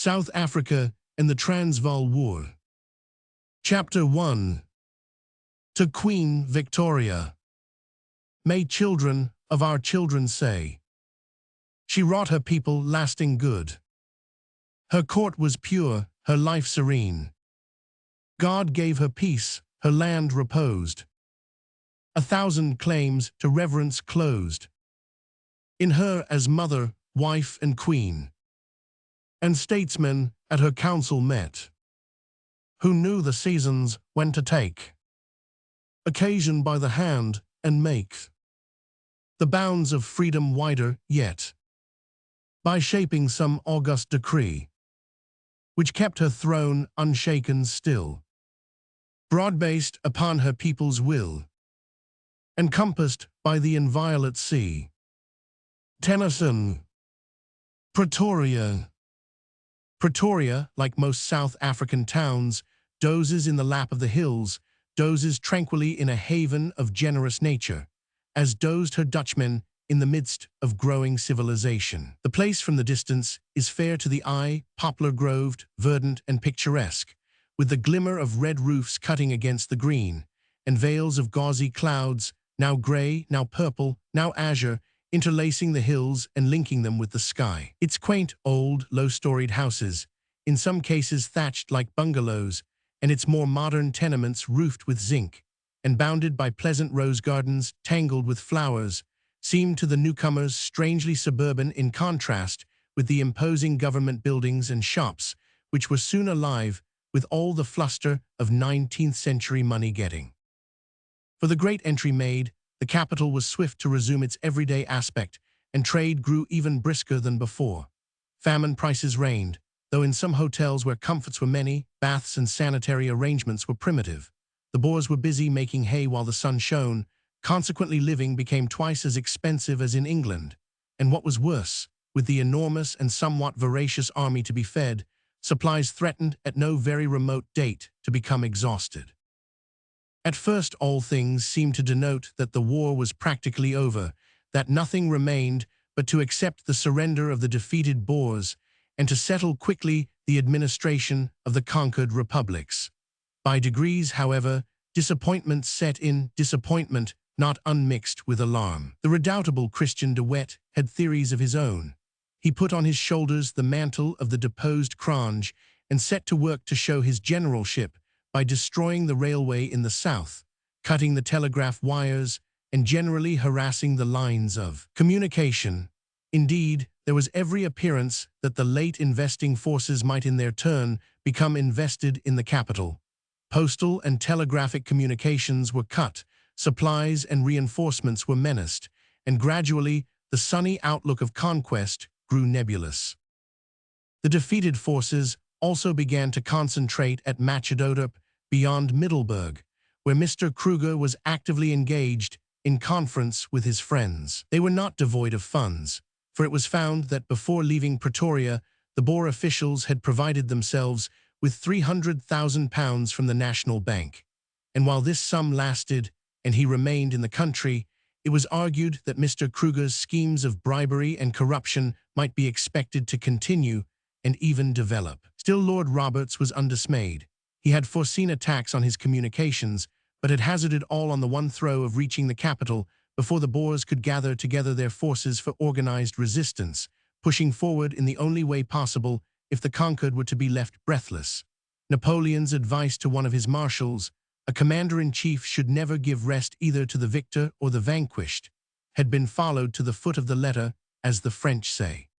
South Africa and the Transvaal War. Chapter 1. To Queen Victoria. May children of our children say, she wrought her people lasting good. Her court was pure, her life serene. God gave her peace, her land reposed. 1,000 claims to reverence closed. In her as mother, wife and queen. And statesmen at her council met, who knew the seasons when to take occasion by the hand and make the bounds of freedom wider yet, by shaping some august decree, which kept her throne unshaken still, broad-based upon her people's will, encompassed by the inviolate sea. Tennyson. Pretoria. Pretoria, like most South African towns, dozes in the lap of the hills, dozes tranquilly in a haven of generous nature, as dozed her Dutchmen in the midst of growing civilization. The place from the distance is fair to the eye, poplar-groved, verdant and picturesque, with the glimmer of red roofs cutting against the green, and veils of gauzy clouds, now grey, now purple, now azure, interlacing the hills and linking them with the sky. Its quaint, old, low-storied houses, in some cases thatched like bungalows, and its more modern tenements roofed with zinc, and bounded by pleasant rose gardens tangled with flowers, seemed to the newcomers strangely suburban in contrast with the imposing government buildings and shops, which were soon alive with all the fluster of 19th-century money-getting. For the great entry made, the capital was swift to resume its everyday aspect, and trade grew even brisker than before. Famine prices reigned, though in some hotels where comforts were many, baths and sanitary arrangements were primitive. The Boers were busy making hay while the sun shone, consequently living became twice as expensive as in England, and what was worse, with the enormous and somewhat voracious army to be fed, supplies threatened at no very remote date to become exhausted. At first all things seemed to denote that the war was practically over, that nothing remained but to accept the surrender of the defeated Boers and to settle quickly the administration of the conquered republics. By degrees, however, disappointment set in, disappointment not unmixed with alarm. The redoubtable Christian de Wet had theories of his own. He put on his shoulders the mantle of the deposed Cronje and set to work to show his generalship by destroying the railway in the south, cutting the telegraph wires, and generally harassing the lines of communication. Indeed, there was every appearance that the late investing forces might in their turn become invested in the capital. Postal and telegraphic communications were cut, supplies and reinforcements were menaced, and gradually the sunny outlook of conquest grew nebulous. The defeated forces also began to concentrate at Buildup beyond Middelburg, where Mr. Kruger was actively engaged in conference with his friends. They were not devoid of funds, for it was found that before leaving Pretoria, the Boer officials had provided themselves with £300,000 from the National Bank. And while this sum lasted and he remained in the country, it was argued that Mr. Kruger's schemes of bribery and corruption might be expected to continue and even develop. Still, Lord Roberts was undismayed. He had foreseen attacks on his communications, but had hazarded all on the one throw of reaching the capital before the Boers could gather together their forces for organized resistance, pushing forward in the only way possible if the conquered were to be left breathless. Napoleon's advice to one of his marshals, a commander-in-chief should never give rest either to the victor or the vanquished, had been followed to the foot of the letter, as the French say.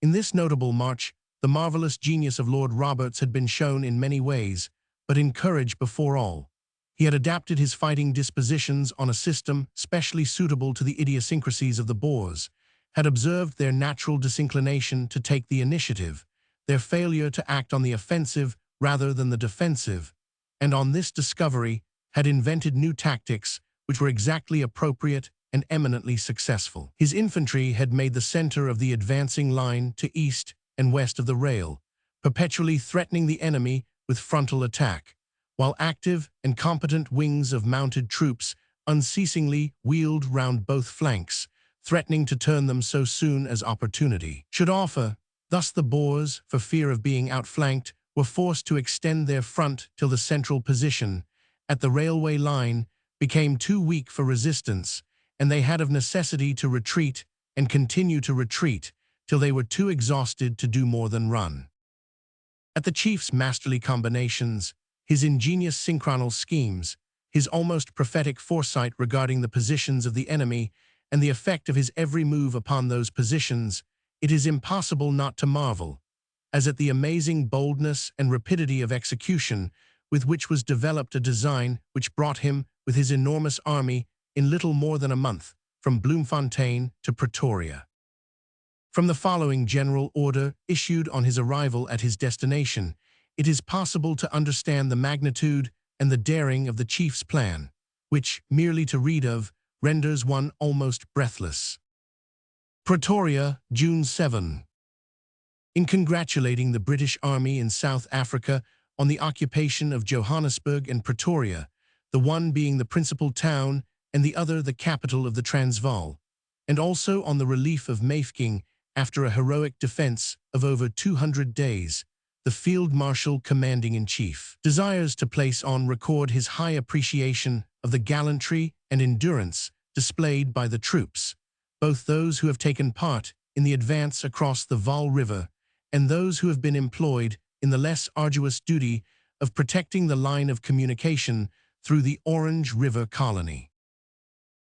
In this notable march, the marvelous genius of Lord Roberts had been shown in many ways, but in courage before all. He had adapted his fighting dispositions on a system specially suitable to the idiosyncrasies of the Boers, had observed their natural disinclination to take the initiative, their failure to act on the offensive rather than the defensive, and on this discovery had invented new tactics which were exactly appropriate and eminently successful. His infantry had made the center of the advancing line to east and west of the rail, perpetually threatening the enemy with frontal attack, while active and competent wings of mounted troops unceasingly wheeled round both flanks, threatening to turn them so soon as opportunity should offer. Thus the Boers, for fear of being outflanked, were forced to extend their front till the central position, at the railway line, became too weak for resistance, and they had of necessity to retreat and continue to retreat till they were too exhausted to do more than run. At the chief's masterly combinations, his ingenious synchronal schemes, his almost prophetic foresight regarding the positions of the enemy, and the effect of his every move upon those positions, it is impossible not to marvel, as at the amazing boldness and rapidity of execution with which was developed a design which brought him, with his enormous army, in little more than a month, from Bloemfontein to Pretoria. From the following general order issued on his arrival at his destination, it is possible to understand the magnitude and the daring of the chief's plan, which, merely to read of, renders one almost breathless. Pretoria, June 7. In congratulating the British Army in South Africa on the occupation of Johannesburg and Pretoria, the one being the principal town and the other the capital of the Transvaal, and also on the relief of Mafeking after a heroic defense of over 200 days, the Field Marshal Commanding-in-Chief desires to place on record his high appreciation of the gallantry and endurance displayed by the troops, both those who have taken part in the advance across the Vaal River and those who have been employed in the less arduous duty of protecting the line of communication through the Orange River colony.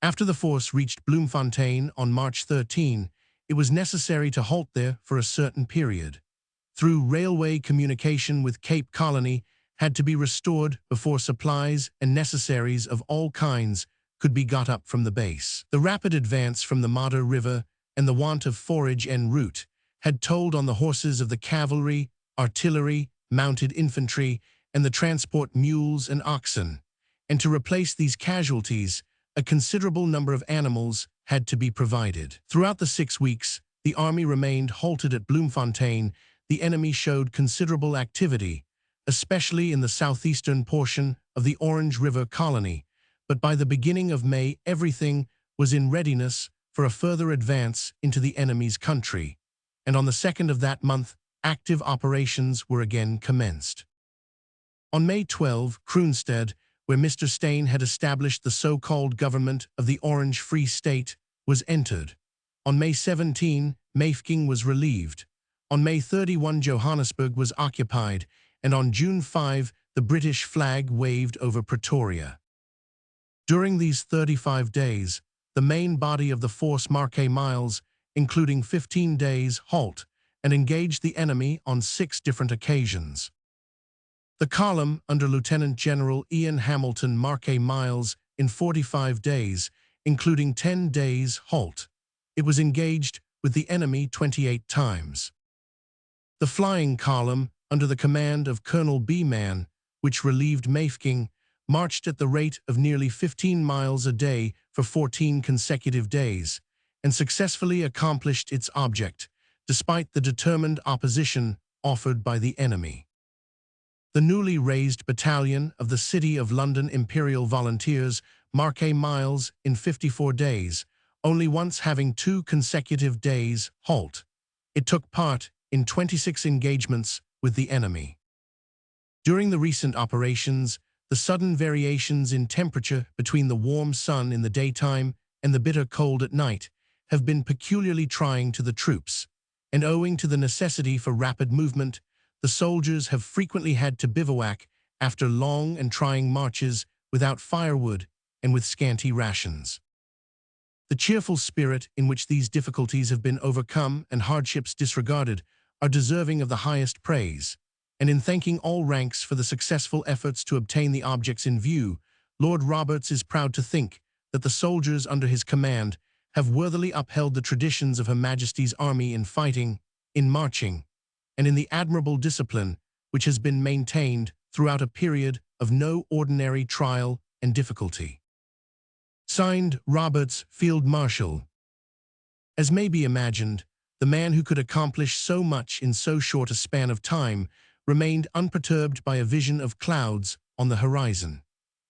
After the force reached Bloemfontein on March 13, it was necessary to halt there for a certain period. Through railway communication with Cape Colony had to be restored before supplies and necessaries of all kinds could be got up from the base. The rapid advance from the Modder River and the want of forage en route had told on the horses of the cavalry, artillery, mounted infantry, and the transport mules and oxen, and to replace these casualties, a considerable number of animals had to be provided. Throughout the 6 weeks, the army remained halted at Bloemfontein. The enemy showed considerable activity, especially in the southeastern portion of the Orange River colony, but by the beginning of May everything was in readiness for a further advance into the enemy's country, and on the 2nd of that month, active operations were again commenced. On May 12, Kroonstad, where Mr. Steyn had established the so-called government of the Orange Free State, was entered. On May 17, Mafeking was relieved. On May 31, Johannesburg was occupied, and on June 5, the British flag waved over Pretoria. During these 35 days, the main body of the force marqué miles, including 15 days' halt, and engaged the enemy on 6 different occasions. The column, under Lieutenant General Ian Hamilton, marqué miles in 45 days, including 10 days' halt. It was engaged with the enemy 28 times. The flying column, under the command of Colonel B. Mann, which relieved Mafeking, marched at the rate of nearly 15 miles a day for 14 consecutive days, and successfully accomplished its object, despite the determined opposition offered by the enemy. The newly raised battalion of the City of London Imperial Volunteers marqué miles in 54 days, only once having 2 consecutive days' halt. It took part in 26 engagements with the enemy. During the recent operations, the sudden variations in temperature between the warm sun in the daytime and the bitter cold at night have been peculiarly trying to the troops, and owing to the necessity for rapid movement, the soldiers have frequently had to bivouac after long and trying marches without firewood and with scanty rations. The cheerful spirit in which these difficulties have been overcome and hardships disregarded are deserving of the highest praise, and in thanking all ranks for the successful efforts to obtain the objects in view, Lord Roberts is proud to think that the soldiers under his command have worthily upheld the traditions of Her Majesty's Army in fighting, in marching, and in the admirable discipline which has been maintained throughout a period of no ordinary trial and difficulty. Signed, Roberts, Field Marshal. As may be imagined, the man who could accomplish so much in so short a span of time remained unperturbed by a vision of clouds on the horizon.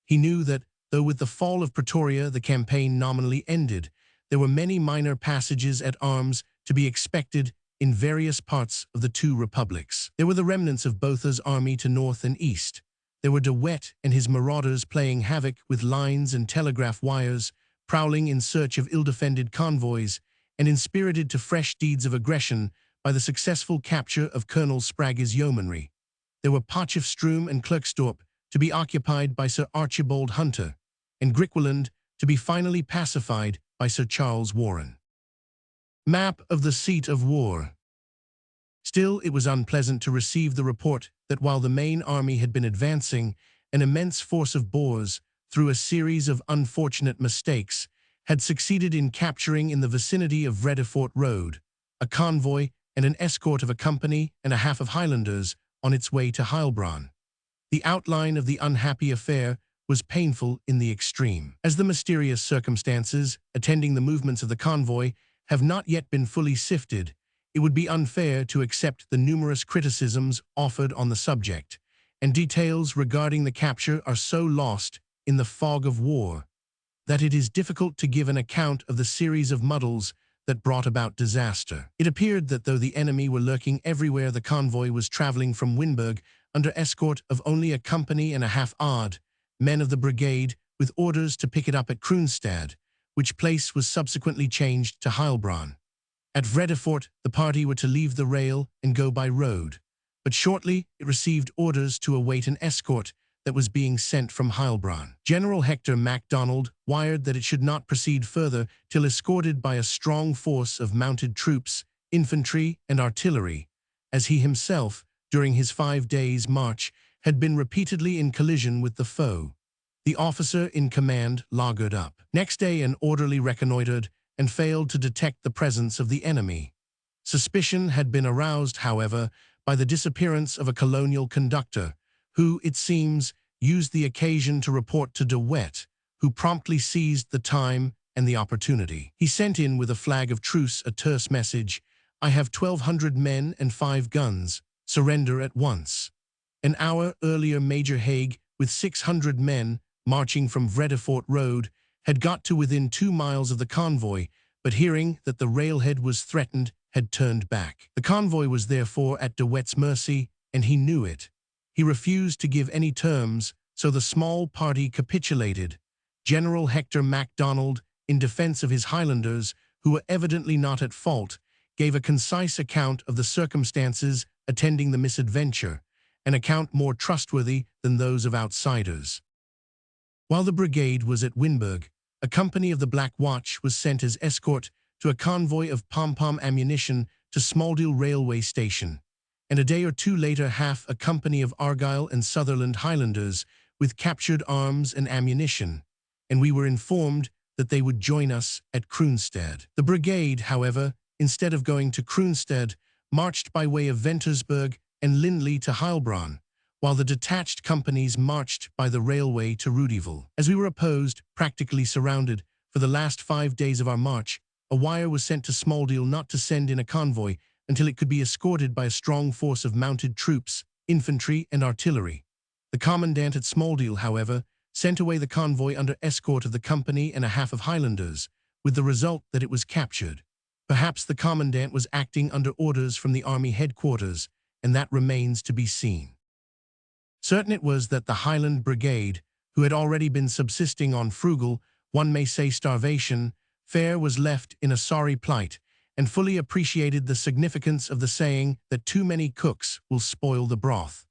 He knew that, though with the fall of Pretoria the campaign nominally ended, there were many minor passages at arms to be expected in various parts of the two republics. There were the remnants of Botha's army to north and east. There were De Wet and his marauders playing havoc with lines and telegraph wires, prowling in search of ill-defended convoys, and inspirited to fresh deeds of aggression by the successful capture of Colonel Sprague's yeomanry. There were Potchefstroom and Klerksdorp to be occupied by Sir Archibald Hunter, and Griqualand to be finally pacified by Sir Charles Warren. Map of the seat of war. Still, it was unpleasant to receive the report that while the main army had been advancing, an immense force of Boers, through a series of unfortunate mistakes, had succeeded in capturing in the vicinity of Vredefort Road a convoy and an escort of a company and a half of Highlanders on its way to Heilbronn. The outline of the unhappy affair was painful in the extreme. As the mysterious circumstances attending the movements of the convoy have not yet been fully sifted, it would be unfair to accept the numerous criticisms offered on the subject, and details regarding the capture are so lost in the fog of war that it is difficult to give an account of the series of muddles that brought about disaster. It appeared that though the enemy were lurking everywhere, the convoy was traveling from Winburg under escort of only a company and a half odd men of the brigade, with orders to pick it up at Kroonstad, which place was subsequently changed to Heilbronn. At Vredefort, the party were to leave the rail and go by road, but shortly it received orders to await an escort that was being sent from Heilbronn. General Hector MacDonald wired that it should not proceed further till escorted by a strong force of mounted troops, infantry, and artillery, as he himself, during his 5 days' march, had been repeatedly in collision with the foe. The officer in command lagered up. Next day an orderly reconnoitered and failed to detect the presence of the enemy. Suspicion had been aroused, however, by the disappearance of a colonial conductor, who, it seems, used the occasion to report to De Wet, who promptly seized the time and the opportunity. He sent in with a flag of truce a terse message: "I have 1,200 men and 5 guns. Surrender at once." An hour earlier Major Haig, with 600 men, marching from Vredefort Road, had got to within 2 miles of the convoy, but hearing that the railhead was threatened, had turned back. The convoy was therefore at De Wet's mercy, and he knew it. He refused to give any terms, so the small party capitulated. General Hector MacDonald, in defense of his Highlanders, who were evidently not at fault, gave a concise account of the circumstances attending the misadventure, an account more trustworthy than those of outsiders. While the brigade was at Winburg, a company of the Black Watch was sent as escort to a convoy of pom-pom ammunition to Smalldale railway station, and a day or two later half a company of Argyll and Sutherland Highlanders with captured arms and ammunition, and we were informed that they would join us at Kroonstad. The brigade, however, instead of going to Kroonstad, marched by way of Ventersburg and Lindley to Heilbronn, while the detached companies marched by the railway to Rudeville. As we were opposed, practically surrounded, for the last 5 days of our march, a wire was sent to Smalldale not to send in a convoy until it could be escorted by a strong force of mounted troops, infantry, and artillery. The commandant at Smalldale, however, sent away the convoy under escort of the company and a half of Highlanders, with the result that it was captured. Perhaps the commandant was acting under orders from the army headquarters, and that remains to be seen. Certain it was that the Highland Brigade, who had already been subsisting on frugal, one may say starvation, fare, was left in a sorry plight, and fully appreciated the significance of the saying that too many cooks will spoil the broth.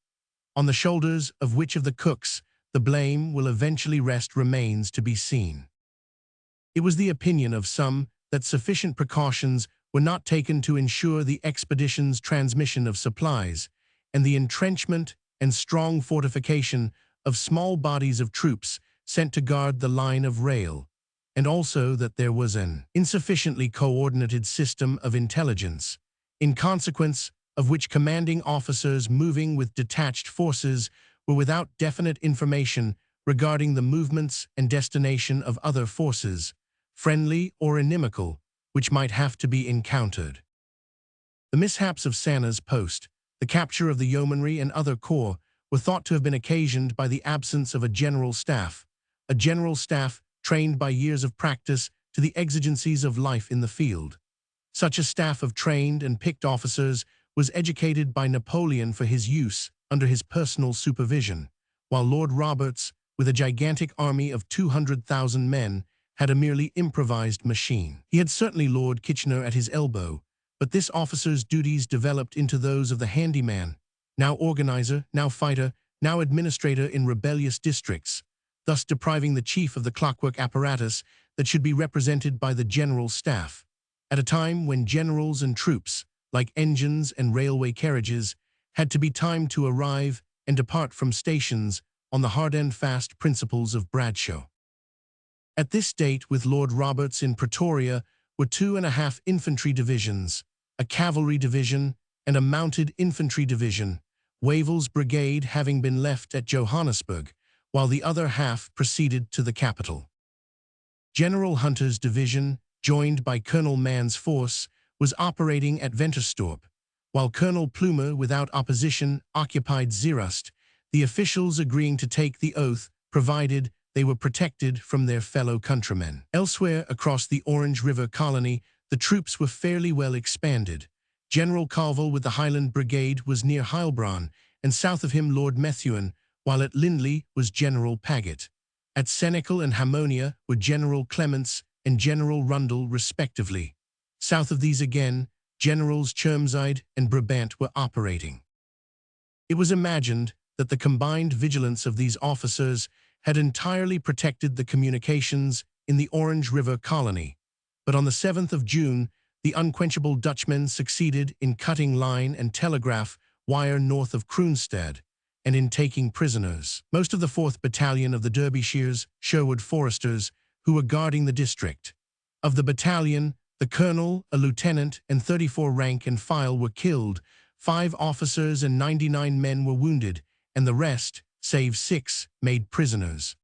On the shoulders of which of the cooks the blame will eventually rest remains to be seen. It was the opinion of some that sufficient precautions were not taken to ensure the expedition's transmission of supplies, and the entrenchment and strong fortification of small bodies of troops sent to guard the line of rail, and also that there was an insufficiently coordinated system of intelligence, in consequence of which commanding officers moving with detached forces were without definite information regarding the movements and destination of other forces, friendly or inimical, which might have to be encountered. The mishaps of Sanna's post, the capture of the yeomanry and other corps, were thought to have been occasioned by the absence of a general staff trained by years of practice to the exigencies of life in the field. Such a staff of trained and picked officers was educated by Napoleon for his use under his personal supervision, while Lord Roberts, with a gigantic army of 200,000 men, had a merely improvised machine. He had certainly Lord Kitchener at his elbow, but this officer's duties developed into those of the handyman, now organizer, now fighter, now administrator in rebellious districts, thus depriving the chief of the clockwork apparatus that should be represented by the general staff, at a time when generals and troops, like engines and railway carriages, had to be timed to arrive and depart from stations on the hard and fast principles of Bradshaw. At this date, with Lord Roberts in Pretoria, were 2.5 infantry divisions, a cavalry division, and a mounted infantry division, Wavell's brigade having been left at Johannesburg, while the other half proceeded to the capital. General Hunter's division, joined by Colonel Mann's force, was operating at Venterstorp, while Colonel Plumer, without opposition, occupied Zeerust, the officials agreeing to take the oath provided they were protected from their fellow countrymen. Elsewhere across the Orange River colony, the troops were fairly well expanded. General Colville with the Highland Brigade was near Heilbronn, and south of him Lord Methuen, while at Lindley was General Paget. At Senekal and Hammonia were General Clements and General Rundle respectively. South of these again, Generals Chermside and Brabant were operating. It was imagined that the combined vigilance of these officers had entirely protected the communications in the Orange River colony, but on the 7th of June, the unquenchable Dutchmen succeeded in cutting line and telegraph wire north of Kroonstad and in taking prisoners most of the 4th Battalion of the Derbyshires, Sherwood Foresters, who were guarding the district. Of the battalion, the colonel, a lieutenant, and 34 rank and file were killed, 5 officers and 99 men were wounded, and the rest, save 6, made prisoners.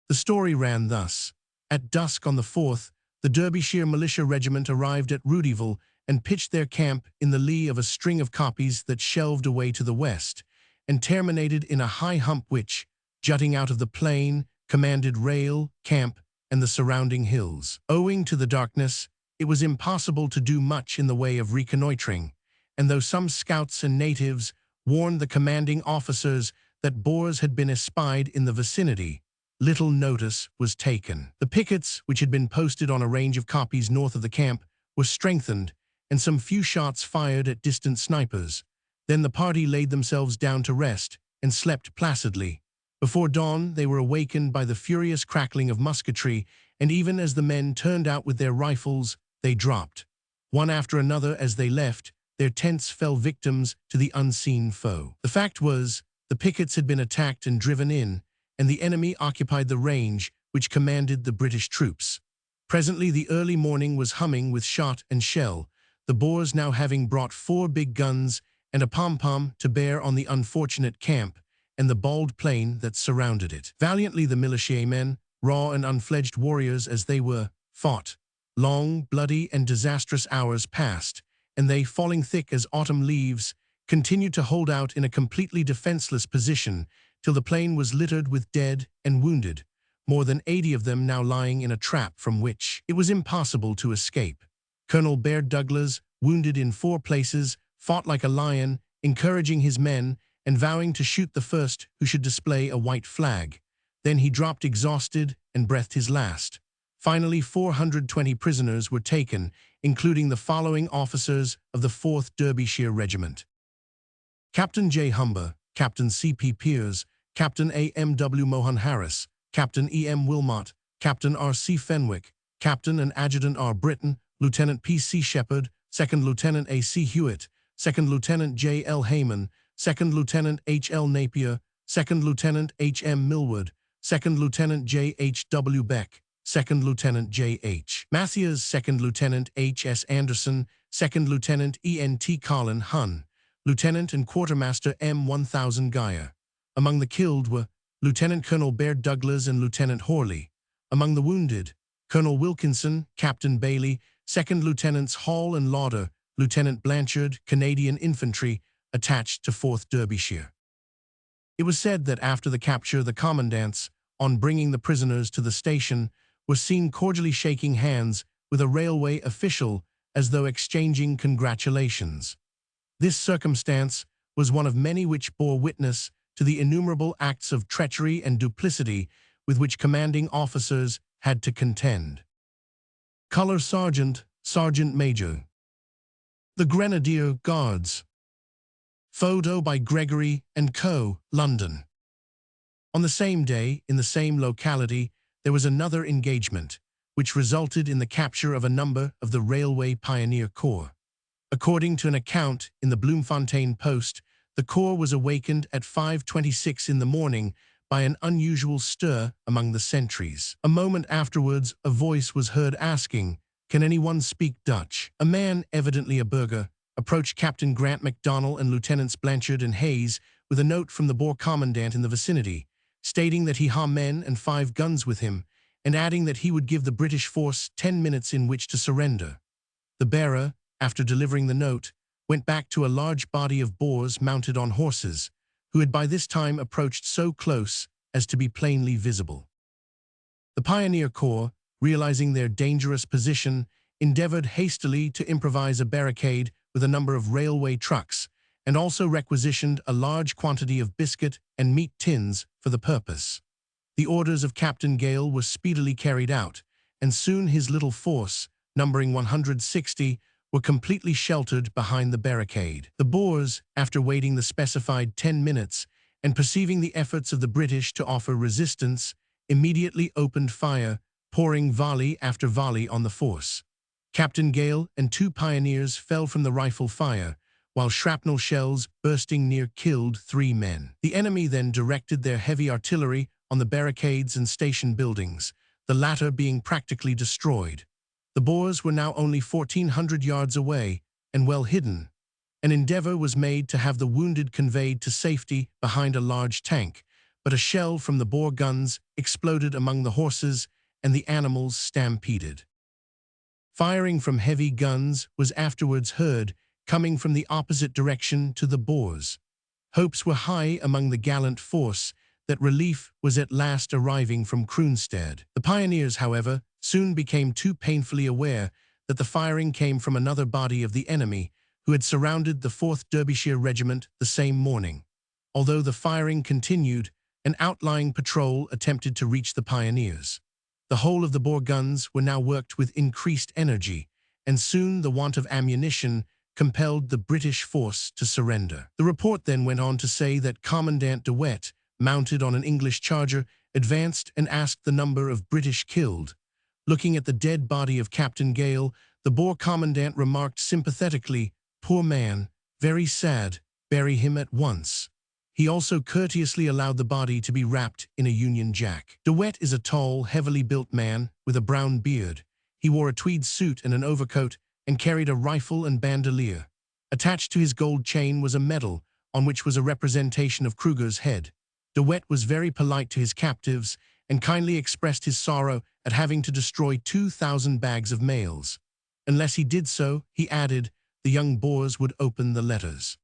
The story ran thus. At dusk on the 4th, the Derbyshire Militia Regiment arrived at Rudyville and pitched their camp in the lee of a string of koppies that shelved away to the west, and terminated in a high hump which, jutting out of the plain, commanded rail, camp, and the surrounding hills. Owing to the darkness, it was impossible to do much in the way of reconnoitring, and though some scouts and natives warned the commanding officers that Boers had been espied in the vicinity, little notice was taken. The pickets, which had been posted on a range of koppies north of the camp, were strengthened, and some few shots fired at distant snipers. Then the party laid themselves down to rest and slept placidly. Before dawn, they were awakened by the furious crackling of musketry, and even as the men turned out with their rifles, they dropped. One after another as they left, their tents fell victims to the unseen foe. The fact was, the pickets had been attacked and driven in, and the enemy occupied the range which commanded the British troops. Presently the early morning was humming with shot and shell, the Boers now having brought 4 big guns and a pom-pom to bear on the unfortunate camp and the bald plain that surrounded it. Valiantly the militiamen, raw and unfledged warriors as they were, fought. Long, bloody, and disastrous hours passed, and they, falling thick as autumn leaves, continued to hold out in a completely defenseless position till the plain was littered with dead and wounded, more than 80 of them now lying in a trap from which it was impossible to escape. Colonel Baird Douglas, wounded in 4 places, fought like a lion, encouraging his men and vowing to shoot the first who should display a white flag. Then he dropped exhausted and breathed his last. Finally, 420 prisoners were taken, including the following officers of the 4th Derbyshire Regiment: Captain J. Humber, Captain C.P. Pears, Captain A.M.W. Mohan Harris, Captain E.M. Wilmot, Captain R.C. Fenwick, Captain and Adjutant R. Britton, Lieutenant P.C. Shepherd, 2nd Lieutenant A.C. Hewitt, 2nd Lieutenant J.L. Hayman, 2nd Lieutenant H.L. Napier, 2nd Lieutenant H.M. Millward, 2nd Lieutenant J.H.W. Beck, 2nd Lieutenant J.H. Mathias, 2nd Lieutenant H.S. Anderson, 2nd Lieutenant E.N.T. Colin Hunn, Lieutenant and Quartermaster M. 1000 Geyer. Among the killed were Lieutenant Colonel Baird Douglas and Lieutenant Horley. Among the wounded, Colonel Wilkinson, Captain Bailey, 2nd Lieutenants Hall and Lauder, Lieutenant Blanchard, Canadian Infantry, attached to 4th Derbyshire. It was said that after the capture, the commandants, on bringing the prisoners to the station, were seen cordially shaking hands with a railway official as though exchanging congratulations. This circumstance was one of many which bore witness to the innumerable acts of treachery and duplicity with which commanding officers had to contend. Color Sergeant, Sergeant Major. The Grenadier Guards. Photo by Gregory & Co., London. On the same day, in the same locality, there was another engagement, which resulted in the capture of a number of the Railway Pioneer Corps. According to an account in the Bloemfontein Post, the Corps was awakened at 5:26 in the morning by an unusual stir among the sentries. A moment afterwards, a voice was heard asking, "Can anyone speak Dutch?" A man, evidently a burgher, approached Captain Grant MacDonald and Lieutenants Blanchard and Hayes with a note from the Boer commandant in the vicinity, stating that he had men and 5 guns with him, and adding that he would give the British force 10 minutes in which to surrender. The bearer, after delivering the note, went back to a large body of Boers mounted on horses, who had by this time approached so close as to be plainly visible. The Pioneer Corps, realizing their dangerous position, endeavored hastily to improvise a barricade with a number of railway trucks, and also requisitioned a large quantity of biscuit and meat tins for the purpose. The orders of Captain Gale were speedily carried out, and soon his little force, numbering 160, were completely sheltered behind the barricade. The Boers, after waiting the specified 10 minutes and perceiving the efforts of the British to offer resistance, immediately opened fire, pouring volley after volley on the force. Captain Gale and 2 pioneers fell from the rifle fire, while shrapnel shells bursting near killed 3 men. The enemy then directed their heavy artillery on the barricades and station buildings, the latter being practically destroyed. The Boers were now only 1,400 yards away and well hidden. An endeavor was made to have the wounded conveyed to safety behind a large tank, but a shell from the Boer guns exploded among the horses and the animals stampeded. Firing from heavy guns was afterwards heard, coming from the opposite direction to the Boers. Hopes were high among the gallant force that relief was at last arriving from Kroonstad. The pioneers, however, soon became too painfully aware that the firing came from another body of the enemy who had surrounded the 4th Derbyshire Regiment the same morning. Although the firing continued, an outlying patrol attempted to reach the pioneers. The whole of the Boer guns were now worked with increased energy, and soon the want of ammunition compelled the British force to surrender. The report then went on to say that Commandant de Wet, mounted on an English charger, advanced and asked the number of British killed. Looking at the dead body of Captain Gale, the Boer commandant remarked sympathetically, "Poor man, very sad, bury him at once." He also courteously allowed the body to be wrapped in a Union Jack. De Wet is a tall, heavily built man with a brown beard. He wore a tweed suit and an overcoat and carried a rifle and bandolier. Attached to his gold chain was a medal on which was a representation of Kruger's head. De Wet was very polite to his captives and kindly expressed his sorrow at having to destroy 2,000 bags of mails. Unless he did so, he added, the young Boers would open the letters.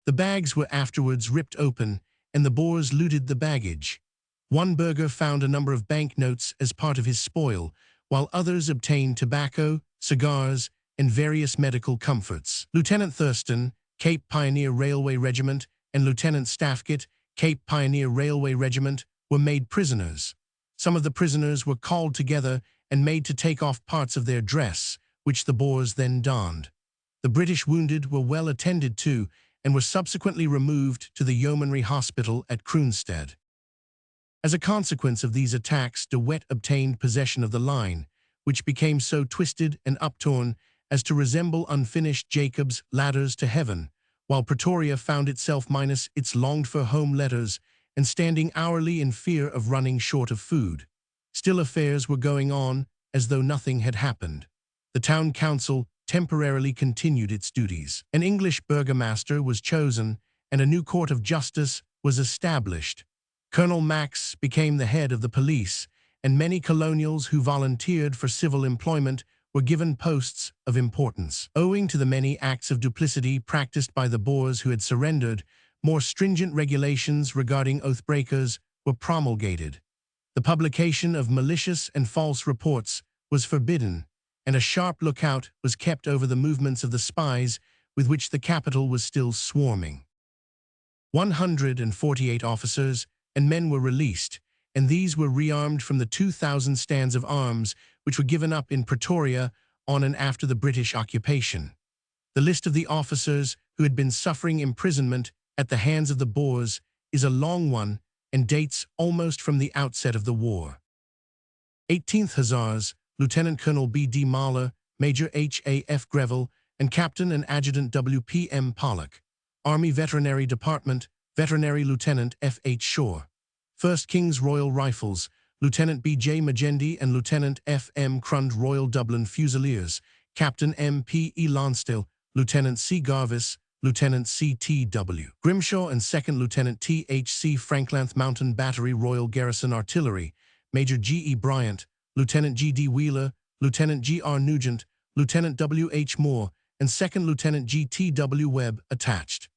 The bags were afterwards ripped open, and the Boers looted the baggage. One burgher found a number of banknotes as part of his spoil, while others obtained tobacco, cigars, and various medical comforts. Lieutenant Thurston, Cape Pioneer Railway Regiment, and Lieutenant Staffgate, Cape Pioneer Railway Regiment, were made prisoners. Some of the prisoners were called together and made to take off parts of their dress, which the Boers then donned. The British wounded were well attended to and were subsequently removed to the Yeomanry Hospital at Kroonstad. As a consequence of these attacks, De Wet obtained possession of the line, which became so twisted and uptorn as to resemble unfinished Jacob's ladders to heaven, while Pretoria found itself minus its longed-for home letters and standing hourly in fear of running short of food. Still affairs were going on as though nothing had happened. The town council temporarily continued its duties. An English burgomaster was chosen, and a new court of justice was established. Colonel Max became the head of the police, and many colonials who volunteered for civil employment were given posts of importance. Owing to the many acts of duplicity practiced by the Boers who had surrendered, more stringent regulations regarding oath-breakers were promulgated. The publication of malicious and false reports was forbidden, and a sharp lookout was kept over the movements of the spies with which the capital was still swarming. 148 officers and men were released, and these were rearmed from the 2,000 stands of arms which were given up in Pretoria on and after the British occupation. The list of the officers who had been suffering imprisonment at the hands of the Boers is a long one and dates almost from the outset of the war. 18th Hussars, Lieutenant Colonel B. D. Mahler, Major H. A. F. Greville, and Captain and Adjutant W. P. M. Pollock. Army Veterinary Department, Veterinary Lieutenant F. H. Shaw. 1st King's Royal Rifles, Lieutenant B. J. Magendie and Lieutenant F. M. Crund. Royal Dublin Fusiliers, Captain M. P. E. Lonsdale, Lieutenant C. Garvis, Lieutenant C. T. W. Grimshaw and 2nd Lieutenant T. H. C. Franklanth Mountain Battery Royal Garrison Artillery, Major G. E. Bryant, Lieutenant G. D. Wheeler, Lieutenant G. R. Nugent, Lieutenant W. H. Moore, and 2nd Lieutenant G. T. W. Webb attached.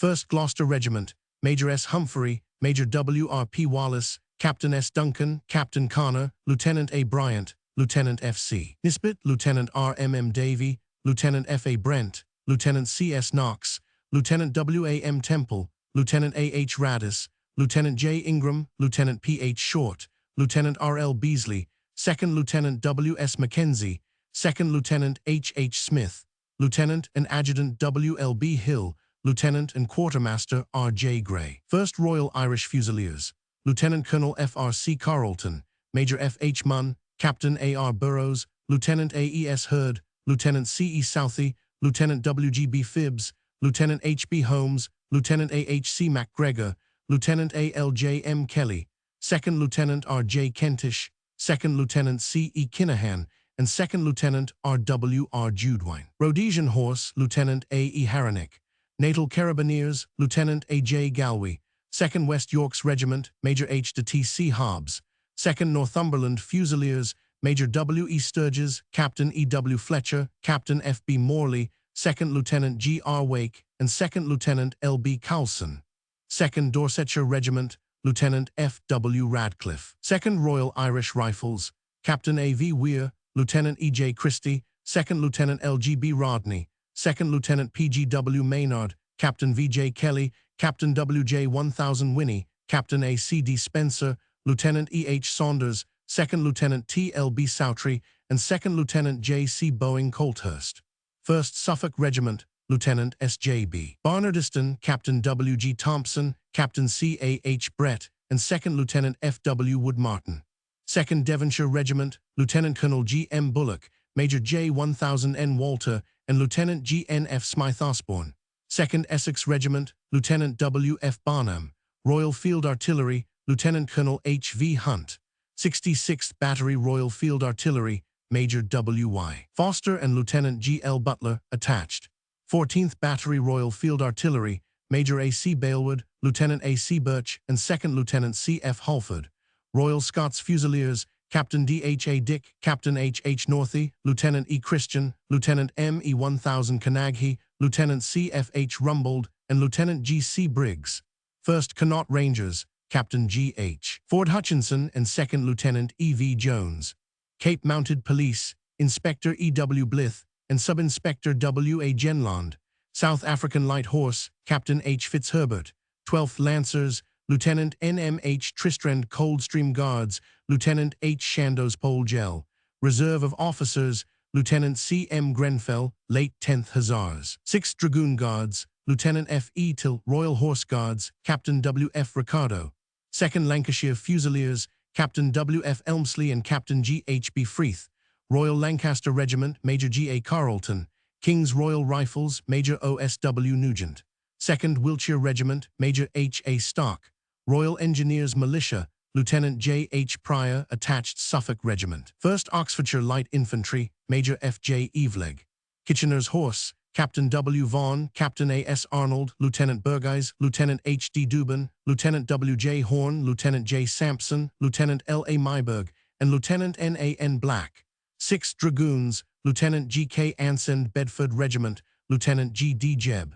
1st Gloucester Regiment, Major S. Humphrey, Major W. R. P. Wallace, Captain S. Duncan, Captain Connor, Lieutenant A. Bryant, Lieutenant F. C. Nisbet, Lieutenant R. M. M. Davey, Lieutenant F. A. Brent, Lieutenant C. S. Knox, Lieutenant W. A. M. Temple, Lieutenant A. H. Radis, Lieutenant J. Ingram, Lieutenant P. H. Short, Lieutenant R. L. Beasley, 2nd Lieutenant W. S. Mackenzie, 2nd Lieutenant H. H. Smith, Lieutenant and Adjutant W. L. B. Hill, Lieutenant and Quartermaster R. J. Gray. 1st Royal Irish Fusiliers, Lieutenant Colonel F. R. C. Carleton, Major F. H. Munn, Captain A. R. Burrows, Lieutenant A. E. S. Hurd, Lieutenant C. E. Southey, Lieutenant W. G. B. Phibbs, Lieutenant H. B. Holmes, Lieutenant A. H. C. MacGregor, Lieutenant A. L. J. M. Kelly, 2nd Lieutenant R. J. Kentish, 2nd Lieutenant C. E. Kinahan, and 2nd Lieutenant R. W. R. Judwine. Rhodesian Horse, Lieutenant A. E. Haranick. Natal Carabineers, Lieutenant A. J. Galway. 2nd West Yorks Regiment, Major H. de T. C. Hobbs. 2nd Northumberland Fusiliers, Major W. E. Sturges, Captain E. W. Fletcher, Captain F. B. Morley, 2nd Lieutenant G. R. Wake, and 2nd Lieutenant L. B. Coulson. 2nd Dorsetshire Regiment, Lieutenant F. W. Radcliffe. 2nd Royal Irish Rifles, Captain A. V. Weir, Lieutenant E. J. Christie, 2nd Lieutenant L. G. B. Rodney, 2nd Lieutenant P. G. W. Maynard, Captain V. J. Kelly, Captain W. J. 1000 Winnie, Captain A. C. D. Spencer, Lieutenant E. H. Saunders, 2nd Lieutenant T. L. B. Sowtry, and 2nd Lieutenant J. C. Boeing Colthurst. 1st Suffolk Regiment, Lieutenant S. J. B. Barnardiston, Captain W. G. Thompson, Captain C. A. H. Brett, and 2nd Lieutenant F. W. Wood Martin. 2nd Devonshire Regiment, Lieutenant Colonel G. M. Bullock, Major J. 1000 N. Walter, and Lieutenant G. N. F. Smythe Osborne. 2nd Essex Regiment, Lieutenant W. F. Barnum. Royal Field Artillery, Lieutenant Colonel H. V. Hunt. 66th Battery Royal Field Artillery, Major W. Y. Foster and Lieutenant G. L. Butler, attached. 14th Battery Royal Field Artillery, Major A. C. Balewood, Lieutenant A. C. Birch, and 2nd Lieutenant C. F. Halford. Royal Scots Fusiliers, Captain D. H. A. Dick, Captain H. H. Northey, Lieutenant E. Christian, Lieutenant M. E. 1000 Canaghy, Lieutenant C. F. H. Rumbold, and Lieutenant G. C. Briggs. 1st Connaught Rangers, Captain G. H. Ford Hutchinson and 2nd Lieutenant E. V. Jones. Cape Mounted Police, Inspector E. W. Blyth, and Sub-Inspector W. A. Genland. South African Light Horse, Captain H. Fitzherbert. 12th Lancers, Lieutenant N. M. H. Tristrand Coldstream Guards, Lieutenant H. Shandos Polgel. Reserve of Officers, Lieutenant C. M. Grenfell, late 10th Hussars. 6th Dragoon Guards, Lieutenant F. E. Till, Royal Horse Guards, Captain W. F. Ricardo. 2nd Lancashire Fusiliers, Captain W. F. Elmsley and Captain G. H. B. Freeth. Royal Lancaster Regiment, Major G. A. Carleton. King's Royal Rifles, Major O. S. W. Nugent. 2nd Wiltshire Regiment, Major H. A. Stark. Royal Engineers Militia, Lieutenant J. H. Pryor, attached Suffolk Regiment. 1st Oxfordshire Light Infantry, Major F. J. Evelegh. Kitchener's Horse, Captain W. Vaughan, Captain A. S. Arnold, Lieutenant Burgess, Lieutenant H. D. Dubin, Lieutenant W. J. Horn, Lieutenant J. Sampson, Lieutenant L. A. Myberg, and Lieutenant N. A. N. Black. 6th Dragoons, Lieutenant G. K. Ansend Bedford Regiment, Lieutenant G. D. Jebb.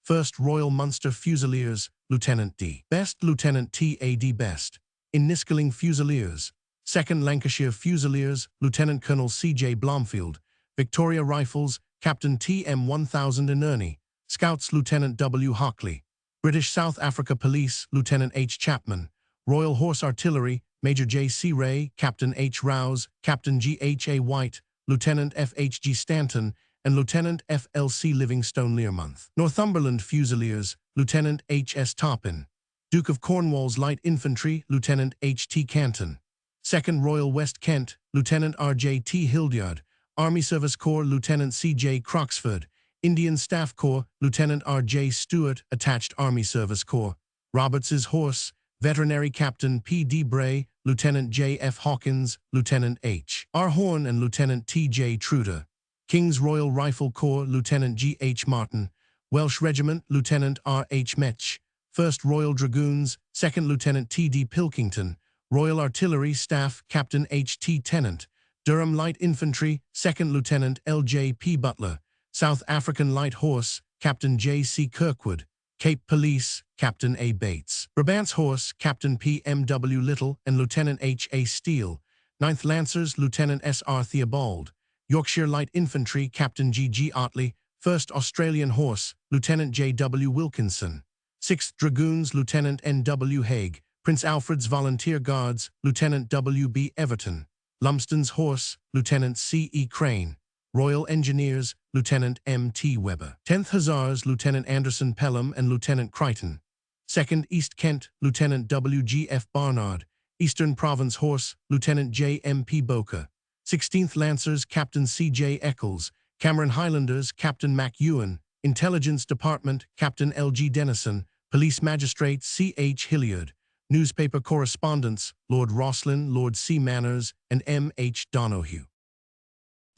1st Royal Munster Fusiliers, Lieutenant D. Best, Lieutenant T. A. D. Best. Inniskilling Fusiliers. 2nd Lancashire Fusiliers, Lieutenant Colonel C. J. Blomfield. Victoria Rifles, Captain T.M. 1000 Inerney. Scouts, Lieutenant W. Hockley. British South Africa Police, Lieutenant H. Chapman. Royal Horse Artillery, Major J. C. Ray, Captain H. Rouse, Captain G. H. A. White, Lieutenant F. H. G. Stanton, and Lieutenant F. L. C. Livingstone Learmonth. Northumberland Fusiliers, Lieutenant H. S. Toppin. Duke of Cornwall's Light Infantry, Lieutenant H. T. Canton. 2nd Royal West Kent, Lieutenant R. J. T. Hildyard. Army Service Corps, Lieutenant C. J. Croxford. Indian Staff Corps, Lieutenant R. J. Stewart, Attached Army Service Corps. Roberts's Horse, Veterinary Captain P. D. Bray, Lieutenant J. F. Hawkins, Lieutenant H. R. Horn and Lieutenant T. J. Truder. King's Royal Rifle Corps, Lieutenant G. H. Martin. Welsh Regiment, Lieutenant R. H. Metch. 1st Royal Dragoons, 2nd Lieutenant T. D. Pilkington. Royal Artillery Staff, Captain H. T. Tennant. Durham Light Infantry, 2nd Lieutenant L. J. P. Butler. South African Light Horse, Captain J. C. Kirkwood. Cape Police, Captain A. Bates. Brabant's Horse, Captain P. M. W. Little and Lieutenant H. A. Steele. 9th Lancers, Lieutenant S. R. Theobald. Yorkshire Light Infantry, Captain G. G. Otley. 1st Australian Horse, Lieutenant J. W. Wilkinson. 6th Dragoons, Lieutenant N. W. Haig. Prince Alfred's Volunteer Guards, Lieutenant W. B. Everton. Lumsden's Horse, Lieutenant C. E. Crane. Royal Engineers, Lieutenant M. T. Webber. 10th Hussars, Lieutenant Anderson Pelham and Lieutenant Crichton. 2nd East Kent, Lieutenant W. G. F. Barnard. Eastern Province Horse, Lieutenant J. M. P. Boker. 16th Lancers, Captain C. J. Eccles. Cameron Highlanders, Captain Mac Ewan. Intelligence Department, Captain L. G. Dennison. Police Magistrate C. H. Hilliard. Newspaper Correspondents, Lord Rosslyn, Lord C. Manners, and M. H. Donoghue.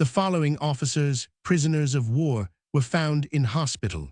The following officers, prisoners of war, were found in hospital.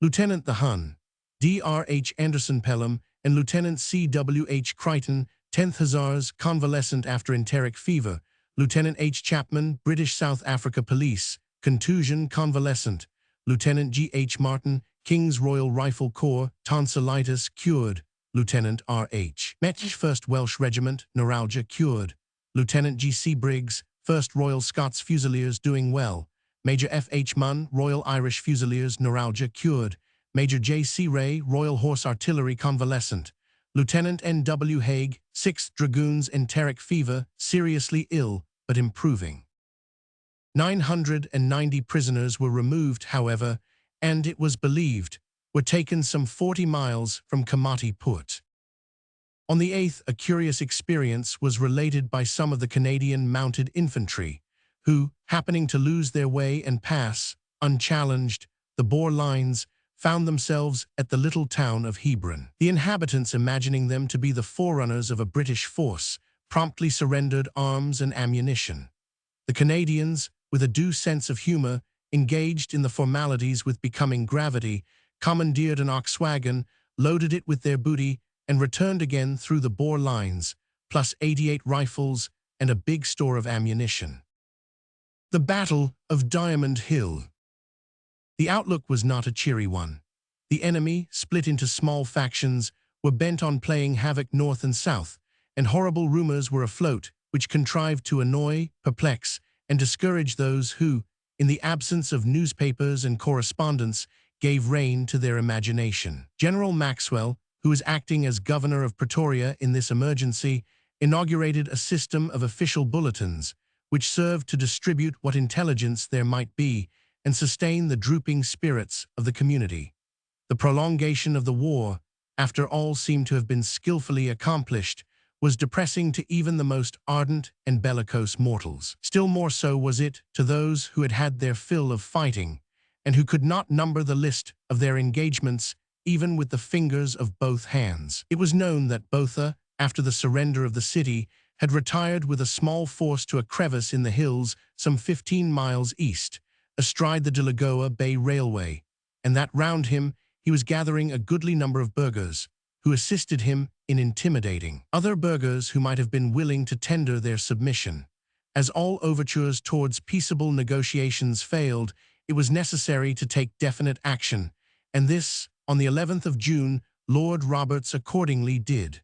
Lieutenant the Hun, D. R. H. Anderson Pelham, and Lieutenant C. W. H. Crichton, 10th Hussars, convalescent after enteric fever. Lieutenant H. Chapman, British South Africa Police, contusion, convalescent. Lieutenant G. H. Martin, King's Royal Rifle Corps, tonsillitis, cured. Lieutenant R. H. Metch, 1st Welsh Regiment, neuralgia, cured. Lieutenant G. C. Briggs, 1st Royal Scots Fusiliers, doing well. Major F. H. Munn, Royal Irish Fusiliers, neuralgia, cured. Major J. C. Ray, Royal Horse Artillery, convalescent. Lieutenant N. W. Haig, 6th Dragoons, enteric fever, seriously ill, but improving. 990 prisoners were removed, however, and, it was believed, were taken some 40 miles from Komati Put. On the 8th, a curious experience was related by some of the Canadian Mounted Infantry, who, happening to lose their way and pass, unchallenged, the Boer lines, found themselves at the little town of Hebron. The inhabitants, imagining them to be the forerunners of a British force, promptly surrendered arms and ammunition. The Canadians, with a due sense of humor, engaged in the formalities with becoming gravity, commandeered an ox wagon, loaded it with their booty, and returned again through the Boer lines, plus 88 rifles and a big store of ammunition. The Battle of Diamond Hill. The outlook was not a cheery one. The enemy, split into small factions, were bent on playing havoc north and south, and horrible rumors were afloat which contrived to annoy, perplex, and discourage those who, in the absence of newspapers and correspondence, gave rein to their imagination. General Maxwell, who was acting as governor of Pretoria in this emergency, inaugurated a system of official bulletins, which served to distribute what intelligence there might be and sustain the drooping spirits of the community. The prolongation of the war, after all seemed to have been skillfully accomplished, was depressing to even the most ardent and bellicose mortals. Still more so was it to those who had had their fill of fighting, and who could not number the list of their engagements even with the fingers of both hands. It was known that Botha, after the surrender of the city, had retired with a small force to a crevice in the hills some 15 miles east, astride the Delagoa Bay Railway, and that round him he was gathering a goodly number of burghers, who assisted him in intimidating other burghers who might have been willing to tender their submission. As all overtures towards peaceable negotiations failed, it was necessary to take definite action, and this, on the 11th of June, Lord Roberts accordingly did.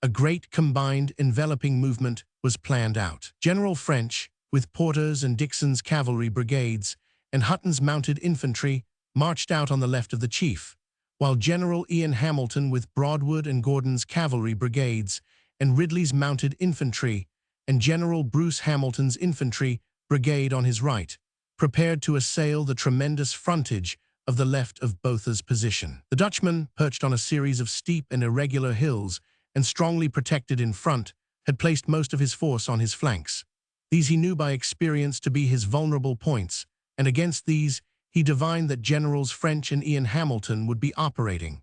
A great combined enveloping movement was planned out. General French, with Porter's and Dixon's cavalry brigades, and Hutton's mounted infantry, marched out on the left of the chief, while General Ian Hamilton with Broadwood and Gordon's cavalry brigades, and Ridley's mounted infantry, and General Bruce Hamilton's infantry brigade on his right, prepared to assail the tremendous frontage of the left of Botha's position. The Dutchman, perched on a series of steep and irregular hills and strongly protected in front, had placed most of his force on his flanks. These he knew by experience to be his vulnerable points, and against these he divined that Generals French and Ian Hamilton would be operating.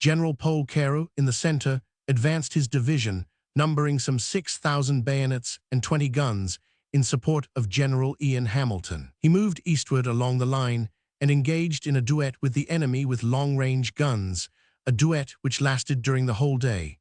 General Paul Carew, in the center, advanced his division, numbering some 6,000 bayonets and 20 guns, in support of General Ian Hamilton. He moved eastward along the line and engaged in a duet with the enemy with long-range guns, a duet which lasted during the whole day.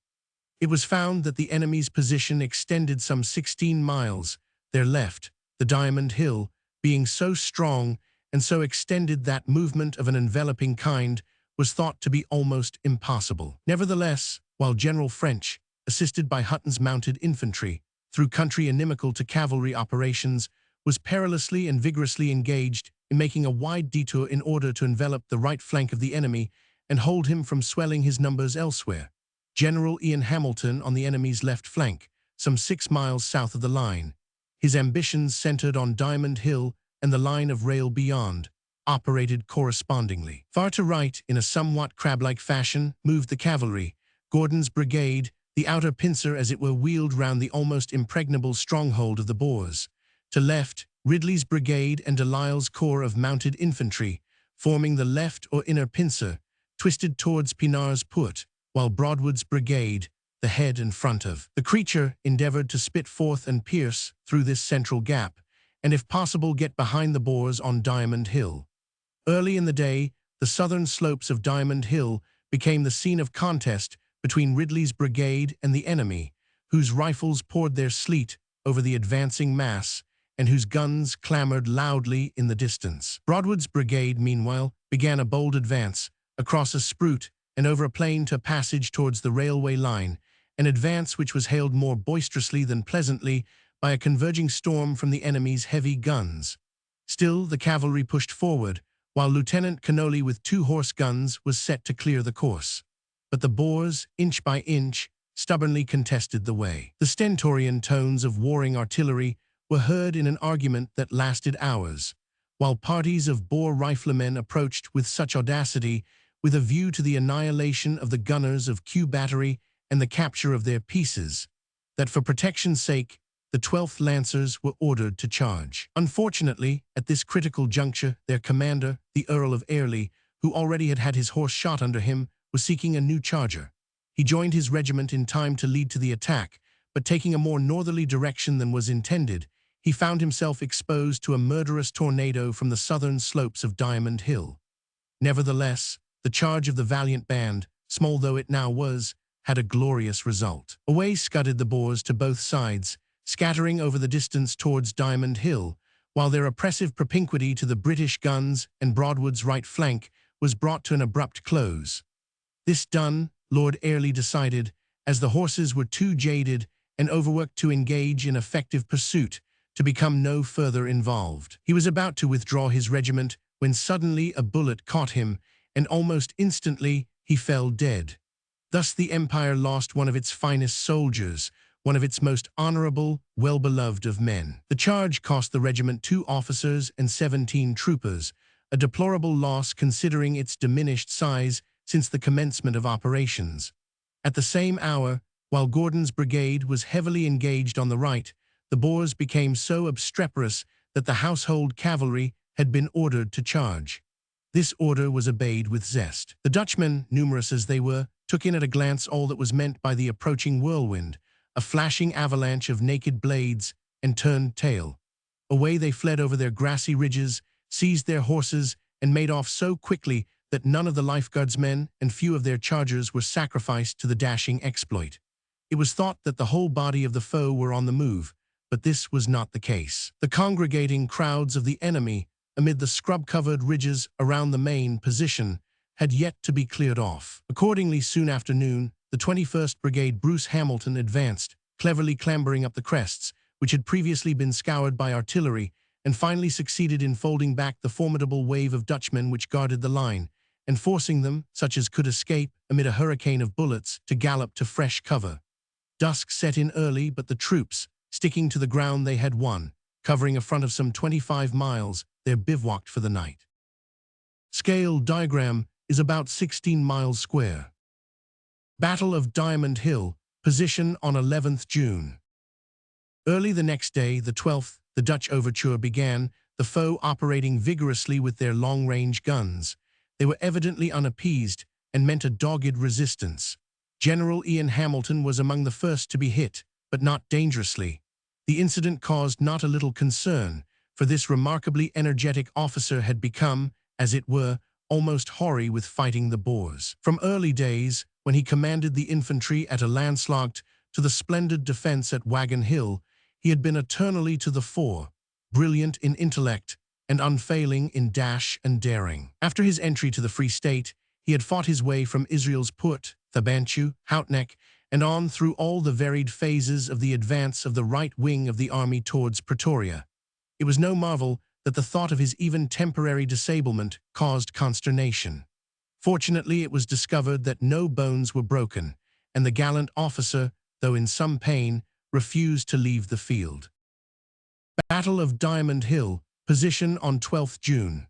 It was found that the enemy's position extended some 16 miles, their left, the Diamond Hill, being so strong and so extended that movement of an enveloping kind was thought to be almost impossible. Nevertheless, while General French, assisted by Hutton's mounted infantry, through country inimical to cavalry operations, was perilously and vigorously engaged in making a wide detour in order to envelop the right flank of the enemy and hold him from swelling his numbers elsewhere. General Ian Hamilton on the enemy's left flank, some 6 miles south of the line, his ambitions centered on Diamond Hill and the line of rail beyond, operated correspondingly. Far to right, in a somewhat crab-like fashion, moved the cavalry, Gordon's brigade, the outer pincer as it were wheeled round the almost impregnable stronghold of the Boers. To left, Ridley's brigade and Delisle's corps of mounted infantry, forming the left or inner pincer, twisted towards Pinar's Poort, while Broadwood's brigade, the head and front of the creature, endeavored to spit forth and pierce through this central gap, and if possible get behind the Boers on Diamond Hill. Early in the day, the southern slopes of Diamond Hill became the scene of contest between Ridley's brigade and the enemy, whose rifles poured their sleet over the advancing mass and whose guns clamored loudly in the distance. Broadwood's brigade, meanwhile, began a bold advance across a spruit and over a plain to passage towards the railway line, an advance which was hailed more boisterously than pleasantly by a converging storm from the enemy's heavy guns. Still, the cavalry pushed forward, while Lieutenant Connolly with 2 horse guns was set to clear the course. But the Boers, inch by inch, stubbornly contested the way. The stentorian tones of warring artillery were heard in an argument that lasted hours, while parties of Boer riflemen approached with such audacity with a view to the annihilation of the gunners of Kew Battery and the capture of their pieces, that for protection's sake, the 12th Lancers were ordered to charge. Unfortunately, at this critical juncture, their commander, the Earl of Airlie, who already had had his horse shot under him, was seeking a new charger. He joined his regiment in time to lead to the attack, but taking a more northerly direction than was intended, he found himself exposed to a murderous tornado from the southern slopes of Diamond Hill. Nevertheless, the charge of the valiant band, small though it now was, had a glorious result. Away scudded the Boers to both sides, scattering over the distance towards Diamond Hill, while their oppressive propinquity to the British guns and Broadwood's right flank was brought to an abrupt close. This done, Lord Airlie decided, as the horses were too jaded and overworked to engage in effective pursuit, to become no further involved. He was about to withdraw his regiment when suddenly a bullet caught him, and almost instantly he fell dead. Thus the Empire lost one of its finest soldiers, one of its most honorable, well-beloved of men. The charge cost the regiment 2 officers and 17 troopers, a deplorable loss considering its diminished size since the commencement of operations. At the same hour, while Gordon's brigade was heavily engaged on the right, the Boers became so obstreperous that the household cavalry had been ordered to charge. This order was obeyed with zest. The Dutchmen, numerous as they were, took in at a glance all that was meant by the approaching whirlwind, a flashing avalanche of naked blades, and turned tail. Away they fled over their grassy ridges, seized their horses, and made off so quickly that none of the lifeguardsmen and few of their chargers were sacrificed to the dashing exploit. It was thought that the whole body of the foe were on the move, but this was not the case. The congregating crowds of the enemy, amid the scrub-covered ridges around the main position, had yet to be cleared off. Accordingly, soon after noon, the 21st Brigade Bruce Hamilton advanced, cleverly clambering up the crests, which had previously been scoured by artillery, and finally succeeded in folding back the formidable wave of Dutchmen which guarded the line, and forcing them, such as could escape amid a hurricane of bullets, to gallop to fresh cover. Dusk set in early, but the troops, sticking to the ground they had won, covering a front of some 25 miles, they bivouacked for the night. Scale diagram is about 16 miles square. Battle of Diamond Hill, position on 11th June. Early the next day, the 12th, the Dutch overture began, the foe operating vigorously with their long-range guns. They were evidently unappeased and meant a dogged resistance. General Ian Hamilton was among the first to be hit, but not dangerously. The incident caused not a little concern, for this remarkably energetic officer had become, as it were, almost hoary with fighting the Boers. From early days, when he commanded the infantry at a landslacht to the splendid defense at Wagon Hill, he had been eternally to the fore, brilliant in intellect and unfailing in dash and daring. After his entry to the Free State, he had fought his way from Israel's Put, Thabanchu, Houtneck, and on through all the varied phases of the advance of the right wing of the army towards Pretoria. It was no marvel that the thought of his even temporary disablement caused consternation. Fortunately, it was discovered that no bones were broken, and the gallant officer, though in some pain, refused to leave the field. Battle of Diamond Hill, position on 12th June.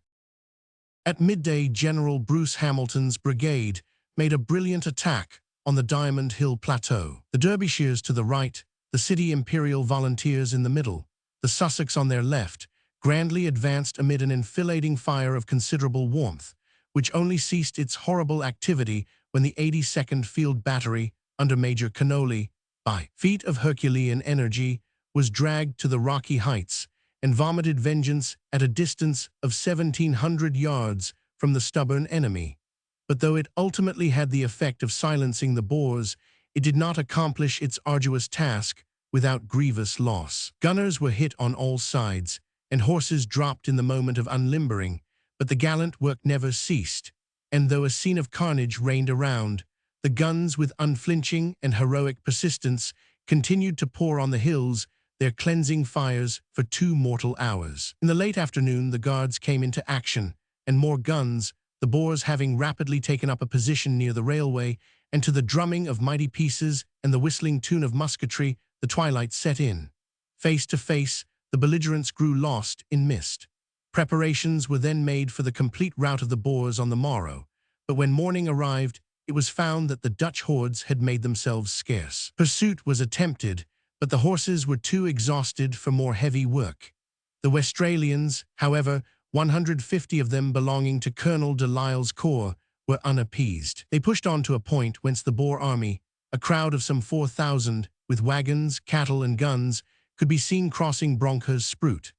At midday, General Bruce Hamilton's brigade made a brilliant attack on the Diamond Hill Plateau. The Derbyshires to the right, the City Imperial Volunteers in the middle, the Sussex on their left, grandly advanced amid an enfilading fire of considerable warmth, which only ceased its horrible activity when the 82nd Field Battery, under Major Cannoli, by feat of Herculean energy, was dragged to the rocky heights and vomited vengeance at a distance of 1,700 yards from the stubborn enemy. But though it ultimately had the effect of silencing the Boers, it did not accomplish its arduous task without grievous loss. Gunners were hit on all sides, and horses dropped in the moment of unlimbering, but the gallant work never ceased, and though a scene of carnage reigned around, the guns with unflinching and heroic persistence continued to pour on the hills their cleansing fires for 2 mortal hours. In the late afternoon, the Guards came into action, and more guns, the Boers having rapidly taken up a position near the railway, and to the drumming of mighty pieces and the whistling tune of musketry, the twilight set in. Face to face, the belligerents grew lost in mist. Preparations were then made for the complete rout of the Boers on the morrow, but when morning arrived, it was found that the Dutch hordes had made themselves scarce. Pursuit was attempted, but the horses were too exhausted for more heavy work. The Westralians, however, 150 of them belonging to Colonel de Lisle's corps, were unappeased. They pushed on to a point whence the Boer army, a crowd of some 4,000, with wagons, cattle, and guns, could be seen crossing Bronckhorst Spruit.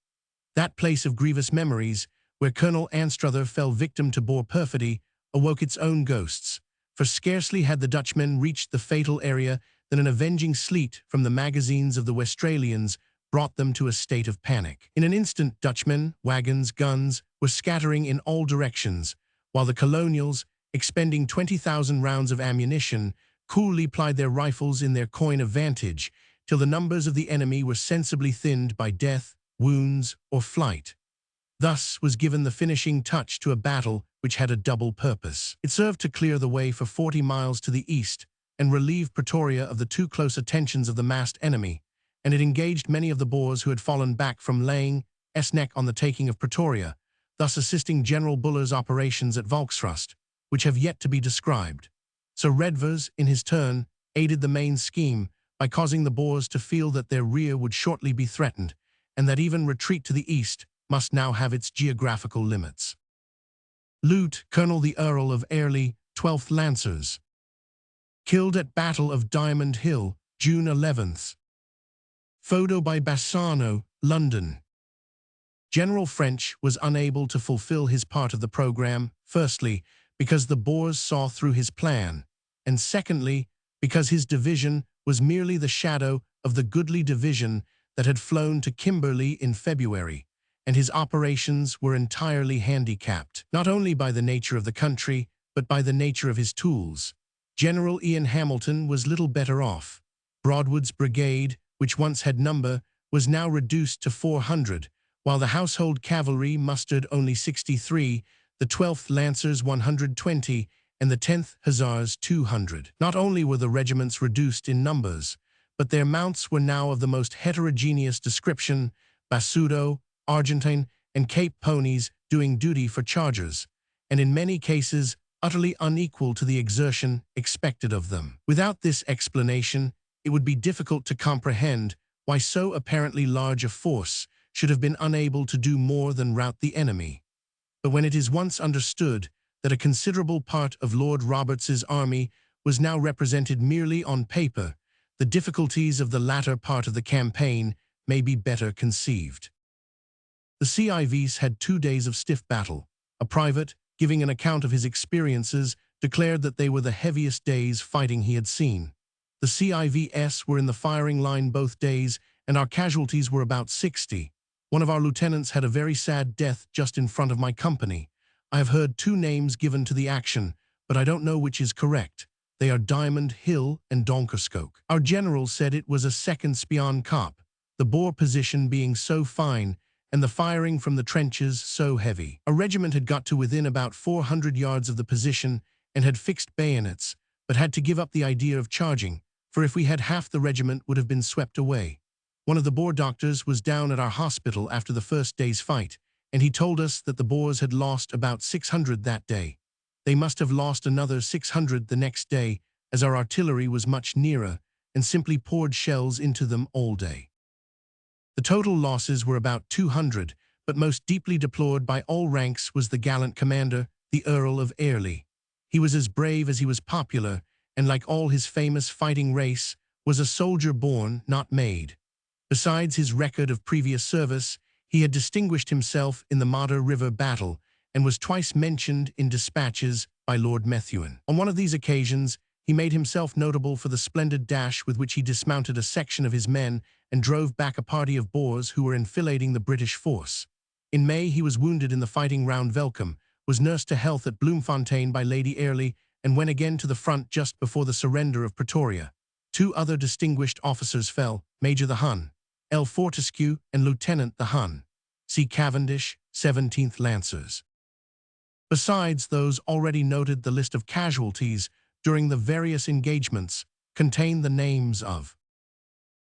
That place of grievous memories, where Colonel Anstruther fell victim to Boer perfidy, awoke its own ghosts, for scarcely had the Dutchmen reached the fatal area than an avenging sleet from the magazines of the Westralians brought them to a state of panic. In an instant, Dutchmen, wagons, guns were scattering in all directions, while the colonials, expending 20,000 rounds of ammunition, coolly plied their rifles in their coign of vantage, till the numbers of the enemy were sensibly thinned by death, wounds, or flight. Thus was given the finishing touch to a battle which had a double purpose. It served to clear the way for 40 miles to the east and relieve Pretoria of the too close attentions of the massed enemy, and it engaged many of the Boers who had fallen back from laying Esnek on the taking of Pretoria, thus assisting General Buller's operations at Volksrust, which have yet to be described. Sir Redvers, in his turn, aided the main scheme by causing the Boers to feel that their rear would shortly be threatened, and that even retreat to the east must now have its geographical limits. Loot, Colonel the Earl of Airlie, 12th Lancers. Killed at Battle of Diamond Hill, June 11th. Photo by Bassano, London. General French was unable to fulfill his part of the program, firstly, because the Boers saw through his plan, and secondly, because his division was merely the shadow of the goodly division that had flown to Kimberley in February, and his operations were entirely handicapped, not only by the nature of the country, but by the nature of his tools. General Ian Hamilton was little better off. Broadwood's brigade, which once had number, was now reduced to 400, while the household cavalry mustered only 63, the 12th Lancers 120, and the 10th Hussars 200. Not only were the regiments reduced in numbers, but their mounts were now of the most heterogeneous description, basuto, Argentine, and Cape ponies doing duty for chargers, and in many cases utterly unequal to the exertion expected of them. Without this explanation, it would be difficult to comprehend why so apparently large a force should have been unable to do more than rout the enemy. But when it is once understood that a considerable part of Lord Roberts's army was now represented merely on paper, the difficulties of the latter part of the campaign may be better conceived. The CIVs had 2 days of stiff battle. A private, giving an account of his experiences, declared that they were the heaviest days fighting he had seen. The CIVs were in the firing line both days, and our casualties were about 60. One of our lieutenants had a very sad death just in front of my company. I have heard 2 names given to the action, but I don't know which is correct. They are Diamond Hill and Donkerskoke. Our general said it was a second Spion Kop, the Boer position being so fine and the firing from the trenches so heavy. A regiment had got to within about 400 yards of the position and had fixed bayonets, but had to give up the idea of charging, for if we had half the regiment would have been swept away. One of the Boer doctors was down at our hospital after the first day's fight, and he told us that the Boers had lost about 600 that day. They must have lost another 600 the next day, as our artillery was much nearer and simply poured shells into them all day. The total losses were about 200, but most deeply deplored by all ranks was the gallant commander, the Earl of Airlie. He was as brave as he was popular, and like all his famous fighting race, was a soldier born, not made. Besides his record of previous service, he had distinguished himself in the Modder River battle and was twice mentioned in dispatches by Lord Methuen. On one of these occasions, he made himself notable for the splendid dash with which he dismounted a section of his men and drove back a party of Boers who were enfilading the British force. In May, he was wounded in the fighting round Velcom, was nursed to health at Bloemfontein by Lady Airlie, and went again to the front just before the surrender of Pretoria. 2 other distinguished officers fell, Major the Hun, L. Fortescue, and Lieutenant the Hun. See Cavendish, 17th Lancers. Besides those already noted, the list of casualties during the various engagements contained the names of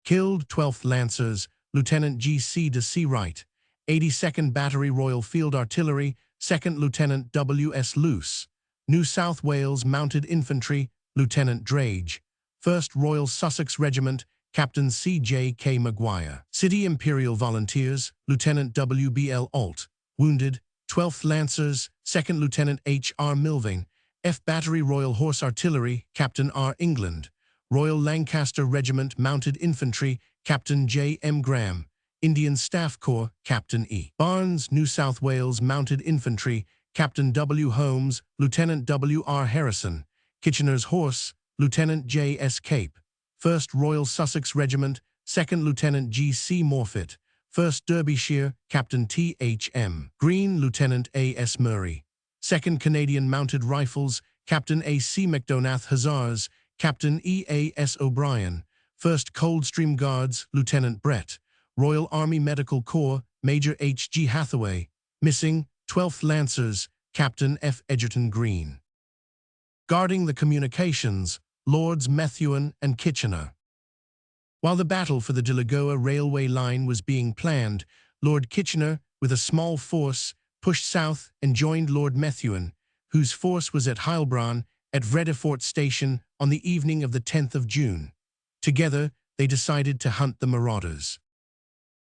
killed 12th Lancers, Lieutenant G.C. de Seawright, 82nd Battery Royal Field Artillery, 2nd Lieutenant W.S. Luce, New South Wales Mounted Infantry, Lieutenant Drage, 1st Royal Sussex Regiment, Captain C.J.K. Maguire, City Imperial Volunteers, Lieutenant W.B.L. Alt, wounded, 12th Lancers, 2nd Lieutenant H.R. Milvain, F Battery Royal Horse Artillery, Captain R. England, Royal Lancaster Regiment Mounted Infantry, Captain J. M. Graham, Indian Staff Corps, Captain E. Barnes, New South Wales Mounted Infantry, Captain W. Holmes, Lieutenant W. R. Harrison, Kitchener's Horse, Lieutenant J. S. Cape, 1st Royal Sussex Regiment, 2nd Lieutenant G. C. Morfitt, 1st Derbyshire, Captain T. H. M. Green, Lieutenant A. S. Murray, 2nd Canadian Mounted Rifles, Captain A. C. MacDonath Hussars, Captain E. A. S. O'Brien, 1st Coldstream Guards, Lieutenant Brett, Royal Army Medical Corps, Major H. G. Hathaway, missing, 12th Lancers, Captain F. Edgerton Green. Guarding the communications, Lords Methuen and Kitchener. While the battle for the Delagoa railway line was being planned, Lord Kitchener, with a small force, pushed south and joined Lord Methuen, whose force was at Heilbronn at Vredefort Station on the evening of the 10th of June. Together, they decided to hunt the marauders.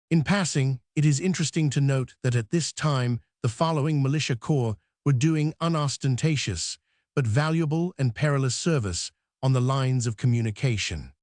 In passing, it is interesting to note that at this time, the following militia corps were doing unostentatious, but valuable and perilous service on the lines of communication.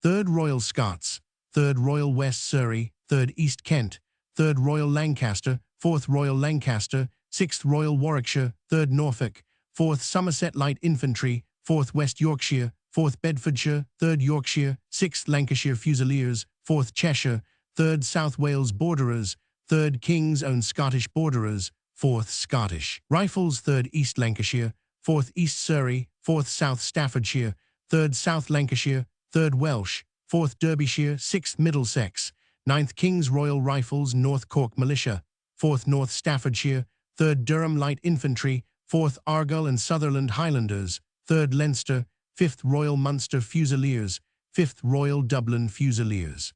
3rd Royal Scots, 3rd Royal West Surrey, 3rd East Kent, 3rd Royal Lancaster, 4th Royal Lancaster, 6th Royal Warwickshire, 3rd Norfolk, 4th Somerset Light Infantry, 4th West Yorkshire, 4th Bedfordshire, 3rd Yorkshire, 6th Lancashire Fusiliers, 4th Cheshire, 3rd South Wales Borderers, 3rd King's Own Scottish Borderers, 4th Scottish Rifles, 3rd East Lancashire, 4th East Surrey, 4th South Staffordshire, 3rd South Lancashire, 3rd Welsh, 4th Derbyshire, 6th Middlesex, 9th King's Royal Rifles, North Cork Militia, 4th North Staffordshire, 3rd Durham Light Infantry, 4th Argyll and Sutherland Highlanders, 3rd Leinster, 5th Royal Munster Fusiliers, 5th Royal Dublin Fusiliers.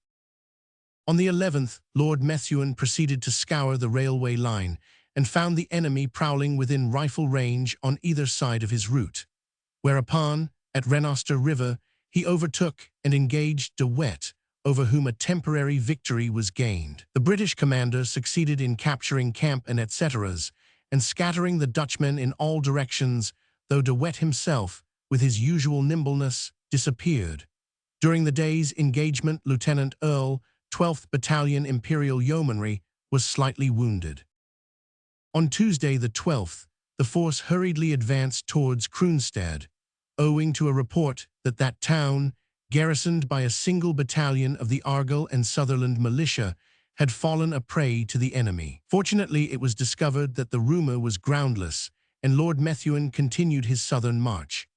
On the 11th, Lord Methuen proceeded to scour the railway line and found the enemy prowling within rifle range on either side of his route, whereupon, at Renoster River, he overtook and engaged De Wet, over whom a temporary victory was gained. The British commander succeeded in capturing camp and etceteras, and scattering the Dutchmen in all directions, though De Wet himself, with his usual nimbleness, disappeared. During the day's engagement, Lieutenant Earl, 12th Battalion Imperial Yeomanry, was slightly wounded. On Tuesday the 12th, the force hurriedly advanced towards Kroonstad, owing to a report that that town, garrisoned by a single battalion of the Argyll and Sutherland militia, had fallen a prey to the enemy. Fortunately, it was discovered that the rumor was groundless, and Lord Methuen continued his southern march.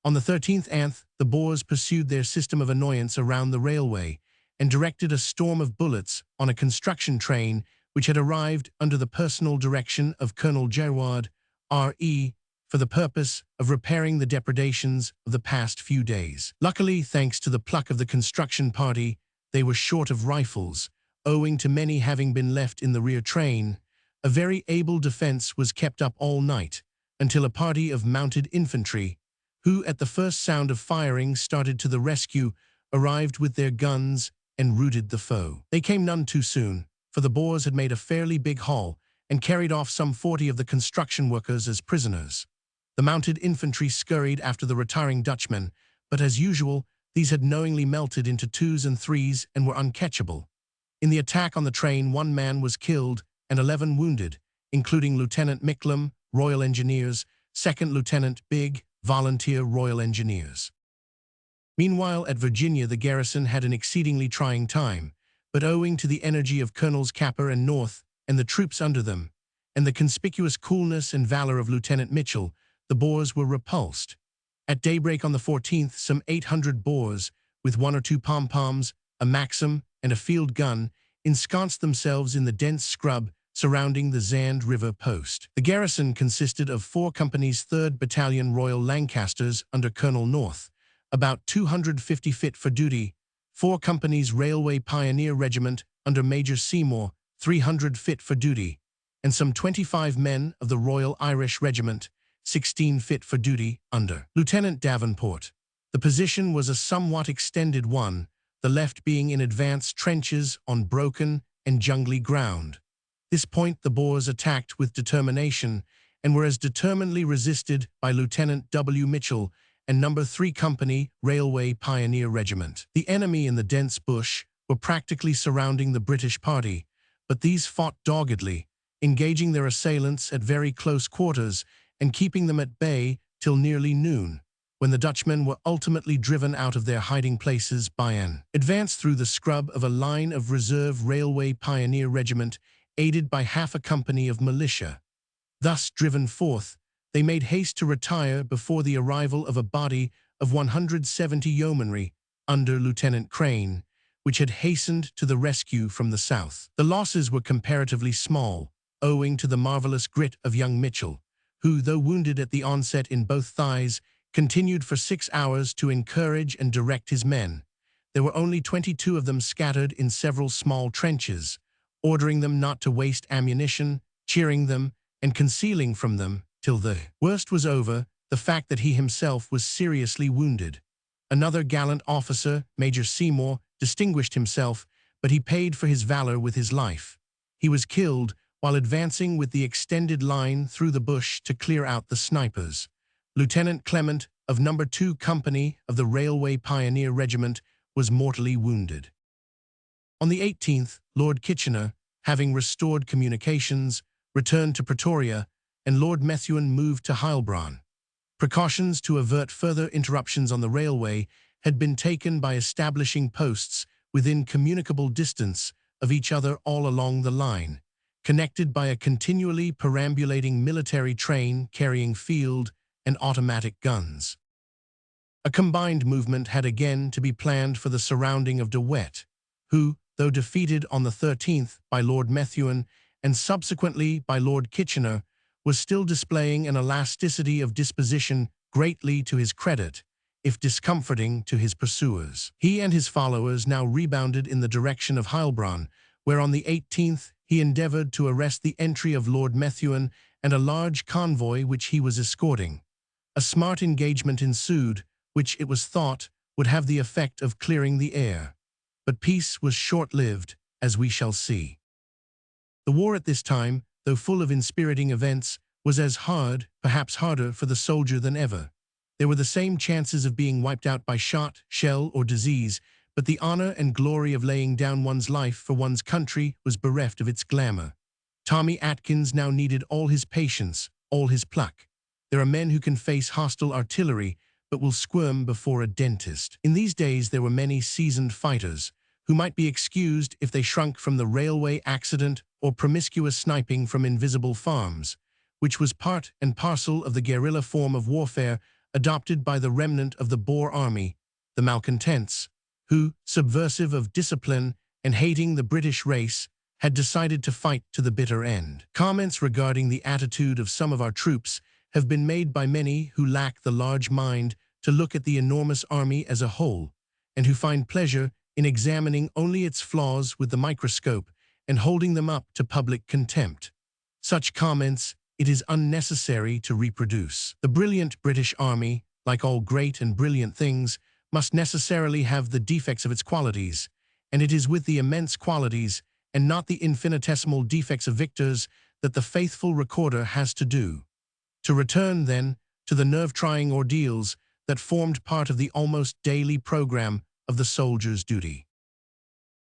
On the 13th, the Boers pursued their system of annoyance around the railway and directed a storm of bullets on a construction train which had arrived under the personal direction of Colonel Gerward, R.E., for the purpose of repairing the depredations of the past few days. Luckily, thanks to the pluck of the construction party, they were short of rifles, owing to many having been left in the rear train. A very able defense was kept up all night, until a party of mounted infantry, who at the first sound of firing started to the rescue, arrived with their guns and routed the foe. They came none too soon, for the Boers had made a fairly big haul and carried off some 40 of the construction workers as prisoners. The mounted infantry scurried after the retiring Dutchmen, but as usual, these had knowingly melted into 2s and 3s and were uncatchable. In the attack on the train, 1 man was killed and 11 wounded, including Lieutenant Micklem, Royal Engineers, 2nd Lieutenant Big, Volunteer Royal Engineers. Meanwhile, at Virginia, the garrison had an exceedingly trying time, but owing to the energy of Colonels Capper and North and the troops under them, and the conspicuous coolness and valor of Lieutenant Mitchell, the Boers were repulsed. At daybreak on the 14th, some 800 Boers, with 1 or 2 pom-poms, a Maxim, and a field gun, ensconced themselves in the dense scrub surrounding the Zand River post. The garrison consisted of 4 companies 3rd Battalion Royal Lancasters under Colonel North, about 250 fit for duty, 4 companies Railway Pioneer Regiment under Major Seymour, 300 fit for duty, and some 25 men of the Royal Irish Regiment, 16 fit for duty, under Lieutenant Davenport. The position was a somewhat extended one, the left being in advanced trenches on broken and jungly ground. This point the Boers attacked with determination and were as determinedly resisted by Lieutenant W. Mitchell and No. 3 Company Railway Pioneer Regiment. The enemy in the dense bush were practically surrounding the British party, but these fought doggedly, engaging their assailants at very close quarters and keeping them at bay till nearly noon, when the Dutchmen were ultimately driven out of their hiding places by an advance through the scrub of a line of reserve Railway Pioneer Regiment aided by half a company of militia. Thus driven forth, they made haste to retire before the arrival of a body of 170 yeomanry under Lieutenant Crane, which had hastened to the rescue from the south. The losses were comparatively small, owing to the marvelous grit of young Mitchell, who, though wounded at the onset in both thighs, continued for 6 hours to encourage and direct his men. There were only 22 of them scattered in several small trenches, ordering them not to waste ammunition, cheering them, and concealing from them, till the worst was over, the fact that he himself was seriously wounded. Another gallant officer, Major Seymour, distinguished himself, but he paid for his valor with his life. He was killed while advancing with the extended line through the bush to clear out the snipers. Lieutenant Clement of No. 2 Company of the Railway Pioneer Regiment was mortally wounded. On the 18th, Lord Kitchener, having restored communications, returned to Pretoria, and Lord Methuen moved to Heilbronn. Precautions to avert further interruptions on the railway had been taken by establishing posts within communicable distance of each other all along the line, connected by a continually perambulating military train carrying field and automatic guns. A combined movement had again to be planned for the surrounding of De Wet, who, though defeated on the 13th by Lord Methuen and subsequently by Lord Kitchener, was still displaying an elasticity of disposition greatly to his credit, if discomforting to his pursuers. He and his followers now rebounded in the direction of Heilbronn, where on the 18th he endeavored to arrest the entry of Lord Methuen and a large convoy which he was escorting. A smart engagement ensued, which it was thought would have the effect of clearing the air. But peace was short-lived, as we shall see. The war at this time, though full of inspiriting events, was as hard, perhaps harder, for the soldier than ever. There were the same chances of being wiped out by shot, shell, or disease, but the honor and glory of laying down one's life for one's country was bereft of its glamour. Tommy Atkins now needed all his patience, all his pluck. There are men who can face hostile artillery, but will squirm before a dentist. In these days there were many seasoned fighters, who might be excused if they shrunk from the railway accident or promiscuous sniping from invisible farms, which was part and parcel of the guerrilla form of warfare adopted by the remnant of the Boer army, the malcontents, who, subversive of discipline and hating the British race, had decided to fight to the bitter end. Comments regarding the attitude of some of our troops have been made by many who lack the large mind to look at the enormous army as a whole, and who find pleasure in examining only its flaws with the microscope and holding them up to public contempt. Such comments it is unnecessary to reproduce. The brilliant British Army, like all great and brilliant things, must necessarily have the defects of its qualities, and it is with the immense qualities and not the infinitesimal defects of victors that the faithful recorder has to do. To return, then, to the nerve-trying ordeals that formed part of the almost daily program of the soldier's duty.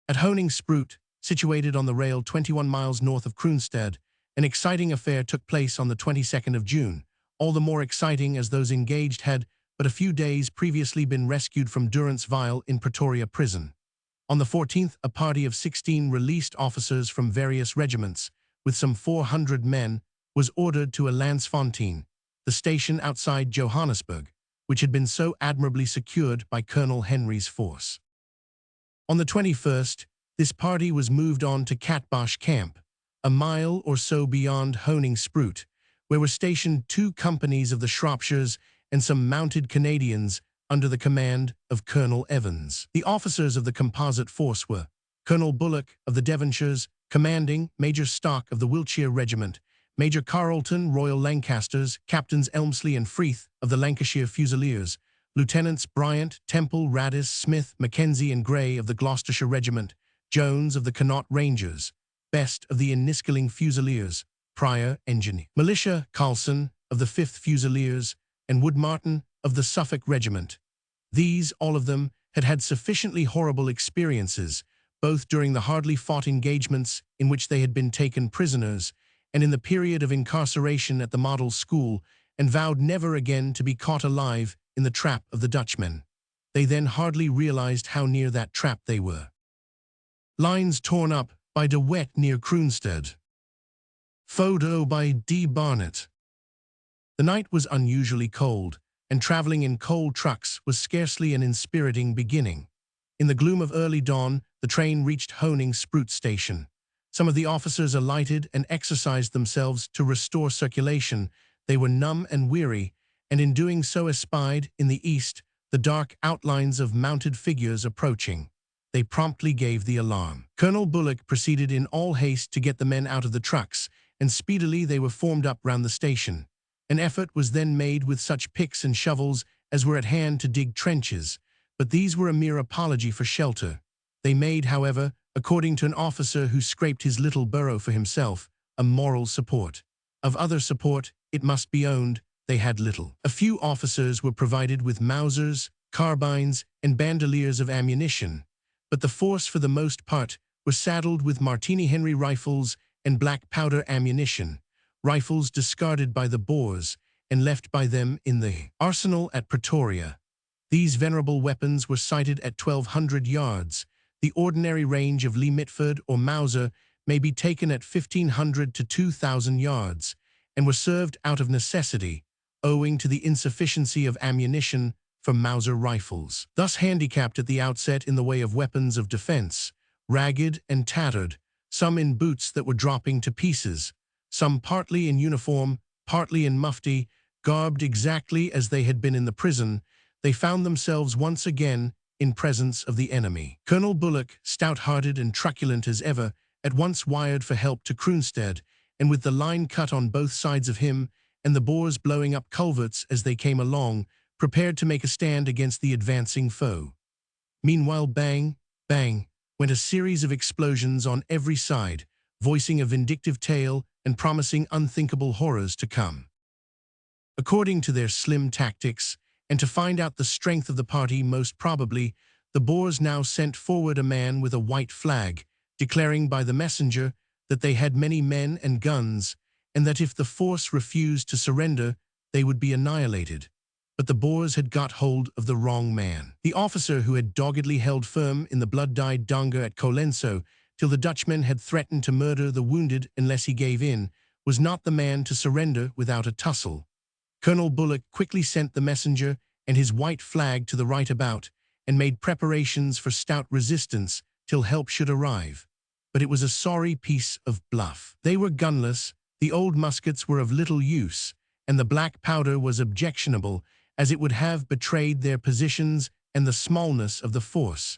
At Honingsproot, situated on the rail 21 miles north of Kroonstad, an exciting affair took place on the 22nd of June, all the more exciting as those engaged had but a few days previously been rescued from Transvaal in Pretoria prison. On the 14th, a party of 16 released officers from various regiments, with some 400 men, was ordered to a Lansfontein, the station outside Johannesburg, which had been so admirably secured by Colonel Henry's force. On the 21st, this party was moved on to Katbosch Camp, a mile or so beyond Honingsproot, where were stationed 2 companies of the Shropshires and some mounted Canadians under the command of Colonel Evans. The officers of the composite force were Colonel Bullock of the Devonshires, commanding Major Stock of the Wiltshire Regiment, Major Carleton, Royal Lancasters, Captains Elmsley and Freeth of the Lancashire Fusiliers, Lieutenants Bryant, Temple, Radis, Smith, Mackenzie and Gray of the Gloucestershire Regiment, Jones of the Connaught Rangers, Best of the Inniskilling Fusiliers, Pryor, Engineer, Militia, Carlson of the 5th Fusiliers, and Woodmartin of the Suffolk Regiment. These, all of them, had had sufficiently horrible experiences, both during the hardly fought engagements in which they had been taken prisoners, and in the period of incarceration at the model school, and vowed never again to be caught alive in the trap of the Dutchmen. They then hardly realized how near that trap they were. Lines torn up by De Wet near Kroonstad. Photo by D. Barnett. The night was unusually cold, and traveling in coal trucks was scarcely an inspiriting beginning. In the gloom of early dawn, the train reached Honingsproot station. Some of the officers alighted and exercised themselves to restore circulation. They were numb and weary, and in doing so espied, in the east, the dark outlines of mounted figures approaching. They promptly gave the alarm. Colonel Bullock proceeded in all haste to get the men out of the trucks, and speedily they were formed up round the station. An effort was then made with such picks and shovels as were at hand to dig trenches, but these were a mere apology for shelter. They made, however, according to an officer who scraped his little burrow for himself, a moral support. Of other support, it must be owned, they had little. A few officers were provided with Mausers, carbines, and bandoliers of ammunition, but the force for the most part were saddled with Martini Henry rifles and black powder ammunition, rifles discarded by the Boers and left by them in the arsenal at Pretoria. These venerable weapons were sighted at 1,200 yards. The ordinary range of Lee Mitford or Mauser may be taken at 1,500 to 2,000 yards, and were served out of necessity, owing to the insufficiency of ammunition for Mauser rifles. Thus handicapped at the outset in the way of weapons of defense, ragged and tattered, some in boots that were dropping to pieces, some partly in uniform, partly in mufti, garbed exactly as they had been in the prison, they found themselves once again in presence of the enemy. Colonel Bullock, stout-hearted and truculent as ever, at once wired for help to Kroonstad, and with the line cut on both sides of him and the Boers blowing up culverts as they came along, prepared to make a stand against the advancing foe. Meanwhile, bang, bang, went a series of explosions on every side, voicing a vindictive tale and promising unthinkable horrors to come. According to their slim tactics, and to find out the strength of the party most probably, the Boers now sent forward a man with a white flag, declaring by the messenger that they had many men and guns, and that if the force refused to surrender, they would be annihilated. But the Boers had got hold of the wrong man. The officer who had doggedly held firm in the blood-dyed donga at Colenso till the Dutchman had threatened to murder the wounded unless he gave in, was not the man to surrender without a tussle. Colonel Bullock quickly sent the messenger and his white flag to the right about, and made preparations for stout resistance till help should arrive. But it was a sorry piece of bluff. They were gunless, the old muskets were of little use, and the black powder was objectionable, as it would have betrayed their positions and the smallness of the force.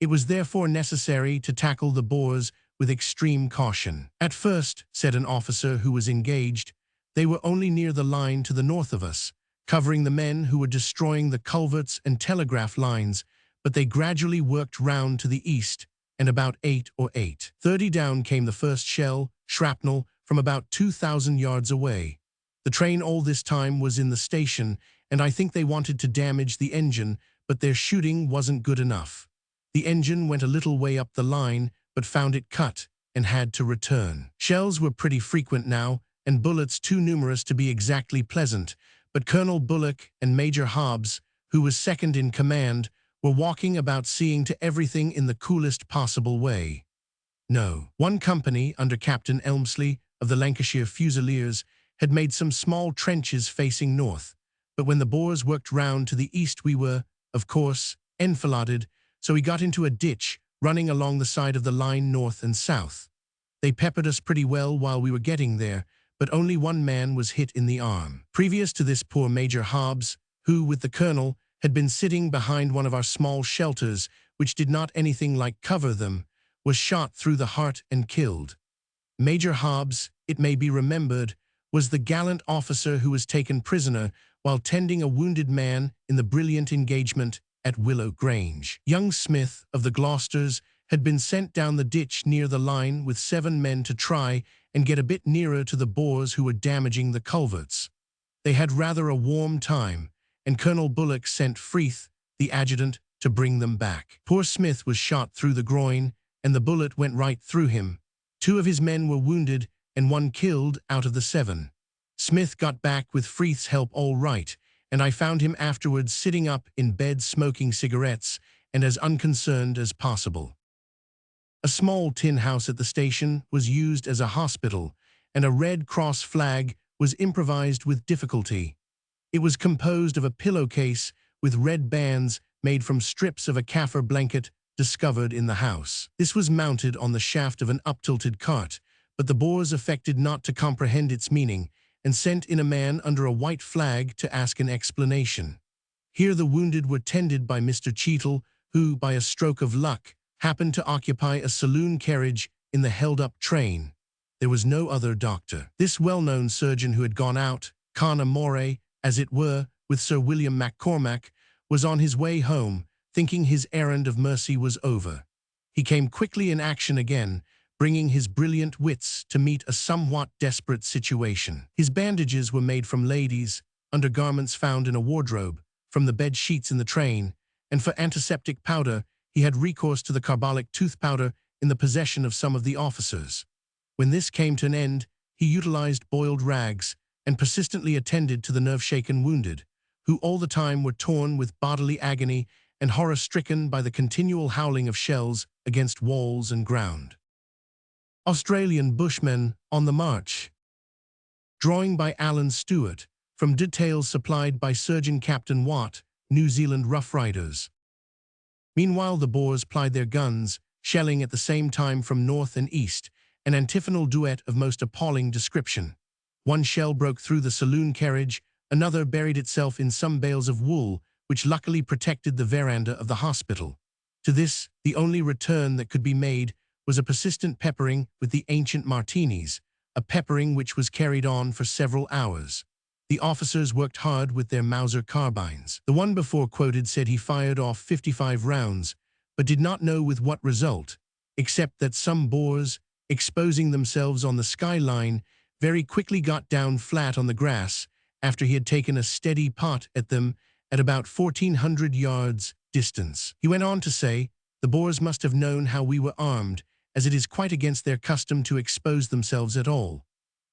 It was therefore necessary to tackle the Boers with extreme caution. At first, said an officer who was engaged, they were only near the line to the north of us, covering the men who were destroying the culverts and telegraph lines, but they gradually worked round to the east, and about 8:30 down came the first shell, shrapnel, from about 2,000 yards away. The train all this time was in the station, and I think they wanted to damage the engine, but their shooting wasn't good enough. The engine went a little way up the line, but found it cut, and had to return. Shells were pretty frequent now, and bullets too numerous to be exactly pleasant, but Colonel Bullock and Major Hobbs, who was second in command, were walking about seeing to everything in the coolest possible way. No. One company, under Captain Elmsley of the Lancashire Fusiliers, had made some small trenches facing north, but when the Boers worked round to the east we were, of course, enfiladed, so we got into a ditch running along the side of the line north and south. They peppered us pretty well while we were getting there, but only one man was hit in the arm. Previous to this, poor Major Hobbs, who, with the colonel, had been sitting behind one of our small shelters, which did not anything like cover them, was shot through the heart and killed. Major Hobbs, it may be remembered, was the gallant officer who was taken prisoner while tending a wounded man in the brilliant engagement at Willow Grange. Young Smith of the Gloucesters had been sent down the ditch near the line with 7 men to try and get a bit nearer to the Boers who were damaging the culverts. They had rather a warm time, and Colonel Bullock sent Freeth, the adjutant, to bring them back. Poor Smith was shot through the groin, and the bullet went right through him. 2 of his men were wounded, and 1 killed out of the 7. Smith got back with Freeth's help all right, and I found him afterwards sitting up in bed smoking cigarettes and as unconcerned as possible. A small tin house at the station was used as a hospital, and a Red Cross flag was improvised with difficulty. It was composed of a pillowcase with red bands made from strips of a Kaffir blanket discovered in the house. This was mounted on the shaft of an up-tilted cart, but the Boers affected not to comprehend its meaning, and sent in a man under a white flag to ask an explanation. Here the wounded were tended by Mr. Cheetle, who, by a stroke of luck, happened to occupy a saloon carriage in the held-up train. There was no other doctor. This well-known surgeon who had gone out, Cana More, as it were, with Sir William MacCormack, was on his way home, thinking his errand of mercy was over. He came quickly in action again, bringing his brilliant wits to meet a somewhat desperate situation. His bandages were made from ladies' undergarments found in a wardrobe, from the bed sheets in the train, and for antiseptic powder, he had recourse to the carbolic tooth powder in the possession of some of the officers. When this came to an end, he utilized boiled rags and persistently attended to the nerve-shaken wounded, who all the time were torn with bodily agony and horror-stricken by the continual howling of shells against walls and ground. Australian Bushmen on the March. Drawing by Alan Stewart, from details supplied by Surgeon Captain Watt, New Zealand Rough Riders. Meanwhile, the Boers plied their guns, shelling at the same time from north and east, an antiphonal duet of most appalling description. One shell broke through the saloon carriage, another buried itself in some bales of wool, which luckily protected the veranda of the hospital. To this, the only return that could be made was a persistent peppering with the ancient martinis, a peppering which was carried on for several hours. The officers worked hard with their Mauser carbines. The one before quoted said he fired off 55 rounds, but did not know with what result, except that some Boers, exposing themselves on the skyline, very quickly got down flat on the grass after he had taken a steady pot at them at about 1,400 yards distance. He went on to say, "The Boers must have known how we were armed, as it is quite against their custom to expose themselves at all.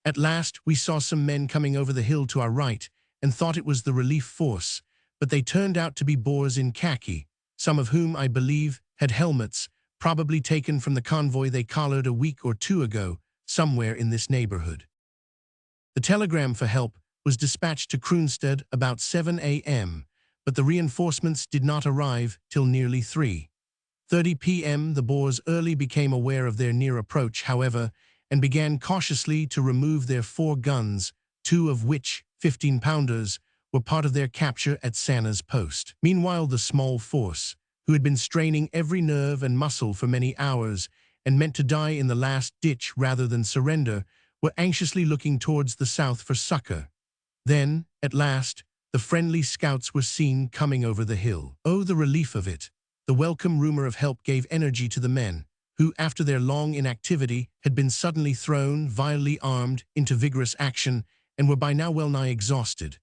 At last we saw some men coming over the hill to our right and thought it was the relief force, but they turned out to be Boers in khaki, some of whom, I believe, had helmets, probably taken from the convoy they collared a week or two ago, somewhere in this neighborhood." The telegram for help was dispatched to Kroonstad about 7 a.m., but the reinforcements did not arrive till nearly 3:30 p.m. The Boers early became aware of their near approach, however, and began cautiously to remove their 4 guns, 2 of which, 15-pounders, were part of their capture at Sanna's post. Meanwhile, the small force, who had been straining every nerve and muscle for many hours and meant to die in the last ditch rather than surrender, were anxiously looking towards the south for succor. Then, at last, the friendly scouts were seen coming over the hill. Oh, the relief of it! The welcome rumor of help gave energy to the men, who, after their long inactivity, had been suddenly thrown, vilely armed, into vigorous action, and were by now well-nigh exhausted.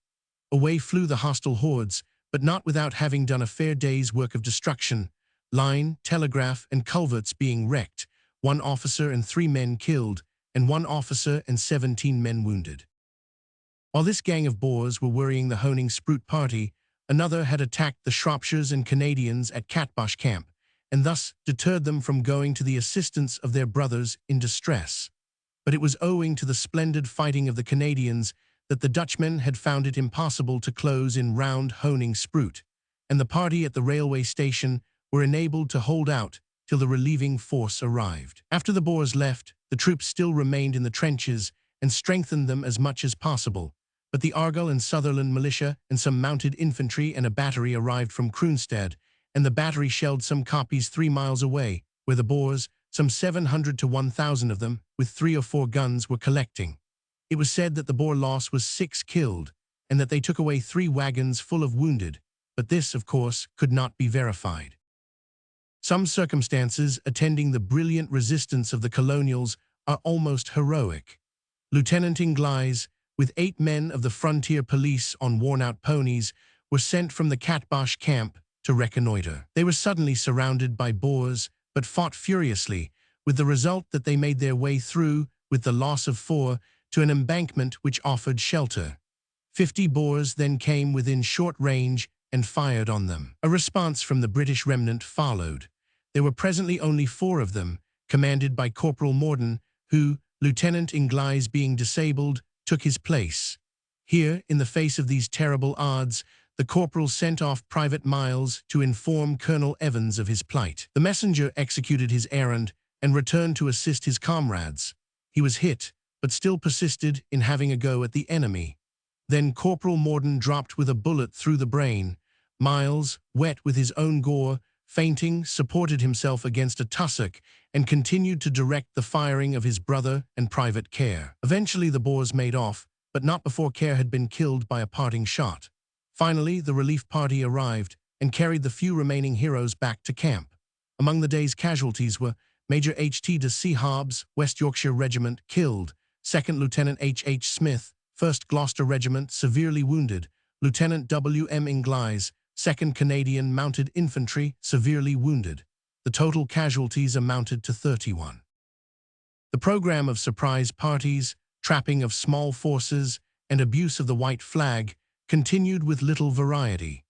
Away flew the hostile hordes, but not without having done a fair day's work of destruction, line, telegraph, and culverts being wrecked, 1 officer and 3 men killed, and 1 officer and 17 men wounded. While this gang of Boers were worrying the Honing Spruit party, another had attacked the Shropshires and Canadians at Catbosh Camp, and thus deterred them from going to the assistance of their brothers in distress. But it was owing to the splendid fighting of the Canadians that the Dutchmen had found it impossible to close in round Honing Spruit, and the party at the railway station were enabled to hold out till the relieving force arrived. After the Boers left, the troops still remained in the trenches and strengthened them as much as possible, but the Argyll and Sutherland militia and some mounted infantry and a battery arrived from Kroonstad, and the battery shelled some copies 3 miles away, where the Boers, some 700 to 1,000 of them, with 3 or 4 guns, were collecting. It was said that the Boer loss was 6 killed, and that they took away 3 wagons full of wounded, but this, of course, could not be verified. Some circumstances attending the brilliant resistance of the colonials are almost heroic. Lieutenant Inglis, with 8 men of the frontier police on worn-out ponies, were sent from the Catbosh camp to reconnoiter. They were suddenly surrounded by Boers, but fought furiously, with the result that they made their way through, with the loss of 4, to an embankment which offered shelter. 50 Boers then came within short range and fired on them. A response from the British remnant followed. There were presently only 4 of them, commanded by Corporal Morden, who, Lieutenant Inglis being disabled, took his place. Here, in the face of these terrible odds, the corporal sent off Private Miles to inform Colonel Evans of his plight. The messenger executed his errand and returned to assist his comrades. He was hit, but still persisted in having a go at the enemy. Then Corporal Morden dropped with a bullet through the brain. Miles, wet with his own gore, fainting, supported himself against a tussock and continued to direct the firing of his brother and Private Care. Eventually the Boers made off, but not before Care had been killed by a parting shot. Finally, the relief party arrived and carried the few remaining heroes back to camp. Among the day's casualties were Major H.T. de C. Hobbs, West Yorkshire Regiment, killed; 2nd Lieutenant H.H. Smith, 1st Gloucester Regiment, severely wounded; Lieutenant W.M. Inglis, 2nd Canadian Mounted Infantry, severely wounded. The total casualties amounted to 31. The program of surprise parties, trapping of small forces, and abuse of the white flag continued with little variety.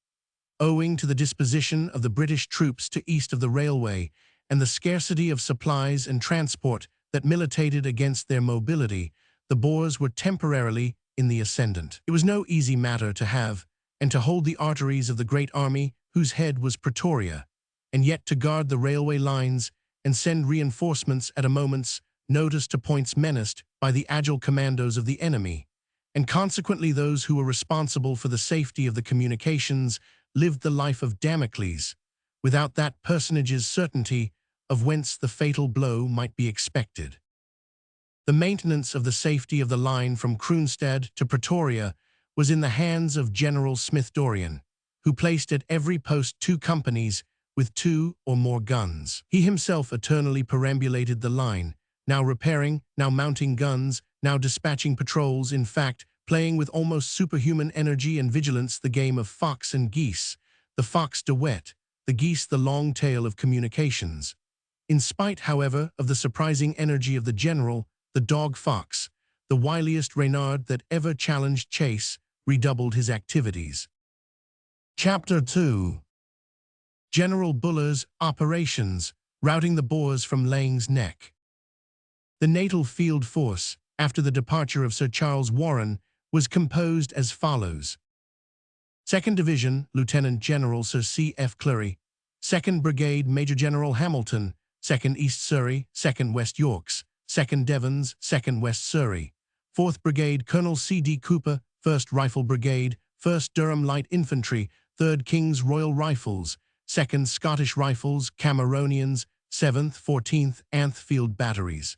Owing to the disposition of the British troops to east of the railway and the scarcity of supplies and transport that militated against their mobility, the Boers were temporarily in the ascendant. It was no easy matter to have, and to hold the arteries of the great army whose head was Pretoria, and yet to guard the railway lines and send reinforcements at a moment's notice to points menaced by the agile commandos of the enemy, and consequently those who were responsible for the safety of the communications lived the life of Damocles, without that personage's certainty of whence the fatal blow might be expected. The maintenance of the safety of the line from Kroonstad to Pretoria was in the hands of General Smith-Dorrien, who placed at every post 2 companies with 2 or more guns. He himself eternally perambulated the line, now repairing, now mounting guns, now dispatching patrols, in fact, playing with almost superhuman energy and vigilance the game of fox and geese, the fox duet, the geese the long tail of communications. In spite, however, of the surprising energy of the general, the dog Fox, the wiliest reynard that ever challenged chase, redoubled his activities. Chapter 2. General Buller's operations, routing the Boers from Laing's Neck. The Natal Field Force, after the departure of Sir Charles Warren, was composed as follows. 2nd Division, Lieutenant General Sir C.F. Cleary, 2nd Brigade Major General Hamilton, 2nd East Surrey, 2nd West Yorks, 2nd Devons, 2nd West Surrey, 4th Brigade Colonel C.D. Cooper, 1st Rifle Brigade, 1st Durham Light Infantry, 3rd King's Royal Rifles, 2nd Scottish Rifles, Cameronians, 7th, 14th, Anthfield Batteries.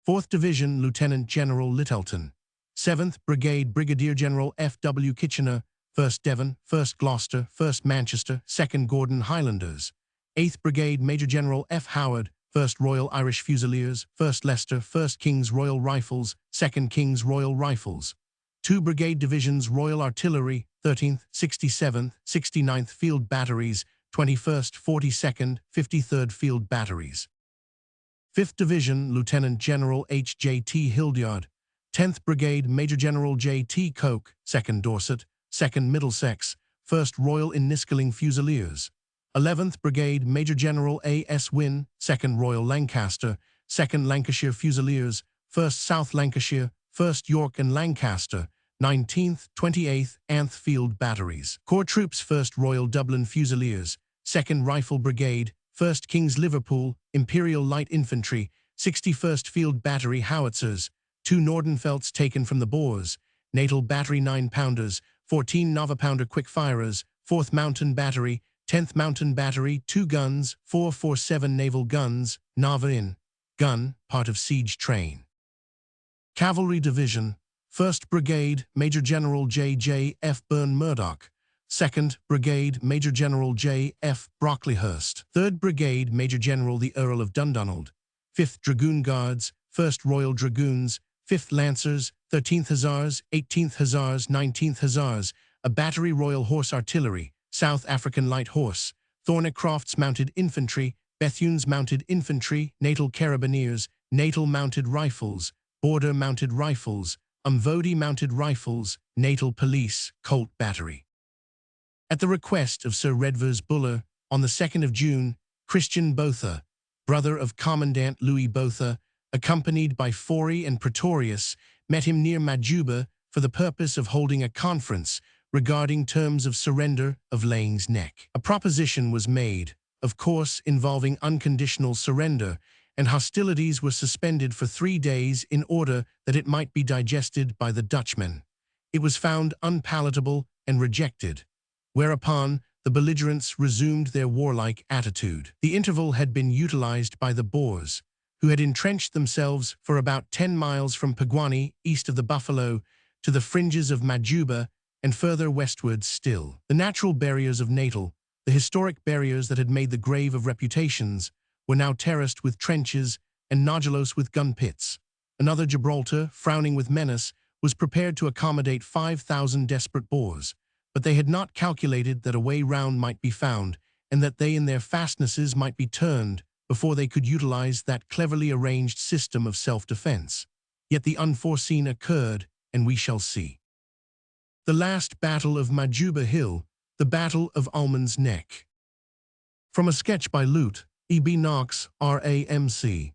4th Division Lieutenant General Littleton, 7th Brigade Brigadier General F.W. Kitchener, 1st Devon, 1st Gloucester, 1st Manchester, 2nd Gordon Highlanders, 8th Brigade Major General F. Howard, 1st Royal Irish Fusiliers, 1st Leicester, 1st King's Royal Rifles, 2nd King's Royal Rifles, 2 Brigade Divisions Royal Artillery, 13th, 67th, 69th Field Batteries, 21st, 42nd, 53rd Field Batteries. 5th Division Lieutenant General H.J.T. Hildyard, 10th Brigade Major General J.T. Coke, 2nd Dorset, 2nd Middlesex, 1st Royal Inniskilling Fusiliers, 11th Brigade Major General A.S. Wynne, 2nd Royal Lancaster, 2nd Lancashire Fusiliers, 1st South Lancashire, 1st York and Lancaster, 19th, 28th Anthfield Batteries. Corps Troops 1st Royal Dublin Fusiliers, 2nd Rifle Brigade, 1st King's Liverpool, Imperial Light Infantry, 61st Field Battery Howitzers, 2 Nordenfeldts taken from the Boers, Natal Battery 9-pounders, 14 Nova-pounder quick-firers, 4th Mountain Battery, 10th Mountain Battery, 2 guns, 447 naval guns, Nava-in, gun, part of siege train. Cavalry Division, 1st Brigade, Major General J. F. Byrne Murdoch, 2nd Brigade, Major General J. F. Brockleyhurst, 3rd Brigade, Major General the Earl of Dundonald, 5th Dragoon Guards, 1st Royal Dragoons, 5th Lancers, 13th Hussars, 18th Hussars, 19th Hussars, a battery Royal Horse Artillery, South African Light Horse, Thornycroft's Mounted Infantry, Bethune's Mounted Infantry, Natal Carabineers, Natal Mounted Rifles, Border Mounted Rifles, Umvodi Mounted Rifles, Natal Police, Colt Battery. At the request of Sir Redvers Buller, on the 2nd of June, Christian Botha, brother of Commandant Louis Botha, accompanied by Forey and Pretorius, met him near Majuba for the purpose of holding a conference regarding terms of surrender of Laing's Neck. A proposition was made, of course involving unconditional surrender, and hostilities were suspended for 3 days in order that it might be digested by the Dutchmen. It was found unpalatable and rejected, whereupon the belligerents resumed their warlike attitude. The interval had been utilized by the Boers, who had entrenched themselves for about 10 miles from Pagwani, east of the Buffalo, to the fringes of Majuba, and further westwards still. The natural barriers of Natal, the historic barriers that had made the grave of reputations, were now terraced with trenches and nodulos with gun pits. Another Gibraltar, frowning with menace, was prepared to accommodate 5,000 desperate Boers, but they had not calculated that a way round might be found, and that they in their fastnesses might be turned before they could utilize that cleverly arranged system of self-defense. Yet the unforeseen occurred, and we shall see. The last battle of Majuba Hill, the Battle of Almon's Neck. From a sketch by Lute, E.B. Knox, R.A.M.C.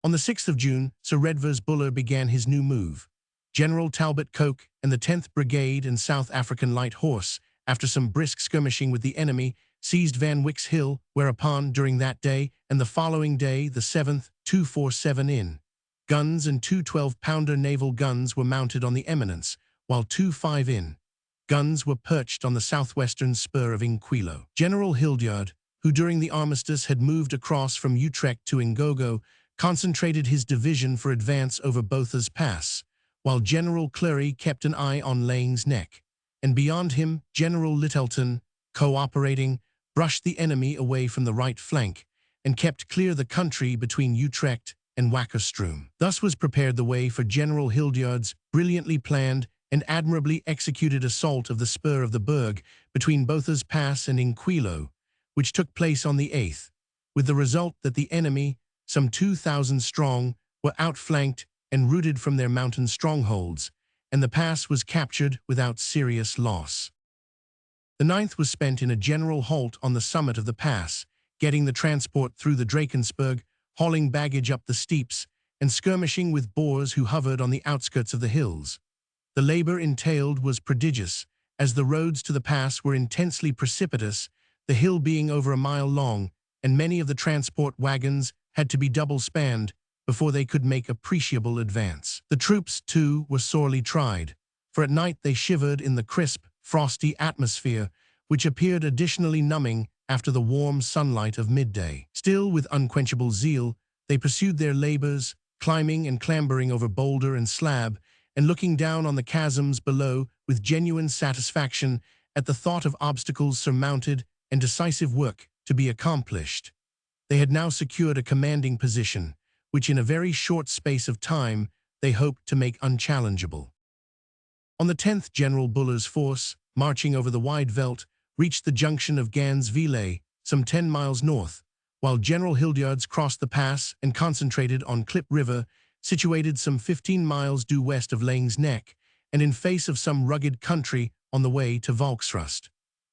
On the 6th of June, Sir Redvers Buller began his new move. General Talbot Coke, and the 10th Brigade and South African Light Horse, after some brisk skirmishing with the enemy, seized Van Wyck's Hill, whereupon, during that day and the following day, the 7th 247 in guns and two 12-pounder naval guns were mounted on the eminence, while two 5-in guns were perched on the southwestern spur of Inquilo. General Hildyard, who during the armistice had moved across from Utrecht to Ingogo, concentrated his division for advance over Botha's Pass, while General Clery kept an eye on Laing's Neck, and beyond him General Littleton, cooperating, brushed the enemy away from the right flank and kept clear the country between Utrecht and Wakkerstroom. Thus was prepared the way for General Hildyard's brilliantly planned and admirably executed assault of the spur of the Berg between Botha's Pass and Inquilo, which took place on the 8th, with the result that the enemy, some 2,000 strong, were outflanked and routed from their mountain strongholds, and the pass was captured without serious loss. The 9th was spent in a general halt on the summit of the pass, getting the transport through the Drakensberg, hauling baggage up the steeps, and skirmishing with Boers who hovered on the outskirts of the hills. The labor entailed was prodigious, as the roads to the pass were intensely precipitous, the hill being over a mile long, and many of the transport wagons had to be double-spanned before they could make appreciable advance. The troops, too, were sorely tried, for at night they shivered in the crisp, frosty atmosphere, which appeared additionally numbing after the warm sunlight of midday. Still, with unquenchable zeal, they pursued their labors, climbing and clambering over boulder and slab, and looking down on the chasms below with genuine satisfaction at the thought of obstacles surmounted and decisive work to be accomplished. They had now secured a commanding position, which in a very short space of time they hoped to make unchallengeable. On the 10th, General Buller's force, marching over the wide veldt, reached the junction of Gansville, some 10 miles north, while General Hildyard's crossed the pass and concentrated on Klip River, situated some 15 miles due west of Laing's Neck, and in face of some rugged country on the way to Volksrust.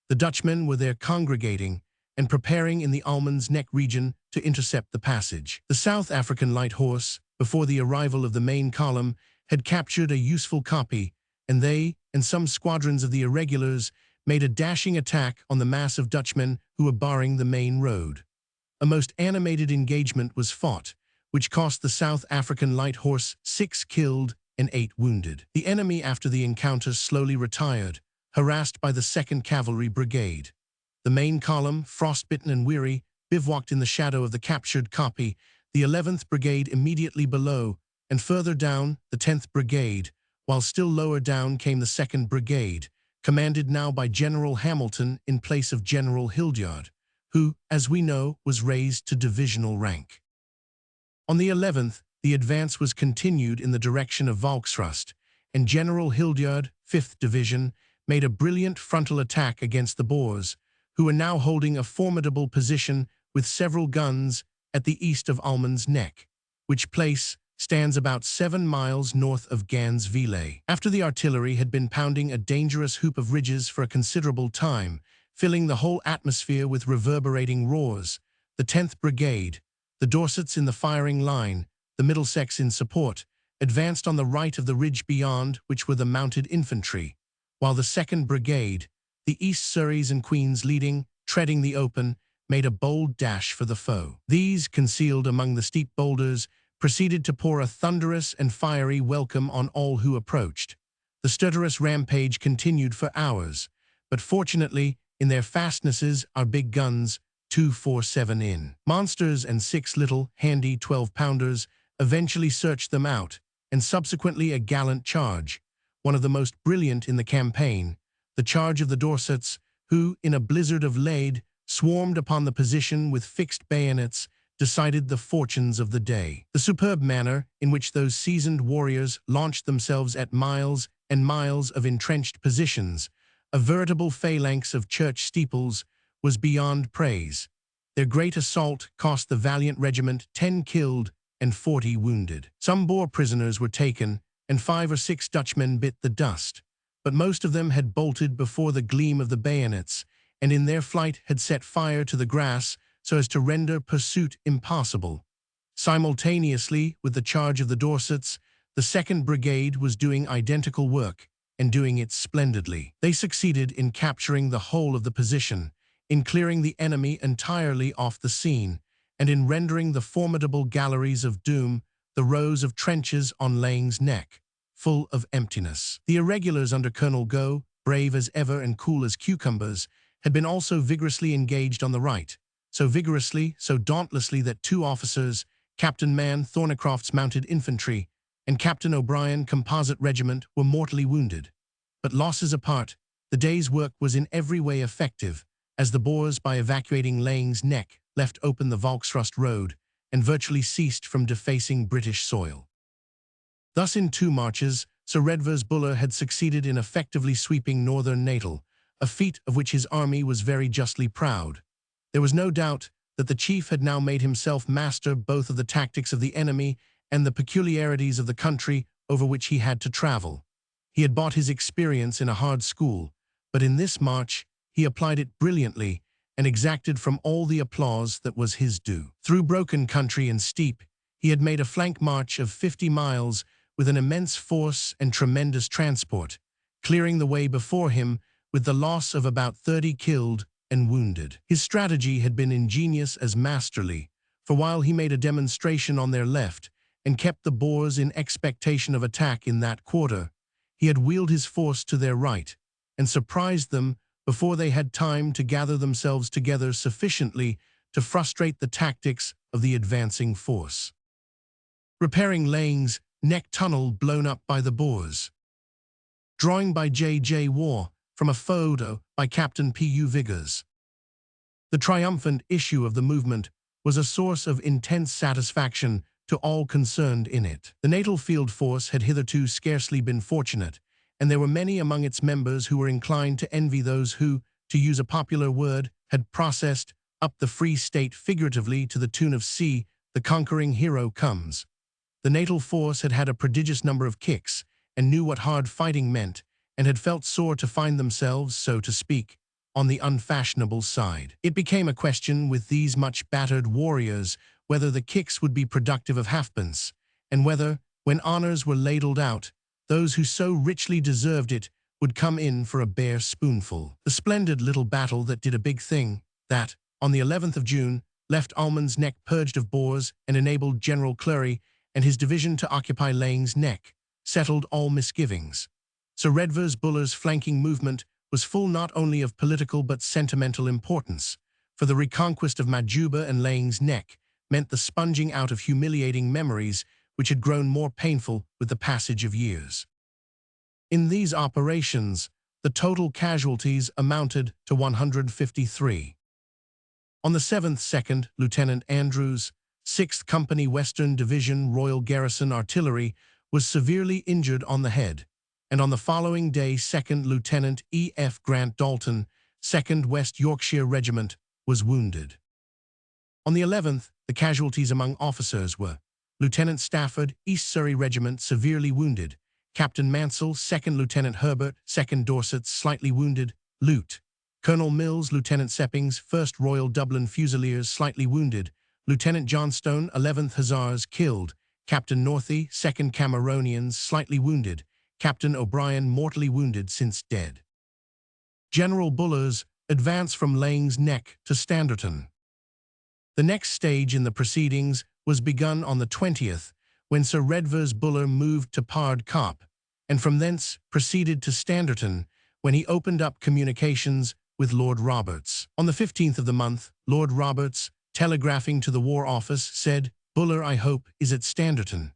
The Dutchmen were there congregating and preparing in the Almond's Neck region to intercept the passage. The South African Light Horse, before the arrival of the main column, had captured a useful copy, and they, and some squadrons of the irregulars, made a dashing attack on the mass of Dutchmen who were barring the main road. A most animated engagement was fought, which cost the South African Light Horse 6 killed and 8 wounded. The enemy after the encounter slowly retired, harassed by the 2nd Cavalry Brigade. The main column, frostbitten and weary, bivouacked in the shadow of the captured copy, the 11th Brigade immediately below, and further down, the 10th Brigade, while still lower down came the 2nd Brigade, commanded now by General Hamilton in place of General Hildyard, who, as we know, was raised to divisional rank. On the 11th, the advance was continued in the direction of Volksrust, and General Hildyard, 5th Division, made a brilliant frontal attack against the Boers, who were now holding a formidable position with several guns at the east of Almond's Neck, which place stands about 7 miles north of Gansville. After the artillery had been pounding a dangerous hoop of ridges for a considerable time, filling the whole atmosphere with reverberating roars, the 10th Brigade, the Dorsets in the firing line, the Middlesex in support, advanced on the right of the ridge beyond, which were the mounted infantry, while the 2nd Brigade, the East Surreys and Queens leading, treading the open, made a bold dash for the foe. These, concealed among the steep boulders, proceeded to pour a thunderous and fiery welcome on all who approached. The stertorous rampage continued for hours, but fortunately, in their fastnesses, our big guns, 247 in monsters and 6 little, handy 12-pounders, eventually searched them out, and subsequently a gallant charge, one of the most brilliant in the campaign, the charge of the Dorsets, who, in a blizzard of lead, swarmed upon the position with fixed bayonets, decided the fortunes of the day. The superb manner in which those seasoned warriors launched themselves at miles and miles of entrenched positions, a veritable phalanx of church steeples, was beyond praise. Their great assault cost the valiant regiment 10 killed and 40 wounded. Some Boer prisoners were taken, and 5 or 6 Dutchmen bit the dust, but most of them had bolted before the gleam of the bayonets, and in their flight had set fire to the grass so as to render pursuit impossible. Simultaneously with the charge of the Dorsets, the 2nd Brigade was doing identical work, and doing it splendidly. They succeeded in capturing the whole of the position, in clearing the enemy entirely off the scene, and in rendering the formidable galleries of doom the rows of trenches on Laing's Neck, full of emptiness. The irregulars under Colonel Gough, brave as ever and cool as cucumbers, had been also vigorously engaged on the right, so vigorously, so dauntlessly that two officers, Captain Mann, Thornycroft's Mounted Infantry, and Captain O'Brien, Composite Regiment, were mortally wounded. But losses apart, the day's work was in every way effective, as the Boers, by evacuating Laing's Neck, left open the Volksrust Road and virtually ceased from defacing British soil. Thus in 2 marches, Sir Redvers Buller had succeeded in effectively sweeping northern Natal, a feat of which his army was very justly proud. There was no doubt that the chief had now made himself master both of the tactics of the enemy and the peculiarities of the country over which he had to travel. He had bought his experience in a hard school, but in this march he applied it brilliantly and exacted from all the applause that was his due. Through broken country and steep, he had made a flank march of 50 miles with an immense force and tremendous transport, clearing the way before him with the loss of about 30 killed and wounded. His strategy had been ingenious as masterly, for while he made a demonstration on their left and kept the Boers in expectation of attack in that quarter, he had wheeled his force to their right and surprised them before they had time to gather themselves together sufficiently to frustrate the tactics of the advancing force. Repairing Laing's Neck tunnel blown up by the Boers. Drawing by J.J. War from a photo by Captain P.U. Viggers. The triumphant issue of the movement was a source of intense satisfaction to all concerned in it. The Natal Field Force had hitherto scarcely been fortunate, and there were many among its members who were inclined to envy those who, to use a popular word, had processed up the Free State figuratively to the tune of "See, the conquering hero comes." The Natal Force had had a prodigious number of kicks, and knew what hard fighting meant, and had felt sore to find themselves, so to speak, on the unfashionable side. It became a question with these much battered warriors whether the kicks would be productive of halfpence, and whether, when honors were ladled out, those who so richly deserved it would come in for a bare spoonful. The splendid little battle that did a big thing, that, on the 11th of June, left Almon's Neck purged of Boers and enabled General Clury and his division to occupy Laing's Neck, settled all misgivings. Sir Redvers Buller's flanking movement was full not only of political but sentimental importance, for the reconquest of Majuba and Laing's Neck meant the sponging out of humiliating memories which had grown more painful with the passage of years. In these operations, the total casualties amounted to 153. On the 7th, 2nd Lieutenant Andrews, 6th Company Western Division Royal Garrison Artillery, was severely injured on the head, and on the following day 2nd Lieutenant E.F. Grant Dalton, 2nd West Yorkshire Regiment, was wounded. On the 11th, the casualties among officers were Lieutenant Stafford, East Surrey Regiment, severely wounded; Captain Mansell, 2nd Lieutenant Herbert, 2nd Dorset, slightly wounded; Lieut. Colonel Mills, Lieutenant Seppings, 1st Royal Dublin Fusiliers, slightly wounded; Lieutenant Johnstone, 11th Hussars, killed; Captain Northey, 2nd Cameronians, slightly wounded; Captain O'Brien, mortally wounded since dead. General Buller's advance from Laing's Neck to Standerton. The next stage in the proceedings was begun on the 20th, when Sir Redvers Buller moved to Pard Cop, and from thence proceeded to Standerton, when he opened up communications with Lord Roberts. On the 15th of the month, Lord Roberts, telegraphing to the War Office, said, "Buller, I hope, is at Standerton."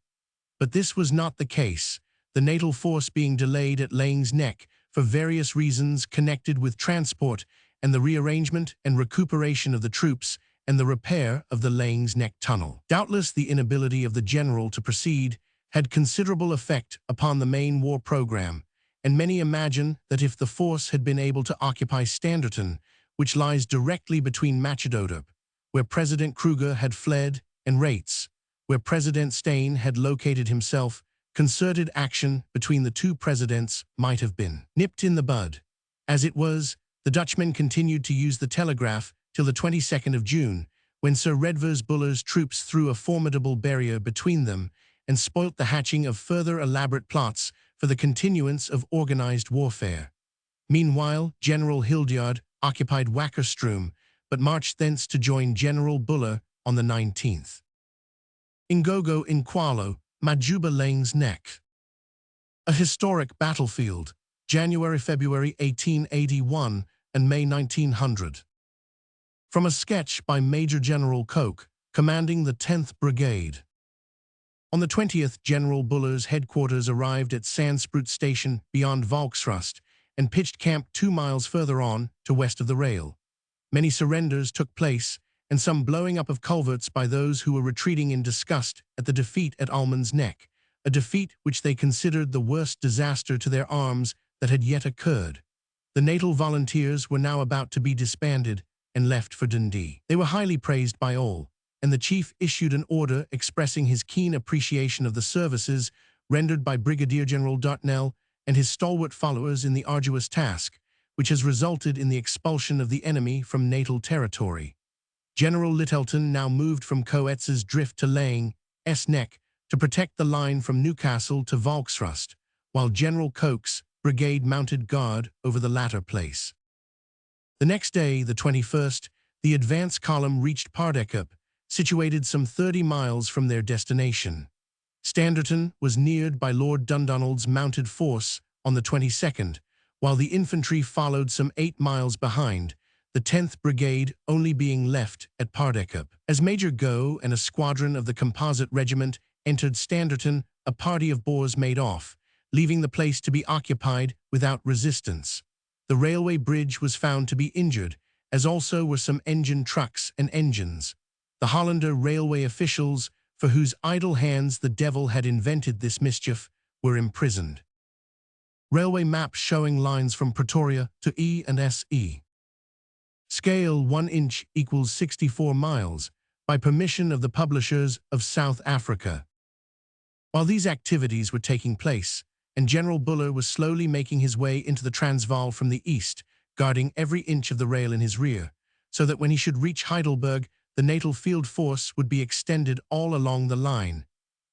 But this was not the case, the Natal Force being delayed at Laing's Neck for various reasons connected with transport and the rearrangement and recuperation of the troops and the repair of the Laing's Neck tunnel. Doubtless the inability of the general to proceed had considerable effect upon the main war program, and many imagine that if the force had been able to occupy Standerton, which lies directly between Machadodup, where President Kruger had fled, and Rates, where President Steyn had located himself, concerted action between the two presidents might have been nipped in the bud. As it was, the Dutchmen continued to use the telegraph till the 22nd of June, when Sir Redvers Buller's troops threw a formidable barrier between them and spoilt the hatching of further elaborate plots for the continuance of organized warfare. Meanwhile, General Hildyard occupied Wakkerstroom, but marched thence to join General Buller on the 19th. Ingogo Inqualo, Majuba Lane's Neck. A historic battlefield, January-February 1881 and May 1900. From a sketch by Major General Koch, commanding the 10th Brigade. On the 20th, General Buller's headquarters arrived at Sandsproot Station beyond Volksrust and pitched camp 2 miles further on to west of the rail. Many surrenders took place, and some blowing up of culverts by those who were retreating in disgust at the defeat at Almond's Neck, a defeat which they considered the worst disaster to their arms that had yet occurred. The Natal Volunteers were now about to be disbanded and left for Dundee. They were highly praised by all, and the chief issued an order expressing his keen appreciation of the services rendered by Brigadier General Dartnell and his stalwart followers in the arduous task, which has resulted in the expulsion of the enemy from Natal territory. General Littleton now moved from Coetz's Drift to Laing S Neck to protect the line from Newcastle to Volksrust, while General Koch's brigade mounted guard over the latter place. The next day, the 21st, the advance column reached Paardekkop, situated some 30 miles from their destination. Standerton was neared by Lord Dundonald's mounted force on the 22nd, while the infantry followed some 8 miles behind, the 10th Brigade only being left at Paardekkop. As Major Gough and a squadron of the Composite Regiment entered Standerton, a party of Boers made off, leaving the place to be occupied without resistance. The railway bridge was found to be injured, as also were some engine trucks and engines. The Hollander railway officials, for whose idle hands the devil had invented this mischief, were imprisoned. Railway map showing lines from Pretoria to E and SE. Scale 1 inch equals 64 miles, by permission of the publishers of South Africa. While these activities were taking place, and General Buller was slowly making his way into the Transvaal from the east, guarding every inch of the rail in his rear, so that when he should reach Heidelberg, the Natal field force would be extended all along the line.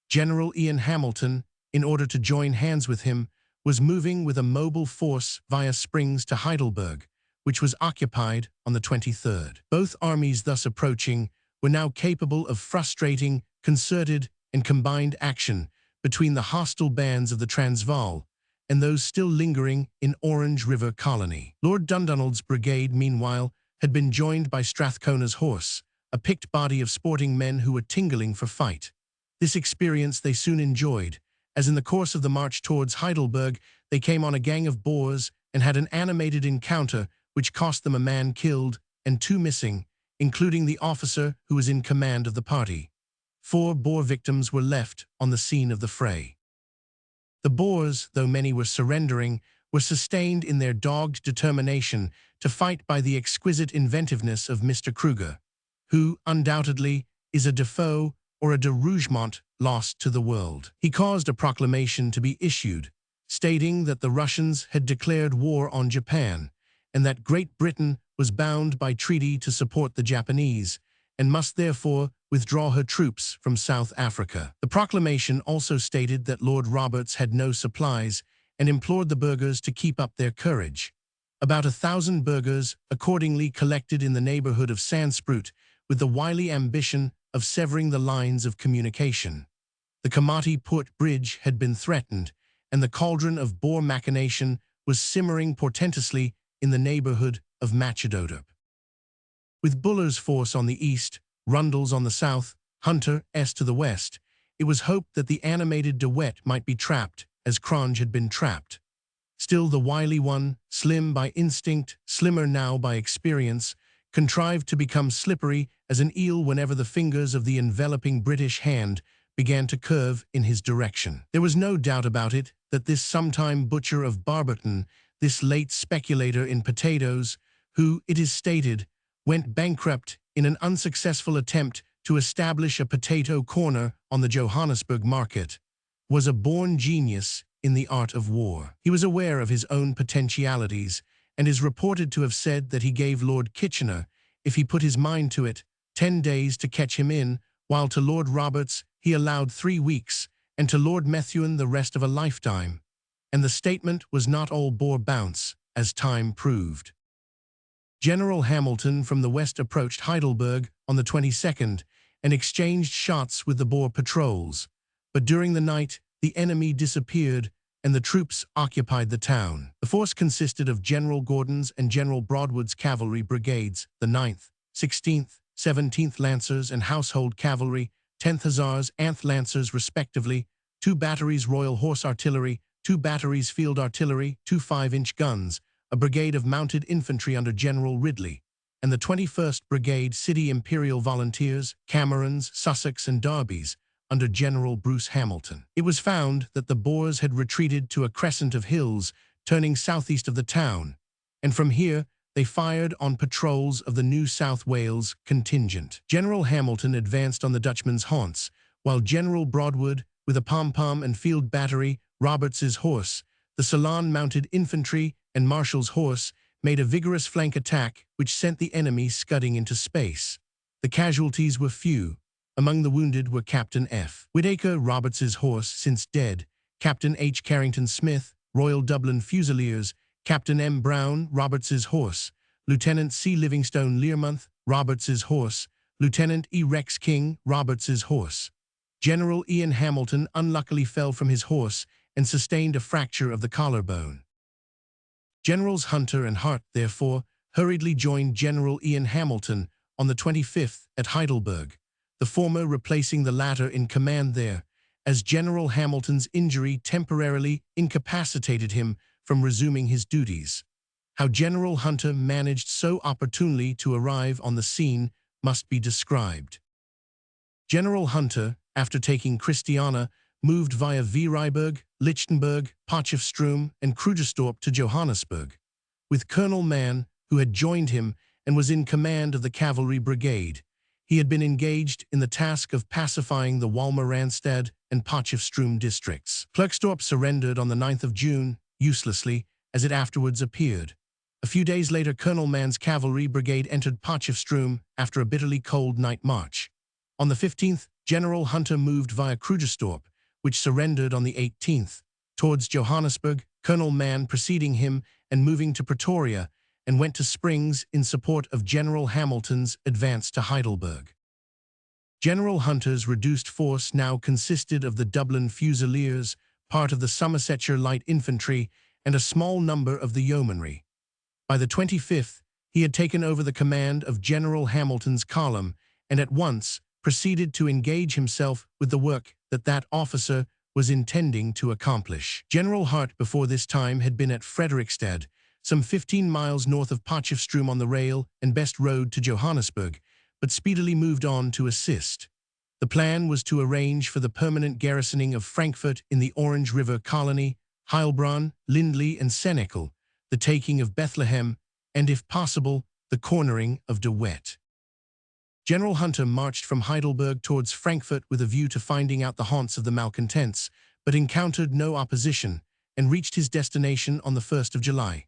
General Ian Hamilton, in order to join hands with him, was moving with a mobile force via Springs to Heidelberg, which was occupied on the 23rd. Both armies thus approaching were now capable of frustrating, concerted, and combined action between the hostile bands of the Transvaal and those still lingering in Orange River Colony. Lord Dundonald's brigade, meanwhile, had been joined by Strathcona's horse, a picked body of sporting men who were tingling for fight. This experience they soon enjoyed, as in the course of the march towards Heidelberg, they came on a gang of Boers and had an animated encounter which cost them a man killed and 2 missing, including the officer who was in command of the party. 4 Boer victims were left on the scene of the fray. The Boers, though many were surrendering, were sustained in their dogged determination to fight by the exquisite inventiveness of Mr. Kruger, who, undoubtedly, is a Defoe or a de Rougemont lost to the world. He caused a proclamation to be issued, stating that the Russians had declared war on Japan, and that Great Britain was bound by treaty to support the Japanese, and must therefore withdraw her troops from South Africa. The proclamation also stated that Lord Roberts had no supplies and implored the burghers to keep up their courage. About 1,000 burghers accordingly collected in the neighborhood of Sandsproot with the wily ambition of severing the lines of communication. The Komati Poort Bridge had been threatened, and the cauldron of Boer machination was simmering portentously in the neighborhood of Machadodorp. With Buller's force on the east, Rundle's on the south, Hunter S to the west, it was hoped that the animated De Wet might be trapped as Cronje had been trapped. Still the wily one, slim by instinct, slimmer now by experience, contrived to become slippery as an eel whenever the fingers of the enveloping British hand began to curve in his direction. There was no doubt about it that this sometime butcher of Barberton, this late speculator in potatoes, who, it is stated, went bankrupt in an unsuccessful attempt to establish a potato corner on the Johannesburg market, was a born genius in the art of war. He was aware of his own potentialities, and is reported to have said that he gave Lord Kitchener, if he put his mind to it, 10 days to catch him in, while to Lord Roberts he allowed 3 weeks, and to Lord Methuen the rest of a lifetime. And the statement was not all Boer bounce, as time proved. General Hamilton from the west approached Heidelberg on the 22nd and exchanged shots with the Boer patrols. But during the night, the enemy disappeared and the troops occupied the town. The force consisted of General Gordon's and General Broadwood's cavalry brigades, the 9th, 16th, 17th Lancers and Household Cavalry, 10th Hussars, 8th Lancers respectively, 2 batteries Royal Horse Artillery, 2 batteries Field Artillery, 2 5-inch guns, a brigade of mounted infantry under General Ridley, and the 21st Brigade City Imperial Volunteers, Camerons, Sussex and Derbys, under General Bruce Hamilton. It was found that the Boers had retreated to a crescent of hills turning southeast of the town, and from here they fired on patrols of the New South Wales contingent. General Hamilton advanced on the Dutchman's haunts, while General Broadwood, with a pom-pom and field battery, Roberts's horse, the Ceylon mounted infantry, and Marshall's horse, made a vigorous flank attack which sent the enemy scudding into space. The casualties were few. Among the wounded were Captain F. Whitaker, Roberts's horse, since dead, Captain H. Carrington Smith, Royal Dublin Fusiliers, Captain M. Brown, Roberts's horse, Lieutenant C. Livingstone Learmonth, Roberts's horse, Lieutenant E. Rex King, Roberts's horse. General Ian Hamilton unluckily fell from his horse and sustained a fracture of the collarbone. Generals Hunter and Hart, therefore, hurriedly joined General Ian Hamilton on the 25th at Heidelberg, the former replacing the latter in command there, as General Hamilton's injury temporarily incapacitated him from resuming his duties. How General Hunter managed so opportunely to arrive on the scene must be described. General Hunter, after taking Christiana, moved via Vryburg, Lichtenberg, Potchefstroom, and Krugersdorp to Johannesburg, with Colonel Mann, who had joined him and was in command of the cavalry brigade. He had been engaged in the task of pacifying the Walmer-Randstad and Potchefstroom districts. Klerksdorp surrendered on the 9th of June, uselessly, as it afterwards appeared. A few days later, Colonel Mann's cavalry brigade entered Potchefstroom after a bitterly cold night march. On the 15th, General Hunter moved via Krugersdorp, which surrendered on the 18th, towards Johannesburg, Colonel Mann preceding him and moving to Pretoria, and went to Springs in support of General Hamilton's advance to Heidelberg. General Hunter's reduced force now consisted of the Dublin Fusiliers, part of the Somersetshire Light Infantry, and a small number of the yeomanry. By the 25th, he had taken over the command of General Hamilton's column and at once proceeded to engage himself with the work that officer was intending to accomplish. General Hart before this time had been at Frederickstad, some 15 miles north of Potchefstroom on the rail and best road to Johannesburg, but speedily moved on to assist. The plan was to arrange for the permanent garrisoning of Frankfurt in the Orange River colony, Heilbronn, Lindley and Senekal, the taking of Bethlehem, and if possible, the cornering of De Wet. General Hunter marched from Heidelberg towards Frankfurt with a view to finding out the haunts of the malcontents, but encountered no opposition and reached his destination on the 1st of July.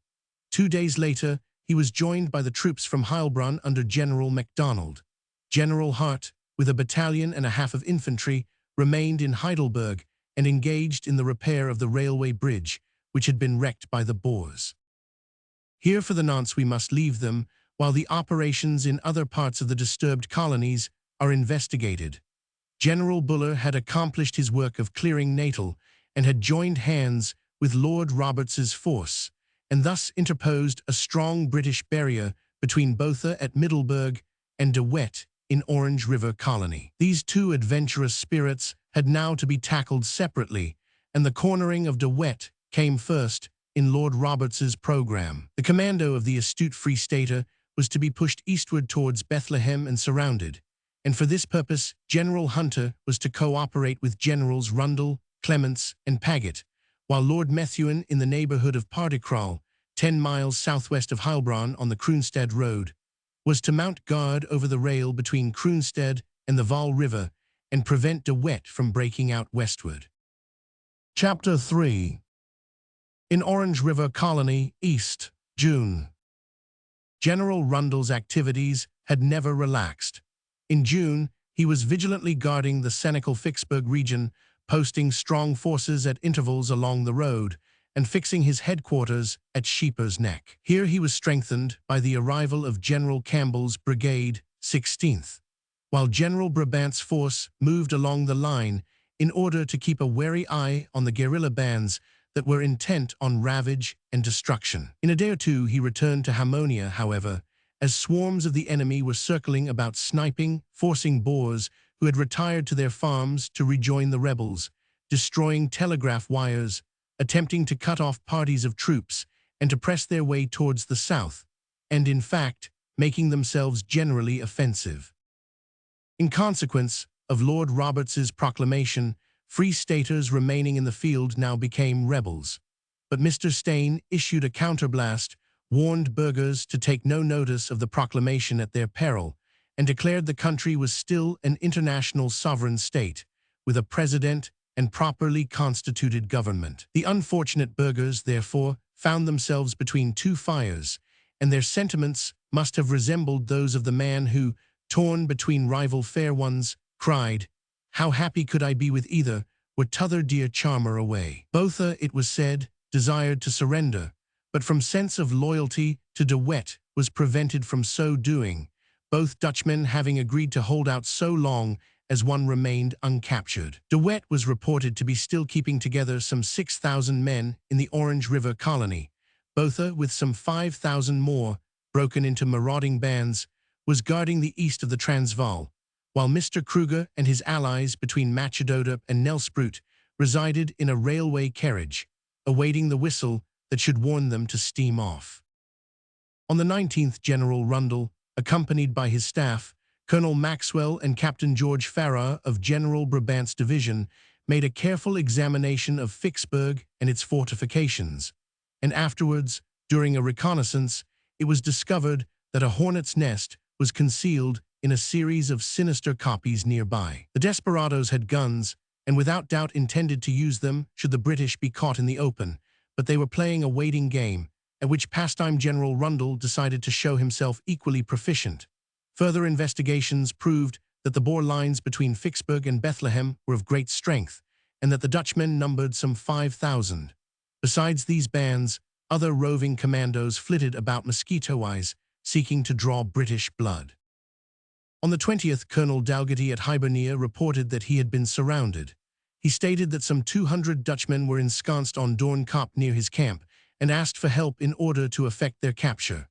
2 days later, he was joined by the troops from Heilbronn under General MacDonald. General Hart, with a battalion and a half of infantry, remained in Heidelberg and engaged in the repair of the railway bridge, which had been wrecked by the Boers. Here for the nonce we must leave them, while the operations in other parts of the disturbed colonies are investigated. General Buller had accomplished his work of clearing Natal and had joined hands with Lord Roberts's force, and thus interposed a strong British barrier between Botha at Middelburg and De Wet in Orange River colony. These two adventurous spirits had now to be tackled separately, and the cornering of De Wet came first in Lord Roberts's program. The commando of the astute Free Stater was to be pushed eastward towards Bethlehem and surrounded, and for this purpose General Hunter was to cooperate with Generals Rundle, Clements, and Paget, while Lord Methuen in the neighborhood of Paardekraal, 10 miles southwest of Heilbronn on the Kroonstad Road, was to mount guard over the rail between Kroonstad and the Vaal River and prevent De Wet from breaking out westward. Chapter 3. In Orange River Colony, East, June. General Rundle's activities had never relaxed. In June, he was vigilantly guarding the Senekal-Vicksburg region, posting strong forces at intervals along the road, and fixing his headquarters at Sheeper's Neck. Here he was strengthened by the arrival of General Campbell's brigade, 16th, while General Brabant's force moved along the line in order to keep a wary eye on the guerrilla bands that were intent on ravage and destruction. In a day or two he returned to Harmonia, however, as swarms of the enemy were circling about, sniping, forcing Boers who had retired to their farms to rejoin the rebels, destroying telegraph wires, attempting to cut off parties of troops and to press their way towards the south, and in fact, making themselves generally offensive. In consequence of Lord Roberts's proclamation, Free Staters remaining in the field now became rebels. But Mr. Steyn issued a counterblast, warned burghers to take no notice of the proclamation at their peril, and declared the country was still an international sovereign state, with a president and properly constituted government. The unfortunate burghers, therefore, found themselves between two fires, and their sentiments must have resembled those of the man who, torn between rival fair ones, cried, "How happy could I be with either, were t'other dear charmer away." Botha, it was said, desired to surrender, but from sense of loyalty to De Wet was prevented from so doing, both Dutchmen having agreed to hold out so long as one remained uncaptured. De Wet was reported to be still keeping together some 6,000 men in the Orange River colony. Botha, with some 5,000 more, broken into marauding bands, was guarding the east of the Transvaal, while Mr. Kruger and his allies between Machadodorp and Nelspruit resided in a railway carriage, awaiting the whistle that should warn them to steam off. On the 19th, General Rundle, accompanied by his staff, Colonel Maxwell and Captain George Farrar of General Brabant's division, made a careful examination of Vicksburg and its fortifications, and afterwards, during a reconnaissance, it was discovered that a hornet's nest was concealed in a series of sinister copies nearby. The desperadoes had guns, and without doubt intended to use them should the British be caught in the open, but they were playing a waiting game, at which pastime General Rundle decided to show himself equally proficient. Further investigations proved that the Boer lines between Vicksburg and Bethlehem were of great strength, and that the Dutchmen numbered some 5,000. Besides these bands, other roving commandos flitted about mosquito-wise, seeking to draw British blood. On the 20th, Colonel Dalgetty at Hibernia reported that he had been surrounded. He stated that some 200 Dutchmen were ensconced on Doorn Kop near his camp, and asked for help in order to effect their capture.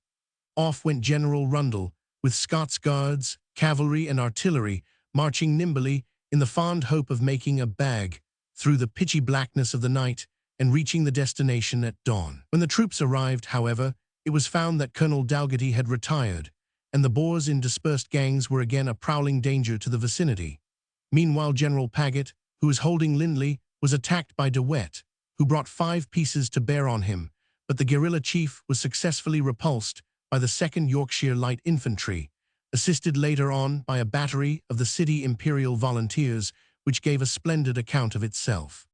Off went General Rundle, with Scots guards, cavalry and artillery, marching nimbly in the fond hope of making a bag through the pitchy blackness of the night and reaching the destination at dawn. When the troops arrived, however, it was found that Colonel Dalgetty had retired, and the Boers in dispersed gangs were again a prowling danger to the vicinity. Meanwhile, General Paget, who was holding Lindley, was attacked by De Wet, who brought 5 pieces to bear on him, but the guerrilla chief was successfully repulsed by the 2nd Yorkshire Light Infantry, assisted later on by a battery of the City Imperial Volunteers, which gave a splendid account of itself.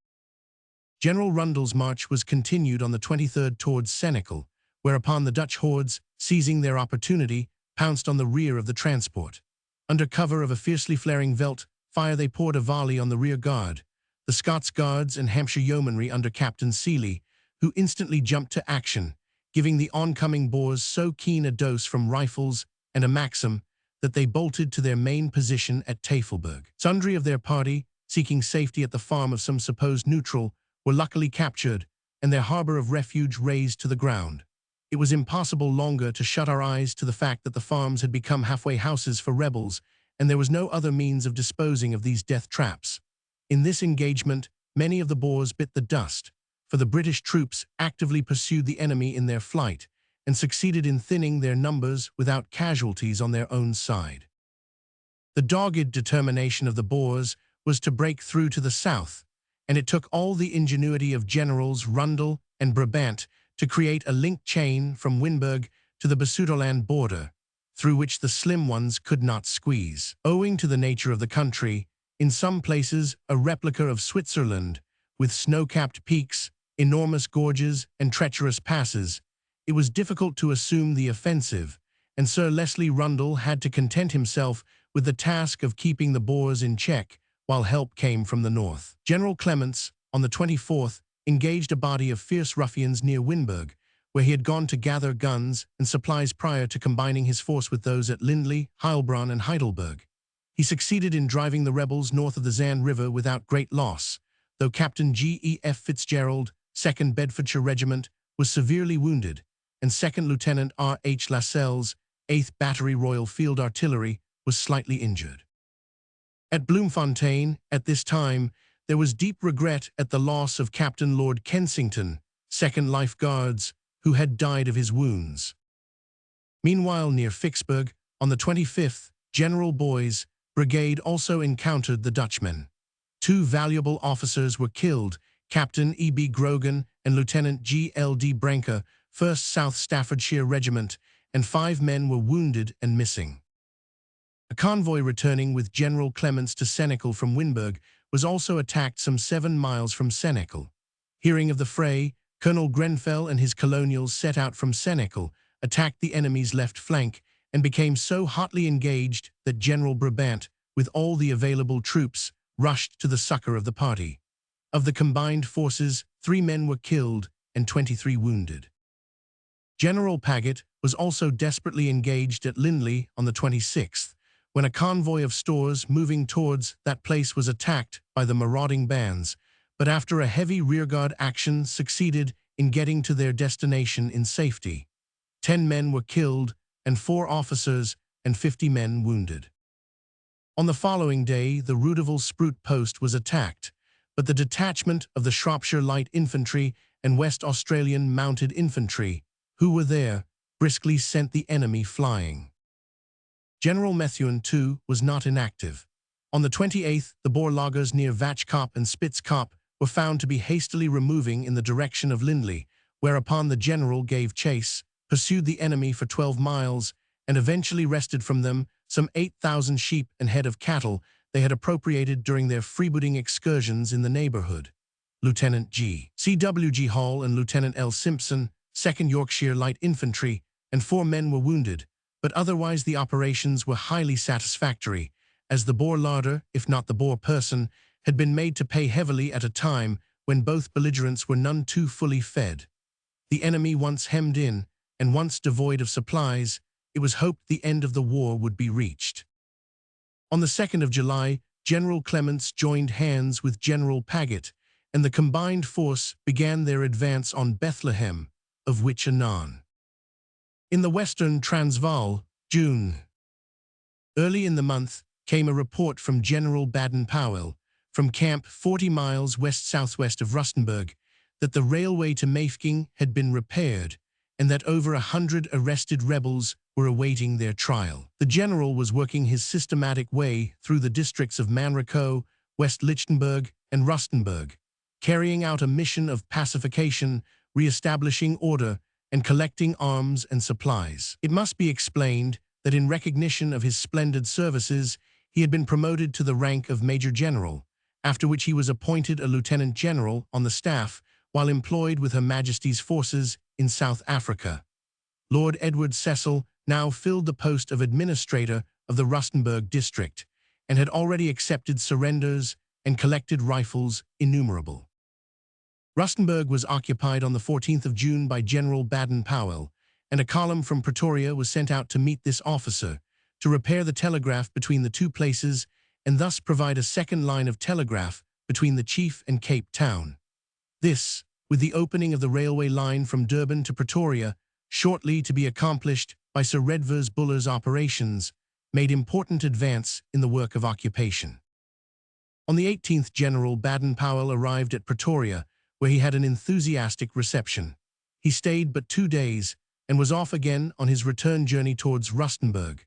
General Rundle's march was continued on the 23rd towards Senekal, whereupon the Dutch hordes, seizing their opportunity, pounced on the rear of the transport. Under cover of a fiercely flaring veldt fire they poured a volley on the rear guard, the Scots Guards and Hampshire Yeomanry under Captain Seeley, who instantly jumped to action, giving the oncoming Boers so keen a dose from rifles and a Maxim that they bolted to their main position at Tafelberg. Sundry of their party, seeking safety at the farm of some supposed neutral, were luckily captured, and their harbor of refuge razed to the ground. It was impossible longer to shut our eyes to the fact that the farms had become halfway houses for rebels, and there was no other means of disposing of these death traps. In this engagement, many of the Boers bit the dust, for the British troops actively pursued the enemy in their flight and succeeded in thinning their numbers without casualties on their own side. The dogged determination of the Boers was to break through to the south, and it took all the ingenuity of Generals Rundle and Brabant to create a link chain from Winburg to the Basutoland border, through which the slim ones could not squeeze. Owing to the nature of the country, in some places a replica of Switzerland, with snow-capped peaks, enormous gorges, and treacherous passes, it was difficult to assume the offensive, and Sir Leslie Rundle had to content himself with the task of keeping the Boers in check while help came from the north. General Clements, on the 24th, engaged a body of fierce ruffians near Winburg, where he had gone to gather guns and supplies prior to combining his force with those at Lindley, Heilbronn, and Heidelberg. He succeeded in driving the rebels north of the Zan River without great loss, though Captain G.E.F. Fitzgerald, 2nd Bedfordshire Regiment, was severely wounded, and 2nd Lieutenant R.H. Lascelles, 8th Battery Royal Field Artillery, was slightly injured. At Bloemfontein, at this time, there was deep regret at the loss of Captain Lord Kensington, 2nd Life Guards, who had died of his wounds. Meanwhile, near Vicksburg, on the 25th, General Boy's brigade also encountered the Dutchmen. 2 valuable officers were killed, Captain E.B. Grogan and Lieutenant G.L.D. Branca, 1st South Staffordshire Regiment, and 5 men were wounded and missing. A convoy returning with General Clements to Senecal from Winburg was also attacked some 7 miles from Senecal. Hearing of the fray, Colonel Grenfell and his colonials set out from Senecal, attacked the enemy's left flank, and became so hotly engaged that General Brabant, with all the available troops, rushed to the succor of the party. Of the combined forces, 3 men were killed and 23 wounded. General Paget was also desperately engaged at Lindley on the 26th, when a convoy of stores moving towards that place was attacked by the marauding bands, but after a heavy rearguard action succeeded in getting to their destination in safety. 10 men were killed and 4 officers and 50 men wounded. On the following day, the Rudeville Spruit post was attacked, but the detachment of the Shropshire Light Infantry and West Australian Mounted Infantry, who were there, briskly sent the enemy flying. General Methuen, too, was not inactive. On the 28th, the Boer loggers near Vatchkop and Spitzkop were found to be hastily removing in the direction of Lindley, whereupon the general gave chase, pursued the enemy for 12 miles, and eventually wrested from them some 8,000 sheep and head of cattle they had appropriated during their freebooting excursions in the neighborhood. Lieutenant G. C. W. G. Hall and Lieutenant L. Simpson, 2nd Yorkshire Light Infantry, and 4 men were wounded, but otherwise the operations were highly satisfactory, as the Boer larder, if not the Boer person, had been made to pay heavily at a time when both belligerents were none too fully fed. The enemy once hemmed in, and once devoid of supplies, it was hoped the end of the war would be reached. On the 2nd of July, General Clements joined hands with General Paget, and the combined force began their advance on Bethlehem, of which anon. In the western Transvaal, June. Early in the month came a report from General Baden-Powell, from camp 40 miles west-southwest of Rustenburg, that the railway to Mafeking had been repaired, and that over 100 arrested rebels were awaiting their trial. The general was working his systematic way through the districts of Manrico, West Lichtenberg, and Rustenburg, carrying out a mission of pacification, re-establishing order, and collecting arms and supplies. It must be explained that in recognition of his splendid services, he had been promoted to the rank of Major General, after which he was appointed a Lieutenant General on the staff while employed with Her Majesty's forces in South Africa. Lord Edward Cecil now filled the post of Administrator of the Rustenburg district, and had already accepted surrenders and collected rifles innumerable. Rustenburg was occupied on the 14th of June by General Baden-Powell, and a column from Pretoria was sent out to meet this officer, to repair the telegraph between the 2 places and thus provide a second line of telegraph between the Chief and Cape Town. This, with the opening of the railway line from Durban to Pretoria, shortly to be accomplished by Sir Redvers Buller's operations, made important advance in the work of occupation. On the 18th, General Baden-Powell arrived at Pretoria, where he had an enthusiastic reception. He stayed but 2 days, and was off again on his return journey towards Rustenburg.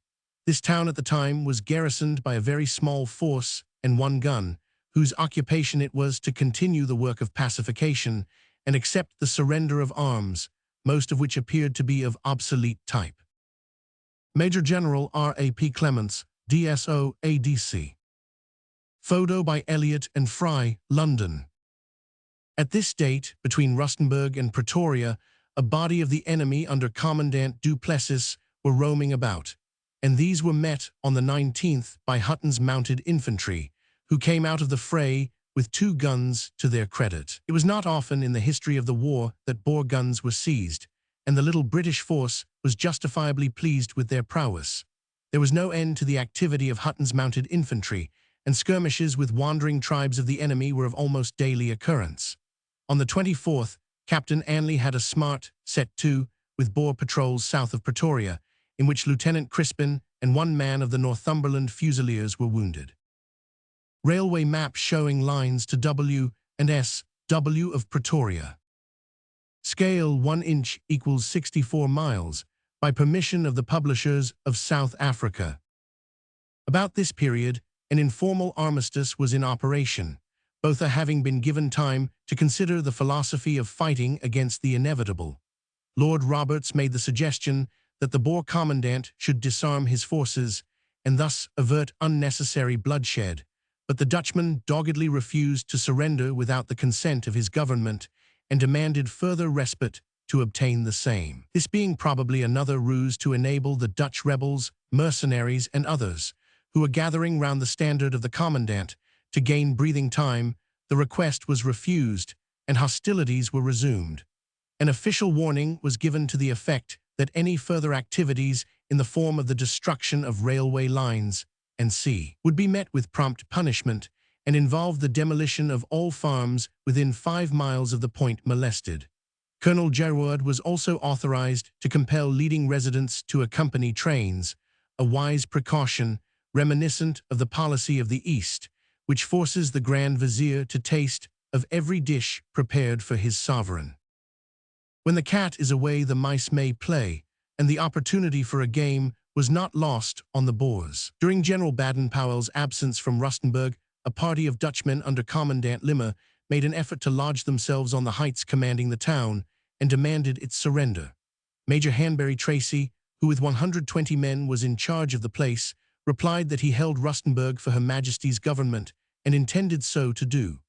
This town at the time was garrisoned by a very small force and 1 gun, whose occupation it was to continue the work of pacification and accept the surrender of arms, most of which appeared to be of obsolete type. Major General R.A.P. Clements, DSO, ADC. Photo by Elliott and Fry, London. At this date, between Rustenburg and Pretoria, a body of the enemy under Commandant du Plessis were roaming about, and these were met on the 19th by Hutton's mounted infantry, who came out of the fray with 2 guns to their credit. It was not often in the history of the war that Boer guns were seized, and the little British force was justifiably pleased with their prowess. There was no end to the activity of Hutton's mounted infantry, and skirmishes with wandering tribes of the enemy were of almost daily occurrence. On the 24th, Captain Anley had a smart set to with Boer patrols south of Pretoria, in which Lieutenant Crispin and 1 man of the Northumberland Fusiliers were wounded. Railway map showing lines to W and S, W of Pretoria. Scale 1 inch equals 64 miles, by permission of the publishers of South Africa. About this period, an informal armistice was in operation, both having been given time to consider the philosophy of fighting against the inevitable. Lord Roberts made the suggestion that the Boer commandant should disarm his forces and thus avert unnecessary bloodshed, but the Dutchman doggedly refused to surrender without the consent of his government and demanded further respite to obtain the same. This being probably another ruse to enable the Dutch rebels, mercenaries, and others, who were gathering round the standard of the commandant, to gain breathing time, the request was refused, and hostilities were resumed. An official warning was given to the effect that any further activities in the form of the destruction of railway lines and sea would be met with prompt punishment and involved the demolition of all farms within 5 miles of the point molested. Colonel Gerard was also authorized to compel leading residents to accompany trains, a wise precaution reminiscent of the policy of the East, which forces the Grand Vizier to taste of every dish prepared for his sovereign. When the cat is away, the mice may play, and the opportunity for a game was not lost on the Boers. During General Baden-Powell's absence from Rustenburg, a party of Dutchmen under Commandant Limmer made an effort to lodge themselves on the heights commanding the town and demanded its surrender. Major Hanbury Tracy, who with 120 men was in charge of the place, replied that he held Rustenburg for Her Majesty's government and intended so to do.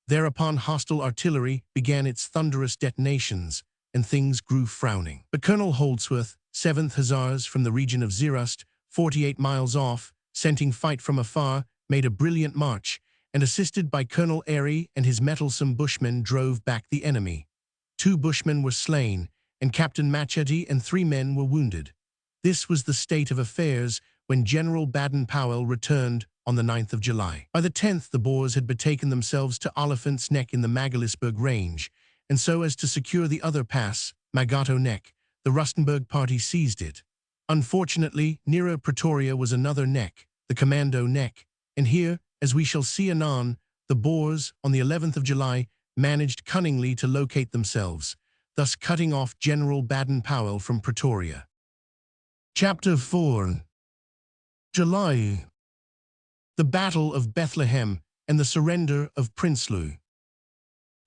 Thereupon hostile artillery began its thunderous detonations, and things grew frowning. But Colonel Holdsworth, 7th Hussars from the region of Zeerust, 48 miles off, scenting fight from afar, made a brilliant march, and assisted by Colonel Airy and his mettlesome bushmen drove back the enemy. 2 bushmen were slain, and Captain Machete and 3 men were wounded. This was the state of affairs when General Baden-Powell returned on the 9th of July. By the 10th, the Boers had betaken themselves to Oliphant's Neck in the Magaliesburg Range, and so as to secure the other pass, Magato Neck, the Rustenburg party seized it. Unfortunately, nearer Pretoria was another neck, the Commando Neck, and here, as we shall see anon, the Boers, on the 11th of July, managed cunningly to locate themselves, thus cutting off General Baden-Powell from Pretoria. Chapter 4. July. The Battle of Bethlehem and the surrender of Prinsloo.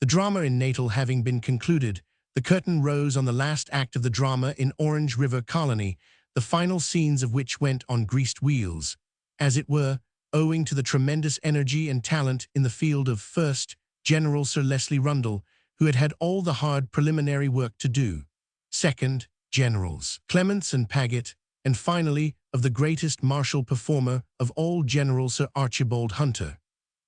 The drama in Natal having been concluded, the curtain rose on the last act of the drama in Orange River Colony, the final scenes of which went on greased wheels, as it were, owing to the tremendous energy and talent in the field of, first, General Sir Leslie Rundle, who had had all the hard preliminary work to do, second, Generals Clements and Paget, and finally, of the greatest martial performer of all, General Sir Archibald Hunter.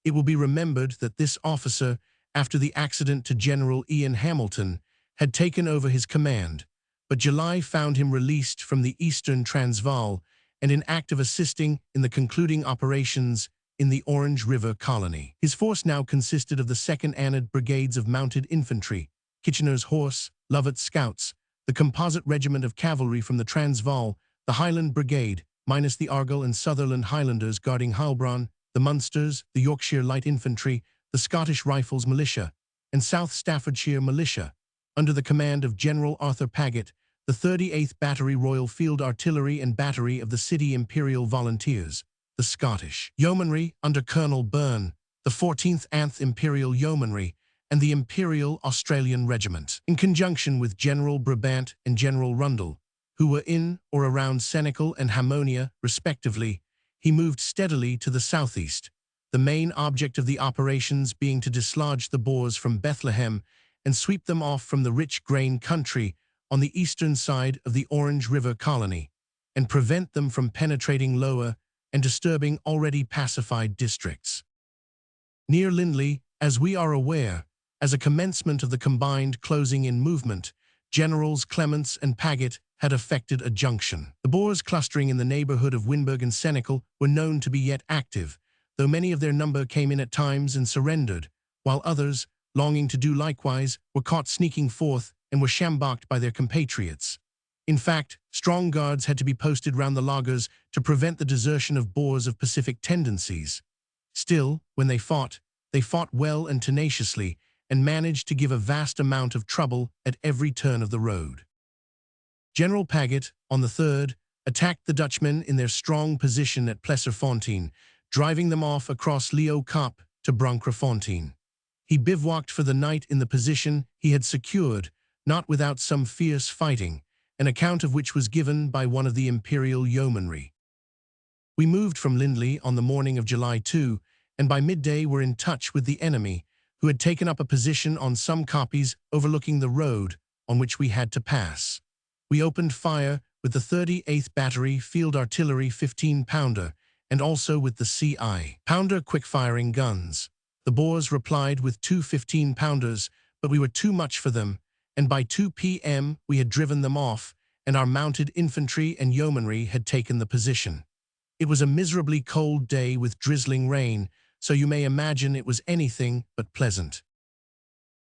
It will be remembered that this officer, after the accident to General Ian Hamilton, had taken over his command, but July found him released from the Eastern Transvaal and in active assisting in the concluding operations in the Orange River Colony. His force now consisted of the 2nd Anad Brigades of Mounted Infantry, Kitchener's Horse, Lovett's Scouts, the Composite Regiment of Cavalry from the Transvaal, the Highland Brigade, minus the Argyll and Sutherland Highlanders guarding Heilbronn, the Munsters, the Yorkshire Light Infantry, the Scottish Rifles Militia, and South Staffordshire Militia, under the command of General Arthur Paget, the 38th Battery Royal Field Artillery and Battery of the City Imperial Volunteers, the Scottish Yeomanry under Colonel Byrne, the 14th Anth Imperial Yeomanry, and the Imperial Australian Regiment, in conjunction with General Brabant and General Rundle, who were in or around Senekal and Hammonia, respectively. He moved steadily to the southeast, the main object of the operations being to dislodge the Boers from Bethlehem and sweep them off from the rich grain country on the eastern side of the Orange River Colony, and prevent them from penetrating lower and disturbing already pacified districts. Near Lindley, As we are aware, as a commencement of the combined closing-in movement, Generals Clements and Paget had effected a junction. The Boers clustering in the neighborhood of Winburg and Senekal were known to be yet active, though many of their number came in at times and surrendered, while others, longing to do likewise, were caught sneaking forth and were sjambaked by their compatriots. In fact, strong guards had to be posted round the lagers to prevent the desertion of Boers of Pacific tendencies. Still, when they fought well and tenaciously, and managed to give a vast amount of trouble at every turn of the road. General Paget, on the 3rd, attacked the Dutchmen in their strong position at Plesserfontein, driving them off across Leo Kap to Brancrefontein. He bivouacked for the night in the position he had secured, not without some fierce fighting, an account of which was given by one of the Imperial Yeomanry. We moved from Lindley on the morning of July 2, and by midday were in touch with the enemy, who had taken up a position on some koppies overlooking the road on which we had to pass. We opened fire with the 38th Battery Field Artillery 15-pounder and also with the CI pounder quick-firing guns. The Boers replied with 2 15-pounders, but we were too much for them, and by 2 p.m. we had driven them off, and our mounted infantry and yeomanry had taken the position. It was a miserably cold day with drizzling rain, so you may imagine it was anything but pleasant.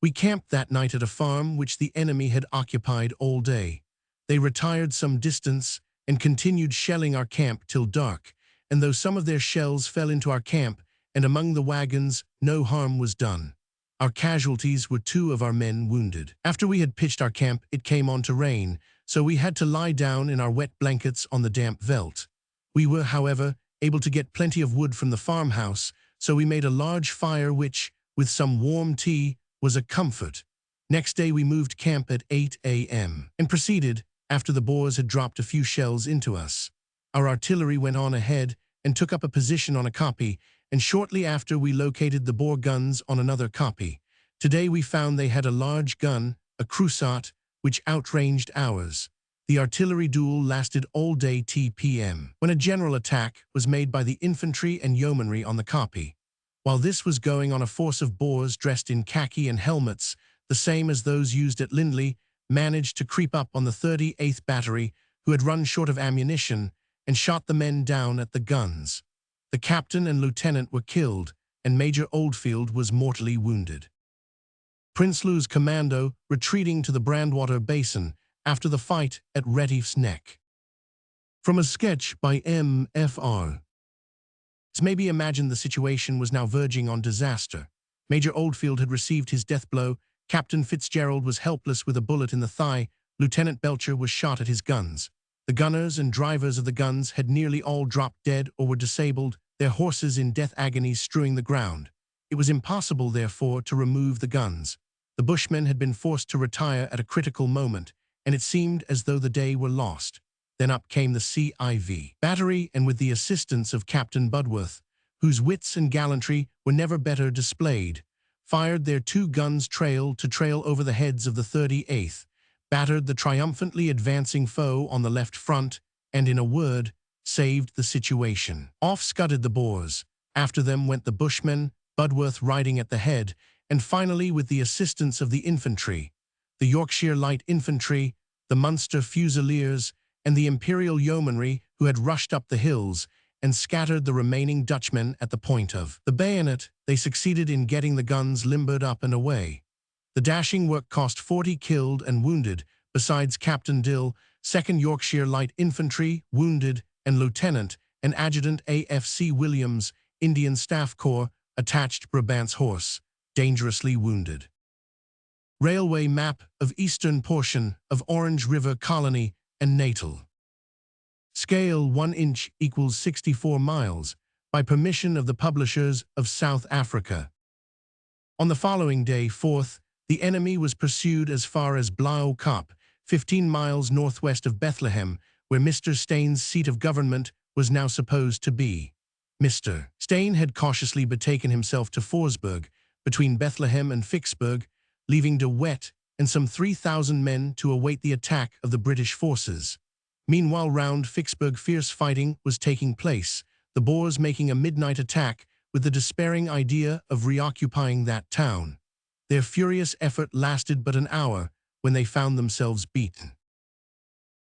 We camped that night at a farm which the enemy had occupied all day. They retired some distance and continued shelling our camp till dark, and though some of their shells fell into our camp and among the wagons, no harm was done. Our casualties were 2 of our men wounded. After we had pitched our camp, it came on to rain, so we had to lie down in our wet blankets on the damp veldt. We were, however, able to get plenty of wood from the farmhouse, so we made a large fire which, with some warm tea, was a comfort. Next day we moved camp at 8 a.m. and proceeded, after the Boers had dropped a few shells into us. Our artillery went on ahead and took up a position on a koppie, and shortly after we located the Boer guns on another koppie. Today we found they had a large gun, a Crusaut, which outranged ours. The artillery duel lasted all day t.p.m. when a general attack was made by the infantry and yeomanry on the koppie. While this was going on, a force of Boers dressed in khaki and helmets, the same as those used at Lindley, managed to creep up on the 38th Battery, who had run short of ammunition, and shot the men down at the guns. The captain and lieutenant were killed, and Major Oldfield was mortally wounded. Prinsloo's commando retreating to the Brandwater Basin after the fight at Retief's Neck. From a sketch by M.F.R. It's maybe imagined the situation was now verging on disaster. Major Oldfield had received his death blow, Captain Fitzgerald was helpless with a bullet in the thigh, Lieutenant Belcher was shot at his guns. The gunners and drivers of the guns had nearly all dropped dead or were disabled, their horses in death agonies strewing the ground. It was impossible, therefore, to remove the guns. The Bushmen had been forced to retire at a critical moment, and it seemed as though the day were lost. Then up came the CIV battery, and with the assistance of Captain Budworth, whose wits and gallantry were never better displayed, fired their 2 guns trail to trail over the heads of the 38th, battered the triumphantly advancing foe on the left front, and, in a word, saved the situation. Off scudded the Boers. After them went the Bushmen, Budworth riding at the head, and finally, with the assistance of the infantry, the Yorkshire Light Infantry, the Munster Fusiliers, and the Imperial Yeomanry, who had rushed up the hills and scattered the remaining Dutchmen at the point of the bayonet, they succeeded in getting the guns limbered up and away. The dashing work cost 40 killed and wounded, besides Captain Dill, 2nd Yorkshire Light Infantry, wounded, and Lieutenant and Adjutant A.F.C. Williams, Indian Staff Corps, attached Brabant's Horse, dangerously wounded. Railway map of eastern portion of Orange River Colony and Natal. Scale 1 inch equals 64 miles, by permission of the publishers of South Africa. On the following day, 4th, the enemy was pursued as far as Blaauw Kap, 15 miles northwest of Bethlehem, where Mr. Stein's seat of government was now supposed to be. Mr. Stein had cautiously betaken himself to Forsberg, between Bethlehem and Vicksburg, leaving De Wet and some 3,000 men to await the attack of the British forces. Meanwhile, round Vicksburg fierce fighting was taking place, the Boers making a midnight attack with the despairing idea of reoccupying that town. Their furious effort lasted but an hour when they found themselves beaten.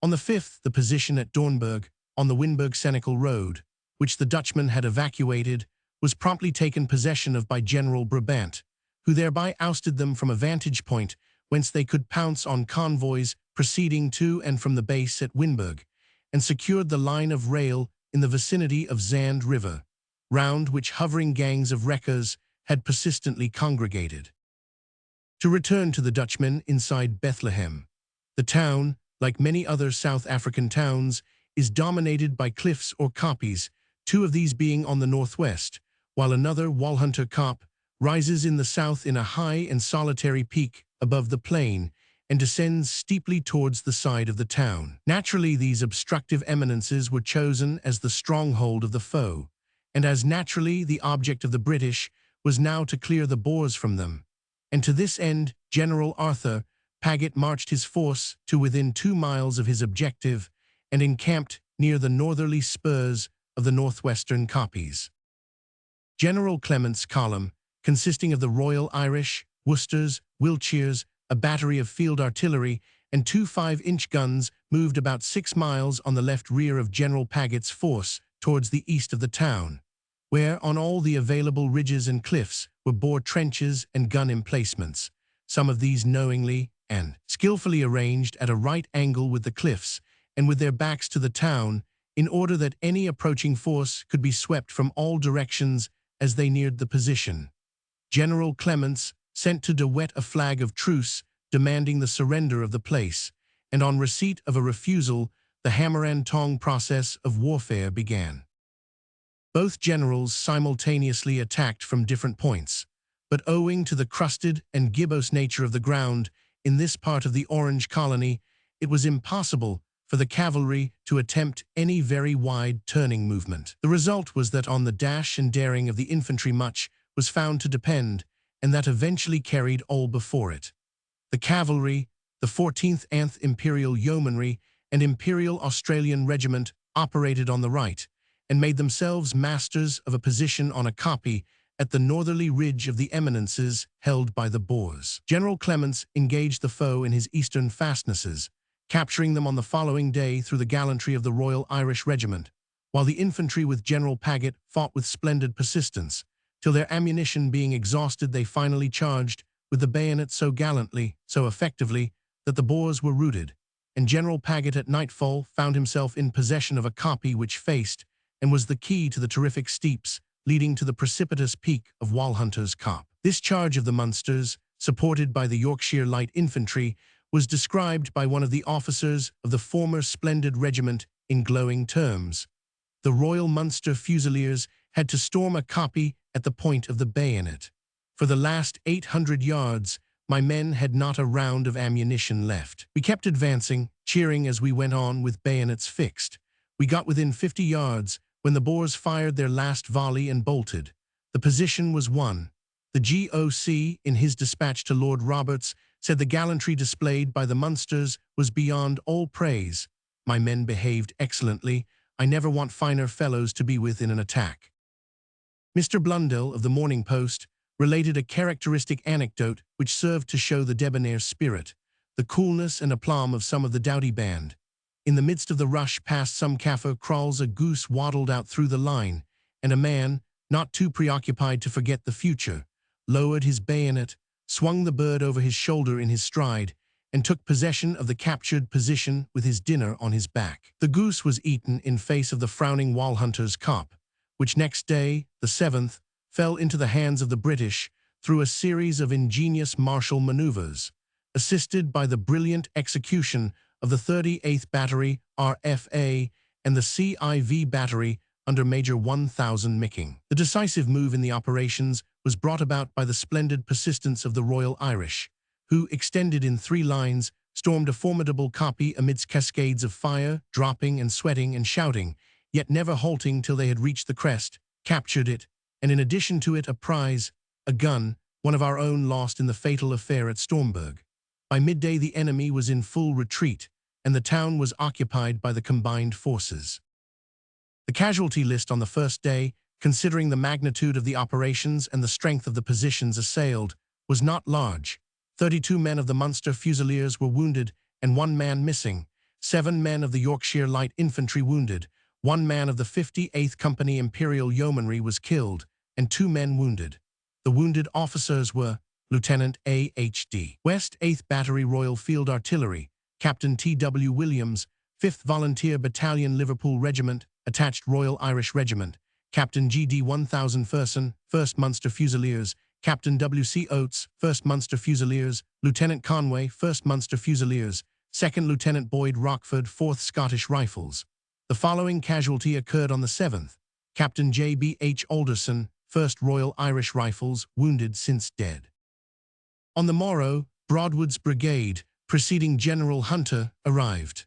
On the 5th, the position at Dornberg, on the Winburg-Senecal Road, which the Dutchmen had evacuated, was promptly taken possession of by General Brabant, who thereby ousted them from a vantage point whence they could pounce on convoys proceeding to and from the base at Winburg, and secured the line of rail in the vicinity of Zand River, round which hovering gangs of wreckers had persistently congregated. To return to the Dutchmen inside Bethlehem, the town, like many other South African towns, is dominated by cliffs or koppies, two of these being on the northwest, while another, Walhunter Kop, rises in the south in a high and solitary peak above the plain and descends steeply towards the side of the town. Naturally, these obstructive eminences were chosen as the stronghold of the foe, and as naturally the object of the British was now to clear the Boers from them. And to this end, General Arthur Paget marched his force to within 2 miles of his objective and encamped near the northerly spurs of the northwestern koppies. General Clement's column, consisting of the Royal Irish, Worcesters, Wiltshires, a battery of field artillery, and 2 5-inch guns, moved about 6 miles on the left rear of General Paget's force towards the east of the town, where, on all the available ridges and cliffs, were Boer trenches and gun emplacements, some of these knowingly and skillfully arranged at a right angle with the cliffs and with their backs to the town, in order that any approaching force could be swept from all directions as they neared the position. General Clements sent to De Wet a flag of truce demanding the surrender of the place, and on receipt of a refusal, the hammer-and-tong process of warfare began. Both generals simultaneously attacked from different points, but owing to the crusted and gibbous nature of the ground in this part of the Orange colony, it was impossible for the cavalry to attempt any very wide turning movement. The result was that on the dash and daring of the infantry much was found to depend, and that eventually carried all before it. The cavalry, the 14th th Imperial Yeomanry, and Imperial Australian Regiment operated on the right, and made themselves masters of a position on a koppie at the northerly ridge of the eminences held by the Boers. General Clements engaged the foe in his eastern fastnesses, capturing them on the following day through the gallantry of the Royal Irish Regiment, while the infantry with General Paget fought with splendid persistence, till their ammunition being exhausted they finally charged with the bayonet so gallantly, so effectively, that the Boers were routed, and General Paget at nightfall found himself in possession of a koppie which faced and was the key to the terrific steeps leading to the precipitous peak of Walhunter's Kop. This charge of the Munsters, supported by the Yorkshire Light Infantry, was described by one of the officers of the former splendid regiment in glowing terms. The Royal Munster Fusiliers had to storm a koppie at the point of the bayonet. For the last 800 yards, my men had not a round of ammunition left. We kept advancing, cheering as we went on with bayonets fixed. We got within 50 yards when the Boers fired their last volley and bolted. The position was won. The GOC, in his dispatch to Lord Roberts, said the gallantry displayed by the Munsters was beyond all praise. My men behaved excellently. I never want finer fellows to be with in an attack. Mr. Blundell of the Morning Post related a characteristic anecdote which served to show the debonair spirit, the coolness and aplomb of some of the doughty band. In the midst of the rush past some Kaffir kraals a goose waddled out through the line, and a man, not too preoccupied to forget the future, lowered his bayonet, swung the bird over his shoulder in his stride, and took possession of the captured position with his dinner on his back. The goose was eaten in face of the frowning Walhunter's Kop, which next day, the 7th, fell into the hands of the British through a series of ingenious martial maneuvers, assisted by the brilliant execution of the 38th Battery RFA and the CIV Battery under Major 1000 Micking. The decisive move in the operations was brought about by the splendid persistence of the Royal Irish, who, extended in 3 lines, stormed a formidable koppie amidst cascades of fire, dropping and sweating and shouting, yet never halting till they had reached the crest, captured it, and in addition to it a prize, a gun, one of our own lost in the fatal affair at Stormberg. By midday the enemy was in full retreat, and the town was occupied by the combined forces. The casualty list on the first day considering the magnitude of the operations and the strength of the positions assailed, was not large. 32 men of the Munster Fusiliers were wounded and 1 man missing, 7 men of the Yorkshire Light Infantry wounded, 1 man of the 58th Company Imperial Yeomanry was killed, and 2 men wounded. The wounded officers were Lieutenant A.H.D. West 8th Battery Royal Field Artillery, Captain T.W. Williams, 5th Volunteer Battalion Liverpool Regiment, attached Royal Irish Regiment, Captain G.D. 1000 Ferson, 1st Munster Fusiliers, Captain W.C. Oates, 1st Munster Fusiliers, Lieutenant Conway, 1st Munster Fusiliers, 2nd Lieutenant Boyd Rockford, 4th Scottish Rifles. The following casualty occurred on the 7th. Captain J.B.H. Alderson, 1st Royal Irish Rifles, wounded since dead. On the morrow, Broadwood's brigade, preceding General Hunter, arrived.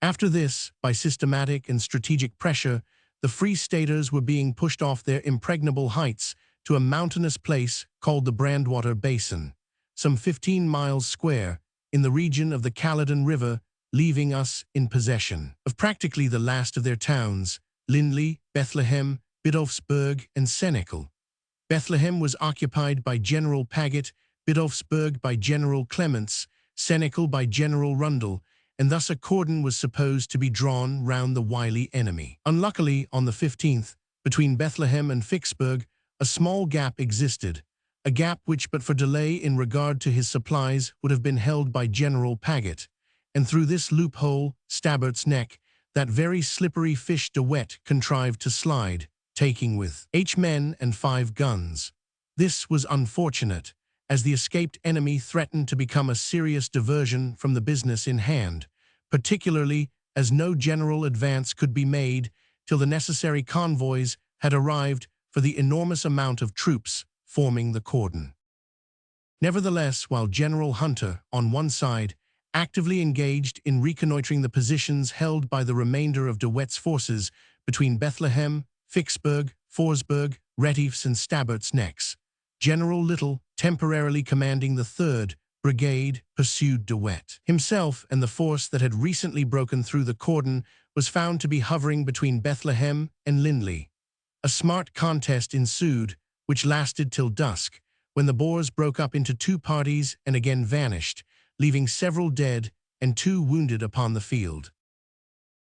After this, by systematic and strategic pressure, the Free Staters were being pushed off their impregnable heights to a mountainous place called the Brandwater Basin, some 15 miles square, in the region of the Caledon River, leaving us in possession of practically the last of their towns, Lindley, Bethlehem, Biddulphsburg, and Senecal. Bethlehem was occupied by General Paget, Biddulphsburg by General Clements, Senecal by General Rundle, and thus a cordon was supposed to be drawn round the wily enemy. Unluckily, on the 15th, between Bethlehem and Vicksburg, a small gap existed, a gap which but for delay in regard to his supplies would have been held by General Paget, and through this loophole, Stabbert's Neck, that very slippery fish de Wet contrived to slide, taking with H men and 5 guns. This was unfortunate, as the escaped enemy threatened to become a serious diversion from the business in hand, particularly as no general advance could be made till the necessary convoys had arrived for the enormous amount of troops forming the cordon. Nevertheless, while General Hunter, on one side, actively engaged in reconnoitering the positions held by the remainder of de Wet's forces between Bethlehem, Vicksburg, Forsberg, Retiefs, and Stabbert's Necks, General Little, temporarily commanding the 3rd Brigade, pursued de Wet. Himself and the force that had recently broken through the cordon was found to be hovering between Bethlehem and Lindley. A smart contest ensued, which lasted till dusk, when the Boers broke up into 2 parties and again vanished, leaving several dead and 2 wounded upon the field.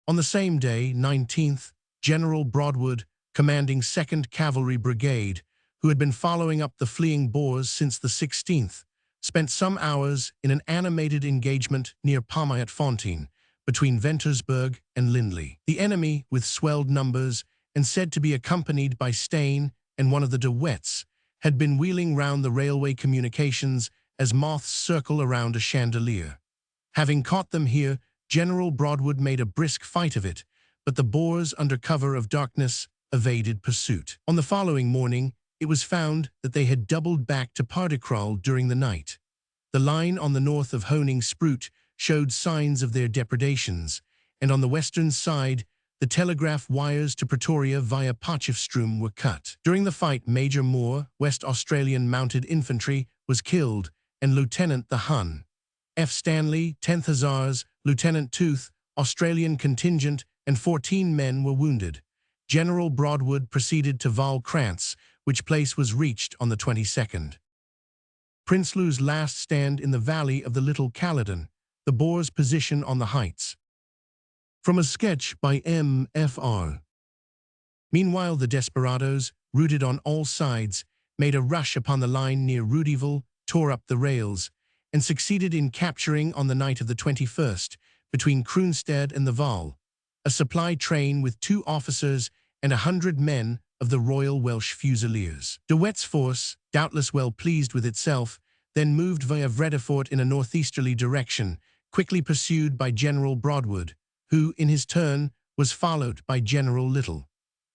On the same day, 19th, General Broadwood, commanding 2nd Cavalry Brigade, who had been following up the fleeing Boers since the 16th, spent some hours in an animated engagement near Pomayet-Fontein, between Ventersburg and Lindley. The enemy, with swelled numbers and said to be accompanied by Stain and one of the de Wets, had been wheeling round the railway communications as moths circle around a chandelier. Having caught them here, General Broadwood made a brisk fight of it, but the Boers, under cover of darkness, evaded pursuit. On the following morning, it was found that they had doubled back to Paardekraal during the night. The line on the north of Honing-Sprout showed signs of their depredations, and on the western side, the telegraph wires to Pretoria via Potchefstroom were cut. During the fight, Major Moore, West Australian Mounted Infantry, was killed, and Lieutenant the Hun. F. Stanley, 10th Hussars, Lieutenant Tooth, Australian contingent, and 14 men were wounded. General Broadwood proceeded to Val-Krantz, which place was reached on the 22nd. Prinsloo's last stand in the valley of the Little Caledon, the Boers' position on the heights. From a sketch by M.F.R. Meanwhile, the desperadoes, routed on all sides, made a rush upon the line near Rudyville, tore up the rails, and succeeded in capturing on the night of the 21st, between Kroonstad and the Vaal, a supply train with 2 officers and 100 men of the Royal Welsh Fusiliers. De Wet's force, doubtless well pleased with itself, then moved via Vredefort in a northeasterly direction, quickly pursued by General Broadwood, who, in his turn, was followed by General Little.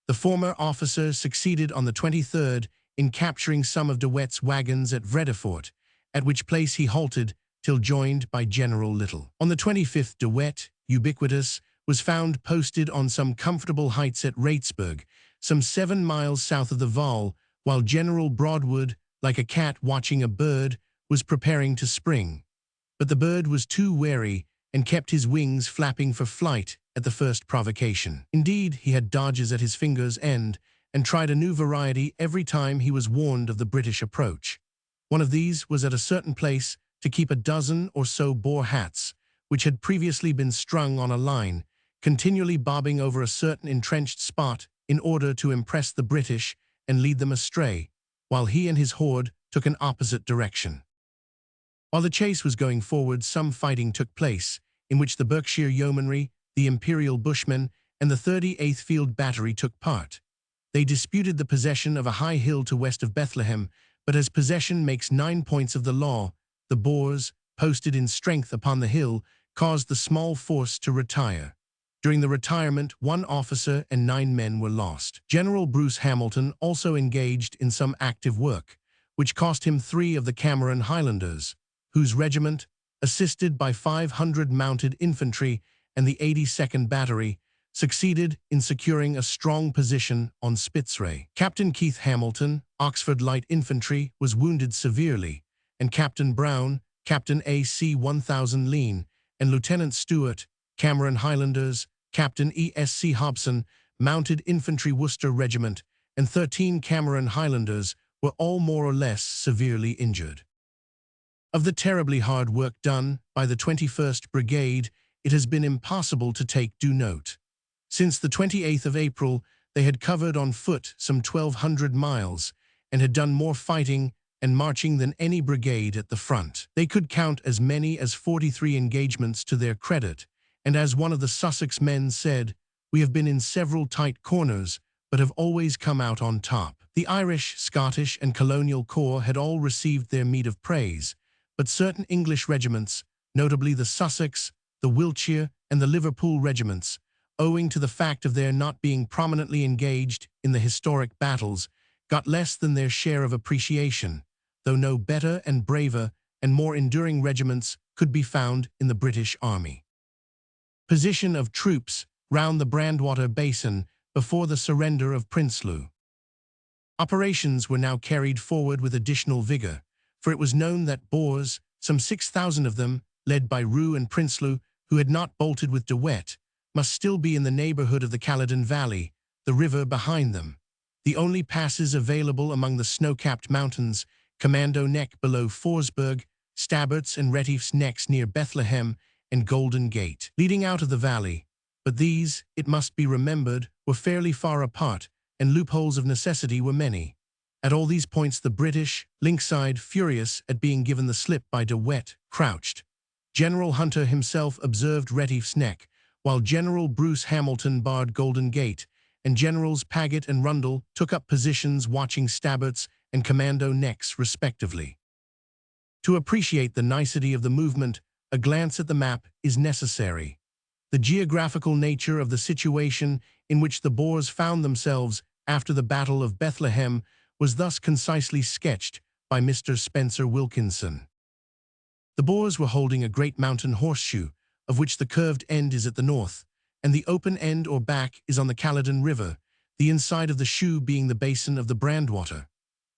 The former officer succeeded on the 23rd in capturing some of de Wet's wagons at Vredefort, at which place he halted till joined by General Little. On the 25th, de Wet, ubiquitous, was found posted on some comfortable heights at Ratesburg, some 7 miles south of the Vaal, while General Broadwood, like a cat watching a bird, was preparing to spring. But the bird was too wary and kept his wings flapping for flight at the first provocation. Indeed, he had dodges at his fingers' end, and tried a new variety every time he was warned of the British approach. One of these was at a certain place to keep a dozen or so Boer hats, which had previously been strung on a line, continually bobbing over a certain entrenched spot in order to impress the British and lead them astray, while he and his horde took an opposite direction. While the chase was going forward, some fighting took place, in which the Berkshire Yeomanry, the Imperial Bushmen, and the 38th Field Battery took part. They disputed the possession of a high hill to west of Bethlehem, but as possession makes 9 points of the law, the Boers, posted in strength upon the hill, caused the small force to retire. During the retirement, 1 officer and 9 men were lost. General Bruce Hamilton also engaged in some active work, which cost him 3 of the Cameron Highlanders, whose regiment, assisted by 500 mounted infantry and the 82nd Battery, succeeded in securing a strong position on Spitzray. Captain Keith Hamilton, Oxford Light Infantry, was wounded severely, and Captain Brown, Captain A.C. 1000 Lean, and Lieutenant Stewart, Cameron Highlanders, Captain E.S.C. Hobson, Mounted Infantry Worcester Regiment, and 13 Cameron Highlanders were all more or less severely injured. Of the terribly hard work done by the 21st Brigade, it has been impossible to take due note. Since the 28th of April, they had covered on foot some 1,200 miles and had done more fighting and marching than any brigade at the front. They could count as many as 43 engagements to their credit, and as one of the Sussex men said, "We have been in several tight corners, but have always come out on top." The Irish, Scottish, and colonial corps had all received their meed of praise, but certain English regiments, notably the Sussex, the Wiltshire, and the Liverpool regiments, owing to the fact of their not being prominently engaged in the historic battles, got less than their share of appreciation, though no better and braver and more enduring regiments could be found in the British Army. Position of troops round the Brandwater Basin before the surrender of Prinsloo. Operations were now carried forward with additional vigor, for it was known that Boers, some 6,000 of them, led by Roux and Prinsloo, who had not bolted with De Wet, must still be in the neighborhood of the Caledon Valley, the river behind them. The only passes available among the snow-capped mountains, Commando Neck below Forsberg, Stabberts and Retief's Necks near Bethlehem, and Golden Gate, leading out of the valley. But these, it must be remembered, were fairly far apart, and loopholes of necessity were many. At all these points the British, lynx-eyed, furious at being given the slip by De Wet, crouched. General Hunter himself observed Retief's Neck, while General Bruce Hamilton barred Golden Gate, and Generals Paget and Rundle took up positions watching Stabberts and Commando Necks respectively. To appreciate the nicety of the movement, a glance at the map is necessary. The geographical nature of the situation in which the Boers found themselves after the Battle of Bethlehem was thus concisely sketched by Mr. Spencer Wilkinson. The Boers were holding a great mountain horseshoe, of which the curved end is at the north, and the open end or back is on the Caledon River, the inside of the shoe being the basin of the Brandwater.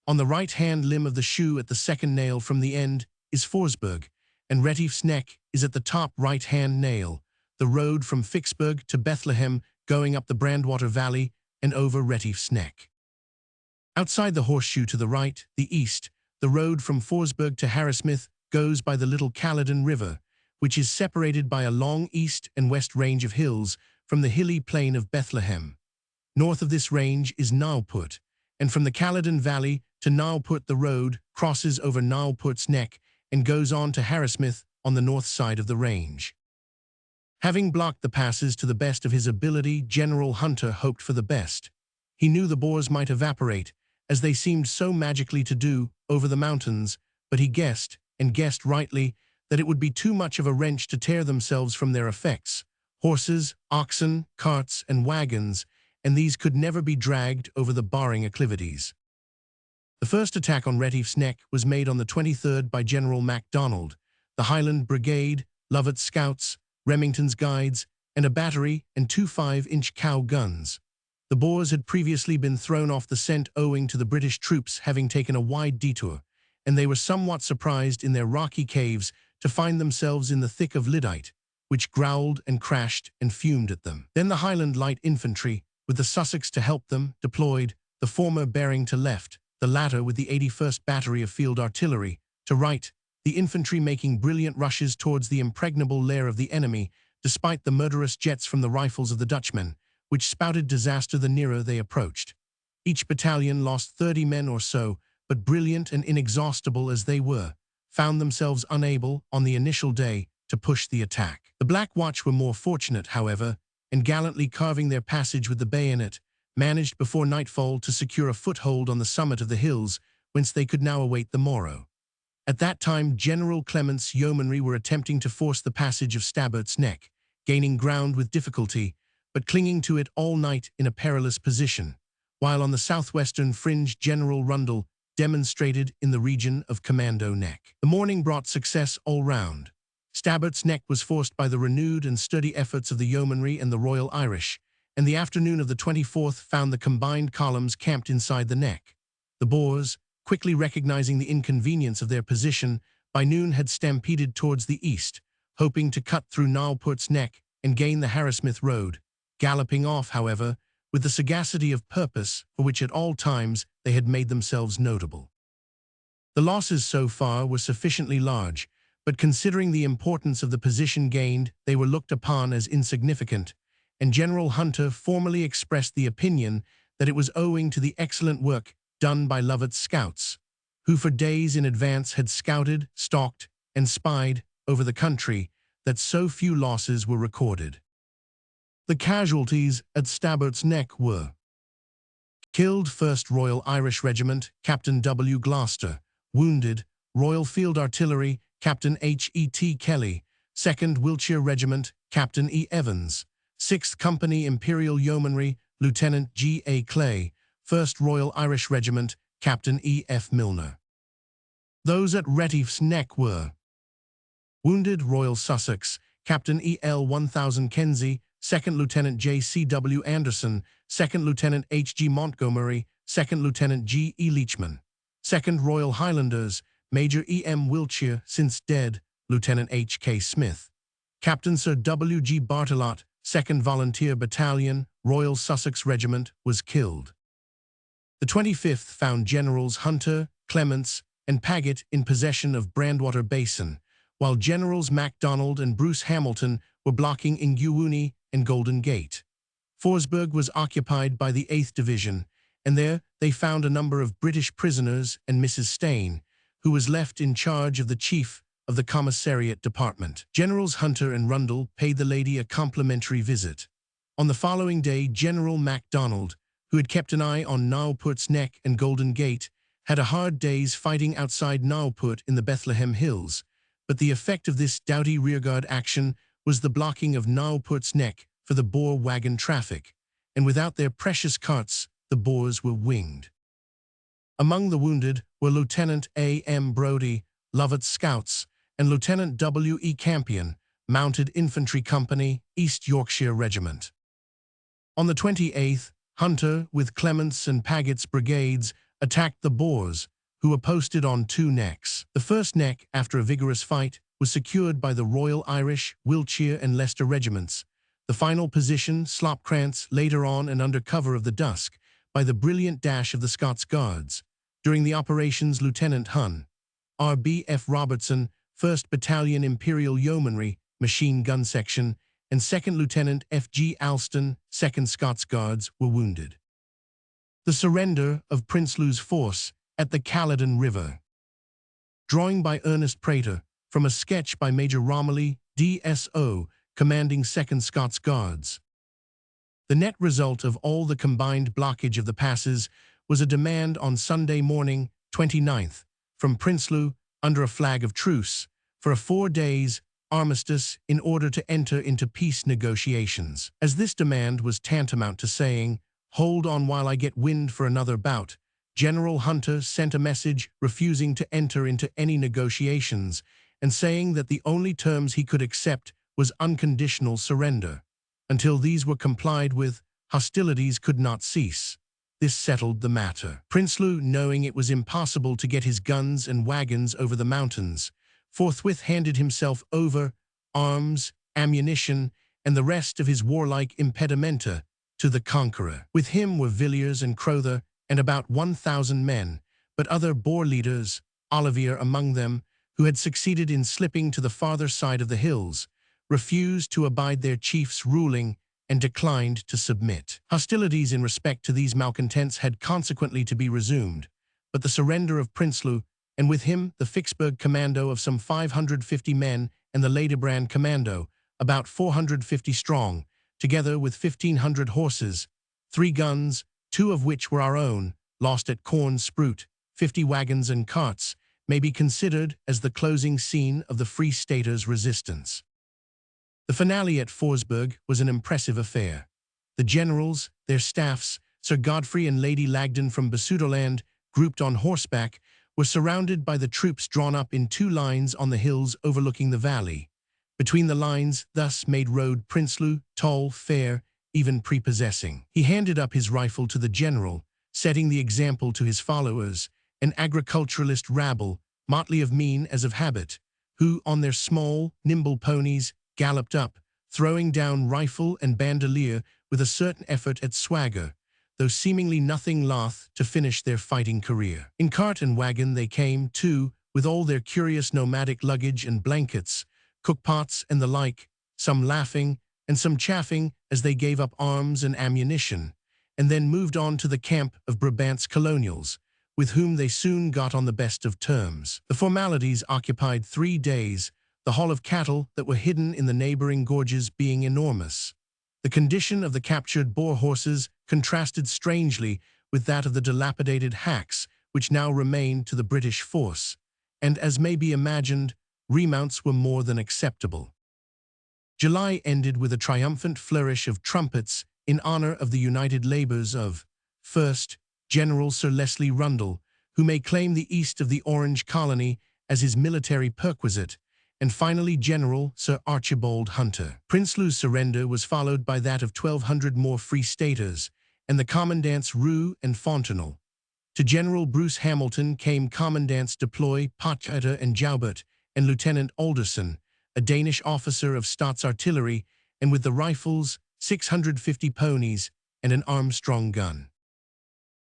On the right-hand limb of the shoe at the second nail from the end is Forsberg, and Retief's Neck is at the top right-hand nail, the road from Vicksburg to Bethlehem going up the Brandwater Valley and over Retief's Neck. Outside the horseshoe to the right, the east, the road from Forsberg to Harrismith goes by the Little Caledon River, which is separated by a long east and west range of hills from the hilly plain of Bethlehem. North of this range is Nauput, and from the Caledon Valley to Nauput the road crosses over Nauput's Neck and goes on to Harrismith on the north side of the range. Having blocked the passes to the best of his ability, General Hunter hoped for the best. He knew the Boers might evaporate, as they seemed so magically to do, over the mountains, but he guessed, and guessed rightly, that it would be too much of a wrench to tear themselves from their effects, horses, oxen, carts, and wagons, and these could never be dragged over the barring acclivities. The first attack on Retief's Neck was made on the 23rd by General MacDonald, the Highland Brigade, Lovett's Scouts, Remington's Guides, and a battery and 2 5-inch cow guns. The Boers had previously been thrown off the scent owing to the British troops having taken a wide detour, and they were somewhat surprised in their rocky caves to find themselves in the thick of lyddite, which growled and crashed and fumed at them. Then the Highland Light Infantry, with the Sussex to help them, deployed, the former bearing to left, the latter with the 81st Battery of Field Artillery, to right, the infantry making brilliant rushes towards the impregnable lair of the enemy, despite the murderous jets from the rifles of the Dutchmen, which spouted disaster the nearer they approached. Each battalion lost 30 men or so, but brilliant and inexhaustible as they were, found themselves unable, on the initial day, to push the attack. The Black Watch were more fortunate, however, and gallantly carving their passage with the bayonet, managed before nightfall to secure a foothold on the summit of the hills, whence they could now await the morrow. At that time, General Clement's yeomanry were attempting to force the passage of Stabbert's Neck, gaining ground with difficulty, but clinging to it all night in a perilous position, while on the southwestern fringe General Rundle demonstrated in the region of Commando Neck. The morning brought success all round. Stabbert's Neck was forced by the renewed and sturdy efforts of the yeomanry and the Royal Irish, and the afternoon of the 24th found the combined columns camped inside the neck. The Boers, quickly recognizing the inconvenience of their position, by noon had stampeded towards the east, hoping to cut through Naupurt's Neck and gain the Harrismith Road, galloping off, however, with the sagacity of purpose for which at all times they had made themselves notable. The losses so far were sufficiently large, but considering the importance of the position gained, they were looked upon as insignificant, and General Hunter formally expressed the opinion that it was owing to the excellent work done by Lovett's scouts, who for days in advance had scouted, stalked, and spied over the country, that so few losses were recorded. The casualties at Stabbert's Neck were: killed 1st Royal Irish Regiment, Captain W. Gloucester; wounded, Royal Field Artillery, Captain H.E.T. Kelly; 2nd Wiltshire Regiment, Captain E. Evans; 6th Company Imperial Yeomanry, Lieutenant G.A. Clay; 1st Royal Irish Regiment, Captain E.F. Milner. Those at Retief's Neck were: wounded, Royal Sussex, Captain E.L. 1000 Kenzie; 2nd Lieutenant J.C.W. Anderson; 2nd Lieutenant H.G. Montgomery; 2nd Lieutenant G.E. Leachman; 2nd Royal Highlanders, Major E.M. Wiltshire, since dead, Lieutenant H.K. Smith; Captain Sir W.G. Bartolot, 2nd Volunteer Battalion, Royal Sussex Regiment, was killed. The 25th found Generals Hunter, Clements, and Paget in possession of Brandwater Basin, while Generals MacDonald and Bruce Hamilton were blocking Ingenuity and Golden Gate. Forsberg was occupied by the 8th Division, and there they found a number of British prisoners and Mrs. Stain, who was left in charge of the chief of the Commissariat Department. Generals Hunter and Rundle paid the lady a complimentary visit. On the following day, General MacDonald, who had kept an eye on Naupurt's Neck and Golden Gate, had a hard day's fighting outside Naupurt in the Bethlehem Hills, but the effect of this doughty rearguard action was the blocking of Naupurt's Neck for the Boer wagon traffic, and without their precious carts, the Boers were winged. Among the wounded were Lieutenant A. M. Brodie, Lovett's Scouts, and Lieutenant W. E. Campion, Mounted Infantry Company, East Yorkshire Regiment. On the 28th, Hunter, with Clements and Paget's brigades, attacked the Boers, who were posted on 2 necks. The first neck, after a vigorous fight, was secured by the Royal Irish, Wiltshire, and Leicester regiments. The final position, Slopkrantz, later on and under cover of the dusk, by the brilliant dash of the Scots Guards. During the operations, Lieutenant Hun, R.B.F. Robertson, 1st Battalion Imperial Yeomanry, Machine Gun Section, and 2nd Lieutenant F.G. Alston, 2nd Scots Guards, were wounded. The surrender of Prinsloo's force at the Caledon River. Drawing by Ernest Prater from a sketch by Major Romilly, D.S.O., commanding 2nd Scots Guards. The net result of all the combined blockage of the passes was a demand on Sunday morning, 29th, from Prinsloo, under a flag of truce, for a 4 days armistice in order to enter into peace negotiations. As this demand was tantamount to saying, "Hold on while I get wind for another bout," General Hunter sent a message refusing to enter into any negotiations and saying that the only terms he could accept was unconditional surrender. Until these were complied with, hostilities could not cease. This settled the matter. Prinsloo, knowing it was impossible to get his guns and wagons over the mountains, forthwith handed himself over, arms, ammunition, and the rest of his warlike impedimenta, to the conqueror. With him were Villiers and Crowther and about 1,000 men, but other Boer leaders, Olivier among them, who had succeeded in slipping to the farther side of the hills, refused to abide their chief's ruling and declined to submit. Hostilities in respect to these malcontents had consequently to be resumed, but the surrender of Prinsloo, and with him the Vicksburg commando of some 550 men and the Ladebrand commando, about 450 strong, together with 1,500 horses, 3 guns, 2 of which were our own, lost at Corn-Sprout, 50 wagons and carts, may be considered as the closing scene of the Free Staters' resistance. The finale at Forsberg was an impressive affair. The generals, their staffs, Sir Godfrey and Lady Lagden from Basutoland, grouped on horseback, were surrounded by the troops drawn up in 2 lines on the hills overlooking the valley. Between the lines thus made rode Prinsloo, tall, fair, even prepossessing. He handed up his rifle to the general, setting the example to his followers, an agriculturalist rabble, motley of mien as of habit, who, on their small, nimble ponies, galloped up, throwing down rifle and bandolier with a certain effort at swagger, though seemingly nothing loth to finish their fighting career. In cart and wagon they came, too, with all their curious nomadic luggage and blankets, cookpots and the like, some laughing and some chaffing as they gave up arms and ammunition, and then moved on to the camp of Brabant's colonials, with whom they soon got on the best of terms. The formalities occupied 3 days, the haul of cattle that were hidden in the neighboring gorges being enormous. The condition of the captured Boer horses contrasted strangely with that of the dilapidated hacks which now remained to the British force, and as may be imagined, remounts were more than acceptable. July ended with a triumphant flourish of trumpets in honor of the united labors of, first, General Sir Leslie Rundle, who may claim the east of the Orange Colony as his military perquisite, and finally General Sir Archibald Hunter. Prinsloo's surrender was followed by that of 1,200 more Free Staters, and the commandants Roux and Fontenelle. To General Bruce Hamilton came Commandants Deploy, Potgieter and Joubert, and Lieutenant Alderson, a Danish officer of Staatsartillery, and with the rifles, 650 ponies, and an Armstrong gun.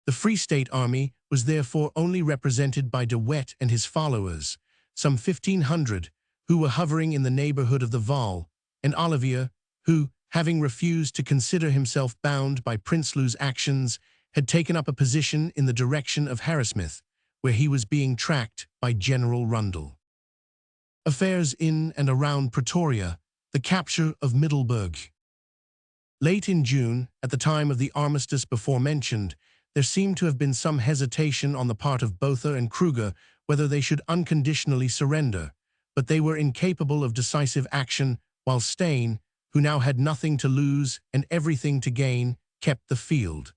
The Free State Army was therefore only represented by De Wet and his followers, some 1,500, who were hovering in the neighborhood of the Vaal, and Olivier, who, having refused to consider himself bound by Prinsloo's actions, had taken up a position in the direction of Harrismith, where he was being tracked by General Rundle. Affairs in and around Pretoria, the capture of Middelburg. Late in June, at the time of the armistice before mentioned, there seemed to have been some hesitation on the part of Botha and Kruger whether they should unconditionally surrender, but they were incapable of decisive action, while Steyn, who now had nothing to lose and everything to gain, kept the field.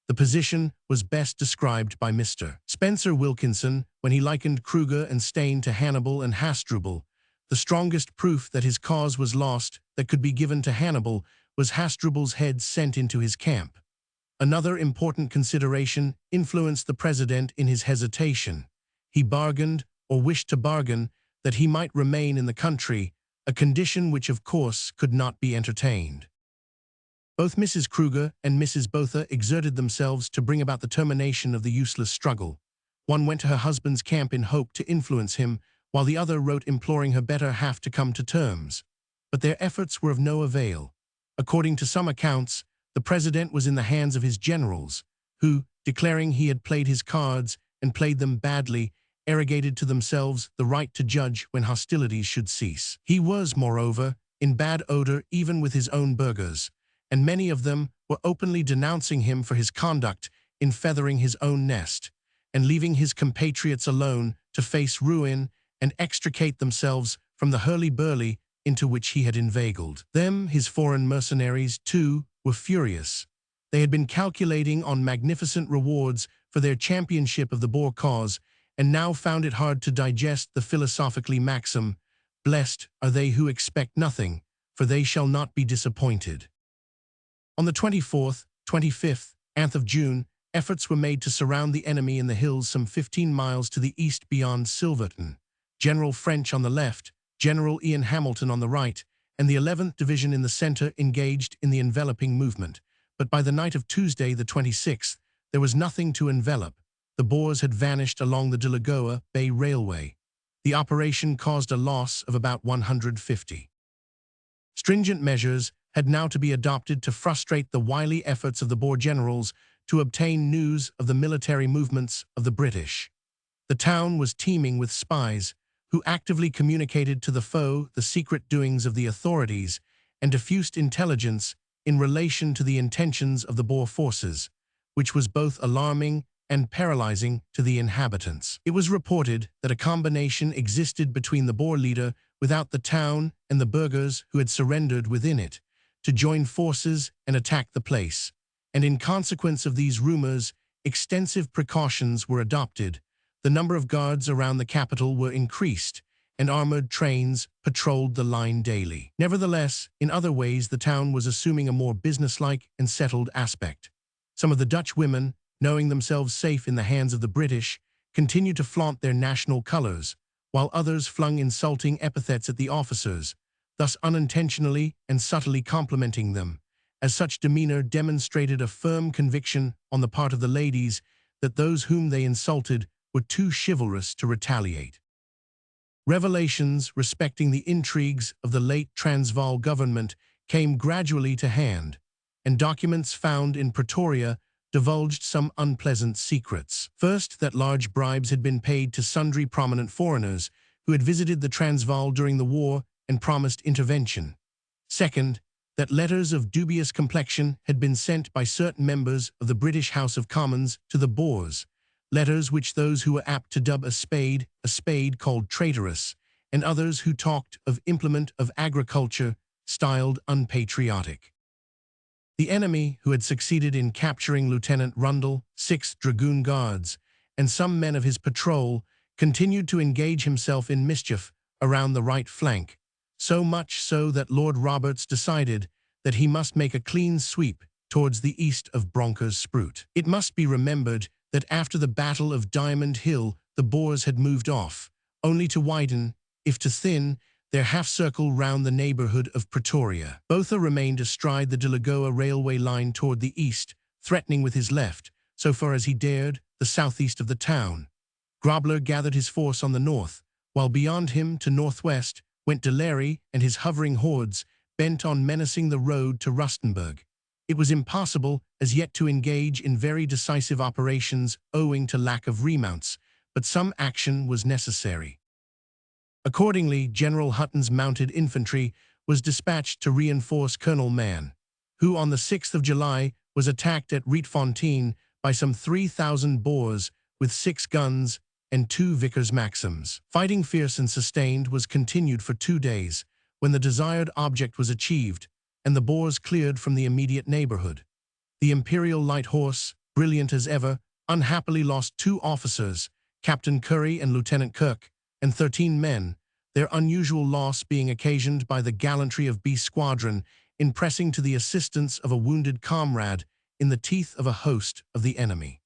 The position was best described by Mr. Spencer Wilkinson when he likened Kruger and Steyn to Hannibal and Hasdrubal. The strongest proof that his cause was lost that could be given to Hannibal was Hasdrubal's head sent into his camp. Another important consideration influenced the president in his hesitation. He bargained, or wished to bargain, that he might remain in the country, a condition which of course could not be entertained. Both Mrs. Kruger and Mrs. Botha exerted themselves to bring about the termination of the useless struggle. One went to her husband's camp in hope to influence him, while the other wrote imploring her better half to come to terms. But their efforts were of no avail. According to some accounts, the president was in the hands of his generals, who, declaring he had played his cards and played them badly, arrogated to themselves the right to judge when hostilities should cease. He was, moreover, in bad odor even with his own burghers, and many of them were openly denouncing him for his conduct in feathering his own nest, and leaving his compatriots alone to face ruin and extricate themselves from the hurly-burly into which he had inveigled them. His foreign mercenaries, too, were furious. They had been calculating on magnificent rewards for their championship of the Boer cause, and now found it hard to digest the philosophically maxim, "Blessed are they who expect nothing, for they shall not be disappointed." On the 24th, 25th, of June, efforts were made to surround the enemy in the hills some 15 miles to the east beyond Silverton. General French on the left, General Ian Hamilton on the right, and the 11th Division in the center engaged in the enveloping movement. But by the night of Tuesday, the 26th, there was nothing to envelop. The Boers had vanished along the Delagoa Bay Railway. The operation caused a loss of about 150. Stringent measures had now to be adopted to frustrate the wily efforts of the Boer generals to obtain news of the military movements of the British. The town was teeming with spies who actively communicated to the foe the secret doings of the authorities and diffused intelligence in relation to the intentions of the Boer forces, which was both alarming and paralyzing to the inhabitants. It was reported that a combination existed between the Boer leader without the town and the burghers who had surrendered within it to join forces and attack the place, and in consequence of these rumors, extensive precautions were adopted. The number of guards around the capital were increased, and armored trains patrolled the line daily. Nevertheless, in other ways the town was assuming a more businesslike and settled aspect. Some of the Dutch women, knowing themselves safe in the hands of the British, continued to flaunt their national colors, while others flung insulting epithets at the officers, thus unintentionally and subtly complimenting them, as such demeanor demonstrated a firm conviction on the part of the ladies that those whom they insulted were too chivalrous to retaliate. Revelations respecting the intrigues of the late Transvaal government came gradually to hand, and documents found in Pretoria divulged some unpleasant secrets. First, that large bribes had been paid to sundry prominent foreigners who had visited the Transvaal during the war and promised intervention. Second, that letters of dubious complexion had been sent by certain members of the British House of Commons to the Boers, letters which those who were apt to dub a spade called traitorous, and others who talked of implement of agriculture styled unpatriotic. The enemy, who had succeeded in capturing Lieutenant Rundle, 6th Dragoon Guards, and some men of his patrol, continued to engage himself in mischief around the right flank, so much so that Lord Roberts decided that he must make a clean sweep towards the east of Bronkhorstspruit. It must be remembered that after the Battle of Diamond Hill, the Boers had moved off, only to widen, if to thin, their half-circle round the neighborhood of Pretoria. Botha remained astride the Delagoa railway line toward the east, threatening with his left, so far as he dared, the southeast of the town. Grobler gathered his force on the north, while beyond him to northwest went de Lery and his hovering hordes, bent on menacing the road to Rustenburg. It was impossible as yet to engage in very decisive operations owing to lack of remounts, but some action was necessary. Accordingly, General Hutton's mounted infantry was dispatched to reinforce Colonel Mann, who on the 6th of July was attacked at Rietfontein by some 3,000 Boers with 6 guns and 2 Vickers Maxims. Fighting fierce and sustained was continued for 2 days, when the desired object was achieved, and the Boers cleared from the immediate neighborhood. The Imperial Light Horse, brilliant as ever, unhappily lost 2 officers, Captain Curry and Lieutenant Kirk, and 13 men, their unusual loss being occasioned by the gallantry of B Squadron in pressing to the assistance of a wounded comrade in the teeth of a host of the enemy.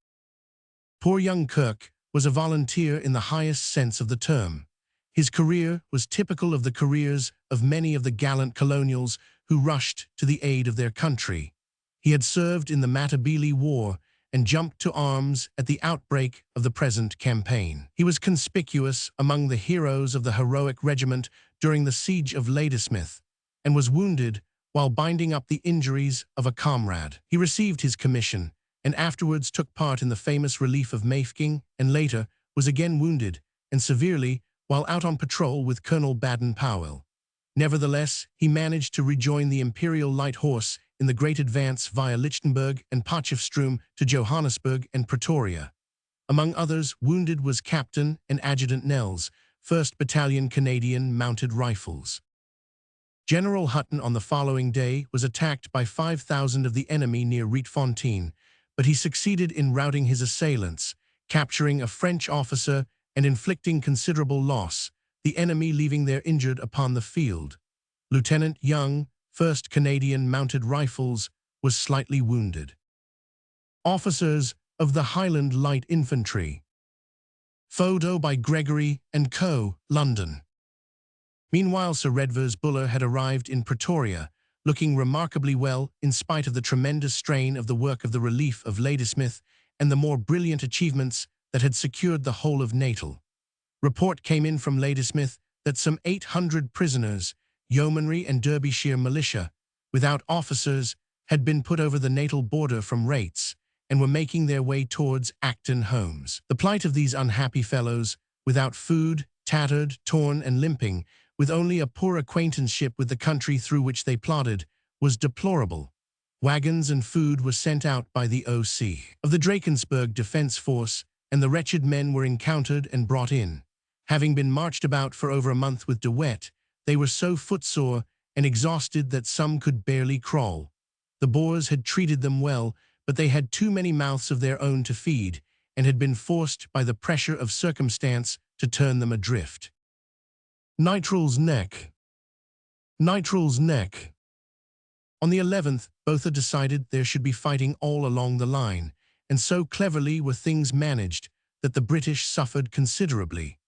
Poor young Kirk was a volunteer in the highest sense of the term. His career was typical of the careers of many of the gallant colonials who rushed to the aid of their country. He had served in the Matabele War and jumped to arms at the outbreak of the present campaign. He was conspicuous among the heroes of the heroic regiment during the siege of Ladysmith, and was wounded while binding up the injuries of a comrade. He received his commission, and afterwards took part in the famous relief of Mafeking, and later was again wounded, and severely, while out on patrol with Colonel Baden-Powell. Nevertheless, he managed to rejoin the Imperial Light Horse in the great advance via Lichtenburg and Potchefstroom to Johannesburg and Pretoria. Among others, wounded was Captain and Adjutant Nels, 1st Battalion Canadian Mounted Rifles. General Hutton on the following day was attacked by 5,000 of the enemy near Rietfontein, but he succeeded in routing his assailants, capturing a French officer and inflicting considerable loss, the enemy leaving their injured upon the field. Lieutenant Young, 1st Canadian Mounted Rifles, was slightly wounded. Officers of the Highland Light Infantry. Photo by Gregory and Co., London. Meanwhile, Sir Redvers Buller had arrived in Pretoria, looking remarkably well in spite of the tremendous strain of the work of the relief of Ladysmith and the more brilliant achievements that had secured the whole of Natal. Report came in from Ladysmith that some 800 prisoners, yeomanry and Derbyshire militia, without officers, had been put over the Natal border from Rates and were making their way towards Acton homes. The plight of these unhappy fellows, without food, tattered, torn and limping, with only a poor acquaintanceship with the country through which they plodded, was deplorable. Wagons and food were sent out by the O.C. of the Drakensberg Defence Force, and the wretched men were encountered and brought in. Having been marched about for over a month with De Wet, they were so footsore and exhausted that some could barely crawl. The Boers had treated them well, but they had too many mouths of their own to feed, and had been forced by the pressure of circumstance to turn them adrift. Nitral's Neck. Nitral's Neck. On the 11th, Botha decided there should be fighting all along the line, and so cleverly were things managed that the British suffered considerably.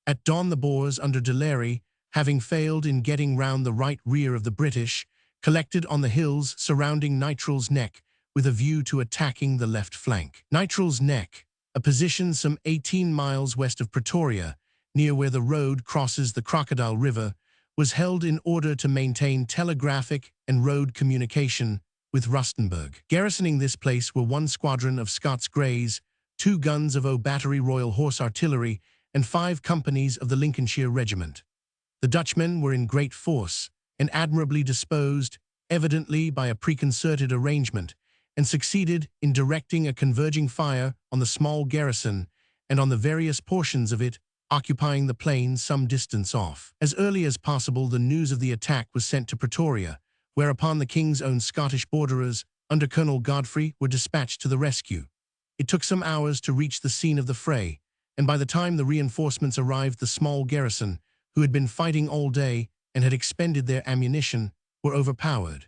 At dawn the Boers under De Lery, having failed in getting round the right rear of the British, collected on the hills surrounding Nitral's Neck with a view to attacking the left flank. Nitral's Neck, a position some 18 miles west of Pretoria, near where the road crosses the Crocodile River, was held in order to maintain telegraphic and road communication with Rustenburg. Garrisoning this place were 1 squadron of Scots Greys, 2 guns of O Battery Royal Horse Artillery, and 5 companies of the Lincolnshire Regiment. The Dutchmen were in great force and admirably disposed, evidently by a preconcerted arrangement, and succeeded in directing a converging fire on the small garrison and on the various portions of it occupying the plain some distance off. As early as possible the news of the attack was sent to Pretoria, whereupon the King's own Scottish borderers, under Colonel Godfrey, were dispatched to the rescue. It took some hours to reach the scene of the fray, and by the time the reinforcements arrived the small garrison, who had been fighting all day and had expended their ammunition, were overpowered.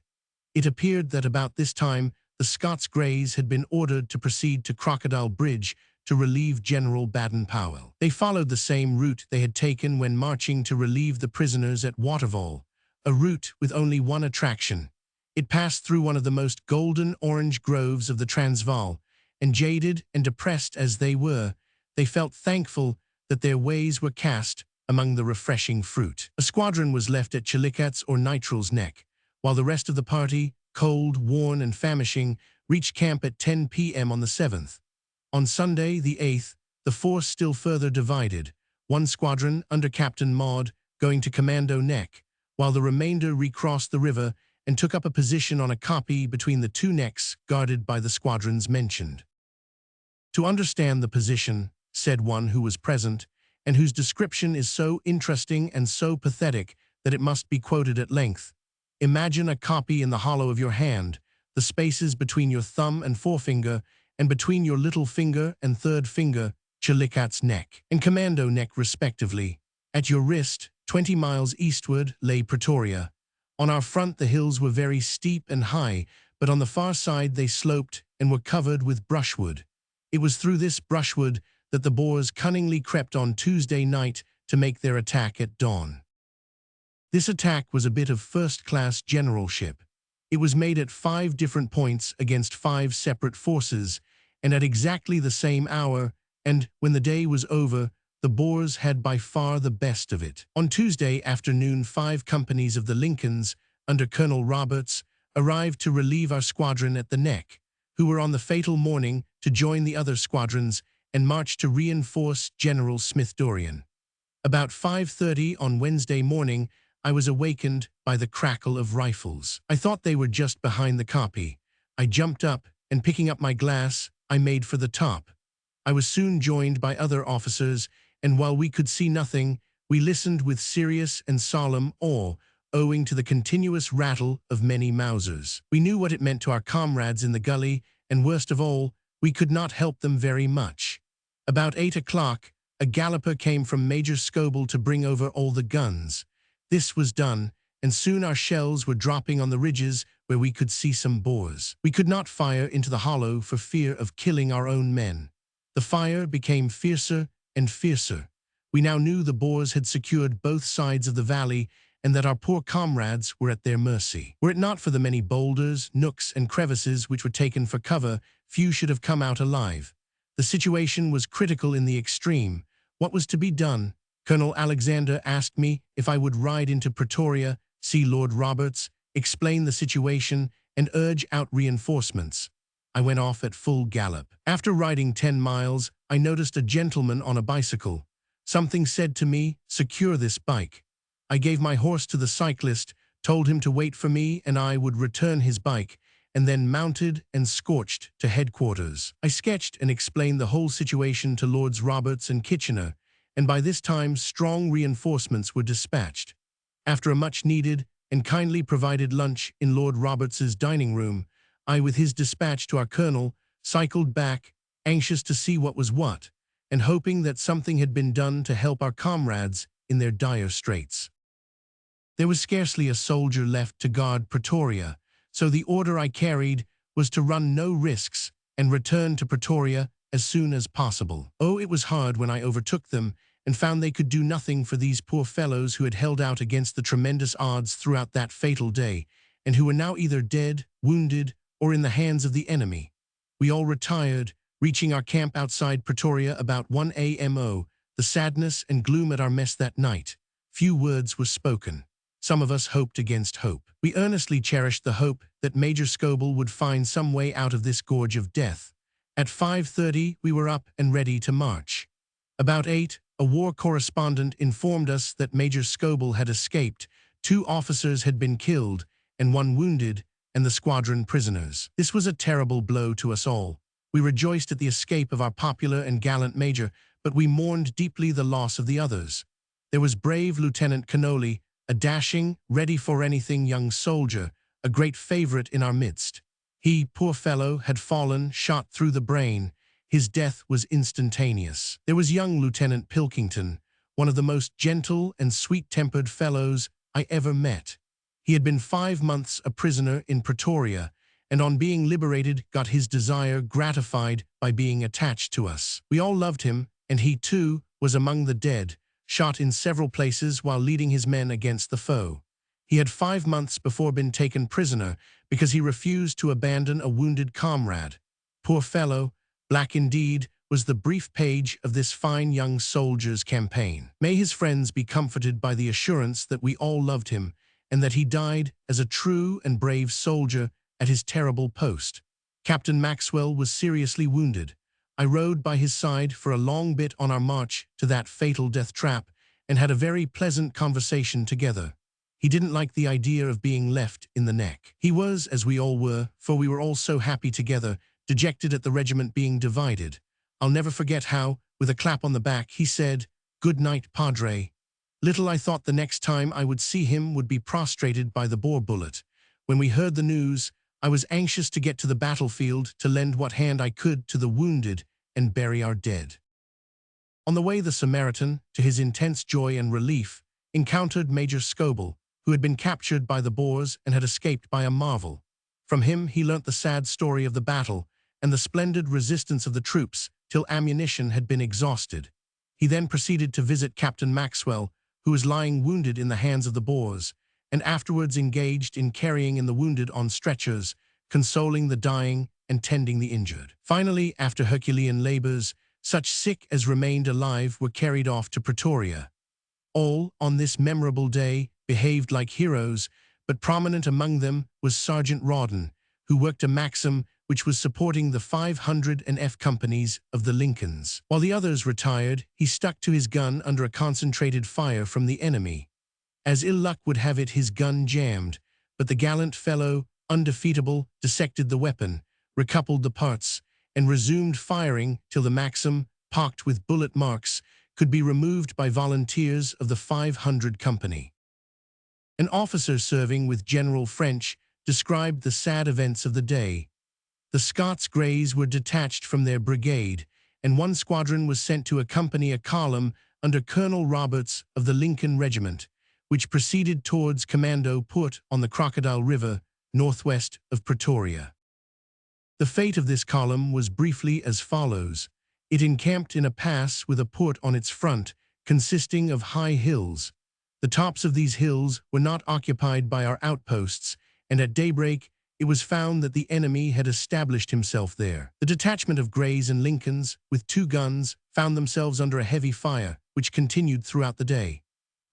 It appeared that about this time the Scots Greys had been ordered to proceed to Crocodile Bridge to relieve General Baden-Powell. They followed the same route they had taken when marching to relieve the prisoners at Waterval, a route with only one attraction. It passed through one of the most golden orange groves of the Transvaal, and jaded and depressed as they were, they felt thankful that their ways were cast among the refreshing fruit. A squadron was left at Chillicot's or Nitral's Neck, while the rest of the party, cold, worn and famishing, reached camp at 10 p.m. on the 7th. On Sunday, the 8th, the force still further divided, 1 squadron under Captain Maud going to Commando Neck, while the remainder recrossed the river and took up a position on a kopje between the 2 necks guarded by the squadrons mentioned. To understand the position, said one who was present, and whose description is so interesting and so pathetic that it must be quoted at length, imagine a kopje in the hollow of your hand, the spaces between your thumb and forefinger, and between your little finger and third finger, Chillicot's Neck and Commando Neck respectively. At your wrist, 20 miles eastward, lay Pretoria. On our front the hills were very steep and high, but on the far side they sloped and were covered with brushwood. It was through this brushwood that the Boers cunningly crept on Tuesday night to make their attack at dawn. This attack was a bit of first-class generalship. It was made at 5 different points against 5 separate forces, and at exactly the same hour, and, when the day was over, the Boers had by far the best of it. On Tuesday afternoon 5 companies of the Lincolns, under Colonel Roberts, arrived to relieve our squadron at the Neck, who were on the fatal morning to join the other squadrons and march to reinforce General Smith-Dorrien. About 5:30 on Wednesday morning, I was awakened by the crackle of rifles. I thought they were just behind the kopje. I jumped up, and picking up my glass, I made for the top. I was soon joined by other officers, and while we could see nothing, we listened with serious and solemn awe, owing to the continuous rattle of many Mausers. We knew what it meant to our comrades in the gully, and worst of all, we could not help them very much. About 8 o'clock, a galloper came from Major Scoble to bring over all the guns. This was done, and soon our shells were dropping on the ridges where we could see some Boers. We could not fire into the hollow for fear of killing our own men. The fire became fiercer and fiercer. We now knew the Boers had secured both sides of the valley and that our poor comrades were at their mercy. Were it not for the many boulders, nooks, and crevices which were taken for cover, few should have come out alive. The situation was critical in the extreme. What was to be done? Colonel Alexander asked me if I would ride into Pretoria, see Lord Roberts, explain the situation, and urge out reinforcements. I went off at full gallop. After riding 10 miles, I noticed a gentleman on a bicycle. Something said to me, "Secure this bike." I gave my horse to the cyclist, told him to wait for me and I would return his bike, and then mounted and scorched to headquarters. I sketched and explained the whole situation to Lords Roberts and Kitchener, and by this time strong reinforcements were dispatched. After a much-needed and kindly provided lunch in Lord Roberts's dining room, I, with his dispatch to our colonel, cycled back, anxious to see what was what, and hoping that something had been done to help our comrades in their dire straits. There was scarcely a soldier left to guard Pretoria, so the order I carried was to run no risks and return to Pretoria as soon as possible. Oh, it was hard when I overtook them and found they could do nothing for these poor fellows who had held out against the tremendous odds throughout that fatal day, and who were now either dead, wounded, or in the hands of the enemy. We all retired, reaching our camp outside Pretoria about 1 a.m. The sadness and gloom at our mess that night. Few words were spoken. Some of us hoped against hope. We earnestly cherished the hope that Major Scobell would find some way out of this gorge of death. At 5:30, we were up and ready to march. About 8, a war correspondent informed us that Major Scobell had escaped, 2 officers had been killed, and 1 wounded, and the squadron prisoners. This was a terrible blow to us all. We rejoiced at the escape of our popular and gallant major, but we mourned deeply the loss of the others. There was brave Lieutenant Cannoli, a dashing, ready-for-anything young soldier, a great favorite in our midst. He, poor fellow, had fallen, shot through the brain. His death was instantaneous. There was young Lieutenant Pilkington, one of the most gentle and sweet-tempered fellows I ever met. He had been 5 months a prisoner in Pretoria, and on being liberated got his desire gratified by being attached to us. We all loved him, and he, too, was among the dead, shot in several places while leading his men against the foe. He had 5 months before been taken prisoner because he refused to abandon a wounded comrade. Poor fellow, black indeed was the brief page of this fine young soldier's campaign. May his friends be comforted by the assurance that we all loved him and that he died as a true and brave soldier at his terrible post. Captain Maxwell was seriously wounded. I rode by his side for a long bit on our march to that fatal death trap and had a very pleasant conversation together. He didn't like the idea of being left in the neck. He was, as we all were, for we were all so happy together, dejected at the regiment being divided. I'll never forget how, with a clap on the back, he said, "Good night, Padre." Little I thought the next time I would see him would be prostrated by the Boer bullet. When we heard the news, I was anxious to get to the battlefield to lend what hand I could to the wounded and bury our dead. On the way, the Samaritan, to his intense joy and relief, encountered Major Scobell, who had been captured by the Boers and had escaped by a marvel. From him he learnt the sad story of the battle and the splendid resistance of the troops till ammunition had been exhausted. He then proceeded to visit Captain Maxwell, who was lying wounded in the hands of the Boers, and afterwards engaged in carrying in the wounded on stretchers, consoling the dying and tending the injured. Finally, after Herculean labors, such sick as remained alive were carried off to Pretoria. All, on this memorable day, behaved like heroes, but prominent among them was Sergeant Rawdon, who worked a Maxim which was supporting the 500 and F companies of the Lincolns. While the others retired, he stuck to his gun under a concentrated fire from the enemy. As ill luck would have it, his gun jammed, but the gallant fellow, undefeatable, dissected the weapon, recoupled the parts, and resumed firing till the Maxim, pocked with bullet marks, could be removed by volunteers of the 500 company. An officer serving with General French described the sad events of the day. The Scots Greys were detached from their brigade, and one squadron was sent to accompany a column under Colonel Roberts of the Lincoln Regiment, which proceeded towards Commando Port on the Crocodile River, northwest of Pretoria. The fate of this column was briefly as follows. It encamped in a pass with a port on its front, consisting of high hills. The tops of these hills were not occupied by our outposts, and at daybreak it was found that the enemy had established himself there. The detachment of Greys and Lincolns, with 2 guns, found themselves under a heavy fire, which continued throughout the day.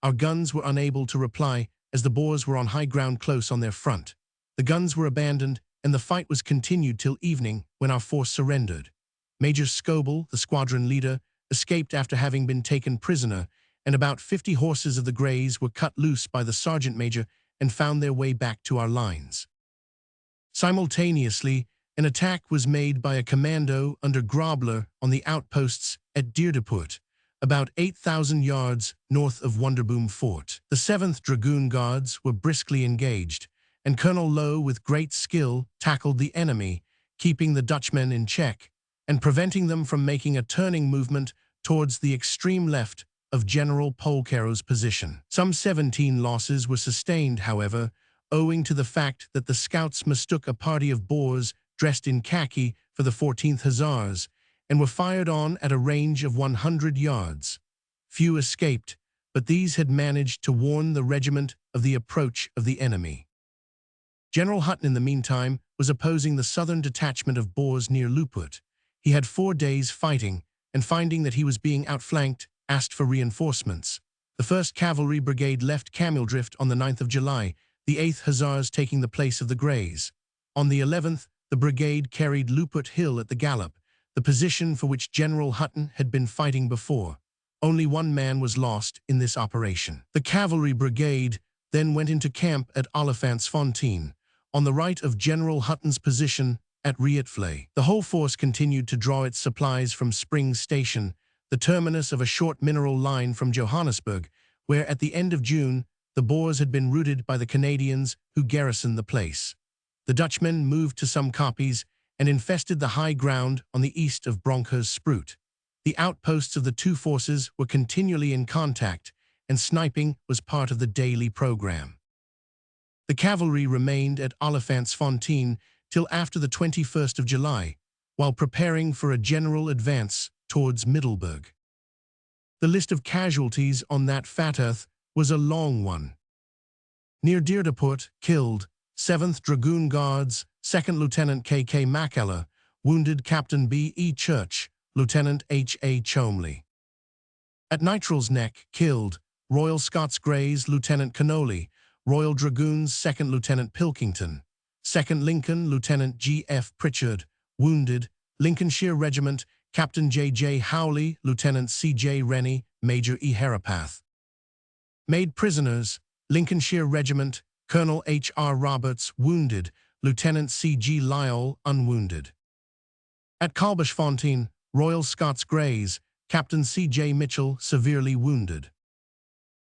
Our guns were unable to reply, as the Boers were on high ground close on their front. The guns were abandoned, and the fight was continued till evening, when our force surrendered. Major Scoble, the squadron leader, escaped after having been taken prisoner, and about 50 horses of the Greys were cut loose by the sergeant major and found their way back to our lines. Simultaneously, an attack was made by a commando under Grobler on the outposts at Deerdeput, about 8,000 yards north of Wonderboom Fort. The 7th Dragoon Guards were briskly engaged, and Colonel Lowe, with great skill, tackled the enemy, keeping the Dutchmen in check and preventing them from making a turning movement towards the extreme left of General Polkero's position. Some 17 losses were sustained, however, owing to the fact that the scouts mistook a party of Boers dressed in khaki for the 14th Hussars and were fired on at a range of 100 yards. Few escaped, but these had managed to warn the regiment of the approach of the enemy. General Hutton, in the meantime, was opposing the southern detachment of Boers near Luput. He had 4 days fighting, and finding that he was being outflanked, asked for reinforcements. The 1st Cavalry Brigade left Cameldrift on the 9th of July, the 8th Hussars taking the place of the Greys. On the 11th, the brigade carried Luput Hill at the gallop, the position for which General Hutton had been fighting before. Only 1 man was lost in this operation. The Cavalry Brigade then went into camp at Olifantsfontein, on the right of General Hutton's position at Rietvlei. The whole force continued to draw its supplies from Springs Station, the terminus of a short mineral line from Johannesburg, where at the end of June, the Boers had been routed by the Canadians who garrisoned the place. The Dutchmen moved to some copies and infested the high ground on the east of Bronkhorstspruit. The outposts of the 2 forces were continually in contact, and sniping was part of the daily program. The cavalry remained at Olifantsfontein till after the 21st of July, while preparing for a general advance towards Middelburg. The list of casualties on that fat earth was a long one. Near Deerdeput, killed, 7th Dragoon Guards, 2nd Lieutenant K.K. Mackeller, wounded Captain B.E. Church, Lieutenant H.A. Chomley. At Nitrel's Neck, killed, Royal Scots Greys, Lieutenant Connolly, Royal Dragoons, 2nd Lieutenant Pilkington, 2nd Lincoln, Lieutenant G.F. Pritchard, wounded, Lincolnshire Regiment, Captain J.J. Howley, Lieutenant C.J. Rennie, Major E. Herapath. Made prisoners, Lincolnshire Regiment, Colonel H.R. Roberts, wounded, Lieutenant C.G. Lyall, unwounded. At Kalbushfontein, Royal Scots Greys, Captain C.J. Mitchell, severely wounded.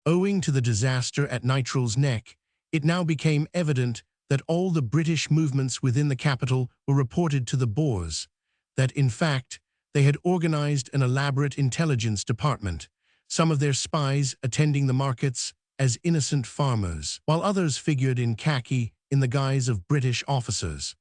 Owing to the disaster at Nitrel's Neck, it now became evident that all the British movements within the capital were reported to the Boers, that, in fact, they had organized an elaborate intelligence department, some of their spies attending the markets as innocent farmers, while others figured in khaki in the guise of British officers.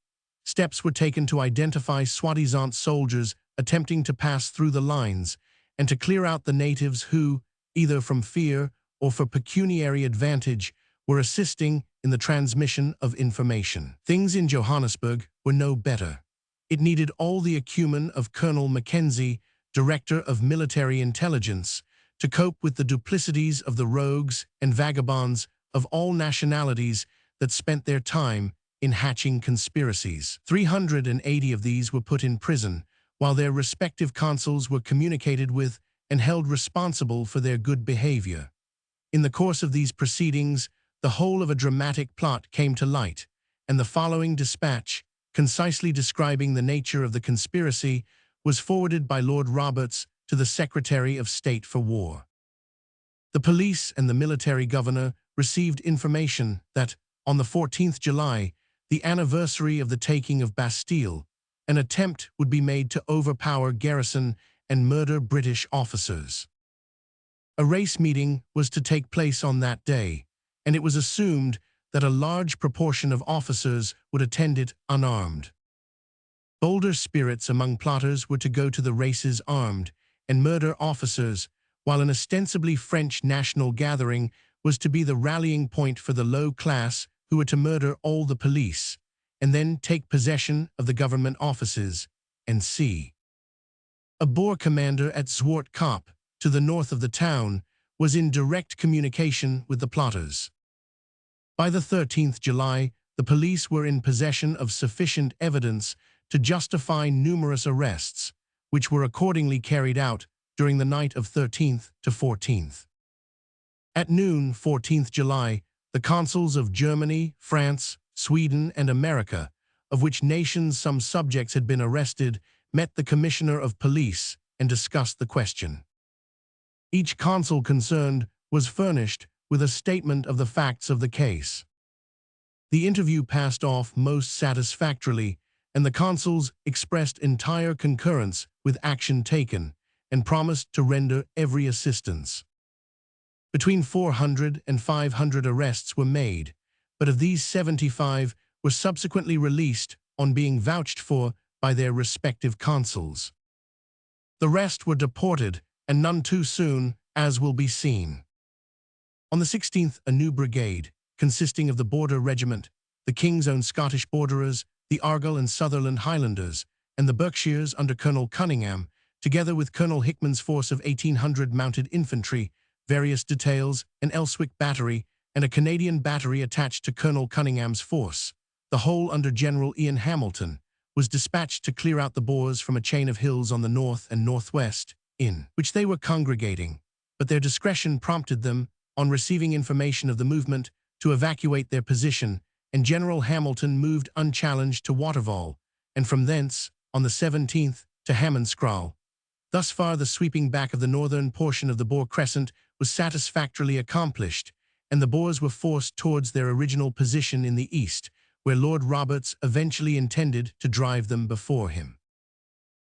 Steps were taken to identify soi-disant soldiers attempting to pass through the lines and to clear out the natives who, either from fear or for pecuniary advantage, were assisting in the transmission of information. Things in Johannesburg were no better. It needed all the acumen of Colonel Mackenzie, Director of Military Intelligence, to cope with the duplicities of the rogues and vagabonds of all nationalities that spent their time in hatching conspiracies. 380 of these were put in prison, while their respective consuls were communicated with and held responsible for their good behavior. In the course of these proceedings, the whole of a dramatic plot came to light, and the following dispatch, concisely describing the nature of the conspiracy, was forwarded by Lord Roberts to the Secretary of State for War. The police and the military governor received information that, on the 14th July, the anniversary of the taking of Bastille, an attempt would be made to overpower garrison and murder British officers. A race meeting was to take place on that day, and it was assumed that a large proportion of officers would attend it unarmed. Bolder spirits among plotters were to go to the races armed and murder officers, while an ostensibly French national gathering was to be the rallying point for the low class who were to murder all the police, and then take possession of the government offices, and c. A Boer commander at Zwart-Kop, to the north of the town, was in direct communication with the plotters. By the 13th July, the police were in possession of sufficient evidence to justify numerous arrests, which were accordingly carried out during the night of 13th to 14th. At noon, 14th July, the consuls of Germany, France, Sweden, and America, of which nations some subjects had been arrested, met the commissioner of police and discussed the question. Each consul concerned was furnished with a statement of the facts of the case. The interview passed off most satisfactorily, and the consuls expressed entire concurrence with action taken and promised to render every assistance. Between 400 and 500 arrests were made, but of these 75 were subsequently released on being vouched for by their respective consuls. The rest were deported, and none too soon, as will be seen. On the 16th, a new brigade, consisting of the Border Regiment, the King's Own Scottish Borderers, the Argyll and Sutherland Highlanders, and the Berkshires under Colonel Cunningham, together with Colonel Hickman's force of 1,800 mounted infantry, various details, an Elswick battery, and a Canadian battery attached to Colonel Cunningham's force, the whole under General Ian Hamilton, was dispatched to clear out the Boers from a chain of hills on the north and northwest, in which they were congregating, but their discretion prompted them, on receiving information of the movement, to evacuate their position, and General Hamilton moved unchallenged to Waterval, and from thence, on the 17th, to Hammanskraal. Thus far the sweeping back of the northern portion of the Boer Crescent was satisfactorily accomplished, and the Boers were forced towards their original position in the east, where Lord Roberts eventually intended to drive them before him.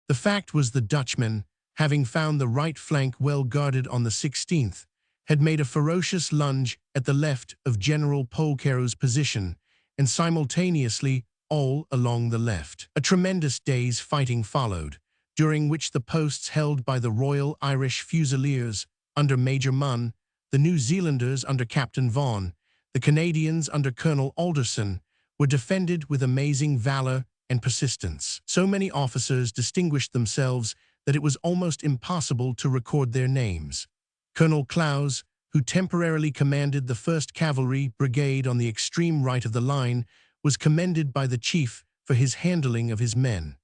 The fact was the Dutchmen, having found the right flank well guarded on the 16th, had made a ferocious lunge at the left of General Polkero's position, and simultaneously all along the left. A tremendous day's fighting followed, during which the posts held by the Royal Irish Fusiliers under Major Munn, the New Zealanders under Captain Vaughan, the Canadians under Colonel Alderson, were defended with amazing valor and persistence. So many officers distinguished themselves that it was almost impossible to record their names. Colonel Clowes, who temporarily commanded the 1st Cavalry Brigade on the extreme right of the line, was commended by the chief for his handling of his men.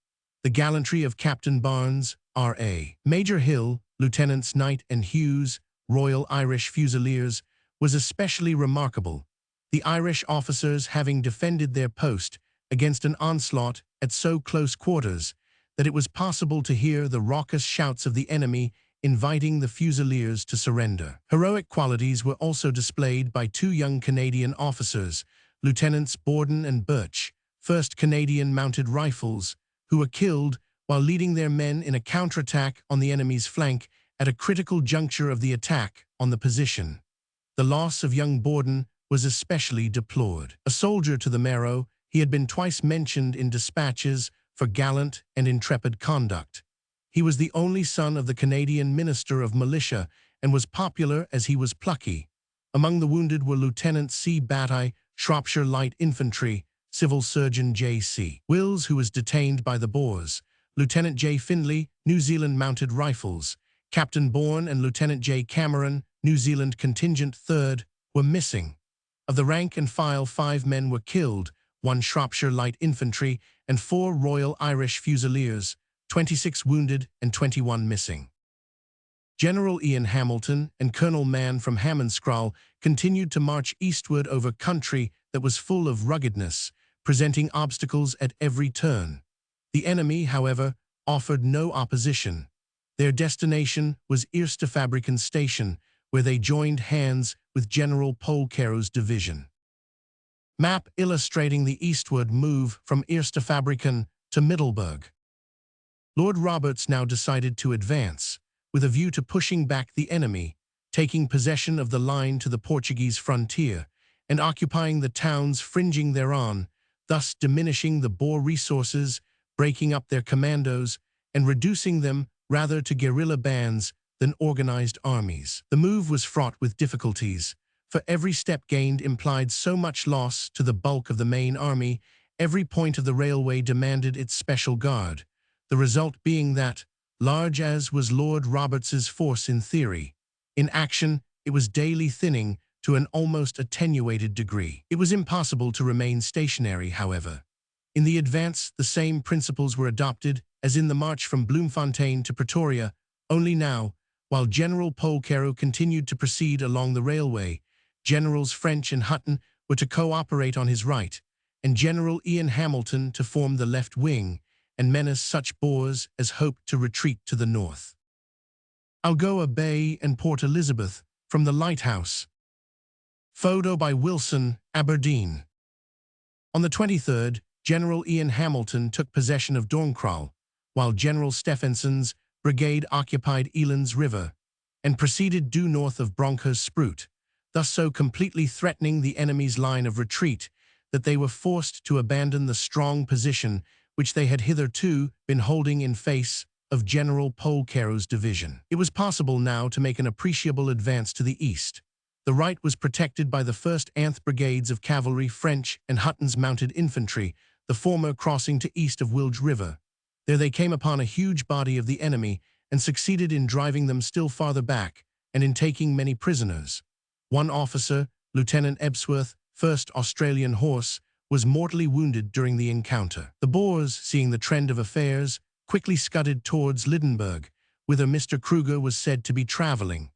The gallantry of Captain Barnes, R.A. Major Hill, Lieutenants Knight and Hughes, Royal Irish Fusiliers, was especially remarkable, the Irish officers having defended their post against an onslaught at so close quarters that it was possible to hear the raucous shouts of the enemy inviting the Fusiliers to surrender. Heroic qualities were also displayed by two young Canadian officers, Lieutenants Borden and Birch, 1st Canadian Mounted Rifles, who were killed while leading their men in a counterattack on the enemy's flank at a critical juncture of the attack on the position. The loss of young Borden was especially deplored. A soldier to the marrow, he had been twice mentioned in dispatches for gallant and intrepid conduct. He was the only son of the Canadian Minister of Militia and was popular as he was plucky. Among the wounded were Lieutenant C. Battai, Shropshire Light Infantry, Civil Surgeon J.C. Wills, who was detained by the Boers, Lieutenant J. Findlay, New Zealand Mounted Rifles, Captain Bourne and Lieutenant J. Cameron, New Zealand Contingent 3rd, were missing. Of the rank and file, 5 men were killed, 1 Shropshire Light Infantry and 4 Royal Irish Fusiliers, 26 wounded and 21 missing. General Ian Hamilton and Colonel Mann from Hammanskraal continued to march eastward over country that was full of ruggedness, presenting obstacles at every turn. The enemy, however, offered no opposition. Their destination was Eerstefabriken Station, where they joined hands with General Polkero's division. Map illustrating the eastward move from Eerstefabriken to Middelburg. Lord Roberts now decided to advance, with a view to pushing back the enemy, taking possession of the line to the Portuguese frontier, and occupying the towns fringing thereon, thus diminishing the Boer resources, breaking up their commandos, and reducing them rather to guerrilla bands than organized armies. The move was fraught with difficulties, for every step gained implied so much loss to the bulk of the main army, Every point of the railway demanded its special guard, the result being that, large as was Lord Roberts's force in theory, in action it was daily thinning to an almost attenuated degree. It was impossible to remain stationary, however. In the advance, the same principles were adopted as in the march from Bloemfontein to Pretoria, only now, while General Polkero continued to proceed along the railway, Generals French and Hutton were to cooperate on his right, and General Ian Hamilton to form the left wing and menace such Boers as hoped to retreat to the north. Algoa Bay and Port Elizabeth from the lighthouse. Photo by Wilson, Aberdeen. On the 23rd, General Ian Hamilton took possession of Dornkraal, while General Stephenson's brigade occupied Eland's River and proceeded due north of Bronkhorstspruit, thus so completely threatening the enemy's line of retreat that they were forced to abandon the strong position which they had hitherto been holding in face of General Polkero's division. It was possible now to make an appreciable advance to the east. The right was protected by the 1st Anth Brigades of Cavalry, French, and Hutton's mounted infantry, the former crossing to east of Wilge River. There they came upon a huge body of the enemy and succeeded in driving them still farther back and in taking many prisoners. One officer, Lieutenant Ebsworth, 1st Australian Horse, was mortally wounded during the encounter. The Boers, seeing the trend of affairs, quickly scudded towards Lydenburg, whither Mr. Kruger was said to be travelling.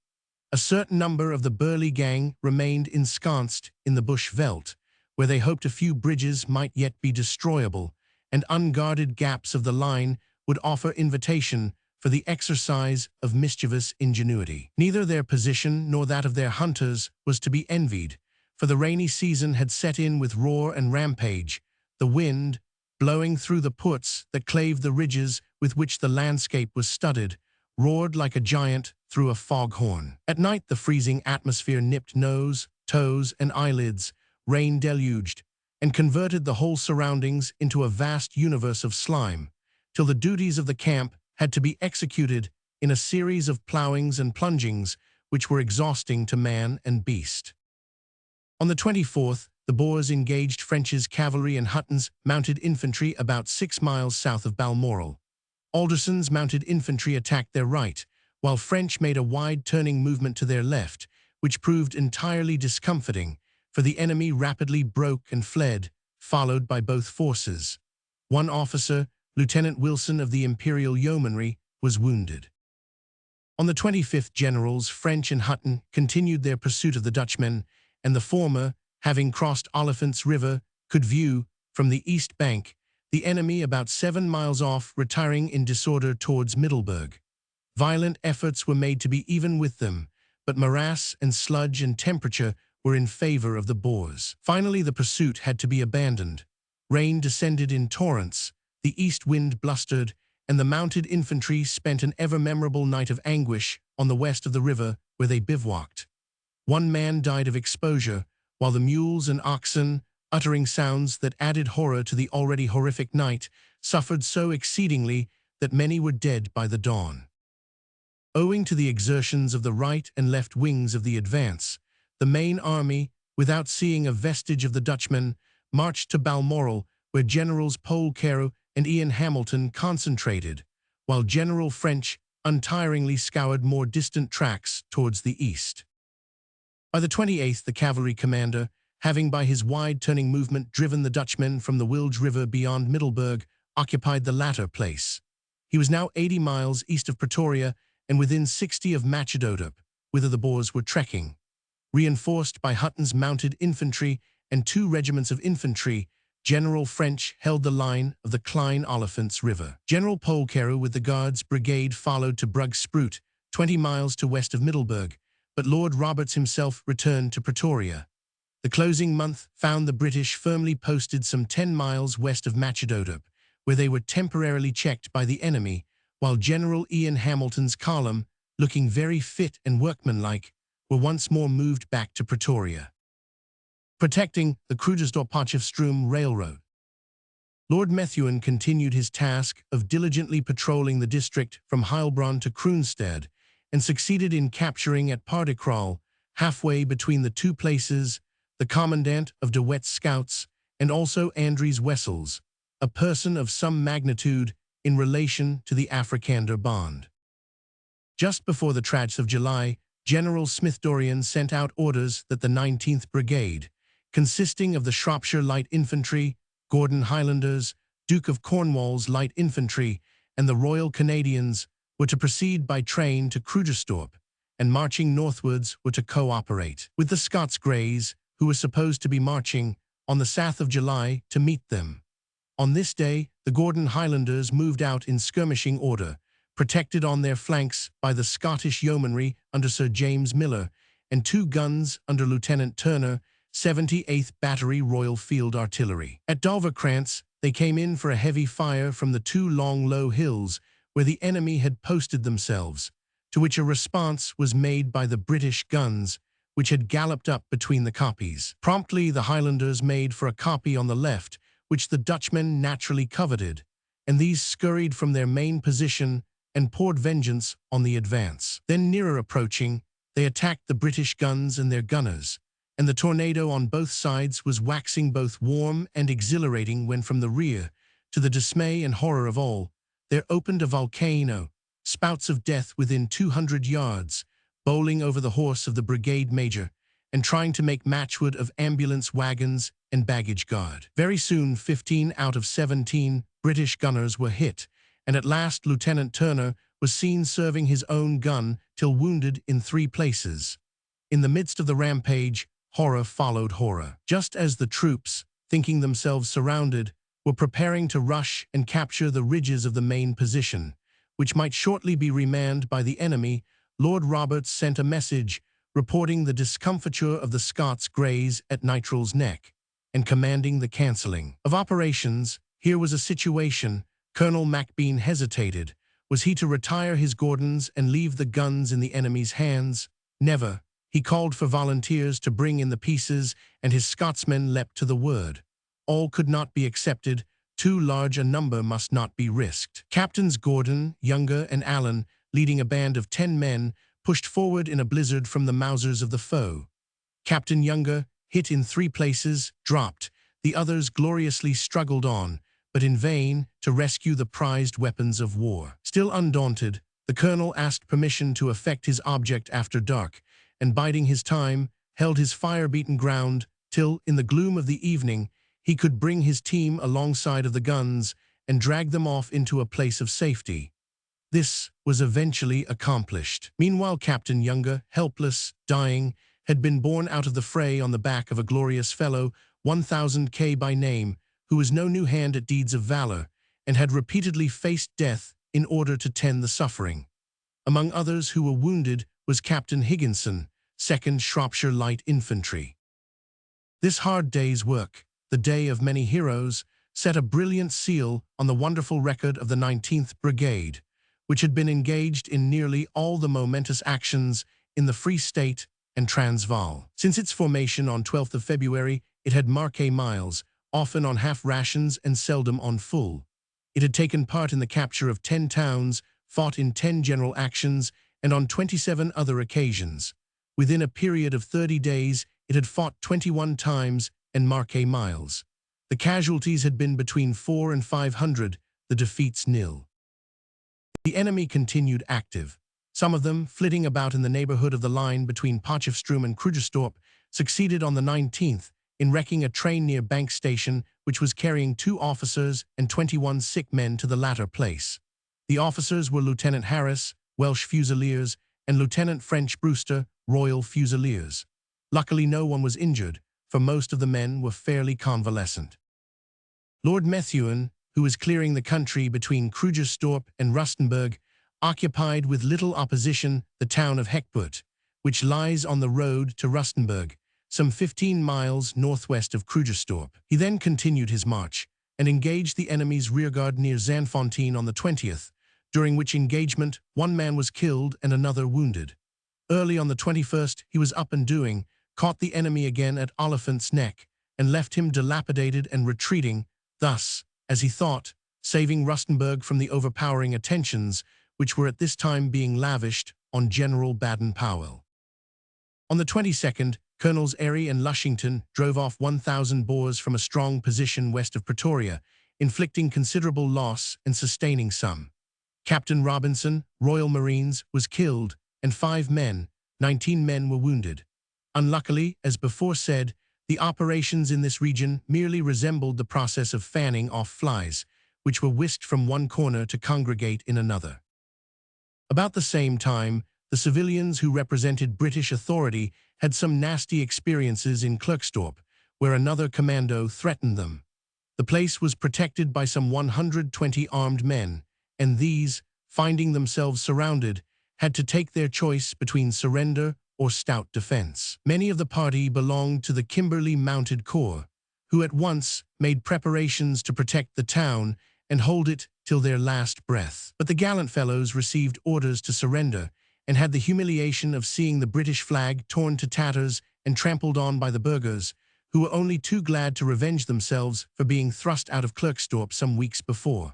A certain number of the Burley gang remained ensconced in the bush veldt, where they hoped a few bridges might yet be destroyable, and unguarded gaps of the line would offer invitation for the exercise of mischievous ingenuity. Neither their position nor that of their hunters was to be envied, for the rainy season had set in with roar and rampage, the wind, blowing through the puts that claved the ridges with which the landscape was studded, roared like a giant through a foghorn. At night the freezing atmosphere nipped nose, toes, and eyelids, rain deluged, and converted the whole surroundings into a vast universe of slime, till the duties of the camp had to be executed in a series of ploughings and plungings which were exhausting to man and beast. On the 24th, the Boers engaged French's cavalry and Hutton's mounted infantry about 6 miles south of Balmoral. Alderson's mounted infantry attacked their right, while French made a wide turning movement to their left, which proved entirely discomfiting, for the enemy rapidly broke and fled, followed by both forces. One officer, Lieutenant Wilson of the Imperial Yeomanry, was wounded. On the 25th, Generals French and Hutton continued their pursuit of the Dutchmen, and the former, having crossed Oliphant's River, could view, from the east bank, the enemy about 7 miles off, retiring in disorder towards Middelburg. Violent efforts were made to be even with them, but morass and sludge and temperature were in favor of the Boers. Finally, the pursuit had to be abandoned. Rain descended in torrents, the east wind blustered, and the mounted infantry spent an ever-memorable night of anguish on the west of the river where they bivouacked. One man died of exposure, while the mules and oxen, uttering sounds that added horror to the already horrific night, suffered so exceedingly that many were dead by the dawn. Owing to the exertions of the right and left wings of the advance, the main army, without seeing a vestige of the Dutchmen, marched to Balmoral, where Generals Polkero and Ian Hamilton concentrated, while General French untiringly scoured more distant tracks towards the east. By the 28th, the cavalry commander, having by his wide-turning movement driven the Dutchmen from the Wilge River beyond Middelburg, occupied the latter place. He was now 80 miles east of Pretoria and within 60 of Machadodup, whither the Boers were trekking. Reinforced by Hutton's mounted infantry and 2 regiments of infantry, General French held the line of the Klein Olifants River. General Polkero with the Guards Brigade followed to Brugspruit, 20 miles to west of Middelburg, but Lord Roberts himself returned to Pretoria. The closing month found the British firmly posted some 10 miles west of Machadodup, where they were temporarily checked by the enemy, while General Ian Hamilton's column, looking very fit and workmanlike, were once more moved back to Pretoria. Protecting the Krugersdorp-Potchefstroom Railroad. Lord Methuen continued his task of diligently patrolling the district from Heilbronn to Kroonstad, and succeeded in capturing at Paardekraal, halfway between the two places, the commandant of De Wet's scouts and also Andries Wessels, a person of some magnitude in relation to the Afrikaner bond. Just before the tragedy of July, General Smith-Dorrien sent out orders that the 19th Brigade, consisting of the Shropshire Light Infantry, Gordon Highlanders, Duke of Cornwall's Light Infantry, and the Royal Canadians, were to proceed by train to Krugersdorp, and marching northwards were to cooperate with the Scots Greys, who were supposed to be marching on the 7th of July to meet them. On this day, the Gordon Highlanders moved out in skirmishing order, protected on their flanks by the Scottish Yeomanry under Sir James Miller and 2 guns under Lieutenant Turner, 78th Battery Royal Field Artillery. At Dolverkrantz, they came in for a heavy fire from the 2 long low hills where the enemy had posted themselves, to which a response was made by the British guns, which had galloped up between the koppies. Promptly the Highlanders made for a koppie on the left, which the Dutchmen naturally coveted, and these scurried from their main position and poured vengeance on the advance. Then, nearer approaching, they attacked the British guns and their gunners, and the tornado on both sides was waxing both warm and exhilarating when from the rear, to the dismay and horror of all, there opened a volcano, spouts of death within 200 yards, bowling over the horse of the brigade major, and trying to make matchwood of ambulance wagons and baggage guard. Very soon 15 out of 17 British gunners were hit, and at last Lieutenant Turner was seen serving his own gun till wounded in 3 places. In the midst of the rampage, horror followed horror. Just as the troops, thinking themselves surrounded, were preparing to rush and capture the ridges of the main position, which might shortly be remanned by the enemy, Lord Roberts sent a message reporting the discomfiture of the Scots Greys at Nitrel's Neck, and commanding the cancelling of operations. Here was a situation. Colonel Macbean hesitated. Was he to retire his Gordons and leave the guns in the enemy's hands? Never. He called for volunteers to bring in the pieces, and his Scotsmen leapt to the word. All could not be accepted. Too large a number must not be risked. Captains Gordon, Younger, and Allen, leading a band of 10 men, pushed forward in a blizzard from the Mausers of the foe. Captain Younger, hit in 3 places, dropped. The others gloriously struggled on, but in vain, to rescue the prized weapons of war. Still undaunted, the colonel asked permission to effect his object after dark, and biding his time, held his fire-beaten ground till, in the gloom of the evening, he could bring his team alongside of the guns and drag them off into a place of safety. This was eventually accomplished. Meanwhile, Captain Younger, helpless, dying, had been borne out of the fray on the back of a glorious fellow, 1000K by name, who was no new hand at deeds of valor, and had repeatedly faced death in order to tend the suffering. Among others who were wounded was Captain Higginson, 2nd Shropshire Light Infantry. This hard day's work, the day of many heroes, set a brilliant seal on the wonderful record of the 19th Brigade, which had been engaged in nearly all the momentous actions in the Free State and Transvaal. Since its formation on 12th of February, it had marqué miles, often on half rations and seldom on full. It had taken part in the capture of 10 towns, fought in 10 general actions, and on 27 other occasions. Within a period of 30 days, it had fought 21 times and marqué miles. The casualties had been between 400 and 500, the defeats nil. The enemy continued active. Some of them, flitting about in the neighborhood of the line between Potchefstroom and Krugersdorp, succeeded on the 19th in wrecking a train near Bank Station which was carrying 2 officers and 21 sick men to the latter place. The officers were Lieutenant Harris, Welsh Fusiliers, and Lieutenant French Brewster, Royal Fusiliers. Luckily no one was injured, for most of the men were fairly convalescent. Lord Methuen, who was clearing the country between Krugersdorp and Rustenburg, occupied with little opposition the town of Hekput, which lies on the road to Rustenburg, some 15 miles northwest of Krugersdorp. He then continued his march and engaged the enemy's rearguard near Zandfontein on the 20th, during which engagement 1 man was killed and another wounded. Early on the 21st, he was up and doing, caught the enemy again at Oliphant's Neck, and left him dilapidated and retreating, thus, as he thought, saving Rustenburg from the overpowering attentions which were at this time being lavished on General Baden-Powell. On the 22nd, Colonels Airy and Lushington drove off 1,000 Boers from a strong position west of Pretoria, inflicting considerable loss and sustaining some. Captain Robinson, Royal Marines, was killed, and 19 men were wounded. Unluckily, as before said, the operations in this region merely resembled the process of fanning off flies, which were whisked from one corner to congregate in another. About the same time, the civilians who represented British authority had some nasty experiences in Klerksdorp, where another commando threatened them. The place was protected by some 120 armed men, and these, finding themselves surrounded, had to take their choice between surrender or stout defense. Many of the party belonged to the Kimberley Mounted Corps, who at once made preparations to protect the town and hold it till their last breath. But the gallant fellows received orders to surrender and had the humiliation of seeing the British flag torn to tatters and trampled on by the burghers, who were only too glad to revenge themselves for being thrust out of Klerksdorp some weeks before.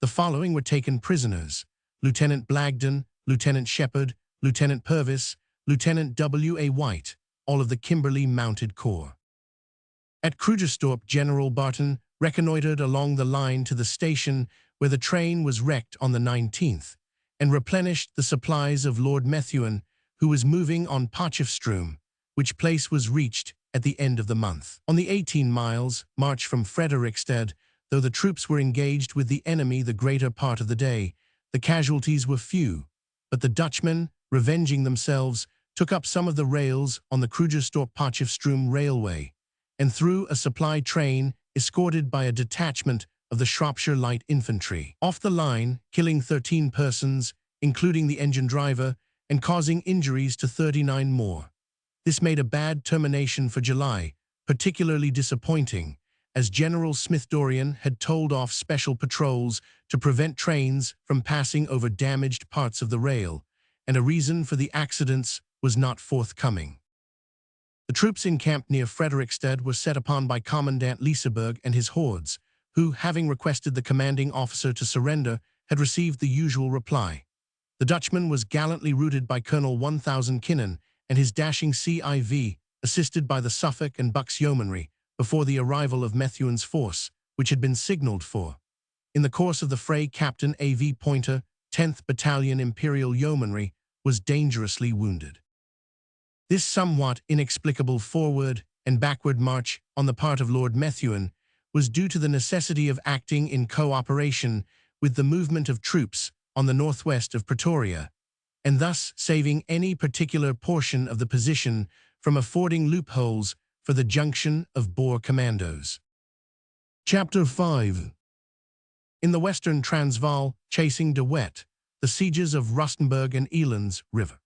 The following were taken prisoners: Lieutenant Blagden, Lieutenant Shepherd, Lieutenant Purvis, Lieutenant W.A. White, all of the Kimberley Mounted Corps. At Krugersdorp, General Barton reconnoitered along the line to the station where the train was wrecked on the 19th, and replenished the supplies of Lord Methuen, who was moving on Potchefstroom, which place was reached at the end of the month. On the 18 miles march from Frederikstad, though the troops were engaged with the enemy the greater part of the day, the casualties were few, but the Dutchmen, revenging themselves, took up some of the rails on the Krugersdorp-Potchefstroom railway, and threw a supply train escorted by a detachment of the Shropshire Light Infantry off the line, killing 13 persons, including the engine driver, and causing injuries to 39 more. This made a bad termination for July, particularly disappointing, as General Smith-Dorrien had told off special patrols to prevent trains from passing over damaged parts of the rail, and a reason for the accidents was not forthcoming. The troops encamped near Frederikstad were set upon by Commandant Liseberg and his hordes, who, having requested the commanding officer to surrender, had received the usual reply. The Dutchman was gallantly routed by Colonel 1000 Kinnan and his dashing CIV, assisted by the Suffolk and Bucks Yeomanry, before the arrival of Methuen's force, which had been signalled for. In the course of the fray, Captain A.V. Pointer, 10th Battalion Imperial Yeomanry, was dangerously wounded. This somewhat inexplicable forward and backward march on the part of Lord Methuen was due to the necessity of acting in cooperation with the movement of troops on the northwest of Pretoria, and thus saving any particular portion of the position from affording loopholes for the junction of Boer commandos. Chapter 5. In the western Transvaal, chasing De Wet, the sieges of Rustenburg and Elands River.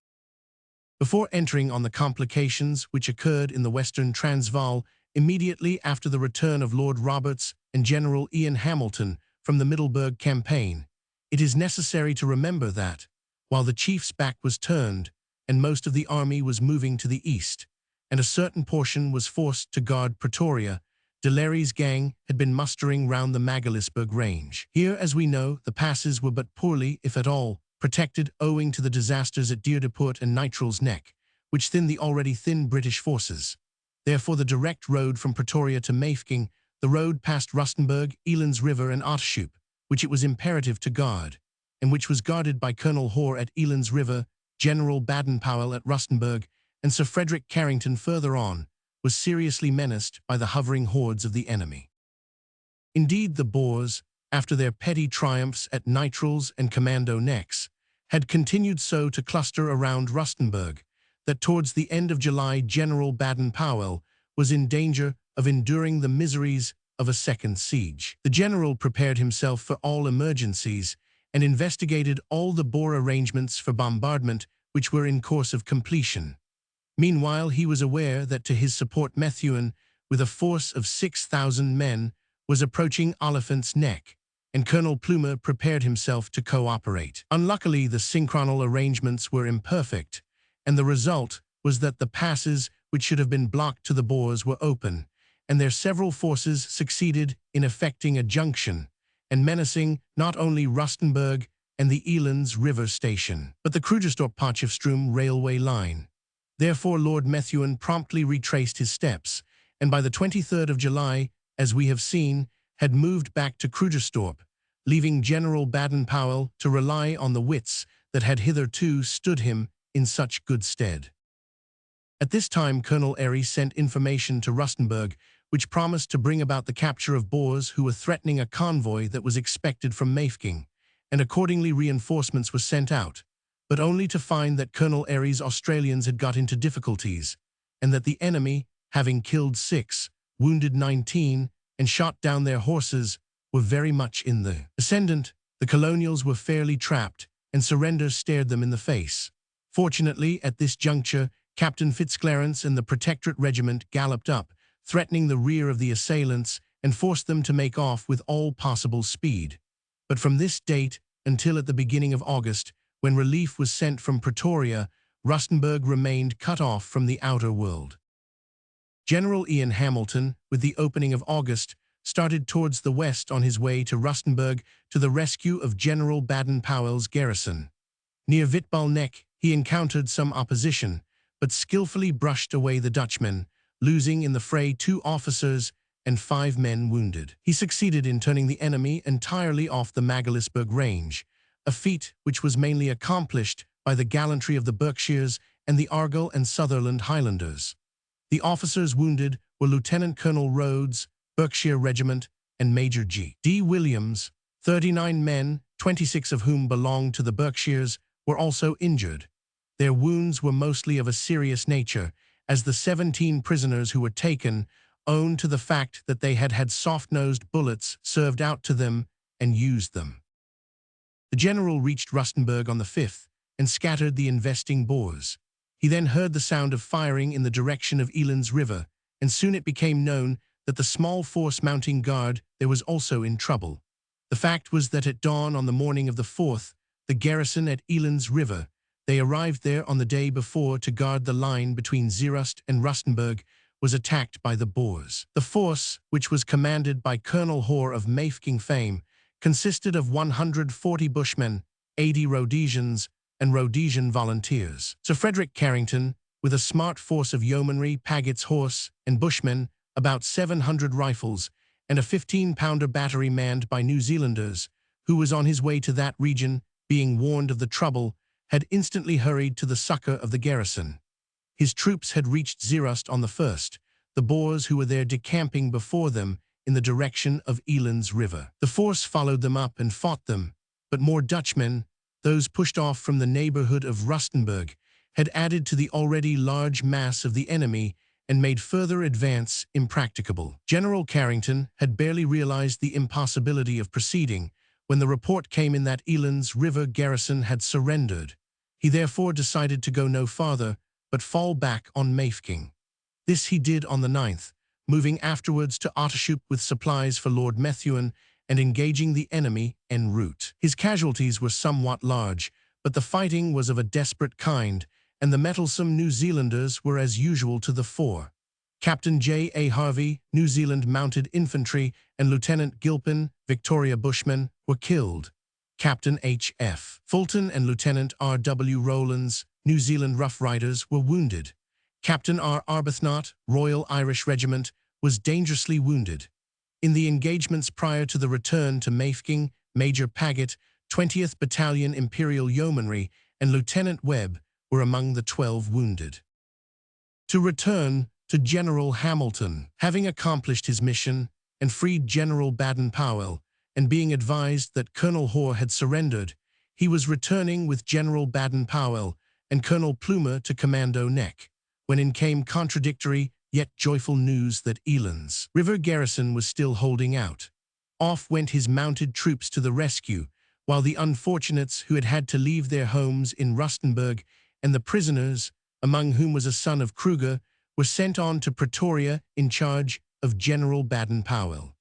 Before entering on the complications which occurred in the western Transvaal immediately after the return of Lord Roberts and General Ian Hamilton from the Middelburg campaign, it is necessary to remember that, while the chief's back was turned and most of the army was moving to the east, and a certain portion was forced to guard Pretoria, de Lary's gang had been mustering round the Magaliesberg range. Here, as we know, the passes were but poorly, if at all, protected owing to the disasters at Dierdepoort and Nitral's Neck, which thinned the already thin British forces. Therefore, the direct road from Pretoria to Mafeking, the road past Rustenburg, Elands River and Ottershoop, which it was imperative to guard, and which was guarded by Colonel Hoare at Elands River, General Baden-Powell at Rustenburg, and Sir Frederick Carrington further on, was seriously menaced by the hovering hordes of the enemy. Indeed, the Boers, after their petty triumphs at Nitral's and Commando Necks, had continued so to cluster around Rustenburg, that towards the end of July General Baden-Powell was in danger of enduring the miseries of a second siege. The general prepared himself for all emergencies and investigated all the Boer arrangements for bombardment which were in course of completion. Meanwhile, he was aware that to his support Methuen, with a force of 6,000 men, was approaching Oliphant's Neck, and Colonel Plumer prepared himself to cooperate. Unluckily, the synchronal arrangements were imperfect, and the result was that the passes which should have been blocked to the Boers were open, and their several forces succeeded in effecting a junction and menacing not only Rustenburg and the Elands River Station, but the Krugersdorp-Potchefstroom railway line. Therefore, Lord Methuen promptly retraced his steps, and by the 23rd of July, as we have seen, had moved back to Krugerstorp, leaving General Baden-Powell to rely on the wits that had hitherto stood him in such good stead. At this time, Colonel Airy sent information to Rustenburg, which promised to bring about the capture of Boers who were threatening a convoy that was expected from Mafeking, and accordingly reinforcements were sent out, but only to find that Colonel Airy's Australians had got into difficulties, and that the enemy, having killed 6, wounded 19, and shot down their horses, were very much in the ascendant. The colonials were fairly trapped, and surrender stared them in the face. Fortunately, at this juncture, Captain Fitzclarence and the Protectorate Regiment galloped up, threatening the rear of the assailants, and forced them to make off with all possible speed. But from this date until at the beginning of August, when relief was sent from Pretoria, Rustenburg remained cut off from the outer world. General Ian Hamilton, with the opening of August, started towards the west on his way to Rustenburg to the rescue of General Baden-Powell's garrison. Near Witbal Neck, he encountered some opposition, but skillfully brushed away the Dutchmen, losing in the fray 2 officers and 5 men wounded. He succeeded in turning the enemy entirely off the Magaliesberg range, a feat which was mainly accomplished by the gallantry of the Berkshires and the Argyll and Sutherland Highlanders. The officers wounded were Lieutenant Colonel Rhodes, Berkshire Regiment, and Major G.D. Williams. 39 men, 26 of whom belonged to the Berkshires, were also injured. Their wounds were mostly of a serious nature, as the 17 prisoners who were taken owned to the fact that they had had soft-nosed bullets served out to them and used them. The general reached Rustenburg on the 5th and scattered the investing Boers. He then heard the sound of firing in the direction of Eland's River, and soon it became known that the small force mounting guard there was also in trouble. The fact was that at dawn on the morning of the 4th, the garrison at Eland's River, they arrived there on the day before to guard the line between Zeerust and Rustenburg, was attacked by the Boers. The force, which was commanded by Colonel Hoare of Mafeking fame, consisted of 140 Bushmen, 80 Rhodesians, and Rhodesian volunteers. Sir Frederick Carrington, with a smart force of yeomanry, Paggett's horse, and Bushmen, about 700 rifles, and a 15-pounder battery manned by New Zealanders, who was on his way to that region, being warned of the trouble, had instantly hurried to the succor of the garrison. His troops had reached Zeerust on the 1st, the Boers who were there decamping before them in the direction of Eland's River. The force followed them up and fought them, but more Dutchmen, those pushed off from the neighborhood of Rustenburg, had added to the already large mass of the enemy and made further advance impracticable. General Carrington had barely realized the impossibility of proceeding when the report came in that Eland's River garrison had surrendered. He therefore decided to go no farther, but fall back on Mafeking. This he did on the 9th, moving afterwards to Ottershoop with supplies for Lord Methuen and engaging the enemy en route. His casualties were somewhat large, but the fighting was of a desperate kind, and the mettlesome New Zealanders were as usual to the fore. Captain J.A. Harvey, New Zealand Mounted Infantry, and Lieutenant Gilpin, Victoria Bushmen, were killed. Captain H.F. Fulton and Lieutenant R.W. Rowlands, New Zealand Rough Riders, were wounded. Captain R. Arbuthnot, Royal Irish Regiment, was dangerously wounded. In the engagements prior to the return to Mafeking, Major Paget, 20th Battalion Imperial Yeomanry, and Lieutenant Webb were among the 12 wounded. To return to General Hamilton, having accomplished his mission and freed General Baden-Powell, and being advised that Colonel Hoare had surrendered, he was returning with General Baden-Powell and Colonel Plumer to Commando Neck, when in came contradictory yet joyful news that Eland's River garrison was still holding out. Off went his mounted troops to the rescue, while the unfortunates who had had to leave their homes in Rustenburg and the prisoners, among whom was a son of Kruger, were sent on to Pretoria in charge of General Baden-Powell.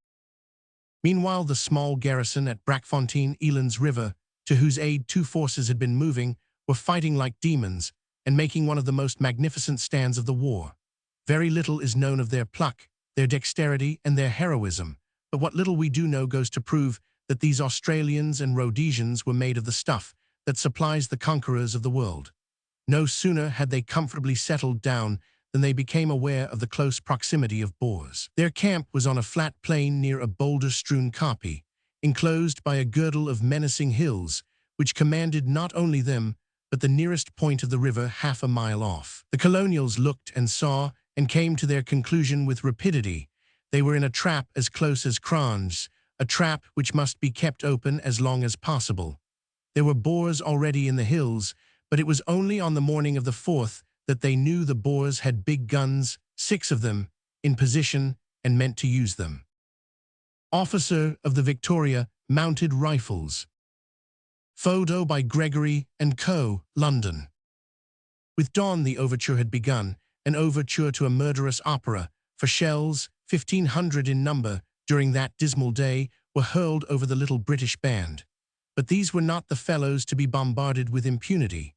Meanwhile, the small garrison at Brackfontein, Eland's River, to whose aid 2 forces had been moving, were fighting like demons and making one of the most magnificent stands of the war. Very little is known of their pluck, their dexterity, and their heroism, but what little we do know goes to prove that these Australians and Rhodesians were made of the stuff that supplies the conquerors of the world. No sooner had they comfortably settled down than they became aware of the close proximity of Boers. Their camp was on a flat plain near a boulder-strewn kopje, enclosed by a girdle of menacing hills, which commanded not only them, but the nearest point of the river half a mile off. The colonials looked and saw and came to their conclusion with rapidity. They were in a trap as close as crans, a trap which must be kept open as long as possible. There were Boers already in the hills, but it was only on the morning of the 4th that they knew the Boers had big guns, 6 of them, in position and meant to use them. Officer of the Victoria, mounted rifles. Photo by Gregory and Co., London. With dawn the overture had begun, an overture to a murderous opera, for shells, 1,500 in number, during that dismal day, were hurled over the little British band. But these were not the fellows to be bombarded with impunity.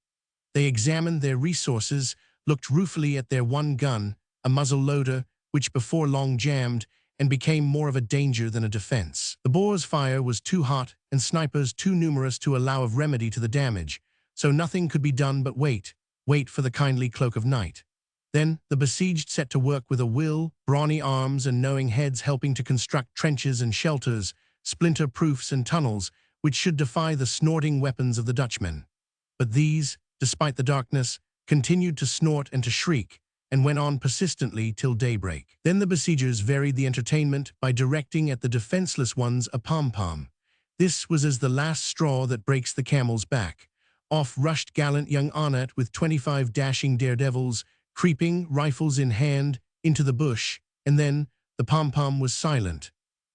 They examined their resources, looked ruefully at their one gun, a muzzle-loader, which before long jammed, and became more of a danger than a defense. The Boers' fire was too hot and snipers too numerous to allow of remedy to the damage, so nothing could be done but wait for the kindly cloak of night. Then the besieged set to work with a will, brawny arms and knowing heads helping to construct trenches and shelters, splinter-proofs and tunnels, which should defy the snorting weapons of the Dutchmen. But these, despite the darkness, continued to snort and to shriek, and went on persistently till daybreak. Then the besiegers varied the entertainment by directing at the defenseless ones a pom-pom. This was as the last straw that breaks the camel's back. Off rushed gallant young Arnott with 25 dashing daredevils, creeping, rifles in hand, into the bush, and then the pom-pom was silent.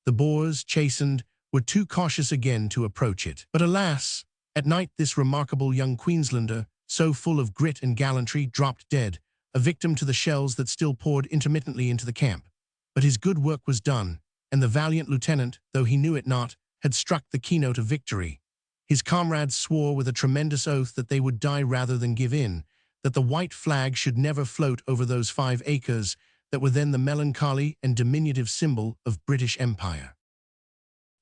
The Boers, chastened, were too cautious again to approach it. But alas, at night this remarkable young Queenslander, so full of grit and gallantry, dropped dead, a victim to the shells that still poured intermittently into the camp. But his good work was done, and the valiant lieutenant, though he knew it not, had struck the keynote of victory. His comrades swore with a tremendous oath that they would die rather than give in, that the white flag should never float over those 5 acres that were then the melancholy and diminutive symbol of British Empire.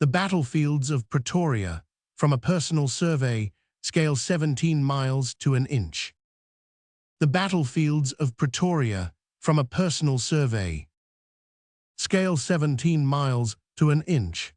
The battlefields of Pretoria, from a personal survey, scale 17 miles to an inch. The battlefields of Pretoria, from a personal survey, scale 17 miles to an inch.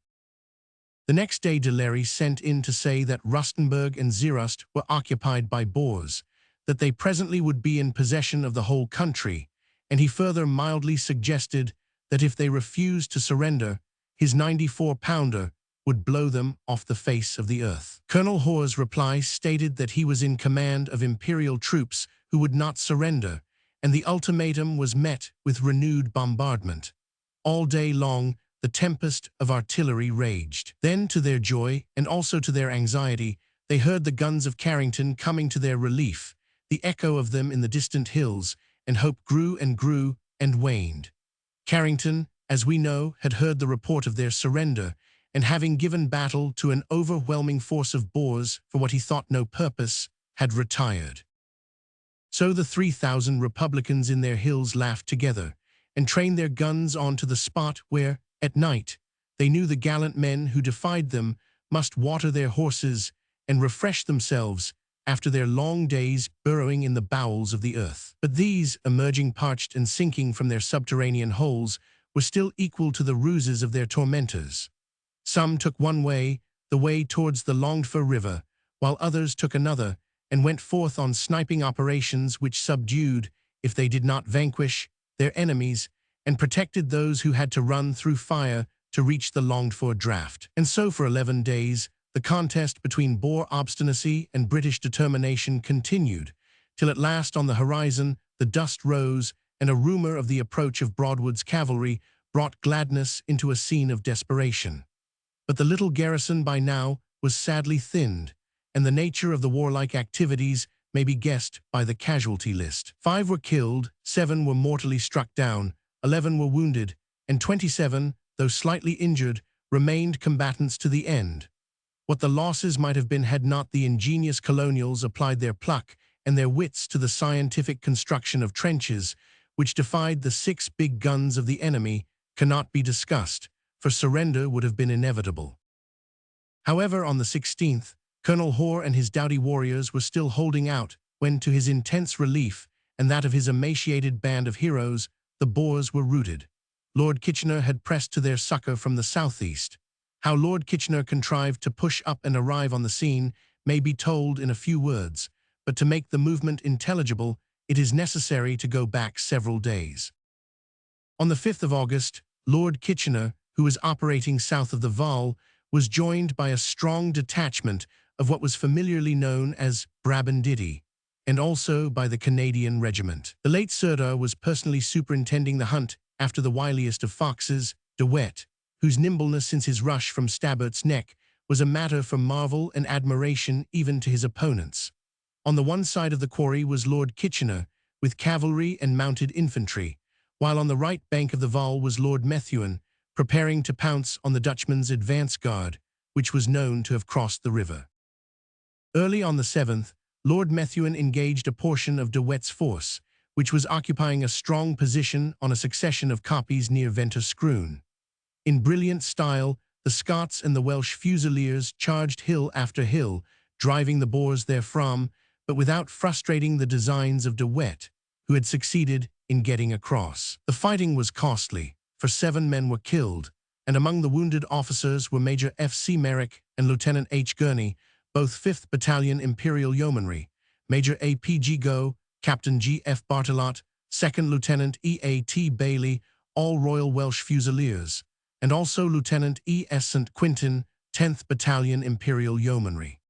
The next day de Lery sent in to say that Rustenburg and Zeerust were occupied by Boers, that they presently would be in possession of the whole country, and he further mildly suggested that if they refused to surrender, his 94-pounder would blow them off the face of the earth. Colonel Hoare's reply stated that he was in command of Imperial troops who would not surrender, and the ultimatum was met with renewed bombardment. All day long, the tempest of artillery raged. Then, to their joy, and also to their anxiety, they heard the guns of Carrington coming to their relief, the echo of them in the distant hills, and hope grew and waned. Carrington, as we know, had heard the report of their surrender, and having given battle to an overwhelming force of Boers for what he thought no purpose, had retired. So the 3,000 Republicans in their hills laughed together, and trained their guns on to the spot where, at night, they knew the gallant men who defied them must water their horses and refresh themselves after their long days burrowing in the bowels of the earth. But these, emerging parched and sinking from their subterranean holes, were still equal to the ruses of their tormentors. Some took one way, the way towards the longed-for river, while others took another, and went forth on sniping operations which subdued, if they did not vanquish, their enemies, and protected those who had to run through fire to reach the longed-for draft. And so for 11 days, the contest between Boer obstinacy and British determination continued, till at last on the horizon the dust rose, and a rumor of the approach of Broadwood's cavalry brought gladness into a scene of desperation. But the little garrison by now was sadly thinned, and the nature of the warlike activities may be guessed by the casualty list. 5 were killed, 7 were mortally struck down, 11 were wounded, and 27, though slightly injured, remained combatants to the end. What the losses might have been had not the ingenious colonials applied their pluck and their wits to the scientific construction of trenches, which defied the 6 big guns of the enemy, cannot be discussed, for surrender would have been inevitable. However, on the 16th, Colonel Hoare and his doughty warriors were still holding out when, to his intense relief and that of his emaciated band of heroes, the Boers were routed. Lord Kitchener had pressed to their succor from the southeast. How Lord Kitchener contrived to push up and arrive on the scene may be told in a few words, but to make the movement intelligible, it is necessary to go back several days. On the 5th of August, Lord Kitchener, who was operating south of the Vaal, was joined by a strong detachment of what was familiarly known as Brabandidi, and also by the Canadian Regiment. The late Sirdar was personally superintending the hunt after the wiliest of foxes, De Wet, whose nimbleness since his rush from Stabbert's Neck was a matter for marvel and admiration even to his opponents. On the one side of the quarry was Lord Kitchener, with cavalry and mounted infantry, while on the right bank of the Vaal was Lord Methuen, preparing to pounce on the Dutchman's advance guard, which was known to have crossed the river. Early on the 7th, Lord Methuen engaged a portion of De Wet's force, which was occupying a strong position on a succession of koppies near Venter Scroon. In brilliant style, the Scots and the Welsh Fusiliers charged hill after hill, driving the Boers therefrom, but without frustrating the designs of De Wet, who had succeeded in getting across. The fighting was costly, for 7 men were killed, and among the wounded officers were Major F.C. Merrick and Lieutenant H. Gurney, both 5th Battalion Imperial Yeomanry, Major A.P.G. Gough, Captain G.F. Bartelot, 2nd Lieutenant E.A.T. Bailey, all Royal Welsh Fusiliers, and also Lieutenant E.S. St. Quintin, 10th Battalion Imperial Yeomanry.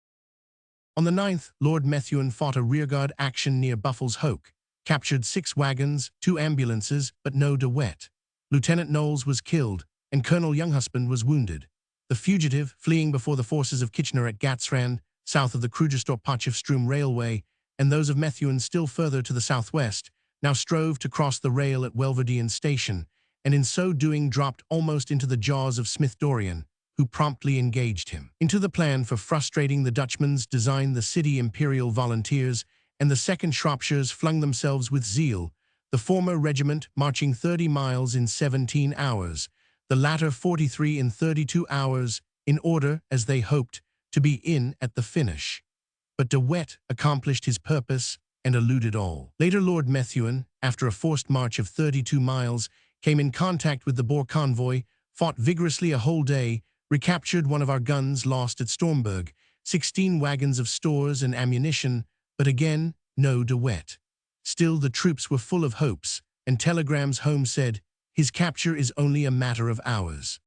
On the 9th, Lord Methuen fought a rearguard action near Buffels Hoke, captured 6 wagons, 2 ambulances, but no De Wet. Lieutenant Knowles was killed, and Colonel Younghusband was wounded. The fugitive, fleeing before the forces of Kitchener at Gatsrand, south of the Krugersdorp-Potchefstroom Railway, and those of Methuen still further to the southwest, now strove to cross the rail at Welverdian Station, and in so doing dropped almost into the jaws of Smith Dorrien, who promptly engaged him. Into the plan for frustrating the Dutchman's designed the City Imperial Volunteers, and the 2nd Shropshires flung themselves with zeal, the former regiment marching 30 miles in 17 hours, the latter 43 in 32 hours, in order, as they hoped, to be in at the finish. But De Wet accomplished his purpose and eluded all. Later Lord Methuen, after a forced march of 32 miles, came in contact with the Boer convoy, fought vigorously a whole day, recaptured one of our guns lost at Stormberg, 16 wagons of stores and ammunition, but again, no De Wet. Still the troops were full of hopes, and telegrams home said, "His capture is only a matter of hours."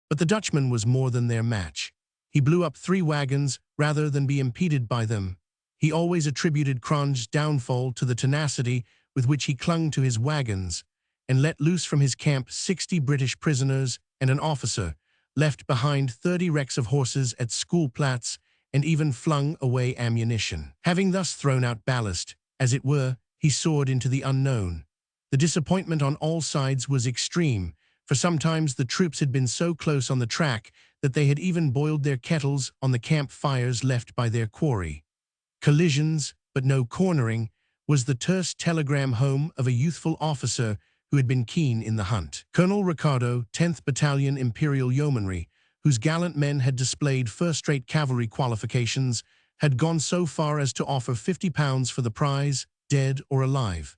But the Dutchman was more than their match. He blew up 3 wagons rather than be impeded by them. He always attributed Cronje's downfall to the tenacity with which he clung to his wagons, and let loose from his camp 60 British prisoners and an officer, left behind 30 wrecks of horses at Schoolplatz, and even flung away ammunition. Having thus thrown out ballast, as it were, he soared into the unknown. The disappointment on all sides was extreme, for sometimes the troops had been so close on the track that they had even boiled their kettles on the camp fires left by their quarry. Collisions, but no cornering, was the terse telegram home of a youthful officer who had been keen in the hunt. Colonel Ricardo, 10th Battalion Imperial Yeomanry, whose gallant men had displayed first-rate cavalry qualifications, had gone so far as to offer £50 for the prize, dead or alive.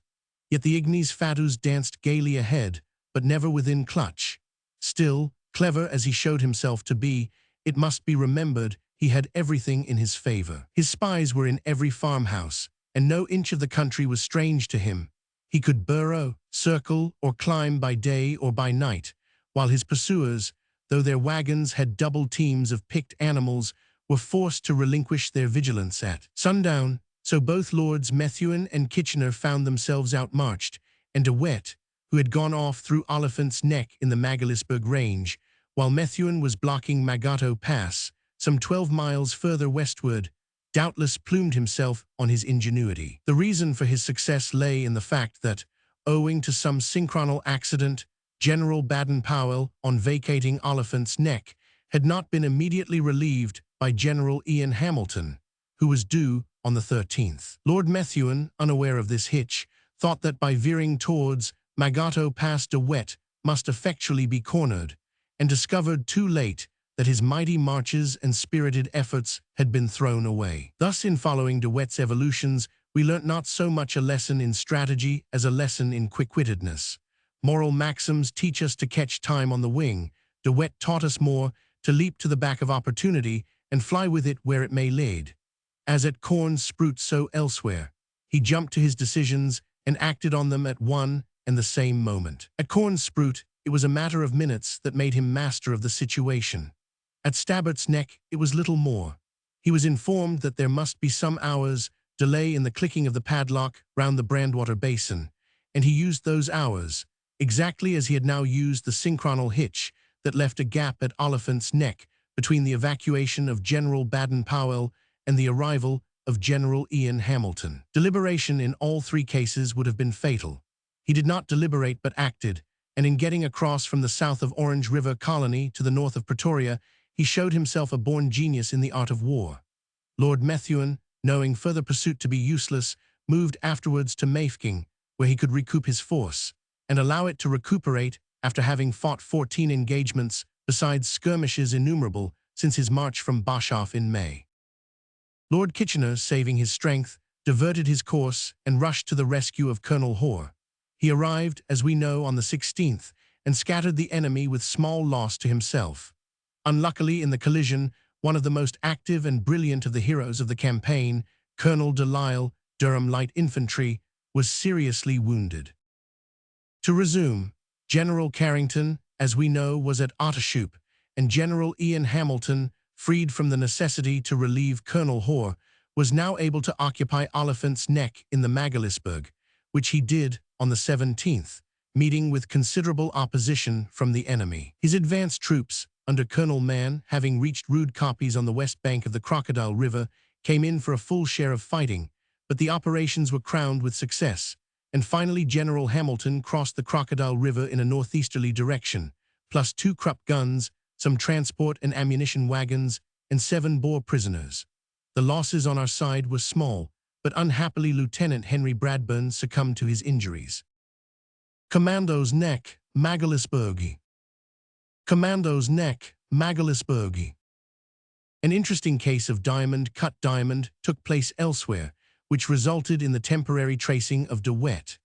Yet the Ignis Fatuus danced gaily ahead, but never within clutch. Still, clever as he showed himself to be, it must be remembered he had everything in his favor. His spies were in every farmhouse, and no inch of the country was strange to him. He could burrow, circle, or climb by day or by night, while his pursuers, though their wagons had double teams of picked animals, were forced to relinquish their vigilance at sundown. So both Lords Methuen and Kitchener found themselves outmarched, and De Wet, who had gone off through Oliphant's Neck in the Magaliesberg Range, while Methuen was blocking Magato Pass, some 12 miles further westward, doubtless plumed himself on his ingenuity. The reason for his success lay in the fact that, owing to some synchronal accident, General Baden-Powell, on vacating Oliphant's Neck, had not been immediately relieved by General Ian Hamilton, who was due on the 13th. Lord Methuen, unaware of this hitch, thought that by veering towards Magato Pass De Wet must effectually be cornered, and discovered too late that his mighty marches and spirited efforts had been thrown away. Thus, in following De Wet's evolutions, we learnt not so much a lesson in strategy as a lesson in quick-wittedness. Moral maxims teach us to catch time on the wing. De Wet taught us more, to leap to the back of opportunity and fly with it where it may lead. As at corn-sprout, so elsewhere. He jumped to his decisions and acted on them at one and the same moment. At corn-sprout, it was a matter of minutes that made him master of the situation. At Stabbert's Neck, it was little more. He was informed that there must be some hours' delay in the clicking of the padlock round the Brandwater Basin, and he used those hours, exactly as he had now used the synchronal hitch that left a gap at Oliphant's Neck between the evacuation of General Baden-Powell and the arrival of General Ian Hamilton. Deliberation in all three cases would have been fatal. He did not deliberate but acted, and in getting across from the south of Orange River Colony to the north of Pretoria, he showed himself a born genius in the art of war. Lord Methuen, knowing further pursuit to be useless, moved afterwards to Mafeking, where he could recoup his force, and allow it to recuperate after having fought 14 engagements, besides skirmishes innumerable, since his march from Boshoff in May. Lord Kitchener, saving his strength, diverted his course and rushed to the rescue of Colonel Hoare. He arrived, as we know, on the 16th, and scattered the enemy with small loss to himself. Unluckily, in the collision, one of the most active and brilliant of the heroes of the campaign, Colonel de Lisle, Durham Light Infantry, was seriously wounded. To resume, General Carrington, as we know, was at Ottershoop, and General Ian Hamilton, freed from the necessity to relieve Colonel Hoare, was now able to occupy Oliphant's Neck in the Magaliesburg, which he did on the 17th, meeting with considerable opposition from the enemy. His advanced troops, under Colonel Mann, having reached rude copies on the west bank of the Crocodile River, came in for a full share of fighting, but the operations were crowned with success, and finally General Hamilton crossed the Crocodile River in a northeasterly direction, plus 2 Krupp guns, some transport and ammunition wagons, and 7 Boer prisoners. The losses on our side were small, but unhappily Lieutenant Henry Bradburn succumbed to his injuries. Commandos Neck, Magaliesburg. Commandos Neck, Magaliesburg. An interesting case of diamond-cut diamond took place elsewhere, which resulted in the temporary tracing of De Wet.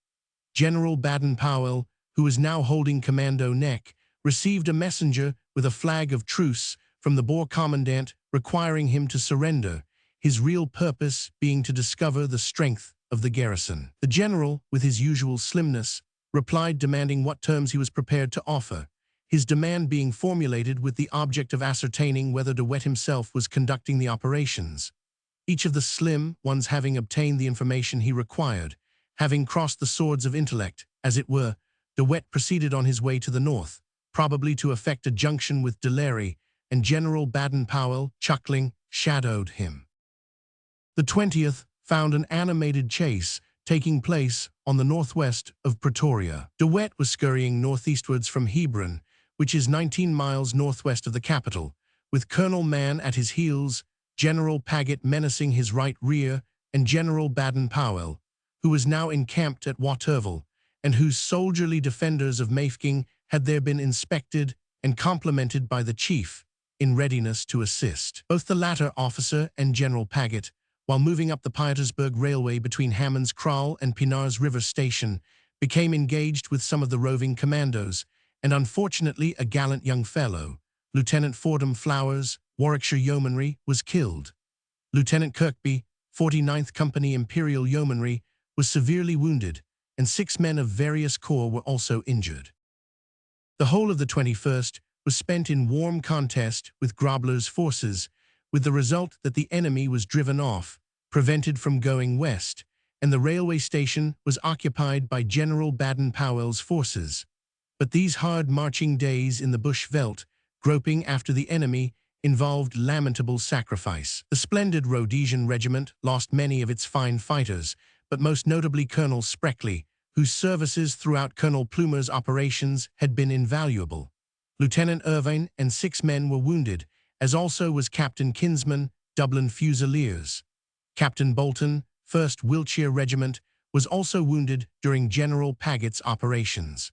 General Baden-Powell, who was now holding Commando Neck, received a messenger with a flag of truce from the Boer commandant requiring him to surrender, his real purpose being to discover the strength of the garrison. The general, with his usual slimness, replied demanding what terms he was prepared to offer, his demand being formulated with the object of ascertaining whether De Wet himself was conducting the operations. Each of the slim ones having obtained the information he required, having crossed the swords of intellect, as it were, De Wet proceeded on his way to the north, probably to effect a junction with De Lary, and General Baden-Powell, chuckling, shadowed him. The 20th found an animated chase taking place on the northwest of Pretoria. De Wet was scurrying northeastwards from Hebron, which is 19 miles northwest of the capital, with Colonel Mann at his heels, General Paget menacing his right rear, and General Baden-Powell, who was now encamped at Waterville, and whose soldierly defenders of Mafeking had there been inspected and complimented by the chief, in readiness to assist. Both the latter officer and General Paget, while moving up the Pietersburg Railway between Hammond's Kraal and Pinar's River Station, became engaged with some of the roving commandos, and unfortunately a gallant young fellow, Lieutenant Fordham Flowers, Warwickshire Yeomanry, was killed. Lieutenant Kirkby, 49th Company Imperial Yeomanry, was severely wounded, and 6 men of various corps were also injured. The whole of the 21st was spent in warm contest with Grobler's forces, with the result that the enemy was driven off, prevented from going west, and the railway station was occupied by General Baden-Powell's forces. But these hard marching days in the bush veldt, groping after the enemy, involved lamentable sacrifice. The splendid Rhodesian regiment lost many of its fine fighters, but most notably Colonel Spreckley, whose services throughout Colonel Plumer's operations had been invaluable. Lieutenant Irvine and 6 men were wounded, as also was Captain Kinsman, Dublin Fusiliers. Captain Bolton, 1st Wiltshire Regiment, was also wounded during General Paget's operations.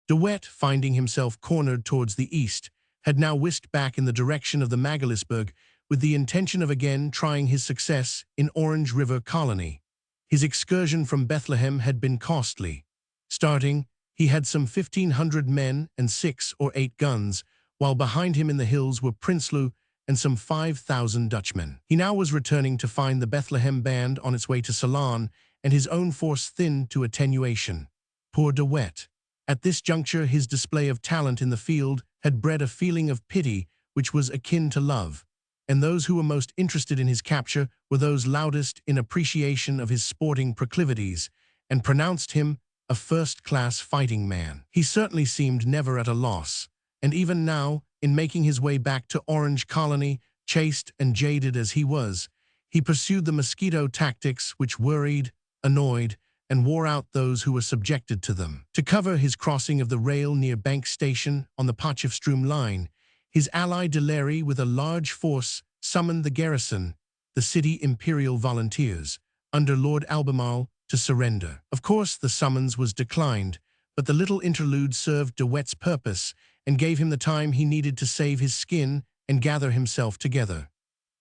De Wet, finding himself cornered towards the east, had now whisked back in the direction of the Magaliesburg with the intention of again trying his success in Orange River Colony. His excursion from Bethlehem had been costly. Starting, he had some 1,500 men and 6 or 8 guns, while behind him in the hills were Prinsloo and some 5,000 Dutchmen. He now was returning to find the Bethlehem band on its way to Ceylon and his own force thinned to attenuation. Poor De Wet. At this juncture, his display of talent in the field had bred a feeling of pity which was akin to love, and those who were most interested in his capture were those loudest in appreciation of his sporting proclivities, and pronounced him a first-class fighting man. He certainly seemed never at a loss, and even now, in making his way back to Orange Colony, chaste and jaded as he was, he pursued the mosquito tactics which worried, annoyed, and wore out those who were subjected to them. To cover his crossing of the rail near Bank Station on the Potchefstroom line, his ally de Lery with a large force summoned the garrison, the City Imperial Volunteers, under Lord Albemarle, to surrender. Of course, the summons was declined, but the little interlude served De Wet's purpose and gave him the time he needed to save his skin and gather himself together.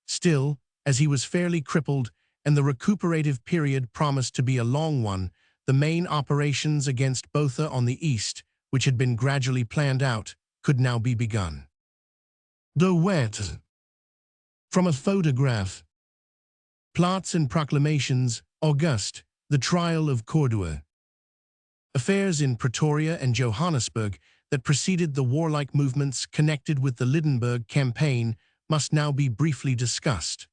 Still, as he was fairly crippled and the recuperative period promised to be a long one, the main operations against Botha on the east, which had been gradually planned out, could now be begun. De Wet. From a photograph. Plots and proclamations, August, the trial of Cordon. Affairs in Pretoria and Johannesburg that preceded the warlike movements connected with the Lydenburg campaign must now be briefly discussed.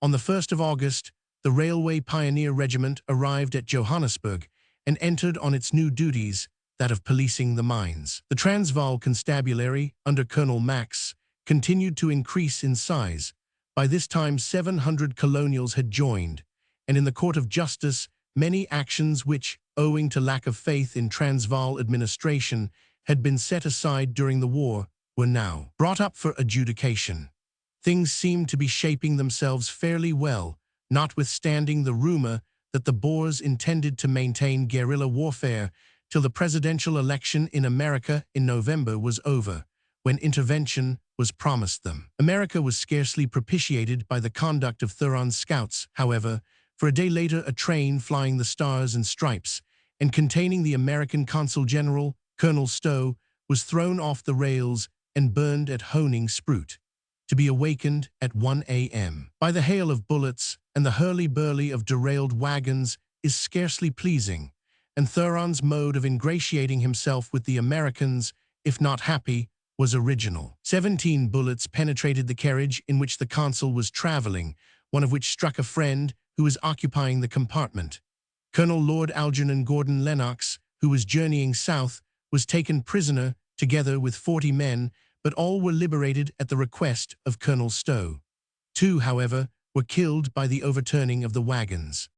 On the 1st of August, the Railway Pioneer Regiment arrived at Johannesburg and entered on its new duties, that of policing the mines. The Transvaal Constabulary, under Colonel Max, continued to increase in size. By this time 700 colonials had joined, and in the Court of Justice, many actions which, owing to lack of faith in Transvaal administration, had been set aside during the war, were now brought up for adjudication. Things seemed to be shaping themselves fairly well, notwithstanding the rumor that the Boers intended to maintain guerrilla warfare till the presidential election in America in November was over, when intervention was promised them. America was scarcely propitiated by the conduct of Thuron's scouts, however, for a day later a train flying the Stars and Stripes and containing the American Consul General, Colonel Stowe, was thrown off the rails and burned at Honing Spruit, to be awakened at 1 a.m. by the hail of bullets, and the hurly-burly of derailed wagons is scarcely pleasing, and Thuron's mode of ingratiating himself with the Americans, if not happy, was original. 17 bullets penetrated the carriage in which the consul was traveling, one of which struck a friend who was occupying the compartment. Colonel Lord Algernon Gordon Lennox, who was journeying south, was taken prisoner together with 40 men, but all were liberated at the request of Colonel Stowe. 2, however, were killed by the overturning of the wagons.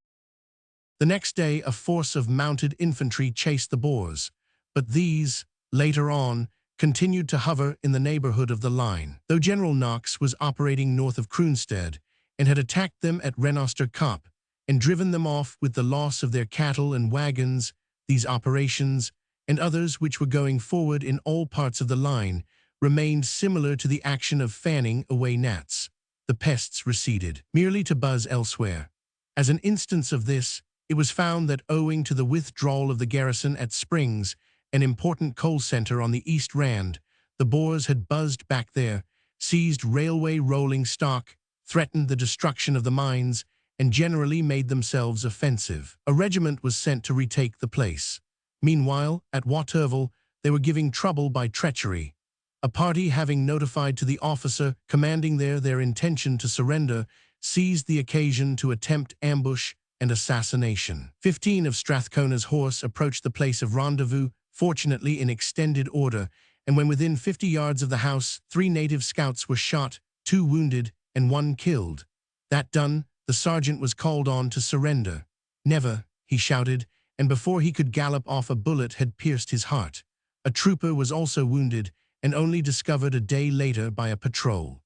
The next day a force of mounted infantry chased the Boers, but these, later on, continued to hover in the neighborhood of the line. Though General Knox was operating north of Kroonstad and had attacked them at Renoster Kop and driven them off with the loss of their cattle and wagons, these operations, and others which were going forward in all parts of the line, remained similar to the action of fanning away gnats. The pests receded, merely to buzz elsewhere. As an instance of this, it was found that owing to the withdrawal of the garrison at Springs, an important coal center on the East Rand, the Boers had buzzed back there, seized railway rolling stock, threatened the destruction of the mines, and generally made themselves offensive. A regiment was sent to retake the place. Meanwhile, at Waterville, they were giving trouble by treachery. A party, having notified to the officer commanding there their intention to surrender, seized the occasion to attempt ambush and assassination. 15 of Strathcona's horse approached the place of rendezvous, fortunately in extended order, and when within 50 yards of the house, 3 native scouts were shot, 2 wounded, and 1 killed. That done, the sergeant was called on to surrender. "Never," he shouted, and before he could gallop off a bullet had pierced his heart. A trooper was also wounded, and only discovered a day later by a patrol.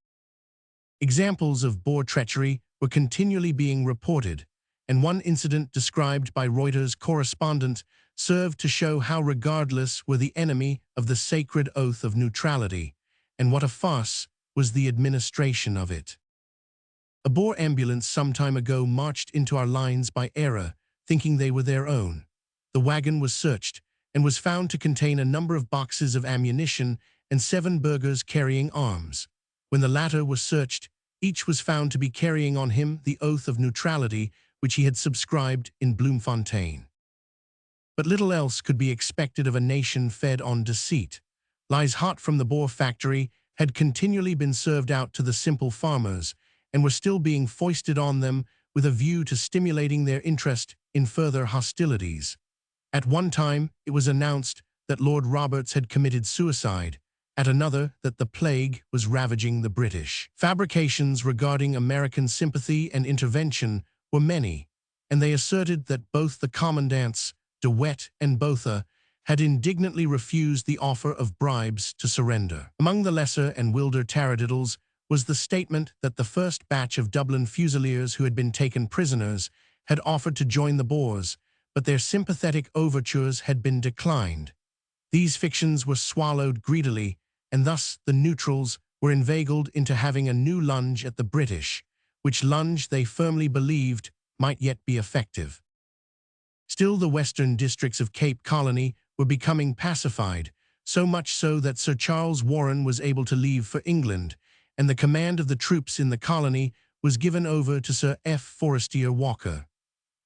Examples of Boer treachery were continually being reported, and one incident described by Reuters correspondent served to show how regardless were the enemy of the sacred oath of neutrality, and what a farce was the administration of it. A Boer ambulance some time ago marched into our lines by error, thinking they were their own. The wagon was searched and was found to contain a number of boxes of ammunition and 7 burghers carrying arms. When the latter was searched, each was found to be carrying on him the oath of neutrality which he had subscribed in Bloemfontein. But little else could be expected of a nation fed on deceit. Lies hot from the Boer factory had continually been served out to the simple farmers, and were still being foisted on them with a view to stimulating their interest in further hostilities. At one time, it was announced that Lord Roberts had committed suicide, at another that the plague was ravaging the British. Fabrications regarding American sympathy and intervention were many, and they asserted that both the commandants, De Wet and Botha, had indignantly refused the offer of bribes to surrender. Among the lesser and wilder taradiddles was the statement that the first batch of Dublin Fusiliers who had been taken prisoners had offered to join the Boers, but their sympathetic overtures had been declined. These fictions were swallowed greedily, and thus the neutrals were inveigled into having a new lunge at the British, which lunge they firmly believed might yet be effective. Still, the western districts of Cape Colony were becoming pacified, so much so that Sir Charles Warren was able to leave for England, and the command of the troops in the colony was given over to Sir F. Forestier Walker.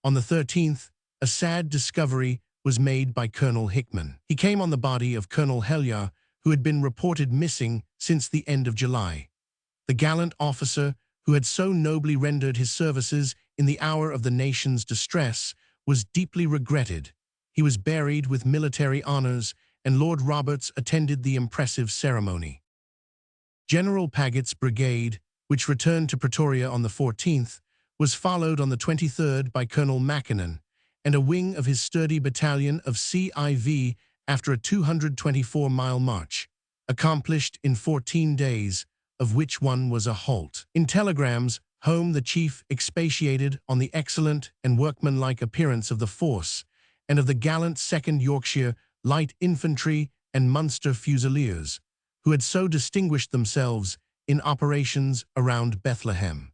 On the 13th, a sad discovery was made by Colonel Hickman. He came on the body of Colonel Heljar, who had been reported missing since the end of July. The gallant officer, who had so nobly rendered his services in the hour of the nation's distress, was deeply regretted. He was buried with military honors, and Lord Roberts attended the impressive ceremony. General Paggett's brigade, which returned to Pretoria on the 14th, was followed on the 23rd by Colonel Mackinnon, and a wing of his sturdy battalion of CIV after a 224-mile march, accomplished in 14 days, of which one was a halt. In telegrams home, the chief expatiated on the excellent and workmanlike appearance of the force, and of the gallant 2nd Yorkshire Light Infantry and Munster Fusiliers, who had so distinguished themselves in operations around Bethlehem.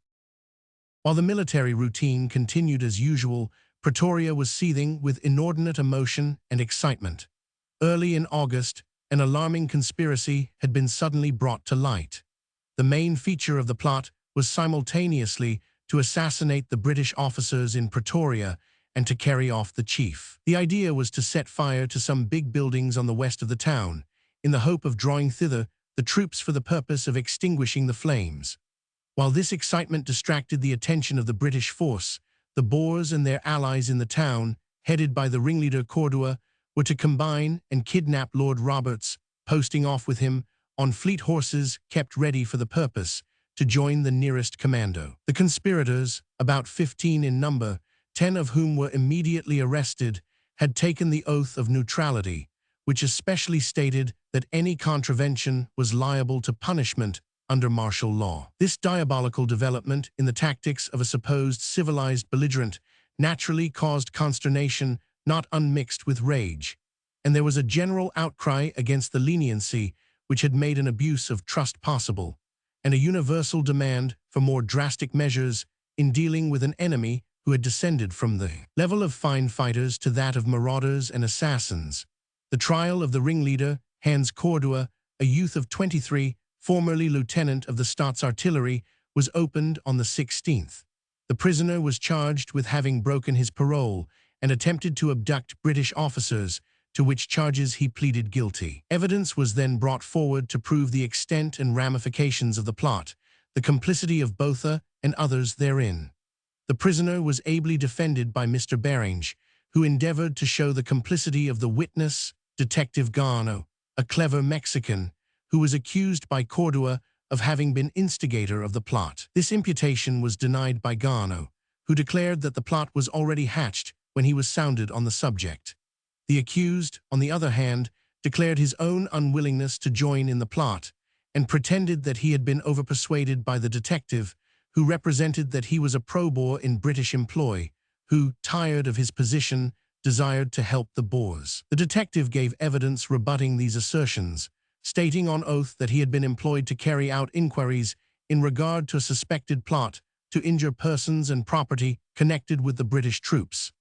While the military routine continued as usual, Pretoria was seething with inordinate emotion and excitement. Early in August, an alarming conspiracy had been suddenly brought to light. The main feature of the plot was simultaneously to assassinate the British officers in Pretoria and to carry off the chief. The idea was to set fire to some big buildings on the west of the town, in the hope of drawing thither the troops for the purpose of extinguishing the flames. While this excitement distracted the attention of the British force, the Boers and their allies in the town, headed by the ringleader Cordon, were to combine and kidnap Lord Roberts, posting off with him on fleet horses kept ready for the purpose, to join the nearest commando. The conspirators, about 15 in number, 10 of whom were immediately arrested, had taken the oath of neutrality, which especially stated that any contravention was liable to punishment under martial law. This diabolical development in the tactics of a supposed civilized belligerent naturally caused consternation not unmixed with rage, and there was a general outcry against the leniency which had made an abuse of trust possible, and a universal demand for more drastic measures in dealing with an enemy who had descended from the level of fine fighters to that of marauders and assassins. The trial of the ringleader, Hans Cordon, a youth of 23, formerly lieutenant of the Staatsartillery, was opened on the 16th. The prisoner was charged with having broken his parole and attempted to abduct British officers, to which charges he pleaded guilty. Evidence was then brought forward to prove the extent and ramifications of the plot, the complicity of Botha and others therein. The prisoner was ably defended by Mr. Beringe, who endeavored to show the complicity of the witness, Detective Garno, a clever Mexican, who was accused by Cordon of having been instigator of the plot. This imputation was denied by Garno, who declared that the plot was already hatched when he was sounded on the subject. The accused, on the other hand, declared his own unwillingness to join in the plot and pretended that he had been overpersuaded by the detective, who represented that he was a pro-Boer in British employ, who, tired of his position, desired to help the Boers. The detective gave evidence rebutting these assertions, stating on oath that he had been employed to carry out inquiries in regard to a suspected plot to injure persons and property connected with the British troops.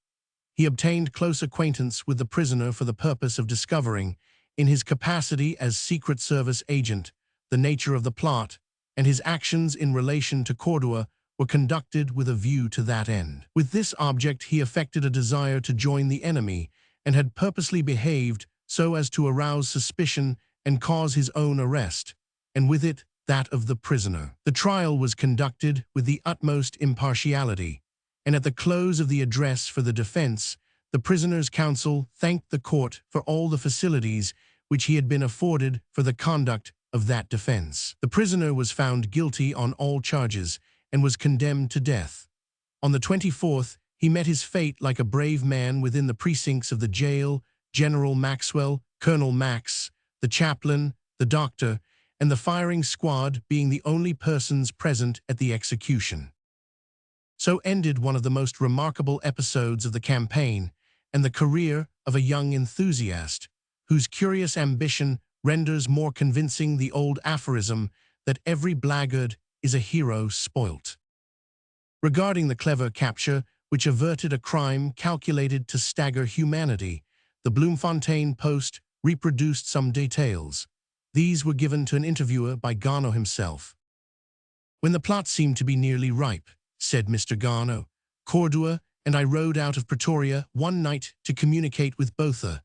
He obtained close acquaintance with the prisoner for the purpose of discovering, in his capacity as Secret Service agent, the nature of the plot, and his actions in relation to Cordua were conducted with a view to that end. With this object he affected a desire to join the enemy, and had purposely behaved so as to arouse suspicion and cause his own arrest, and with it that of the prisoner. The trial was conducted with the utmost impartiality, and at the close of the address for the defense, the prisoner's counsel thanked the court for all the facilities which he had been afforded for the conduct of that defense. The prisoner was found guilty on all charges and was condemned to death. On the 24th, he met his fate like a brave man within the precincts of the jail, General Maxwell, Colonel Max, the chaplain, the doctor, and the firing squad being the only persons present at the execution. So ended one of the most remarkable episodes of the campaign and the career of a young enthusiast, whose curious ambition renders more convincing the old aphorism that every blackguard is a hero spoilt. Regarding the clever capture which averted a crime calculated to stagger humanity, the Bloemfontein Post reproduced some details. These were given to an interviewer by Garneau himself. "When the plot seemed to be nearly ripe," said Mr. Garneau, "Cordua and I rode out of Pretoria one night to communicate with Botha,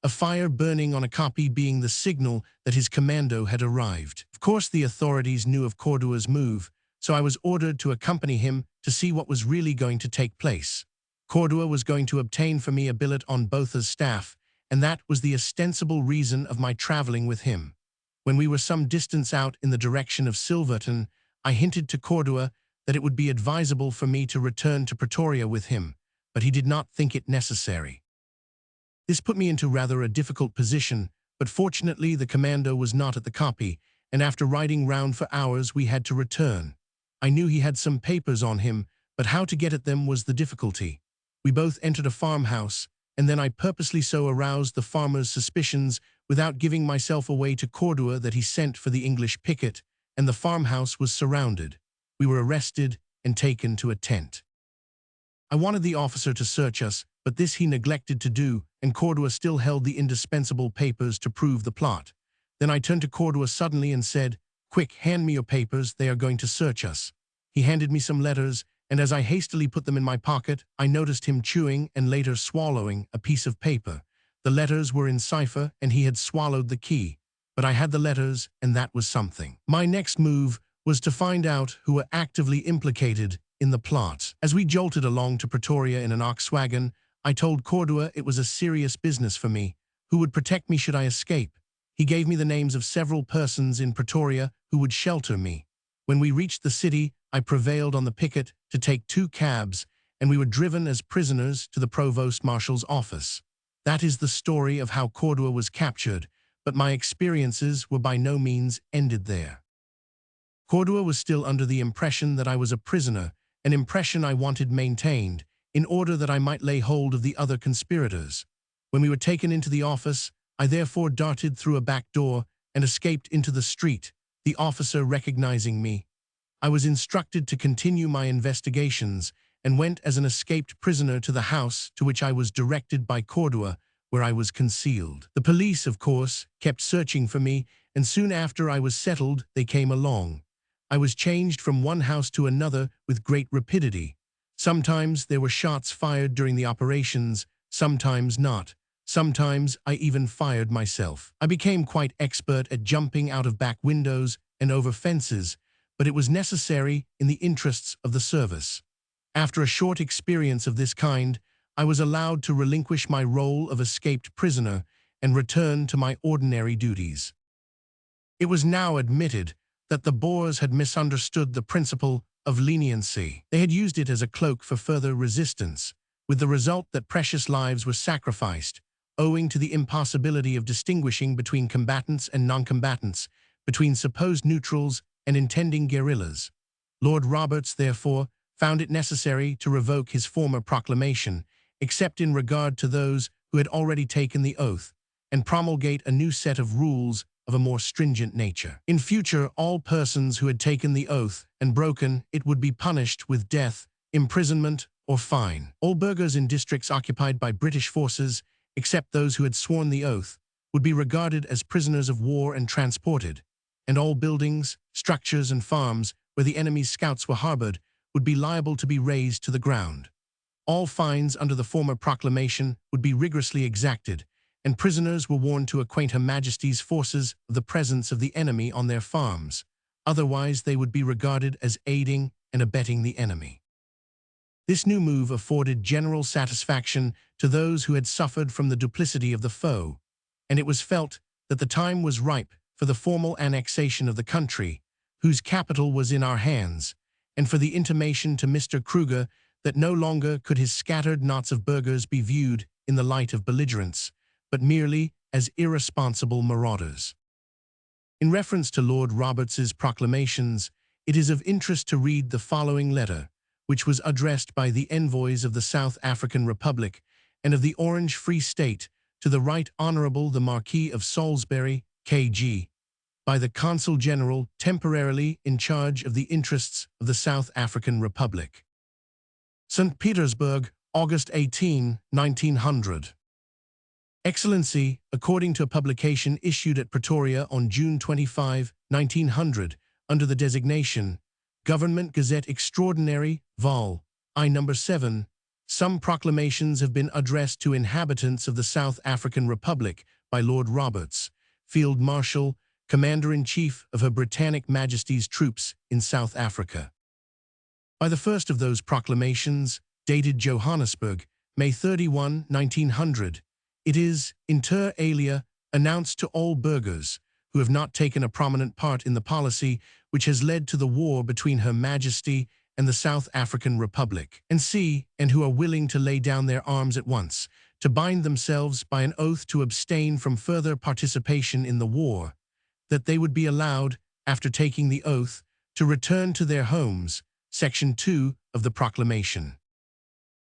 a fire burning on a copy being the signal that his commando had arrived. Of course the authorities knew of Cordua's move, so I was ordered to accompany him to see what was really going to take place. Cordua was going to obtain for me a billet on Botha's staff, and that was the ostensible reason of my traveling with him. When we were some distance out in the direction of Silverton, I hinted to Cordua that it would be advisable for me to return to Pretoria with him, but he did not think it necessary. This put me into rather a difficult position, but fortunately the commando was not at the copy, and after riding round for hours we had to return. I knew he had some papers on him, but how to get at them was the difficulty. We both entered a farmhouse, and then I purposely so aroused the farmer's suspicions without giving myself away to Cordua that he sent for the English picket, and the farmhouse was surrounded. We were arrested and taken to a tent. I wanted the officer to search us, but this he neglected to do, and Cordua still held the indispensable papers to prove the plot. Then I turned to Cordua suddenly and said, "Quick, hand me your papers, they are going to search us." He handed me some letters, and as I hastily put them in my pocket, I noticed him chewing and later swallowing a piece of paper. The letters were in cipher, and he had swallowed the key. But I had the letters, and that was something. My next move was to find out who were actively implicated in the plot. As we jolted along to Pretoria in an ox wagon, I told Cordua it was a serious business for me, who would protect me should I escape. He gave me the names of several persons in Pretoria who would shelter me. When we reached the city, I prevailed on the picket to take 2 cabs, and we were driven as prisoners to the Provost Marshal's office. That is the story of how Cordua was captured, but my experiences were by no means ended there. Cordua was still under the impression that I was a prisoner, an impression I wanted maintained, in order that I might lay hold of the other conspirators. When we were taken into the office, I therefore darted through a back door and escaped into the street, the officer recognizing me. I was instructed to continue my investigations and went as an escaped prisoner to the house to which I was directed by Cordua, where I was concealed. The police, of course, kept searching for me, and soon after I was settled, they came along. I was changed from one house to another with great rapidity. Sometimes there were shots fired during the operations, sometimes not. Sometimes I even fired myself. I became quite expert at jumping out of back windows and over fences, but it was necessary in the interests of the service. After a short experience of this kind, I was allowed to relinquish my role of escaped prisoner and return to my ordinary duties. It was now admitted that the Boers had misunderstood the principle of leniency. They had used it as a cloak for further resistance, with the result that precious lives were sacrificed, owing to the impossibility of distinguishing between combatants and non-combatants, between supposed neutrals and intending guerrillas. Lord Roberts, therefore, found it necessary to revoke his former proclamation, except in regard to those who had already taken the oath, and promulgate a new set of rules of a more stringent nature. In future, all persons who had taken the oath and broken it would be punished with death, imprisonment, or fine. All burghers in districts occupied by British forces, except those who had sworn the oath, would be regarded as prisoners of war and transported, and all buildings, structures, and farms where the enemy's scouts were harbored would be liable to be razed to the ground. All fines under the former proclamation would be rigorously exacted, and prisoners were warned to acquaint Her Majesty's forces of the presence of the enemy on their farms. Otherwise, they would be regarded as aiding and abetting the enemy. This new move afforded general satisfaction to those who had suffered from the duplicity of the foe, and it was felt that the time was ripe for the formal annexation of the country, whose capital was in our hands, and for the intimation to Mr. Kruger that no longer could his scattered knots of burghers be viewed in the light of belligerents, but merely as irresponsible marauders. In reference to Lord Roberts's proclamations, it is of interest to read the following letter, which was addressed by the envoys of the South African Republic and of the Orange Free State to the Right Honourable the Marquis of Salisbury, K.G., by the Consul General temporarily in charge of the interests of the South African Republic. St. Petersburg, August 18, 1900. Excellency, according to a publication issued at Pretoria on June 25, 1900, under the designation Government Gazette Extraordinary, Vol. I No. 7, some proclamations have been addressed to inhabitants of the South African Republic by Lord Roberts, Field Marshal, Commander-in-Chief of Her Britannic Majesty's troops in South Africa. By the first of those proclamations, dated Johannesburg, May 31, 1900, it is, inter alia, announced to all burghers who have not taken a prominent part in the policy which has led to the war between Her Majesty and the South African Republic, and who are willing to lay down their arms at once, to bind themselves by an oath to abstain from further participation in the war, that they would be allowed, after taking the oath, to return to their homes, Section 2 of the proclamation.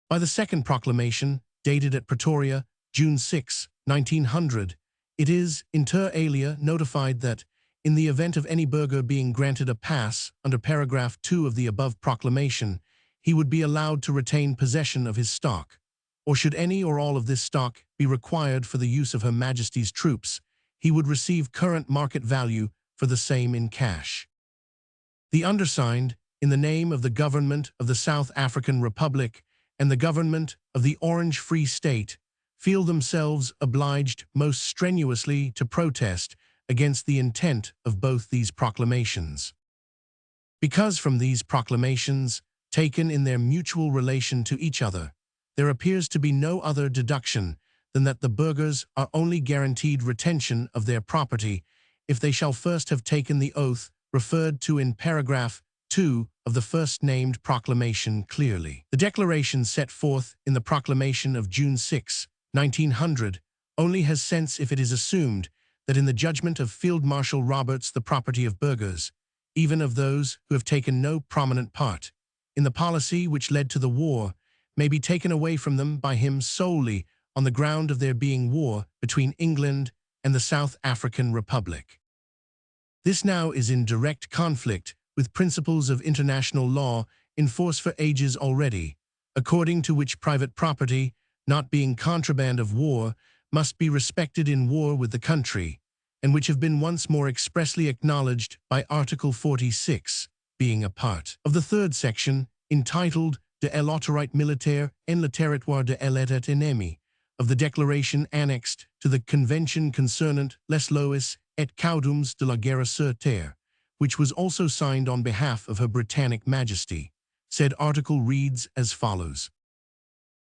By the second proclamation, dated at Pretoria, June 6, 1900, it is, inter alia, notified that, in the event of any burgher being granted a pass under paragraph 2 of the above proclamation, he would be allowed to retain possession of his stock, or should any or all of this stock be required for the use of Her Majesty's troops, he would receive current market value for the same in cash. The undersigned, in the name of the Government of the South African Republic and the Government of the Orange Free State, feel themselves obliged most strenuously to protest against the intent of both these proclamations. Because from these proclamations, taken in their mutual relation to each other, there appears to be no other deduction than that the burghers are only guaranteed retention of their property if they shall first have taken the oath referred to in paragraph 2 of the first-named proclamation clearly. The declaration set forth in the proclamation of June 6, 1900, only has sense if it is assumed that in the judgment of Field Marshal Roberts the property of burghers, even of those who have taken no prominent part in the policy which led to the war, may be taken away from them by him solely on the ground of there being war between England and the South African Republic. This now is in direct conflict with principles of international law in force for ages already, according to which private property, not being contraband of war, must be respected in war with the country, and which have been once more expressly acknowledged by Article 46, being a part of the third section, entitled De l'autorité militaire en le territoire de l'État ennemi, of the declaration annexed to the Convention concernant les lois et coutumes de la guerre sur terre, which was also signed on behalf of Her Britannic Majesty. Said article reads as follows.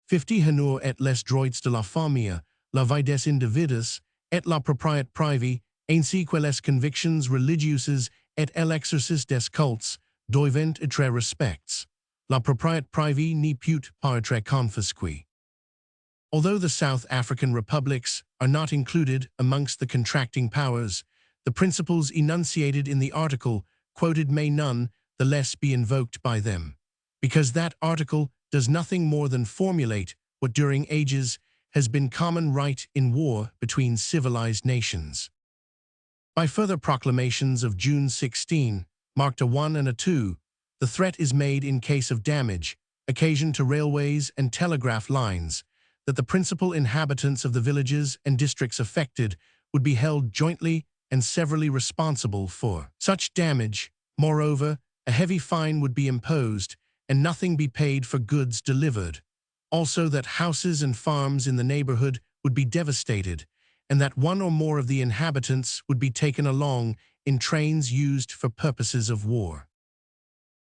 50 honor et les droits de la famille, la vie des individus, et la propriété privée, ainsi que les convictions religieuses et l'exercice des cultes, doivent être respectés. La propriété privée ne peut pas être confisquée. Although the South African republics are not included amongst the contracting powers, the principles enunciated in the article quoted may none the less be invoked by them, because that article does nothing more than formulate what during ages has been common right in war between civilized nations. By further proclamations of June 16, marked a 1 and a 2, the threat is made in case of damage, occasion to railways and telegraph lines, that the principal inhabitants of the villages and districts affected would be held jointly and severally responsible for such damage. Moreover, a heavy fine would be imposed and nothing be paid for goods delivered. Also that houses and farms in the neighborhood would be devastated, and that one or more of the inhabitants would be taken along in trains used for purposes of war.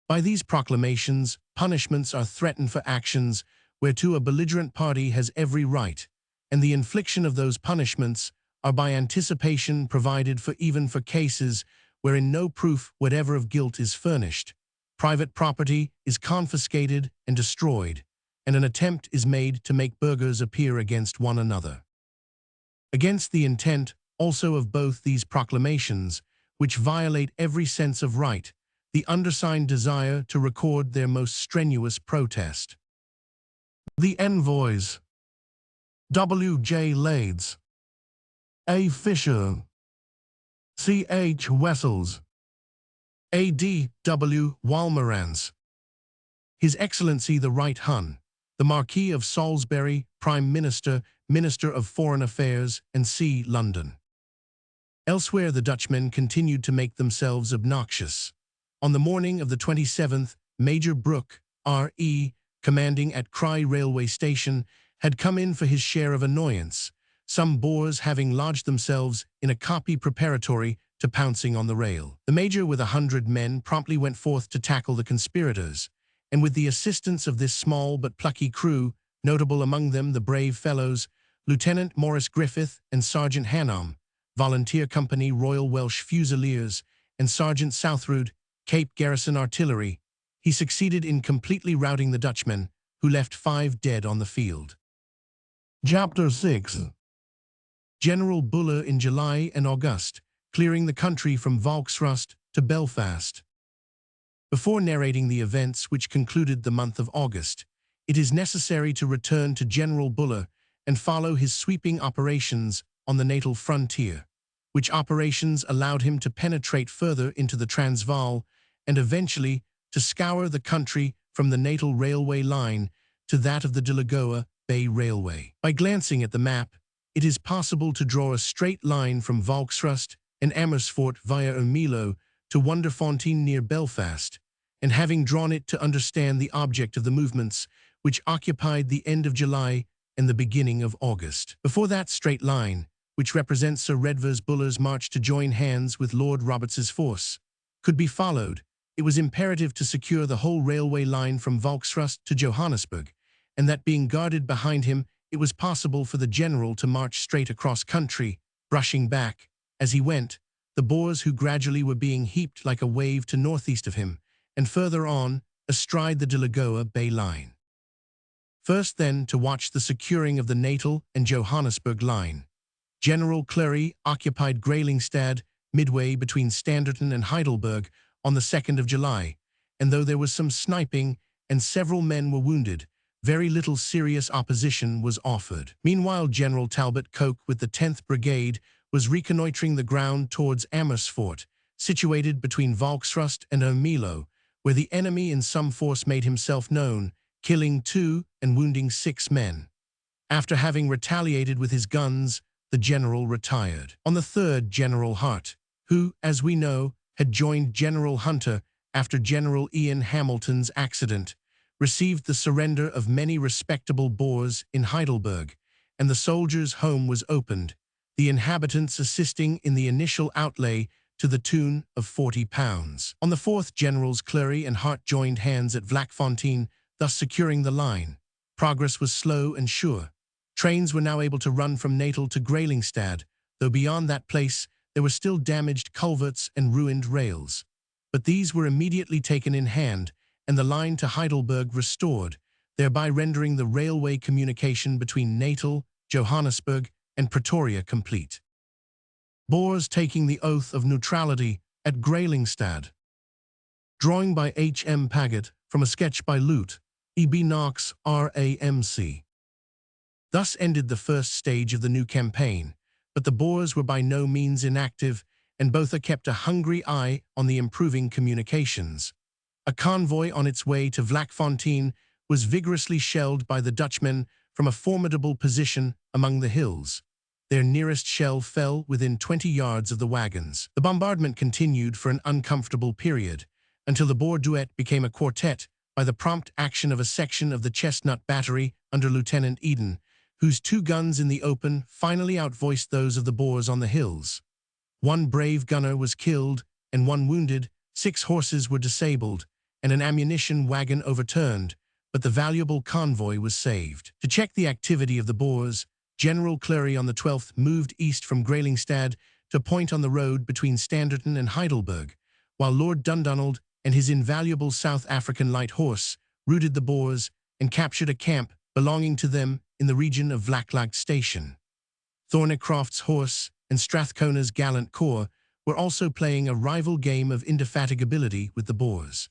By these proclamations, punishments are threatened for actions whereto a belligerent party has every right, and the infliction of those punishments are by anticipation provided for even for cases wherein no proof whatever of guilt is furnished. Private property is confiscated and destroyed, and an attempt is made to make burghers appear against one another. Against the intent also of both these proclamations, which violate every sense of right, the undersigned desire to record their most strenuous protest. The envoys: W. J. Lades, A. Fisher, C. H. Wessels, A. D. W. Walmerans. His Excellency the Right Hun, the Marquis of Salisbury, Prime Minister, Minister of Foreign Affairs, and C. London. Elsewhere the Dutchmen continued to make themselves obnoxious. On the morning of the 27th, Major Brooke, R.E., commanding at Crye Railway Station, had come in for his share of annoyance, some Boers having lodged themselves in a copy preparatory to pouncing on the rail. The Major with 100 men promptly went forth to tackle the conspirators, and with the assistance of this small but plucky crew, notable among them the brave fellows, Lieutenant Maurice Griffith and Sergeant Hannam, Volunteer Company Royal Welsh Fusiliers, and Sergeant Southrood, Cape Garrison Artillery, he succeeded in completely routing the Dutchmen, who left 5 dead on the field. Chapter 6. General Buller in July and August, clearing the country from Volksrust to Belfast. Before narrating the events which concluded the month of August, it is necessary to return to General Buller and follow his sweeping operations on the natal frontier, which operations allowed him to penetrate further into the Transvaal and eventually to scour the country from the natal railway line to that of the Delagoa Bay Railway. By glancing at the map, it is possible to draw a straight line from Volksrust and Amersfoort via Ermelo to Wonderfontein near Belfast, and having drawn it to understand the object of the movements which occupied the end of July and the beginning of August. Before that straight line, which represents Sir Redvers Buller's march to join hands with Lord Roberts's force, could be followed, it was imperative to secure the whole railway line from Volksrust to Johannesburg, and that being guarded behind him, it was possible for the general to march straight across country, brushing back, as he went, the Boers who gradually were being heaped like a wave to northeast of him, and further on, astride the Delagoa Bay line. First then to watch the securing of the Natal and Johannesburg line. General Clery occupied Graelingstad, midway between Standerton and Heidelberg, on the 2nd of July, and though there was some sniping and several men were wounded, very little serious opposition was offered. Meanwhile, General Talbot Coke with the 10th Brigade was reconnoitring the ground towards Amersfoort, situated between Volksrust and Ermelo, where the enemy in some force made himself known, killing 2 and wounding 6 men. After having retaliated with his guns, the general retired. On the 3rd, General Hart, who, as we know, had joined General Hunter after General Ian Hamilton's accident, received the surrender of many respectable Boers in Heidelberg, and the soldiers' home was opened, the inhabitants assisting in the initial outlay to the tune of £40. On the 4th, Generals Clery and Hart joined hands at Vlakfontein, thus securing the line. Progress was slow and sure. Trains were now able to run from Natal to Graelingstad, though beyond that place there were still damaged culverts and ruined rails. But these were immediately taken in hand, and the line to Heidelberg restored, thereby rendering the railway communication between Natal, Johannesburg, and Pretoria complete. Boers taking the oath of neutrality at Graelingstad. Drawing by H. M. Paget from a sketch by Lute, E. B. Knox, RAMC. Thus ended the first stage of the new campaign, but the Boers were by no means inactive, and Botha kept a hungry eye on the improving communications. A convoy on its way to Vlakfontein was vigorously shelled by the Dutchmen from a formidable position among the hills. Their nearest shell fell within 20 yards of the wagons. The bombardment continued for an uncomfortable period, until the Boer duet became a quartet by the prompt action of a section of the Chestnut Battery under Lieutenant Eden, whose 2 guns in the open finally outvoiced those of the Boers on the hills. 1 brave gunner was killed and 1 wounded, 6 horses were disabled, and an ammunition wagon overturned, but the valuable convoy was saved. To check the activity of the Boers, General Clary on the 12th moved east from Graelingstad to a point on the road between Standerton and Heidelberg, while Lord Dundonald and his invaluable South African light horse routed the Boers and captured a camp belonging to them in the region of Vlaklag Station. Thornycroft's horse and Strathcona's gallant corps were also playing a rival game of indefatigability with the Boers.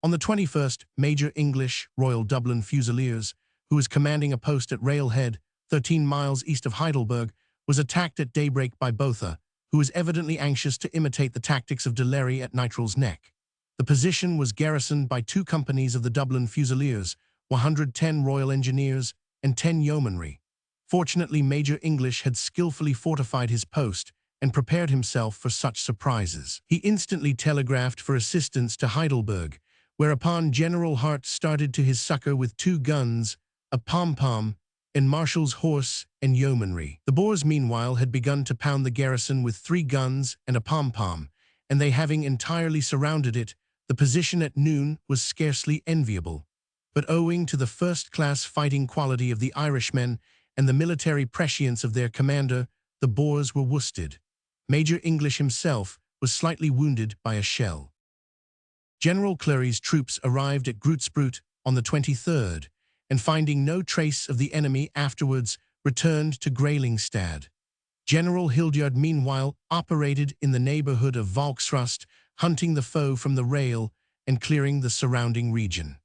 On the 21st, Major English Royal Dublin Fusiliers, who was commanding a post at Railhead, 13 miles east of Heidelberg, was attacked at daybreak by Botha, who was evidently anxious to imitate the tactics of de Lery at Nitrel's Neck. The position was garrisoned by 2 companies of the Dublin Fusiliers, 110 Royal Engineers, and 10 Yeomanry. Fortunately, Major English had skillfully fortified his post and prepared himself for such surprises. He instantly telegraphed for assistance to Heidelberg, whereupon General Hart started to his succor with 2 guns, a pom-pom, and Marshall's horse and yeomanry. The Boers, meanwhile, had begun to pound the garrison with 3 guns and a pom-pom, and they having entirely surrounded it, the position at noon was scarcely enviable. But owing to the first-class fighting quality of the Irishmen and the military prescience of their commander, the Boers were worsted. Major English himself was slightly wounded by a shell. General Clary's troops arrived at Grootsbroot on the 23rd, and finding no trace of the enemy afterwards, returned to Graelingstad. General Hildyard meanwhile operated in the neighborhood of Volksrust, hunting the foe from the rail and clearing the surrounding region.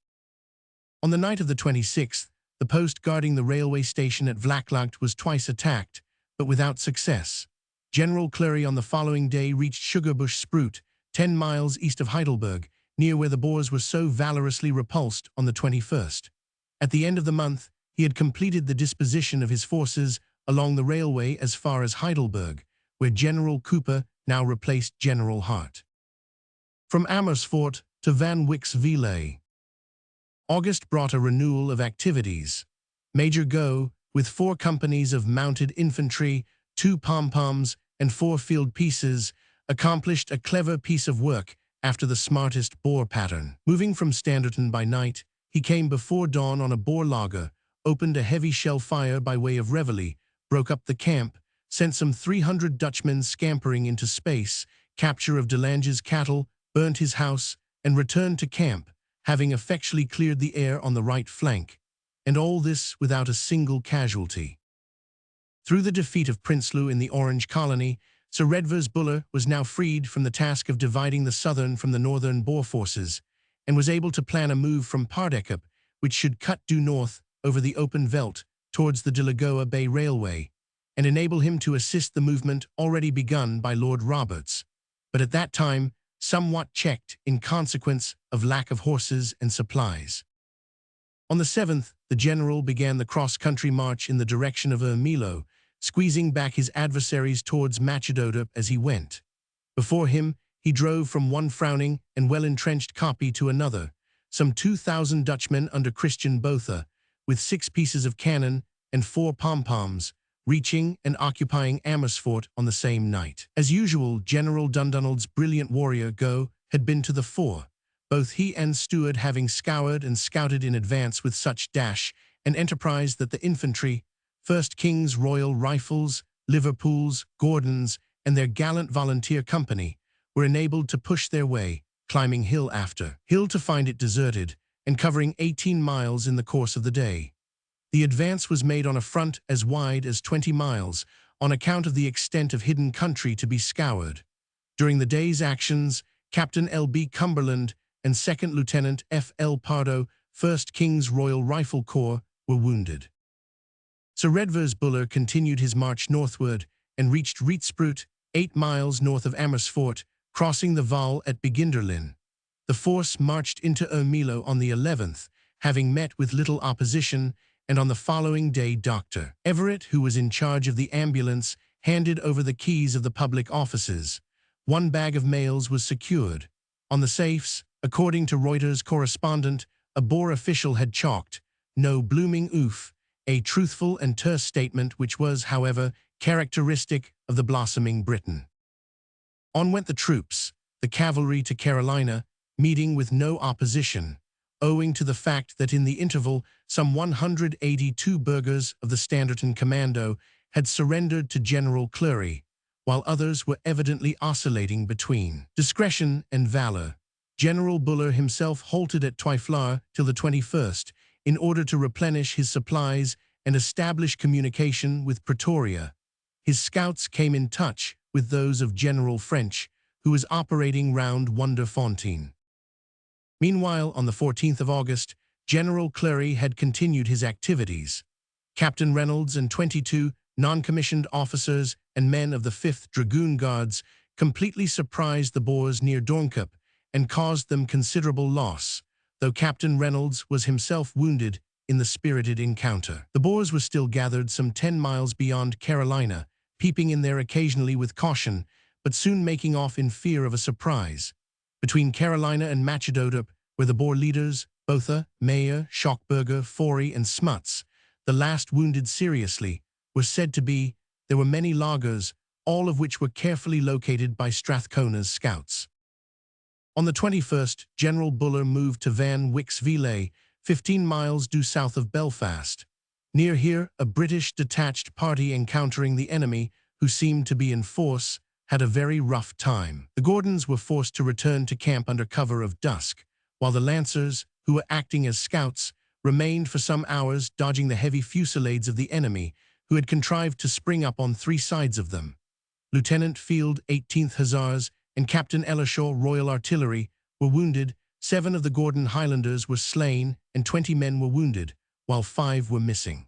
On the night of the 26th, the post guarding the railway station at Vlaklag was twice attacked, but without success. General Clary on the following day reached Sugarbush Spruit, 10 miles east of Heidelberg, near where the Boers were so valorously repulsed on the 21st. At the end of the month, he had completed the disposition of his forces along the railway as far as Heidelberg, where General Cooper now replaced General Hart. From Amersfoort to Van Wyck's Ville. August brought a renewal of activities. Major Gough, with 4 companies of mounted infantry, 2 pom-poms, and 4 field pieces, accomplished a clever piece of work after the smartest Boer pattern. Moving from Standerton by night, he came before dawn on a Boer laager, opened a heavy shell fire by way of reveille, broke up the camp, sent some 300 Dutchmen scampering into space, capture of de Lange's cattle, burnt his house, and returned to camp, having effectually cleared the air on the right flank, and all this without a single casualty. Through the defeat of Prinsloo in the Orange Colony, Sir Redvers Buller was now freed from the task of dividing the southern from the northern Boer forces, and was able to plan a move from Paardekkop, which should cut due north over the open veldt towards the Delagoa Bay Railway, and enable him to assist the movement already begun by Lord Roberts, but at that time somewhat checked in consequence of lack of horses and supplies. On the 7th, the general began the cross-country march in the direction of Ermelo, squeezing back his adversaries towards Machadodorp as he went. Before him, he drove from one frowning and well-entrenched kopje to another, some 2,000 Dutchmen under Christian Botha, with 6 pieces of cannon and 4 pom-poms, reaching and occupying Amersfoort on the same night. As usual, General Dundonald's brilliant warrior Gough had been to the fore, both he and Stewart having scoured and scouted in advance with such dash and enterprise that the infantry, 1st King's Royal Rifles, Liverpools, Gordons, and their gallant volunteer company, were enabled to push their way, climbing hill after hill to find it deserted, and covering 18 miles in the course of the day. The advance was made on a front as wide as 20 miles, on account of the extent of hidden country to be scoured. During the day's actions, Captain L.B. Cumberland and 2nd Lieutenant F.L. Pardo, 1st King's Royal Rifle Corps, were wounded. Sir Redvers Buller continued his march northward and reached Rietsbroot, 8 miles north of Amersfoort, crossing the Vaal at Beginderlyn. The force marched into Ermelo on the 11th, having met with little opposition, and on the following day Dr. Everett, who was in charge of the ambulance, handed over the keys of the public offices. 1 bag of mails was secured. On the safes, according to Reuters correspondent, a Boer official had chalked, "No blooming oof," a truthful and terse statement which was, however, characteristic of the blossoming Britain. On went the troops, the cavalry to Carolina, meeting with no opposition, owing to the fact that in the interval some 182 burghers of the Standerton Commando had surrendered to General Clery, while others were evidently oscillating between discretion and valor. General Buller himself halted at Twyflaar till the 21st in order to replenish his supplies and establish communication with Pretoria. His scouts came in touch with those of General French, who was operating round Wonderfontein. Meanwhile, on the 14th of August, General Clery had continued his activities. Captain Reynolds and 22 non-commissioned officers and men of the 5th Dragoon Guards completely surprised the Boers near Doornkop and caused them considerable loss, though Captain Reynolds was himself wounded in the spirited encounter. The Boers were still gathered some 10 miles beyond Carolina, peeping in there occasionally with caution, but soon making off in fear of a surprise. Between Carolina and Machadodorp were the Boer leaders, Botha, Meyer, Schockberger, Forey, and Smuts. The last wounded seriously were said to be. There were many lagers, all of which were carefully located by Strathcona's scouts. On the 21st, General Buller moved to Van Wyksville, 15 miles due south of Belfast. Near here, a British detached party encountering the enemy, who seemed to be in force, had a very rough time. The Gordons were forced to return to camp under cover of dusk, while the Lancers, who were acting as scouts, remained for some hours dodging the heavy fusillades of the enemy, who had contrived to spring up on 3 sides of them. Lieutenant Field, 18th Hussars, and Captain Ellershaw, Royal Artillery, were wounded. 7 of the Gordon Highlanders were slain, and 20 men were wounded, while 5 were missing.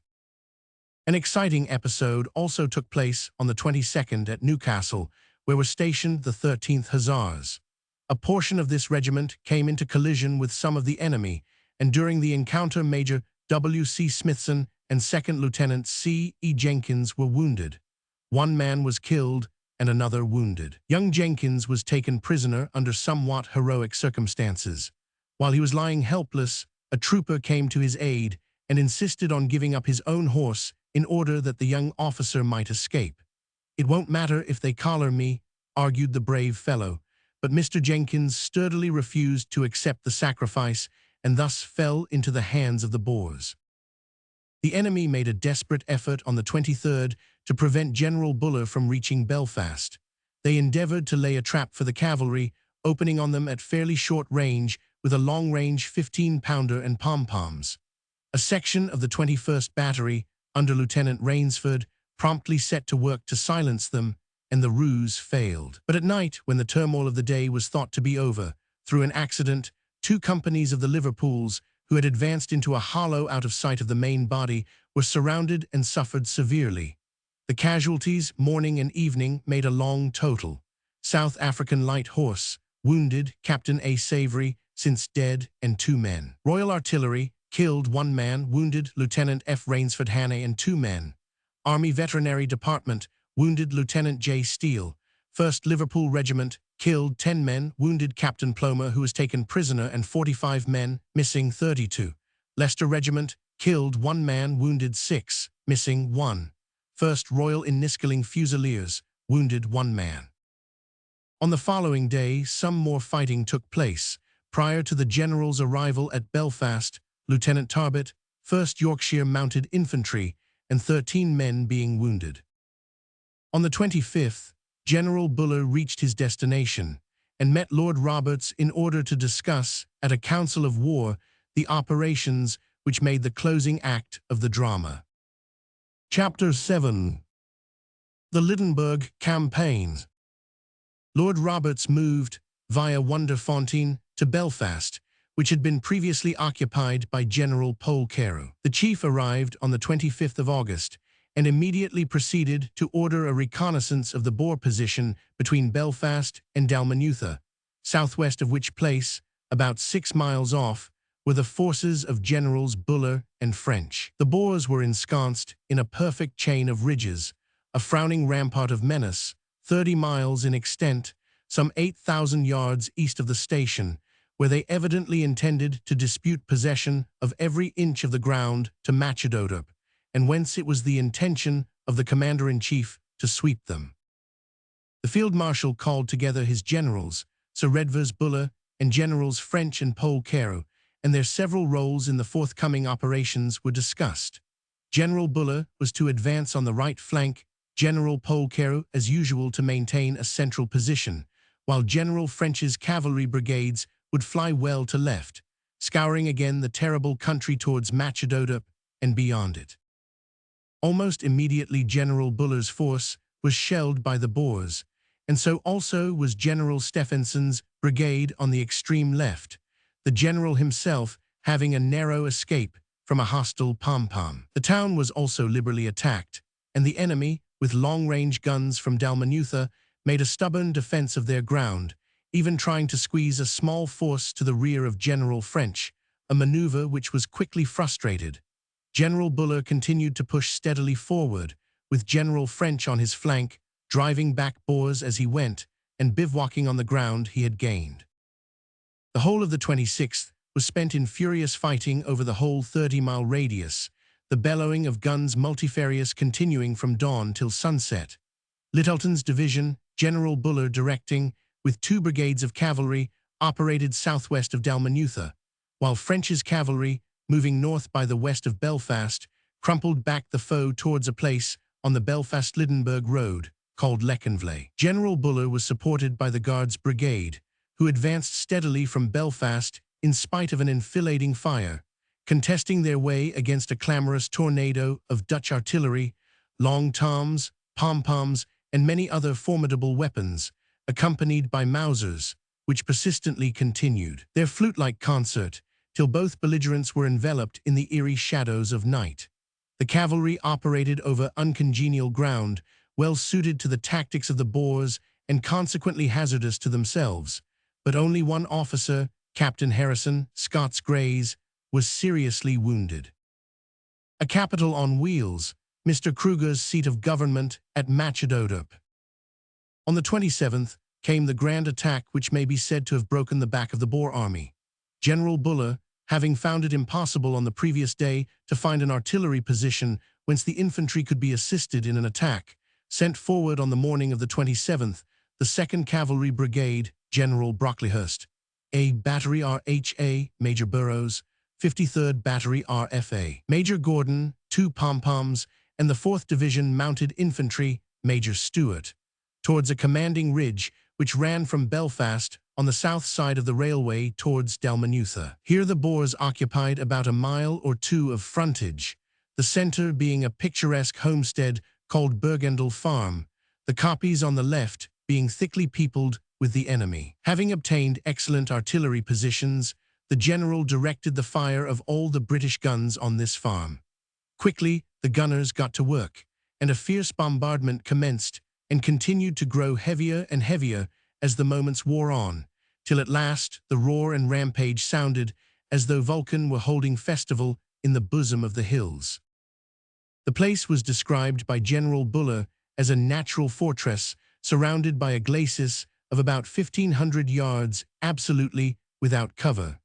An exciting episode also took place on the 22nd at Newcastle, where were stationed the 13th Hussars. A portion of this regiment came into collision with some of the enemy, and during the encounter Major W.C. Smithson and 2nd Lieutenant C.E. Jenkins were wounded. 1 man was killed and another wounded. Young Jenkins was taken prisoner under somewhat heroic circumstances. While he was lying helpless, a trooper came to his aid and insisted on giving up his own horse in order that the young officer might escape. "It won't matter if they collar me," argued the brave fellow, but Mr. Jenkins sturdily refused to accept the sacrifice and thus fell into the hands of the Boers. The enemy made a desperate effort on the 23rd to prevent General Buller from reaching Belfast. They endeavored to lay a trap for the cavalry, opening on them at fairly short range with a long-range 15-pounder and pom-poms. A section of the 21st Battery, under Lieutenant Rainsford, promptly set to work to silence them, and the ruse failed. But at night, when the turmoil of the day was thought to be over, through an accident, 2 companies of the Liverpools, who had advanced into a hollow out of sight of the main body, were surrounded and suffered severely. The casualties, morning and evening, made a long total. South African Light Horse, wounded, Captain A. Savory, since dead, and 2 men. Royal Artillery, killed 1 man, wounded Lieutenant F. Rainsford Hannay and 2 men. Army Veterinary Department, wounded Lieutenant J. Steele. 1st Liverpool Regiment, killed 10 men, wounded Captain Plomer, who was taken prisoner, and 45 men, missing 32. Leicester Regiment, killed 1 man, wounded 6, missing 1. 1st Royal Inniskilling Fusiliers, wounded 1 man. On the following day, some more fighting took place. Prior to the General's arrival at Belfast, Lieutenant Tarbet, 1st Yorkshire Mounted Infantry, and 13 men being wounded. On the 25th, General Buller reached his destination and met Lord Roberts in order to discuss, at a council of war, the operations which made the closing act of the drama. Chapter 7. The Lydenburg Campaign. Lord Roberts moved, via Wonderfontein, to Belfast, which had been previously occupied by General Polcaro. The chief arrived on the 25th of August and immediately proceeded to order a reconnaissance of the Boer position between Belfast and Dalmanutha, southwest of which place, about 6 miles off, were the forces of Generals Buller and French. The Boers were ensconced in a perfect chain of ridges, a frowning rampart of menace, 30 miles in extent, some 8,000 yards east of the station, where they evidently intended to dispute possession of every inch of the ground to Machadodup, and whence it was the intention of the commander-in-chief to sweep them. The field marshal called together his generals, Sir Redvers Buller and Generals French and Polkero, and their several roles in the forthcoming operations were discussed. General Buller was to advance on the right flank, General Polkero as usual to maintain a central position, while General French's cavalry brigades would fly well to left, scouring again the terrible country towards Machadodup and beyond it. Almost immediately General Buller's force was shelled by the Boers, and so also was General Stephenson's brigade on the extreme left, the general himself having a narrow escape from a hostile pom-pom. The town was also liberally attacked, and the enemy, with long-range guns from Dalmanutha, made a stubborn defense of their ground, even trying to squeeze a small force to the rear of General French, a maneuver which was quickly frustrated. General Buller continued to push steadily forward, with General French on his flank, driving back Boers as he went, and bivouacking on the ground he had gained. The whole of the 26th was spent in furious fighting over the whole 30-mile radius, the bellowing of guns multifarious continuing from dawn till sunset. Lyttelton's division, General Buller directing, with 2 brigades of cavalry, operated southwest of Dalmanutha, while French's cavalry, moving north by the west of Belfast, crumpled back the foe towards a place on the Belfast-Lydenburg road, called Leconvley. General Buller was supported by the Guards Brigade, who advanced steadily from Belfast in spite of an enfilading fire, contesting their way against a clamorous tornado of Dutch artillery, long toms, pom-poms, and many other formidable weapons, accompanied by Mausers, which persistently continued their flute-like concert till both belligerents were enveloped in the eerie shadows of night. The cavalry operated over uncongenial ground, well suited to the tactics of the Boers and consequently hazardous to themselves, but only one officer, Captain Harrison, Scots Greys, was seriously wounded. A capital on wheels, Mr. Kruger's seat of government at Machadodup. On the 27th came the grand attack which may be said to have broken the back of the Boer army. General Buller, having found it impossible on the previous day to find an artillery position whence the infantry could be assisted in an attack, sent forward on the morning of the 27th the 2nd Cavalry Brigade, General Brocklehurst, a Battery RHA, Major Burrows, 53rd Battery RFA, Major Gordon, 2 pom-poms, and the 4th Division Mounted Infantry, Major Stewart, towards a commanding ridge which ran from Belfast on the south side of the railway towards Dalmanutha. Here the Boers occupied about a mile or 2 of frontage, the centre being a picturesque homestead called Burgendal Farm, the copies on the left being thickly peopled with the enemy. Having obtained excellent artillery positions, the general directed the fire of all the British guns on this farm. Quickly, the gunners got to work, and a fierce bombardment commenced and continued to grow heavier and heavier as the moments wore on, till at last the roar and rampage sounded as though Vulcan were holding festival in the bosom of the hills. The place was described by General Buller as a natural fortress surrounded by a glacis of about 1,500 yards, absolutely without cover.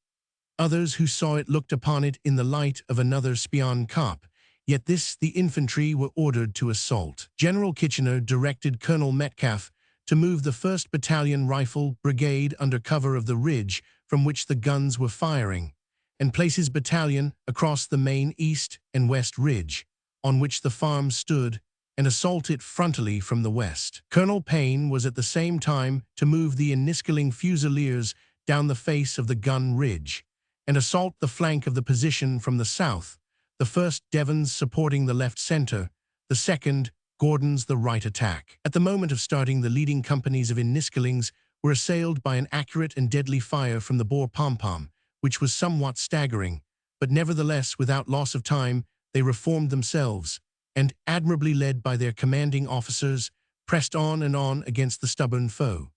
Others who saw it looked upon it in the light of another Spion Kop, yet this the infantry were ordered to assault. General Kitchener directed Colonel Metcalfe to move the 1st Battalion Rifle Brigade under cover of the ridge from which the guns were firing, and place his battalion across the main east and west ridge, on which the farm stood, and assault it frontally from the west. Colonel Payne was at the same time to move the Inniskilling Fusiliers down the face of the gun ridge, and assault the flank of the position from the south, the 1st Devons supporting the left center, the 2nd Gordon's the right attack. At the moment of starting, the leading companies of Inniskillings were assailed by an accurate and deadly fire from the Boer pom-pom, which was somewhat staggering, but nevertheless without loss of time they reformed themselves, and, admirably led by their commanding officers, pressed on and on against the stubborn foe.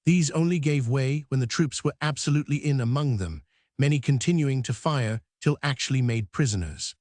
These only gave way when the troops were absolutely in among them, many continuing to fire till actually made prisoners.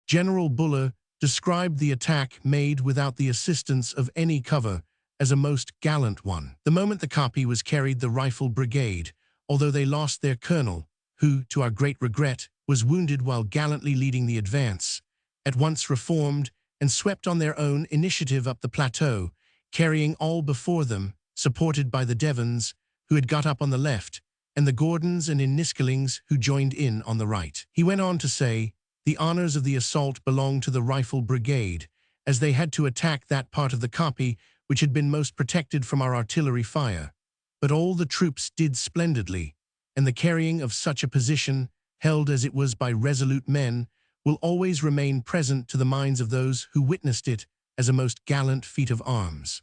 General Buller described the attack made without the assistance of any cover as a most gallant one. The moment the copy was carried, the rifle brigade, although they lost their colonel, who, to our great regret, was wounded while gallantly leading the advance, at once reformed and swept on their own initiative up the plateau, carrying all before them, supported by the Devons, who had got up on the left, and the Gordons and Inniskalings, who joined in on the right. He went on to say, the honors of the assault belonged to the rifle brigade, as they had to attack that part of the copy which had been most protected from our artillery fire. But all the troops did splendidly, and the carrying of such a position, held as it was by resolute men, will always remain present to the minds of those who witnessed it as a most gallant feat of arms.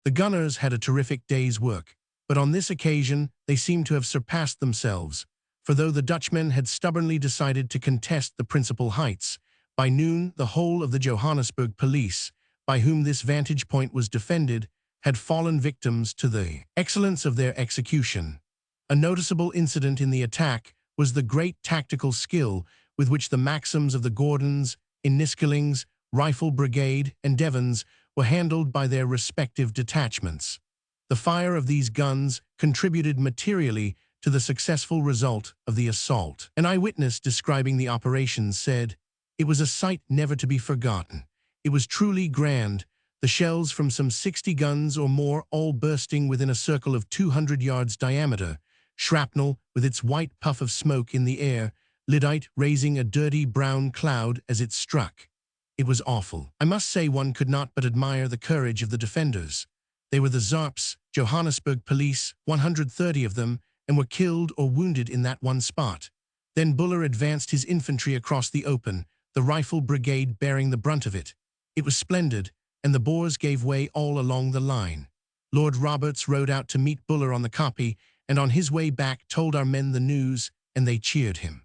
The gunners had a terrific day's work, but on this occasion they seemed to have surpassed themselves, for though the Dutchmen had stubbornly decided to contest the principal heights, by noon the whole of the Johannesburg police, by whom this vantage point was defended, had fallen victims to the excellence of their execution. A noticeable incident in the attack was the great tactical skill with which the Maxims of the Gordons, Inniskalings, Rifle Brigade, and Devons were handled by their respective detachments. The fire of these guns contributed materially to the successful result of the assault. An eyewitness describing the operations said, "It was a sight never to be forgotten. It was truly grand, the shells from some 60 guns or more all bursting within a circle of 200 yards diameter, shrapnel with its white puff of smoke in the air, lyddite raising a dirty brown cloud as it struck. It was awful. I must say one could not but admire the courage of the defenders. They were the Zarps, Johannesburg police, 130 of them, and were killed or wounded in that one spot. Then Buller advanced his infantry across the open, the rifle brigade bearing the brunt of it. It was splendid, and the Boers gave way all along the line. Lord Roberts rode out to meet Buller on the copy, and on his way back told our men the news, and they cheered him.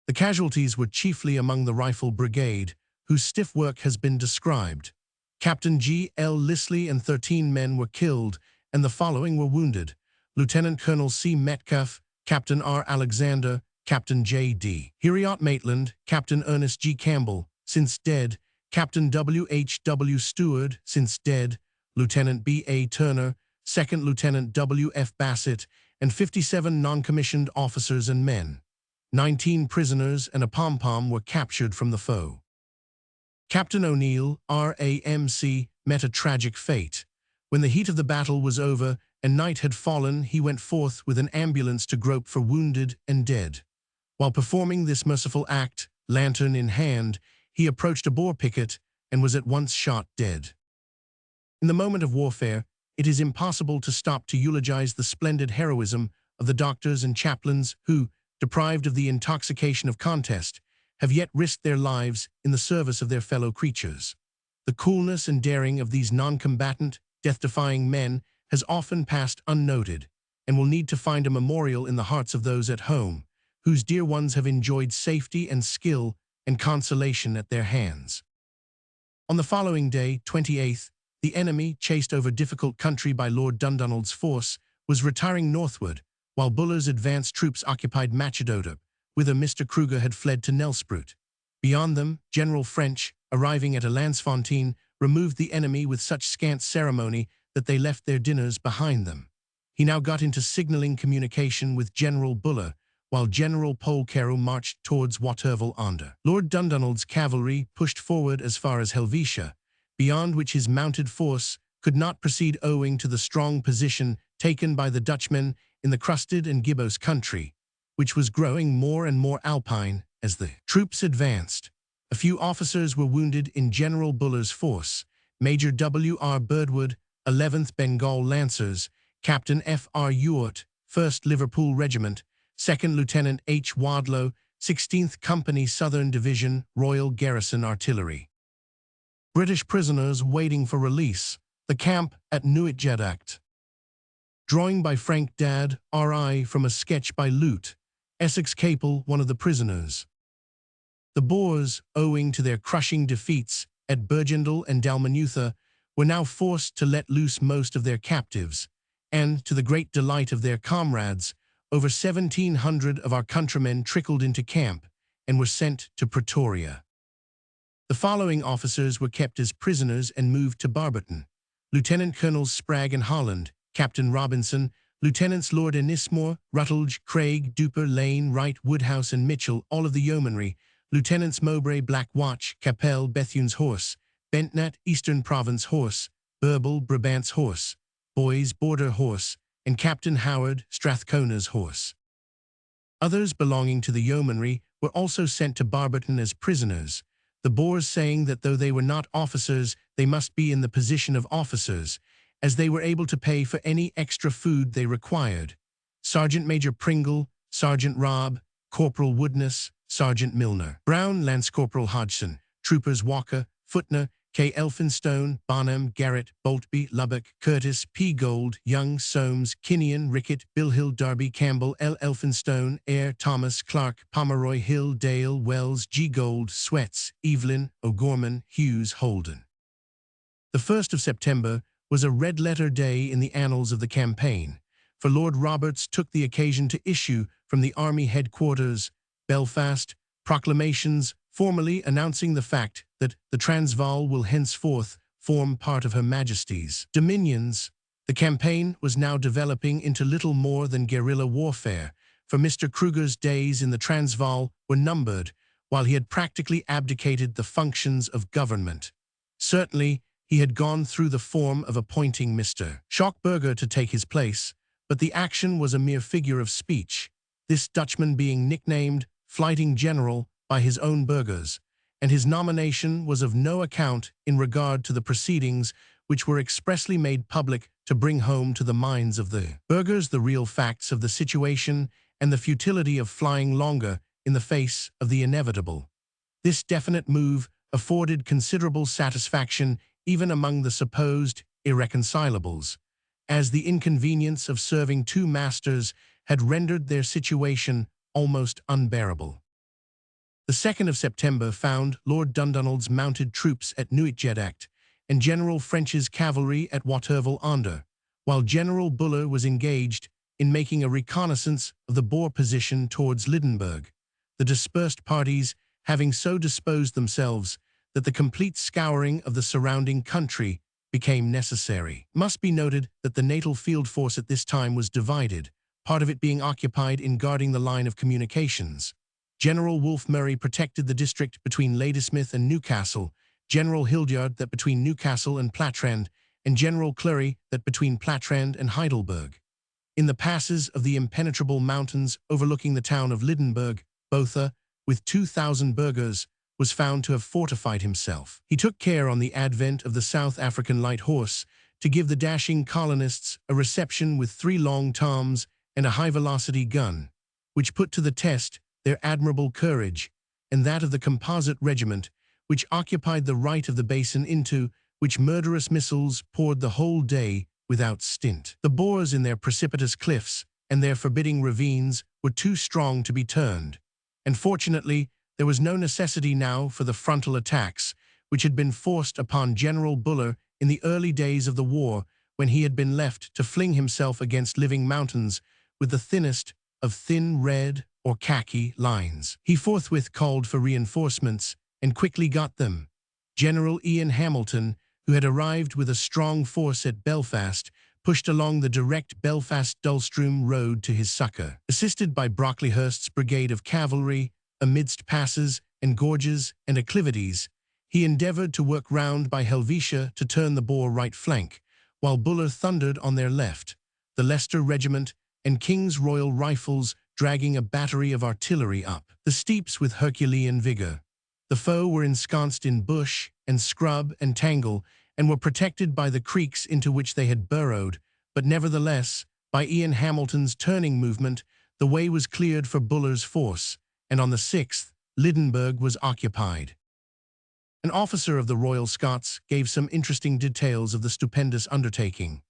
The casualties were chiefly among the rifle brigade, whose stiff work has been described. Captain G. L. Lisley and 13 men were killed, and the following were wounded: Lieutenant Colonel C. Metcalf, Captain R. Alexander, Captain J. D. Heriot Maitland, Captain Ernest G. Campbell, since dead, Captain W. H. W. Stewart, since dead, Lieutenant B. A. Turner, Second Lieutenant W. F. Bassett, and 57 non-commissioned officers and men. 19 prisoners and a pom-pom were captured from the foe. Captain O'Neill, RAMC, met a tragic fate. When the heat of the battle was over and night had fallen, he went forth with an ambulance to grope for wounded and dead. While performing this merciful act, lantern in hand, he approached a Boer picket and was at once shot dead. In the moment of warfare, it is impossible to stop to eulogize the splendid heroism of the doctors and chaplains who, deprived of the intoxication of contest, have yet risked their lives in the service of their fellow creatures. The coolness and daring of these non-combatant, death-defying men has often passed unnoted, and will need to find a memorial in the hearts of those at home, whose dear ones have enjoyed safety and skill and consolation at their hands. On the following day, 28th, the enemy, chased over difficult country by Lord Dundonald's force, was retiring northward, while Buller's advanced troops occupied Machadodorp, whither Mr. Kruger had fled to Nelspruit. Beyond them, General French, arriving at Alandsfontein, removed the enemy with such scant ceremony that they left their dinners behind them. He now got into signaling communication with General Buller, while General Polkero marched towards Waterval-Ander. Lord Dundonald's cavalry pushed forward as far as Helvetia, beyond which his mounted force could not proceed owing to the strong position taken by the Dutchmen in the Crusted and Gibbous country, which was growing more and more alpine as the troops advanced. A few officers were wounded in General Buller's force: Major W. R. Birdwood, 11th Bengal Lancers, Captain F. R. Ewart, 1st Liverpool Regiment, 2nd Lieutenant H. Wadlow, 16th Company Southern Division, Royal Garrison Artillery. British prisoners waiting for release. The camp at Nuitjadacht. Drawing by Frank Dadd, R.I. from a sketch by Lute, Essex Capel, one of the prisoners. The Boers, owing to their crushing defeats at Bergendal and Dalmanutha, were now forced to let loose most of their captives, and, to the great delight of their comrades, over 1,700 of our countrymen trickled into camp and were sent to Pretoria. The following officers were kept as prisoners and moved to Barberton: Lieutenant Colonels Spragg and Holland, Captain Robinson, Lieutenants Lord Ennismore, Rutledge, Craig, Duper, Lane, Wright, Woodhouse and Mitchell, all of the yeomanry, Lieutenants Mowbray, Black Watch, Capel, Bethune's Horse, Bentnat, Eastern Province Horse, Burble, Brabant's Horse, Boys, Border Horse, and Captain Howard, Strathcona's Horse. Others belonging to the yeomanry were also sent to Barberton as prisoners, the Boers saying that though they were not officers, they must be in the position of officers, as they were able to pay for any extra food they required. Sergeant Major Pringle, Sergeant Robb, Corporal Woodness, Sergeant Milner, Brown, Lance Corporal Hodgson, Troopers Walker, Footner, K. Elphinstone, Barnum, Garrett, Boltby, Lubbock, Curtis, P. Gold, Young, Soames, Kinnean, Rickett, Bill Hill, Darby, Campbell, L. Elphinstone, Eyre, Thomas, Clark, Pomeroy, Hill, Dale, Wells, G. Gold, Sweats, Evelyn, O'Gorman, Hughes, Holden. The 1st of September was a red-letter day in the annals of the campaign, for Lord Roberts took the occasion to issue from the Army headquarters, Belfast, proclamations formally announcing the fact that the Transvaal will henceforth form part of Her Majesty's dominions. The campaign was now developing into little more than guerrilla warfare, for Mr. Kruger's days in the Transvaal were numbered, while he had practically abdicated the functions of government. Certainly, he had gone through the form of appointing Mr. Schockburger to take his place, but the action was a mere figure of speech, this Dutchman being nicknamed Flyting General by his own burghers, and his nomination was of no account in regard to the proceedings which were expressly made public to bring home to the minds of the burghers the real facts of the situation and the futility of flying longer in the face of the inevitable. This definite move afforded considerable satisfaction even among the supposed irreconcilables, as the inconvenience of serving two masters had rendered their situation almost unbearable. The 2nd of September found Lord Dundonald's mounted troops at Nuitgedacht and General French's cavalry at Waterval-Onder, while General Buller was engaged in making a reconnaissance of the Boer position towards Lydenburg, the dispersed parties having so disposed themselves that the complete scouring of the surrounding country became necessary. It must be noted that the natal field force at this time was divided, part of it being occupied in guarding the line of communications. General Wolfe Murray protected the district between Ladysmith and Newcastle, General Hildyard that between Newcastle and Platrand, and General Clury that between Platrand and Heidelberg. In the passes of the impenetrable mountains overlooking the town of Lydenburg, Botha, with 2,000 burghers, was found to have fortified himself. He took care on the advent of the South African light horse to give the dashing colonists a reception with 3 long toms and a high-velocity gun, which put to the test their admirable courage, and that of the composite regiment, which occupied the right of the basin into which murderous missiles poured the whole day without stint. The Boers in their precipitous cliffs and their forbidding ravines were too strong to be turned, and fortunately there was no necessity now for the frontal attacks which had been forced upon General Buller in the early days of the war, when he had been left to fling himself against living mountains with the thinnest of thin red or khaki lines. He forthwith called for reinforcements and quickly got them. General Ian Hamilton, who had arrived with a strong force at Belfast, pushed along the direct Belfast-Dullstroom road to his succor. Assisted by Brocklehurst's brigade of cavalry, amidst passes and gorges and acclivities, he endeavored to work round by Helvetia to turn the Boer right flank, while Buller thundered on their left, the Leicester Regiment and King's Royal Rifles dragging a battery of artillery up the steeps with Herculean vigor. The foe were ensconced in bush and scrub and tangle, and were protected by the creeks into which they had burrowed, but nevertheless, by Ian Hamilton's turning movement, the way was cleared for Buller's force, and on the 6th, Lydenburg was occupied. An officer of the Royal Scots gave some interesting details of the stupendous undertaking.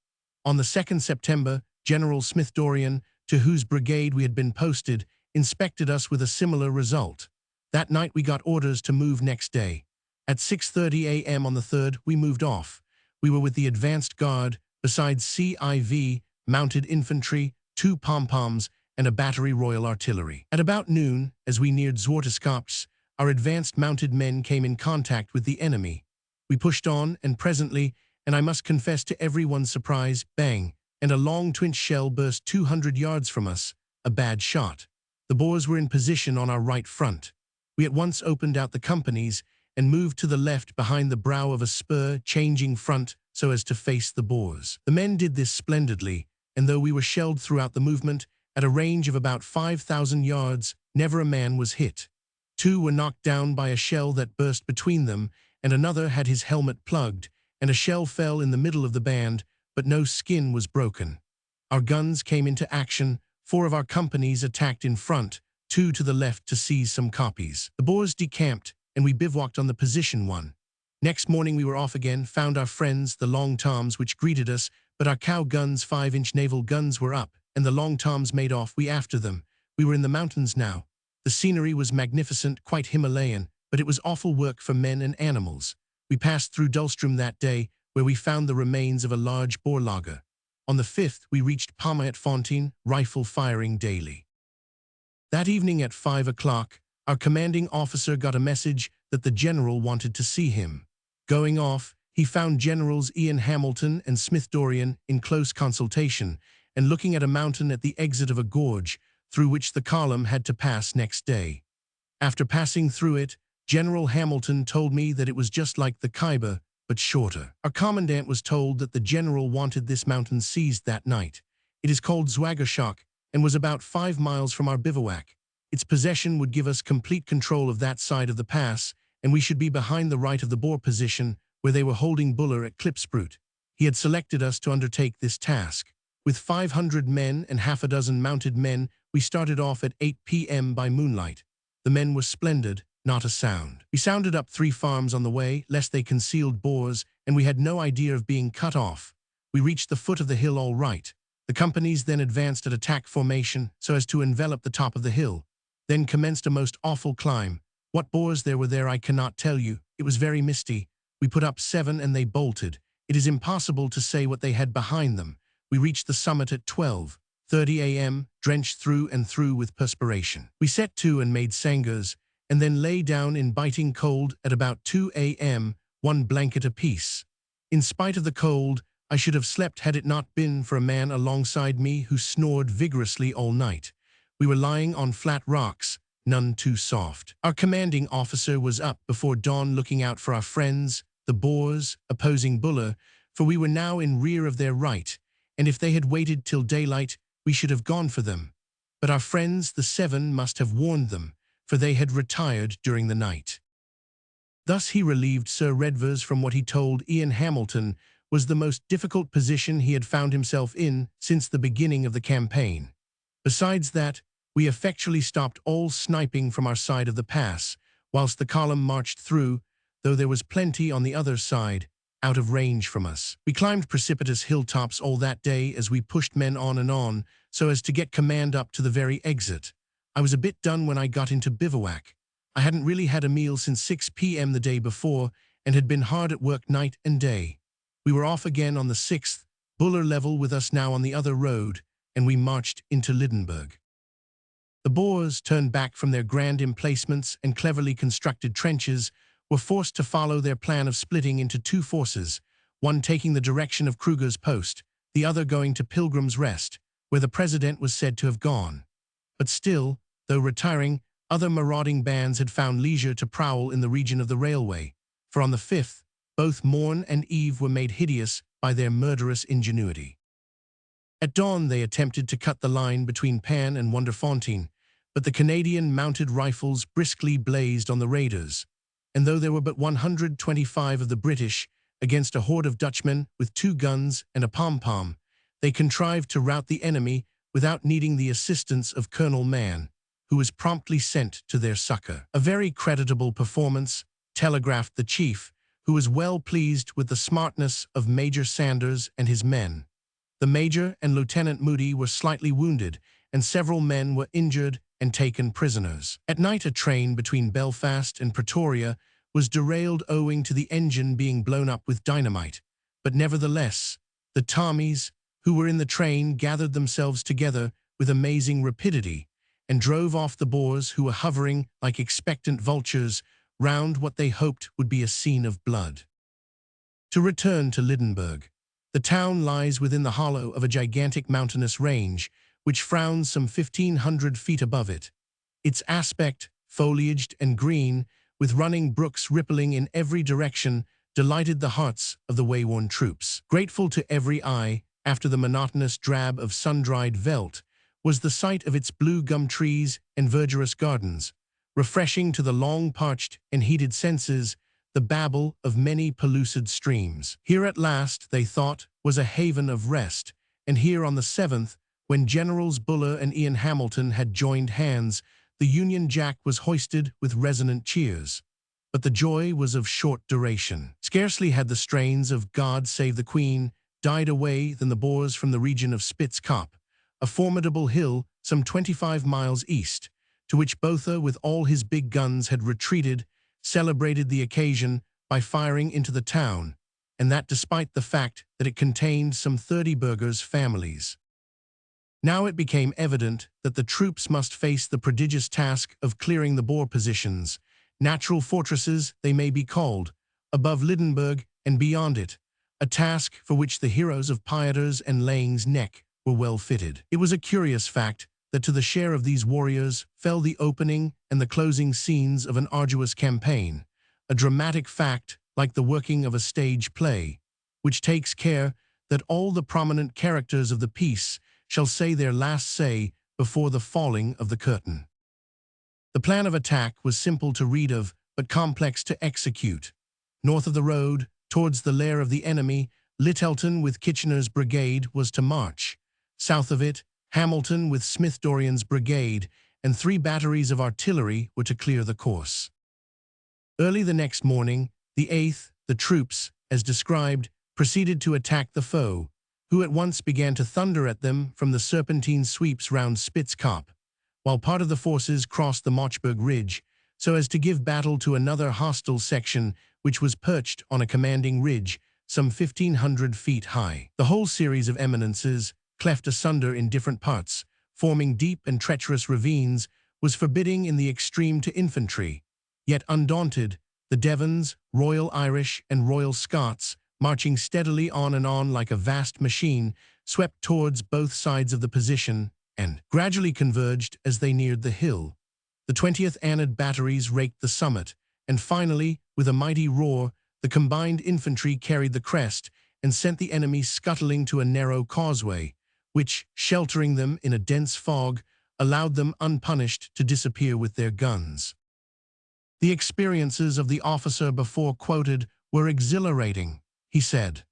On the 2nd September, General Smith-Dorrien, to whose brigade we had been posted, inspected us with a similar result. That night we got orders to move next day. At 6:30 a.m. on the 3rd, we moved off. We were with the advanced guard, besides CIV, mounted infantry, 2 pom-poms, and a battery Royal Artillery. At about noon, as we neared Zwarteskopje, our advanced mounted men came in contact with the enemy. We pushed on, and presently, and I must confess to everyone's surprise, bang, and a long twinge shell burst 200 yards from us, a bad shot. The Boers were in position on our right front. We at once opened out the companies and moved to the left behind the brow of a spur, changing front so as to face the Boers. The men did this splendidly, and though we were shelled throughout the movement, at a range of about 5,000 yards, never a man was hit. 2 were knocked down by a shell that burst between them, and another had his helmet plugged, and a shell fell in the middle of the band, but no skin was broken. Our guns came into action. 4 of our companies attacked in front, 2 to the left to seize some copies. The Boers decamped, and we bivouacked on the position 1. Next morning we were off again, found our friends, the long toms, which greeted us, but our cow guns, 5-inch naval guns, were up, and the long toms made off, we after them. We were in the mountains now. The scenery was magnificent, quite Himalayan, but it was awful work for men and animals. We passed through Dulstrom that day, where we found the remains of a large Boer lager. On the 5th, we reached Palma-at-Fontein, rifle firing daily. That evening at 5 o'clock, our commanding officer got a message that the general wanted to see him. Going off, he found Generals Ian Hamilton and Smith Dorrien in close consultation and looking at a mountain at the exit of a gorge through which the column had to pass next day. After passing through it, General Hamilton told me that it was just like the Khyber, but shorter. Our commandant was told that the general wanted this mountain seized that night. It is called Zwagerschok and was about 5 miles from our bivouac. Its possession would give us complete control of that side of the pass, and we should be behind the right of the Boer position where they were holding Buller at Klipsprout. He had selected us to undertake this task. With 500 men and half a dozen mounted men, we started off at 8 p.m. by moonlight. The men were splendid, not a sound. We sounded up 3 farms on the way, lest they concealed Boers, and we had no idea of being cut off. We reached the foot of the hill all right. The companies then advanced at attack formation so as to envelop the top of the hill. Then commenced a most awful climb. What Boers there were there I cannot tell you. It was very misty. We put up 7 and they bolted. It is impossible to say what they had behind them. We reached the summit at 12:30 a.m., drenched through and through with perspiration. We set to and made sangars, and then lay down in biting cold at about 2 a.m., 1 blanket apiece. In spite of the cold, I should have slept had it not been for a man alongside me who snored vigorously all night. We were lying on flat rocks, none too soft. Our commanding officer was up before dawn looking out for our friends, the Boers, opposing Buller, for we were now in rear of their right, and if they had waited till daylight, we should have gone for them. But our friends, the 7, must have warned them, for they had retired during the night. Thus he relieved Sir Redvers from what he told Ian Hamilton was the most difficult position he had found himself in since the beginning of the campaign. Besides that, we effectually stopped all sniping from our side of the pass, whilst the column marched through, though there was plenty on the other side, out of range from us. We climbed precipitous hilltops all that day as we pushed men on, so as to get command up to the very exit. I was a bit done when I got into bivouac. I hadn't really had a meal since 6 p.m. the day before, and had been hard at work night and day. We were off again on the 6th, Buller level with us now on the other road, and we marched into Lydenburg. The Boers, turned back from their grand emplacements and cleverly constructed trenches, were forced to follow their plan of splitting into 2 forces, one taking the direction of Kruger's post, the other going to Pilgrim's Rest, where the president was said to have gone. But still, though retiring, other marauding bands had found leisure to prowl in the region of the railway, for on the 5th, both morn and eve were made hideous by their murderous ingenuity. At dawn they attempted to cut the line between Pan and Wonderfontein, but the Canadian mounted rifles briskly blazed on the raiders, and though there were but 125 of the British against a horde of Dutchmen with 2 guns and a pom-pom, they contrived to rout the enemy without needing the assistance of Colonel Mann, who was promptly sent to their succor. A very creditable performance, telegraphed the chief, who was well pleased with the smartness of Major Sanders and his men. The Major and Lieutenant Moody were slightly wounded, and several men were injured and taken prisoners. At night, a train between Belfast and Pretoria was derailed owing to the engine being blown up with dynamite, but nevertheless, the Tommies who were in the train gathered themselves together with amazing rapidity and drove off the Boers who were hovering like expectant vultures round what they hoped would be a scene of blood. To return to Lydenburg, the town lies within the hollow of a gigantic mountainous range which frowns some 1,500 feet above it. Its aspect, foliaged and green, with running brooks rippling in every direction, delighted the hearts of the wayworn troops. Grateful to every eye, after the monotonous drab of sun-dried veldt, was the sight of its blue gum trees and verdurous gardens, refreshing to the long-parched and heated senses the babble of many pellucid streams. Here at last, they thought, was a haven of rest, and here on the 7th, when Generals Buller and Ian Hamilton had joined hands, the Union Jack was hoisted with resonant cheers. But the joy was of short duration. Scarcely had the strains of God Save the Queen died away than the Boers from the region of Spitz Kop, a formidable hill some 25 miles east, to which Botha with all his big guns had retreated, celebrated the occasion by firing into the town, and that despite the fact that it contained some 30 burghers' families. Now it became evident that the troops must face the prodigious task of clearing the Boer positions, natural fortresses they may be called, above Lydenburg and beyond it, a task for which the heroes of Pieter's and Laing's Nek were well fitted. It was a curious fact that to the share of these warriors fell the opening and the closing scenes of an arduous campaign, a dramatic fact like the working of a stage play, which takes care that all the prominent characters of the piece shall say their last say before the falling of the curtain. The plan of attack was simple to read of, but complex to execute. North of the road, towards the lair of the enemy, Littleton with Kitchener's brigade was to march. South of it, Hamilton with Smith-Dorrien's brigade and 3 batteries of artillery were to clear the course. Early the next morning, the 8th, the troops, as described, proceeded to attack the foe, who at once began to thunder at them from the serpentine sweeps round Spitz Kop, while part of the forces crossed the Mochberg Ridge, so as to give battle to another hostile section which was perched on a commanding ridge some 1,500 feet high. The whole series of eminences, cleft asunder in different parts, forming deep and treacherous ravines, was forbidding in the extreme to infantry. Yet undaunted, the Devons, Royal Irish, and Royal Scots, marching steadily on and on like a vast machine, swept towards both sides of the position and gradually converged as they neared the hill. The 20th Anad batteries raked the summit, and finally, with a mighty roar, the combined infantry carried the crest and sent the enemy scuttling to a narrow causeway, which, sheltering them in a dense fog, allowed them unpunished to disappear with their guns. The experiences of the officer before quoted were exhilarating, he said.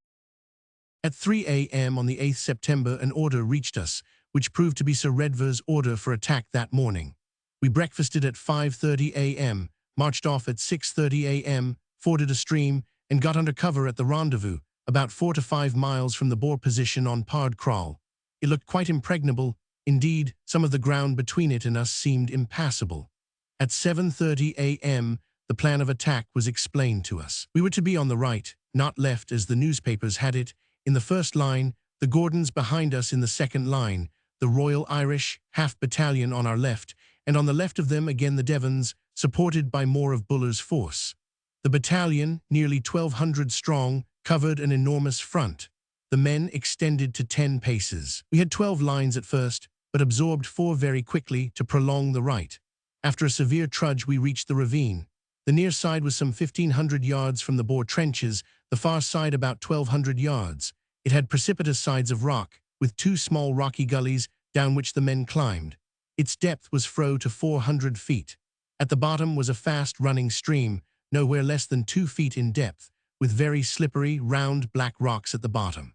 At 3 a.m. on the 8th September, an order reached us, which proved to be Sir Redvers' order for attack that morning. We breakfasted at 5:30 a.m., marched off at 6:30 a.m., forded a stream, and got under cover at the rendezvous, about 4 to 5 miles from the Boer position on Paard Kraal. It looked quite impregnable. Indeed, some of the ground between it and us seemed impassable. At 7:30 a.m., the plan of attack was explained to us. We were to be on the right, not left as the newspapers had it, in the first line, the Gordons behind us in the second line, the Royal Irish half-battalion on our left, and on the left of them again the Devons, supported by more of Buller's force. The battalion, nearly 1,200 strong, covered an enormous front. The men extended to 10 paces. We had 12 lines at first, but absorbed 4 very quickly to prolong the right. After a severe trudge, we reached the ravine. The near side was some 1,500 yards from the Boer trenches, the far side about 1,200 yards. It had precipitous sides of rock, with 2 small rocky gullies down which the men climbed. Its depth was to 400 feet. At the bottom was a fast-running stream, nowhere less than 2 feet in depth, with very slippery, round, black rocks at the bottom.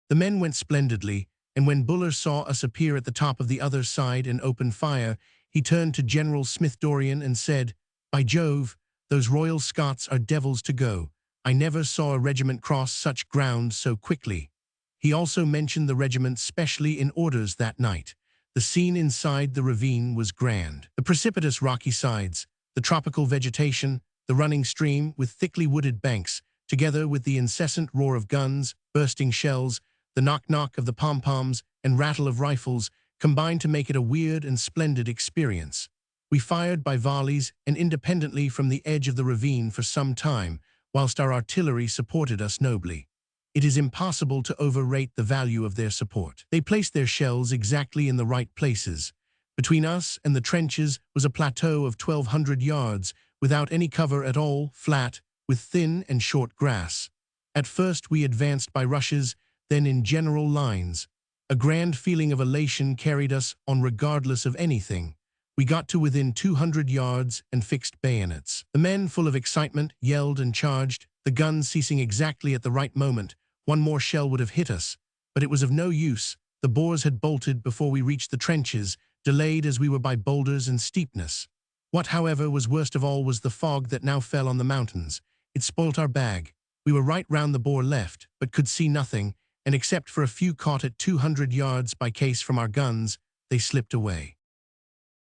The men went splendidly, and when Buller saw us appear at the top of the other side and open fire, he turned to General Smith-Dorrien and said, "By Jove, those Royal Scots are devils to go. I never saw a regiment cross such ground so quickly." He also mentioned the regiment specially in orders that night. The The scene inside the ravine was grand. The precipitous rocky sides, the tropical vegetation, the running stream with thickly wooded banks, together with the incessant roar of guns, bursting shells, the knock-knock of the pom-poms, and rattle of rifles, combined to make it a weird and splendid experience. We fired by volleys and independently from the edge of the ravine for some time, whilst our artillery supported us nobly. It is impossible to overrate the value of their support. They placed their shells exactly in the right places. Between us and the trenches was a plateau of 1,200 yards, without any cover at all, flat, with thin and short grass. At first we advanced by rushes, then in general lines. A grand feeling of elation carried us on regardless of anything. We got to within 200 yards and fixed bayonets. The men, full of excitement, yelled and charged, the guns ceasing exactly at the right moment. One more shell would have hit us, but it was of no use. The Boers had bolted before we reached the trenches, delayed as we were by boulders and steepness. What, however, was worst of all was the fog that now fell on the mountains. It spoilt our bag. We were right round the Boer left, but could see nothing, and except for a few caught at 200 yards by case from our guns, they slipped away.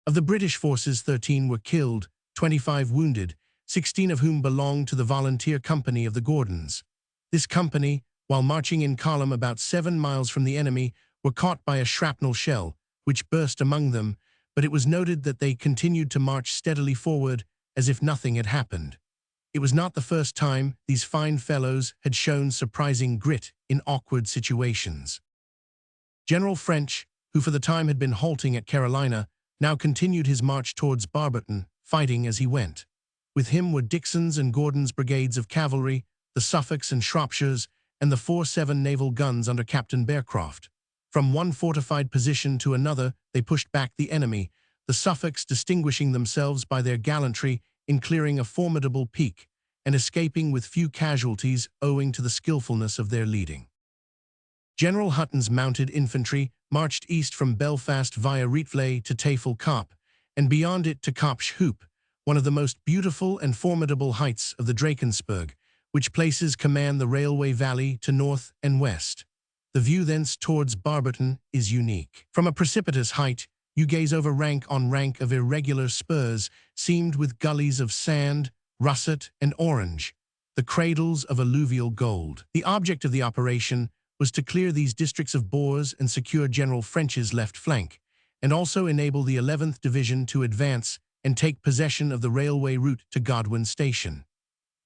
Of the British forces, 13 were killed, 25 wounded, 16 of whom belonged to the volunteer company of the Gordons. This company, while marching in column about 7 miles from the enemy, were caught by a shrapnel shell, which burst among them, but it was noted that they continued to march steadily forward as if nothing had happened. It was not the first time these fine fellows had shown surprising grit in awkward situations. General French, who for the time had been halting at Carolina, now continued his march towards Barberton, fighting as he went. With him were Dixon's and Gordon's brigades of cavalry, the Suffolks and Shropshires, and the 4-7 naval guns under Captain Bearcroft. From one fortified position to another, they pushed back the enemy, the Suffolks distinguishing themselves by their gallantry in clearing a formidable peak and escaping with few casualties owing to the skillfulness of their leading. General Hutton's mounted infantry marched east from Belfast via Rietvlei to Tafel Kop, and beyond it to Kopsch Hoop, one of the most beautiful and formidable heights of the Drakensberg, which places command the railway valley to north and west. The view thence towards Barberton is unique. From a precipitous height, you gaze over rank on rank of irregular spurs, seamed with gullies of sand, russet, and orange, the cradles of alluvial gold. The object of the operation was to clear these districts of Boers and secure General French's left flank, and also enable the 11th Division to advance and take possession of the railway route to Godwin Station.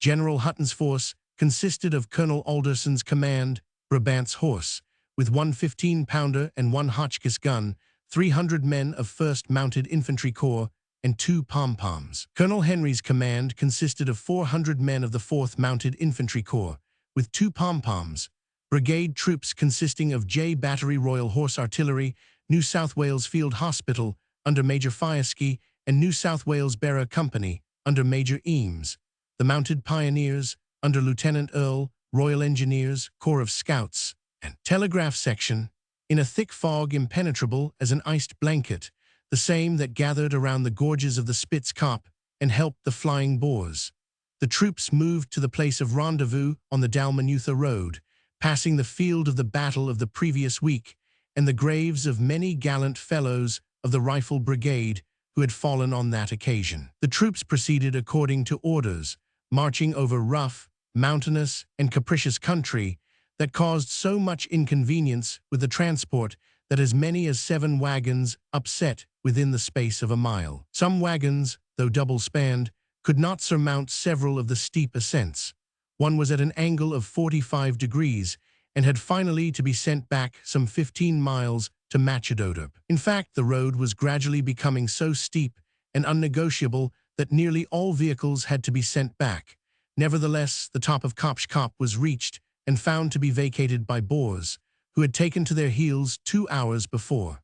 General Hutton's force consisted of Colonel Alderson's command, Brabant's Horse, with one 15-pounder and one Hotchkiss gun, 300 men of 1st Mounted Infantry Corps, and 2 pom-poms. Colonel Henry's command consisted of 400 men of the 4th Mounted Infantry Corps, with 2 pom-poms, brigade troops consisting of J Battery Royal Horse Artillery, New South Wales Field Hospital, under Major Fieschi, and New South Wales Bearer Company, under Major Eames, the Mounted Pioneers, under Lieutenant Earl, Royal Engineers, Corps of Scouts, and Telegraph Section, in a thick fog impenetrable as an iced blanket, the same that gathered around the gorges of the Spitz Kop and helped the flying Boers. The troops moved to the place of rendezvous on the Dalmanutha Road, passing the field of the battle of the previous week and the graves of many gallant fellows of the Rifle Brigade who had fallen on that occasion. The troops proceeded according to orders, marching over rough, mountainous, and capricious country that caused so much inconvenience with the transport that as many as 7 wagons upset within the space of a mile. Some wagons, though double-spanned, could not surmount several of the steep ascents. One was at an angle of 45 degrees and had finally to be sent back some 15 miles to Machadodup. In fact, the road was gradually becoming so steep and unnegotiable that nearly all vehicles had to be sent back. Nevertheless, the top of Kopsch Kop was reached and found to be vacated by Boers, who had taken to their heels 2 hours before.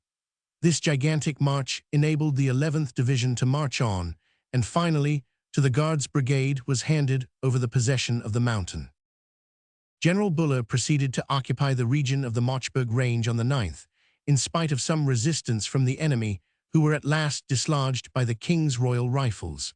This gigantic march enabled the 11th Division to march on, and finally, to the Guards Brigade was handed over the possession of the mountain. General Buller proceeded to occupy the region of the Mochberg Range on the 9th, in spite of some resistance from the enemy, who were at last dislodged by the King's Royal Rifles.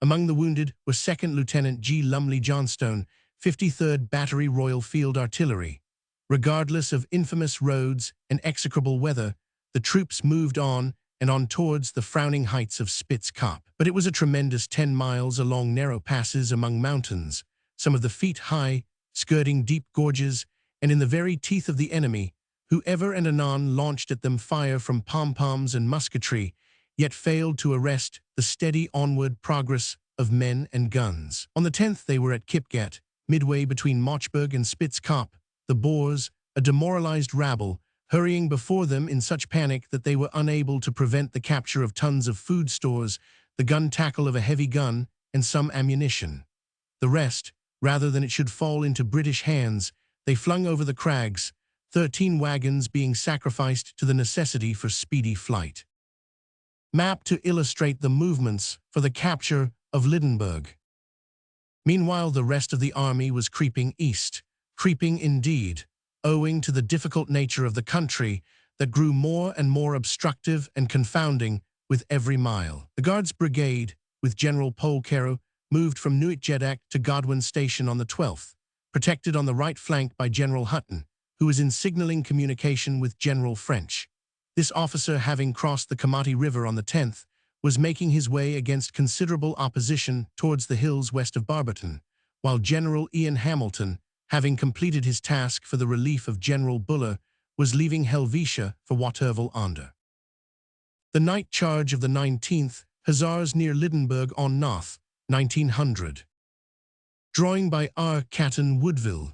Among the wounded was 2nd Lieutenant G. Lumley Johnstone, 53rd Battery Royal Field Artillery. Regardless of infamous roads and execrable weather, the troops moved on and on towards the frowning heights of Spitz-Kop. But it was a tremendous 10 miles along narrow passes among mountains, some of the feet high, skirting deep gorges, and in the very teeth of the enemy, who ever and anon launched at them fire from pom-poms and musketry, yet failed to arrest the steady onward progress of men and guns. On the 10th they were at Kipgat, midway between Mochberg and Spitz-Kop, the Boers, a demoralized rabble, hurrying before them in such panic that they were unable to prevent the capture of tons of food stores, the gun tackle of a heavy gun, and some ammunition. The rest, rather than it should fall into British hands, they flung over the crags, 13 wagons being sacrificed to the necessity for speedy flight. Map to illustrate the movements for the capture of Lydenburg. Meanwhile, the rest of the army was creeping east, creeping indeed, owing to the difficult nature of the country that grew more and more obstructive and confounding with every mile. The Guards Brigade, with General Polkero, moved from Nuitjedak to Godwin Station on the 12th, protected on the right flank by General Hutton, who was in signaling communication with General French. This officer, having crossed the Komati River on the 10th, was making his way against considerable opposition towards the hills west of Barberton, while General Ian Hamilton, having completed his task for the relief of General Buller, was leaving Helvetia for Waterval-Ander. The night charge of the 19th, Hussars near Lydenburg on North, 1900. Drawing by R. Catton Woodville.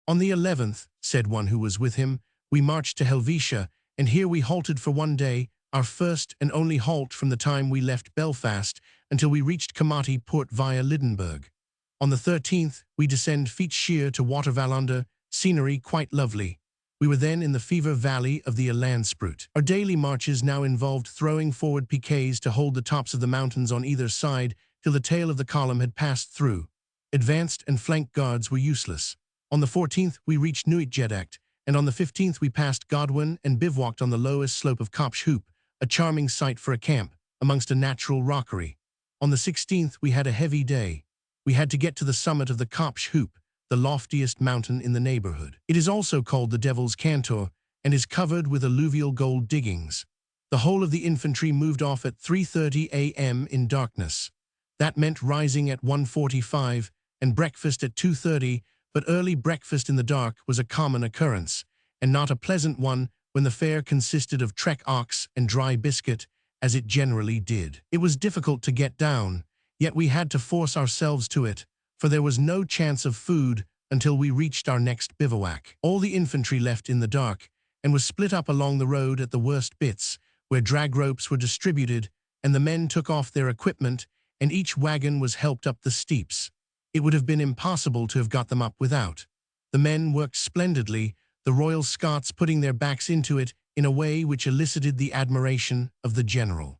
On the 11th, said one who was with him, we marched to Helvetia, and here we halted for one day, our first and only halt from the time we left Belfast until we reached Komati Port via Lydenburg. On the 13th, we descend feet sheer to Waterval-Ander, scenery quite lovely. We were then in the fever valley of the Elandsprout. Our daily marches now involved throwing forward piquets to hold the tops of the mountains on either side till the tail of the column had passed through. Advanced and flank guards were useless. On the 14th, we reached Nuitjedak, and on the 15th we passed Godwin and bivouacked on the lowest slope of Kopsch Hoop, a charming site for a camp, amongst a natural rockery. On the 16th we had a heavy day. We had to get to the summit of the Kopsch Hoop, the loftiest mountain in the neighborhood. It is also called the Devil's Cantor, and is covered with alluvial gold diggings. The whole of the infantry moved off at 3:30 a.m. in darkness. That meant rising at 1:45 and breakfast at 2:30, but early breakfast in the dark was a common occurrence, and not a pleasant one when the fare consisted of trek ox and dry biscuit, as it generally did. It was difficult to get down, yet we had to force ourselves to it, for there was no chance of food until we reached our next bivouac. All the infantry left in the dark, and was split up along the road at the worst bits, where drag ropes were distributed, and the men took off their equipment, and each wagon was helped up the steeps. It would have been impossible to have got them up without. The men worked splendidly, the Royal Scots putting their backs into it in a way which elicited the admiration of the general.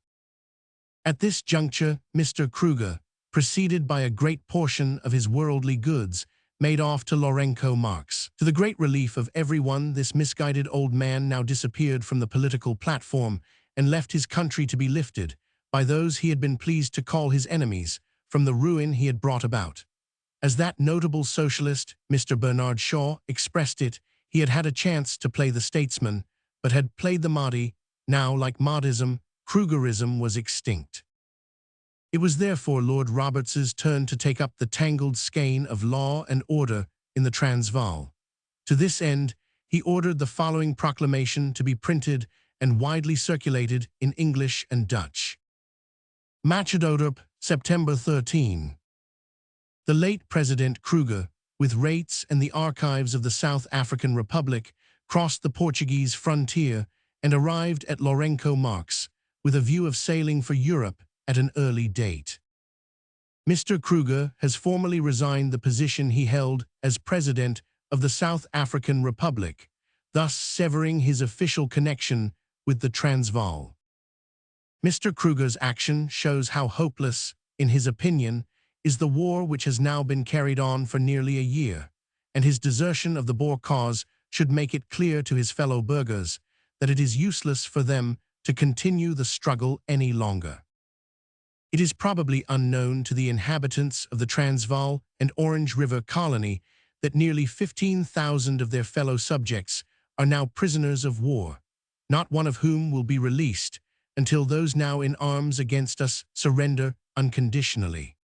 At this juncture, Mr. Kruger, preceded by a great portion of his worldly goods, made off to Lourenco Marx. To the great relief of everyone, this misguided old man now disappeared from the political platform and left his country to be lifted, by those he had been pleased to call his enemies, from the ruin he had brought about. As that notable socialist, Mr. Bernard Shaw, expressed it, he had had a chance to play the statesman, but had played the Mahdi. Now, like Mahdism, Krugerism was extinct. It was therefore Lord Roberts's turn to take up the tangled skein of law and order in the Transvaal. To this end, he ordered the following proclamation to be printed and widely circulated in English and Dutch. Machadodorp, September 13. The late President Kruger, with rates and the archives of the South African Republic, crossed the Portuguese frontier and arrived at Lourenco Marx, with a view of sailing for Europe at an early date. Mr. Kruger has formally resigned the position he held as President of the South African Republic, thus severing his official connection with the Transvaal. Mr. Kruger's action shows how hopeless, in his opinion, is the war which has now been carried on for nearly a year, and his desertion of the Boer cause should make it clear to his fellow burghers that it is useless for them to continue the struggle any longer. It is probably unknown to the inhabitants of the Transvaal and Orange River Colony that nearly 15,000 of their fellow subjects are now prisoners of war. not one of whom will be released until those now in arms against us surrender unconditionally.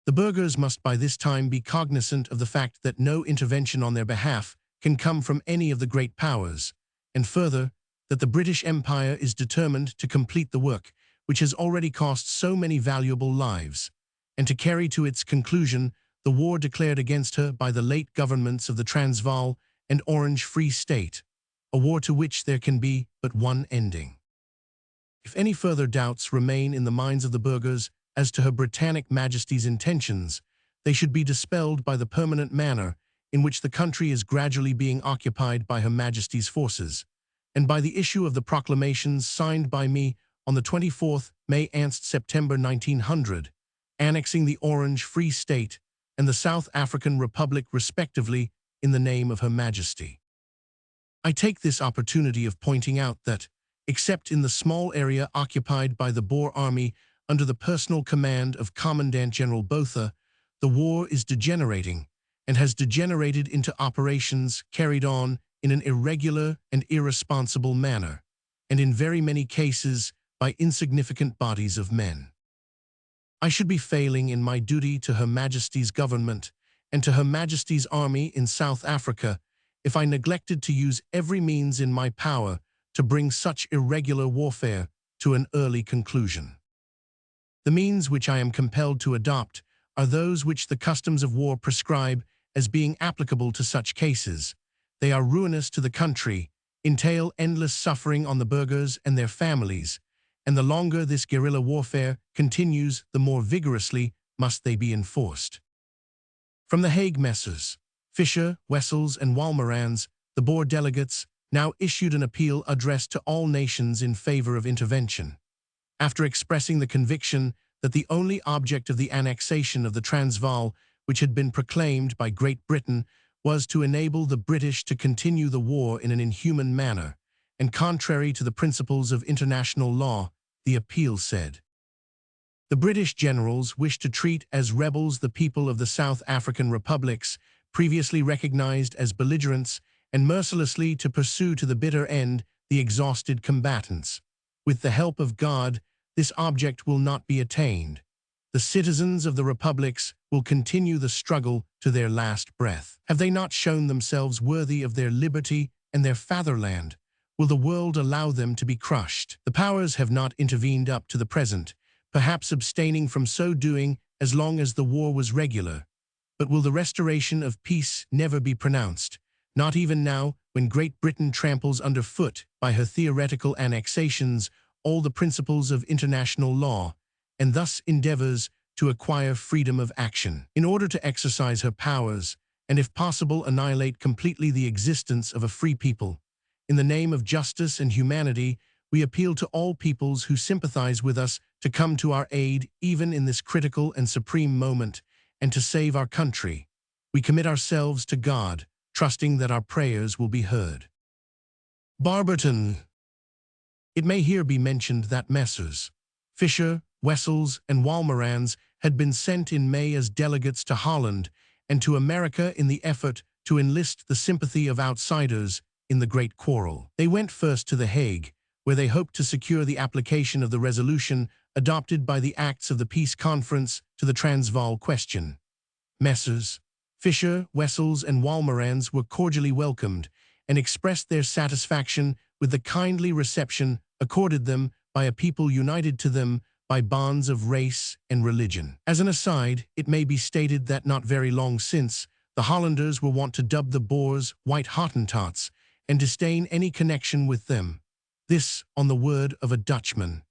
The burghers must by this time be cognizant of the fact that no intervention on their behalf can come from any of the great powers, and further, that the British Empire is determined to complete the work which has already cost so many valuable lives, and to carry to its conclusion the war declared against her by the late governments of the Transvaal and Orange Free State, a war to which there can be but one ending. If any further doubts remain in the minds of the burghers as to Her Britannic Majesty's intentions, they should be dispelled by the permanent manner in which the country is gradually being occupied by Her Majesty's forces, and by the issue of the proclamations signed by me on the 24th May and September 1900, annexing the Orange Free State and the South African Republic respectively in the name of Her Majesty. I take this opportunity of pointing out that, except in the small area occupied by the Boer army under the personal command of Commandant General Botha, the war is degenerating and has degenerated into operations carried on in an irregular and irresponsible manner, and in very many cases by insignificant bodies of men. I should be failing in my duty to Her Majesty's government and to Her Majesty's army in South Africa if I neglected to use every means in my power to bring such irregular warfare to an early conclusion. The means which I am compelled to adopt are those which the customs of war prescribe as being applicable to such cases. They are ruinous to the country, entail endless suffering on the burghers and their families, and the longer this guerrilla warfare continues, the more vigorously must they be enforced. From the Hague, Messrs. Fisher, Wessels, and Walmerans, the Boer delegates, now issued an appeal addressed to all nations in favor of intervention. After expressing the conviction that the only object of the annexation of the Transvaal, which had been proclaimed by Great Britain, was to enable the British to continue the war in an inhuman manner, and contrary to the principles of international law, the appeal said, "The British generals wish to treat as rebels the people of the South African republics, previously recognized as belligerents, and mercilessly to pursue to the bitter end the exhausted combatants. With the help of God, this object will not be attained. The citizens of the republics will continue the struggle to their last breath. Have they not shown themselves worthy of their liberty and their fatherland? Will the world allow them to be crushed? The powers have not intervened up to the present, perhaps abstaining from so doing as long as the war was regular. But will the restoration of peace never be pronounced? Not even now, when Great Britain tramples underfoot by her theoretical annexations all the principles of international law, and thus endeavors to acquire freedom of action. In order to exercise her powers, and if possible annihilate completely the existence of a free people, in the name of justice and humanity, we appeal to all peoples who sympathize with us to come to our aid even in this critical and supreme moment, and to save our country. We commit ourselves to God, trusting that our prayers will be heard." Barberton. It may here be mentioned that Messrs. Fisher, Wessels, and Walmerans had been sent in May as delegates to Holland and to America in the effort to enlist the sympathy of outsiders in the great quarrel. They went first to The Hague, where they hoped to secure the application of the resolution adopted by the Acts of the Peace Conference to the Transvaal question. Messrs. Fisher, Wessels, and Walmerans were cordially welcomed and expressed their satisfaction with the kindly reception accorded them by a people united to them by bonds of race and religion. As an aside, it may be stated that not very long since, the Hollanders were wont to dub the Boers white Hottentots and disdain any connection with them. This on the word of a Dutchman.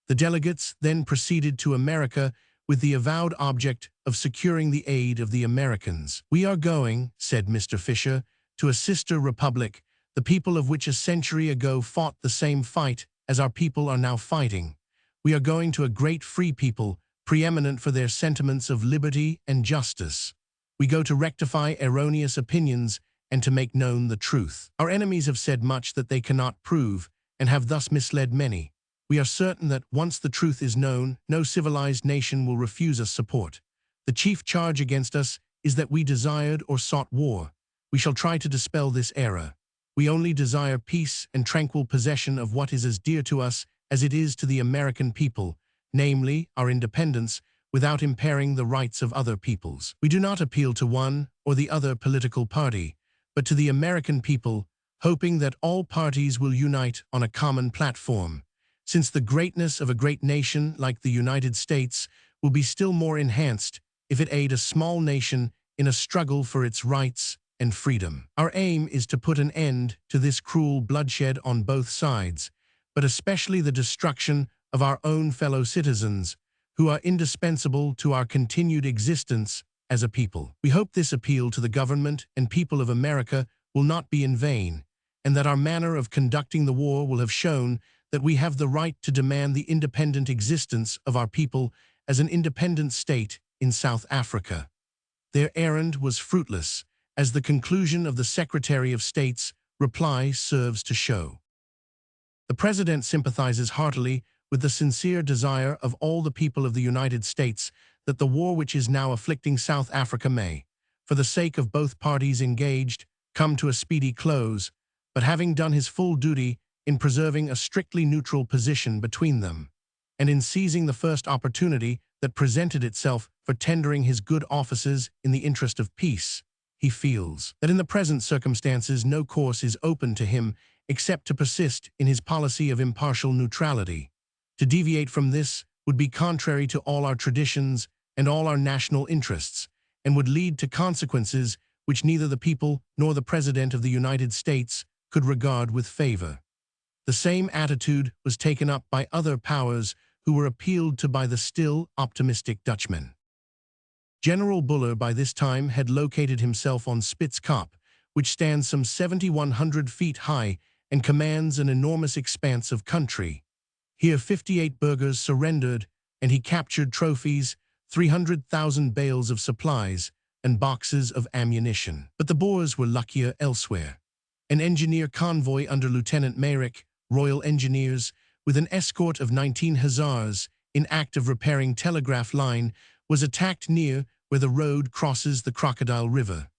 The delegates then proceeded to America with the avowed object of securing the aid of the Americans. "We are going," said Mr. Fisher, "to a sister republic, the people of which a century ago fought the same fight as our people are now fighting. We are going to a great free people, preeminent for their sentiments of liberty and justice. We go to rectify erroneous opinions and to make known the truth. Our enemies have said much that they cannot prove, and have thus misled many. We are certain that once the truth is known, no civilized nation will refuse us support. The chief charge against us is that we desired or sought war. We shall try to dispel this error. We only desire peace and tranquil possession of what is as dear to us as it is to the American people, namely, our independence, without impairing the rights of other peoples. We do not appeal to one or the other political party, but to the American people, hoping that all parties will unite on a common platform, since the greatness of a great nation like the United States will be still more enhanced if it aid a small nation in a struggle for its rights and freedom. Our aim is to put an end to this cruel bloodshed on both sides, but especially the destruction of our own fellow citizens, who are indispensable to our continued existence as a people. We hope this appeal to the government and people of America will not be in vain, and that our manner of conducting the war will have shown that we have the right to demand the independent existence of our people as an independent state in South Africa. Their errand was fruitless, as the conclusion of the Secretary of State's reply serves to show. The President sympathizes heartily with the sincere desire of all the people of the United States that the war which is now afflicting South Africa may, for the sake of both parties engaged, come to a speedy close, but having done his full duty in preserving a strictly neutral position between them, and in seizing the first opportunity that presented itself for tendering his good offices in the interest of peace, he feels that in the present circumstances no course is open to him except to persist in his policy of impartial neutrality. To deviate from this would be contrary to all our traditions and all our national interests, and would lead to consequences which neither the people nor the President of the United States could regard with favor. The same attitude was taken up by other powers who were appealed to by the still optimistic Dutchmen. General Buller by this time had located himself on Spitz Kop, which stands some 7,100 feet high and commands an enormous expanse of country. Here 58 burghers surrendered, and he captured trophies, 300,000 bales of supplies, and boxes of ammunition. But the Boers were luckier elsewhere. An engineer convoy under Lieutenant Meyrick, Royal Engineers, with an escort of 19 hussars in act of repairing telegraph line, was attacked near where the road crosses the Crocodile River.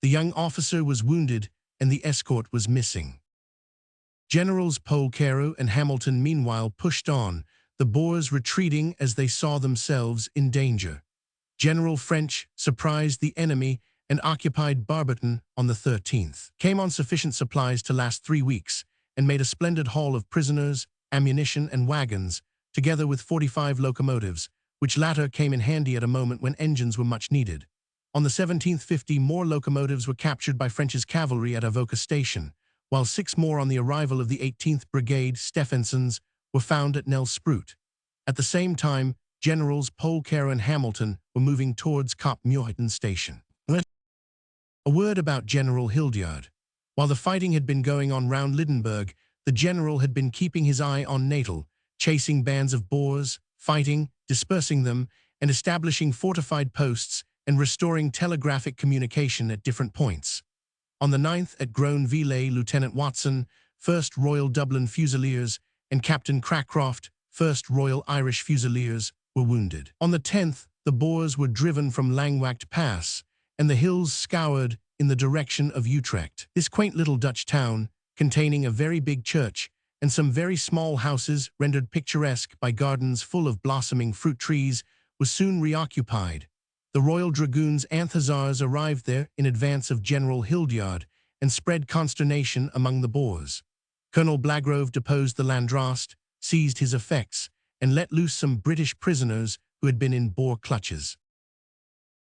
The young officer was wounded, and the escort was missing. Generals Polkero and Hamilton meanwhile pushed on, the Boers retreating as they saw themselves in danger. General French surprised the enemy and occupied Barberton on the 13th, came on sufficient supplies to last 3 weeks, and made a splendid haul of prisoners, ammunition, and wagons, together with 45 locomotives, which latter came in handy at a moment when engines were much needed. On the 17th, 50 more locomotives were captured by French's cavalry at Avoca Station, while 6 more on the arrival of the 18th Brigade Stephensons were found at Nelspruit. At the same time, Generals Polkero and Hamilton were moving towards Kop Muirton Station. A word about General Hildyard. While the fighting had been going on round Lydenburg, the general had been keeping his eye on Natal, chasing bands of Boers, fighting, dispersing them, and establishing fortified posts and restoring telegraphic communication at different points. On the 9th at Groenville, Lieutenant Watson, 1st Royal Dublin Fusiliers, and Captain Cracroft, 1st Royal Irish Fusiliers, were wounded. On the 10th, the Boers were driven from Langwacht Pass, and the hills scoured in the direction of Utrecht. This quaint little Dutch town, containing a very big church and some very small houses rendered picturesque by gardens full of blossoming fruit trees, was soon reoccupied. The Royal Dragoons and Hussars arrived there in advance of General Hildyard and spread consternation among the Boers. Colonel Blagrove deposed the Landdrost, seized his effects, and let loose some British prisoners who had been in Boer clutches.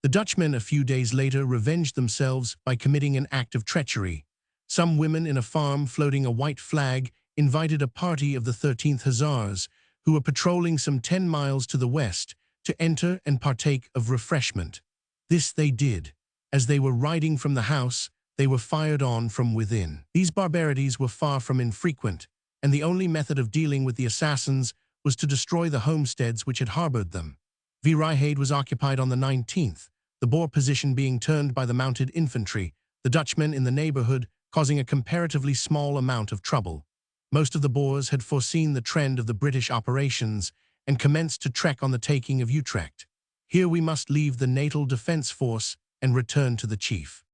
The Dutchmen a few days later revenged themselves by committing an act of treachery. Some women in a farm floating a white flag invited a party of the 13th Hussars, who were patrolling some 10 miles to the west, to enter and partake of refreshment. This they did. As they were riding from the house, they were fired on from within. These barbarities were far from infrequent, and the only method of dealing with the assassins was to destroy the homesteads which had harbored them. Vryheid was occupied on the 19th, the Boer position being turned by the mounted infantry, the Dutchmen in the neighborhood causing a comparatively small amount of trouble. Most of the Boers had foreseen the trend of the British operations and commenced to trek on the taking of Utrecht. Here we must leave the Natal Defence Force and return to the chief.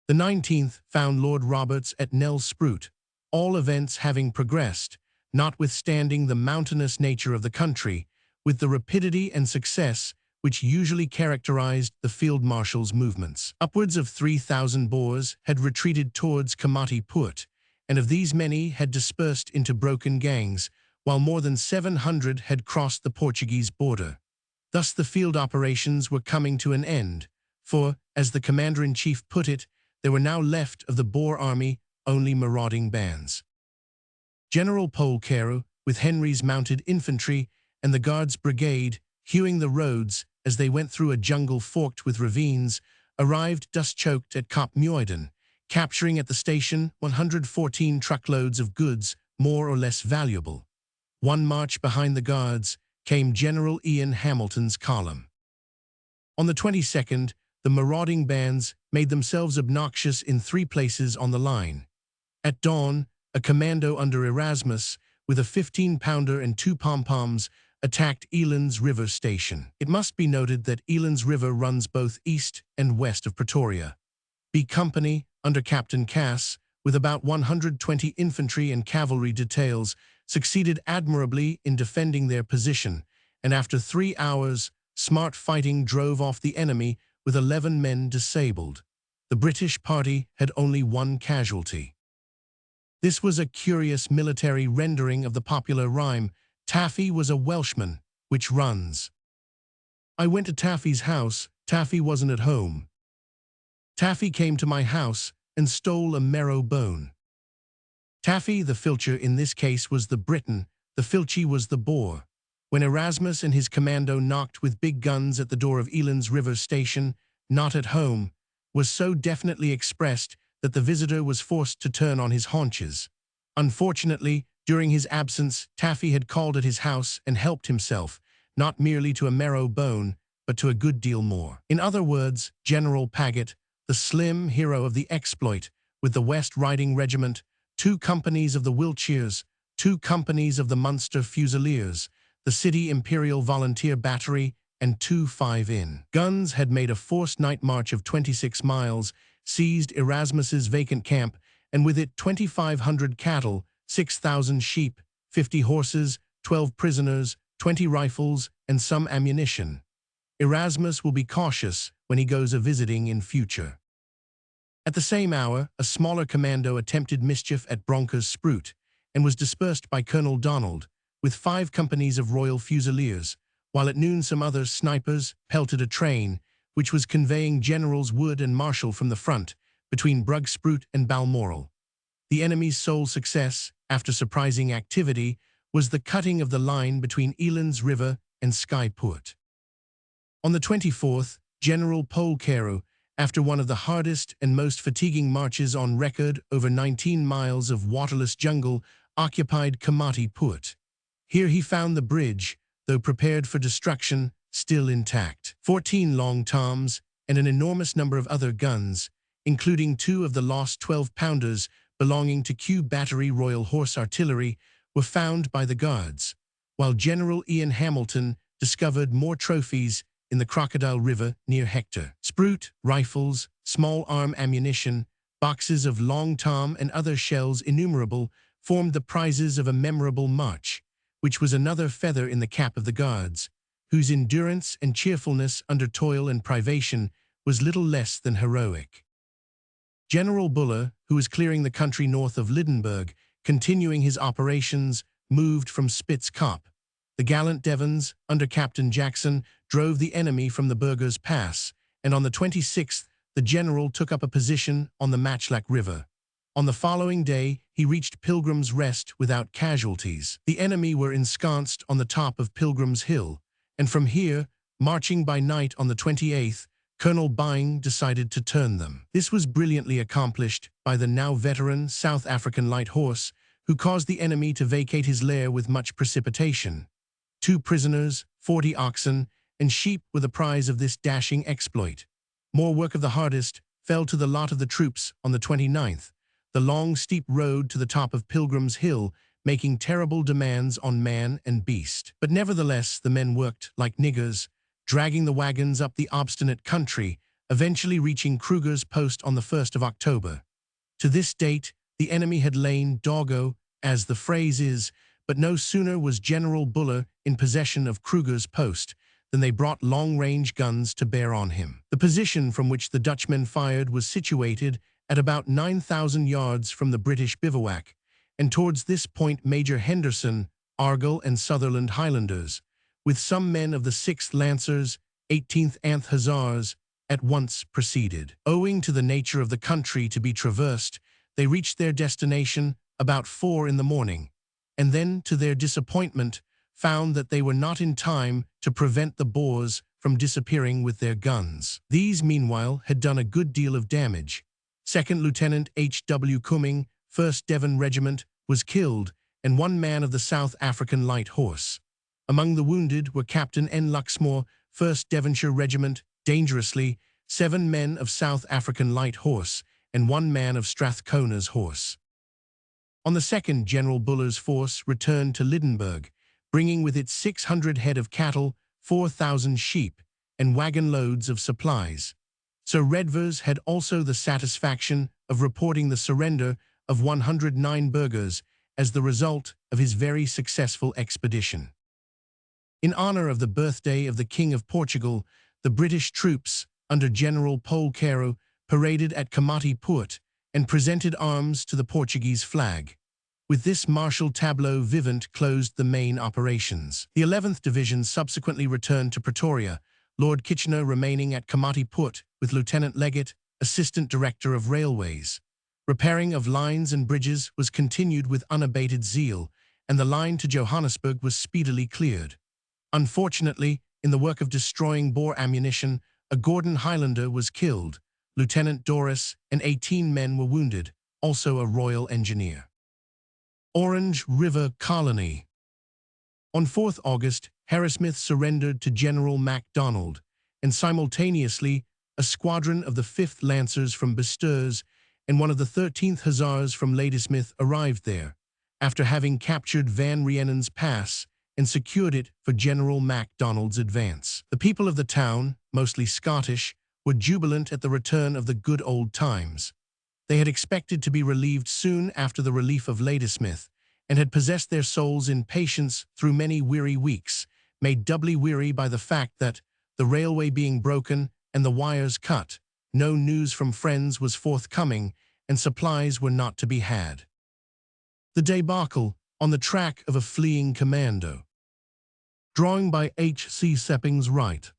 The 19th found Lord Roberts at Nell Sprout, all events having progressed, notwithstanding the mountainous nature of the country, with the rapidity and success which usually characterized the field marshal's movements. Upwards of 3,000 Boers had retreated towards Komati Poort, and of these many had dispersed into broken gangs, while more than 700 had crossed the Portuguese border. Thus the field operations were coming to an end, for, as the commander-in-chief put it, there were now left of the Boer army only marauding bands. General Polkero, with Henry's mounted infantry and the Guards Brigade, hewing the roads as they went through a jungle forked with ravines, arrived dust-choked at Kap Muiden, capturing at the station 114 truckloads of goods more or less valuable. One march behind the Guards came General Ian Hamilton's column. On the 22nd, the marauding bands made themselves obnoxious in 3 places on the line. At dawn, a commando under Erasmus, with a 15-pounder and 2 pom-poms, attacked Eland's River Station. It must be noted that Eland's River runs both east and west of Pretoria. B Company, under Captain Cass, with about 120 infantry and cavalry details, succeeded admirably in defending their position, and after 3 hours, smart fighting drove off the enemy with 11 men disabled. The British party had only 1 casualty. This was a curious military rendering of the popular rhyme, "Taffy was a Welshman," which runs, "I went to Taffy's house, Taffy wasn't at home. Taffy came to my house and stole a marrow bone." Taffy, the filcher in this case, was the Briton, the filchy was the Boer. When Erasmus and his commando knocked with big guns at the door of Eland's River Station, "Not at home," was so definitely expressed that the visitor was forced to turn on his haunches. Unfortunately, during his absence, Taffy had called at his house and helped himself, not merely to a marrow bone, but to a good deal more. In other words, General Paget, the slim hero of the exploit, with the West Riding Regiment, 2 companies of the Wiltshires, 2 companies of the Munster Fusiliers, the City Imperial Volunteer Battery, and 2 5-in guns had made a forced night march of 26 miles, seized Erasmus's vacant camp, and with it 2,500 cattle, 6,000 sheep, 50 horses, 12 prisoners, 20 rifles, and some ammunition. Erasmus will be cautious when he goes a-visiting in future. At the same hour, a smaller commando attempted mischief at Broncos Sprout, and was dispersed by Colonel Donald, with 5 companies of Royal Fusiliers, while at noon some other snipers pelted a train, which was conveying Generals Wood and Marshall from the front, between Brug Sprout and Balmoral. The enemy's sole success, after surprising activity, was the cutting of the line between Eland's River and Skye Poort. On the 24th, General Polkero, after one of the hardest and most fatiguing marches on record over 19 miles of waterless jungle, occupied Komati Poort. Here he found the bridge, though prepared for destruction, still intact. 14 long toms and an enormous number of other guns, including 2 of the lost 12-pounders belonging to Q Battery Royal Horse Artillery, were found by the Guards, while General Ian Hamilton discovered more trophies in the Crocodile River near Hector. Sprout, rifles, small arm ammunition, boxes of long tom and other shells innumerable formed the prizes of a memorable march, which was another feather in the cap of the Guards, whose endurance and cheerfulness under toil and privation was little less than heroic. General Buller, who was clearing the country north of Lydenburg, continuing his operations, moved from Spitz Kop. The gallant Devons, under Captain Jackson, drove the enemy from the Burgers Pass, and on the 26th, the general took up a position on the Matchlack River. On the following day, he reached Pilgrim's Rest without casualties. The enemy were ensconced on the top of Pilgrim's Hill, and from here, marching by night on the 28th, Colonel Byng decided to turn them. This was brilliantly accomplished by the now veteran South African light horse, who caused the enemy to vacate his lair with much precipitation. 2 prisoners, 40 oxen, and sheep were the prize of this dashing exploit. More work of the hardest fell to the lot of the troops on the 29th, the long steep road to the top of Pilgrim's Hill making terrible demands on man and beast. But nevertheless the men worked like niggers, dragging the wagons up the obstinate country, eventually reaching Kruger's post on the 1st of October. To this date, the enemy had lain doggo, as the phrase is, but no sooner was General Buller in possession of Kruger's post than they brought long-range guns to bear on him. The position from which the Dutchmen fired was situated at about 9,000 yards from the British bivouac, and towards this point Major Henderson, Argyll and Sutherland Highlanders, with some men of the 6th Lancers, 18th Anth Hussars, at once proceeded. Owing to the nature of the country to be traversed, they reached their destination about 4 in the morning, and then, to their disappointment, found that they were not in time to prevent the Boers from disappearing with their guns. These, meanwhile, had done a good deal of damage. 2nd Lieutenant H.W. Cumming, 1st Devon Regiment, was killed, and 1 man of the South African Light Horse. Among the wounded were Captain N. Luxmore, 1st Devonshire Regiment, dangerously, 7 men of South African Light Horse, and 1 man of Strathcona's Horse. On the 2nd, General Buller's force returned to Lydenburg, bringing with it 600 head of cattle, 4,000 sheep, and wagon loads of supplies. Sir Redvers had also the satisfaction of reporting the surrender of 109 burghers as the result of his very successful expedition. In honor of the birthday of the King of Portugal, the British troops, under General Polcaro, paraded at Komati Poort and presented arms to the Portuguese flag. With this martial tableau vivant closed the main operations. The 11th Division subsequently returned to Pretoria, Lord Kitchener remaining at Komati Poort with Lieutenant Leggett, Assistant Director of Railways. Repairing of lines and bridges was continued with unabated zeal, and the line to Johannesburg was speedily cleared. Unfortunately, in the work of destroying Boer ammunition, a Gordon Highlander was killed, Lieutenant Doris, and 18 men were wounded, also a Royal Engineer. Orange River Colony. On 4th August, Harrismith surrendered to General MacDonald, and simultaneously, a squadron of the 5th Lancers from Basturs and one of the 13th Hussars from Ladysmith arrived there, after having captured Van Rhienen's Pass and secured it for General MacDonald's advance. The people of the town, mostly Scottish, were jubilant at the return of the good old times. They had expected to be relieved soon after the relief of Ladysmith, and had possessed their souls in patience through many weary weeks, made doubly weary by the fact that, the railway being broken and the wires cut, no news from friends was forthcoming, and supplies were not to be had. The debacle on the track of a fleeing commando. Drawing by H.C. Seppings Wright.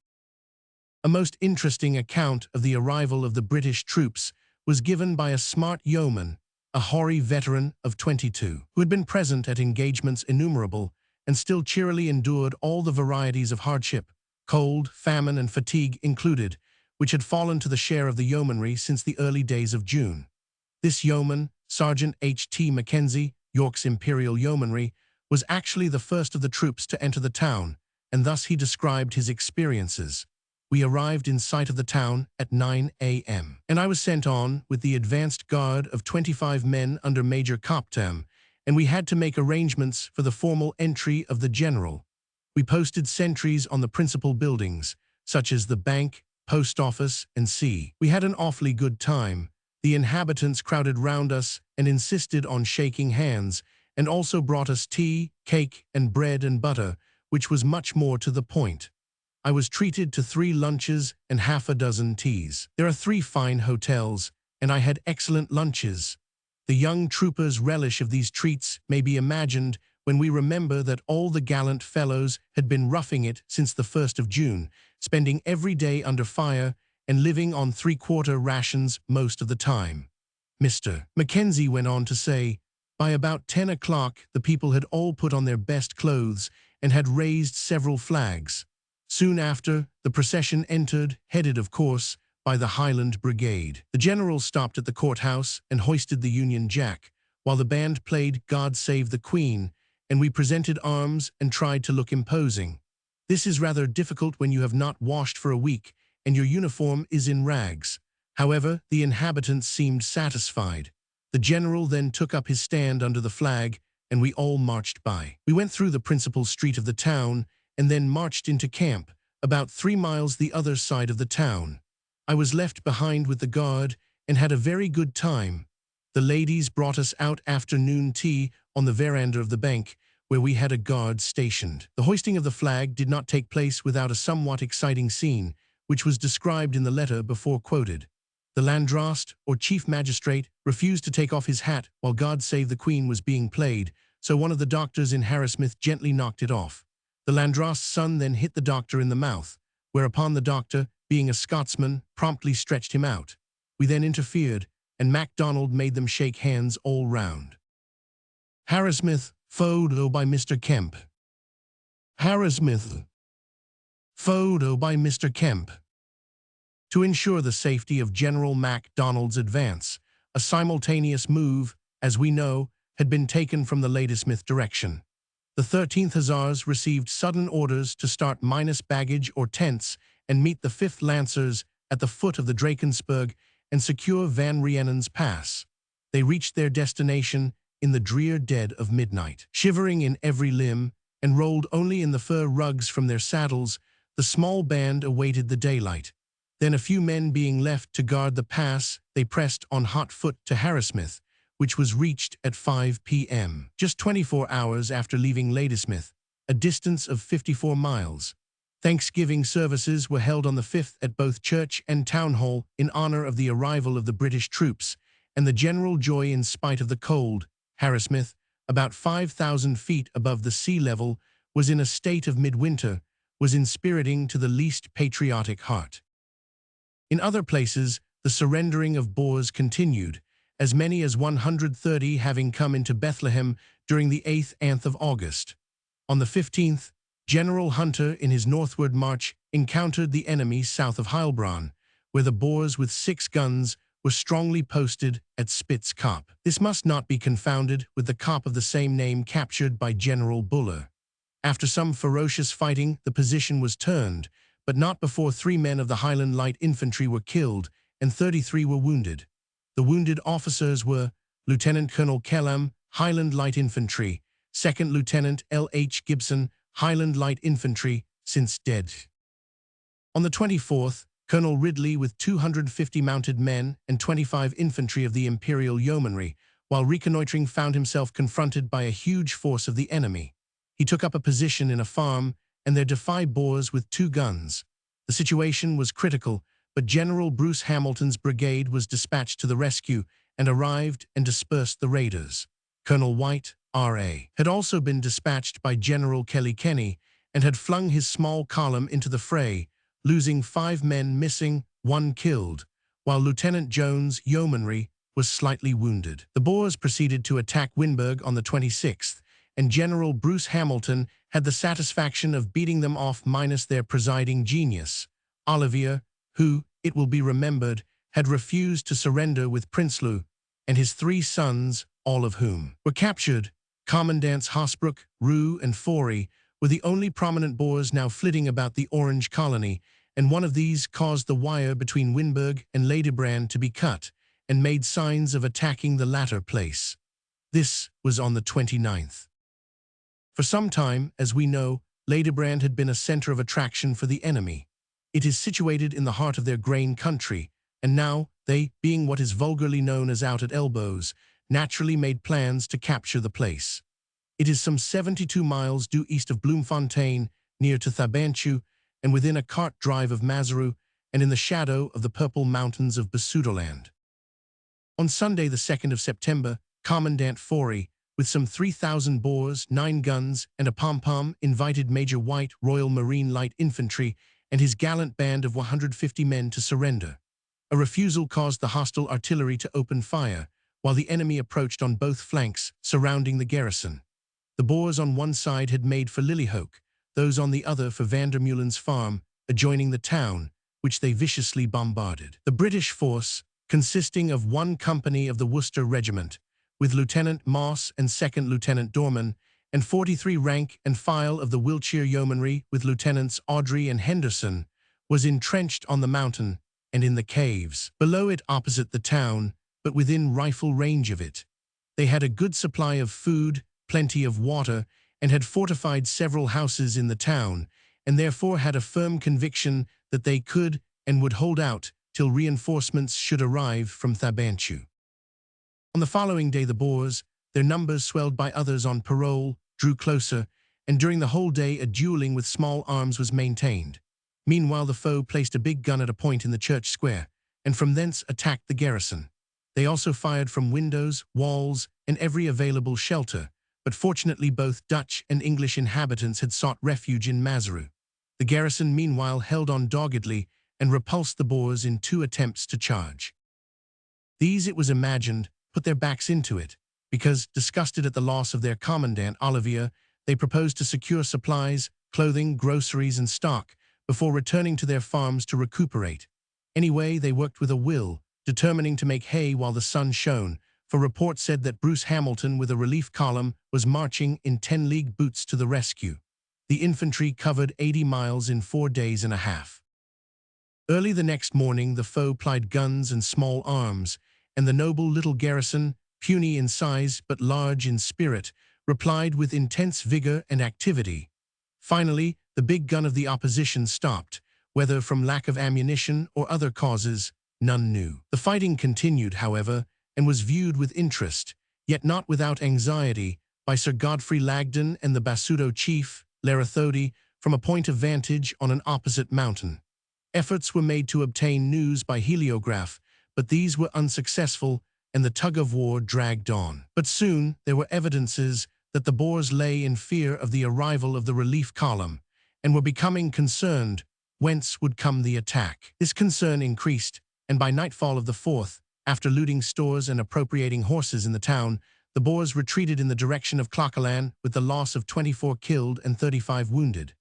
A most interesting account of the arrival of the British troops was given by a smart yeoman, a hoary veteran of 22, who had been present at engagements innumerable and still cheerily endured all the varieties of hardship, cold, famine, and fatigue included, which had fallen to the share of the yeomanry since the early days of June. This yeoman, Sergeant H.T. Mackenzie, York's Imperial Yeomanry, was actually the first of the troops to enter the town, and thus he described his experiences. We arrived in sight of the town at 9 a.m., and I was sent on with the advanced guard of 25 men under Major Coptam, and we had to make arrangements for the formal entry of the general. We posted sentries on the principal buildings, such as the bank, post office, and sea. We had an awfully good time. The inhabitants crowded round us and insisted on shaking hands, and also brought us tea, cake, and bread and butter, which was much more to the point. I was treated to 3 lunches and half a dozen teas. There are 3 fine hotels, and I had excellent lunches. The young troopers' relish of these treats may be imagined when we remember that all the gallant fellows had been roughing it since the 1st of June, spending every day under fire and living on 3/4 rations most of the time. Mr. Mackenzie went on to say, by about 10 o'clock the people had all put on their best clothes and had raised several flags. Soon after, the procession entered, headed, of course, by the Highland Brigade. The general stopped at the courthouse and hoisted the Union Jack, while the band played God Save the Queen, and we presented arms and tried to look imposing. This is rather difficult when you have not washed for a week and your uniform is in rags. However, the inhabitants seemed satisfied. The general then took up his stand under the flag, and we all marched by. We went through the principal street of the town and then marched into camp, about 3 miles the other side of the town. I was left behind with the guard and had a very good time. The ladies brought us out afternoon tea on the veranda of the bank, where we had a guard stationed. The hoisting of the flag did not take place without a somewhat exciting scene, which was described in the letter before quoted. The Landrast, or chief magistrate, refused to take off his hat while God Save the Queen was being played, so one of the doctors in Harrismith gently knocked it off. The Landrast's son then hit the doctor in the mouth, whereupon the doctor, being a Scotsman, promptly stretched him out. We then interfered, and MacDonald made them shake hands all round. Harrismith, photo by Mr. Kemp. Harrismith. Photo by Mr. Kemp. To ensure the safety of General MacDonald's advance, a simultaneous move, as we know, had been taken from the Ladysmith direction. The 13th Hussars received sudden orders to start minus baggage or tents and meet the 5th Lancers at the foot of the Drakensberg and secure Van Rhiennen's Pass. They reached their destination in the drear dead of midnight. Shivering in every limb and rolled only in the fur rugs from their saddles, the small band awaited the daylight. Then, a few men being left to guard the pass, they pressed on hot foot to Harrismith, which was reached at 5 p.m., just 24 hours after leaving Ladysmith, a distance of 54 miles. Thanksgiving services were held on the 5th at both church and town hall in honor of the arrival of the British troops, and the general joy in spite of the cold. Harrismith, about 5,000 feet above the sea level, was in a state of midwinter, was inspiriting to the least patriotic heart. In other places, the surrendering of Boers continued, as many as 130 having come into Bethlehem during the 8th of August. On the 15th, General Hunter, in his northward march, encountered the enemy south of Heilbronn, where the Boers with 6 guns were strongly posted at Spitz Kop. This must not be confounded with the Kop of the same name captured by General Buller. After some ferocious fighting, the position was turned, but not before 3 men of the Highland Light Infantry were killed and 33 were wounded. The wounded officers were Lieutenant Colonel Kellam, Highland Light Infantry, 2nd Lieutenant L.H. Gibson, Highland Light Infantry, since dead. On the 24th, Colonel Ridley with 250 mounted men and 25 infantry of the Imperial Yeomanry, while reconnoitring, found himself confronted by a huge force of the enemy. He took up a position in a farm and there defied Boers with 2 guns. The situation was critical, but General Bruce Hamilton's brigade was dispatched to the rescue and arrived and dispersed the raiders. Colonel White, R.A., had also been dispatched by General Kilkenny and had flung his small column into the fray, losing 5 men missing, 1 killed, while Lieutenant Jones' yeomanry was slightly wounded. The Boers proceeded to attack Winburg on the 26th, and General Bruce Hamilton had the satisfaction of beating them off minus their presiding genius, Olivier, who, it will be remembered, had refused to surrender with Prinsloo, and his 3 sons, all of whom were captured. Commandants Hosbrook, Roux, and Forey were the only prominent Boers now flitting about the Orange colony, and one of these caused the wire between Winburg and Ladybrand to be cut, and made signs of attacking the latter place. This was on the 29th. For some time, as we know, Ladybrand had been a center of attraction for the enemy. It is situated in the heart of their grain country, and now they, being what is vulgarly known as out at elbows, naturally made plans to capture the place. It is some 72 miles due east of Bloemfontein, near to Thabanchu, and within a cart drive of Maseru, and in the shadow of the purple mountains of Basutoland. On Sunday, the 2nd of September, Commandant Forey, with some 3,000 Boers, 9 guns, and a pom-pom, invited Major White, Royal Marine Light Infantry, and his gallant band of 150 men to surrender. A refusal caused the hostile artillery to open fire, while the enemy approached on both flanks, surrounding the garrison. The Boers on one side had made for Lillehoek, those on the other for Vandermeulen's farm, adjoining the town, which they viciously bombarded. The British force, consisting of 1 company of the Worcester Regiment, with Lieutenant Moss and 2nd Lieutenant Dorman, and 43 rank and file of the Wiltshire Yeomanry with Lieutenants Audrey and Henderson, was entrenched on the mountain and in the caves. Below it, opposite the town, but within rifle range of it. They had a good supply of food, plenty of water, and had fortified several houses in the town, and therefore had a firm conviction that they could and would hold out till reinforcements should arrive from Thabanchu. On the following day the Boers, their numbers swelled by others on parole, drew closer, and during the whole day a dueling with small arms was maintained. Meanwhile the foe placed a big gun at a point in the church square, and from thence attacked the garrison. They also fired from windows, walls, and every available shelter, but fortunately both Dutch and English inhabitants had sought refuge in Maseru. The garrison meanwhile held on doggedly and repulsed the Boers in 2 attempts to charge. These, it was imagined, put their backs into it, because, disgusted at the loss of their commandant, Olivier, they proposed to secure supplies, clothing, groceries, and stock before returning to their farms to recuperate. Anyway, they worked with a will, determining to make hay while the sun shone, for report said that Bruce Hamilton with a relief column was marching in 10-league boots to the rescue. The infantry covered 80 miles in 4 days and a half. Early the next morning the foe plied guns and small arms, and the noble little garrison, puny in size but large in spirit, replied with intense vigor and activity. Finally, the big gun of the opposition stopped, whether from lack of ammunition or other causes, none knew. The fighting continued, however, and was viewed with interest, yet not without anxiety, by Sir Godfrey Lagden and the Basuto chief, Lerathodi, from a point of vantage on an opposite mountain. Efforts were made to obtain news by heliograph, but these were unsuccessful, and the tug-of-war dragged on. But soon there were evidences that the Boers lay in fear of the arrival of the relief column, and were becoming concerned whence would come the attack. This concern increased, and by nightfall of the 4th, after looting stores and appropriating horses in the town, the Boers retreated in the direction of Clocolan with the loss of 24 killed and 35 wounded.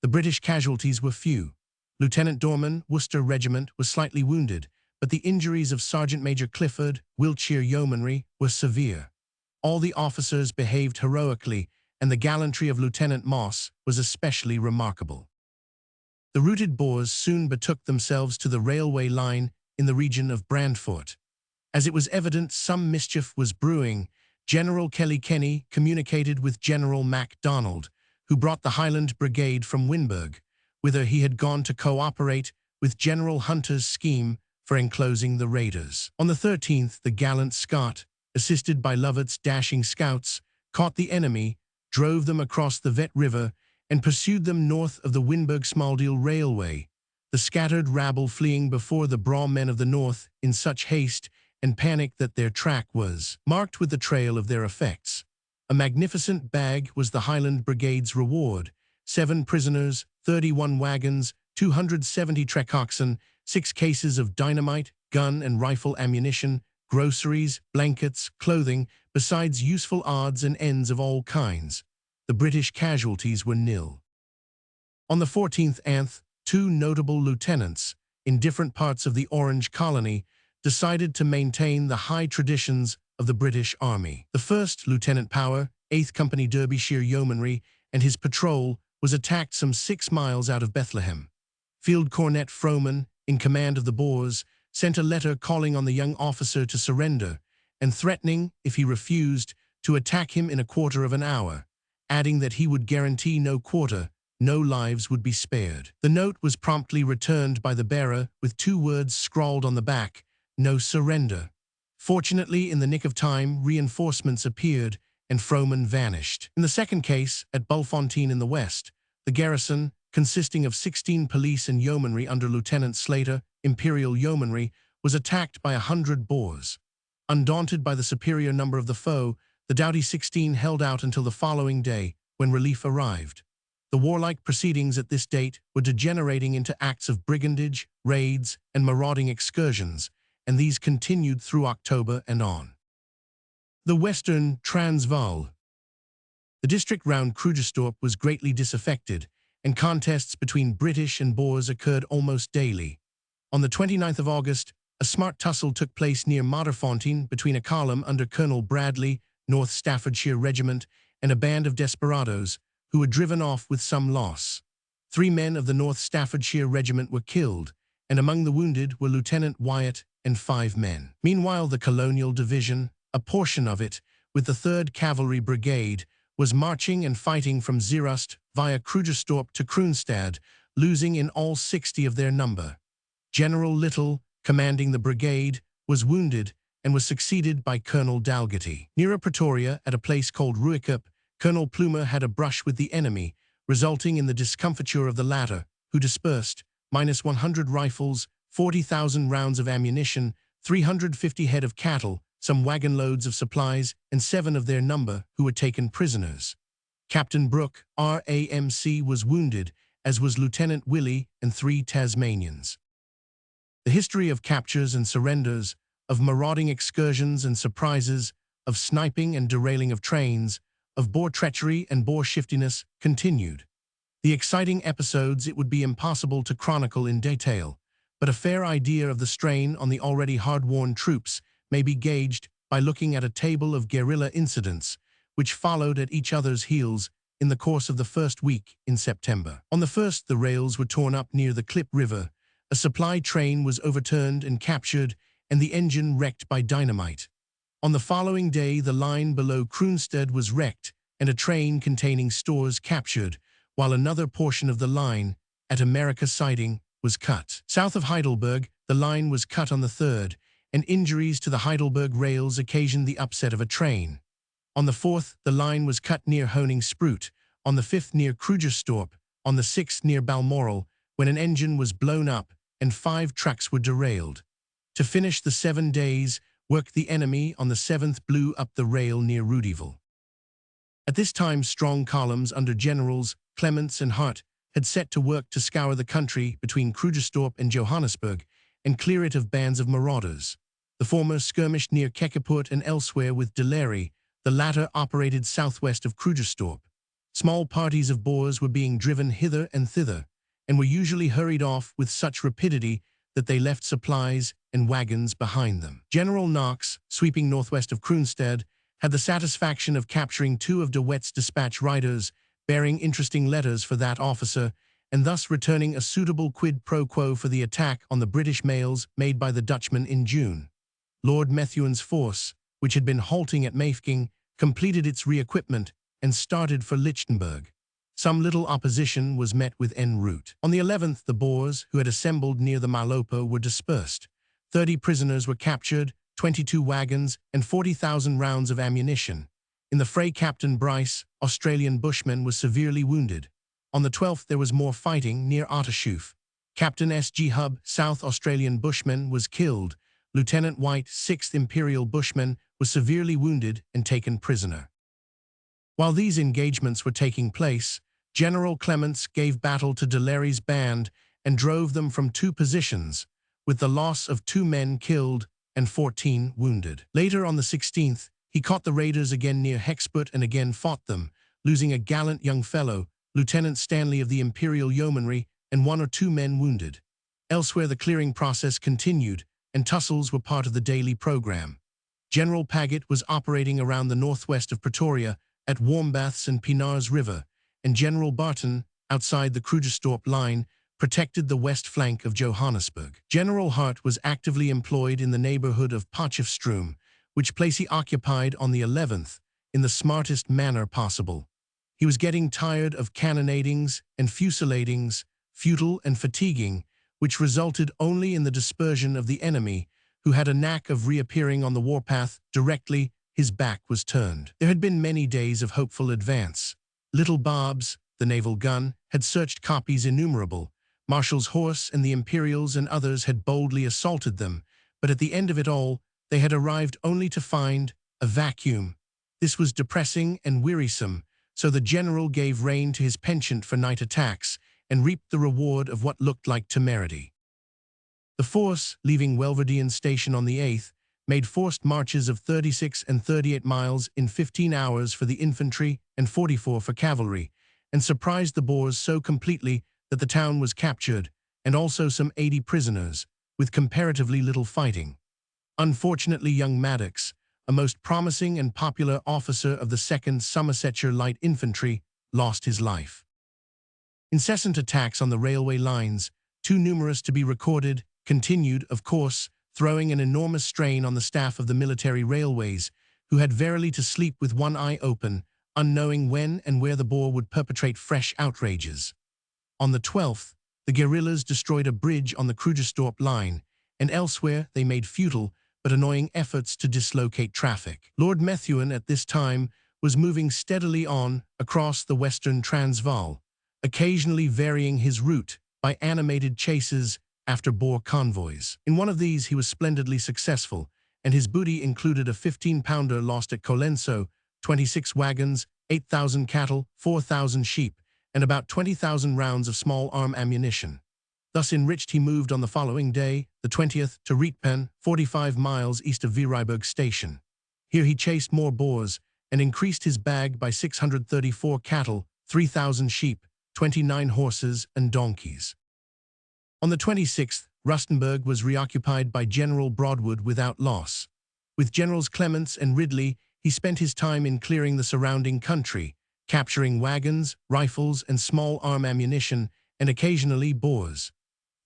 The British casualties were few. Lieutenant Dorman, Worcester Regiment, was slightly wounded, but the injuries of Sergeant Major Clifford, Wiltshire Yeomanry, were severe. All the officers behaved heroically, and the gallantry of Lieutenant Moss was especially remarkable. The routed Boers soon betook themselves to the railway line in the region of Brandfort. As it was evident some mischief was brewing, General Kelly-Kenny communicated with General MacDonald, who brought the Highland Brigade from Winburg, whither he had gone to cooperate with General Hunter's scheme for enclosing the raiders. On the 13th, the gallant Scott, assisted by Lovett's dashing scouts, caught the enemy, drove them across the Vet River, and pursued them north of the Winburg-Smaldeel Railway, the scattered rabble fleeing before the braw men of the north in such haste and panic that their track was marked with the trail of their effects. A magnificent bag was the Highland Brigade's reward: 7 prisoners, 31 wagons, 270 trek oxen, 6 cases of dynamite, gun and rifle ammunition, groceries, blankets, clothing, besides useful odds and ends of all kinds. The British casualties were nil. On the 14th Anth, 2 notable lieutenants, in different parts of the Orange Colony, decided to maintain the high traditions of the British Army. The first, Lieutenant Power, 8th Company Derbyshire Yeomanry, and his patrol was attacked some 6 miles out of Bethlehem. Field Cornet Frohman, in command of the Boers, sent a letter calling on the young officer to surrender and threatening, if he refused, to attack him in a quarter of an hour, adding that he would guarantee no quarter, no lives would be spared. The note was promptly returned by the bearer with 2 words scrawled on the back: "No surrender." Fortunately, in the nick of time, reinforcements appeared and Frohman vanished. In the second case, at Bulfontein in the west, the garrison, consisting of 16 police and yeomanry under Lieutenant Slater, Imperial Yeomanry, was attacked by 100 Boers. Undaunted by the superior number of the foe, the doughty 16 held out until the following day, when relief arrived. The warlike proceedings at this date were degenerating into acts of brigandage, raids, and marauding excursions, and these continued through October and on. The Western Transvaal. The district round Krugersdorp was greatly disaffected, and contests between British and Boers occurred almost daily. On the 29th of August, a smart tussle took place near Modderfontein between a column under Colonel Bradley, North Staffordshire Regiment, and a band of desperadoes, who were driven off with some loss. 3 men of the North Staffordshire Regiment were killed, and among the wounded were Lieutenant Wyatt and 5 men. Meanwhile, the Colonial Division, a portion of it, with the 3rd Cavalry Brigade, was marching and fighting from Zeerust via Krugersdorp to Kroonstad, losing in all 60 of their number. General Little, commanding the brigade, was wounded and was succeeded by Colonel Dalgetty. Near Pretoria, at a place called Ruikup, Colonel Plumer had a brush with the enemy, resulting in the discomfiture of the latter, who dispersed, minus 100 rifles, 40,000 rounds of ammunition, 350 head of cattle, some wagon loads of supplies, and 7 of their number who were taken prisoners. Captain Brooke, RAMC, was wounded, as was Lieutenant Willie and 3 Tasmanians. The history of captures and surrenders, of marauding excursions and surprises, of sniping and derailing of trains, of Boer treachery and Boer shiftiness continued. The exciting episodes it would be impossible to chronicle in detail, but a fair idea of the strain on the already hard-worn troops may be gauged by looking at a table of guerrilla incidents which followed at each other's heels in the course of the first week in September. On the 1st, the rails were torn up near the Klip River, a supply train was overturned and captured, and the engine wrecked by dynamite. On the following day, the line below Kroonstad was wrecked and a train containing stores captured, while another portion of the line, at America Siding, was cut. South of Heidelberg, the line was cut on the 3rd, and injuries to the Heidelberg rails occasioned the upset of a train. On the 4th, the line was cut near Honingsproot, on the 5th near Krugerstorp, on the 6th near Balmoral, when an engine was blown up and 5 trucks were derailed. To finish the 7 days, work the enemy on the 7th blew up the rail near Rudyville. At this time, strong columns under Generals Clements and Hart had set to work to scour the country between Krugerstorp and Johannesburg and clear it of bands of marauders. The former skirmished near Kekkepoort and elsewhere with Delary, the latter operated southwest of Krugerstorp. Small parties of Boers were being driven hither and thither, and were usually hurried off with such rapidity that they left supplies and wagons behind them. General Knox, sweeping northwest of Kroonstad, had the satisfaction of capturing 2 of De Wet's dispatch riders, bearing interesting letters for that officer, and thus returning a suitable quid pro quo for the attack on the British mails made by the Dutchmen in June. Lord Methuen's force, which had been halting at Mafeking, completed its re-equipment and started for Lichtenburg. Some little opposition was met with en route. On the 11th, the Boers, who had assembled near the Malopo, were dispersed. 30 prisoners were captured, 22 wagons, and 40,000 rounds of ammunition. In the fray, Captain Bryce, Australian bushman, was severely wounded. On the 12th, there was more fighting near Ottershoof. Captain S.G. Hub, South Australian bushman, was killed. Lieutenant White, 6th Imperial Bushman, was severely wounded and taken prisoner. While these engagements were taking place, General Clements gave battle to Delary's band and drove them from 2 positions, with the loss of 2 men killed and 14 wounded. Later, on the 16th, he caught the raiders again near Hexput and again fought them, losing a gallant young fellow, Lieutenant Stanley of the Imperial Yeomanry, and 1 or 2 men wounded. Elsewhere, the clearing process continued, and tussles were part of the daily program. General Paget was operating around the northwest of Pretoria at Warmbaths and Pinars River, and General Barton, outside the Krugerstorp line, protected the west flank of Johannesburg. General Hart was actively employed in the neighborhood of Potchefstroom, which place he occupied on the 11th, in the smartest manner possible. He was getting tired of cannonadings and fusilladings, futile and fatiguing, which resulted only in the dispersion of the enemy, who had a knack of reappearing on the warpath directly his back was turned. There had been many days of hopeful advance. Little Bob's, the naval gun, had searched copies innumerable. Marshall's horse and the Imperials and others had boldly assaulted them, but at the end of it all, they had arrived only to find a vacuum. This was depressing and wearisome, so the general gave rein to his penchant for night attacks and reaped the reward of what looked like temerity. The force, leaving Welverdian Station on the 8th, made forced marches of 36 and 38 miles in 15 hours for the infantry and 44 for cavalry, and surprised the Boers so completely that the town was captured, and also some 80 prisoners, with comparatively little fighting. Unfortunately, young Maddox, a most promising and popular officer of the 2nd Somersetshire Light Infantry, lost his life. Incessant attacks on the railway lines, too numerous to be recorded, continued, of course, throwing an enormous strain on the staff of the military railways, who had verily to sleep with one eye open, unknowing when and where the Boer would perpetrate fresh outrages. On the 12th, the guerrillas destroyed a bridge on the Krugerstorp line, and elsewhere they made futile but annoying efforts to dislocate traffic. Lord Methuen at this time was moving steadily on across the western Transvaal, occasionally varying his route by animated chases after Boer convoys. In one of these he was splendidly successful, and his booty included a 15-pounder lost at Colenso, 26 wagons, 8,000 cattle, 4,000 sheep, and about 20,000 rounds of small-arm ammunition. Thus enriched, he moved on the following day, the 20th, to Rietpen, 45 miles east of Vryburg station. Here he chased more Boers and increased his bag by 634 cattle, 3,000 sheep, 29 horses and donkeys. On the 26th, Rustenburg was reoccupied by General Broadwood without loss. With Generals Clements and Ridley, he spent his time in clearing the surrounding country, capturing wagons, rifles, and small-arm ammunition, and occasionally Boers.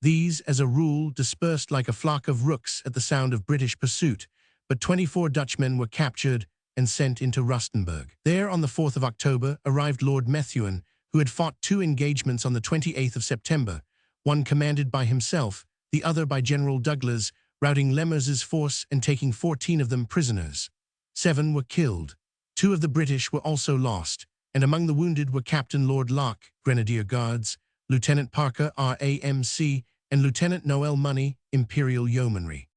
These, as a rule, dispersed like a flock of rooks at the sound of British pursuit, but 24 Dutchmen were captured and sent into Rustenburg. There, on the 4th of October, arrived Lord Methuen, who had fought 2 engagements on the 28th of September, one commanded by himself, the other by General Douglas, routing Lemmers's force and taking 14 of them prisoners. 7 were killed. 2 of the British were also lost, and among the wounded were Captain Lord Locke, Grenadier Guards, Lieutenant Parker, RAMC, and Lieutenant Noel Money, Imperial Yeomanry.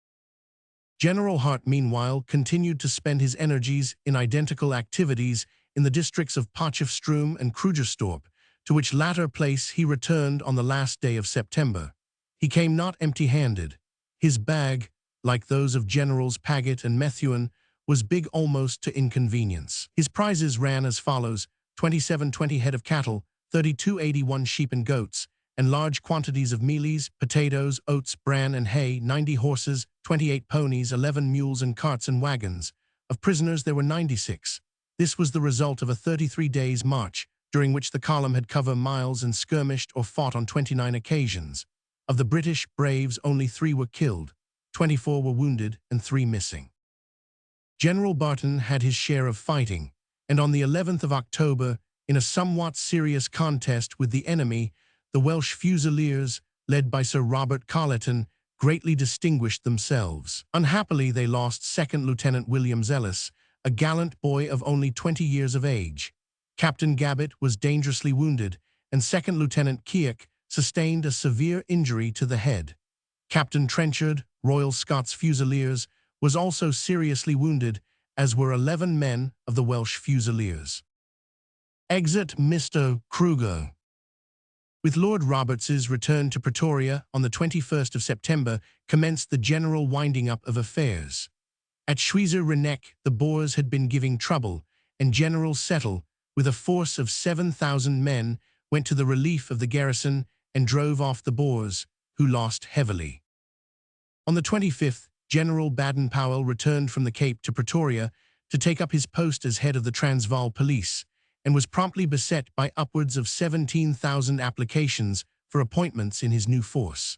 General Hart, meanwhile, continued to spend his energies in identical activities in the districts of Potchefstroom and Krugerstorp, to which latter place he returned on the last day of September. He came not empty-handed. His bag, like those of Generals Paget and Methuen, was big almost to inconvenience. His prizes ran as follows: 2720 head of cattle, 3281 sheep and goats, and large quantities of mealies, potatoes, oats, bran, and hay, 90 horses, 28 ponies, 11 mules and carts and wagons. Of prisoners there were 96. This was the result of a 33 days' march, during which the column had covered miles and skirmished or fought on 29 occasions. Of the British braves, only 3 were killed, 24 were wounded, and 3 missing. General Barton had his share of fighting, and on the 11th of October, in a somewhat serious contest with the enemy, the Welsh Fusiliers, led by Sir Robert Colleton, greatly distinguished themselves. Unhappily, they lost 2nd Lieutenant William Ellis, a gallant boy of only 20 years of age. Captain Gabbett was dangerously wounded, and 2nd Lieutenant Keoch sustained a severe injury to the head. Captain Trenchard, Royal Scots Fusiliers, was also seriously wounded, as were 11 men of the Welsh Fusiliers. Exit Mr. Kruger. With Lord Roberts's return to Pretoria on the 21st of September commenced the general winding up of affairs. At Schwiezer-Renneck, the Boers had been giving trouble, and General Settle, with a force of 7,000 men, went to the relief of the garrison and drove off the Boers, who lost heavily. On the 25th, General Baden-Powell returned from the Cape to Pretoria to take up his post as head of the Transvaal Police, and was promptly beset by upwards of 17,000 applications for appointments in his new force.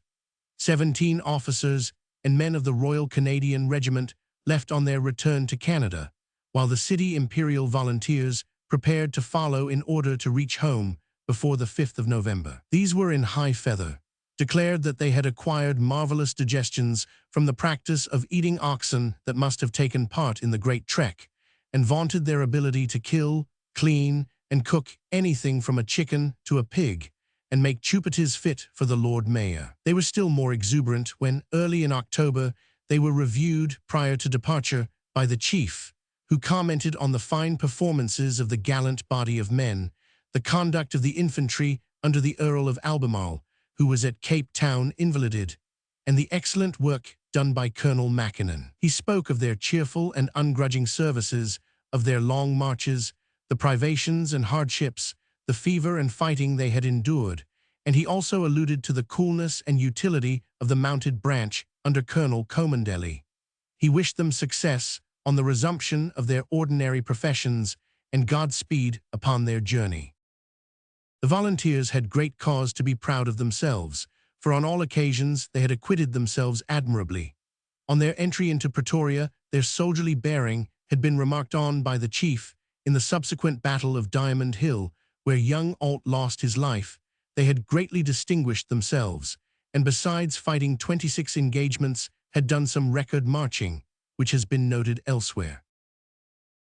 17 officers and men of the Royal Canadian Regiment left on their return to Canada, while the City Imperial Volunteers prepared to follow in order to reach home before the 5th of November. These were in high feather, declared that they had acquired marvelous digestions from the practice of eating oxen that must have taken part in the Great Trek, and vaunted their ability to kill, clean, and cook anything from a chicken to a pig, and make chupettes fit for the Lord Mayor. They were still more exuberant when, early in October, they were reviewed prior to departure by the chief, who commented on the fine performances of the gallant body of men, the conduct of the infantry under the Earl of Albemarle, who was at Cape Town invalided, and the excellent work done by Colonel Mackinnon. He spoke of their cheerful and ungrudging services, of their long marches, the privations and hardships, the fever and fighting they had endured, and he also alluded to the coolness and utility of the mounted branch under Colonel Comandelli. He wished them success on the resumption of their ordinary professions and Godspeed upon their journey. The volunteers had great cause to be proud of themselves, for on all occasions they had acquitted themselves admirably. On their entry into Pretoria, their soldierly bearing had been remarked on by the chief. In the subsequent Battle of Diamond Hill, where young Alt lost his life, they had greatly distinguished themselves, and besides fighting 26 engagements, had done some record marching, which has been noted elsewhere.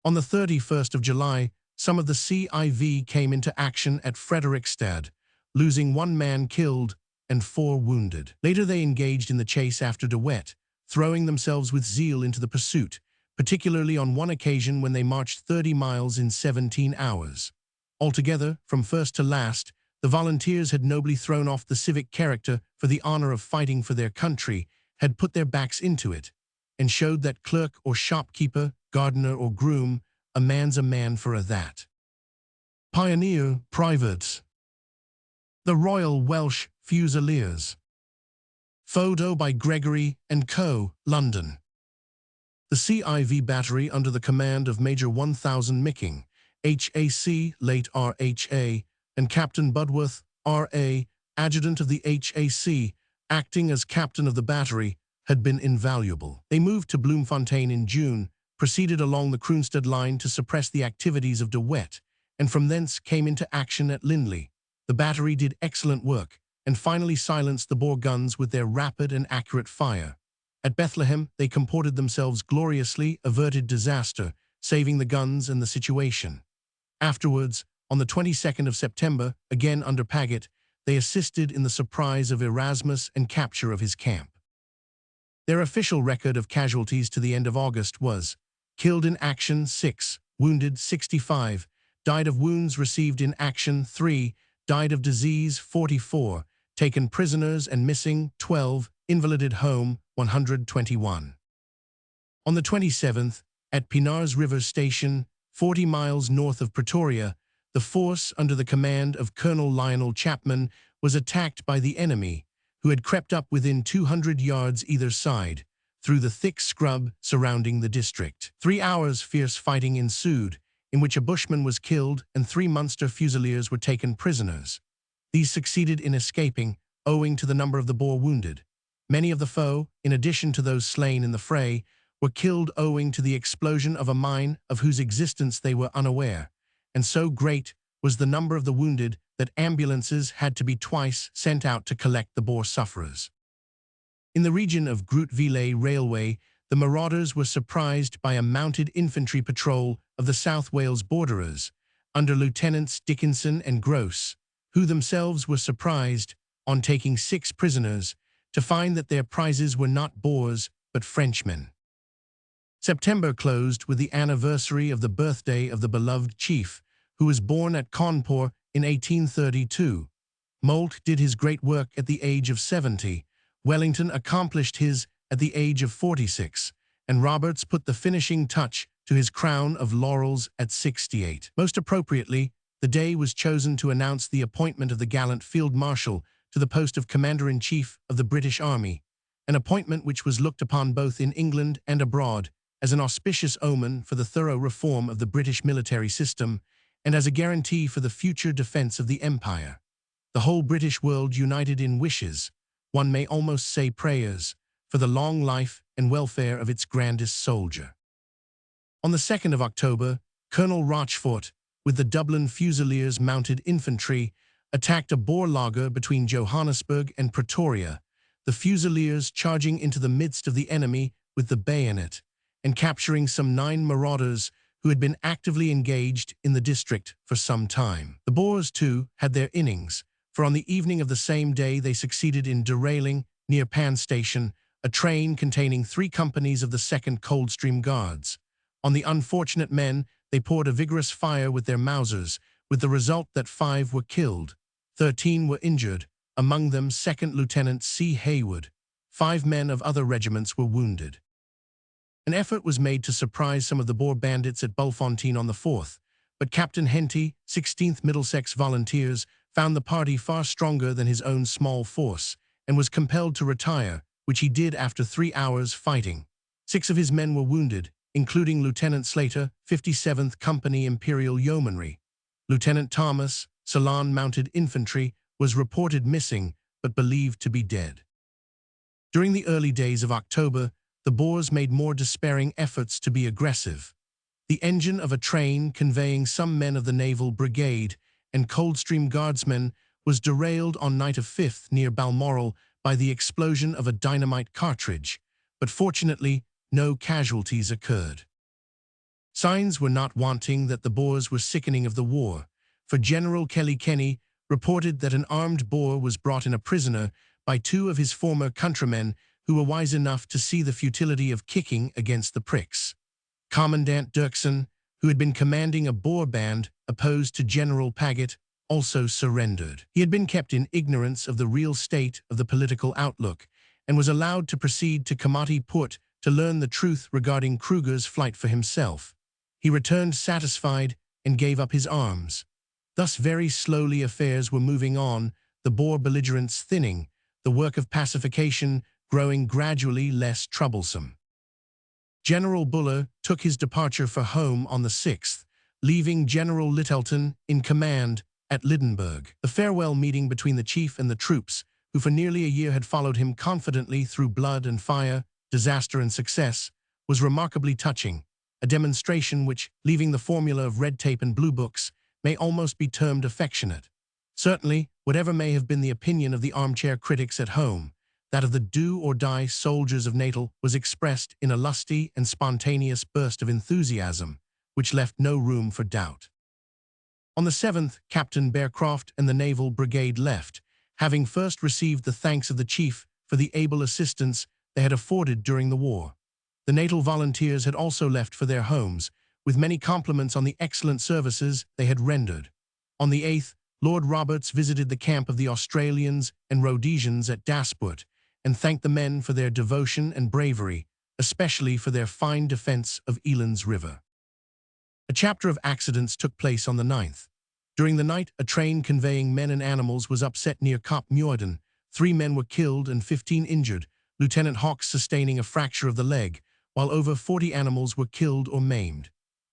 On the 31st of July, some of the CIV came into action at Frederickstad, losing 1 man killed and 4 wounded. Later they engaged in the chase after De Wet, throwing themselves with zeal into the pursuit, particularly on one occasion when they marched 30 miles in 17 hours. Altogether, from first to last, the volunteers had nobly thrown off the civic character for the honor of fighting for their country, had put their backs into it, and showed that clerk or shopkeeper, gardener or groom, a man's a man for a that. Pioneer Privates. The Royal Welsh Fusiliers. Photo by Gregory and Co., London. The CIV battery under the command of Major 1000 Micking, HAC, late RHA, and Captain Budworth, RA, adjutant of the HAC, acting as captain of the battery, had been invaluable. They moved to Bloemfontein in June, proceeded along the Kroonstad line to suppress the activities of De Wet, and from thence came into action at Lindley. The battery did excellent work, and finally silenced the Boer guns with their rapid and accurate fire. At Bethlehem, they comported themselves gloriously, averted disaster, saving the guns and the situation. Afterwards, on the 22nd of September, again under Paget, they assisted in the surprise of Erasmus and capture of his camp. Their official record of casualties to the end of August was: killed in action 6, wounded 65, died of wounds received in action 3, died of disease 44, taken prisoners and missing 12, invalided home 121. On the 27th, at Pinars River Station, 40 miles north of Pretoria, the force under the command of Colonel Lionel Chapman was attacked by the enemy, who had crept up within 200 yards either side, through the thick scrub surrounding the district. 3 hours fierce fighting ensued, in which a bushman was killed and 3 Munster Fusiliers were taken prisoners. These succeeded in escaping, owing to the number of the Boer wounded. Many of the foe, in addition to those slain in the fray, were killed owing to the explosion of a mine of whose existence they were unaware, and so great was the number of the wounded that ambulances had to be twice sent out to collect the Boer sufferers. In the region of Grootville Railway, the marauders were surprised by a mounted infantry patrol of the South Wales Borderers, under Lieutenants Dickinson and Gross, who themselves were surprised, on taking 6 prisoners, to find that their prizes were not Boers but Frenchmen. September closed with the anniversary of the birthday of the beloved chief, who was born at Cawnpore in 1832. Moult did his great work at the age of 70, Wellington accomplished his at the age of 46, and Roberts put the finishing touch to his crown of laurels at 68. Most appropriately, the day was chosen to announce the appointment of the gallant Field Marshal to the post of Commander-in-Chief of the British Army, an appointment which was looked upon both in England and abroad as an auspicious omen for the thorough reform of the British military system and as a guarantee for the future defense of the Empire. The whole British world united in wishes, one may almost say prayers, for the long life and welfare of its grandest soldier. On the 2nd of October, Colonel Rochfort, with the Dublin Fusiliers Mounted Infantry, attacked a Boer laager between Johannesburg and Pretoria, the Fusiliers charging into the midst of the enemy with the bayonet, and capturing some 9 marauders who had been actively engaged in the district for some time. The Boers, too, had their innings, for on the evening of the same day they succeeded in derailing, near Pan Station, a train containing 3 companies of the 2nd Coldstream Guards. On the unfortunate men, they poured a vigorous fire with their Mausers, with the result that 5 were killed, 13 were injured, among them 2nd Lieutenant C. Hayward. 5 men of other regiments were wounded. An effort was made to surprise some of the Boer bandits at Bultfontein on the 4th, but Captain Henty, 16th Middlesex Volunteers, found the party far stronger than his own small force, and was compelled to retire, which he did after 3 hours fighting. 6 of his men were wounded, including Lieutenant Slater, 57th Company Imperial Yeomanry. Lieutenant Thomas, Ceylon Mounted Infantry, was reported missing, but believed to be dead. During the early days of October, the Boers made more despairing efforts to be aggressive. The engine of a train conveying some men of the Naval Brigade and Coldstream Guardsmen was derailed on night of 5th near Balmoral by the explosion of a dynamite cartridge, but fortunately, no casualties occurred. Signs were not wanting that the Boers were sickening of the war, for General Kelly Kenny reported that an armed Boer was brought in a prisoner by two of his former countrymen who were wise enough to see the futility of kicking against the pricks. Commandant Dirksen, who had been commanding a Boer band opposed to General Paget, also surrendered. He had been kept in ignorance of the real state of the political outlook and was allowed to proceed to Komati Poort to learn the truth regarding Kruger's flight for himself. He returned satisfied and gave up his arms. Thus very slowly affairs were moving on, the Boer belligerents thinning, the work of pacification growing gradually less troublesome. General Buller took his departure for home on the 6th, leaving General Littleton in command at Lydenburg. The farewell meeting between the chief and the troops, who for nearly a year had followed him confidently through blood and fire, disaster and success, was remarkably touching, a demonstration which, leaving the formula of red tape and blue books, may almost be termed affectionate. Certainly, whatever may have been the opinion of the armchair critics at home, that of the do-or-die soldiers of Natal was expressed in a lusty and spontaneous burst of enthusiasm, which left no room for doubt. On the 7th, Captain Bearcroft and the Naval Brigade left, having first received the thanks of the chief for the able assistance they had afforded during the war. The Natal volunteers had also left for their homes, with many compliments on the excellent services they had rendered. On the 8th, Lord Roberts visited the camp of the Australians and Rhodesians at Daspoort, and thanked the men for their devotion and bravery, especially for their fine defense of Eland's River. A chapter of accidents took place on the 9th. During the night, a train conveying men and animals was upset near Kop Muiden. 3 men were killed and 15 injured, Lieutenant Hawks sustaining a fracture of the leg, while over 40 animals were killed or maimed.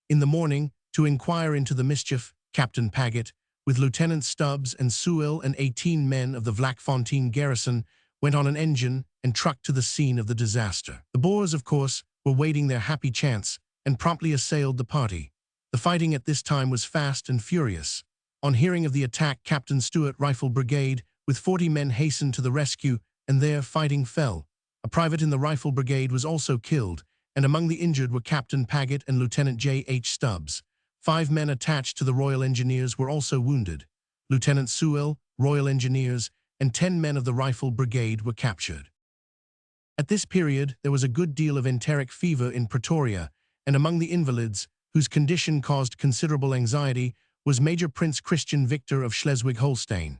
In the morning, to inquire into the mischief, Captain Paget, with Lieutenant Stubbs and Sewell and 18 men of the Vlakfontein garrison, went on an engine and truck to the scene of the disaster. The Boers, of course, were waiting their happy chance and promptly assailed the party. The fighting at this time was fast and furious. On hearing of the attack, Captain Stewart Rifle Brigade with 40 men hastened to the rescue, and there fighting fell. A private in the Rifle Brigade was also killed, and among the injured were Captain Paget and Lieutenant J.H. Stubbs. 5 men attached to the Royal Engineers were also wounded. Lieutenant Sewell, Royal Engineers, and 10 men of the Rifle Brigade were captured. At this period, there was a good deal of enteric fever in Pretoria, and among the invalids, whose condition caused considerable anxiety, was Major Prince Christian Victor of Schleswig-Holstein.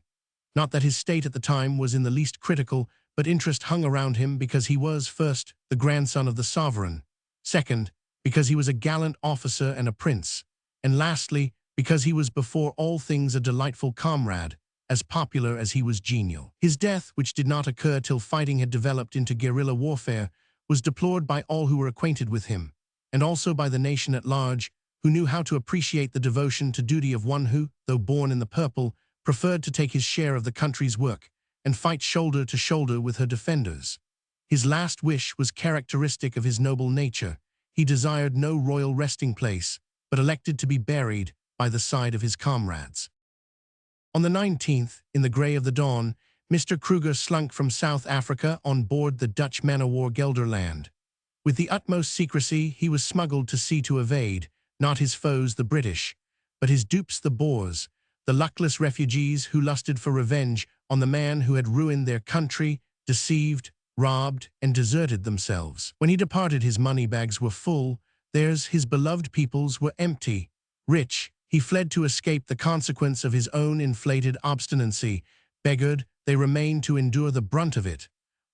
Not that his state at the time was in the least critical, but interest hung around him because he was, first, the grandson of the sovereign, second, because he was a gallant officer and a prince, and lastly, because he was before all things a delightful comrade, as popular as he was genial. His death, which did not occur till fighting had developed into guerrilla warfare, was deplored by all who were acquainted with him, and also by the nation at large, who knew how to appreciate the devotion to duty of one who, though born in the purple, preferred to take his share of the country's work and fight shoulder to shoulder with her defenders. His last wish was characteristic of his noble nature. He desired no royal resting place, but elected to be buried by the side of his comrades. On the 19th, in the grey of the dawn, Mr. Kruger slunk from South Africa on board the Dutch man-of-war Gelderland. With the utmost secrecy, he was smuggled to sea to evade, not his foes the British, but his dupes the Boers, the luckless refugees who lusted for revenge on the man who had ruined their country, deceived, robbed, and deserted themselves. When he departed, his money bags were full, theirs, his beloved people's, were empty. Rich, he fled to escape the consequence of his own inflated obstinacy. Beggared, they remained to endure the brunt of it.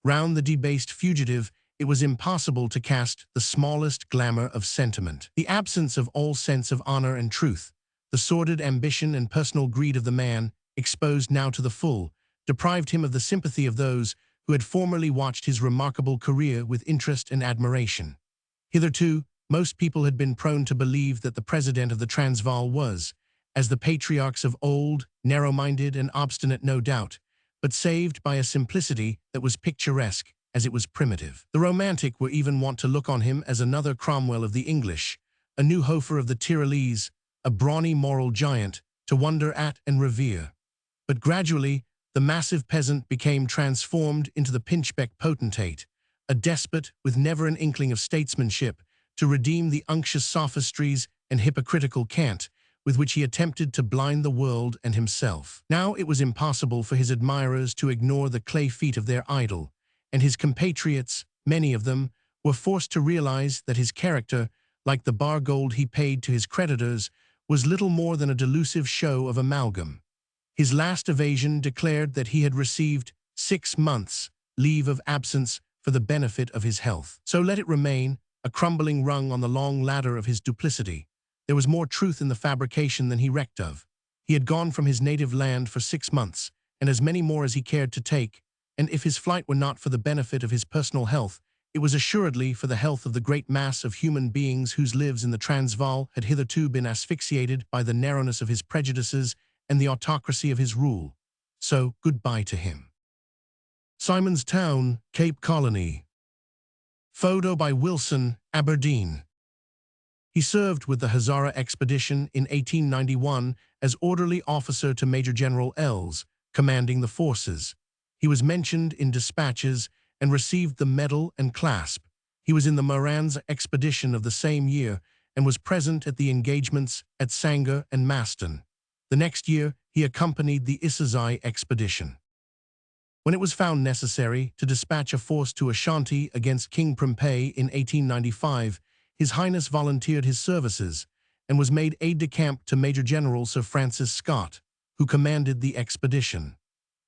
Round the debased fugitive, it was impossible to cast the smallest glamour of sentiment. The absence of all sense of honor and truth, the sordid ambition and personal greed of the man, exposed now to the full, deprived him of the sympathy of those who had formerly watched his remarkable career with interest and admiration. Hitherto, most people had been prone to believe that the president of the Transvaal was, as the patriarchs of old, narrow-minded and obstinate no doubt, but saved by a simplicity that was picturesque as it was primitive. The romantic were even wont to look on him as another Cromwell of the English, a new Hofer of the Tyrolese, a brawny moral giant to wonder at and revere. But gradually, the massive peasant became transformed into the pinchbeck potentate, a despot with never an inkling of statesmanship, to redeem the unctuous sophistries and hypocritical cant with which he attempted to blind the world and himself. Now it was impossible for his admirers to ignore the clay feet of their idol, and his compatriots, many of them, were forced to realize that his character, like the bar gold he paid to his creditors, was little more than a delusive show of amalgam. His last evasion declared that he had received 6 months' leave of absence for the benefit of his health. So let it remain, a crumbling rung on the long ladder of his duplicity. There was more truth in the fabrication than he recked of. He had gone from his native land for 6 months, and as many more as he cared to take, and if his flight were not for the benefit of his personal health, it was assuredly for the health of the great mass of human beings whose lives in the Transvaal had hitherto been asphyxiated by the narrowness of his prejudices and the autocracy of his rule. So, goodbye to him. Simon's Town, Cape Colony. Photo by Wilson, Aberdeen. He served with the Hazara expedition in 1891 as orderly officer to Major General Els, commanding the forces. He was mentioned in dispatches and received the medal and clasp. He was in the Morans expedition of the same year and was present at the engagements at Sangha and Maston. The next year, he accompanied the Isazai expedition. When it was found necessary to dispatch a force to Ashanti against King Prempeh in 1895, His Highness volunteered his services and was made aide-de-camp to Major General Sir Francis Scott, who commanded the expedition.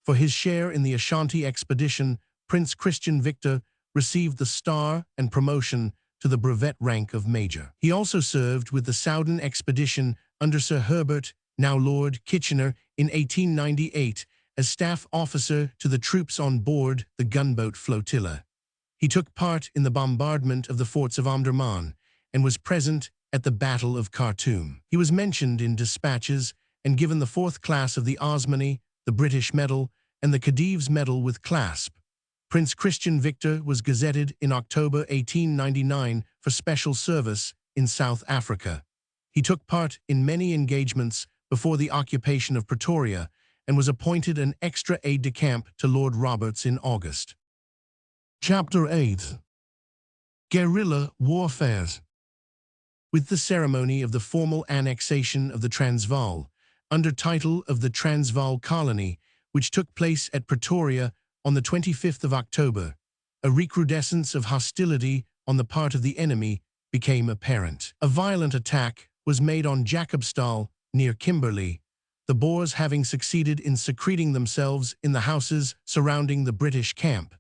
For his share in the Ashanti expedition, Prince Christian Victor received the star and promotion to the brevet rank of Major. He also served with the Soudan expedition under Sir Herbert, now Lord Kitchener, in 1898 as staff officer to the troops on board the gunboat flotilla. He took part in the bombardment of the forts of Omdurman and was present at the Battle of Khartoum. He was mentioned in dispatches and given the 4th class of the Osmany, the British Medal, and the Khedive's Medal with clasp. Prince Christian Victor was gazetted in October 1899 for special service in South Africa. He took part in many engagements before the occupation of Pretoria and was appointed an extra aide-de-camp to Lord Roberts in August. Chapter 8. Guerrilla Warfare. With the ceremony of the formal annexation of the Transvaal, under title of the Transvaal Colony, which took place at Pretoria on the 25th of October, a recrudescence of hostility on the part of the enemy became apparent. A violent attack was made on Jacobstal, near Kimberley, the Boers having succeeded in secreting themselves in the houses surrounding the British camp,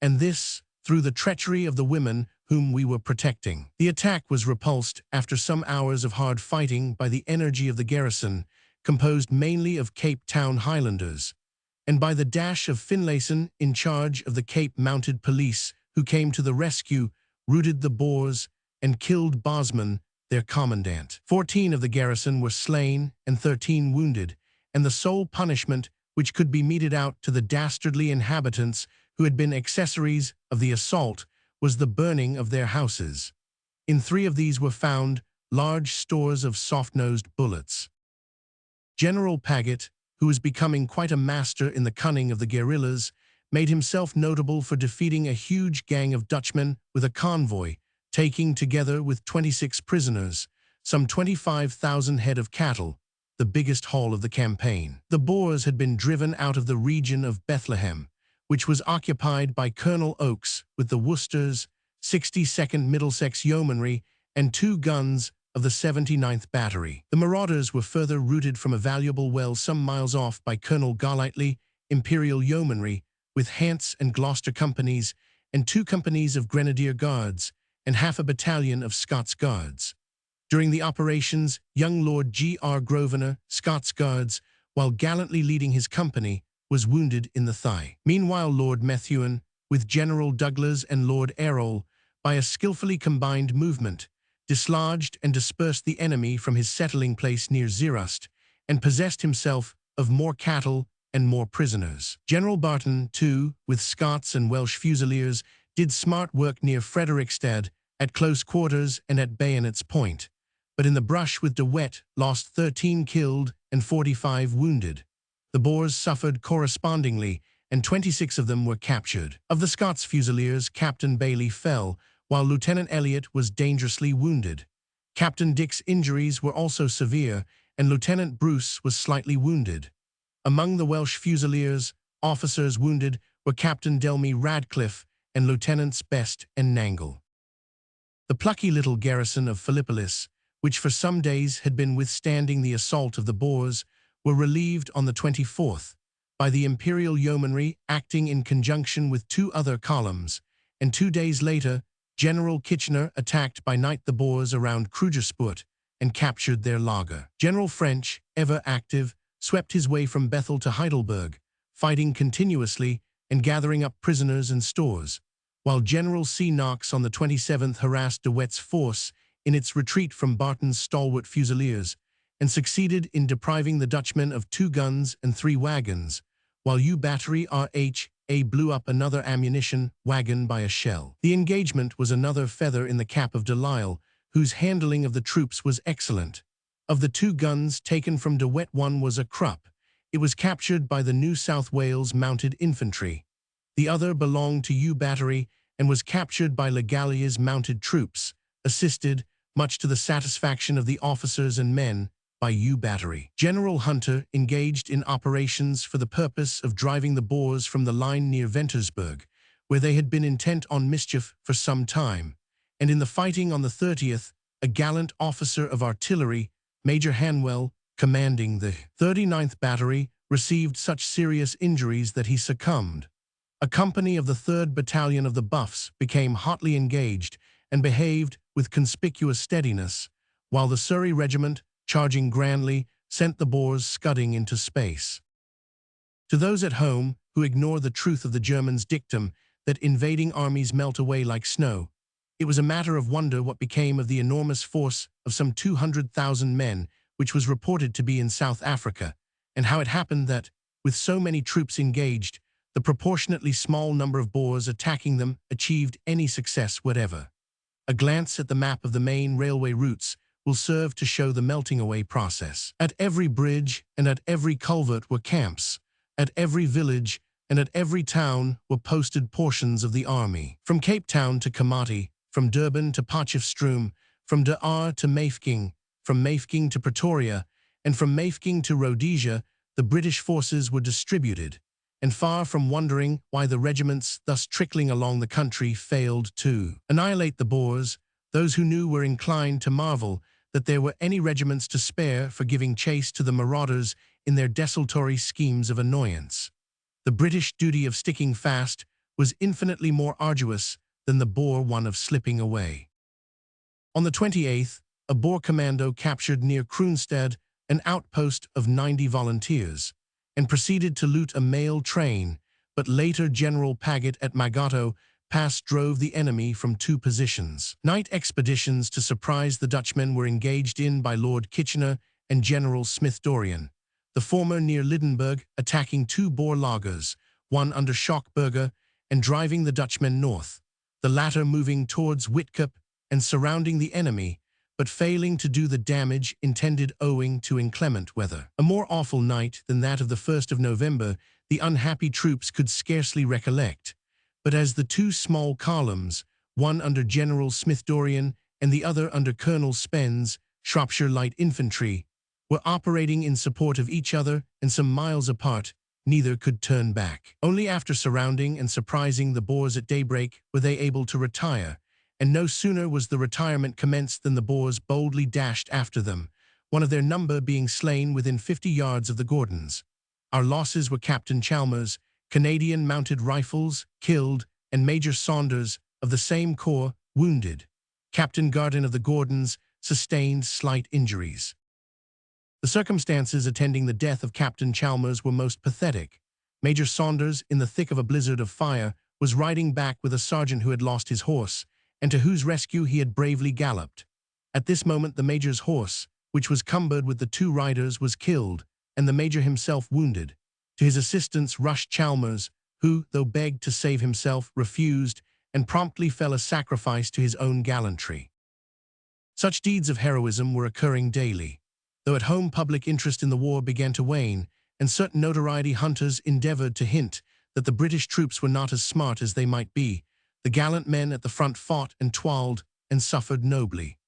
and this through the treachery of the women whom we were protecting. The attack was repulsed after some hours of hard fighting by the energy of the garrison, composed mainly of Cape Town Highlanders, and by the dash of Finlayson in charge of the Cape Mounted Police, who came to the rescue, routed the Boers, and killed Bosman, their commandant. 14 of the garrison were slain and 13 wounded, and the sole punishment which could be meted out to the dastardly inhabitants who had been accessories of the assault was the burning of their houses. In 3 of these were found large stores of soft-nosed bullets. General Paget, who was becoming quite a master in the cunning of the guerrillas, made himself notable for defeating a huge gang of Dutchmen with a convoy, taking together with 26 prisoners, some 25,000 head of cattle, the biggest haul of the campaign. The Boers had been driven out of the region of Bethlehem, which was occupied by Colonel Oakes with the Worcesters, 62nd Middlesex Yeomanry, and 2 guns of the 79th Battery. The marauders were further routed from a valuable well some miles off by Colonel Golightly, Imperial Yeomanry, with Hants and Gloucester companies, and 2 companies of Grenadier Guards, and half a battalion of Scots Guards. During the operations, young Lord G.R. Grosvenor, Scots Guards, while gallantly leading his company, was wounded in the thigh. Meanwhile, Lord Methuen, with General Douglas and Lord Errol, by a skillfully combined movement, dislodged and dispersed the enemy from his settling place near Zeerust, and possessed himself of more cattle and more prisoners. General Barton, too, with Scots and Welsh Fusiliers, did smart work near Frederickstead, at close quarters and at bayonet's point, but in the brush with De Wet lost 13 killed and 45 wounded. The Boers suffered correspondingly, and 26 of them were captured. Of the Scots Fusiliers, Captain Bailey fell, while Lieutenant Elliot was dangerously wounded. Captain Dick's injuries were also severe, and Lieutenant Bruce was slightly wounded. Among the Welsh Fusiliers, officers wounded were Captain Delmy Radcliffe and Lieutenants Best and Nangle. The plucky little garrison of Philippopolis, which for some days had been withstanding the assault of the Boers, were relieved on the 24th by the Imperial Yeomanry acting in conjunction with 2 other columns, and 2 days later, General Kitchener attacked by night the Boers around Krugerspoort and captured their lager. General French, ever active, swept his way from Bethel to Heidelberg, fighting continuously and gathering up prisoners and stores, while General C. Knox on the 27th harassed De Wet's force in its retreat from Barton's stalwart Fusiliers, and succeeded in depriving the Dutchmen of 2 guns and 3 wagons, while U Battery R.H.A. blew up another ammunition wagon by a shell. The engagement was another feather in the cap of De Lisle, whose handling of the troops was excellent. Of the 2 guns taken from De Wet, one was a Krupp. It was captured by the New South Wales Mounted Infantry. The other belonged to U Battery and was captured by Le Gallier's mounted troops, assisted, much to the satisfaction of the officers and men, by U Battery. General Hunter engaged in operations for the purpose of driving the Boers from the line near Ventersburg, where they had been intent on mischief for some time, and in the fighting on the 30th, a gallant officer of artillery, Major Hanwell, commanding the 39th Battery, received such serious injuries that he succumbed. A company of the 3rd Battalion of the Buffs became hotly engaged and behaved with conspicuous steadiness, while the Surrey Regiment, charging grandly, sent the Boers scudding into space. To those at home who ignore the truth of the Germans' dictum that invading armies melt away like snow, it was a matter of wonder what became of the enormous force of some 200,000 men which was reported to be in South Africa, and how it happened that, with so many troops engaged, the proportionately small number of Boers attacking them achieved any success whatever. A glance at the map of the main railway routes will serve to show the melting away process. At every bridge and at every culvert were camps. At every village and at every town were posted portions of the army. From Cape Town to Komati, from Durban to Potchefstroom, from De Aar to Mafeking, from Mafeking to Pretoria, and from Mafeking to Rhodesia, the British forces were distributed, and far from wondering why the regiments thus trickling along the country failed to annihilate the Boers, those who knew were inclined to marvel that there were any regiments to spare for giving chase to the marauders in their desultory schemes of annoyance. The British duty of sticking fast was infinitely more arduous than the Boer one of slipping away. On the 28th, a Boer commando captured near Kroonstad an outpost of 90 volunteers, and proceeded to loot a mail train, but later General Paget at Magato Pass drove the enemy from 2 positions. Night expeditions to surprise the Dutchmen were engaged in by Lord Kitchener and General Smith-Dorrien, the former near Lydenburg attacking 2 Boer lagers, one under Schockberger, and driving the Dutchmen north, the latter moving towards Whitkop and surrounding the enemy, but failing to do the damage intended owing to inclement weather. A more awful night than that of the 1st of November the unhappy troops could scarcely recollect, but as the 2 small columns, one under General Smith-Dorrien and the other under Colonel Spens, Shropshire Light Infantry, were operating in support of each other and some miles apart, neither could turn back. Only after surrounding and surprising the Boers at daybreak were they able to retire, and no sooner was the retirement commenced than the Boers boldly dashed after them, one of their number being slain within 50 yards of the Gordons. Our losses were Captain Chalmers, Canadian Mounted Rifles, killed, and Major Saunders, of the same corps, wounded. Captain Garden of the Gordons sustained slight injuries. The circumstances attending the death of Captain Chalmers were most pathetic. Major Saunders, in the thick of a blizzard of fire, was riding back with a sergeant who had lost his horse, and to whose rescue he had bravely galloped. At this moment the Major's horse, which was cumbered with the 2 riders, was killed, and the Major himself wounded. To his assistance rushed Chalmers, who, though begged to save himself, refused, and promptly fell a sacrifice to his own gallantry. Such deeds of heroism were occurring daily. Though at home public interest in the war began to wane, and certain notoriety hunters endeavored to hint that the British troops were not as smart as they might be. The gallant men at the front fought and toiled and suffered nobly.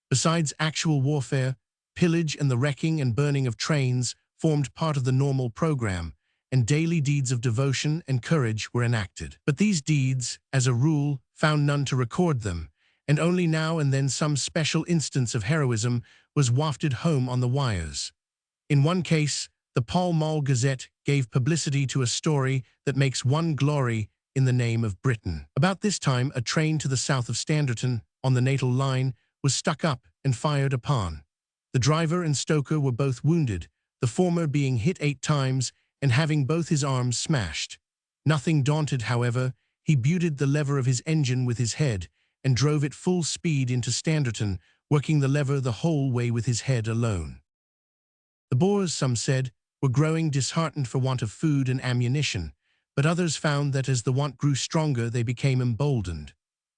Besides actual warfare, pillage and the wrecking and burning of trains formed part of the normal program, and daily deeds of devotion and courage were enacted. But these deeds, as a rule, found none to record them, and only now and then some special instance of heroism was wafted home on the wires. In one case, the Pall Mall Gazette gave publicity to a story that makes one glory in the name of Britain. About this time, a train to the south of Standerton, on the Natal line, was stuck up and fired upon. The driver and stoker were both wounded, the former being hit 8 times and having both his arms smashed. Nothing daunted, however, he butted the lever of his engine with his head and drove it full speed into Standerton, working the lever the whole way with his head alone. The Boers, some said, were growing disheartened for want of food and ammunition, but others found that as the want grew stronger, they became emboldened.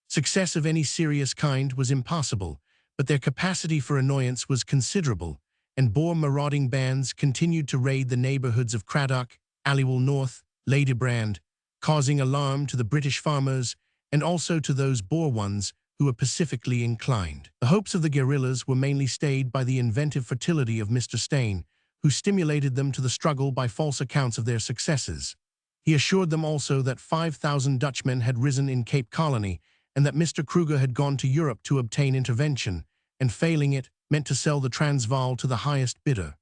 Success of any serious kind was impossible, but their capacity for annoyance was considerable, and Boer marauding bands continued to raid the neighborhoods of Cradock, Aliwal North, Ladybrand, causing alarm to the British farmers and also to those Boer ones who were pacifically inclined. The hopes of the guerrillas were mainly stayed by the inventive fertility of Mr. Steyn, who stimulated them to the struggle by false accounts of their successes. He assured them also that 5,000 Dutchmen had risen in Cape Colony and that Mr. Kruger had gone to Europe to obtain intervention, and failing it, meant to sell the Transvaal to the highest bidder.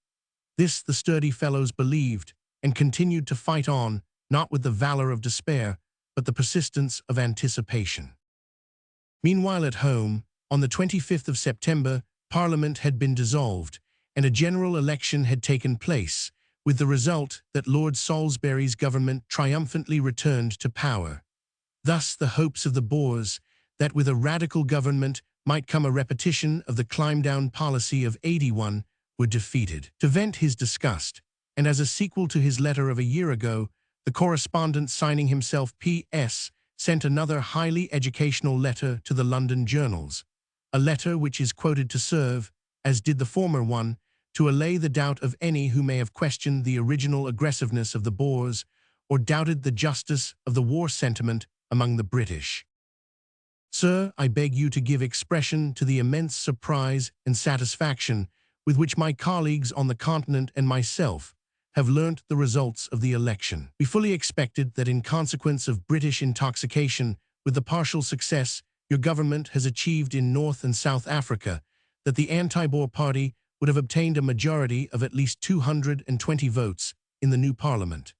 This the sturdy fellows believed, and continued to fight on, not with the valor of despair, but the persistence of anticipation. Meanwhile at home, on the 25th of September, Parliament had been dissolved, and a general election had taken place, with the result that Lord Salisbury's government triumphantly returned to power. Thus the hopes of the Boers, that with a radical government might come a repetition of the climb-down policy of '81, were defeated. To vent his disgust, and as a sequel to his letter of a year ago, the correspondent signing himself P.S. sent another highly educational letter to the London journals, a letter which is quoted to serve, as did the former one, to allay the doubt of any who may have questioned the original aggressiveness of the Boers or doubted the justice of the war sentiment among the British. Sir, I beg you to give expression to the immense surprise and satisfaction with which my colleagues on the continent and myself have learnt the results of the election. We fully expected that in consequence of British intoxication with the partial success your government has achieved in North and South Africa, that the anti-Boer party would have obtained a majority of at least 220 votes in the new parliament.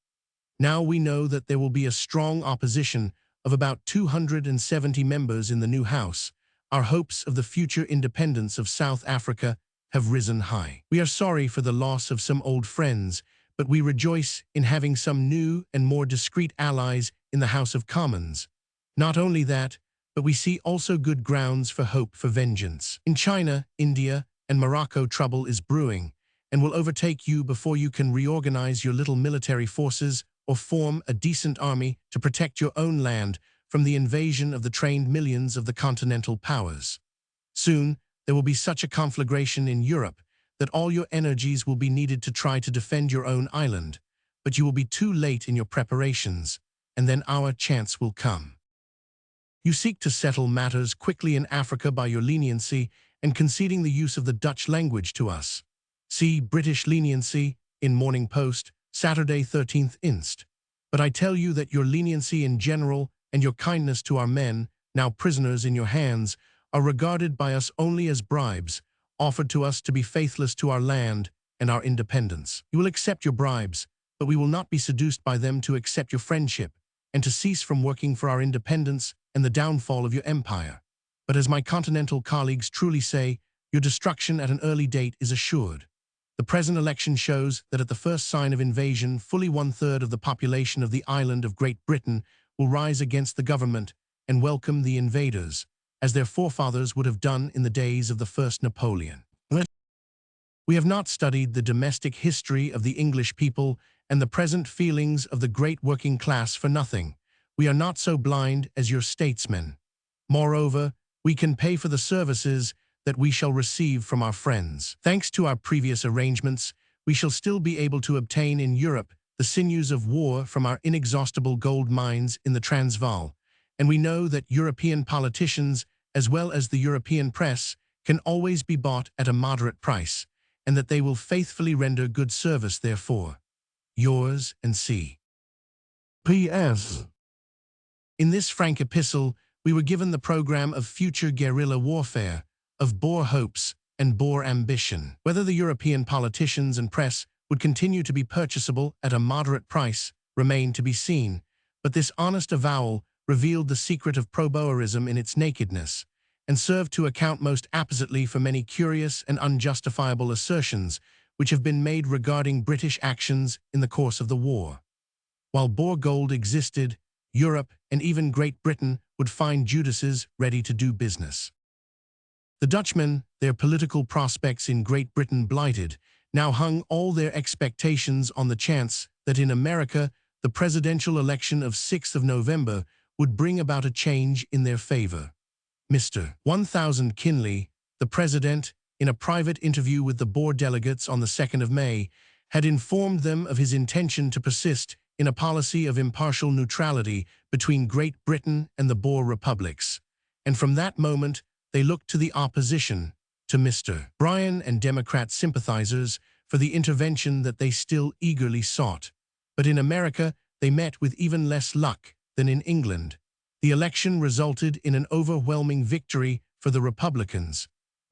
Now we know that there will be a strong opposition of about 270 members in the new House. Our hopes of the future independence of South Africa have risen high. We are sorry for the loss of some old friends, but we rejoice in having some new and more discreet allies in the House of Commons. Not only that, but we see also good grounds for hope for vengeance. In China, India, and Morocco trouble is brewing, and will overtake you before you can reorganize your little military forces or form a decent army to protect your own land from the invasion of the trained millions of the continental powers. Soon, there will be such a conflagration in Europe that all your energies will be needed to try to defend your own island, but you will be too late in your preparations, and then our chance will come. You seek to settle matters quickly in Africa by your leniency and conceding the use of the Dutch language to us. See British leniency in Morning Post, Saturday 13th inst. But I tell you that your leniency in general and your kindness to our men, now prisoners in your hands, are regarded by us only as bribes, offered to us to be faithless to our land and our independence. You will accept your bribes, but we will not be seduced by them to accept your friendship and to cease from working for our independence and the downfall of your empire. But as my continental colleagues truly say, your destruction at an early date is assured. The present election shows that at the first sign of invasion, fully 1/3 of the population of the island of Great Britain will rise against the government and welcome the invaders, as their forefathers would have done in the days of the first Napoleon. We have not studied the domestic history of the English people and the present feelings of the great working class for nothing. We are not so blind as your statesmen. Moreover, we can pay for the services that we shall receive from our friends. Thanks to our previous arrangements, we we shall still be able to obtain in Europe the sinews of war from our inexhaustible gold mines in the Transvaal, and we know that European politicians, as well as the European press, can always be bought at a moderate price, and that they will faithfully render good service therefore. Yours and C. P.S. In this frank epistle, we were given the program of future guerrilla warfare, of Boer hopes and Boer ambition. Whether the European politicians and press would continue to be purchasable at a moderate price remained to be seen, but this honest avowal revealed the secret of pro-Boerism in its nakedness, and served to account most appositely for many curious and unjustifiable assertions which have been made regarding British actions in the course of the war. While Boer gold existed, Europe and even Great Britain would find Judases ready to do business. The Dutchmen, their political prospects in Great Britain blighted, now hung all their expectations on the chance that in America the presidential election of 6th of November would bring about a change in their favor. Mr. 1000 Kinley, the president, in a private interview with the Boer delegates on the 2nd of May, had informed them of his intention to persist in a policy of impartial neutrality between Great Britain and the Boer republics, and from that moment they looked to the opposition, to Mr. Bryan and Democrat sympathizers, for the intervention that they still eagerly sought. But in America they met with even less luck than in England. The election resulted in an overwhelming victory for the Republicans.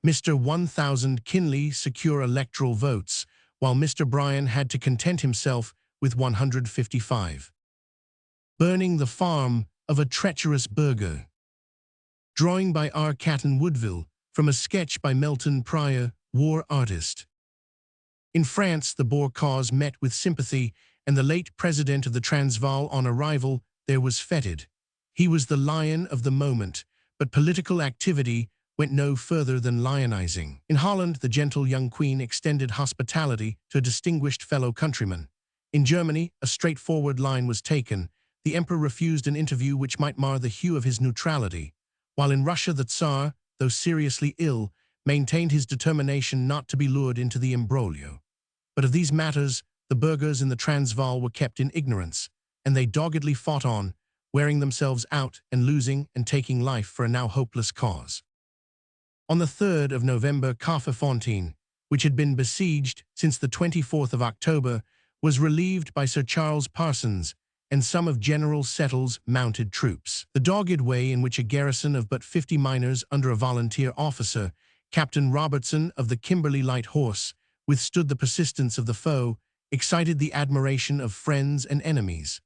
Mr. 1000 Kinley secured electoral votes, while Mr. Bryan had to content himself with 155. Burning the farm of a treacherous burgher. Drawing by R. Catton Woodville, from a sketch by Melton Pryor, war artist. In France, the Boer cause met with sympathy, and the late president of the Transvaal on arrival there was feted. He was the lion of the moment, but political activity went no further than lionizing. In Holland, the gentle young queen extended hospitality to a distinguished fellow countryman. In Germany, a straightforward line was taken. The emperor refused an interview which might mar the hue of his neutrality, while in Russia the Tsar, though seriously ill, maintained his determination not to be lured into the imbroglio. But of these matters, the burghers in the Transvaal were kept in ignorance, and they doggedly fought on, wearing themselves out and losing and taking life for a now hopeless cause. On the 3rd of November, Kafferfontein, which had been besieged since the 24th of October, was relieved by Sir Charles Parsons and some of General Settle's mounted troops. The dogged way in which a garrison of but 50 miners under a volunteer officer, Captain Robertson of the Kimberley Light Horse, withstood the persistence of the foe, excited the admiration of friends and enemies.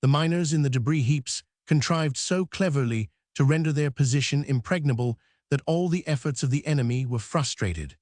The miners in the debris heaps contrived so cleverly to render their position impregnable that all the efforts of the enemy were frustrated.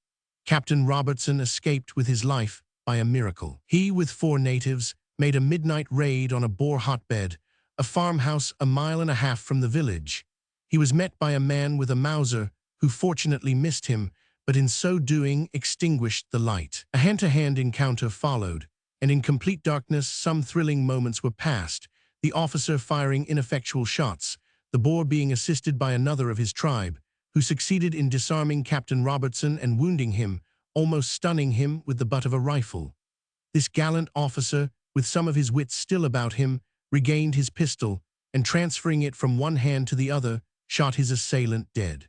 Captain Robertson escaped with his life by a miracle. He, with 4 natives, made a midnight raid on a Boer hotbed, a farmhouse a mile and a half from the village. He was met by a man with a Mauser, who fortunately missed him, but in so doing extinguished the light. A hand-to-hand encounter followed, and in complete darkness some thrilling moments were passed, the officer firing ineffectual shots, the Boer being assisted by another of his tribe, who succeeded in disarming Captain Robertson and wounding him, almost stunning him with the butt of a rifle. This gallant officer, with some of his wits still about him, regained his pistol, and transferring it from one hand to the other, shot his assailant dead.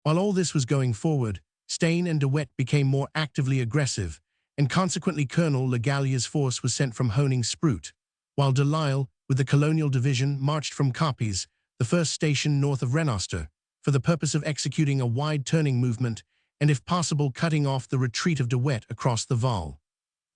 While all this was going forward, Steyn and De Wet became more actively aggressive, and consequently Colonel Le Gallier's force was sent from Honing-Sprout, while De Lisle, with the colonial division, marched from Kapies, the first station north of Renoster, for the purpose of executing a wide turning movement and, if possible, cutting off the retreat of De Wet across the Vaal.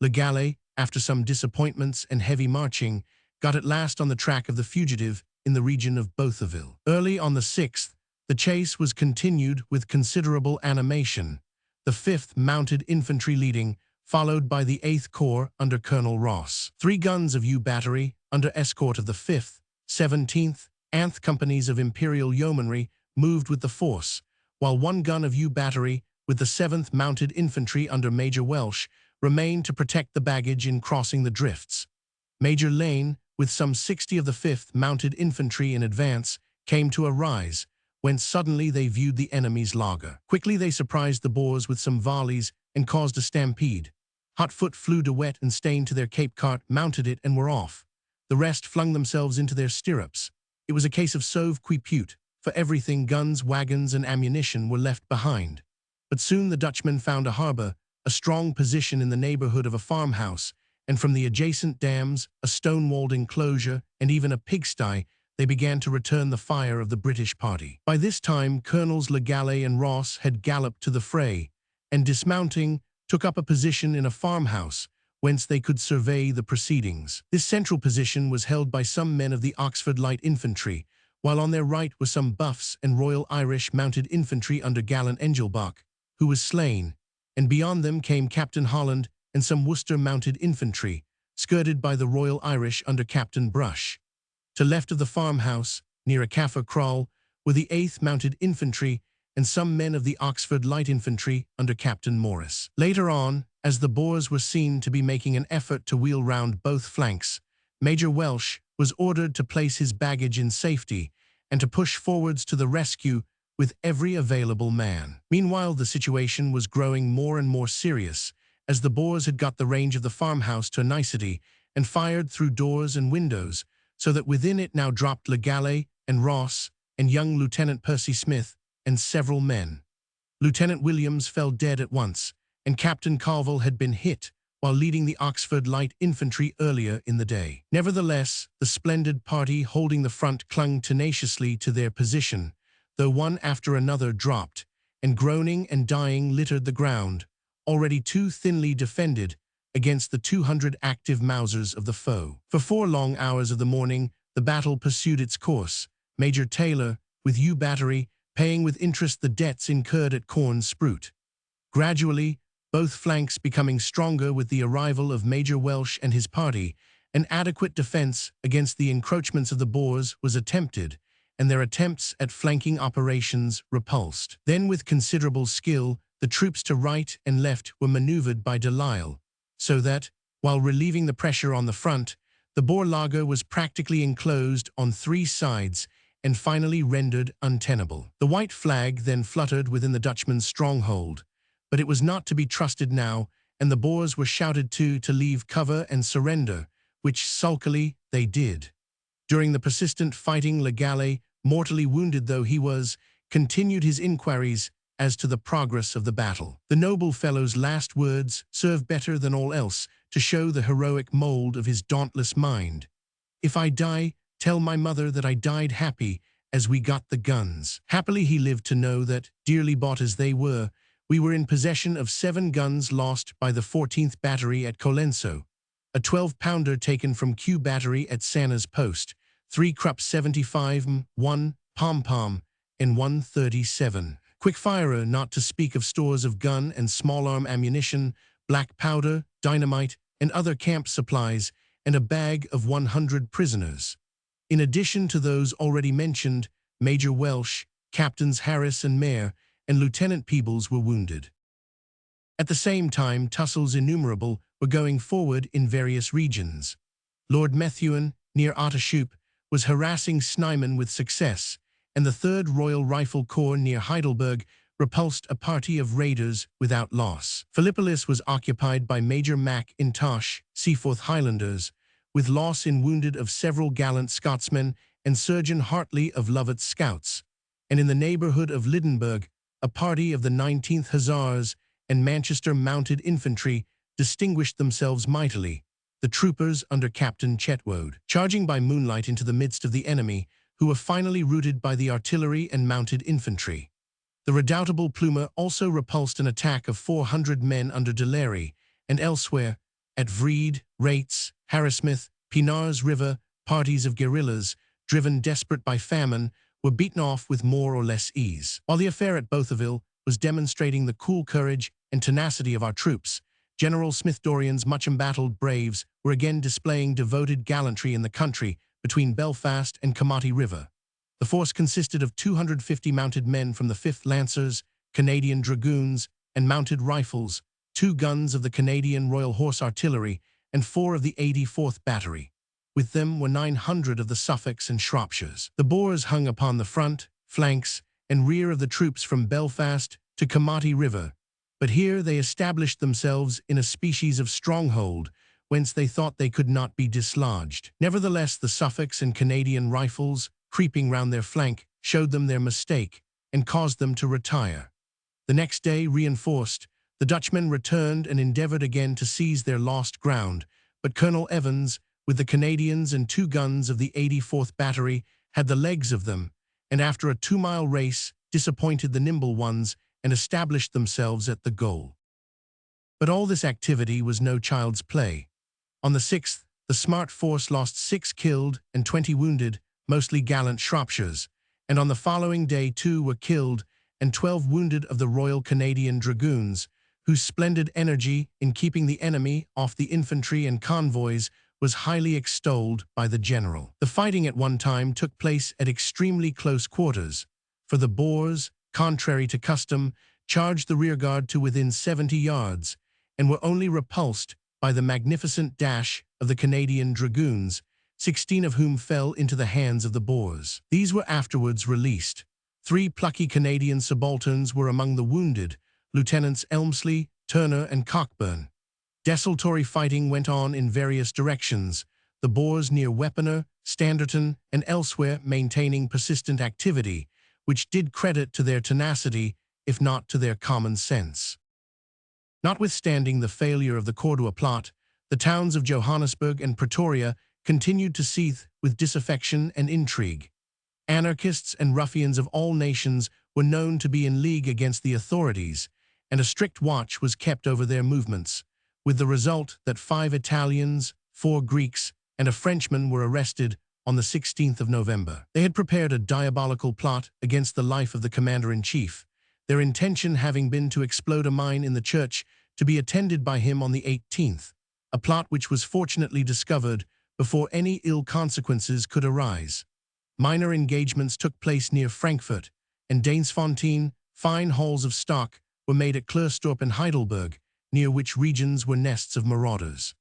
Le Galley, after some disappointments and heavy marching, got at last on the track of the fugitive in the region of Bothaville. Early on the 6th, the chase was continued with considerable animation, the 5th Mounted Infantry leading, followed by the 8th Corps under Colonel Ross. 3 guns of U Battery, under escort of the 5th, 17th, and 8th Companies of Imperial Yeomanry, moved with the force, while 1 gun of U Battery, with the 7th Mounted Infantry under Major Welsh, remained to protect the baggage in crossing the drifts. Major Lane, with some 60 of the 5th Mounted Infantry in advance, came to a rise, whence suddenly they viewed the enemy's laager. Quickly they surprised the Boers with some volleys and caused a stampede. Hotfoot flew to wet and stain to their Cape cart, mounted it, and were off. The rest flung themselves into their stirrups. It was a case of sauve qui pute, for everything, guns, wagons, and ammunition, were left behind. But soon the Dutchmen found a harbor, a strong position in the neighborhood of a farmhouse, and from the adjacent dams, a stone-walled enclosure, and even a pigsty, they began to return the fire of the British party. By this time, Colonels Le Gallais and Ross had galloped to the fray, and dismounting, took up a position in a farmhouse, whence they could survey the proceedings. This central position was held by some men of the Oxford Light Infantry, while on their right were some Buffs and Royal Irish Mounted Infantry under gallant Engelbach, who was slain, and beyond them came Captain Holland and some Worcester Mounted Infantry, skirted by the Royal Irish under Captain Brush. To left of the farmhouse, near a Kaffir kraal, were the 8th Mounted Infantry and some men of the Oxford Light Infantry under Captain Morris. Later on, as the Boers were seen to be making an effort to wheel round both flanks, Major Welsh was ordered to place his baggage in safety and to push forwards to the rescue with every available man. Meanwhile, the situation was growing more and more serious, as the Boers had got the range of the farmhouse to a nicety and fired through doors and windows, so that within it now dropped Le Gallais and Ross and young Lieutenant Percy Smith and several men. Lieutenant Williams fell dead at once, and Captain Carville had been hit while leading the Oxford Light Infantry earlier in the day. Nevertheless, the splendid party holding the front clung tenaciously to their position, though one after another dropped, and groaning and dying littered the ground, already too thinly defended against the 200 active Mausers of the foe. For 4 long hours of the morning, the battle pursued its course, Major Taylor, with U Battery, paying with interest the debts incurred at Corn Spruit. Gradually, both flanks becoming stronger with the arrival of Major Welsh and his party, an adequate defense against the encroachments of the Boers was attempted, and their attempts at flanking operations repulsed. Then, with considerable skill, the troops to right and left were maneuvered by de Lisle, so that, while relieving the pressure on the front, the Boer laager was practically enclosed on 3 sides and finally rendered untenable. The white flag then fluttered within the Dutchmen's stronghold, but it was not to be trusted now, and the Boers were shouted to leave cover and surrender, which sulkily they did. During the persistent fighting, Le Gallais, mortally wounded though he was, continued his inquiries as to the progress of the battle. The noble fellow's last words serve better than all else to show the heroic mold of his dauntless mind. "If I die, tell my mother that I died happy as we got the guns." Happily he lived to know that, dearly bought as they were, we were in possession of 7 guns lost by the 14th Battery at Colenso, a 12-pounder taken from Q Battery at Sanna's Post, 3 Krupp 75, 1 pom-pom, and 1 37. Quick-firer, not to speak of stores of gun and small-arm ammunition, black powder, dynamite, and other camp supplies, and a bag of 100 prisoners. In addition to those already mentioned, Major Welsh, Captains Harris and Mayer, and Lieutenant Peebles were wounded. At the same time, tussles innumerable were going forward in various regions. Lord Methuen, near Ottershoop, was harassing Snyman with success, and the 3rd Royal Rifle Corps near Heidelberg repulsed a party of raiders without loss. Philippolis was occupied by Major Mack in Tosh, Seaforth Highlanders, with loss in wounded of several gallant Scotsmen and Surgeon Hartley of Lovett's Scouts, and in the neighborhood of Lydenburg, a party of the 19th Hussars and Manchester Mounted Infantry distinguished themselves mightily, the troopers under Captain Chetwode, charging by moonlight into the midst of the enemy, who were finally routed by the artillery and mounted infantry. The redoubtable Plumer also repulsed an attack of 400 men under de Lery, and elsewhere, at Vreed, Rates, Harrismith, Pinars River, parties of guerrillas, driven desperate by famine, were beaten off with more or less ease. While the affair at Bothaville was demonstrating the cool courage and tenacity of our troops, General Smith-Dorrien's much-embattled braves were again displaying devoted gallantry in the country between Belfast and Comati River. The force consisted of 250 mounted men from the 5th Lancers, Canadian Dragoons, and Mounted Rifles, 2 guns of the Canadian Royal Horse Artillery, and 4 of the 84th Battery. With them were 900 of the Suffolks and Shropshires. The Boers hung upon the front, flanks, and rear of the troops from Belfast to Comati River, But here they established themselves in a species of stronghold, whence they thought they could not be dislodged. Nevertheless, the Suffolks and Canadian rifles, creeping round their flank, showed them their mistake and caused them to retire. The next day, reinforced, the Dutchmen returned and endeavored again to seize their lost ground, but Colonel Evans, with the Canadians and 2 guns of the 84th Battery, had the legs of them, and after a 2-mile race, disappointed the nimble ones and established themselves at the goal. But all this activity was no child's play. On the 6th, the smart force lost 6 killed and 20 wounded, mostly gallant Shropshires, and on the following day 2 were killed and 12 wounded of the Royal Canadian Dragoons, whose splendid energy in keeping the enemy off the infantry and convoys was highly extolled by the general. The fighting at one time took place at extremely close quarters, for the Boers, contrary to custom, charged the rearguard to within 70 yards, and were only repulsed by the magnificent dash of the Canadian Dragoons, 16 of whom fell into the hands of the Boers. These were afterwards released. 3 plucky Canadian subalterns were among the wounded, Lieutenants Elmsley, Turner, and Cockburn. Desultory fighting went on in various directions, the Boers near Weaponer, Standerton, and elsewhere maintaining persistent activity, which did credit to their tenacity, if not to their common sense. Notwithstanding the failure of the Cordon plot, the towns of Johannesburg and Pretoria continued to seethe with disaffection and intrigue. Anarchists and ruffians of all nations were known to be in league against the authorities, and a strict watch was kept over their movements, with the result that 5 Italians, 4 Greeks, and a Frenchman were arrested on the 16th of November. They had prepared a diabolical plot against the life of the commander-in-chief, their intention having been to explode a mine in the church to be attended by him on the 18th, a plot which was fortunately discovered before any ill consequences could arise. Minor engagements took place near Frankfurt, and Danesfontein, fine hauls of stock were made at Klerstorp and Heidelberg, near which regions were nests of marauders.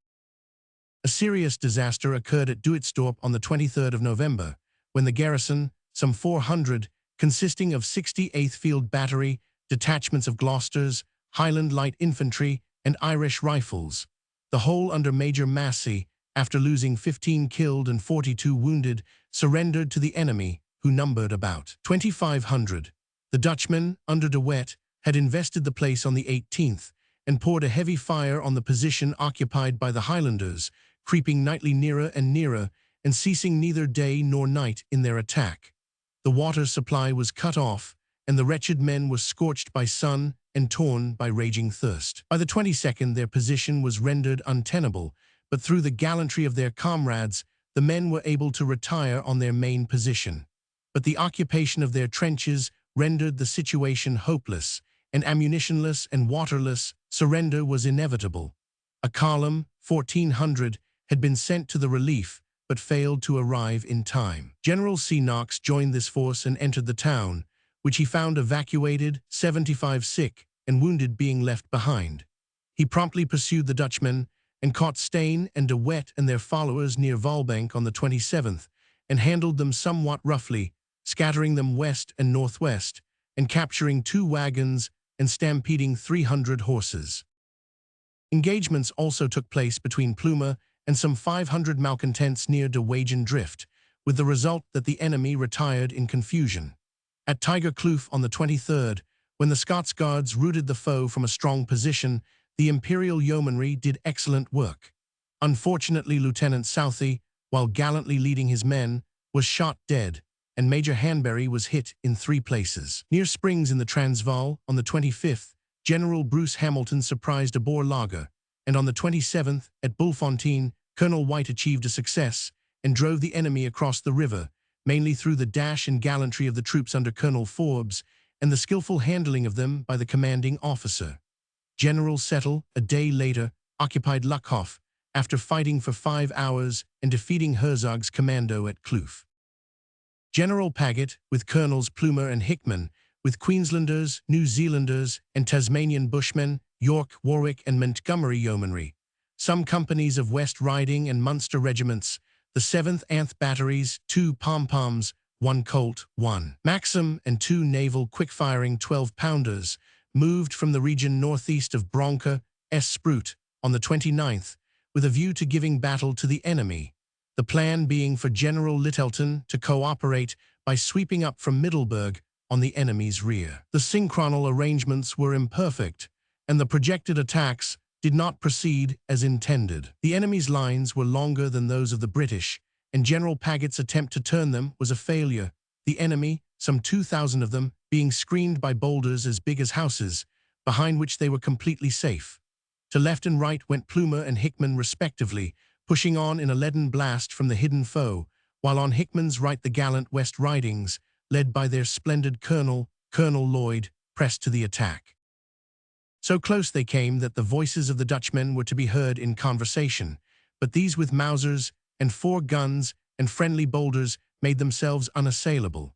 A serious disaster occurred at Duitsdorp on the 23rd of November, when the garrison, some 400, consisting of 68th Field Battery, detachments of Gloucesters, Highland Light Infantry, and Irish Rifles, the whole under Major Massey, after losing 15 killed and 42 wounded, surrendered to the enemy, who numbered about 2,500. The Dutchmen, under De Wet, had invested the place on the 18th, and poured a heavy fire on the position occupied by the Highlanders, creeping nightly nearer and nearer, and ceasing neither day nor night in their attack. The water supply was cut off, and the wretched men were scorched by sun and torn by raging thirst. By the 22nd, their position was rendered untenable, but through the gallantry of their comrades, the men were able to retire on their main position. But the occupation of their trenches rendered the situation hopeless, and ammunitionless and waterless, surrender was inevitable. A column, 1,400, had been sent to the relief, but failed to arrive in time. General C. Knox joined this force and entered the town, which he found evacuated, 75 sick and wounded being left behind. He promptly pursued the Dutchmen, and caught Steyn and De Wet and their followers near Valbank on the 27th, and handled them somewhat roughly, scattering them west and northwest, and capturing 2 wagons and stampeding 300 horses. Engagements also took place between Plumer and some 500 malcontents near De Wagen Drift, with the result that the enemy retired in confusion. At Tiger Kloof on the 23rd, when the Scots Guards routed the foe from a strong position, the Imperial Yeomanry did excellent work. Unfortunately, Lieutenant Southey, while gallantly leading his men, was shot dead, and Major Hanbury was hit in 3 places. Near Springs in the Transvaal, on the 25th, General Bruce Hamilton surprised a Boer laager, and on the 27th, at Bulfontein, Colonel White achieved a success and drove the enemy across the river, mainly through the dash and gallantry of the troops under Colonel Forbes and the skillful handling of them by the commanding officer. General Settle, a day later, occupied Luckhoff, after fighting for 5 hours and defeating Herzog's commando at Kloof. General Paget, with Colonels Plumer and Hickman, with Queenslanders, New Zealanders, and Tasmanian Bushmen, York, Warwick, and Montgomery Yeomanry, some companies of West Riding and Munster regiments, the 7th Anth Batteries, 2 pom-poms, 1 Colt, 1 Maxim, and 2 naval quick-firing 12-pounders, moved from the region northeast of Bronke-Sprout on the 29th, with a view to giving battle to the enemy, the plan being for General Littleton to cooperate by sweeping up from Middelburg on the enemy's rear. The synchronal arrangements were imperfect, and the projected attacks did not proceed as intended. The enemy's lines were longer than those of the British, and General Paggett's attempt to turn them was a failure, the enemy, some 2,000 of them, being screened by boulders as big as houses, behind which they were completely safe. To left and right went Plumer and Hickman respectively, pushing on in a leaden blast from the hidden foe, while on Hickman's right the gallant West Ridings, led by their splendid Colonel Lloyd, pressed to the attack. So close they came that the voices of the Dutchmen were to be heard in conversation, but these with Mausers and 4 guns and friendly boulders made themselves unassailable.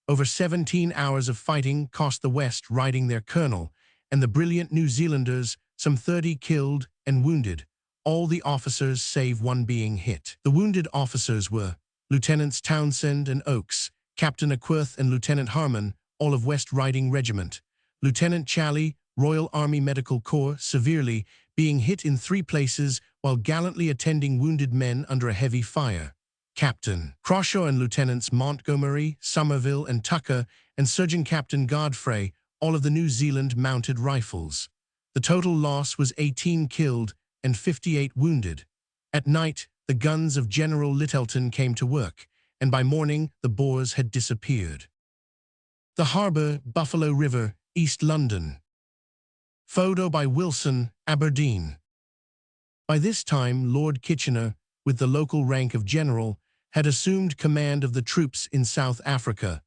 Over 17 hours of fighting cost the West Riding their colonel, and the brilliant New Zealanders some 30 killed and wounded, all the officers save one being hit. The wounded officers were Lieutenants Townsend and Oakes, Captain Ackworth and Lieutenant Harmon, all of West Riding Regiment, Lieutenant Chally, Royal Army Medical Corps, severely, being hit in 3 places while gallantly attending wounded men under a heavy fire. Captain Crawshaw and Lieutenants Montgomery, Somerville and Tucker, and Surgeon Captain Godfrey, all of the New Zealand Mounted Rifles. The total loss was 18 killed and 58 wounded. At night, the guns of General Littleton came to work, and by morning the Boers had disappeared. The Harbour, Buffalo River, East London. Photo by Wilson, Aberdeen. By this time, Lord Kitchener, with the local rank of general, had assumed command of the troops in South Africa,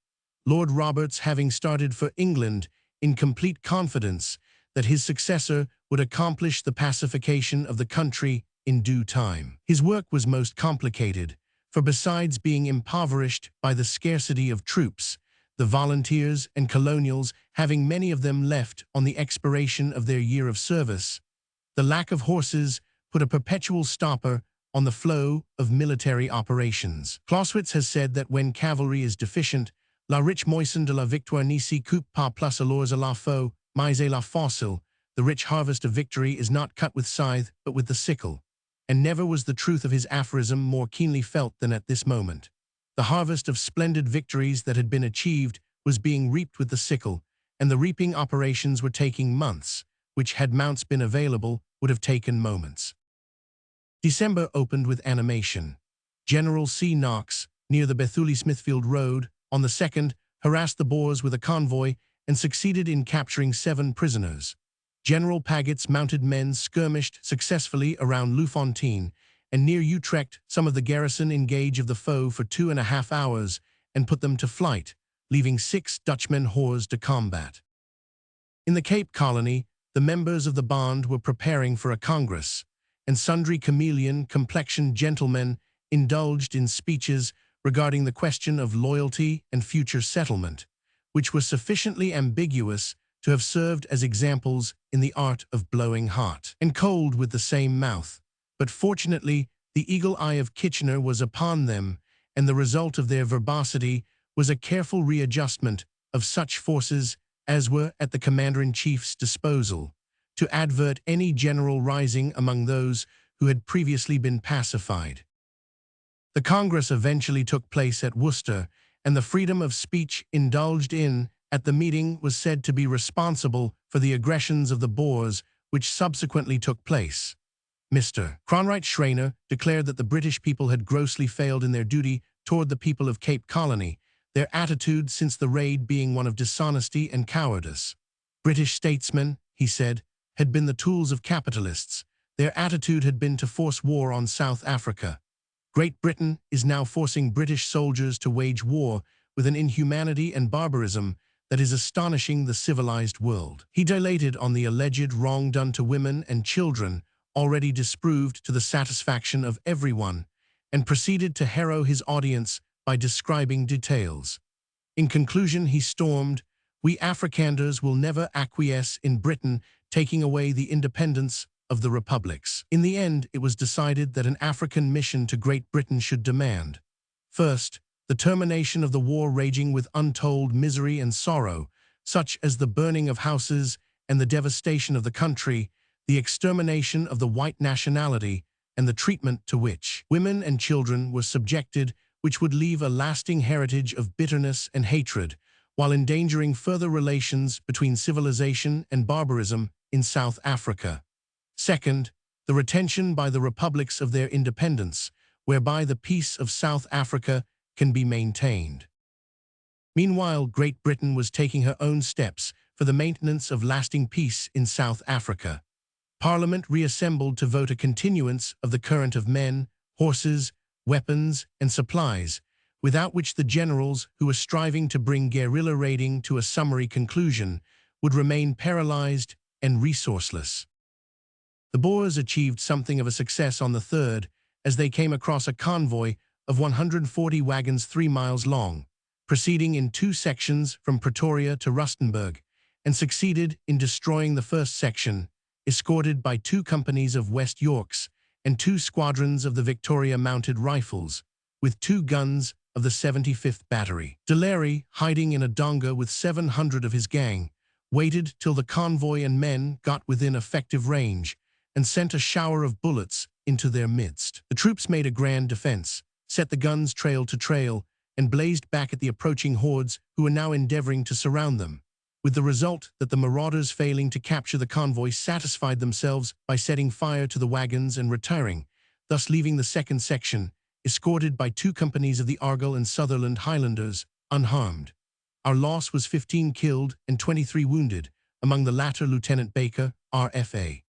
Lord Roberts having started for England in complete confidence that his successor would accomplish the pacification of the country in due time. His work was most complicated, for besides being impoverished by the scarcity of troops, the volunteers and colonials having many of them left on the expiration of their year of service, the lack of horses put a perpetual stopper on the flow of military operations. Clausewitz has said that when cavalry is deficient, la riche moisson de la victoire n'ici coupe pas plus alors à la faux, mais la fossil, the rich harvest of victory is not cut with scythe but with the sickle. And never was the truth of his aphorism more keenly felt than at this moment. The harvest of splendid victories that had been achieved was being reaped with the sickle, and the reaping operations were taking months, which, had mounts been available, would have taken moments. December opened with animation. General C. Knox, near the Bethune-Smithfield Road, on the 2nd, harassed the Boers with a convoy and succeeded in capturing 7 prisoners. General Paggett's mounted men skirmished successfully around Loufontein, and near Utrecht some of the garrison engaged of the foe for 2.5 hours and put them to flight, leaving 6 Dutchmen hors de combat. In the Cape Colony, the members of the Bond were preparing for a congress, and sundry chameleon-complexioned gentlemen indulged in speeches regarding the question of loyalty and future settlement, which were sufficiently ambiguous to have served as examples in the art of blowing hot and cold with the same mouth. But fortunately, the eagle eye of Kitchener was upon them, and the result of their verbosity was a careful readjustment of such forces as were at the Commander-in-Chief's disposal, to advert any general rising among those who had previously been pacified. The Congress eventually took place at Worcester, and the freedom of speech indulged in at the meeting was said to be responsible for the aggressions of the Boers which subsequently took place. Mr. Cronwright Schreiner declared that the British people had grossly failed in their duty toward the people of Cape Colony, their attitude since the raid being one of dishonesty and cowardice. British statesmen, he said, had been the tools of capitalists. Their attitude had been to force war on South Africa. Great Britain is now forcing British soldiers to wage war with an inhumanity and barbarism that is astonishing the civilized world. He dilated on the alleged wrong done to women and children, already disproved to the satisfaction of everyone, and proceeded to harrow his audience by describing details. In conclusion, he stormed, "We Afrikanders will never acquiesce in Britain taking away the independence of the republics." In the end, it was decided that an African mission to Great Britain should demand, first, the termination of the war raging with untold misery and sorrow, such as the burning of houses and the devastation of the country, the extermination of the white nationality, and the treatment to which women and children were subjected, which would leave a lasting heritage of bitterness and hatred, while endangering further relations between civilization and barbarism in South Africa. Second, the retention by the republics of their independence, whereby the peace of South Africa can be maintained. Meanwhile, Great Britain was taking her own steps for the maintenance of lasting peace in South Africa. Parliament reassembled to vote a continuance of the current of men, horses, weapons, and supplies, without which the generals who were striving to bring guerrilla raiding to a summary conclusion would remain paralyzed and resourceless. The Boers achieved something of a success on the 3rd as they came across a convoy of 140 wagons 3 miles long, proceeding in 2 sections from Pretoria to Rustenburg, and succeeded in destroying the first section, escorted by 2 companies of West Yorks and 2 squadrons of the Victoria Mounted Rifles, with 2 guns of the 75th Battery. De Lery, hiding in a donga with 700 of his gang, waited till the convoy and men got within effective range and sent a shower of bullets into their midst. The troops made a grand defense, set the guns trail to trail, and blazed back at the approaching hordes who were now endeavoring to surround them, with the result that the marauders, failing to capture the convoy, satisfied themselves by setting fire to the wagons and retiring, thus leaving the second section, escorted by 2 companies of the Argyll and Sutherland Highlanders, unharmed. Our loss was 15 killed and 23 wounded, among the latter Lieutenant Baker, RFA.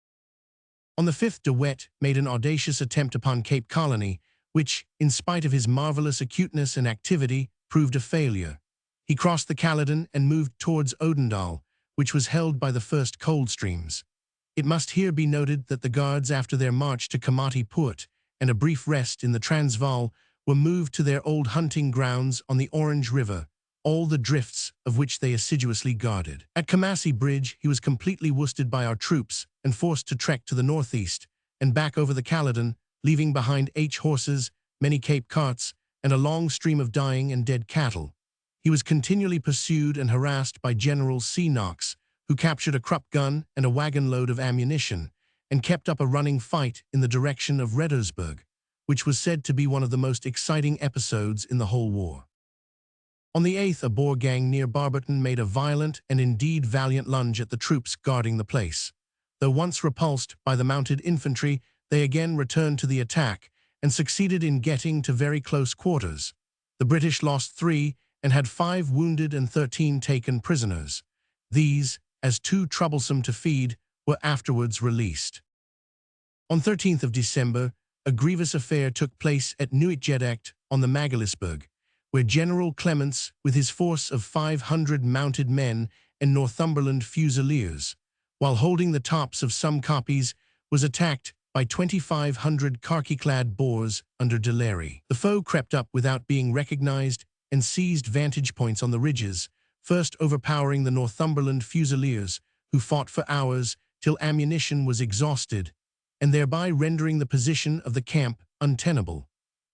On the 5th, De Wet made an audacious attempt upon Cape Colony, which, in spite of his marvelous acuteness and activity, proved a failure. He crossed the Caledon and moved towards Odendaal, which was held by the 1st Coldstreams. It must here be noted that the Guards, after their march to Komati Poort and a brief rest in the Transvaal, were moved to their old hunting grounds on the Orange River, all the drifts of which they assiduously guarded. At Kamasi Bridge, he was completely worsted by our troops and forced to trek to the northeast and back over the Caledon, leaving behind H horses, many Cape carts, and a long stream of dying and dead cattle. He was continually pursued and harassed by General C. Knox, who captured a Krupp gun and a wagon load of ammunition, and kept up a running fight in the direction of Reddersburg, which was said to be one of the most exciting episodes in the whole war. On the 8th, a Boer gang near Barberton made a violent and indeed valiant lunge at the troops guarding the place. Though once repulsed by the mounted infantry, they again returned to the attack and succeeded in getting to very close quarters. The British lost 3 and had 5 wounded and 13 taken prisoners. These, as too troublesome to feed, were afterwards released. On 13th of December, a grievous affair took place at Nieuwtjerdect on the Magaliesberg, where General Clements, with his force of 500 mounted men and Northumberland Fusiliers, while holding the tops of some koppies, was attacked by 2,500 khaki-clad Boers under De Lery. The foe crept up without being recognized and seized vantage points on the ridges, first overpowering the Northumberland Fusiliers, who fought for hours till ammunition was exhausted, and thereby rendering the position of the camp untenable.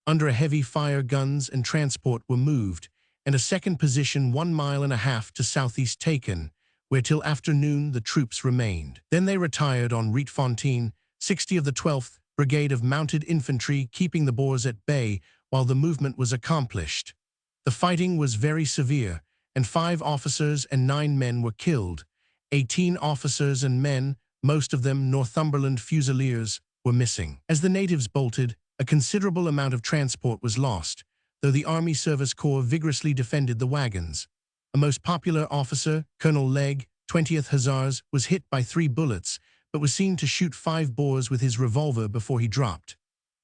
Under a heavy fire, guns and transport were moved, and a second position 1.5 miles to southeast taken, where till afternoon the troops remained. Then they retired on Rietfontein, 60 of the 12th Brigade of Mounted Infantry keeping the Boers at bay while the movement was accomplished. The fighting was very severe, and 5 officers and 9 men were killed. 18 officers and men, most of them Northumberland Fusiliers, were missing. As the natives bolted, a considerable amount of transport was lost, though the Army Service Corps vigorously defended the wagons. A most popular officer, Colonel Legg, 20th Hussars, was hit by 3 bullets, but was seen to shoot 5 Boers with his revolver before he dropped.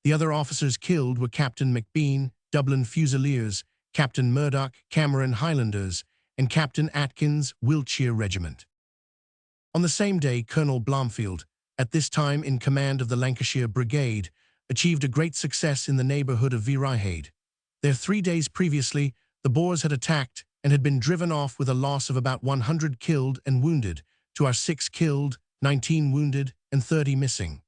The other officers killed were Captain McBean, Dublin Fusiliers, Captain Murdoch, Cameron Highlanders, and Captain Atkins, Wiltshire Regiment. On the same day, Colonel Blomfield, at this time in command of the Lancashire Brigade, achieved a great success in the neighborhood of Vryheid. There 3 days previously, the Boers had attacked and had been driven off with a loss of about 100 killed and wounded, to our 6 killed, 19 wounded, and 30 missing.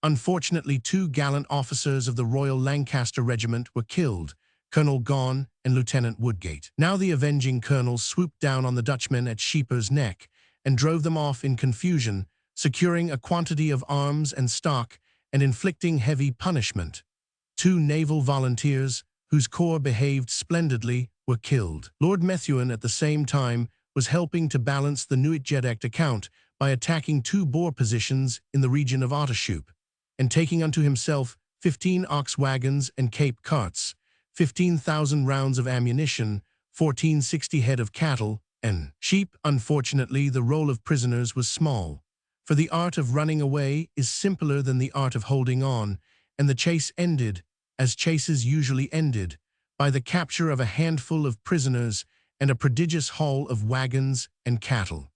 Unfortunately, 2 gallant officers of the Royal Lancaster Regiment were killed, Colonel Gaughan and Lieutenant Woodgate. Now the avenging colonel swooped down on the Dutchmen at Sheeper's Neck and drove them off in confusion, securing a quantity of arms and stock and inflicting heavy punishment. 2 naval volunteers, whose corps behaved splendidly, were killed. Lord Methuen at the same time was helping to balance the Nuit-Jedect account by attacking 2 Boer positions in the region of Ottershoop, and taking unto himself 15 ox wagons and Cape carts, 15,000 rounds of ammunition, 1460 head of cattle, and sheep. Unfortunately, the roll of prisoners was small, for the art of running away is simpler than the art of holding on, and the chase ended, as chases usually ended, by the capture of a handful of prisoners and a prodigious haul of wagons and cattle.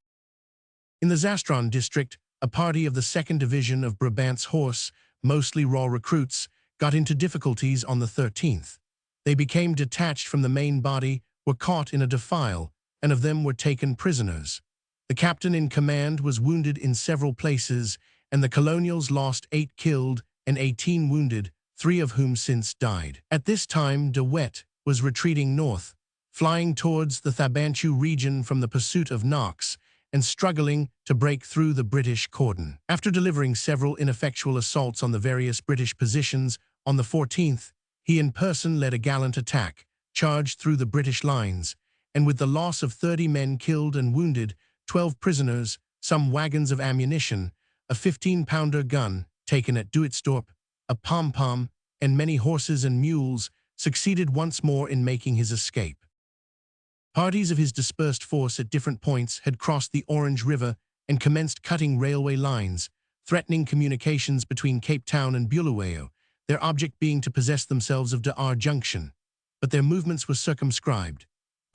In the Zastron district, a party of the 2nd Division of Brabant's Horse, mostly raw recruits, got into difficulties on the 13th. They became detached from the main body, were caught in a defile, and of them were taken prisoners. The captain in command was wounded in several places, and the colonials lost 8 killed and 18 wounded, 3 of whom since died. At this time, De Wet was retreating north, flying towards the Thabanchu region from the pursuit of Knox, and struggling to break through the British cordon. After delivering several ineffectual assaults on the various British positions, on the 14th, he in person led a gallant attack, charged through the British lines, and with the loss of 30 men killed and wounded, 12 prisoners, some wagons of ammunition, a 15-pounder gun taken at Duitsdorp, a pom-pom, and many horses and mules, succeeded once more in making his escape. Parties of his dispersed force at different points had crossed the Orange River and commenced cutting railway lines, threatening communications between Cape Town and Bulawayo, their object being to possess themselves of De Aar Junction. But their movements were circumscribed.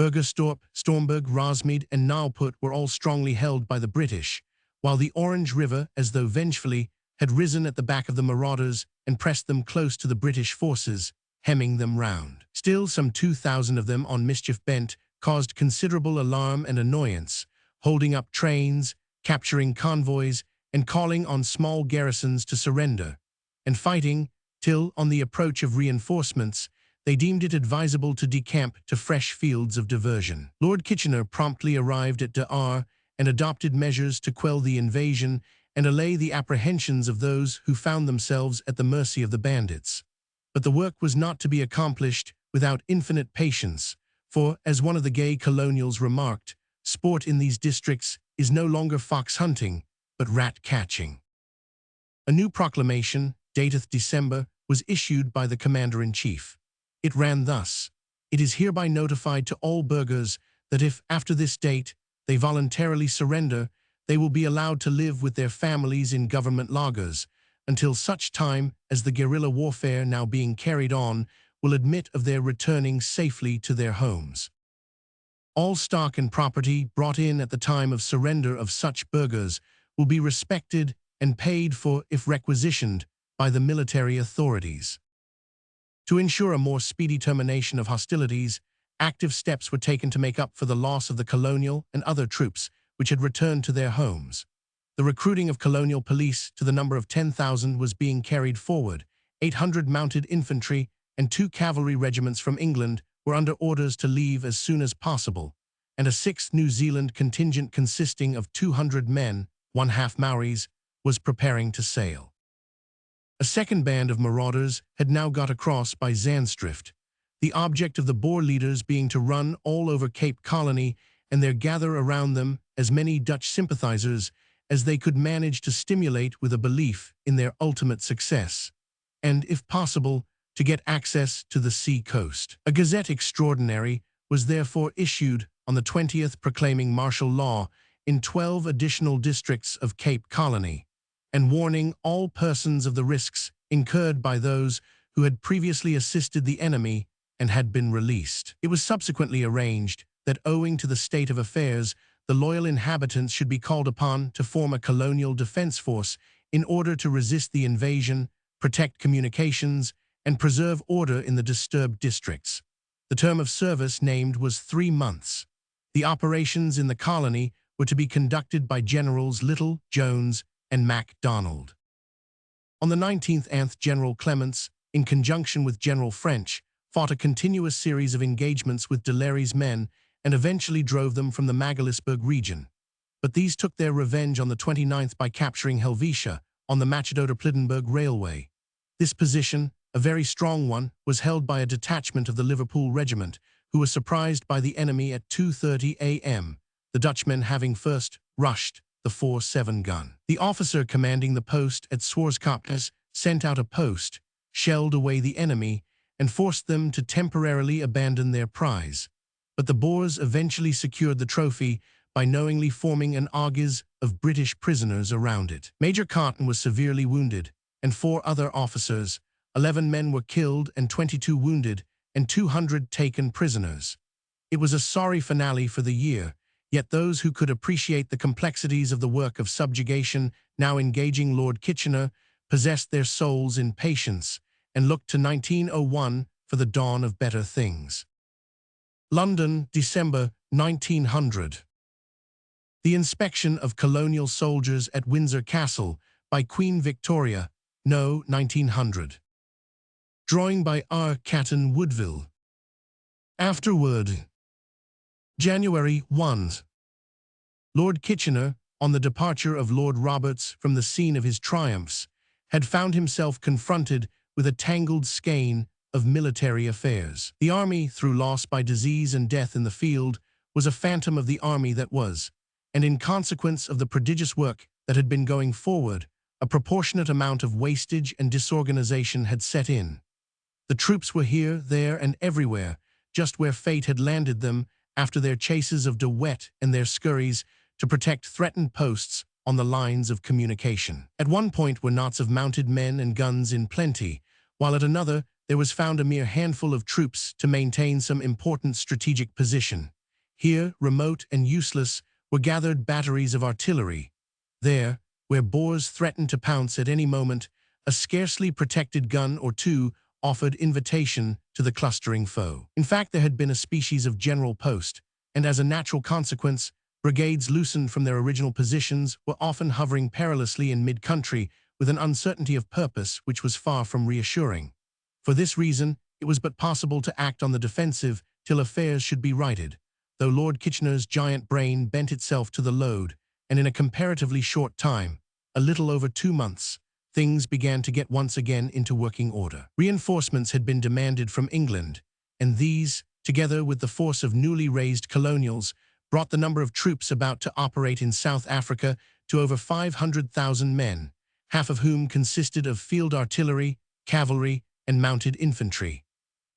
Burgersdorp, Stormberg, Rosmead, and Nauput were all strongly held by the British, while the Orange River, as though vengefully, had risen at the back of the marauders and pressed them close to the British forces, hemming them round. Still, some 2,000 of them, on mischief bent, caused considerable alarm and annoyance, holding up trains, capturing convoys, and calling on small garrisons to surrender, and fighting till, on the approach of reinforcements, they deemed it advisable to decamp to fresh fields of diversion. Lord Kitchener promptly arrived at De Aar and adopted measures to quell the invasion and allay the apprehensions of those who found themselves at the mercy of the bandits. But the work was not to be accomplished without infinite patience, for, as one of the gay colonials remarked, sport in these districts is no longer fox hunting, but rat catching. A new proclamation, dateth December, was issued by the Commander-in-Chief. It ran thus: "It is hereby notified to all burghers that if, after this date, they voluntarily surrender, they will be allowed to live with their families in government lagers, until such time as the guerrilla warfare now being carried on will admit of their returning safely to their homes. All stock and property brought in at the time of surrender of such burghers will be respected and paid for if requisitioned by the military authorities." To ensure a more speedy termination of hostilities, active steps were taken to make up for the loss of the colonial and other troops which had returned to their homes. The recruiting of colonial police to the number of 10,000 was being carried forward. 800 mounted infantry and 2 cavalry regiments from England were under orders to leave as soon as possible, and a 6th New Zealand contingent consisting of 200 men, 1/2 Maoris, was preparing to sail. A second band of marauders had now got across by Zandstrift, the object of the Boer leaders being to run all over Cape Colony and there gather around them as many Dutch sympathizers as they could manage to stimulate with a belief in their ultimate success, and, if possible, to get access to the sea coast. A Gazette Extraordinary was therefore issued on the 20th proclaiming martial law in 12 additional districts of Cape Colony, and warning all persons of the risks incurred by those who had previously assisted the enemy and had been released. It was subsequently arranged that, owing to the state of affairs, the loyal inhabitants should be called upon to form a colonial defense force in order to resist the invasion, protect communications, and preserve order in the disturbed districts. The term of service named was 3 months. The operations in the colony were to be conducted by Generals Little, Jones, and MacDonald. On the 19th, General Clements, in conjunction with General French, fought a continuous series of engagements with de Lary's men and eventually drove them from the Magaliesburg region. but these took their revenge on the 29th by capturing Helvetia on the Machadota-Plydenburg Railway. This position, a very strong one, was held by a detachment of the Liverpool Regiment, who were surprised by the enemy at 2:30 a.m., the Dutchmen having first rushed the 4-7 gun. The officer commanding the post at scorched-earth sent out a post, shelled away the enemy, and forced them to temporarily abandon their prize. But the Boers eventually secured the trophy by knowingly forming an agues of British prisoners around it. Major Cotton was severely wounded, and 4 other officers. 11 men were killed and 22 wounded, and 200 taken prisoners. It was a sorry finale for the year, yet those who could appreciate the complexities of the work of subjugation now engaging Lord Kitchener possessed their souls in patience and looked to 1901 for the dawn of better things. London, December 1900. The inspection of colonial soldiers at Windsor Castle by Queen Victoria, No. 1900. Drawing by R. Catton Woodville. Afterward. January 1. Lord Kitchener, on the departure of Lord Roberts from the scene of his triumphs, had found himself confronted with a tangled skein of military affairs. The army, through loss by disease and death in the field, was a phantom of the army that was, and in consequence of the prodigious work that had been going forward, a proportionate amount of wastage and disorganization had set in. The troops were here, there, and everywhere, just where fate had landed them after their chases of De Wet and their scurries to protect threatened posts on the lines of communication. At one point were knots of mounted men and guns in plenty, while at another there was found a mere handful of troops to maintain some important strategic position. Here, remote and useless, were gathered batteries of artillery. There, where Boers threatened to pounce at any moment, a scarcely protected gun or two offered invitation to the clustering foe. In fact, there had been a species of general post, and as a natural consequence, brigades loosened from their original positions were often hovering perilously in mid-country with an uncertainty of purpose which was far from reassuring. For this reason, it was but possible to act on the defensive till affairs should be righted, though Lord Kitchener's giant brain bent itself to the load, and in a comparatively short time, a little over 2 months, things began to get once again into working order. Reinforcements had been demanded from England, and these, together with the force of newly raised colonials, brought the number of troops about to operate in South Africa to over 500,000 men, half of whom consisted of field artillery, cavalry, and mounted infantry.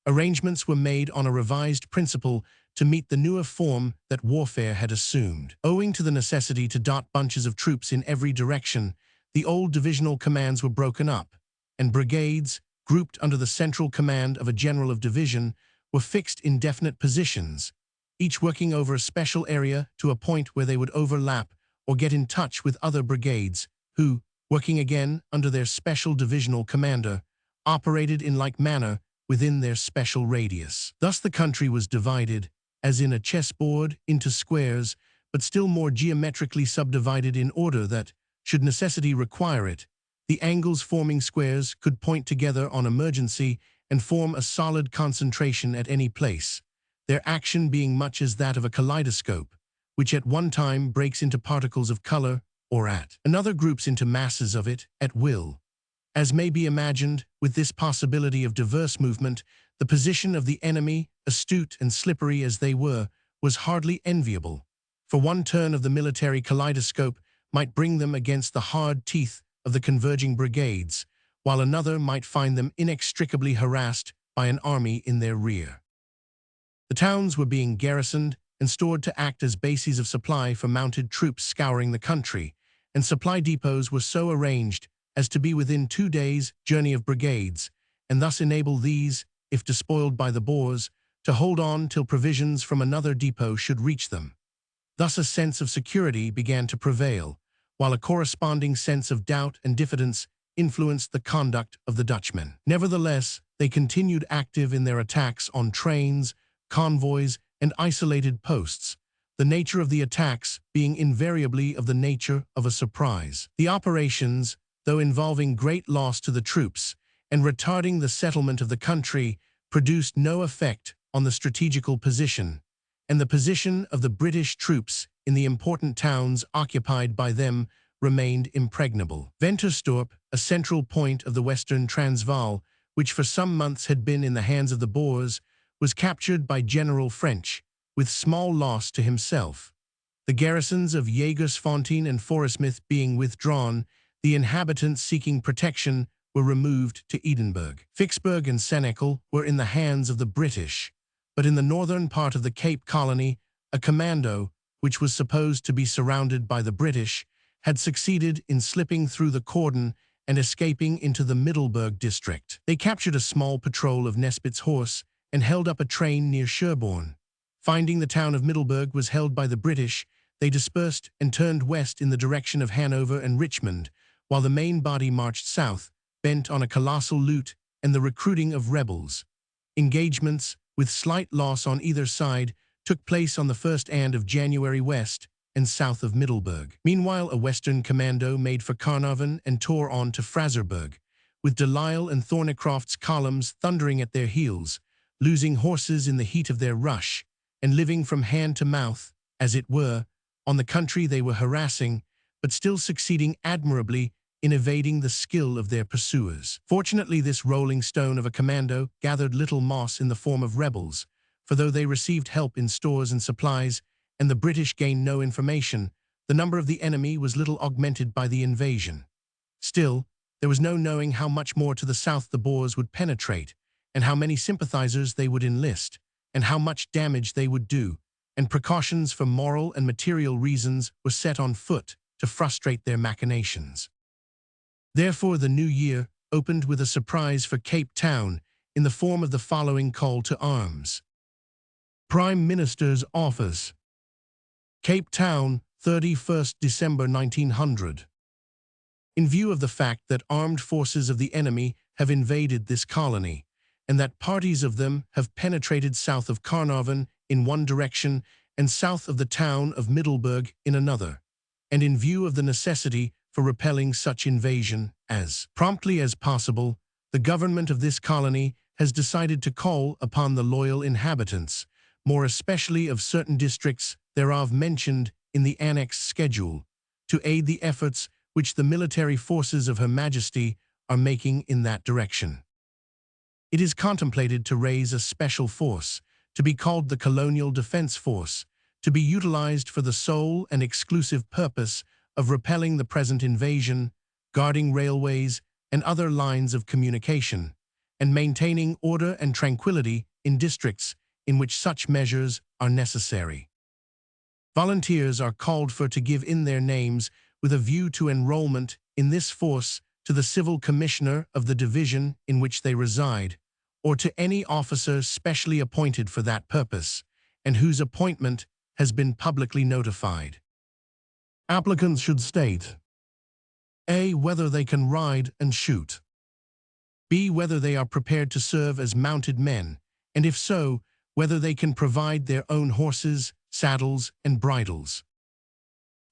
Arrangements were made on a revised principle to meet the newer form that warfare had assumed. Owing to the necessity to dot bunches of troops in every direction, the old divisional commands were broken up, and brigades, grouped under the central command of a general of division, were fixed in definite positions, each working over a special area to a point where they would overlap or get in touch with other brigades, who, working again under their special divisional commander, operated in like manner within their special radius. Thus the country was divided, as in a chessboard, into squares, but still more geometrically subdivided in order that, should necessity require it, the angles forming squares could point together on emergency and form a solid concentration at any place, their action being much as that of a kaleidoscope, which at one time breaks into particles of color, or at another groups into masses of it, at will. As may be imagined, with this possibility of diverse movement, the position of the enemy, astute and slippery as they were, was hardly enviable, for one turn of the military kaleidoscope might bring them against the hard teeth of the converging brigades, while another might find them inextricably harassed by an army in their rear. The towns were being garrisoned and stored to act as bases of supply for mounted troops scouring the country, and supply depots were so arranged as to be within 2 days' journey of brigades, and thus enable these, if despoiled by the Boers, to hold on till provisions from another depot should reach them. Thus a sense of security began to prevail, while a corresponding sense of doubt and diffidence influenced the conduct of the Dutchmen. Nevertheless, they continued active in their attacks on trains, convoys, and isolated posts, the nature of the attacks being invariably of the nature of a surprise. The operations, though involving great loss to the troops and retarding the settlement of the country, produced no effect on the strategical position, and the position of the British troops in the important towns occupied by them remained impregnable. Venterstorp, a central point of the western Transvaal, which for some months had been in the hands of the Boers, was captured by General French, with small loss to himself. The garrisons of Jagersfontein and Foresmith being withdrawn, the inhabitants seeking protection were removed to Edinburgh. Vicksburg and Senekal were in the hands of the British, but in the northern part of the Cape Colony, a commando, which was supposed to be surrounded by the British, had succeeded in slipping through the cordon and escaping into the Middelburg district. They captured a small patrol of Nesbitt's horse and held up a train near Sherborne. Finding the town of Middelburg was held by the British, they dispersed and turned west in the direction of Hanover and Richmond, while the main body marched south, bent on a colossal loot and the recruiting of rebels. Engagements, with slight loss on either side, took place on the 1st and of January west and south of Middelburg. Meanwhile, a western commando made for Carnarvon and tore on to Fraserburg, with Delisle and Thornycroft's columns thundering at their heels, losing horses in the heat of their rush, and living from hand to mouth, as it were, on the country they were harassing, but still succeeding admirably in evading the skill of their pursuers. Fortunately, this rolling stone of a commando gathered little moss in the form of rebels, for though they received help in stores and supplies, and the British gained no information, the number of the enemy was little augmented by the invasion. Still, there was no knowing how much more to the south the Boers would penetrate, and how many sympathizers they would enlist, and how much damage they would do, and precautions for moral and material reasons were set on foot to frustrate their machinations. Therefore, the new year opened with a surprise for Cape Town in the form of the following call to arms. Prime Minister's Office, Cape Town, 31st December 1900. In view of the fact that armed forces of the enemy have invaded this colony, and that parties of them have penetrated south of Carnarvon in one direction and south of the town of Middelburg in another, and in view of the necessity for repelling such invasion as promptly as possible, the government of this colony has decided to call upon the loyal inhabitants, more especially of certain districts thereof mentioned in the annexed schedule, to aid the efforts which the military forces of Her Majesty are making in that direction. It is contemplated to raise a special force, to be called the Colonial Defense Force, to be utilized for the sole and exclusive purpose of repelling the present invasion, guarding railways and other lines of communication, and maintaining order and tranquility in districts in which such measures are necessary. Volunteers are called for to give in their names with a view to enrollment in this force to the civil commissioner of the division in which they reside, or to any officer specially appointed for that purpose, and whose appointment has been publicly notified. Applicants should state: A. Whether they can ride and shoot. B. Whether they are prepared to serve as mounted men, and if so, whether they can provide their own horses, saddles, and bridles.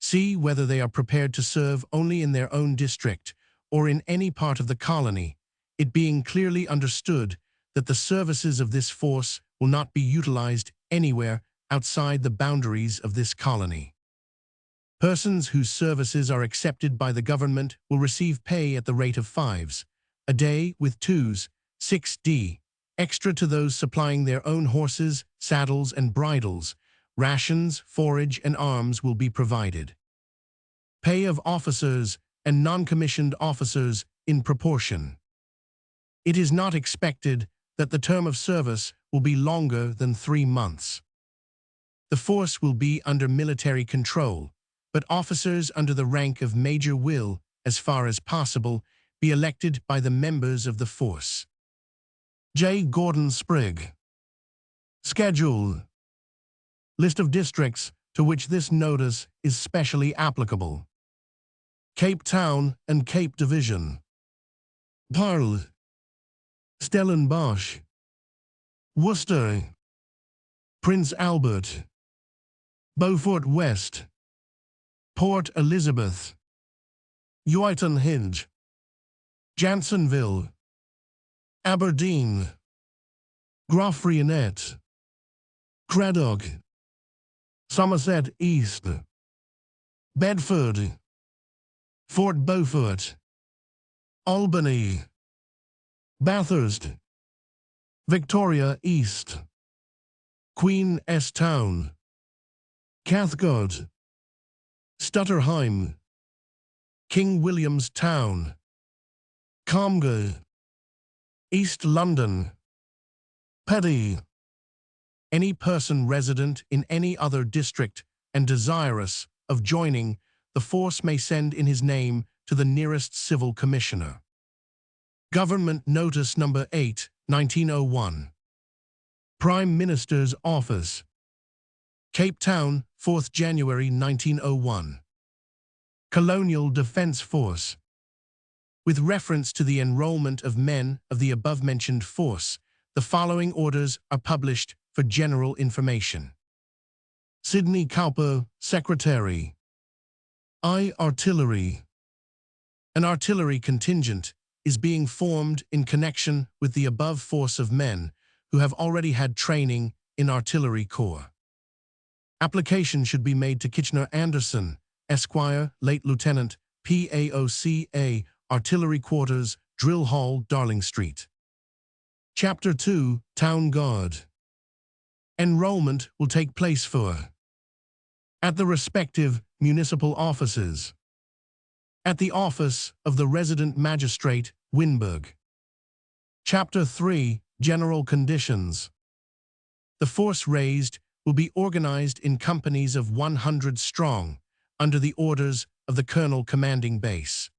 C. Whether they are prepared to serve only in their own district or in any part of the colony, it being clearly understood that the services of this force will not be utilized anywhere outside the boundaries of this colony. Persons whose services are accepted by the government will receive pay at the rate of 5s a day with 2s, 6d, extra to those supplying their own horses, saddles, and bridles. Rations, forage, and arms will be provided. Pay of officers and non-commissioned officers in proportion. It is not expected that the term of service will be longer than 3 months. The force will be under military control, but officers under the rank of major will, as far as possible, be elected by the members of the force. J. Gordon Sprigg. Schedule. List of districts to which this notice is specially applicable. Cape Town and Cape Division. Parle, Stellenbosch, Worcester, Prince Albert, Beaufort West, Port Elizabeth, Uitenhage, Jansonville, Aberdeen, Graafrenet, Craddock, Somerset East, Bedford, Fort Beaufort, Albany, Bathurst, Victoria East, Queen S Town, Cathcart, Stutterheim, King William's Town, Comga, East London, Petty. Any person resident in any other district and desirous of joining the force may send in his name to the nearest civil commissioner. Government Notice No. 8, 1901. Prime Minister's Office, Cape Town, 4th January 1901. Colonial Defence Force. With reference to the enrollment of men of the above-mentioned force, the following orders are published for general information. Sidney Cowper, Secretary. I. Artillery. An artillery contingent is being formed in connection with the above force of men who have already had training in artillery corps. Application should be made to Kitchener-Anderson, Esquire, late Lieutenant, PAOCA, Artillery Quarters, Drill Hall, Darling Street. Chapter 2, Town Guard. Enrollment will take place at the respective municipal offices. At the office of the resident magistrate, Winburg. Chapter 3, General Conditions. The force raised will be organized in companies of 100 strong, under the orders of the colonel commanding base.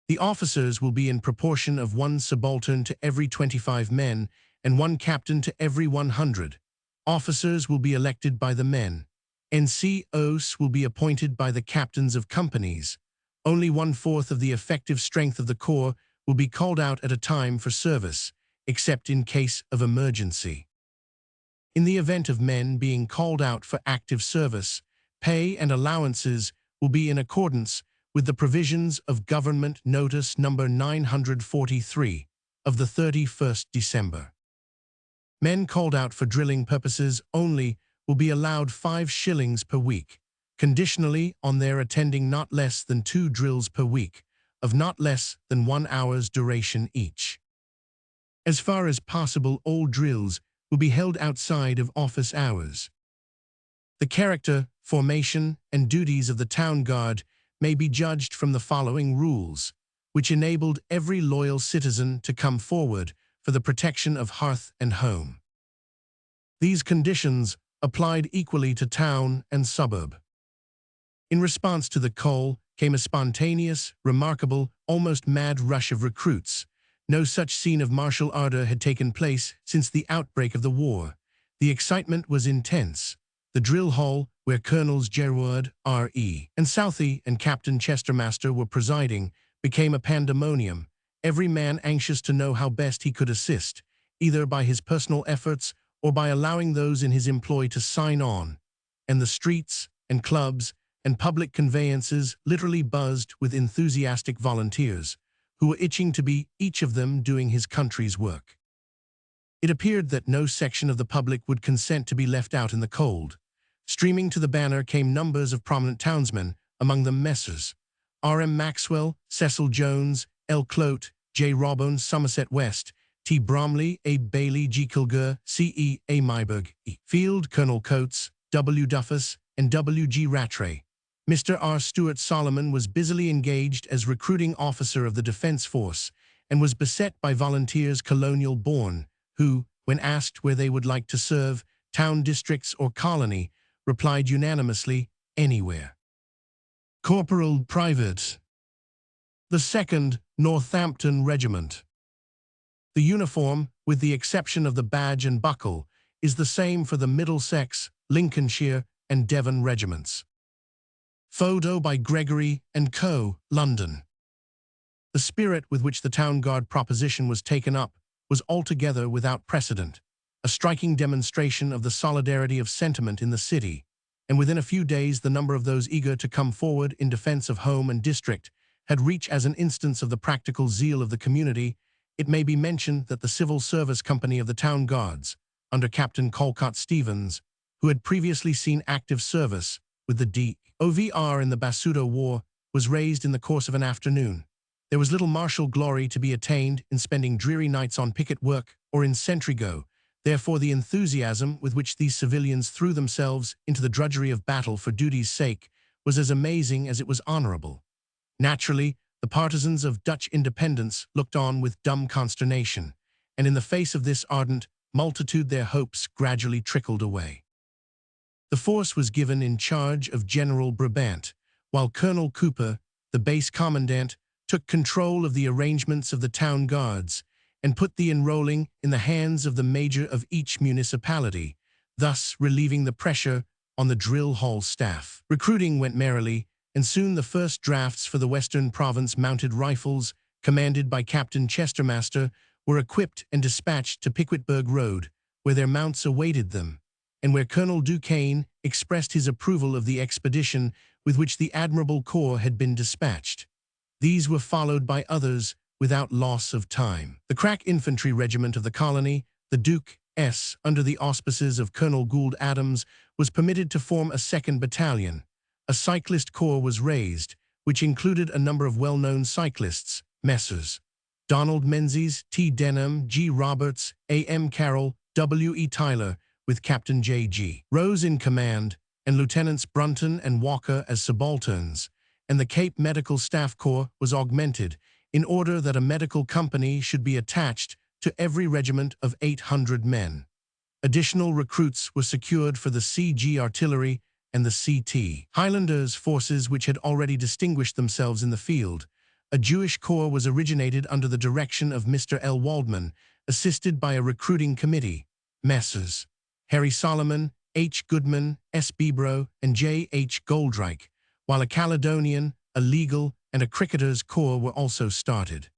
The officers will be in proportion of 1 subaltern to every 25 men and 1 captain to every 100. Officers will be elected by the men. NCOs will be appointed by the captains of companies. Only 1/4 of the effective strength of the corps will be called out at a time for service, except in case of emergency. In the event of men being called out for active service, pay and allowances will be in accordance with the provisions of Government Notice No. 943 of the 31st December. Men called out for drilling purposes only will be allowed 5 shillings per week, conditionally on their attending not less than 2 drills per week, of not less than 1 hour's duration each. As far as possible, all drills will be held outside of office hours. The character, formation, and duties of the town guard may be judged from the following rules, which enabled every loyal citizen to come forward for the protection of hearth and home. These conditions applied equally to town and suburb. In response to the call came a spontaneous, remarkable, almost mad rush of recruits. No such scene of martial ardor had taken place since the outbreak of the war. The excitement was intense. The drill hall, where Colonels Gerard, R.E., and Southey and Captain Chestermaster were presiding, became a pandemonium, every man anxious to know how best he could assist, either by his personal efforts or by allowing those in his employ to sign on, and the streets and clubs and public conveyances literally buzzed with enthusiastic volunteers, who were itching to be, each of them, doing his country's work. It appeared that no section of the public would consent to be left out in the cold. Streaming to the banner came numbers of prominent townsmen, among them Messrs. R.M. Maxwell, Cecil Jones, L. Clote, J. Robone, Somerset West, T. Bromley, A. Bailey, G. Kilgour, C.E. A. Myburgh, E. Field, Colonel Coates, W. Duffus, and W. G. Rattray. Mr. R. Stuart Solomon was busily engaged as recruiting officer of the Defence Force and was beset by volunteers colonial born, who, when asked where they would like to serve, town districts or colony, replied unanimously, anywhere. Corporal Private. The 2nd Northampton Regiment. The uniform, with the exception of the badge and buckle, is the same for the Middlesex, Lincolnshire, and Devon regiments. Photo by Gregory & Co., London. The spirit with which the Town Guard proposition was taken up was altogether without precedent, a striking demonstration of the solidarity of sentiment in the city, and within a few days the number of those eager to come forward in defense of home and district had reached as an instance of the practical zeal of the community. It may be mentioned that the Civil Service Company of the Town Guards, under Captain Colcott Stevens, who had previously seen active service with the DOVR in the Basuto War, was raised in the course of an afternoon. There was little martial glory to be attained in spending dreary nights on picket work or in sentry go. Therefore, the enthusiasm with which these civilians threw themselves into the drudgery of battle for duty's sake was as amazing as it was honorable. Naturally, the partisans of Dutch independence looked on with dumb consternation, and in the face of this ardent multitude their hopes gradually trickled away. The force was given in charge of General Brabant, while Colonel Cooper, the base commandant, took control of the arrangements of the town guards and put the enrolling in the hands of the major of each municipality, thus relieving the pressure on the drill hall staff. Recruiting went merrily, and soon the first drafts for the Western Province mounted rifles, commanded by Captain Chestermaster, were equipped and dispatched to Piquetberg Road, where their mounts awaited them, and where Colonel Duquesne expressed his approval of the expedition with which the Admirable Corps had been dispatched. These were followed by others without loss of time. The crack infantry regiment of the colony, the Duke S., under the auspices of Colonel Gould Adams, was permitted to form a second battalion. A cyclist corps was raised, which included a number of well-known cyclists, Messrs. Donald Menzies, T. Denham, G. Roberts, A. M. Carroll, W. E. Tyler, with Captain J. G. Rose in command, and Lieutenants Brunton and Walker as subalterns, and the Cape Medical Staff Corps was augmented in order that a medical company should be attached to every regiment of 800 men. Additional recruits were secured for the CG artillery and the CT Highlanders forces which had already distinguished themselves in the field. A Jewish corps was originated under the direction of Mr. L. Waldman, assisted by a recruiting committee, Messrs. Harry Solomon, H. Goodman, S. Bibro, and J. H. Goldreich, while a Caledonian, a legal, and a cricketers' corps were also started.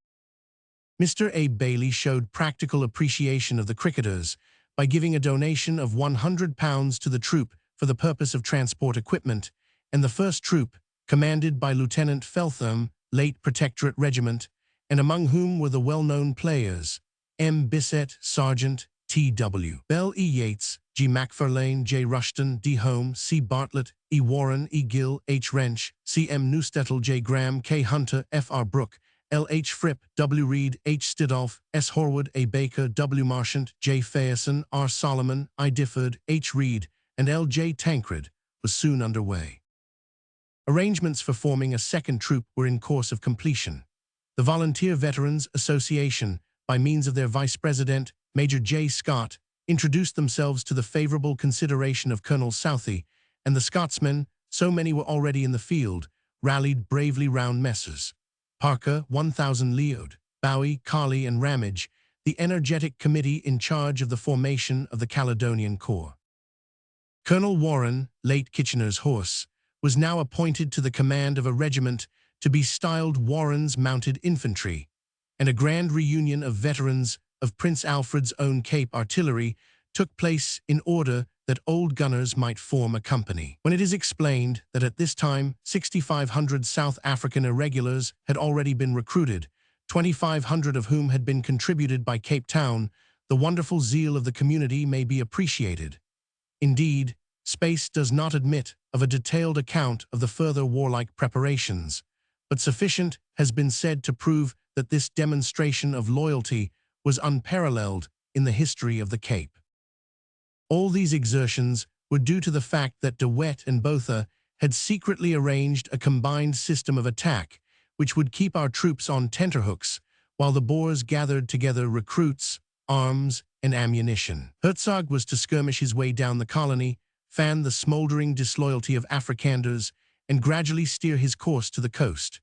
Mr. A. Bailey showed practical appreciation of the cricketers by giving a donation of £100 to the troop for the purpose of transport equipment, and the first troop, commanded by Lieutenant Feltham, late Protectorate Regiment, and among whom were the well-known players, M. Bissett, Sergeant, T.W. Bell, E. Yates, G. Macfarlane, J. Rushton, D. Home, C. Bartlett, E. Warren, E. Gill, H. Wrench, C. M. Newstettle, J. Graham, K. Hunter, F. R. Brooke, L. H. Fripp, W. Reed, H. Stidolph, S. Horwood, A. Baker, W. Marchant, J. Fayeson, R. Solomon, I. Difford, H. Reed, and L. J. Tancred, was soon underway. Arrangements for forming a second troop were in course of completion. The Volunteer Veterans Association, by means of their Vice President, Major J. Scott, introduced themselves to the favorable consideration of Colonel Southey, and the Scotsmen, so many were already in the field, rallied bravely round Messrs. Parker, 1000 Leod, Bowie, Colley, and Ramage, the energetic committee in charge of the formation of the Caledonian Corps. Colonel Warren, late Kitchener's horse, was now appointed to the command of a regiment to be styled Warren's Mounted Infantry, and a grand reunion of veterans of Prince Alfred's own Cape Artillery took place in order that old gunners might form a company. When it is explained that at this time 6,500 South African irregulars had already been recruited, 2,500 of whom had been contributed by Cape Town, the wonderful zeal of the community may be appreciated. Indeed, space does not admit of a detailed account of the further warlike preparations, but sufficient has been said to prove that this demonstration of loyalty was unparalleled in the history of the Cape. All these exertions were due to the fact that De Wet and Botha had secretly arranged a combined system of attack which would keep our troops on tenterhooks while the Boers gathered together recruits, arms, and ammunition. Hertzog was to skirmish his way down the colony, fan the smoldering disloyalty of Afrikanders, and gradually steer his course to the coast.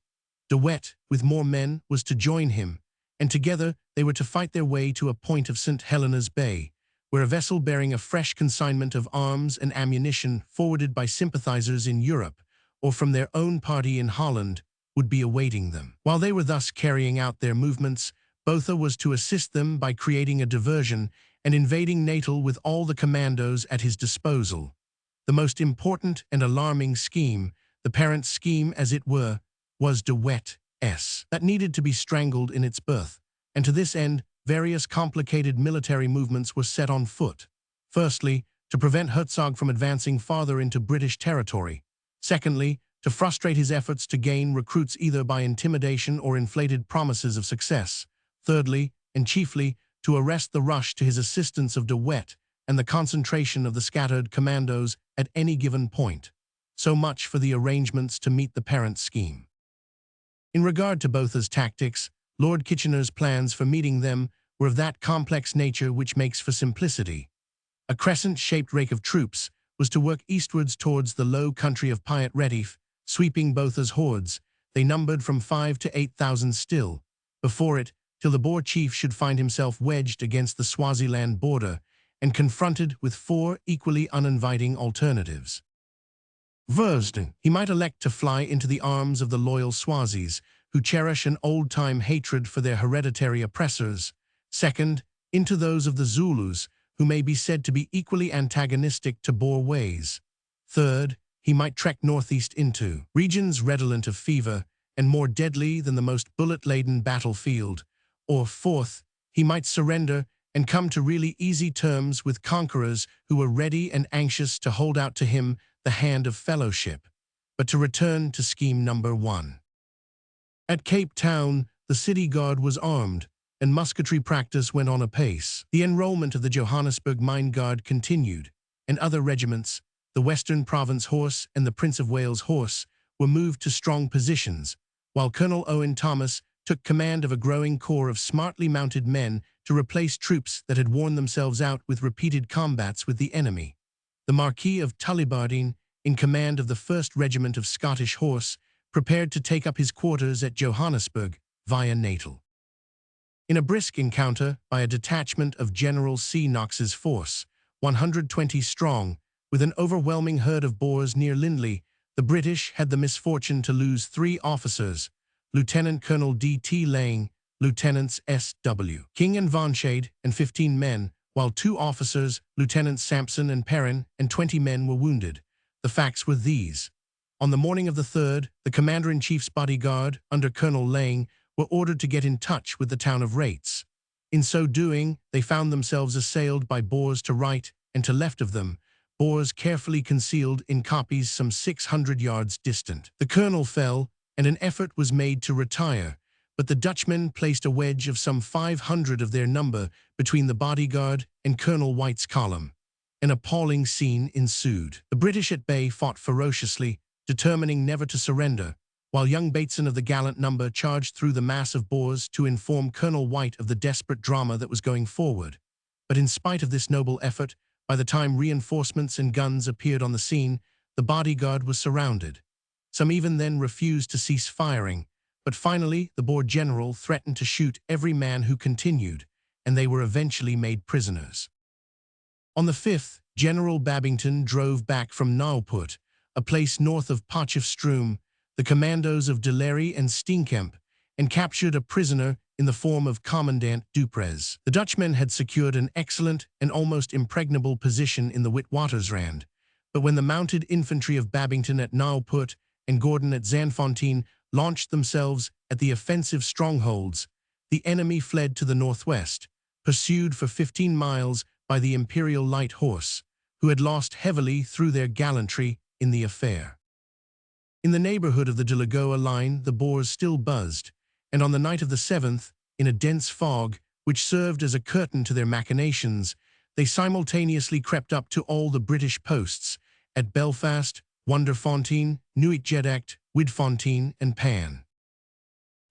De Wet, with more men, was to join him, and together they were to fight their way to a point of St. Helena's Bay, where a vessel bearing a fresh consignment of arms and ammunition forwarded by sympathizers in Europe or from their own party in Holland would be awaiting them. While they were thus carrying out their movements, Botha was to assist them by creating a diversion and invading Natal with all the commandos at his disposal. The most important and alarming scheme, the parent scheme as it were, was De Wet's, that needed to be strangled in its birth, and to this end various complicated military movements were set on foot. Firstly, to prevent Herzog from advancing farther into British territory. Secondly, to frustrate his efforts to gain recruits either by intimidation or inflated promises of success. Thirdly, and chiefly, to arrest the rush to his assistance of De Wet and the concentration of the scattered commandos at any given point. So much for the arrangements to meet the parent scheme. In regard to Botha's tactics, Lord Kitchener's plans for meeting them were of that complex nature which makes for simplicity. A crescent-shaped rake of troops was to work eastwards towards the low country of Pyat Retief, sweeping Botha's hordes. They numbered from 5,000 to 8,000 still, before it, till the Boer chief should find himself wedged against the Swaziland border and confronted with four equally uninviting alternatives. First, he might elect to fly into the arms of the loyal Swazis, who cherish an old-time hatred for their hereditary oppressors. Second, into those of the Zulus, who may be said to be equally antagonistic to Boer ways. Third, he might trek northeast into regions redolent of fever and more deadly than the most bullet-laden battlefield. Or fourth, he might surrender and come to really easy terms with conquerors who were ready and anxious to hold out to him the hand of fellowship. But to return to scheme number 1. At Cape Town, the city guard was armed, and musketry practice went on apace. The enrollment of the Johannesburg Mine Guard continued, and other regiments, the Western Province Horse and the Prince of Wales Horse, were moved to strong positions, while Colonel Owen Thomas took command of a growing corps of smartly mounted men to replace troops that had worn themselves out with repeated combats with the enemy. The Marquis of Tullibardine, in command of the 1st Regiment of Scottish Horse, prepared to take up his quarters at Johannesburg via Natal. In a brisk encounter by a detachment of General C. Knox's force, 120 strong, with an overwhelming herd of Boers near Lindley, the British had the misfortune to lose 3 officers, Lieutenant Colonel D.T. Lang, Lieutenants S.W. King and Vonshade, and 15 men, while 2 officers, Lieutenants Sampson and Perrin, and 20 men were wounded. The facts were these. On the morning of the 3rd, the Commander-in-Chief's bodyguard, under Colonel Lang, were ordered to get in touch with the town of Rates. In so doing, they found themselves assailed by Boers to right and to left of them, Boers carefully concealed in koppies some 600 yards distant. The colonel fell, and an effort was made to retire, but the Dutchmen placed a wedge of some 500 of their number between the bodyguard and Colonel White's column. An appalling scene ensued. The British at bay fought ferociously, determining never to surrender, while young Bateson of the gallant number charged through the mass of Boers to inform Colonel White of the desperate drama that was going forward. But in spite of this noble effort, by the time reinforcements and guns appeared on the scene, the bodyguard was surrounded. Some even then refused to cease firing, but finally the Boer general threatened to shoot every man who continued, and they were eventually made prisoners. On the 5th, General Babington drove back from Nauput, a place north of Potchefstroom, the commandos of Deleri and Steenkamp, and captured a prisoner in the form of Commandant Duprez. The Dutchmen had secured an excellent and almost impregnable position in the Witwatersrand, but when the mounted infantry of Babington at Nauput and Gordon at Zanfontein launched themselves at the offensive strongholds, the enemy fled to the northwest, pursued for 15 miles by the Imperial Light Horse, who had lost heavily through their gallantry in the affair. In the neighborhood of the De Lagoa line, the Boers still buzzed, and on the night of the 7th, in a dense fog, which served as a curtain to their machinations, they simultaneously crept up to all the British posts at Belfast, Wonderfontein, Nuitgedacht, Widfontein, and Pan.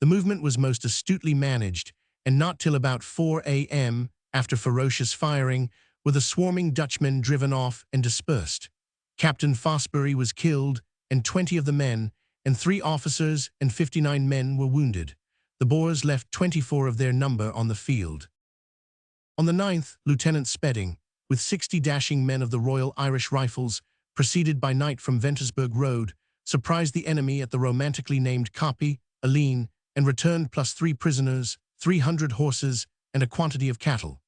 The movement was most astutely managed, and not till about 4 a.m., after ferocious firing, were the swarming Dutchmen driven off and dispersed. Captain Fosbury was killed, and 20 of the men, and 3 officers and 59 men were wounded. The Boers left 24 of their number on the field. On the 9th, Lieutenant Spedding, with 60 dashing men of the Royal Irish Rifles, proceeded by night from Ventersburg Road, surprised the enemy at the romantically named Koppie, Aline, and returned plus 3 prisoners, 300 horses, and a quantity of cattle.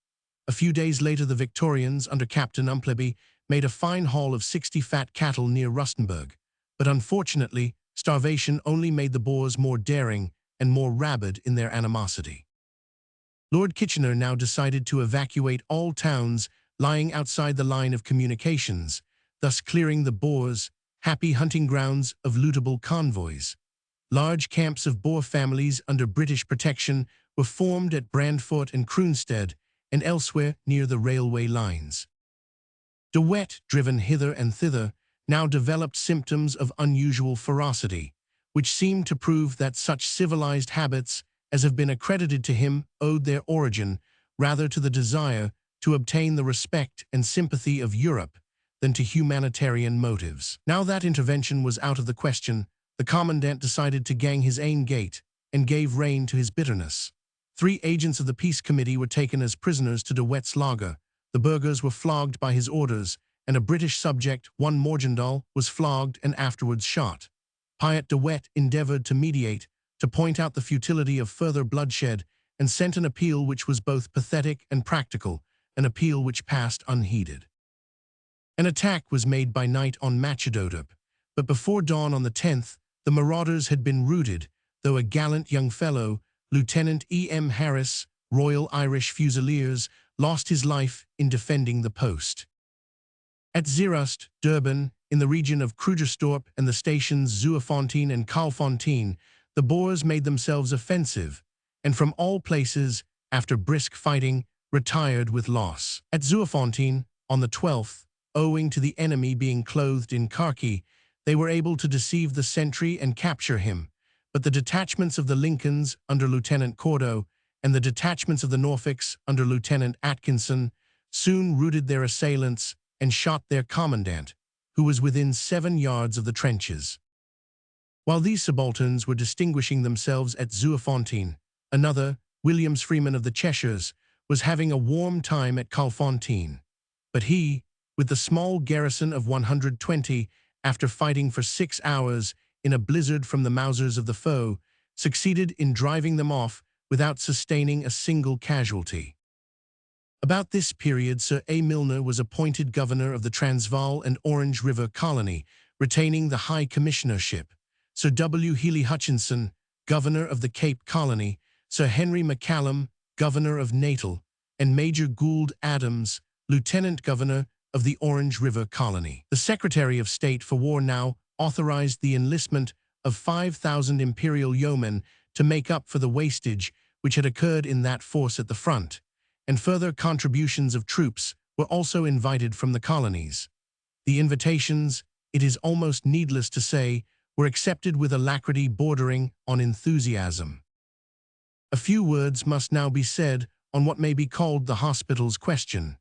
A few days later, the Victorians, under Captain Umpleby, made a fine haul of 60 fat cattle near Rustenburg, but unfortunately, starvation only made the Boers more daring and more rabid in their animosity. Lord Kitchener now decided to evacuate all towns lying outside the line of communications, thus clearing the Boers' happy hunting grounds of lootable convoys. Large camps of Boer families under British protection were formed at Brandfort and Kroonstad and elsewhere near the railway lines. De Wet, driven hither and thither, now developed symptoms of unusual ferocity, which seemed to prove that such civilized habits as have been accredited to him owed their origin rather to the desire to obtain the respect and sympathy of Europe than to humanitarian motives. Now that intervention was out of the question, the commandant decided to gang his own gait and gave rein to his bitterness. 3 agents of the peace committee were taken as prisoners to De Wet's lager. The burghers were flogged by his orders, and a British subject, one Morgendal, was flogged and afterwards shot. Piet De Wet endeavored to mediate, to point out the futility of further bloodshed, and sent an appeal which was both pathetic and practical, an appeal which passed unheeded. An attack was made by night on Buildup, but before dawn on the 10th, the marauders had been routed, though a gallant young fellow, Lieutenant E.M. Harris, Royal Irish Fusiliers, lost his life in defending the post. At Zeerust, Durban, in the region of Krugersdorp and the stations Zuurfontein and Kaalfontein, the Boers made themselves offensive, and from all places, after brisk fighting, retired with loss. At Zuurfontein, on the 12th, owing to the enemy being clothed in khaki, they were able to deceive the sentry and capture him, but the detachments of the Lincolns under Lieutenant Cordo and the detachments of the Norfolks under Lieutenant Atkinson soon routed their assailants and shot their commandant, who was within 7 yards of the trenches. While these subalterns were distinguishing themselves at Zuurfontein, another, Williams Freeman of the Cheshires, was having a warm time at Kaalfontein. But he, with the small garrison of 120, after fighting for 6 hours in a blizzard from the Mausers of the foe, succeeded in driving them off without sustaining a single casualty. About this period, Sir A. Milner was appointed governor of the Transvaal and Orange River Colony, retaining the High Commissionership. Sir W. Healy Hutchinson, governor of the Cape Colony, Sir Henry McCallum, governor of Natal, and Major Gould Adams, lieutenant governor of the Orange River Colony. The Secretary of State for War now authorized the enlistment of 5,000 imperial yeomen to make up for the wastage which had occurred in that force at the front, and further contributions of troops were also invited from the colonies. The invitations, it is almost needless to say, were accepted with alacrity bordering on enthusiasm. A few words must now be said on what may be called the hospital's question.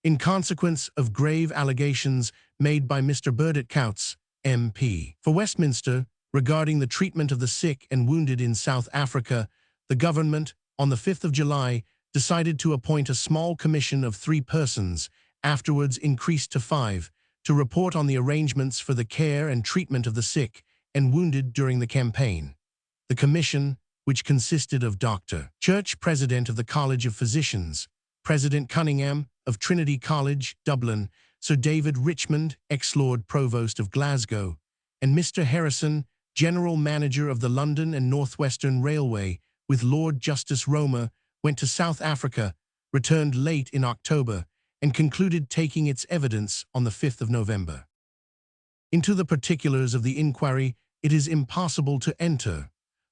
In consequence of grave allegations made by Mr. Burdett Coutts, MP, for Westminster, regarding the treatment of the sick and wounded in South Africa, the government, on the 5th of July, decided to appoint a small commission of 3 persons, afterwards increased to 5, to report on the arrangements for the care and treatment of the sick and wounded during the campaign. The commission, which consisted of Dr. Church, President of the College of Physicians, President Cunningham of Trinity College, Dublin, Sir David Richmond, ex-Lord Provost of Glasgow, and Mr. Harrison, General Manager of the London and North Western Railway, with Lord Justice Romer, went to South Africa, returned late in October, and concluded taking its evidence on the 5th of November. Into the particulars of the inquiry it is impossible to enter.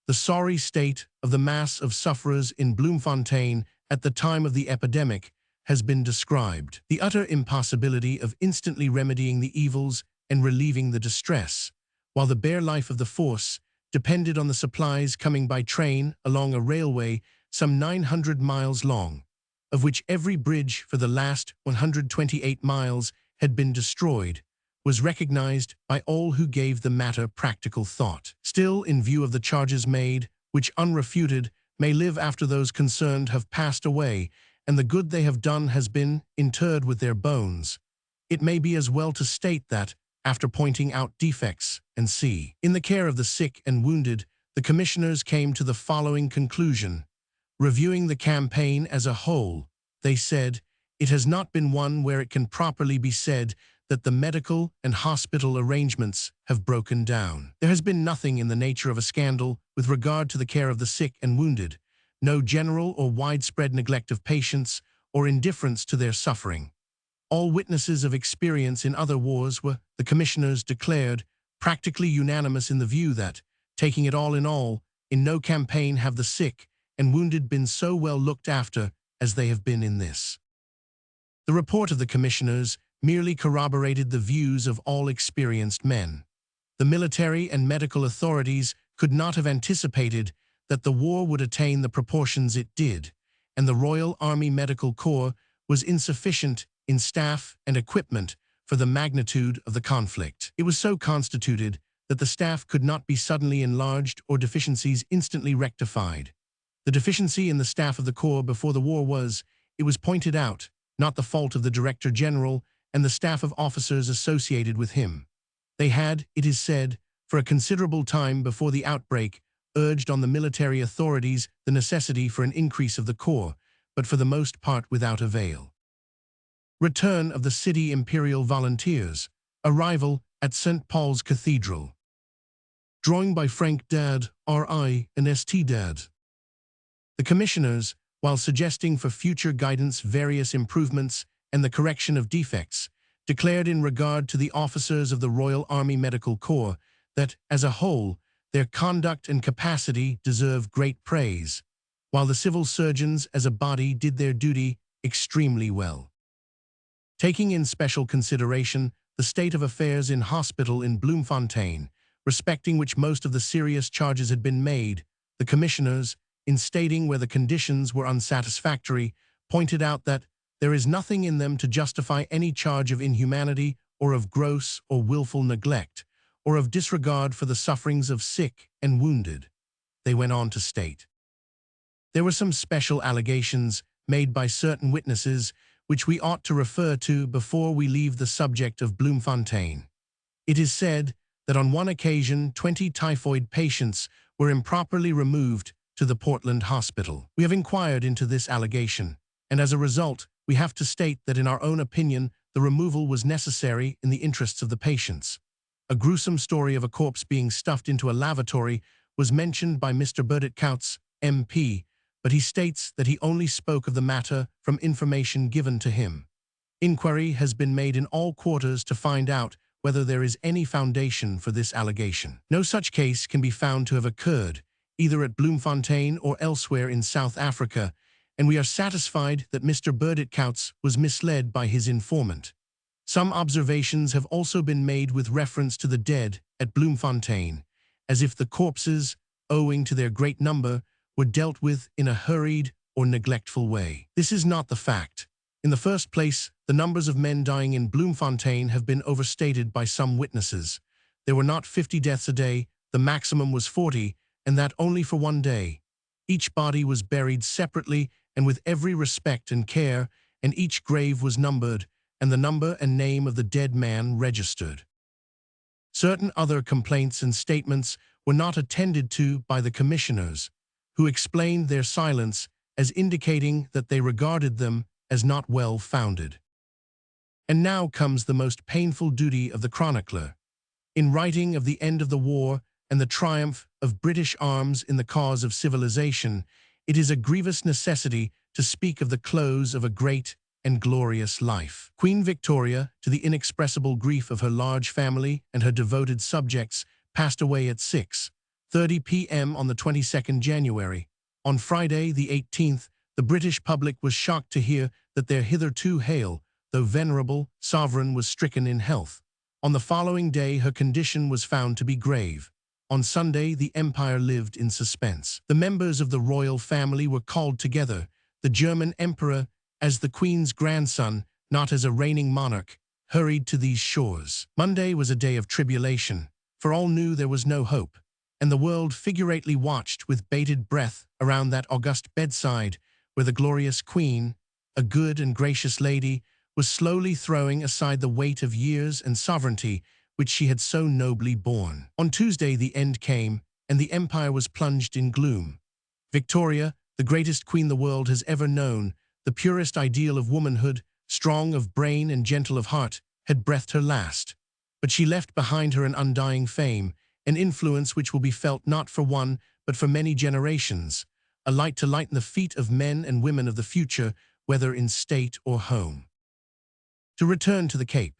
The sorry state of the mass of sufferers in Bloemfontein at the time of the epidemic has been described. The utter impossibility of instantly remedying the evils and relieving the distress, while the bare life of the force depended on the supplies coming by train along a railway some 900 miles long, of which every bridge for the last 128 miles had been destroyed, was recognized by all who gave the matter practical thought. Still, in view of the charges made, which unrefuted may live after those concerned have passed away, and the good they have done has been interred with their bones, it may be as well to state that, after pointing out defects and in the care of the sick and wounded, the commissioners came to the following conclusion. Reviewing the campaign as a whole, they said, it has not been one where it can properly be said that the medical and hospital arrangements have broken down. There has been nothing in the nature of a scandal with regard to the care of the sick and wounded, no general or widespread neglect of patients or indifference to their suffering. All witnesses of experience in other wars were, the commissioners declared, practically unanimous in the view that, taking it all, in no campaign have the sick and wounded been so well looked after as they have been in this. The report of the commissioners merely corroborated the views of all experienced men. The military and medical authorities could not have anticipated that the war would attain the proportions it did, and the Royal Army Medical Corps was insufficient in staff and equipment for the magnitude of the conflict. It was so constituted that the staff could not be suddenly enlarged or deficiencies instantly rectified. The deficiency in the staff of the Corps before the war was, it was pointed out, not the fault of the Director General and the staff of officers associated with him. They had, it is said, for a considerable time before the outbreak, urged on the military authorities the necessity for an increase of the Corps, but for the most part without avail. Return of the City Imperial Volunteers. Arrival at St. Paul's Cathedral. Drawing by Frank Dad, R.I. and S.T. Dad. The commissioners, while suggesting for future guidance various improvements and the correction of defects, declared in regard to the officers of the Royal Army Medical Corps that, as a whole, their conduct and capacity deserve great praise, while the civil surgeons as a body did their duty extremely well. Taking in special consideration the state of affairs in hospital in Bloemfontein, respecting which most of the serious charges had been made, the commissioners, in stating where the conditions were unsatisfactory, pointed out that there is nothing in them to justify any charge of inhumanity or of gross or willful neglect, or of disregard for the sufferings of sick and wounded. They went on to state. There were some special allegations made by certain witnesses which we ought to refer to before we leave the subject of Bloemfontein. It is said that on one occasion 20 typhoid patients were improperly removed to the Portland Hospital. We have inquired into this allegation, and as a result, we have to state that in our own opinion, the removal was necessary in the interests of the patients. A gruesome story of a corpse being stuffed into a lavatory was mentioned by Mr. Burdett Coutts, MP, but he states that he only spoke of the matter from information given to him. Inquiry has been made in all quarters to find out whether there is any foundation for this allegation. No such case can be found to have occurred, either at Bloemfontein or elsewhere in South Africa, and we are satisfied that Mr. Burdett Coutts was misled by his informant. Some observations have also been made with reference to the dead at Bloemfontein, as if the corpses, owing to their great number, were dealt with in a hurried or neglectful way. This is not the fact. In the first place, the numbers of men dying in Bloemfontein have been overstated by some witnesses. There were not 50 deaths a day, the maximum was 40, and that only for one day. Each body was buried separately and with every respect and care, and each grave was numbered, and the number and name of the dead man registered. Certain other complaints and statements were not attended to by the commissioners, who explained their silence as indicating that they regarded them as not well founded. And now comes the most painful duty of the chronicler. In writing of the end of the war and the triumph of British arms in the cause of civilization, it is a grievous necessity to speak of the close of a great and glorious life. Queen Victoria, to the inexpressible grief of her large family and her devoted subjects, passed away at 6:30 p.m. on the 22nd January. On Friday, the 18th, the British public was shocked to hear that their hitherto hale, though venerable, sovereign was stricken in health. On the following day, her condition was found to be grave. On Sunday, the empire lived in suspense. The members of the royal family were called together. The German emperor, as the Queen's grandson, not as a reigning monarch, hurried to these shores. Monday was a day of tribulation, for all knew there was no hope, and the world figurately watched with bated breath around that august bedside where the glorious Queen, a good and gracious lady, was slowly throwing aside the weight of years and sovereignty which she had so nobly borne. On Tuesday the end came, and the empire was plunged in gloom. Victoria, the greatest queen the world has ever known, the purest ideal of womanhood, strong of brain and gentle of heart, had breathed her last. But she left behind her an undying fame, an influence which will be felt not for one, but for many generations, a light to lighten the feet of men and women of the future, whether in state or home. To return to the Cape.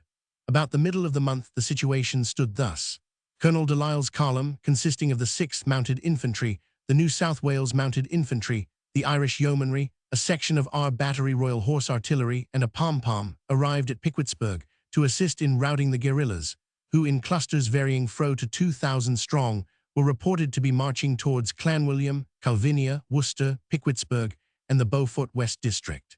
About the middle of the month the situation stood thus. Colonel de Lisle's column, consisting of the 6th Mounted Infantry, the New South Wales Mounted Infantry, the Irish Yeomanry, a section of our Battery Royal Horse Artillery, and a pom-pom, arrived at Pickwitsburg to assist in routing the guerrillas, who, in clusters varying from to 2,000 strong, were reported to be marching towards Clanwilliam, Calvinia, Worcester, Pickwitsburg, and the Beaufort West District.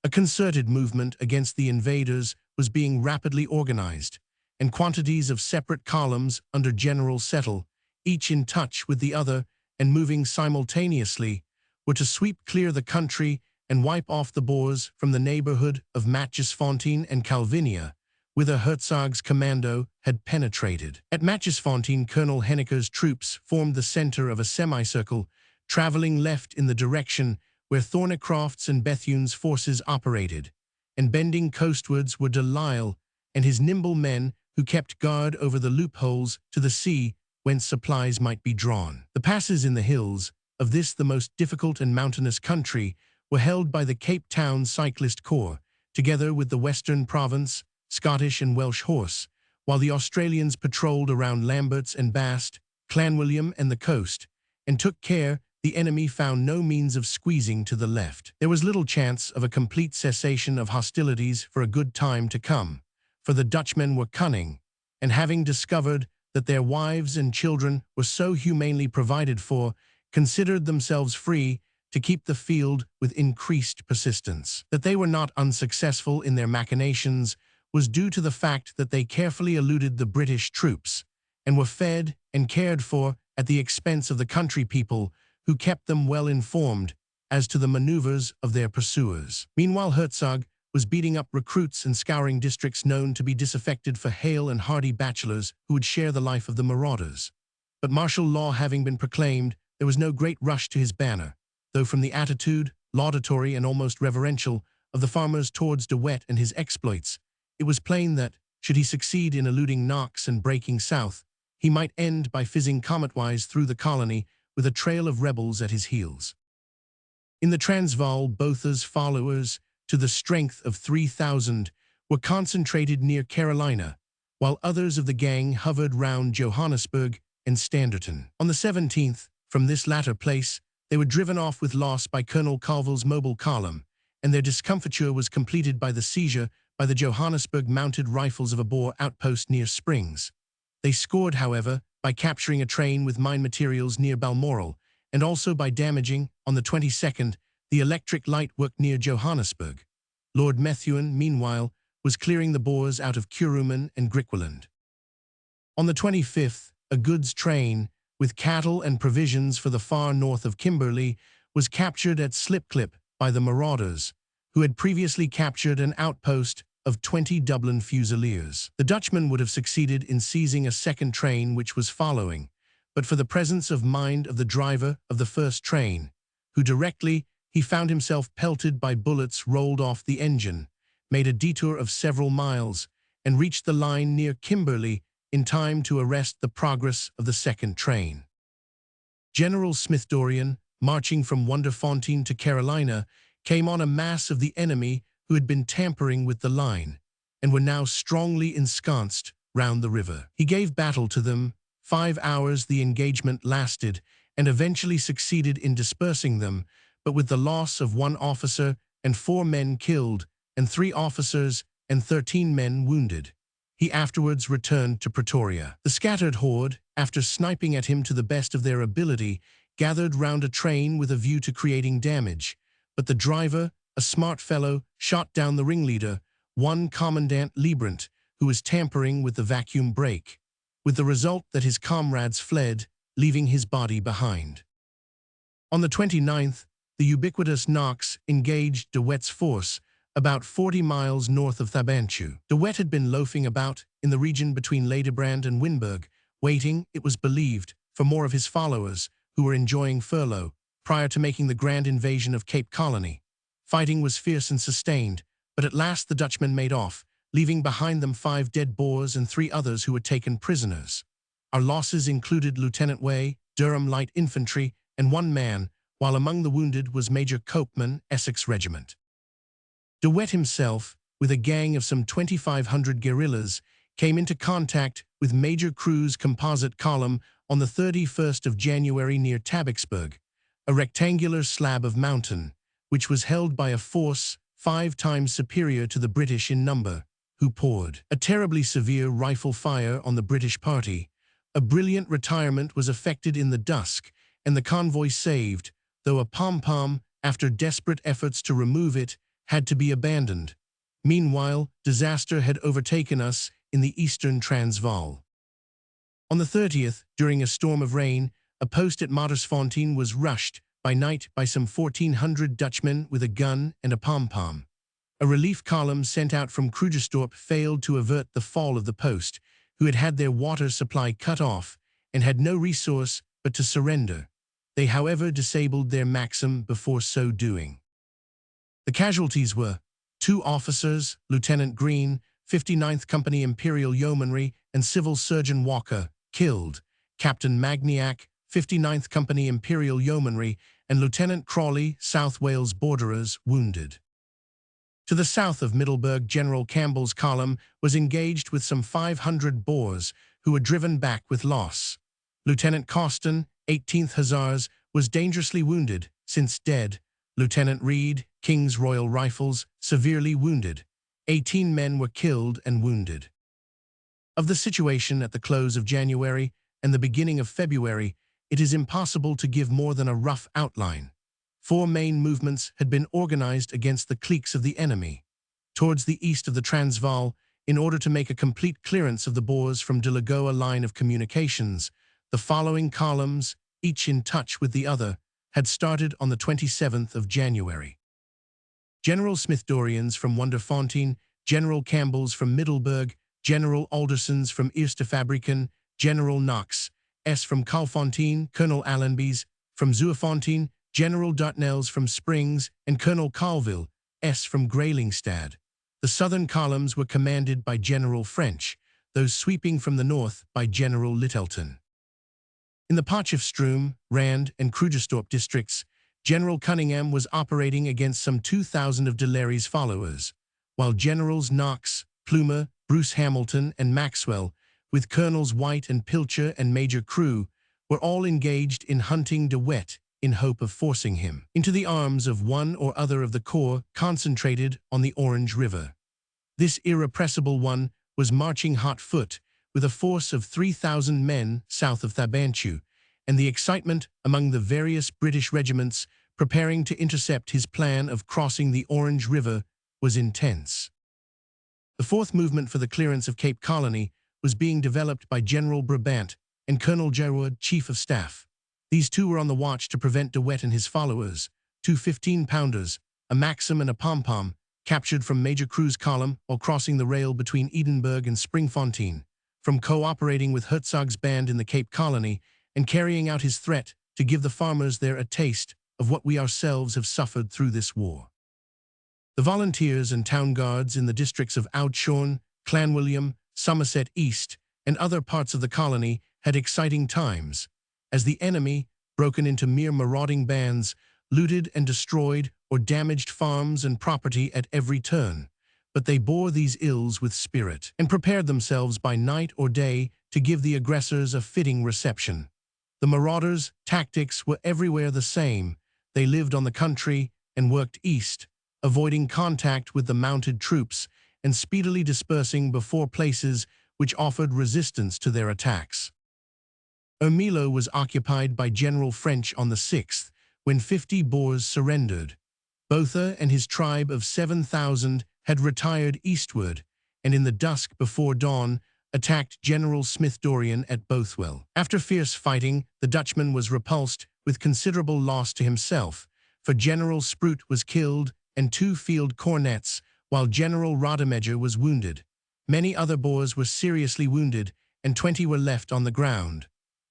A concerted movement against the invaders was being rapidly organized, and quantities of separate columns under General Settle, each in touch with the other and moving simultaneously, were to sweep clear the country and wipe off the Boers from the neighborhood of Matjesfontein and Calvinia, whither Hertzog's commando had penetrated. At Matjesfontein, Colonel Henneker's troops formed the center of a semicircle, traveling left in the direction where Thornycroft's and Bethune's forces operated, and bending coastwards were de Lisle and his nimble men who kept guard over the loopholes to the sea whence supplies might be drawn. The passes in the hills of this the most difficult and mountainous country were held by the Cape Town Cyclist Corps, together with the Western Province, Scottish and Welsh Horse, while the Australians patrolled around Lambert's and Bast, Clanwilliam and the coast, and took care the enemy found no means of squeezing to the left. There was little chance of a complete cessation of hostilities for a good time to come, for the Dutchmen were cunning, and having discovered that their wives and children were so humanely provided for, considered themselves free to keep the field with increased persistence. That they were not unsuccessful in their machinations was due to the fact that they carefully eluded the British troops, and were fed and cared for at the expense of the country people, who kept them well informed as to the maneuvers of their pursuers. Meanwhile, Herzog was beating up recruits and scouring districts known to be disaffected for hale and hardy bachelors who would share the life of the marauders. But martial law having been proclaimed, there was no great rush to his banner, though from the attitude, laudatory and almost reverential, of the farmers towards De Wet and his exploits, it was plain that, should he succeed in eluding Knox and breaking south, he might end by fizzing cometwise through the colony with a trail of rebels at his heels. In the Transvaal, Botha's followers, to the strength of 3,000, were concentrated near Carolina, while others of the gang hovered round Johannesburg and Standerton. On the 17th, from this latter place, they were driven off with loss by Colonel Colville's mobile column, and their discomfiture was completed by the seizure by the Johannesburg mounted rifles of a Boer outpost near Springs. They scored, however, by capturing a train with mine materials near Balmoral, and also by damaging, on the 22nd, the electric light work near Johannesburg. Lord Methuen, meanwhile, was clearing the Boers out of Kuruman and Griqualand. On the 25th, a goods train, with cattle and provisions for the far north of Kimberley, was captured at Slipclip by the marauders, who had previously captured an outpost of 20 Dublin Fusiliers. The Dutchman would have succeeded in seizing a second train which was following, but for the presence of mind of the driver of the first train, who directly he found himself pelted by bullets rolled off the engine, made a detour of several miles, and reached the line near Kimberley in time to arrest the progress of the second train. General Smith-Dorrien, marching from Wonderfontein to Carolina, came on a mass of the enemy who had been tampering with the line, and were now strongly ensconced round the river. He gave battle to them. 5 hours the engagement lasted, and eventually succeeded in dispersing them, but with the loss of 1 officer and 4 men killed, and 3 officers and 13 men wounded. He afterwards returned to Pretoria. The scattered horde, after sniping at him to the best of their ability, gathered round a train with a view to creating damage, but the driver, a smart fellow, shot down the ringleader, one Commandant Liebrandt, who was tampering with the vacuum brake, with the result that his comrades fled, leaving his body behind. On the 29th, the ubiquitous Knox engaged De Wet's force about 40 miles north of Thabanchu. De Wet had been loafing about in the region between Ladybrand and Winburg, waiting, it was believed, for more of his followers, who were enjoying furlough, prior to making the grand invasion of Cape Colony. Fighting was fierce and sustained, but at last the Dutchmen made off, leaving behind them 5 dead Boers and 3 others who were taken prisoners. Our losses included Lieutenant Way, Durham Light Infantry, and 1 man, while among the wounded was Major Copeman, Essex Regiment. De Wet himself, with a gang of some 2,500 guerrillas, came into contact with Major Crew's composite column on the 31st of January near Tabiksburg, a rectangular slab of mountain, which was held by a force 5 times superior to the British in number, who poured a terribly severe rifle fire on the British party. A brilliant retirement was effected in the dusk, and the convoy saved, though a pom-pom, after desperate efforts to remove it, had to be abandoned. Meanwhile, disaster had overtaken us in the eastern Transvaal. On the 30th, during a storm of rain, a post at Matersfontein was rushed by night by some 1,400 Dutchmen with a gun and a pom-pom. A relief column sent out from Krugersdorp failed to avert the fall of the post, who had had their water supply cut off and had no resource but to surrender. They, however, disabled their Maxim before so doing. The casualties were 2 officers, Lieutenant Green, 59th Company Imperial Yeomanry, and Civil Surgeon Walker, killed, Captain Magniac, 59th Company Imperial Yeomanry, and Lieutenant Crawley, South Wales Borderers, wounded. To the south of Middelburg, General Campbell's column was engaged with some 500 Boers, who were driven back with loss. Lieutenant Coston, 18th Hussars, was dangerously wounded, since dead. Lieutenant Reed, King's Royal Rifles, severely wounded. 18 men were killed and wounded. Of the situation at the close of January and the beginning of February, it is impossible to give more than a rough outline. 4 main movements had been organized against the cliques of the enemy. Towards the east of the Transvaal, in order to make a complete clearance of the Boers from De Lagoa line of communications, the following columns, each in touch with the other, had started on the 27th of January. General Smith-Dorians from Wonderfontein, General Campbell's from Middelburg, General Alderson's from Eerstefabrieken, General Knox S. from Kalfontein, Colonel Allenby's from Zuurfontein, General Dartnell's from Springs, and Colonel Colville S. from Graylingstad. The southern columns were commanded by General French, those sweeping from the north by General Littleton. In the Potchefstroom, Rand, and Krugersdorp districts, General Cunningham was operating against some 2,000 of de Lary's followers, while Generals Knox, Plumer, Bruce Hamilton, and Maxwell, with Colonels White and Pilcher and Major Crew, were all engaged in hunting De Wet in hope of forcing him into the arms of one or other of the corps concentrated on the Orange River. This irrepressible one was marching hot foot with a force of 3,000 men south of Thabanchu, and the excitement among the various British regiments preparing to intercept his plan of crossing the Orange River was intense. The 4th movement for the clearance of Cape Colony was being developed by General Brabant and Colonel Gerard, Chief of Staff. These two were on the watch to prevent De Wet and his followers, 2 15-pounders, a Maxim and a pom-pom, captured from Major Crew's column while crossing the rail between Edenburg and Springfontein, from cooperating with Herzog's band in the Cape Colony and carrying out his threat to give the farmers there a taste of what we ourselves have suffered through this war. The volunteers and town guards in the districts of Oudtshoorn, Clanwilliam, Somerset East, and other parts of the colony had exciting times, as the enemy, broken into mere marauding bands, looted and destroyed or damaged farms and property at every turn. But they bore these ills with spirit and prepared themselves by night or day to give the aggressors a fitting reception. The marauders' tactics were everywhere the same. They lived on the country and worked east, avoiding contact with the mounted troops and speedily dispersing before places which offered resistance to their attacks. Ermelo was occupied by General French on the 6th, when 50 Boers surrendered. Botha and his tribe of 7,000 had retired eastward, and in the dusk before dawn, attacked General Smith-Dorian at Bothwell. After fierce fighting, the Dutchman was repulsed with considerable loss to himself, for General Sprout was killed and 2 field cornets, while General Rademacher was wounded. Many other Boers were seriously wounded, and 20 were left on the ground.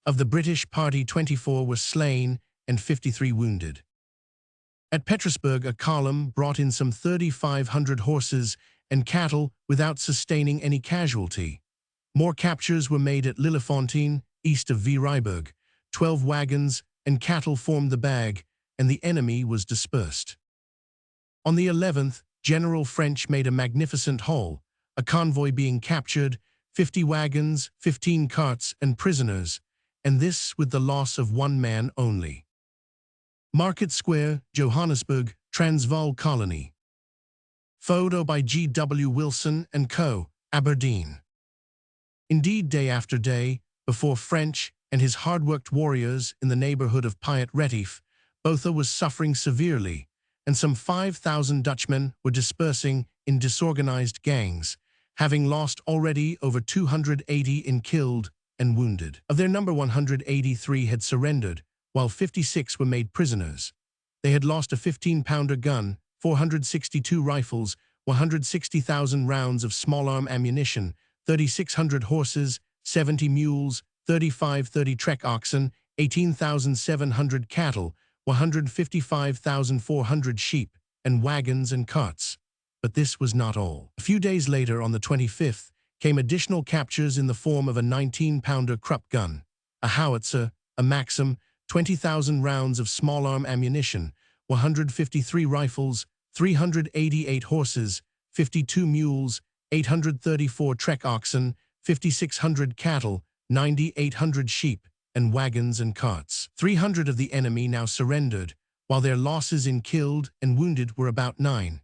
Of the British party, 24 were slain and 53 wounded. At Petersburg, a column brought in some 3,500 horses and cattle without sustaining any casualty. More captures were made at Lillefontein, east of Vryburg. 12 wagons and cattle formed the bag, and the enemy was dispersed. On the 11th, General French made a magnificent haul, a convoy being captured, 50 wagons, 15 carts, and prisoners, and this with the loss of one man only. Market Square, Johannesburg, Transvaal Colony. Photo by G. W. Wilson and Co., Aberdeen. Indeed, day after day, before French and his hard-worked warriors in the neighborhood of Piet Retief, Botha was suffering severely, and some 5,000 Dutchmen were dispersing in disorganized gangs, having lost already over 280 in killed and wounded. Of their number, 183 had surrendered, while 56 were made prisoners. They had lost a 15-pounder gun, 462 rifles, 160,000 rounds of small-arm ammunition, 3,600 horses, 70 mules, 35 trek oxen, 18,700 cattle, 155,400 sheep, and wagons and carts. But this was not all. A few days later, on the 25th, came additional captures in the form of a 19-pounder Krupp gun, a howitzer, a Maxim, 20,000 rounds of small-arm ammunition, 153 rifles, 388 horses, 52 mules, 834 trek oxen, 5,600 cattle, 9,800 sheep, and wagons and carts. 300 of the enemy now surrendered, while their losses in killed and wounded were about 9.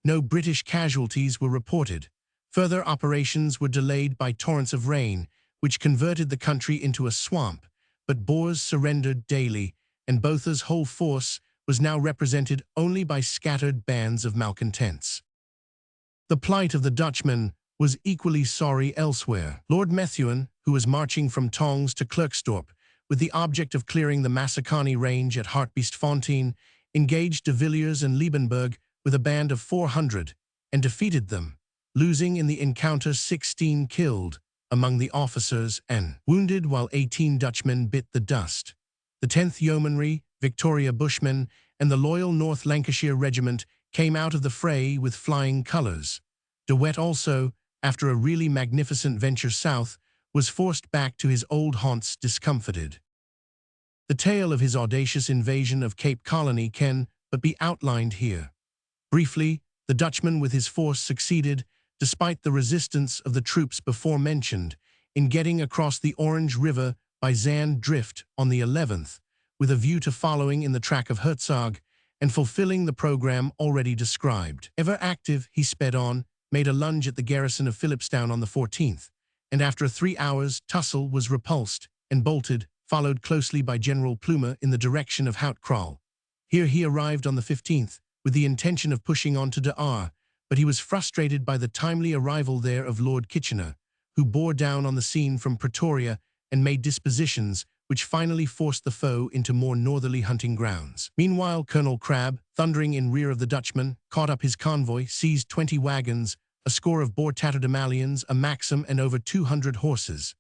No British casualties were reported. Further operations were delayed by torrents of rain, which converted the country into a swamp, but Boers surrendered daily, and Botha's whole force was now represented only by scattered bands of malcontents. The plight of the Dutchmen was equally sorry elsewhere. Lord Methuen, who was marching from Tongs to Klerksdorp with the object of clearing the Massacani range at Hartbeestfontein, engaged de Villiers and Liebenberg with a band of 400 and defeated them, losing in the encounter 16 killed among the officers and wounded, while 18 Dutchmen bit the dust. The 10th Yeomanry, Victoria Bushmen, and the loyal North Lancashire Regiment came out of the fray with flying colours. De Wet also, after a really magnificent venture south, was forced back to his old haunts discomfited. The tale of his audacious invasion of Cape Colony can but be outlined here. Briefly, the Dutchman with his force succeeded, despite the resistance of the troops before mentioned, in getting across the Orange River by Zand Drift on the 11th, with a view to following in the track of Hertzog and fulfilling the program already described. Ever active, he sped on, made a lunge at the garrison of Philipstown on the 14th, and after 3 hours, Tussle was repulsed and bolted, followed closely by General Plumer in the direction of Houtkraal. Here he arrived on the 15th, with the intention of pushing on to De Aar, but he was frustrated by the timely arrival there of Lord Kitchener, who bore down on the scene from Pretoria and made dispositions which finally forced the foe into more northerly hunting grounds. Meanwhile, Colonel Crabbe, thundering in rear of the Dutchman, caught up his convoy, seized 20 wagons, a score of Boer tatterdemalions, a Maxim, and over 200 horses.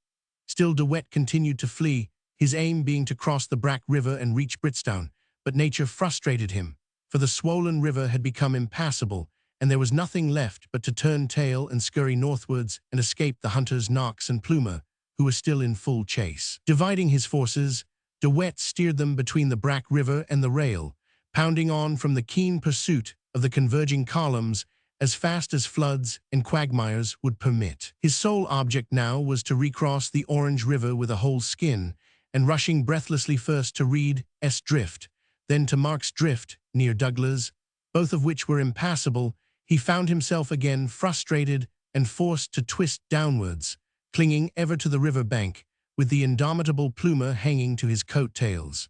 Still De Wet continued to flee, his aim being to cross the Brack River and reach Britstown, but nature frustrated him, for the swollen river had become impassable, and there was nothing left but to turn tail and scurry northwards and escape the hunters Knox and Plumer, who were still in full chase. Dividing his forces, De Wet steered them between the Brack River and the rail, pounding on from the keen pursuit of the converging columns as fast as floods and quagmires would permit. His sole object now was to recross the Orange River with a whole skin, and rushing breathlessly first to Reed's Drift, then to Mark's Drift near Douglas, both of which were impassable, he found himself again frustrated and forced to twist downwards, clinging ever to the river bank, with the indomitable Plumer hanging to his coat-tails.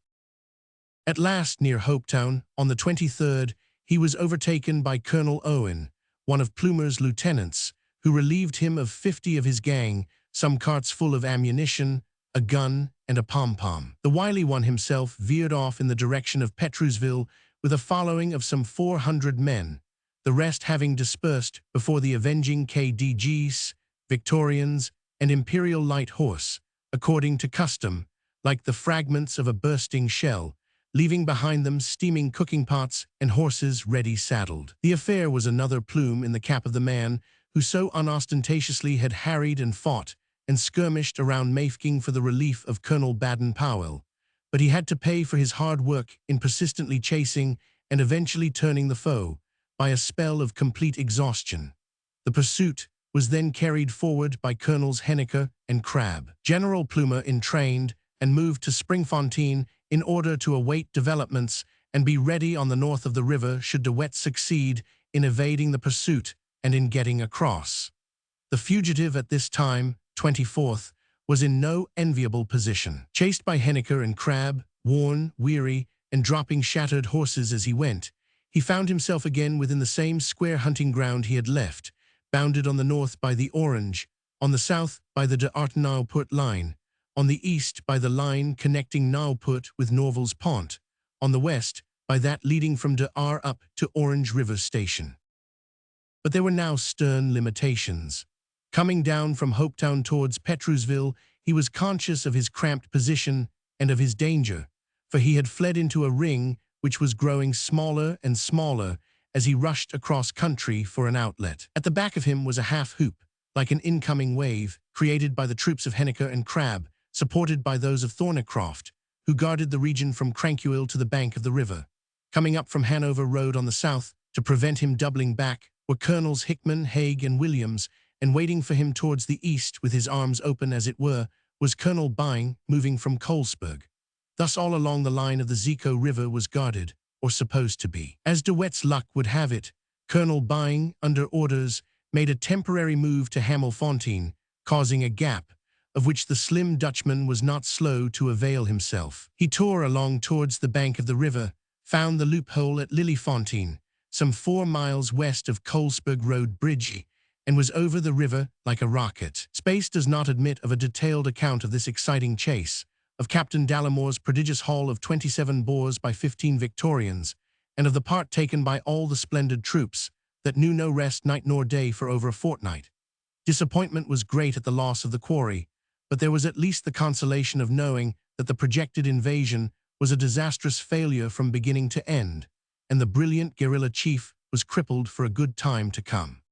At last, near Hopetown, on the 23rd, he was overtaken by Colonel Owen, one of Plumer's lieutenants, who relieved him of 50 of his gang, some carts full of ammunition, a gun, and a pom-pom. The wily one himself veered off in the direction of Petrusville with a following of some 400 men, the rest having dispersed before the avenging KDGs, Victorians, and Imperial Light Horse, according to custom, like the fragments of a bursting shell, leaving behind them steaming cooking pots and horses ready saddled. The affair was another plume in the cap of the man who so unostentatiously had harried and fought and skirmished around Mafeking for the relief of Colonel Baden-Powell, but he had to pay for his hard work in persistently chasing and eventually turning the foe, by a spell of complete exhaustion. The pursuit was then carried forward by Colonels Henniker and Crabbe. General Plumer entrained and moved to Springfontein in order to await developments and be ready on the north of the river should De Wet succeed in evading the pursuit and in getting across. The fugitive at this time, 24th, was in no enviable position. Chased by Henniker and Crabbe, worn, weary, and dropping shattered horses as he went, he found himself again within the same square hunting ground he had left, bounded on the north by the Orange, on the south by the de Artenaupoort line, on the east by the line connecting Naupoort with Norval's Pont, on the west by that leading from de Aar up to Orange River Station. But there were now stern limitations. Coming down from Hopetown towards Petrusville, he was conscious of his cramped position and of his danger, for he had fled into a ring which was growing smaller and smaller as he rushed across country for an outlet. At the back of him was a half-hoop, like an incoming wave, created by the troops of Henniker and Crabbe, supported by those of Thornycroft, who guarded the region from Crankuil to the bank of the river. Coming up from Hanover Road on the south, to prevent him doubling back, were Colonels Hickman, Haig, and Williams, and waiting for him towards the east with his arms open as it were, was Colonel Byng, moving from Colesburg. Thus all along the line of the Zico River was guarded, or supposed to be. As De Wet's luck would have it, Colonel Byng, under orders, made a temporary move to Hamelfontein, causing a gap, of which the slim Dutchman was not slow to avail himself. He tore along towards the bank of the river, found the loophole at Lilyfontein, some 4 miles west of Colesburg Road Bridge, and was over the river like a rocket. Space does not admit of a detailed account of this exciting chase, of Captain Dallamore's prodigious haul of 27 Boers by 15 Victorians, and of the part taken by all the splendid troops, that knew no rest night nor day for over a fortnight. Disappointment was great at the loss of the quarry, but there was at least the consolation of knowing that the projected invasion was a disastrous failure from beginning to end, and the brilliant guerrilla chief was crippled for a good time to come.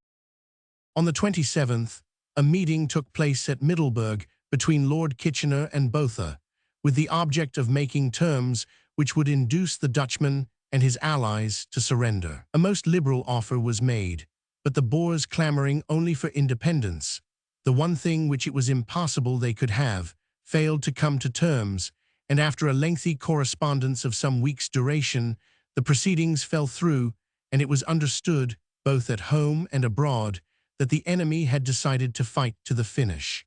On the 27th, a meeting took place at Middelburg between Lord Kitchener and Botha, with the object of making terms which would induce the Dutchman and his allies to surrender. A most liberal offer was made, but the Boers clamoring only for independence, the one thing which it was impossible they could have, failed to come to terms, and after a lengthy correspondence of some weeks' duration, the proceedings fell through, and it was understood, both at home and abroad, that the enemy had decided to fight to the finish.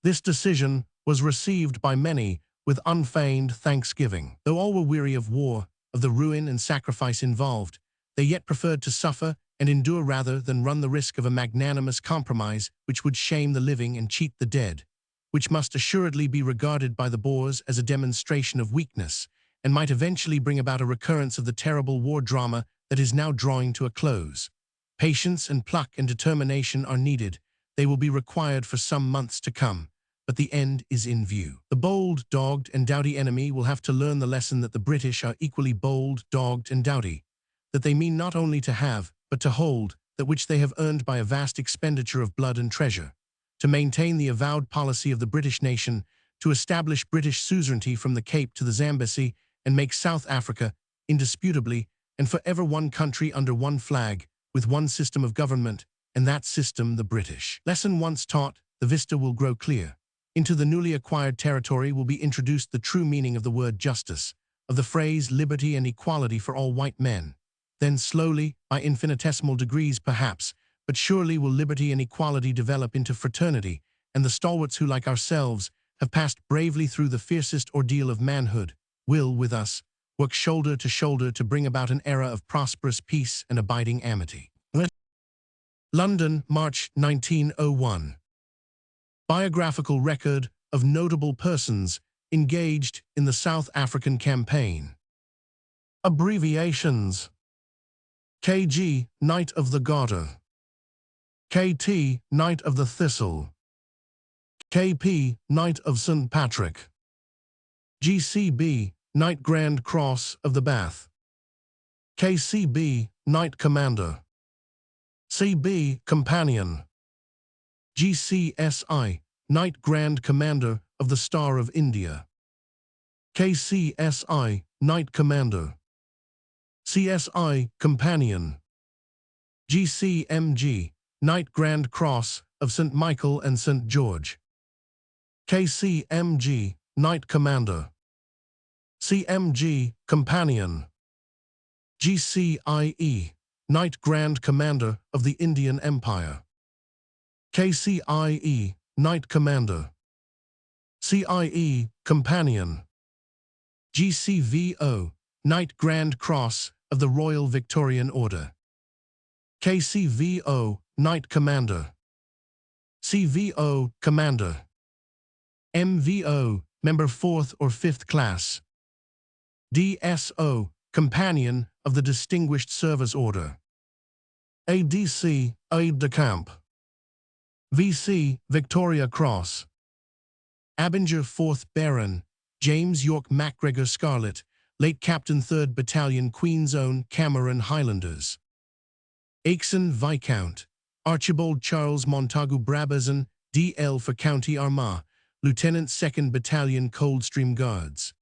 This decision was received by many with unfeigned thanksgiving. Though all were weary of war, of the ruin and sacrifice involved, they yet preferred to suffer and endure rather than run the risk of a magnanimous compromise which would shame the living and cheat the dead, which must assuredly be regarded by the Boers as a demonstration of weakness, and might eventually bring about a recurrence of the terrible war drama that is now drawing to a close. Patience and pluck and determination are needed. They will be required for some months to come, but the end is in view. The bold, dogged, and doughty enemy will have to learn the lesson that the British are equally bold, dogged, and doughty, that they mean not only to have, but to hold, that which they have earned by a vast expenditure of blood and treasure, to maintain the avowed policy of the British nation, to establish British suzerainty from the Cape to the Zambesi, and make South Africa, indisputably, and forever one country under one flag, with one system of government, and that system the British. Lesson once taught, the vista will grow clear. Into the newly acquired territory will be introduced the true meaning of the word justice, of the phrase liberty and equality for all white men. Then slowly, by infinitesimal degrees perhaps, but surely will liberty and equality develop into fraternity, and the stalwarts who, like ourselves, have passed bravely through the fiercest ordeal of manhood, will, with us, work shoulder to bring about an era of prosperous peace and abiding amity. London, March 1901. Biographical record of notable persons engaged in the South African campaign. Abbreviations: KG, Knight of the Garter; KT, Knight of the Thistle; KP, Knight of St. Patrick; GCB, Knight Grand Cross of the Bath; KCB, Knight Commander; CB, Companion; GCSI, Knight Grand Commander of the Star of India; KCSI, Knight Commander; CSI, Companion. GCMG, Knight Grand Cross of St. Michael and St. George. KCMG, Knight Commander. CMG, Companion. GCIE, Knight Grand Commander of the Indian Empire. KCIE, Knight Commander. CIE, Companion. GCVO, Knight Grand Cross of the Royal Victorian Order. KCVO, Knight Commander. CVO, Commander. MVO, Member 4th or 5th Class. DSO, Companion of the Distinguished Service Order. ADC, Aide-de-Camp. VC, Victoria Cross. Abinger 4th Baron, James York MacGregor Scarlett, late Captain 3rd Battalion Queen's Own Cameron Highlanders. Aixon Viscount, Archibald Charles Montagu Brabazon, DL for County Armagh, Lieutenant 2nd Battalion Coldstream Guards.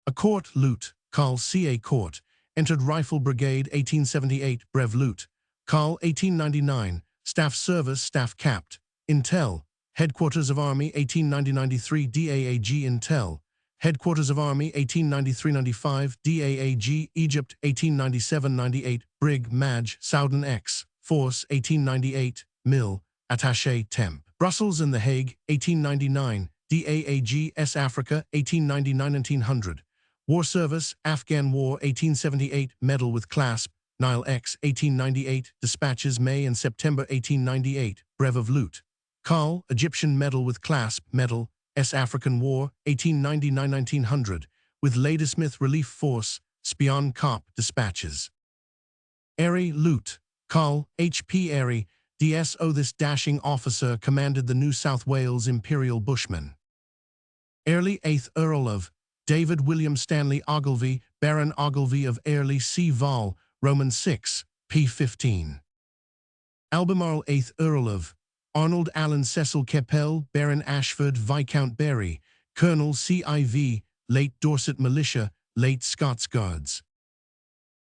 A Court Lute, Carl C.A. Court, entered Rifle Brigade 1878, Brev Lute, Carl 1899, Staff Service Staff Capt, Intel, Headquarters of Army 1890-93 DAAG Intel, Headquarters of Army 1893-95 DAAG Egypt 1897-98 Brig Maj Souden X, Force 1898, Mil, Attaché Temp. Brussels and The Hague 1899 DAAG S Africa 1899-1900 War Service Afghan War 1878 Medal with Clasp Nile X 1898 Dispatches May and September 1898 Brev of Lute Carl Egyptian Medal with Clasp Medal S African War 1899-1900 with Ladysmith Relief Force Spion Cop Dispatches. Airy Lute Carl H.P. Airy DSO. This dashing officer commanded the New South Wales Imperial Bushmen. Airlie 8th Earl of David William Stanley Ogilvy, Baron Ogilvy of Airlie C. Val, Roman 6, p. 15. Albemarle 8th Earl of Arnold Allen Cecil Keppel, Baron Ashford, Viscount Berry, Colonel C.I.V., late Dorset Militia, late Scots Guards.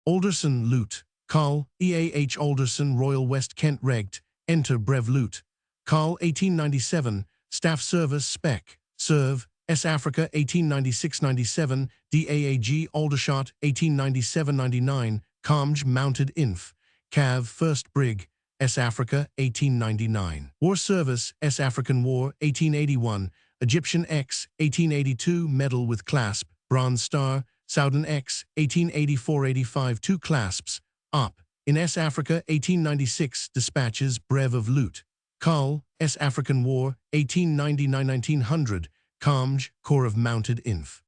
Alderson Lute Carl E.A.H. Alderson, Royal West Kent Regt, enter Brev Lute Carl 1897, Staff Service Spec, Serve, S Africa 1896-97, DAAG Aldershot 1897-99, Comge Mounted Inf, Cav 1st Brig, S Africa 1899. War Service S African War 1881, Egyptian X 1882 Medal with Clasp, Bronze Star, Souden X 1884-85 2 clasps, Up, in S Africa 1896 Dispatches Brev of Lute Carl, S African War 1899-1900, Comge, Corps of Mounted Inf.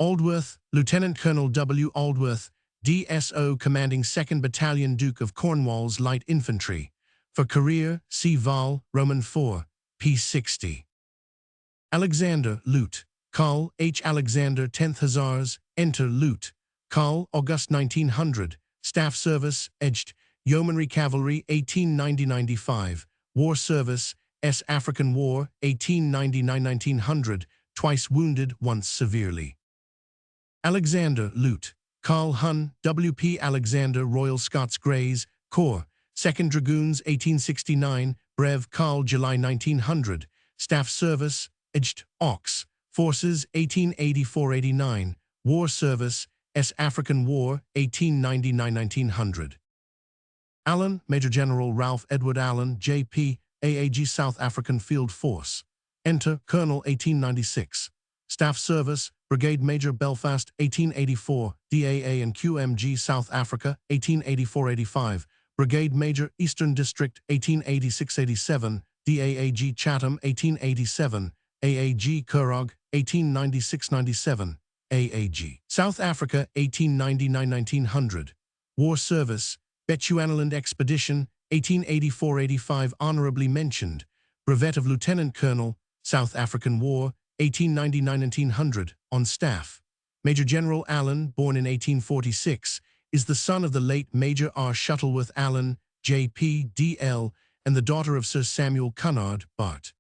Aldworth, Lieutenant Colonel W. Aldworth, DSO commanding 2nd Battalion Duke of Cornwall's Light Infantry, for career C. Val, Roman 4, p. 60. Alexander Lute Carl H. Alexander 10th Hussars, enter Lute Carl, August 1900, Staff Service, Edged, Yeomanry Cavalry 1890-95, War Service, S African War 1899-1900, twice wounded, once severely. Alexander Lute Carl Hun, W.P. Alexander, Royal Scots Greys, Corps, 2nd Dragoons 1869, Brev Carl, July 1900, Staff Service, Edged, Ox, Forces 1884-89, War Service, S African War 1899-1900. Allen, Major General Ralph Edward Allen, J.P., AAG South African Field Force. Enter Colonel 1896. Staff Service, Brigade Major Belfast 1884, DAA and QMG South Africa 1884-85, Brigade Major Eastern District 1886-87, DAAG Chatham 1887, AAG Curragh 1896-97, AAG South Africa 1899-1900, War Service, Bechuanaland Expedition 1884-85 honorably mentioned, Brevet of Lieutenant Colonel, South African War 1899-1900, on staff. Major General Allen, born in 1846, is the son of the late Major R. Shuttleworth Allen, J.P. D.L., and the daughter of Sir Samuel Cunard, Bart.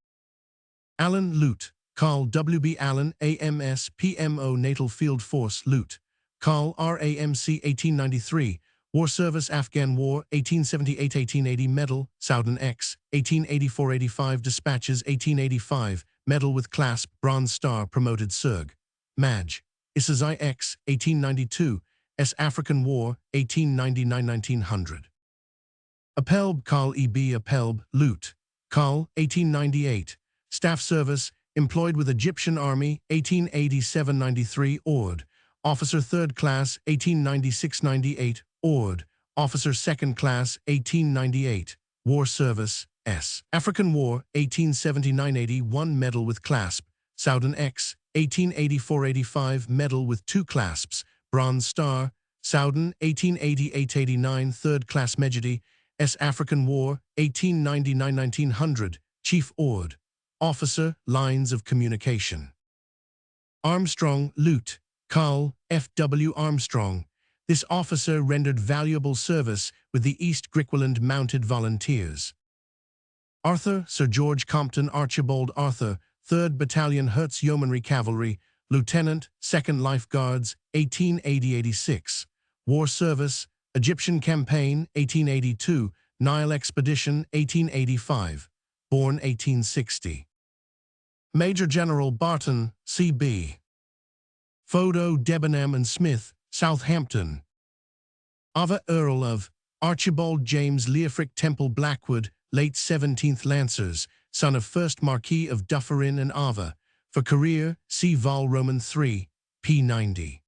Allen Lute, Carl W.B. Allen, AMS, PMO Natal Field Force Lute, Carl RAMC 1893, War Service Afghan War 1878-1880 Medal, Soudan X, 1884-85 Dispatches 1885, Medal with Clasp, Bronze Star, Promoted Surg. Maj. Isazai X, 1892, S. African War, 1899-1900. Appelb Carl E.B. Appelb, Lute. Carl, 1898. Staff Service, employed with Egyptian Army, 1887-93 Ord. Officer 3rd Class, 1896-98 Ord. Officer 2nd Class, 1898. War Service, S. African War, 1879-81 Medal with Clasp. Soudan X, 1884-85 Medal with 2 clasps. Bronze Star. Soudan, 1888-89 3rd Class Medjedi. S. African War, 1899-1900, Chief Ord. Officer, Lines of Communication. Armstrong, Lute. Carl, F.W. Armstrong. This officer rendered valuable service with the East Griqualand Mounted Volunteers. Arthur, Sir George Compton Archibald Arthur, 3rd Battalion Hertz Yeomanry Cavalry, Lieutenant, 2nd Life Guards, 1880-86. War Service, Egyptian Campaign, 1882, Nile Expedition, 1885. Born 1860. Major General Barton, C.B. Fodo, Debenham and Smith, Southampton. Ava Earl of Archibald James Leofric Temple Blackwood, late 17th Lancers, son of 1st Marquis of Dufferin and Ava. For career, see Vol Roman 3, p. 90.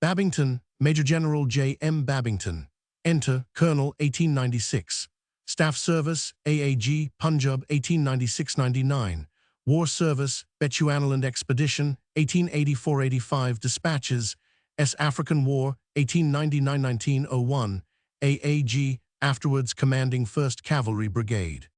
Babington, Major General J. M. Babington. Enter, Colonel, 1896. Staff Service, AAG, Punjab, 1896-99. War Service, Bechuanaland Expedition, 1884-85 Dispatches, S. African War, 1899-1901. AAG, afterwards commanding 1st Cavalry Brigade.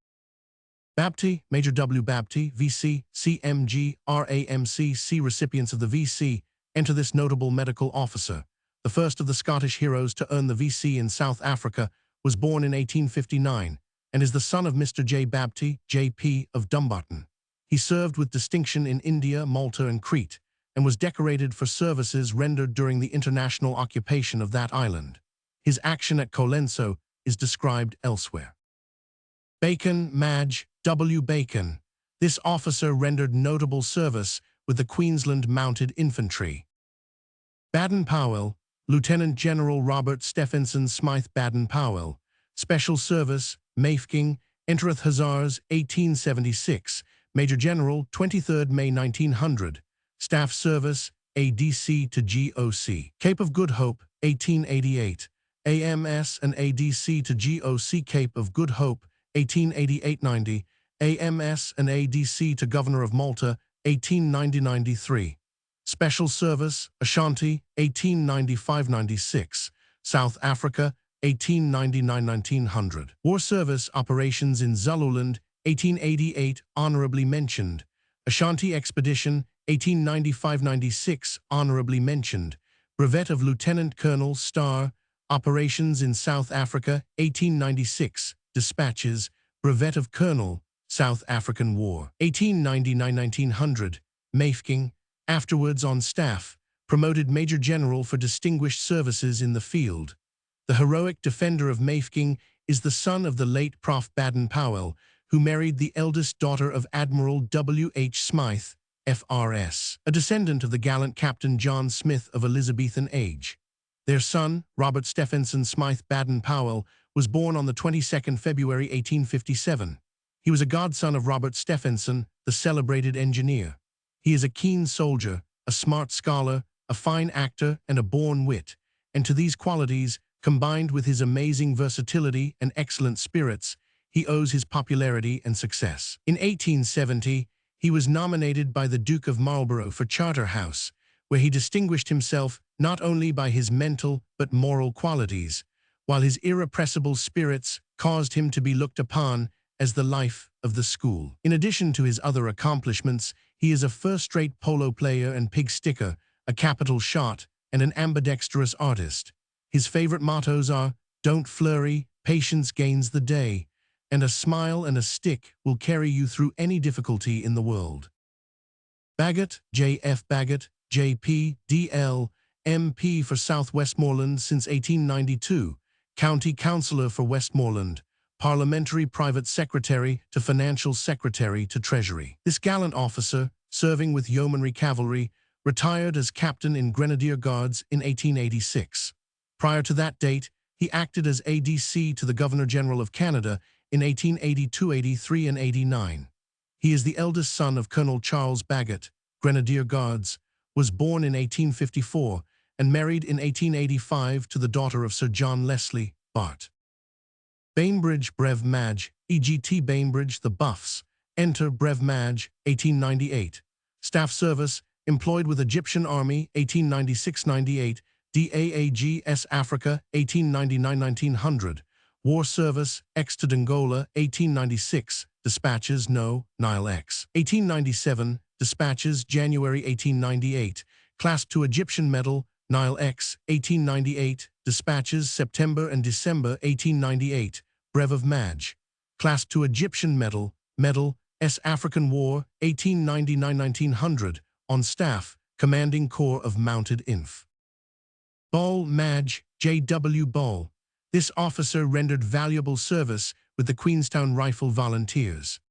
Babty, Major W. Babty, VC, CMG, RAMC, C. Recipients of the VC, enter this notable medical officer. The first of the Scottish heroes to earn the VC in South Africa, was born in 1859, and is the son of Mr. J. Babty, J.P. of Dumbarton. He served with distinction in India, Malta, and Crete, and was decorated for services rendered during the international occupation of that island. His action at Colenso is described elsewhere. Bacon, Maj. W. Bacon. This officer rendered notable service with the Queensland Mounted Infantry. Baden-Powell, Lieutenant General Robert Stephenson Smythe Baden-Powell. Special Service, Mafeking, entereth Hussars, 1876. Major General, 23rd May 1900. Staff Service, ADC to GOC. Cape of Good Hope, 1888. AMS and ADC to GOC. Cape of Good Hope, 1888-90. AMS and ADC to Governor of Malta, 1890-93. Special Service, Ashanti, 1895-96. South Africa, 1899-1900. War Service Operations in Zululand, 1888, honorably mentioned. Ashanti Expedition, 1895-96, honorably mentioned. Brevet of Lieutenant Colonel Star. Operations in South Africa, 1896. Dispatches, Brevet of Colonel, South African War, 1899-1900. Mafeking, afterwards on staff, promoted Major General for distinguished services in the field. The heroic defender of Mafeking is the son of the late Prof. Baden-Powell, who married the eldest daughter of Admiral W. H. Smythe, FRS, a descendant of the gallant Captain John Smith of Elizabethan age. Their son, Robert Stephenson Smythe Baden-Powell, was born on the 22nd February 1857. He was a godson of Robert Stephenson, the celebrated engineer. He is a keen soldier, a smart scholar, a fine actor, and a born wit, and to these qualities, combined with his amazing versatility and excellent spirits, he owes his popularity and success. In 1870, he was nominated by the Duke of Marlborough for Charterhouse, where he distinguished himself not only by his mental but moral qualities, while his irrepressible spirits caused him to be looked upon as the life of the school. In addition to his other accomplishments, he is a first-rate polo player and pig sticker, a capital shot, and an ambidextrous artist. His favorite mottos are, "Don't flurry, patience gains the day," and "A smile and a stick will carry you through any difficulty in the world." Bagot, J.F. Bagot, J.P., D.L., MP for South Westmoreland since 1892, County Councillor for Westmoreland, Parliamentary Private Secretary to Financial Secretary to Treasury. This gallant officer, serving with Yeomanry Cavalry, retired as Captain in Grenadier Guards in 1886. Prior to that date, he acted as ADC to the Governor-General of Canada in 1882, 83, and 89. He is the eldest son of Colonel Charles Bagot, Grenadier Guards, was born in 1854 and married in 1885 to the daughter of Sir John Leslie, Bart. Bainbridge Brev Maj, EGT Bainbridge The Buffs, enter Brev Maj, 1898. Staff service, employed with Egyptian Army, 1896-98, DAAG S Africa, 1899-1900. War service, X to Dongola, 1896, dispatches No, Nile X. 1897, dispatches January 1898, class to Egyptian Medal, Nile X, 1898, dispatches September and December 1898, Brev of Maj, class to Egyptian Medal, Medal, S African War, 1899-1900, on staff, Commanding Corps of Mounted Inf. Ball Maj, J.W. Ball. This officer rendered valuable service with the Queenstown Rifle Volunteers.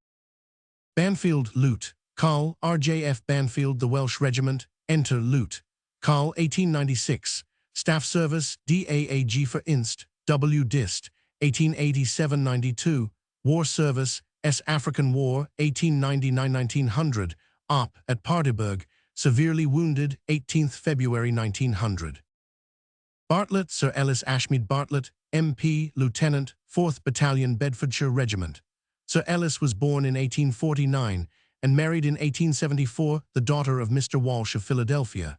Banfield Lute, Col. RJF Banfield The Welsh Regiment, enter Lute. Col. 1896, Staff Service DAAG for Inst. W. Dist. 1887-92, War Service S African War 1899-1900, Op. at Paardeberg, severely wounded 18th February 1900. Bartlett Sir Ellis Ashmead Bartlett, MP, Lieutenant, 4th Battalion Bedfordshire Regiment. Sir Ellis was born in 1849 and married in 1874, the daughter of Mr. Walsh of Philadelphia.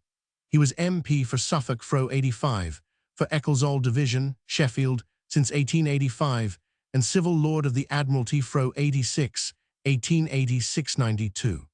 He was MP for Suffolk fro 85, for Ecclesall Division, Sheffield, since 1885, and Civil Lord of the Admiralty fro 86, 1886-92.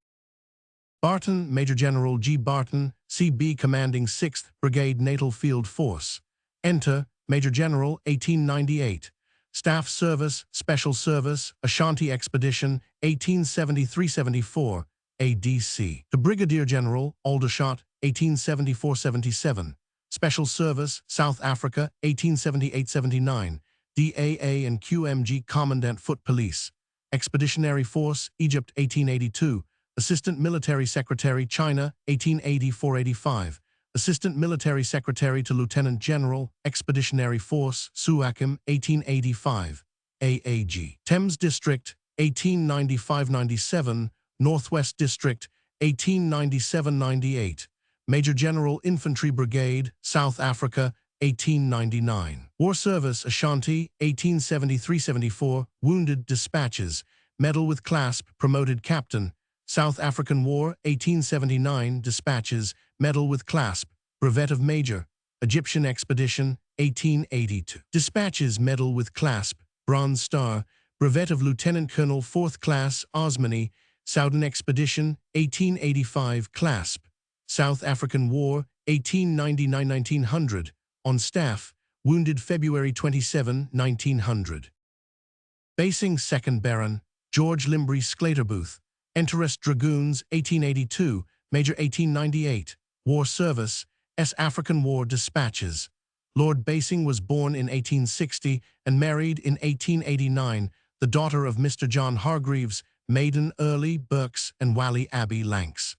Barton, Major General G. Barton, C.B. commanding 6th Brigade Natal Field Force. Enter, Major General, 1898. Staff Service, Special Service, Ashanti Expedition, 1873-74, ADC. To Brigadier General, Aldershot, 1874-77. Special Service, South Africa, 1878-79, DAA and QMG Commandant Foot Police. Expeditionary Force, Egypt, 1882. Assistant Military Secretary, China, 1884-85. Assistant Military Secretary to Lieutenant General, Expeditionary Force, Suakim, 1885. AAG. Thames District, 1895-97. Northwest District, 1897-98. Major General Infantry Brigade, South Africa, 1899. War Service, Ashanti, 1873-74. Wounded Dispatches. Medal with Clasp, promoted Captain. South African War, 1879. Dispatches. Medal with Clasp, Brevet of Major. Egyptian Expedition, 1882. Dispatches. Medal with Clasp, Bronze Star. Brevet of Lieutenant Colonel 4th Class, Osmani. Soudan Expedition, 1885. Clasp. South African War, 1899-1900. On staff, wounded February 27, 1900. Basing 2nd Baron, George Limbry Sclaterbooth. Interest Dragoons, 1882. Major 1898. War Service, S African War Dispatches. Lord Basing was born in 1860 and married in 1889, the daughter of Mr. John Hargreaves, Maiden Early, Burks, and Wally Abbey Lanks.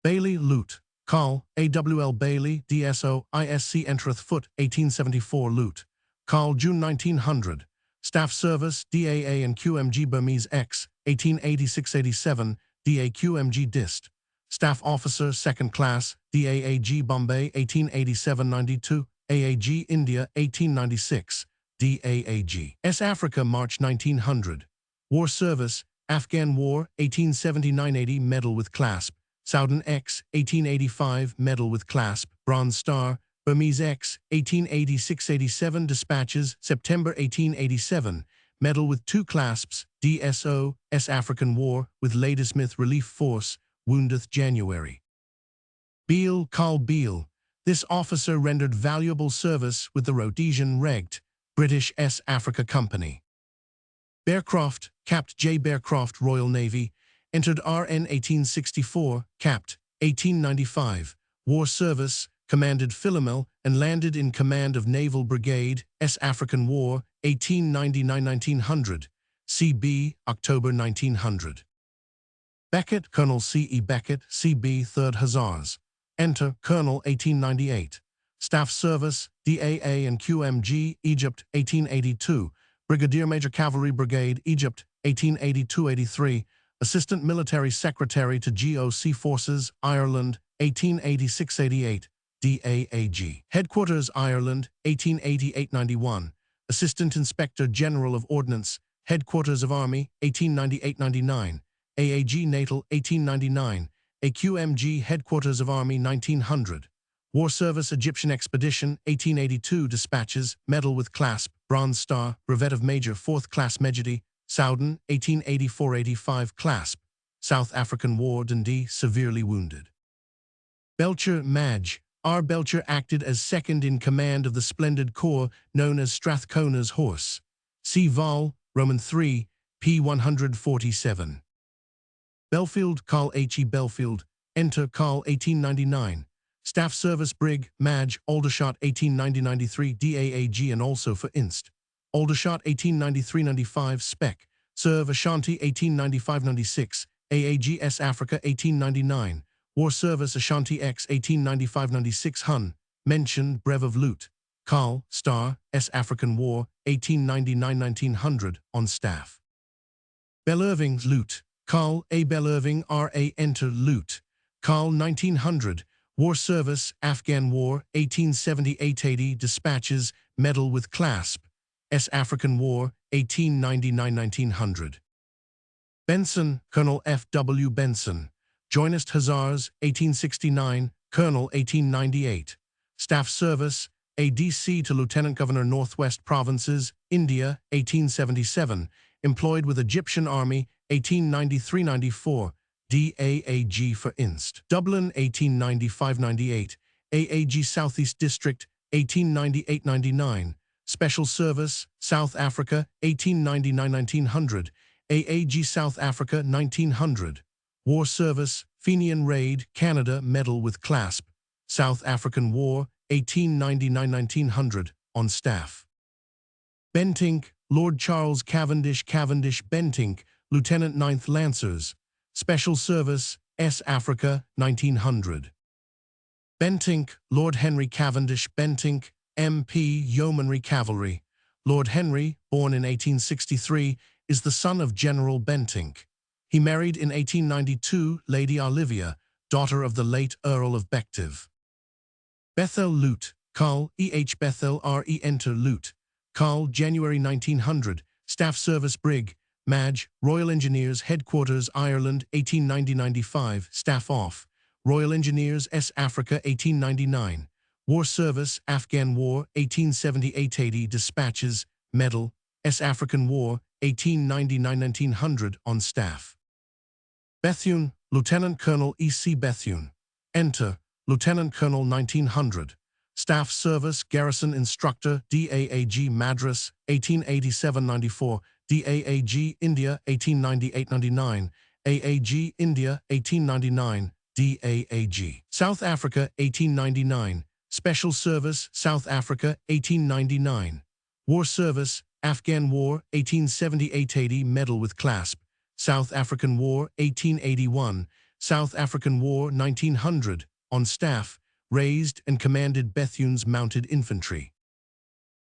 Bailey Lute, Col. AWL Bailey, DSO, ISC Entereth Foot, 1874 Lute. Col. June 1900. Staff Service, DAA and QMG Burmese X, 1886-87, DAQMG Dist. Staff Officer, 2nd Class, DAAG Bombay, 1887-92, AAG India, 1896, DAAG. S Africa, March 1900. War Service, Afghan War, 1879-80, Medal with Clasp. Soudan X, 1885, Medal with Clasp, Bronze Star. Burmese X, 1886-87, Dispatches, September 1887, Medal with 2 Clasps, DSO, S African War, with Ladysmith Relief Force, woundeth January. Beale, Carl Beale. This officer rendered valuable service with the Rhodesian Regt, British S Africa Company. Bearcroft, Capt. J. Bearcroft, Royal Navy, entered RN 1864, Capt. 1895. War Service, commanded Philomel and landed in command of Naval Brigade, S. African War, 1899–1900, CB, October 1900. Beckett, Colonel C. E. Beckett, CB, 3rd Hussars. Enter, Colonel, 1898. Staff Service, DAA and QMG, Egypt, 1882. Brigadier Major Cavalry Brigade, Egypt, 1882–83. Assistant Military Secretary to GOC Forces, Ireland, 1886–88. DAAG. Headquarters, Ireland, 1888–91. Assistant Inspector General of Ordnance, Headquarters of Army, 1898–99. AAG Natal, 1899. AQMG Headquarters of Army, 1900. War Service Egyptian Expedition, 1882. Dispatches, Medal with Clasp, Bronze Star, Brevet of Major 4th Class Mejidi, Souden, 1884–85. Clasp. South African War, Dundee, severely wounded. Belcher, Madge. R. Belcher acted as second in command of the splendid corps known as Strathcona's Horse. C. Vol, Roman 3, p. 147. Belfield, Carl H. E. Belfield. Enter, Carl, 1899. Staff Service Brig, Madge, Aldershot, 1890–93. DAAG and also for Inst. Aldershot, 1893–95. Spec. Serve Ashanti, 1895–96. AAGS Africa, 1899. War Service Ashanti X, 1895–96. Hun. Mentioned Brev of Loot. Carl, Star, S. African War, 1899–1900. On staff. Belirving, Loot. Carl A. Belirving, R.A. Enter, Loot. Carl, 1900. War Service, Afghan War, 1878–80. Dispatches, Medal with Clasp. S. African War, 1899–1900. Benson, Colonel F. W. Benson. Joinist Hussars, 1869. Colonel, 1898. Staff Service, ADC to Lieutenant Governor Northwest Provinces, India, 1877. Employed with Egyptian Army, 1893–94. DAAG for Inst. Dublin, 1895–98. AAG Southeast District, 1898–99. Special Service, South Africa, 1899–1900. AAG South Africa, 1900. War Service, Fenian Raid, Canada, Medal with Clasp. South African War, 1899–1900. On staff. Bentinck, Lord Charles Cavendish Cavendish Bentinck, Lieutenant 9th Lancers. Special Service, S. Africa, 1900. Bentinck, Lord Henry Cavendish Bentinck, MP, Yeomanry Cavalry. Lord Henry, born in 1863, is the son of General Bentinck. He married in 1892 Lady Olivia, daughter of the late Earl of Bective. Bethel Lute, Carl E. H. Bethel R.E. Enter Lute. Carl, January 1900, Staff Service Brig, Madge, Royal Engineers Headquarters Ireland, 1890–95, Staff Off. Royal Engineers S. Africa, 1899. War Service, Afghan War, 1878–80. Dispatches, Medal, S. African War, 1899–1900. On staff. Bethune, Lieutenant Colonel E. C. Bethune. Enter, Lieutenant Colonel 1900. Staff Service, Garrison Instructor, DAAG Madras, 1887–94. DAAG India, 1898–99. AAG India, 1899. DAAG. South Africa, 1899. Special Service, South Africa, 1899. War Service, Afghan War, 1878–80. Medal with Clasp. South African War, 1881. South African War, 1900. On staff, raised and commanded Bethune's Mounted Infantry.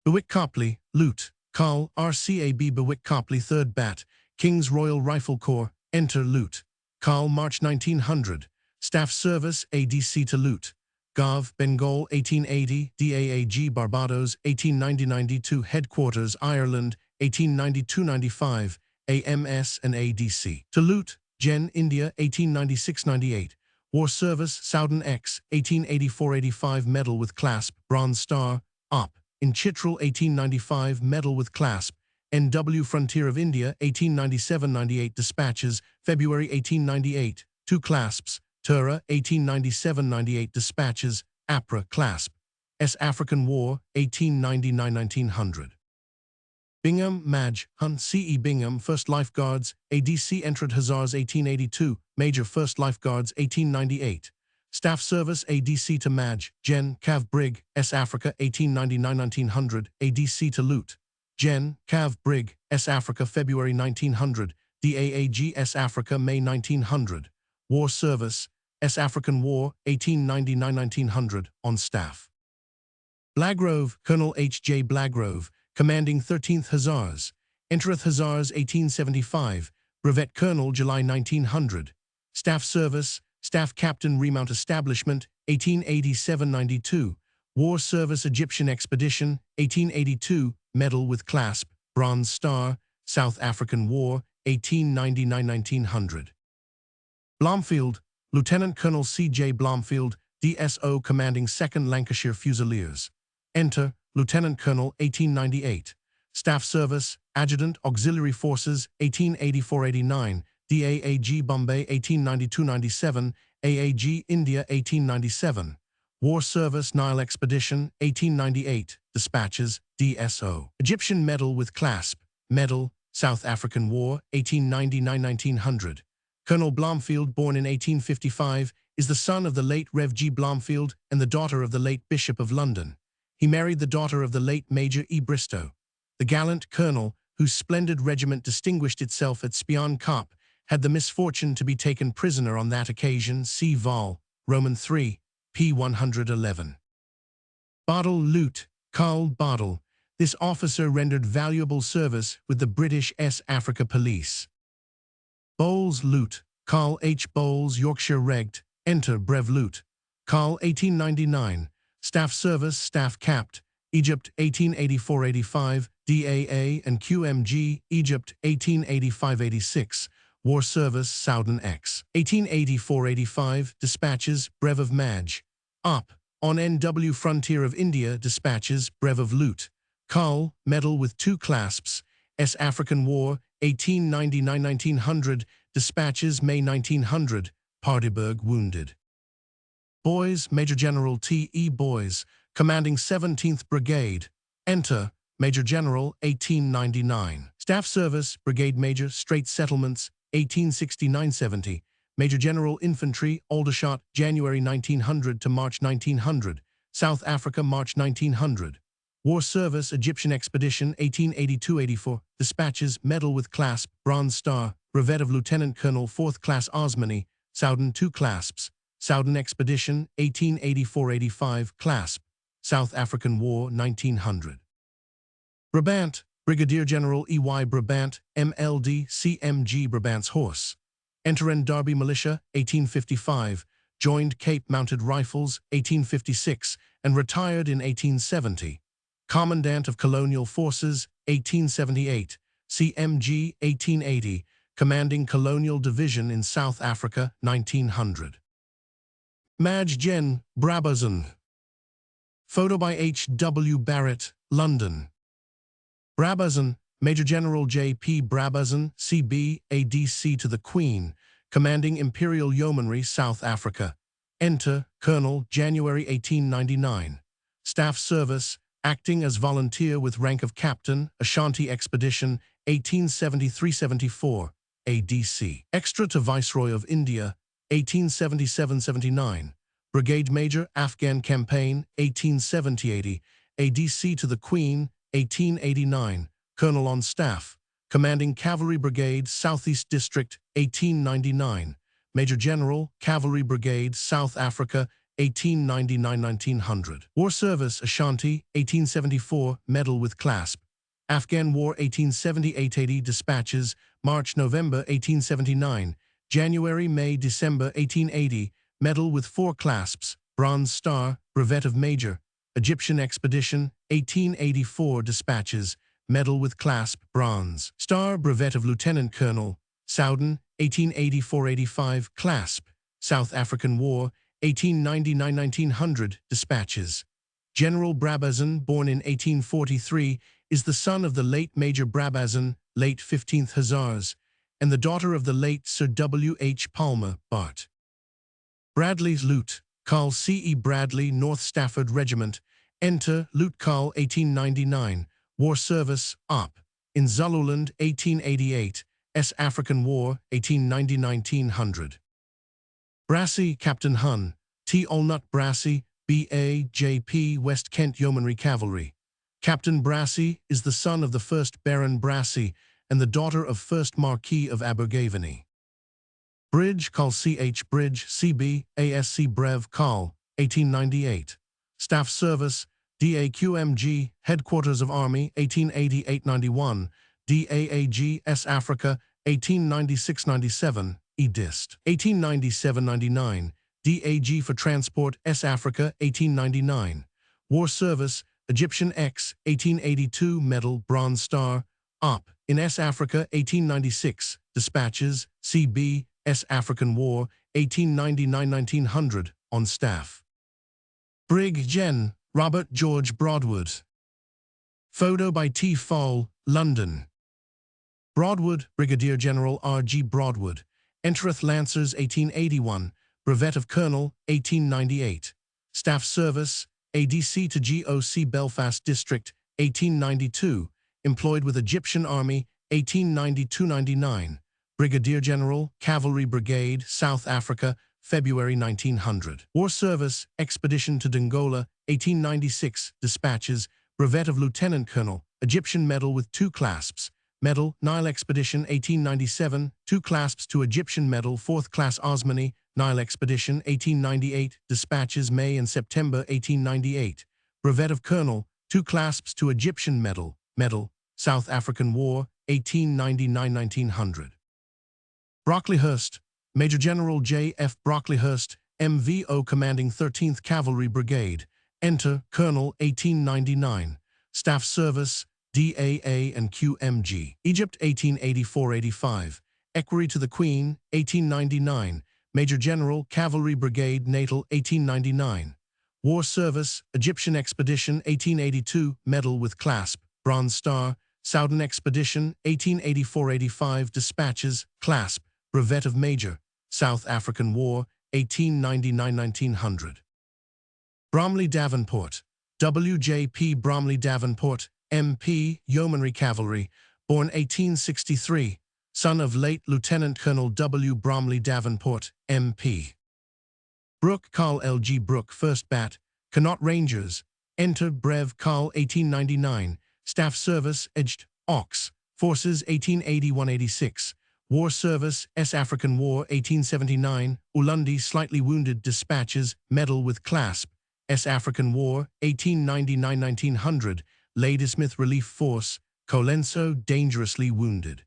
Bewick Copley, Lute. Carl, RCAB Bewick Copley 3rd Bat, King's Royal Rifle Corps, Enter Lute. Carl, March 1900. Staff Service, ADC to Lute. Gov, Bengal, 1880. DAAG Barbados, 1890–92. Headquarters, Ireland, 1892–95. AMS and ADC. To Lute, Gen, India, 1896–98. War Service, Souden X, 1884–85. Medal with Clasp, Bronze Star, Op. In Chitral, 1895. Medal with Clasp. NW Frontier of India, 1897–98. Dispatches, February 1898. 2 clasps. Tura, 1897–98. Dispatches, APRA Clasp. S. African War, 1899–1900. Bingham, Madge, Hun, C.E. Bingham, 1st Lifeguards, ADC entered Hussars 1882, Major 1st Lifeguards 1898. Staff Service ADC to Maj, Gen. Cav Brig, S. Africa 1899-1900, ADC to Lt. Gen. Cav Brig, S. Africa February 1900, DAAG S. Africa May 1900. War Service, S. African War 1899-1900, on staff. Blagrove, Colonel H. J. Blagrove, commanding 13th Hussars. Entereth Hussars 1875, Brevet Colonel July 1900. Staff Service, Staff Captain Remount Establishment 1887-92. War Service Egyptian Expedition 1882, Medal with Clasp, Bronze Star, South African War 1899-1900. Blomfield, Lieutenant Colonel C. J. Blomfield, DSO commanding 2nd Lancashire Fusiliers. Enter, Lieutenant Colonel 1898. Staff Service, Adjutant Auxiliary Forces 1884-89, DAAG Bombay 1892-97, AAG India 1897. War Service Nile Expedition 1898, Dispatches, DSO. Egyptian Medal with Clasp, Medal, South African War 1899-1900. Colonel Blomfield, born in 1855, is the son of the late Rev. G. Blomfield and the daughter of the late Bishop of London. He married the daughter of the late Major E. Bristow. The gallant colonel, whose splendid regiment distinguished itself at Spion Kop, had the misfortune to be taken prisoner on that occasion. See Vol. Roman 3, p. 111. Bartle Lute, Carl Bartle. This officer rendered valuable service with the British S. Africa Police. Bowles Lute, Carl H. Bowles, Yorkshire Regt, Enter Brev Lute. Carl 1899. Staff Service, Staff Capt. Egypt 1884-85, DAA and QMG, Egypt 1885-86. War Service, Soudan X. 1884-85, Dispatches, Brev of Maj. Up. On NW Frontier of India, Dispatches, Brev of Lute. Carl, Medal with 2 clasps, S. African War, 1899-1900, Dispatches, May 1900, Paardeberg wounded. Boys, Major General T. E. Boys, commanding 17th Brigade. Enter, Major General, 1899. Staff Service, Brigade Major, Straits Settlements, 1869-70. Major General Infantry, Aldershot, January 1900 to March 1900. South Africa, March 1900. War Service, Egyptian Expedition, 1882-84. Dispatches, Medal with Clasp, Bronze Star, Brevet of Lieutenant Colonel 4th Class Osmany, Soudan 2 clasps. Soudan Expedition, 1884-85, Clasp. South African War, 1900. Brabant, Brigadier General E. Y. Brabant, MLD, CMG Brabant's Horse. Entered Derby Militia, 1855, joined Cape Mounted Rifles, 1856, and retired in 1870. Commandant of Colonial Forces, 1878, CMG, 1880, commanding Colonial Division in South Africa, 1900. Maj Gen. Brabazon. Photo by H. W. Barrett, London. Brabazon, Major General J. P. Brabazon, CB, ADC to the Queen, commanding Imperial Yeomanry, South Africa. Enter, Colonel, January 1899. Staff Service, acting as volunteer with rank of Captain, Ashanti Expedition, 1873-74, ADC. Extra to Viceroy of India, 1877-79. Brigade Major, Afghan Campaign, 1870-80, ADC to the Queen, 1889. Colonel on Staff, commanding Cavalry Brigade, Southeast District, 1899. Major General, Cavalry Brigade, South Africa, 1899-1900. War Service, Ashanti, 1874, Medal with Clasp. Afghan War, 1878-80, Dispatches, March-November, 1879. January-May, December, 1880, Medal with 4 clasps, Bronze Star, Brevet of Major. Egyptian Expedition, 1884, Dispatches, Medal with Clasp, Bronze Star, Brevet of Lieutenant Colonel. Soudan, 1884-85, Clasp. South African War, 1899-1900, Dispatches. General Brabazon, born in 1843, is the son of the late Major Brabazon, late 15th Hussars, and the daughter of the late Sir W. H. Palmer, Bart. Bradley's Lute, Carl C. E. Bradley, North Stafford Regiment. Enter, Lute Carl, 1899. War Service, Op. In Zululand, 1888. S. African War, 1890-1900. Brassey, Captain Hun, T. Allnut Brassey, B.A.J.P. West Kent Yeomanry Cavalry. Captain Brassey is the son of the first Baron Brassey and the daughter of first Marquis of Abergavenny. Bridge, Col. C.H. Bridge, C.B., A.S.C. Brev, Col. 1898. Staff Service, D.A.Q.M.G., Headquarters of Army, 1880-891, D.A.A.G. S. Africa, 1896-97, E.Dist. 1897-99, D.A.G. for Transport, S. Africa, 1899. War Service, Egyptian X, 1882, Medal, Bronze Star, Op. in S. Africa, 1896, Dispatches, C.B., S. African War, 1899-1900, on staff. Brig Gen. Robert George Broadwood. Photo by T. Fowle, London. Broadwood, Brigadier General R.G. Broadwood, entereth Lancers 1881, brevet of Colonel 1898. Staff Service, ADC to GOC Belfast District 1892, employed with Egyptian Army 1892-99. Brigadier General, Cavalry Brigade, South Africa, February 1900. War Service, Expedition to Dongola, 1896, Dispatches, brevet of Lieutenant Colonel, Egyptian Medal with 2 clasps. Medal, Nile Expedition 1897, 2 clasps to Egyptian Medal, 4th Class Osmany, Nile Expedition 1898, Dispatches May and September 1898. Brevet of Colonel, 2 clasps to Egyptian Medal, Medal, South African War, 1899-1900. Brocklehurst, Major General J. F. Brocklehurst, MVO commanding 13th Cavalry Brigade, enter Colonel 1899. Staff Service, DAA and QMG. Egypt 1884-85. Equerry to the Queen, 1899. Major General, Cavalry Brigade, Natal, 1899. War Service, Egyptian Expedition, 1882, Medal with Clasp, Bronze Star. Soudan Expedition, 1884-85, Dispatches, Clasp, Brevet of Major. South African War, 1899-1900. Bromley Davenport, W.J.P. Bromley Davenport, MP, Yeomanry Cavalry, born 1863, son of late Lieutenant Colonel W. Bromley Davenport, MP. Brooke, Carl L.G. Brooke, 1st Bat, Connaught Rangers, enter Brev. Carl 1899, Staff Service, Edged, Ox, Forces 1881-86, War Service, S. African War 1879, Ulundi slightly wounded, Dispatches, Medal with Clasp, S. African War 1899-1900, Ladysmith Relief Force, Colenso dangerously wounded.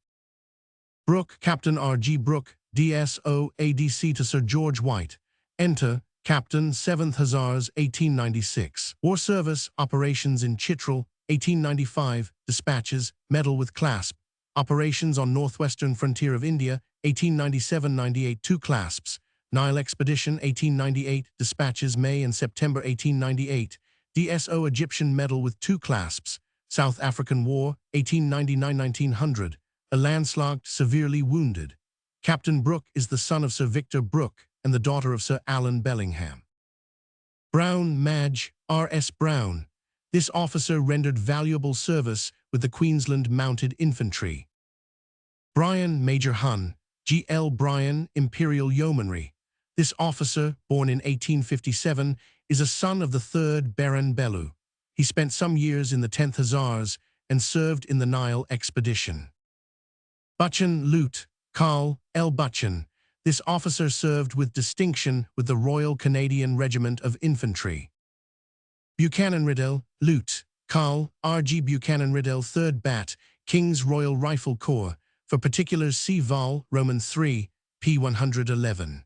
Brooke, Captain R.G. Brooke, DSO, ADC to Sir George White, enter Captain 7th Hussars 1896. War Service, Operations in Chitral 1895, Dispatches, Medal with Clasp, Operations on Northwestern Frontier of India 1897-98, 2 clasps, Nile Expedition 1898, Dispatches May and September 1898, DSO Egyptian Medal with 2 clasps, South African War 1899-1900, a landslide, severely wounded. Captain Brooke is the son of Sir Victor Brooke and the daughter of Sir Alan Bellingham. Brown, Madge, R.S. Brown. This officer rendered valuable service with the Queensland Mounted Infantry. Bryan, Major Hun, G.L. Bryan, Imperial Yeomanry. This officer, born in 1857, is a son of the 3rd Baron Bellew. He spent some years in the 10th Hussars and served in the Nile Expedition. Buchan, Lute, Carl L. Buchan. This officer served with distinction with the Royal Canadian Regiment of Infantry. Buchanan Riddell, Lute, Carl R.G. Buchanan Riddell, 3rd Bat, King's Royal Rifle Corps, for particulars see Vol, Roman 3, p. 111.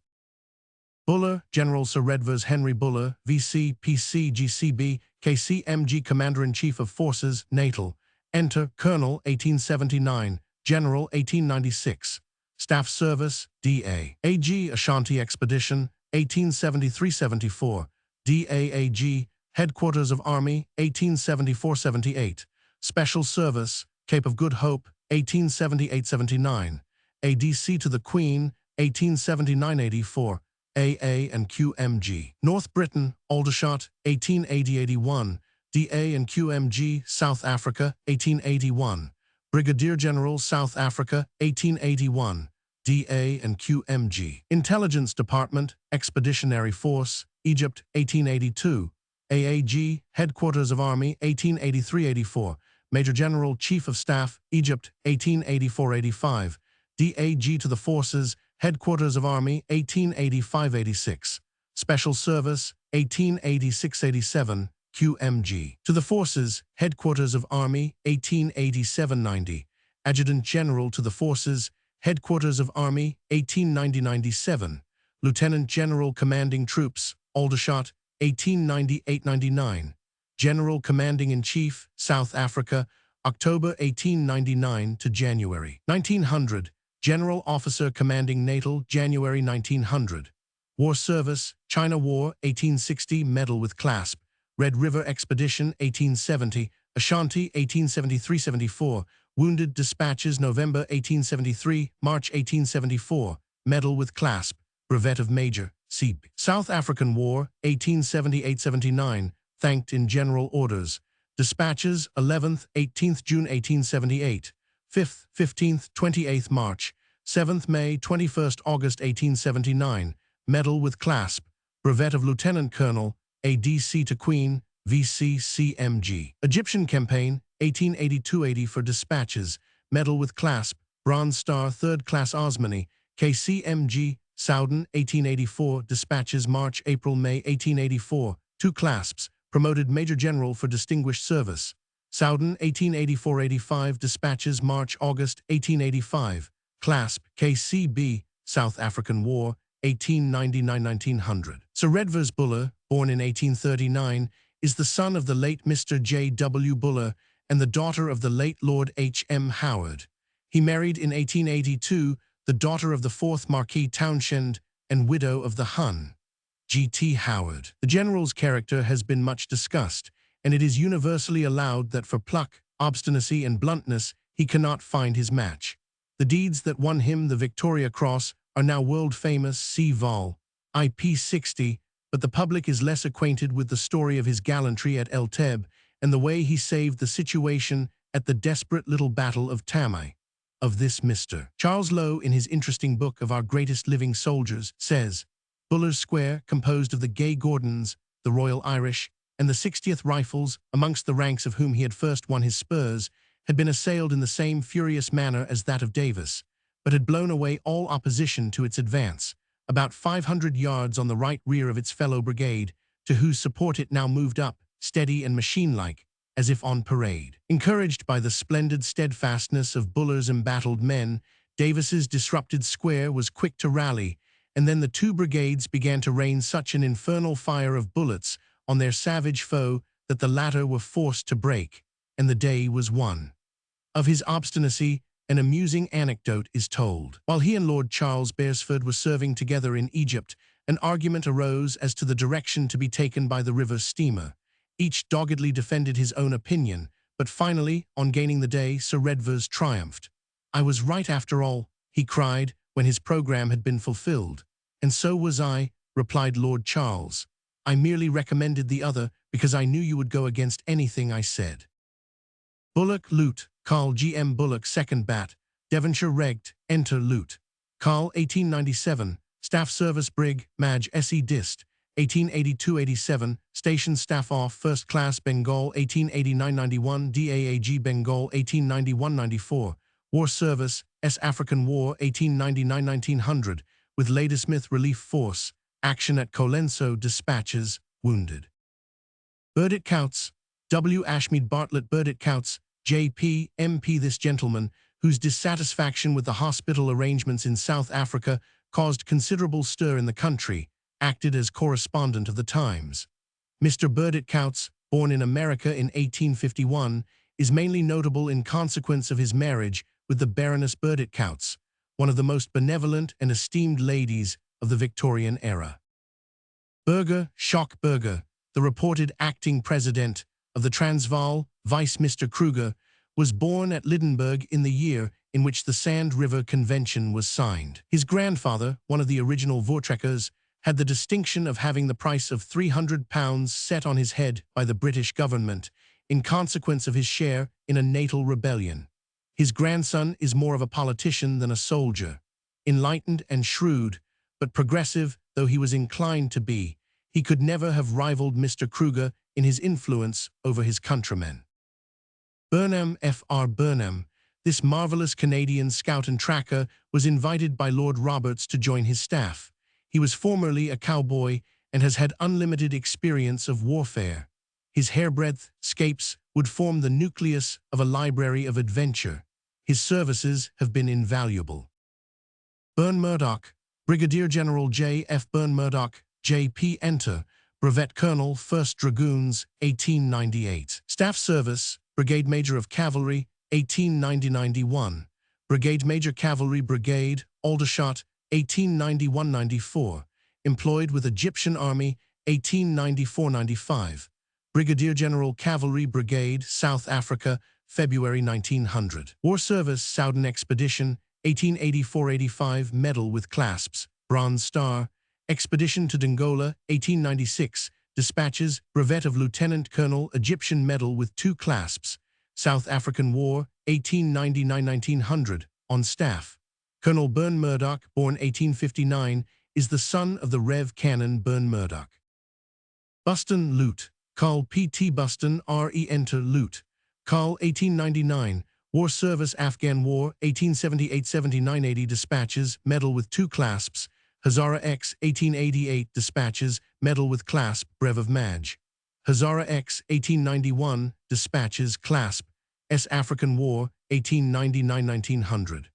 Buller, General Sir Redvers Henry Buller, V.C., P.C., G.C.B., K.C.M.G. Commander-in-Chief of Forces, Natal, enter Colonel 1879, General 1896. Staff Service, D.A. A.G. Ashanti Expedition, 1873-74, D.A.A.G. Headquarters of Army, 1874-78. Special Service, Cape of Good Hope, 1878-79. ADC to the Queen, 1879-84. AA and QMG. North Britain, Aldershot, 1880-81. DA and QMG, South Africa, 1881. Brigadier General, South Africa, 1881. DA and QMG. Intelligence Department, Expeditionary Force, Egypt, 1882. AAG, Headquarters of Army, 1883-84. Major General, Chief of Staff, Egypt, 1884-85. DAG to the Forces, Headquarters of Army, 1885-86. Special Service, 1886-87. QMG. To the Forces, Headquarters of Army, 1887-90. Adjutant General to the Forces, Headquarters of Army, 1890-97. Lieutenant General Commanding Troops, Aldershot, 1898-99. General Commanding-in-Chief, South Africa, October 1899 to January 1900. General Officer Commanding Natal, January 1900. War Service, China War, 1860, Medal with Clasp. Red River Expedition, 1870. Ashanti, 1873-74. Wounded Dispatches, November 1873, March 1874. Medal with Clasp. Brevet of Major, C. South African War, 1878-79. Thanked in General Orders. Dispatches, 11th, 18th June 1878. 5th, 15th, 28th March. 7th May, 21st August 1879. Medal with Clasp. Brevet of Lieutenant Colonel, ADC to Queen, VCCMG. Egyptian Campaign, 1882-80 for Dispatches. Medal with Clasp. Bronze Star 3rd Class Osmani, KCMG. Soudan, 1884. Dispatches March, April, May 1884. 2 clasps. Promoted Major General for Distinguished Service. Soudan, 1884-85. Dispatches March, August 1885. Clasp, KCB. South African War, 1899-1900. Sir Redvers Buller, born in 1839, is the son of the late Mr. J. W. Buller and the daughter of the late Lord H. M. Howard. He married in 1882 the daughter of the 4th Marquis Townshend and widow of the Hun. G. T. Howard. The general's character has been much discussed, and it is universally allowed that for pluck, obstinacy, and bluntness he cannot find his match. The deeds that won him the Victoria Cross are now world-famous. See Vol. IP 60, but the public is less acquainted with the story of his gallantry at El Teb and the way he saved the situation at the desperate little battle of Tamai. Of this Mr. Charles Lowe, in his interesting book of Our Greatest Living Soldiers, says, Buller's Square, composed of the Gay Gordons, the Royal Irish, and the 60th Rifles, amongst the ranks of whom he had first won his spurs, had been assailed in the same furious manner as that of Davis, but had blown away all opposition to its advance, about 500 yards on the right rear of its fellow brigade, to whose support it now moved up, steady and machine-like, as if on parade. Encouraged by the splendid steadfastness of Buller's embattled men, Davis's disrupted square was quick to rally, and then the 2 brigades began to rain such an infernal fire of bullets on their savage foe that the latter were forced to break, and the day was won. Of his obstinacy, an amusing anecdote is told. While he and Lord Charles Beresford were serving together in Egypt, an argument arose as to the direction to be taken by the river steamer. Each doggedly defended his own opinion, but finally, on gaining the day, Sir Redvers triumphed. "I was right after all," he cried, when his program had been fulfilled. "And so was I," replied Lord Charles. "I merely recommended the other because I knew you would go against anything I said." Bullock, Lute, Carl G. M. Bullock, 2nd Bat, Devonshire Regt, enter Lute. Carl, 1897, Staff Service Brig, Maj. S.E. Dist, 1882-87, Station Staff Off, 1st Class Bengal, 1889-91, DAAG Bengal, 1891-94, War Service, S. African War, 1899-1900, with Ladysmith Relief Force, action at Colenso, dispatches, wounded. Burdett Coutts, W. Ashmead Bartlett Burdett Coutts, J.P., M.P. This gentleman, whose dissatisfaction with the hospital arrangements in South Africa caused considerable stir in the country, acted as correspondent of the Times. Mr. Burdett Coutts, born in America in 1851, is mainly notable in consequence of his marriage with the Baroness Burdett Coutts, one of the most benevolent and esteemed ladies of the Victorian era. Burger, Schock Burger, the reported acting president of the Transvaal, Vice Mr. Kruger, was born at Lydenburg in the year in which the Sand River Convention was signed. His grandfather, one of the original Voortrekkers, had the distinction of having the price of £300 set on his head by the British government in consequence of his share in a natal rebellion. His grandson is more of a politician than a soldier. Enlightened and shrewd, but progressive though he was inclined to be, he could never have rivaled Mr. Kruger in his influence over his countrymen. Burnham F.R. Burnham, this marvelous Canadian scout and tracker, was invited by Lord Roberts to join his staff. He was formerly a cowboy and has had unlimited experience of warfare. His hairbreadth escapes would form the nucleus of a library of adventure. His services have been invaluable. Burn Murdoch, Brigadier General J. F. Burn Murdoch, J.P. Enter, Brevet Colonel, 1st Dragoons, 1898. Staff Service, Brigade Major of Cavalry, 1890-91. Brigade Major Cavalry Brigade, Aldershot, 1891-94. Employed with Egyptian Army, 1894-95. Brigadier General Cavalry Brigade, South Africa, February 1900. War Service, Southern Expedition, 1884-85. Medal with Clasps, Bronze Star. Expedition to Dongola, 1896. Dispatches, Brevet of Lieutenant Colonel, Egyptian Medal with 2 clasps. South African War, 1899-1900. On staff. Colonel Burn Murdoch, born 1859, is the son of the Rev. Canon Burn Murdoch. Buston Lute, Carl P.T. Buston, R.E. Enter Lute. Carl, 1899. War Service, Afghan War, 1878-79-80. Dispatches, Medal with 2 clasps. Hazara X, 1888. Dispatches, Medal with clasp, Brev of Madge. Hazara X, 1891. Dispatches, clasp. S. African War, 1899-1900.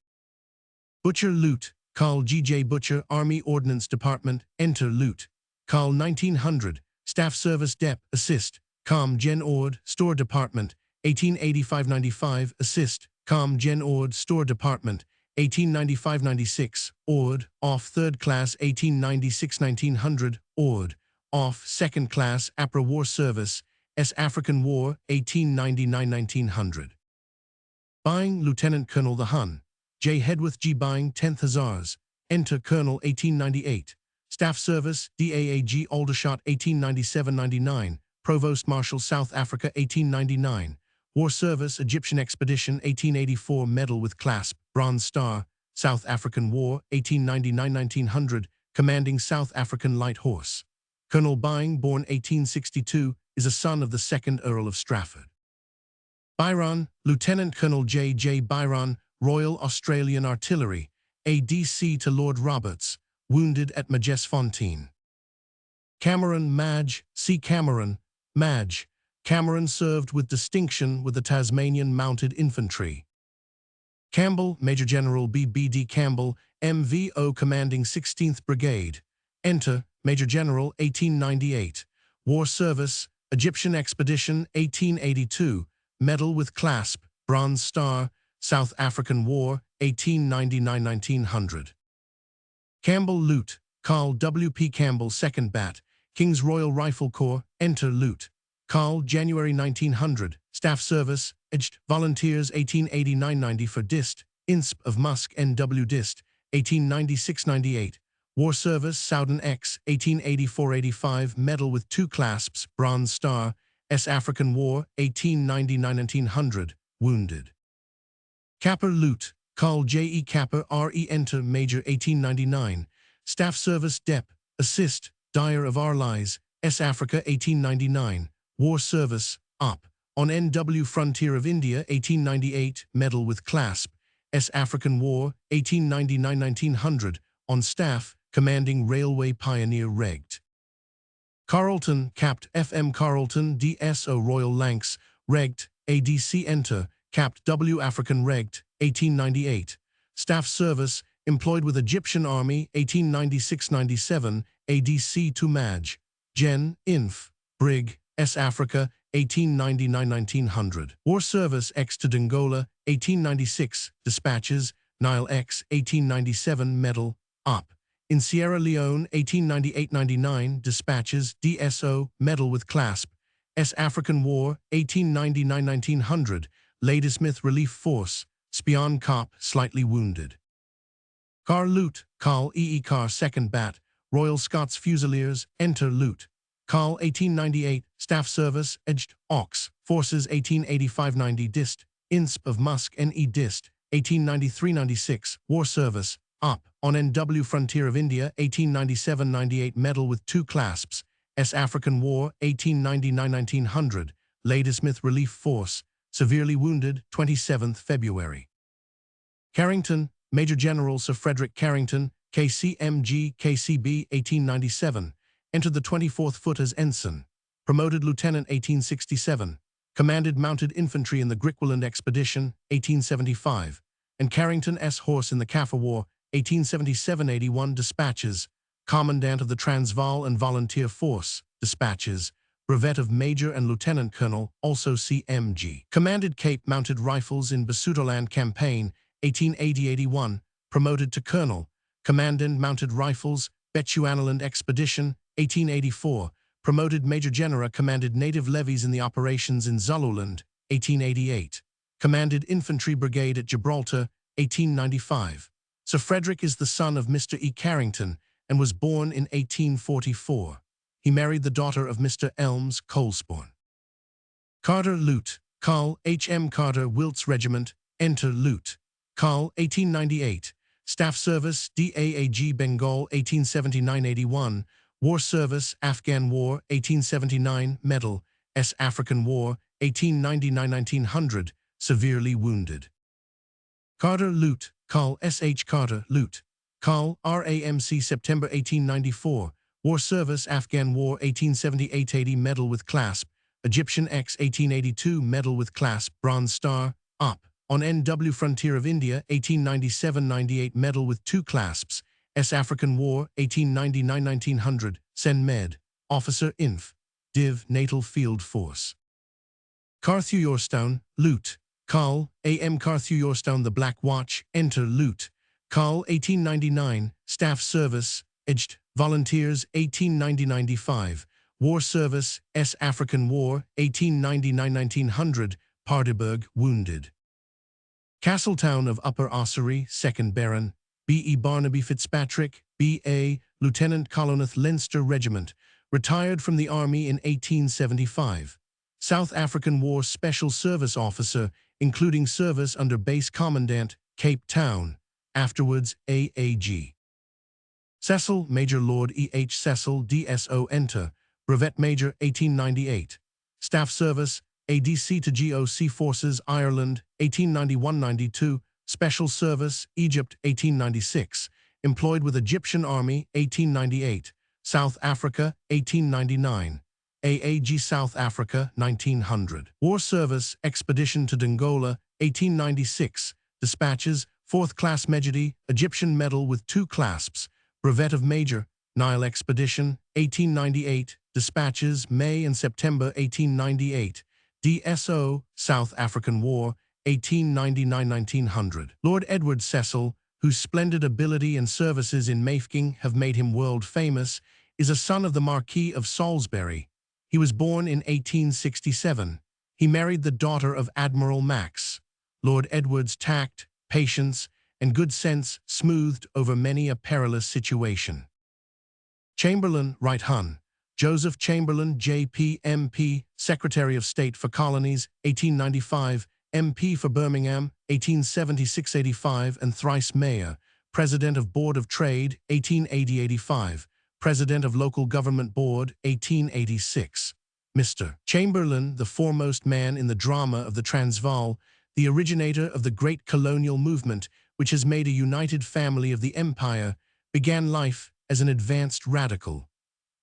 Butcher Lute, Carl G. J. Butcher, Army Ordnance Department, Enter Lute. Carl, 1900. Staff Service Dep. Assist. Com. Gen. Ord, Store Department, 1885-95. Assist. Com. Gen. Ord, Store Department, 1895-96. Ord. Off 3rd Class, 1896-1900. Ord. Off 2nd Class, APRA War Service, S. African War, 1899-1900. Byng, Lieutenant Colonel the Hun. J. Hedworth G. Byng, 10th Hussars. Enter Colonel, 1898. Staff Service, DAAG Aldershot, 1897-99. Provost Marshal, South Africa, 1899. War Service, Egyptian Expedition, 1884. Medal with Clasp, Bronze Star. South African War, 1899-1900. Commanding South African Light Horse. Colonel Byng, born 1862, is a son of the 2nd Earl of Strafford. Byron, Lieutenant Colonel J. J. Byron, Royal Australian Artillery, ADC to Lord Roberts, wounded at Majesfontein. Cameron Madge, C. Cameron, Madge. Cameron served with distinction with the Tasmanian Mounted Infantry. Campbell, Major General B. B. D. Campbell, MVO commanding 16th Brigade. Enter, Major General, 1898. War Service, Egyptian Expedition, 1882. Medal with Clasp, Bronze Star. South African War, 1899-1900. Campbell Lute, Carl W. P. Campbell, 2nd Bat, King's Royal Rifle Corps, Enter Lute. Carl, January 1900. Staff Service, Edged Volunteers, 1889-90 for Dist, Insp of Musk N.W. Dist, 1896-98. War Service, Southern X, 1884-85. Medal with 2 clasps, Bronze Star. S. African War, 1899-1900. Wounded. Capper Lute, Carl J. E. Capper, R.E. Enter Major, 1899. Staff Service Dep. Assist, Dyer of Arlies, S. Africa, 1899. War Service, Up. On N.W. Frontier of India, 1898. Medal with Clasp, S. African War, 1899-1900. On Staff, Commanding Railway Pioneer Regt. Carleton, Capt. F.M. Carleton, D.S.O. Royal Lancs, Regt. ADC Enter, Capt. W. African Regt, 1898. Staff Service, employed with Egyptian Army, 1896-97, ADC to Madge. Gen. Inf. Brig. S. Africa, 1899-1900. War Service X to Dongola, 1896. Dispatches, Nile X, 1897. Medal, Up. In Sierra Leone, 1898-99. Dispatches, DSO, Medal with Clasp. S. African War, 1899-1900. Ladysmith Relief Force, Spion Cop, slightly wounded. Car Lute, Carl E. E. Carr, 2nd Bat, Royal Scots Fusiliers, Enter Lute. Carl, 1898, Staff Service, Edged, Ox, Forces 1885-90 Dist, Insp of Musk N.E. Dist, 1893-96, War Service, Up. On N.W. Frontier of India, 1897-98. Medal with 2 clasps, S. African War, 1899–1900, Ladysmith Relief Force, severely wounded, 27th February. Carrington, Major General Sir Frederick Carrington, KCMG, KCB, 1897, entered the 24th Foot as ensign, promoted lieutenant 1867, commanded mounted infantry in the Griqualand Expedition, 1875, and Carrington S. Horse in the Kaffir War, 1877–81 dispatches, Commandant of the Transvaal and Volunteer Force, dispatches, brevet of Major and Lieutenant Colonel, also CMG. Commanded Cape Mounted Rifles in Basutoland Campaign, 1880–81, promoted to Colonel, Commandant Mounted Rifles, Bechuanaland Expedition, 1884, promoted Major General, commanded native levies in the operations in Zululand, 1888, commanded Infantry Brigade at Gibraltar, 1895. Sir Frederick is the son of Mr. E. Carrington and was born in 1844. He married the daughter of Mr. Elms Colesborn. Carter Lute, Carl H. M. Carter Wilts Regiment, enter Lute. Carl, 1898, Staff Service, DAAG Bengal, 1879–81, War Service, Afghan War, 1879, Medal, S. African War, 1899–1900, severely wounded. Carter Lute, Carl S. H. Carter Lute, Carl, RAMC, September 1894, War Service, Afghan War, 1878–80, Medal with Clasp, Egyptian X, 1882, Medal with Clasp, Bronze Star, Up. On NW Frontier of India, 1897–98, Medal with 2 clasps, S. African War, 1899–1900, Sen Med, Officer Inf. Div. Natal Field Force. Carthew-Yorstown, Lute, Carl, A.M. Carthew-Yorstown, The Black Watch, enter Lute. Carl, 1899, Staff Service, Edged, Volunteers, 1890–95, War Service, S. African War, 1899–1900, Paardeberg, wounded. Castletown of Upper Ossory, 2nd Baron, B.E. Barnaby Fitzpatrick, B.A., Lieutenant Coloneth Leinster Regiment, retired from the Army in 1875. South African War Special Service Officer, including service under Base Commandant, Cape Town, afterwards AAG. Cecil, Major Lord E. H. Cecil, DSO, enter, Brevet Major, 1898. Staff Service, ADC to GOC Forces, Ireland, 1891–92, Special Service, Egypt, 1896, employed with Egyptian Army, 1898, South Africa, 1899, AAG South Africa, 1900. War Service, Expedition to Dongola, 1896, dispatches, 4th Class Mejidi, Egyptian Medal with 2 clasps, Brevet of Major, Nile Expedition, 1898, dispatches, May and September 1898, DSO, South African War, 1899–1900. Lord Edward Cecil, whose splendid ability and services in Mafeking have made him world famous, is a son of the Marquis of Salisbury. He was born in 1867. He married the daughter of Admiral Max. Lord Edward's tact, patience, and good sense smoothed over many a perilous situation. Chamberlain, Right Hon. Joseph Chamberlain, J.P., M.P., Secretary of State for Colonies, 1895, M.P. for Birmingham, 1876–85, and thrice Mayor, President of Board of Trade, 1880–85, President of Local Government Board, 1886. Mr. Chamberlain, the foremost man in the drama of the Transvaal, the originator of the great colonial movement which has made a united family of the empire, began life as an advanced radical.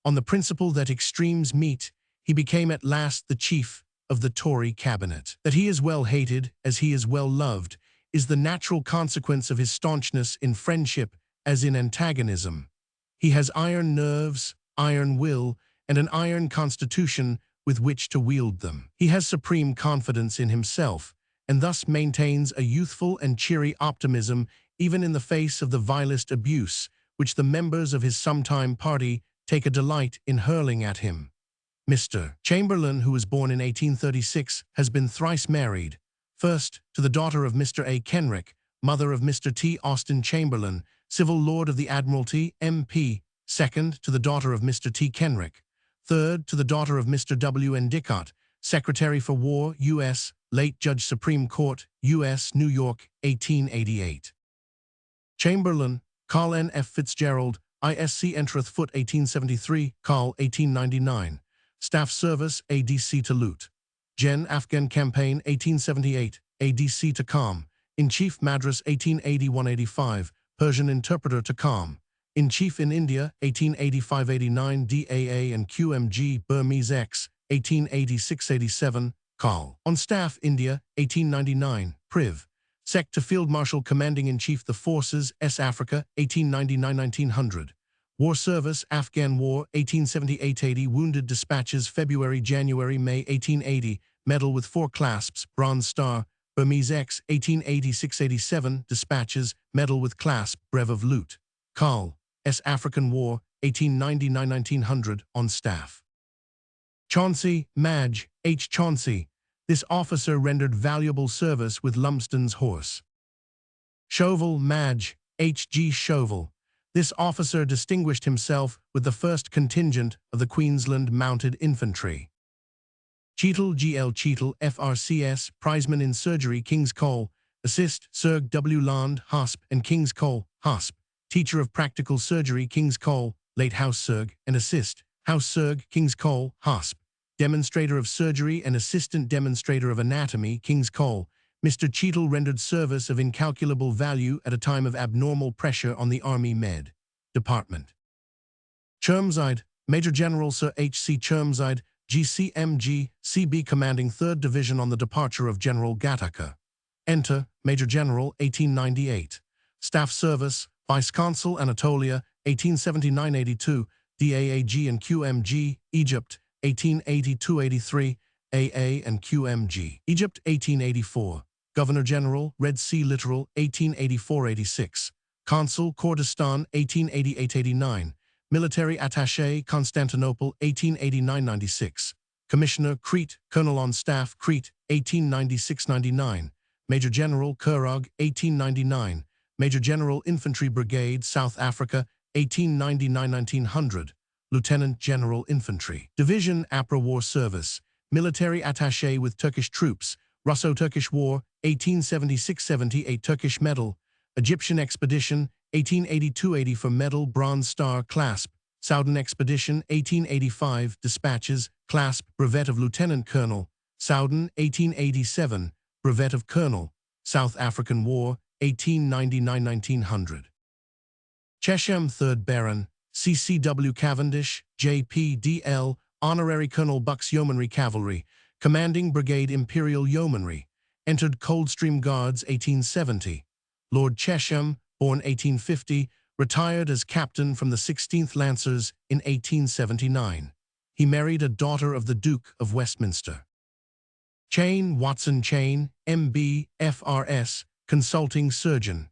On the principle that extremes meet, he became at last the chief of the Tory cabinet. That he is well hated as he is well loved is the natural consequence of his staunchness in friendship as in antagonism. He has iron nerves, iron will, and an iron constitution with which to wield them. He has supreme confidence in himself, and thus maintains a youthful and cheery optimism even in the face of the vilest abuse, which the members of his sometime party take a delight in hurling at him. Mr. Chamberlain, who was born in 1836, has been thrice married. First, to the daughter of Mr. A. Kenrick, mother of Mr. T. Austin Chamberlain, Civil Lord of the Admiralty, M.P. Second, to the daughter of Mr. T. Kenrick. Third, to the daughter of Mr. W. Endicott, Secretary for War, U.S., late Judge Supreme Court, U.S., New York, 1888. Chamberlain, Carl N. F. Fitzgerald, ISC entereth foot 1873, Col 1899. Staff Service, ADC to Loot. Gen Afghan Campaign 1878, ADC to Calm. In-Chief Madras 1880-185, Persian Interpreter to Calm. In-Chief in India 1885-89, DAA and QMG Burmese X 1886-87, Col. On Staff India 1899, Priv. Sec to Field Marshal Commanding in Chief the Forces, S. Africa 1899-1900. War Service, Afghan War 1878-80, Wounded Dispatches February-January-May 1880, Medal with 4 clasps, Bronze Star, Burmese X 1886-87, Dispatches, Medal with clasp, Brev of Loot. Col. S. African War 1899-1900, on Staff. Chauncey, Madge, H. Chauncey. This officer rendered valuable service with Lumsden's horse. Chauvel, Madge, H. G. Chauvel. This officer distinguished himself with the 1st Contingent of the Queensland Mounted Infantry. Cheetle, G. L. Cheetle, FRCS, Prizeman in Surgery, King's Cole. Assist, Serg W. Land, HOSP, and King's Cole, HOSP. Teacher of Practical Surgery, King's Cole, late House Surg, and Assist, House Surg, King's Cole, HOSP. Demonstrator of Surgery and Assistant Demonstrator of Anatomy, King's Cole. Mr. Cheetle rendered service of incalculable value at a time of abnormal pressure on the Army Med. Department. Chermside, Major General Sir H. C. Chermside, GCMG, CB commanding 3rd Division on the departure of General Gattaca. Enter, Major General, 1898. Staff Service, Vice Consul Anatolia, 1879-82, DAAG and QMG, Egypt, 1882-83, AA and QMG. Egypt, 1884. Governor General, Red Sea Littoral, 1884-86. Consul, Kurdistan, 1888-89. Military Attaché, Constantinople, 1889-96. Commissioner, Crete, Colonel on Staff, Crete, 1896-99. Major General, Kurog, 1899. Major General Infantry Brigade, South Africa, 1899-1900. Lieutenant General Infantry. Division, APRA War Service. Military Attaché with Turkish troops. Russo-Turkish War, 1876-78 Turkish Medal. Egyptian Expedition, 1882-80 for Medal Bronze Star Clasp. Soudan Expedition, 1885 Dispatches, Clasp, Brevet of Lieutenant Colonel. Soudan, 1887, Brevet of Colonel. South African War, 1899-1900. Chesham 3rd Baron, CCW Cavendish, JPDL, Honorary Colonel Bucks Yeomanry Cavalry, Commanding Brigade Imperial Yeomanry. Entered Coldstream Guards 1870. Lord Chesham, born 1850, retired as captain from the 16th Lancers in 1879. He married a daughter of the Duke of Westminster. Chain, Watson Chain, MB, FRS, Consulting Surgeon.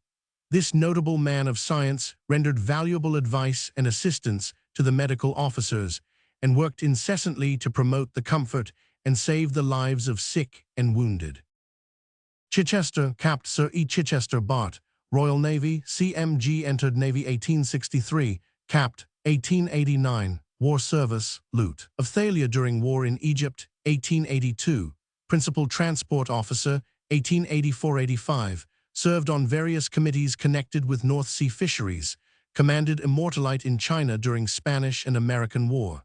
This notable man of science rendered valuable advice and assistance to the medical officers and worked incessantly to promote the comfort and save the lives of sick and wounded. Chichester, Capt. Sir E. Chichester Bart, Royal Navy, CMG, entered Navy 1863, Capt. 1889, War Service, Loot of Thalia during war in Egypt, 1882, Principal Transport Officer, 1884-85, served on various committees connected with North Sea fisheries, commanded Immortalite in China during Spanish and American War.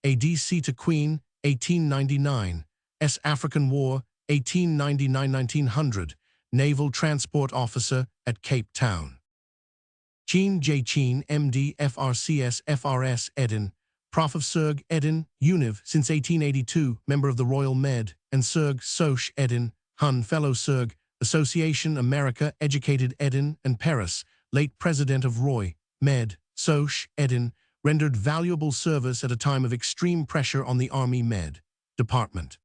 ADC to Queen, 1899, S. African War, 1899-1900, Naval Transport Officer at Cape Town. Cheen J. Cheen, MD, FRCS, FRS, Edin, Prof. of Serg, Edin, Univ, since 1882, member of the Royal Med, and Serg, Soch, Edin, Hun, Fellow Serg, Association America, educated Edin and Paris, late President of Roy, Med, Soch, Edin, rendered valuable service at a time of extreme pressure on the Army Med Department.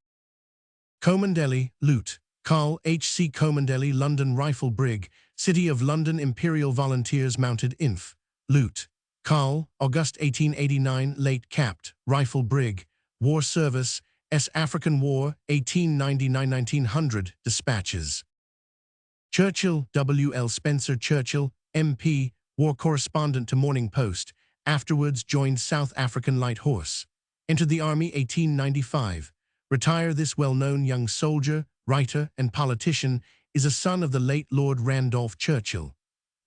Comandelli, Loot, Carl H. C. Comandelli, London Rifle Brig, City of London Imperial Volunteers Mounted Inf. Loot, Carl, August 1889, late Capt. Rifle Brig, War Service, S. African War, 1899-1900, Dispatches. Churchill, W. L. Spencer Churchill, MP, War Correspondent to Morning Post, afterwards joined South African Light Horse. Entered the Army 1895. Retire. This well-known young soldier, writer, and politician is a son of the late Lord Randolph Churchill.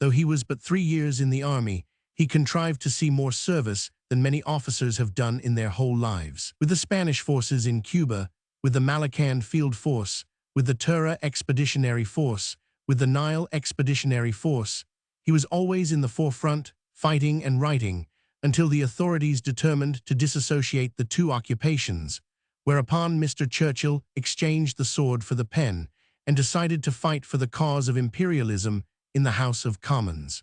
Though he was but 3 years in the Army, he contrived to see more service than many officers have done in their whole lives. With the Spanish forces in Cuba, with the Malaccan Field Force, with the Tura Expeditionary Force, with the Nile Expeditionary Force, he was always in the forefront, fighting and writing, until the authorities determined to disassociate the two occupations, whereupon Mr. Churchill exchanged the sword for the pen and decided to fight for the cause of imperialism in the House of Commons.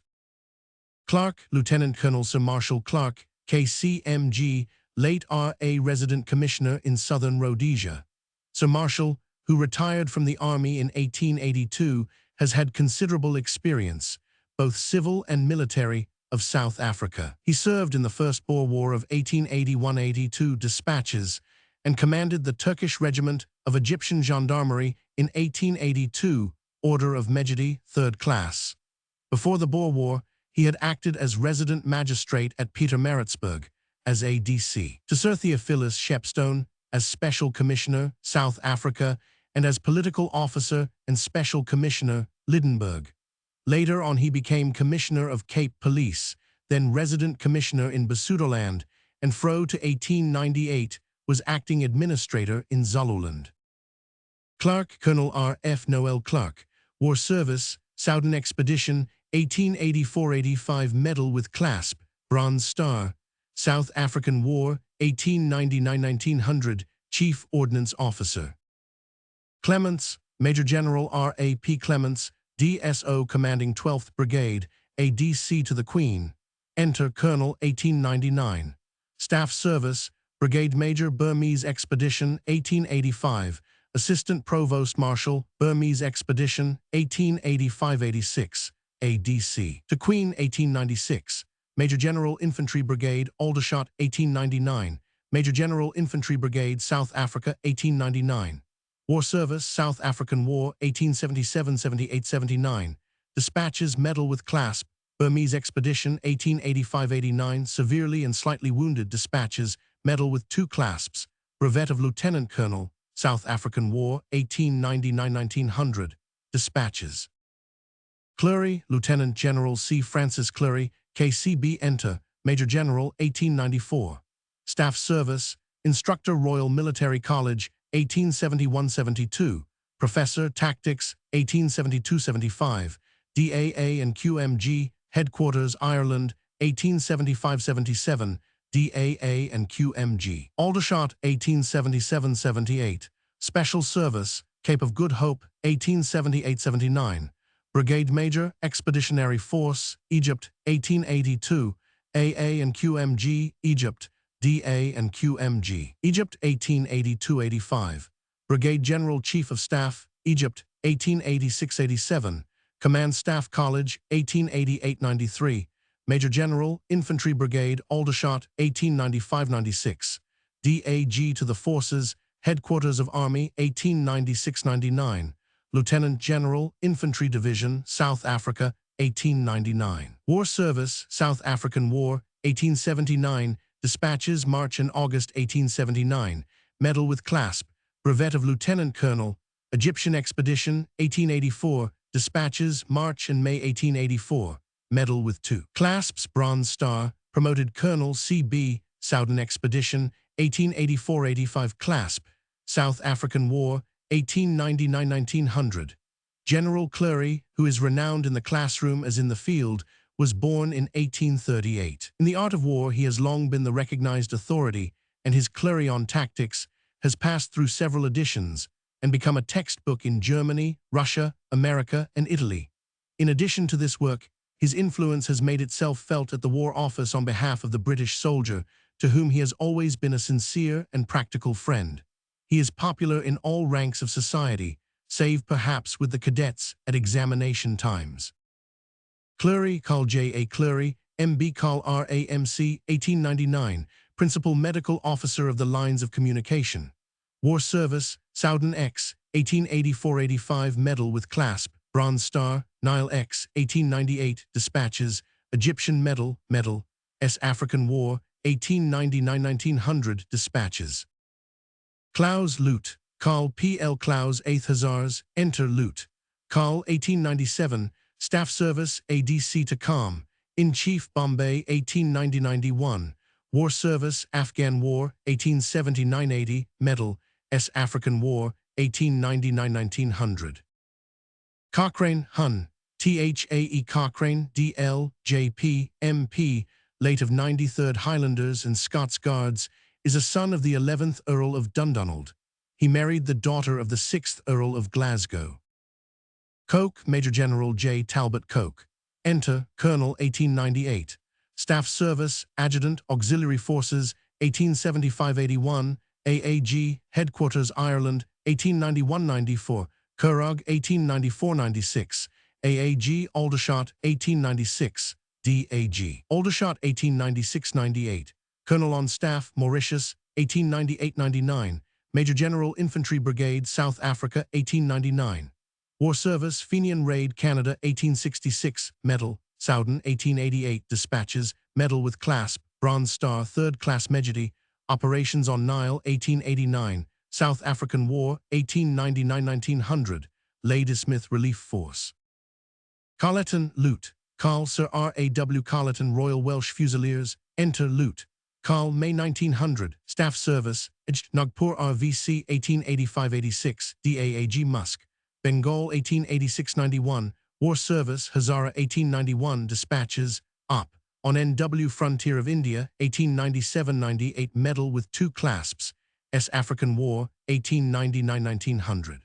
Clark, Lieutenant Colonel Sir Marshall Clark, KCMG, late R.A. Resident Commissioner in Southern Rhodesia. Sir Marshall, who retired from the Army in 1882, has had considerable experience, both civil and military, of South Africa. He served in the First Boer War of 1881–82 dispatches and commanded the Turkish Regiment of Egyptian Gendarmerie in 1882, Order of Mejdie, 3rd Class. Before the Boer War, he had acted as resident magistrate at Pietermaritzburg, as ADC. To Sir Theophilus Shepstone, as Special Commissioner, South Africa, and as Political Officer and Special Commissioner, Lydenburg. Later on he became Commissioner of Cape Police, then Resident Commissioner in Basutoland, and fro to 1898 was Acting Administrator in Zululand. Clark, Colonel R.F. Noel Clark, War Service, Soudan Expedition, 1884–85 Medal with Clasp, Bronze Star, South African War, 1899–1900, Chief Ordnance Officer. Clements, Major General R.A.P. Clements, DSO commanding 12th Brigade, ADC to the Queen. Enter Colonel, 1899. Staff Service, Brigade Major Burmese Expedition, 1885, Assistant Provost Marshal, Burmese Expedition, 1885–86, ADC. To Queen, 1896. Major General Infantry Brigade, Aldershot, 1899. Major General Infantry Brigade, South Africa, 1899. War Service, South African War, 1877–78–79. Dispatches, Medal with Clasp, Burmese Expedition, 1885–89. Severely and slightly wounded dispatches, Medal with 2 clasps. Brevet of Lieutenant Colonel, South African War, 1899–1900. Dispatches. Clery, Lieutenant General C. Francis Clery, KCB. Enter, Major General, 1894. Staff Service, Instructor Royal Military College, 1871–72, Professor, Tactics, 1872–75, DAA and QMG, Headquarters, Ireland, 1875–77, DAA and QMG. Aldershot, 1877–78, Special Service, Cape of Good Hope, 1878–79, Brigade Major, Expeditionary Force, Egypt, 1882, AA and QMG, Egypt, DA and QMG. Egypt, 1882–85. Brigade General Chief of Staff, Egypt, 1886–87. Command Staff College, 1888–93. Major General, Infantry Brigade, Aldershot, 1895–96. DAG to the Forces, Headquarters of Army, 1896–99. Lieutenant General, Infantry Division, South Africa, 1899. War Service, South African War, 1879. Dispatches, March and August 1879, Medal with Clasp, Brevet of Lieutenant Colonel, Egyptian Expedition, 1884, Dispatches, March and May 1884, Medal with 2 clasps, Bronze Star, Promoted Colonel C.B., Soudan Expedition, 1884–85 Clasp, South African War, 1899–1900. General Clery, who is renowned in the classroom as in the field, was born in 1838. In the art of war, he has long been the recognized authority, and his Clery on Tactics has passed through several editions and become a textbook in Germany, Russia, America, and Italy. In addition to this work, his influence has made itself felt at the War Office on behalf of the British soldier, to whom he has always been a sincere and practical friend. He is popular in all ranks of society, save perhaps with the cadets at examination times. Clery, Carl J. A. Clery, M.B. Carl R.A.M.C., 1899, Principal Medical Officer of the Lines of Communication. War Service, Soudan X, 1884–85 Medal with Clasp, Bronze Star, Nile X, 1898 Dispatches, Egyptian Medal, S. African War, 1899–1900 Dispatches. Klaus Lute, Carl P. L. Klaus 8th Hussars, Enter Lute. Carl, 1897, Staff Service, ADC to COM, In-Chief Bombay 1890-91, War Service Afghan War 1879-80, Medal, S. African War 1899-1900. Cochrane, Hun, THAE Cochrane, DL, JP, MP, late of 93rd Highlanders and Scots Guards, is a son of the 11th Earl of Dundonald. He married the daughter of the 6th Earl of Glasgow. Coke, Major General J. Talbot Coke. Enter, Colonel 1898. Staff Service, Adjutant, Auxiliary Forces, 1875-81, AAG, Headquarters Ireland, 1891-94, Curragh, 1894-96, AAG, Aldershot, 1896, DAG, Aldershot, 1896-98, Colonel on Staff, Mauritius, 1898-99, Major General Infantry Brigade, South Africa, 1899. War Service, Fenian Raid, Canada, 1866, Medal, Soudan, 1888, Dispatches, Medal with Clasp, Bronze Star, 3rd Class Medjedi, Operations on Nile, 1889, South African War, 1899-1900, Ladysmith Relief Force. Carleton, Lute, Carl Sir R.A.W. Carleton, Royal Welsh Fusiliers, enter Lute. Carl, May 1900, Staff Service, Nagpur RVC, 1885-86, DAAG Musk. Bengal 1886-91, War Service, Hazara 1891, Dispatches, Op. On NW Frontier of India, 1897-98, Medal with 2 clasps, S. African War, 1899-1900.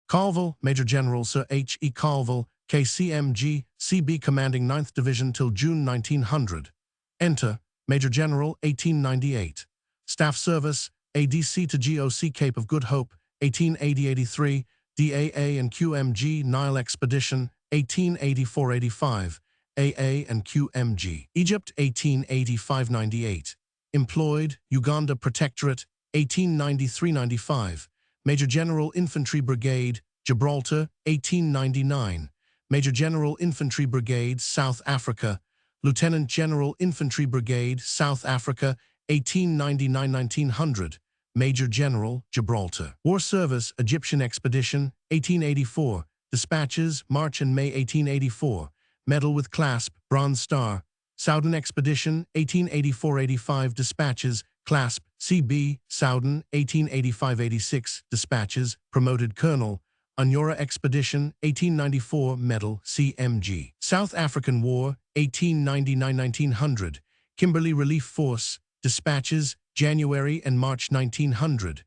Colville, Major General Sir H. E. Colville, KCMG, CB commanding 9th Division till June 1900. Enter, Major General, 1898. Staff Service, ADC to GOC Cape of Good Hope, 1880-83, DAA and QMG Nile Expedition, 1884-85, AA and QMG. Egypt, 1885-98. Employed, Uganda Protectorate, 1893-95. Major General Infantry Brigade, Gibraltar, 1899. Major General Infantry Brigade, South Africa. Lieutenant General Infantry Brigade, South Africa, 1899-1900. Major General, Gibraltar. War Service, Egyptian Expedition, 1884. Dispatches, March and May 1884. Medal with Clasp, Bronze Star. Soudan Expedition, 1884-85. Dispatches, Clasp, CB. Soudan, 1885-86. Dispatches, Promoted Colonel. Unyora Expedition, 1894. Medal, CMG. South African War, 1899-1900. Kimberley Relief Force. Dispatches, January and March 1900.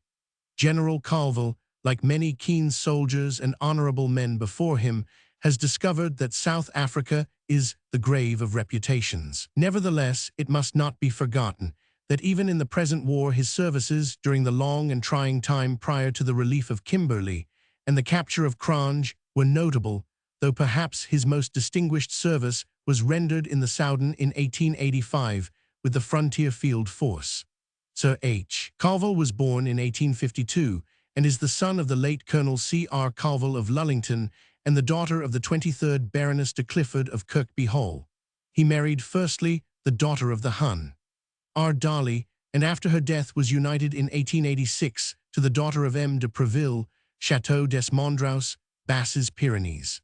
General Colville, like many keen soldiers and honorable men before him, has discovered that South Africa is the grave of reputations. Nevertheless, it must not be forgotten that even in the present war his services during the long and trying time prior to the relief of Kimberley and the capture of Cronje were notable, though perhaps his most distinguished service was rendered in the Soudan in 1885 with the Frontier Field Force. Sir H. Colville was born in 1852 and is the son of the late Colonel C. R. Colville of Lullington and the daughter of the 23rd Baroness de Clifford of Kirkby Hall. He married firstly the daughter of the Hun, R. Darley, and after her death was united in 1886 to the daughter of M. de Preville, Chateau des Mondraus, Basses Pyrenees.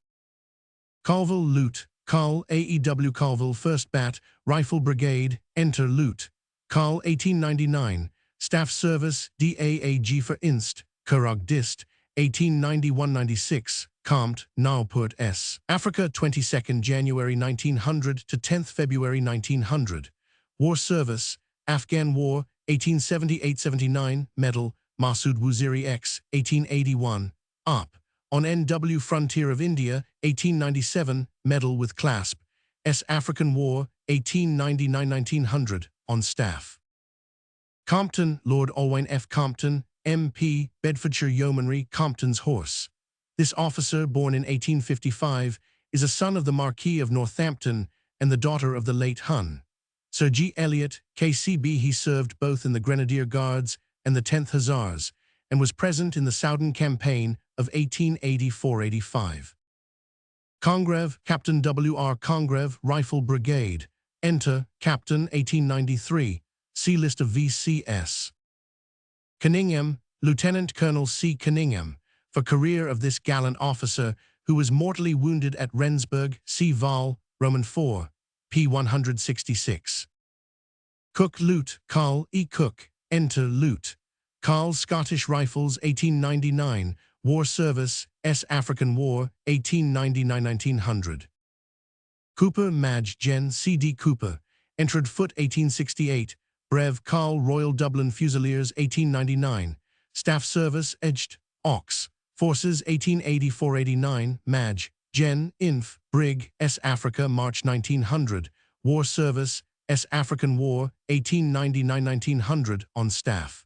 Colville Lute, Carl A.E.W. Colville 1st Bat, Rifle Brigade, enter Lute. Carl 1899, Staff Service, DAAG for Inst, Curragh Dist, 1891-96, Compt, Nauport S. Africa 22nd January 1900 to 10th February 1900. War Service, Afghan War, 1878-79, Medal, Masood Waziri X, 1881, Op. On NW Frontier of India, 1897, Medal with Clasp, S. African War, 1899-1900, on staff. Compton, Lord Alwyn F. Compton, MP, Bedfordshire Yeomanry, Compton's Horse. This officer, born in 1855, is a son of the Marquis of Northampton and the daughter of the late Hun. Sir G. Elliot, KCB. He served both in the Grenadier Guards and the 10th Hussars, and was present in the Soudan Campaign of 1884-85. Congreve, Captain W. R. Congreve, Rifle Brigade. Enter, Captain, 1893. See list of VCS. Cunningham, Lieutenant Colonel C. Cunningham, for career of this gallant officer, who was mortally wounded at Rensburg, see Val, Roman 4. p. 166. Cook Lute, Carl E. Cook, Enter Lute. Carl Scottish Rifles, 1899, War Service, S. African War, 1899–1900. Cooper Madge Gen. C. D. Cooper, Entered Foot, 1868, Brev Carl Royal Dublin Fusiliers, 1899, Staff Service, Edged, Ox, Forces, 1884–89, Madge, Gen. Inf. Brig, S. Africa, March 1900, War Service, S. African War, 1899–1900, on staff.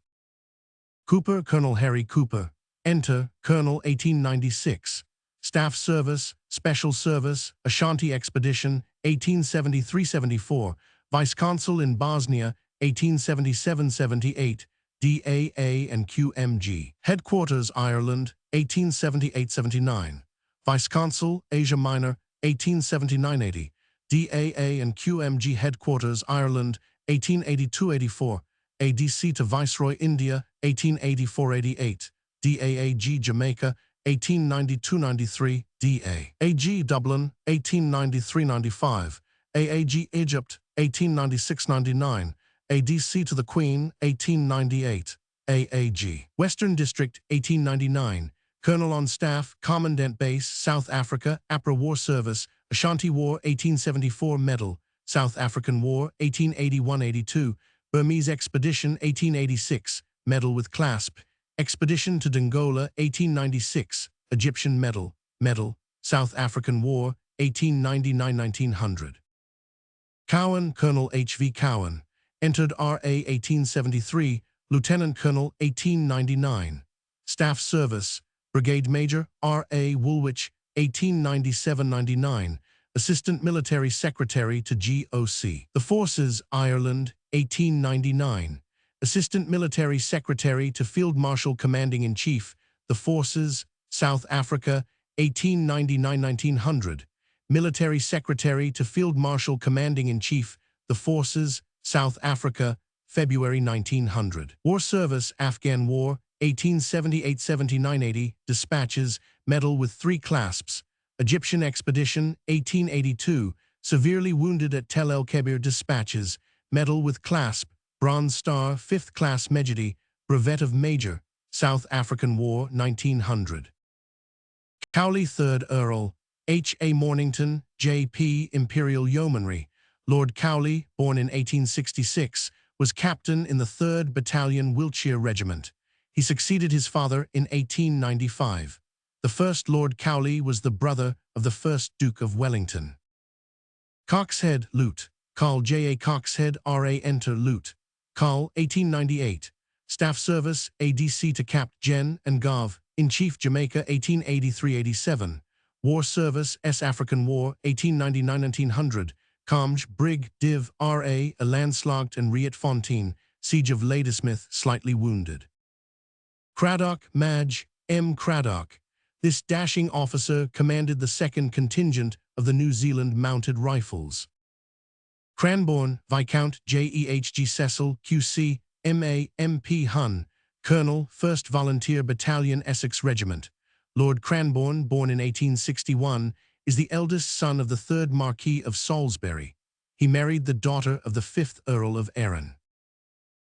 Cooper Colonel Harry Cooper, Enter, Colonel, 1896, Staff Service, Special Service, Ashanti Expedition, 1873–74, Vice-Consul in Bosnia, 1877–78, DAA and QMG. Headquarters Ireland, 1878–79. Vice-Consul, Asia Minor, 1879–80. DAA and QMG Headquarters Ireland, 1882–84. ADC to Viceroy India, 1884–88. DAAG Jamaica, 1892–93. DAAG Dublin, 1893–95. AAG Egypt, 1896–99. ADC to the Queen, 1898. AAG Western District, 1899. Colonel on Staff, Commandant Base, South Africa, APRA War Service, Ashanti War, 1874 Medal, South African War, 1881–82, Burmese Expedition, 1886, Medal with Clasp, Expedition to Dongola, 1896, Egyptian Medal, South African War, 1899–1900. Cowan, Colonel H. V. Cowan, Entered RA 1873, Lieutenant Colonel, 1899, Staff Service, Brigade Major, R.A. Woolwich, 1897–99, Assistant Military Secretary to GOC. The Forces, Ireland, 1899, Assistant Military Secretary to Field Marshal Commanding-in-Chief, The Forces, South Africa, 1899–1900, Military Secretary to Field Marshal Commanding-in-Chief, The Forces, South Africa, February 1900. War Service, Afghan War, 1878–79–80, Dispatches, Medal with 3 Clasps, Egyptian Expedition, 1882, Severely Wounded at Tel el-Kebir. Dispatches, Medal with Clasp, Bronze Star, 5th Class Mejidi, Brevet of Major, South African War, 1900. Cowley 3rd Earl, H. A. Mornington, J. P. Imperial Yeomanry. Lord Cowley, born in 1866, was captain in the 3rd Battalion Wiltshire Regiment. He succeeded his father in 1895. The first Lord Cowley was the brother of the 1st Duke of Wellington. Coxhead, Lute. Carl J. A. Coxhead, R.A. Enter Lute. Carl, 1898. Staff Service, ADC to Cap. Gen. and Gov. in Chief Jamaica, 1883–87. War Service, S. African War, 1899–1900. Comge, Brig. Div. R.A. a landslagged and Rietfontein, Siege of Ladysmith, slightly wounded. Craddock, Madge, M. Craddock. This dashing officer commanded the 2nd Contingent of the New Zealand Mounted Rifles. Cranbourne, Viscount J.E.H.G. Cecil, Q.C., M.A., M.P. Hun, Colonel, 1st Volunteer Battalion Essex Regiment. Lord Cranbourne, born in 1861, is the eldest son of the 3rd Marquis of Salisbury. He married the daughter of the 5th Earl of Arran.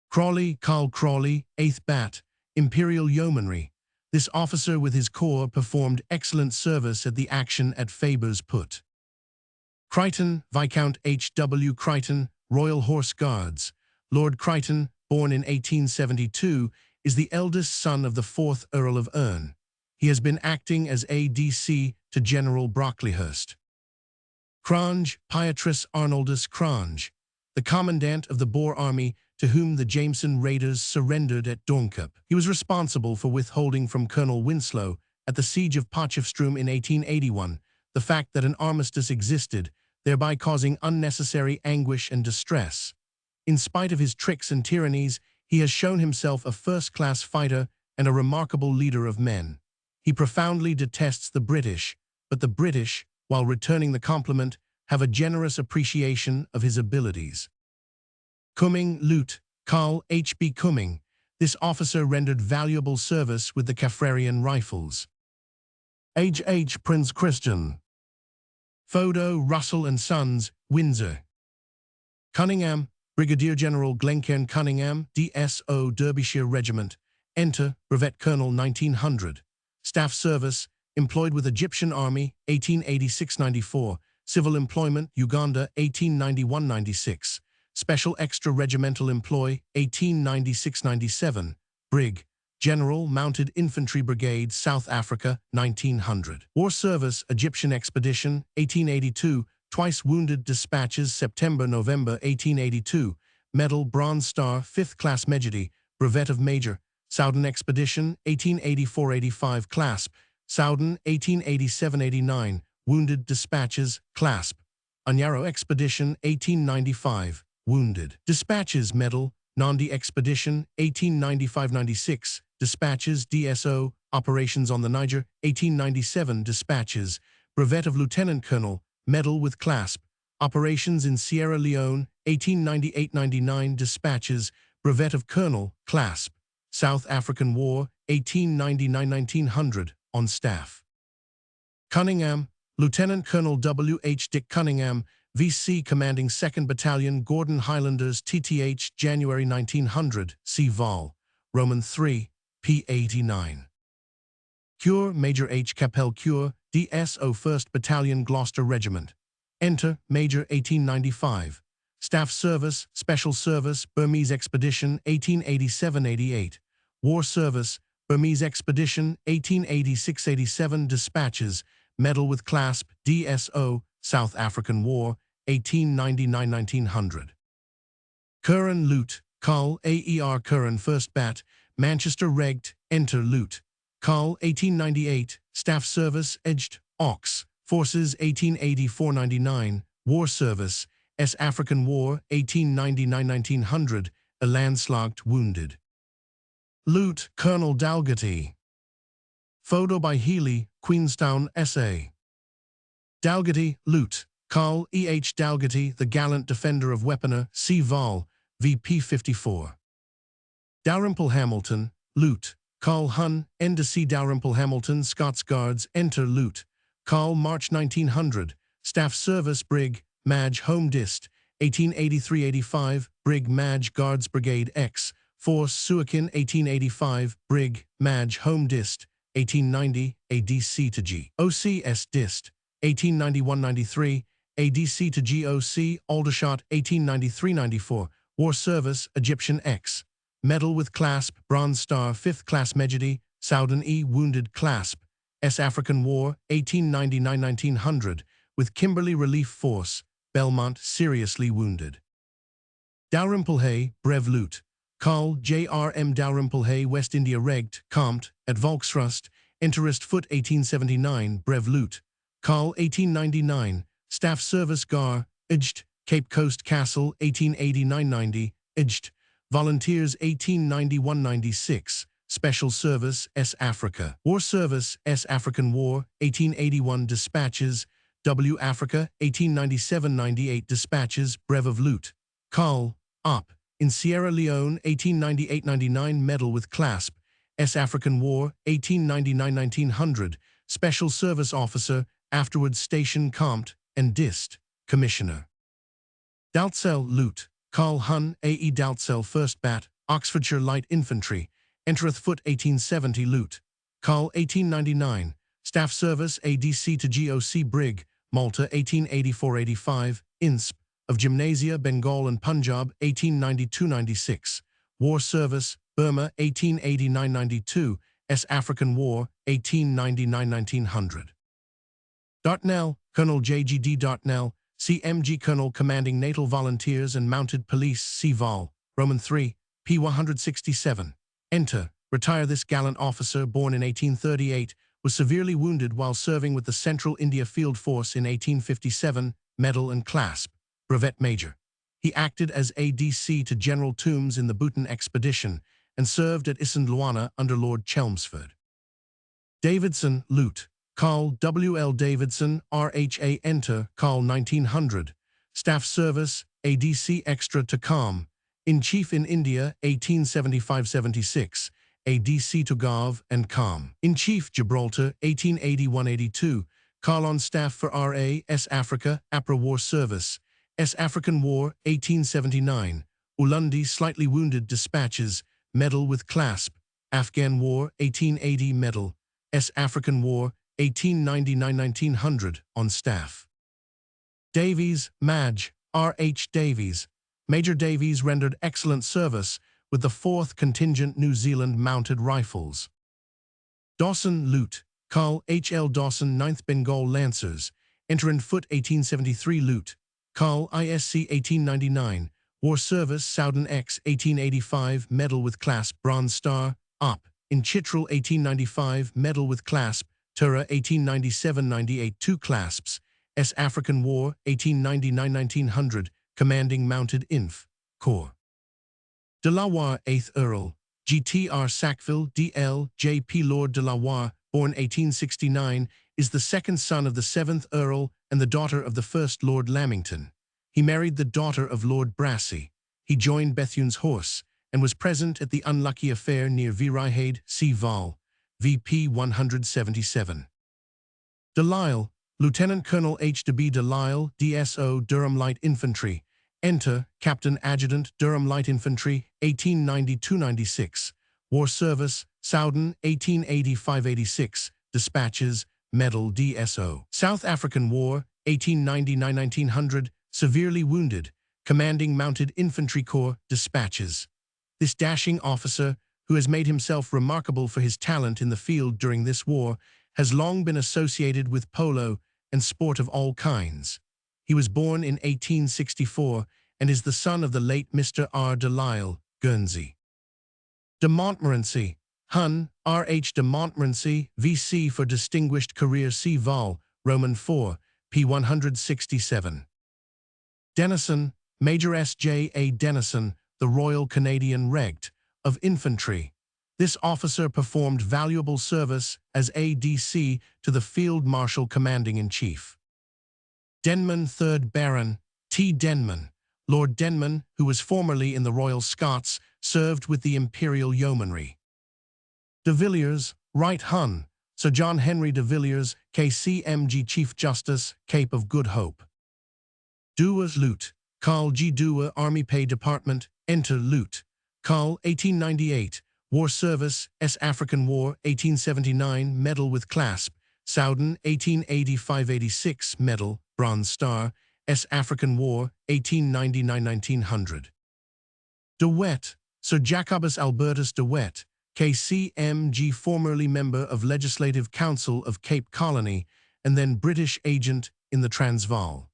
Crawley, Carl Crawley, 8th Bat, Imperial Yeomanry. This officer with his corps performed excellent service at the action at Faber's Put. Crichton, Viscount H. W. Crichton, Royal Horse Guards. Lord Crichton, born in 1872, is the eldest son of the 4th Earl of Erne. He has been acting as ADC to General Brocklehurst. Crange, Pietrus Arnoldus Crange, the commandant of the Boer army to whom the Jameson Raiders surrendered at Doornkop. He was responsible for withholding from Colonel Winslow, at the siege of Potchefstroom in 1881, the fact that an armistice existed, thereby causing unnecessary anguish and distress. In spite of his tricks and tyrannies, he has shown himself a first-class fighter and a remarkable leader of men. He profoundly detests the British, but the British, while returning the compliment, have a generous appreciation of his abilities. Cumming, Lute, Carl H. B. Cumming. This officer rendered valuable service with the Kaffrarian Rifles. H. Prince Christian. Fodo, Russell and Sons, Windsor. Cunningham, Brigadier General Glencairn Cunningham, DSO Derbyshire Regiment. Enter, Brevet Colonel 1900. Staff Service, employed with Egyptian Army, 1886-94. Civil Employment, Uganda, 1891-96. Special Extra Regimental Employ, 1896-97. Brig. General Mounted Infantry Brigade, South Africa, 1900. War Service, Egyptian Expedition, 1882. Twice Wounded Dispatches, September-November 1882. Medal Bronze Star, 5th Class Medjedi, Brevet of Major. Soudan Expedition, 1884-85. Clasp. Soudan, 1887-89. Wounded Dispatches, Clasp. Anyaro Expedition, 1895. Wounded Dispatches Medal. Nandi Expedition, 1895-96. Dispatches, DSO. Operations on the Niger, 1897. Dispatches. Brevet of Lieutenant Colonel. Medal with Clasp. Operations in Sierra Leone, 1898-99. Dispatches. Brevet of Colonel. Clasp. South African War, 1899-1900. On staff. Cunningham, Lieutenant Colonel W. H. Dick Cunningham, VC commanding 2nd Battalion, Gordon Highlanders, TTH, January 1900, C. Vol. Roman 3, p. 89. Cure, Major H. Capel Cure, DSO 1st Battalion, Gloucester Regiment. Enter, Major 1895. Staff Service, Special Service, Burmese Expedition, 1887-88. War Service, Burmese Expedition, 1886-87. Dispatches, Medal with Clasp, DSO, South African War, 1899-1900. Curran Lute, Carl AER Curran 1st Bat, Manchester Regt, Enter Lute. Carl 1898, Staff Service, Edged, Ox, Forces 1884-99, War Service, S. African War, 1899-1900, a landslagged wounded. Lute, Colonel Dalgetty. Photo by Healy, Queenstown, SA. Dalgetty, Lute. Carl E. H. Dalgetty, the gallant defender of Weaponer, C. Vol. VP 54. Dalrymple Hamilton, Lute. Carl Hun, Endesi Dalrymple Hamilton, Scots Guards, Enter Lute. Carl March 1900, Staff Service Brig. Madge Home Dist, 1883-85, Brig. Madge Guards Brigade X, Force Suakin 1885, Brig. Madge Home Dist, 1890, ADC to G. OCS Dist, 1891-93, ADC to GOC, Aldershot 1893-94, War Service, Egyptian X. Medal with Clasp, Bronze Star, 5th Class Medjedi, Soudan E. Wounded Clasp, S. African War, 1899-1900, with Kimberley Relief Force, Belmont, seriously wounded. Dalrymple Brev Lute. Carl J.R.M. Dalrymple West India Regt, Compt, at Volksrust, Interest Foot 1879, Brev Lute. Carl 1899, Staff Service Gar, Idgt, Cape Coast Castle 1889-90, Idgt, Volunteers 1891-96, Special Service S. Africa. War Service S. African War, 1881 Dispatches, W. Africa, 1897-98 Dispatches, Brev of Lute. Carl, Op. In Sierra Leone, 1898-99 Medal with Clasp, S. African War, 1899-1900, Special Service Officer, afterwards Station Compt, and Dist, Commissioner. Dalzell Lute. Carl Hun, A.E. Dalzell 1st Bat, Oxfordshire Light Infantry, Entereth Foot 1870 Lute. Carl 1899, Staff Service ADC to GOC Brig, Malta 1884-85, INSP, of Gymnasia, Bengal and Punjab 1892-96, War Service, Burma 1889-92, S. African War 1899-1900. Dartnell, Colonel J.G.D. Dartnell, CMG Colonel commanding Natal Volunteers and Mounted Police, C. Vol. Roman 3, p. 167. Enter. Retire. This gallant officer, born in 1838, was severely wounded while serving with the Central India Field Force in 1857, Medal and Clasp, Brevet Major. He acted as ADC to General Toombs in the Bhutan Expedition and served at Isandlwana under Lord Chelmsford. Davidson, Lute. Carl W. L. Davidson, RHA. Enter, Carl 1900. Staff Service, ADC Extra to Com. In-Chief in India, 1875-76. ADC to Gov and Com. In-Chief Gibraltar, 1881-82. Carl on staff for RA, S. Africa, APRA War Service, S. African War, 1879. Ulundi, slightly wounded, dispatches, medal with clasp. Afghan War, 1880, medal. S. African War, 1899-1900, on staff. Davies, Madge, R. H. Davies. Major Davies rendered excellent service with the 4th Contingent New Zealand Mounted Rifles. Dawson, Lute, Carl H. L. Dawson, 9th Bengal Lancers. Enter in foot, 1873, Lute. Carl ISC, 1899. War Service, Soudan X, 1885, medal with clasp, Bronze Star. Up. In Chitral, 1895, medal with clasp. Tura, 1897-98, 2 clasps. S. African War, 1899-1900, commanding Mounted Inf. Corps. De la Warr, 8th Earl. G.T.R. Sackville, D.L. J.P. Lord de la Warr, born 1869, is the second son of the 7th Earl and the daughter of the 1st Lord Lamington. He married the daughter of Lord Brassey. He joined Bethune's horse and was present at the unlucky affair near Vryheid, Transvaal, VP 177. Delisle, Lieutenant Colonel H. de B. Delisle, DSO, Durham Light Infantry. Enter, Captain Adjutant, Durham Light Infantry, 1892-96. War Service, Soudan, 1885-86. Dispatches, Medal DSO. South African War, 1899-1900. Severely wounded, commanding Mounted Infantry Corps. Dispatches. This dashing officer, who has made himself remarkable for his talent in the field during this war, has long been associated with polo and sport of all kinds. He was born in 1864 and is the son of the late Mr. R. Delisle, Guernsey. De Montmorency, Hun, R. H. de Montmorency, V.C. for Distinguished Career C. Vol, Roman 4, p. 167. Denison, Major S. J. A. Denison, the Royal Canadian Regt. of Infantry. This officer performed valuable service as ADC to the Field Marshal Commanding-in-Chief. Denman, 3rd Baron, T. Denman. Lord Denman, who was formerly in the Royal Scots, served with the Imperial Yeomanry. De Villiers, Right Hun, Sir John Henry de Villiers, KCMG Chief Justice, Cape of Good Hope. Dewar, Lute, Carl G. Dewar, Army Pay Department, Enter Lute. Carl, 1898, War Service, S. African War, 1879, Medal with Clasp. Soudan, 1885-86, Medal, Bronze Star, S. African War, 1899-1900. De Wet, Sir Jacobus Albertus de Wet, KCMG, formerly member of Legislative Council of Cape Colony and then British agent in the Transvaal.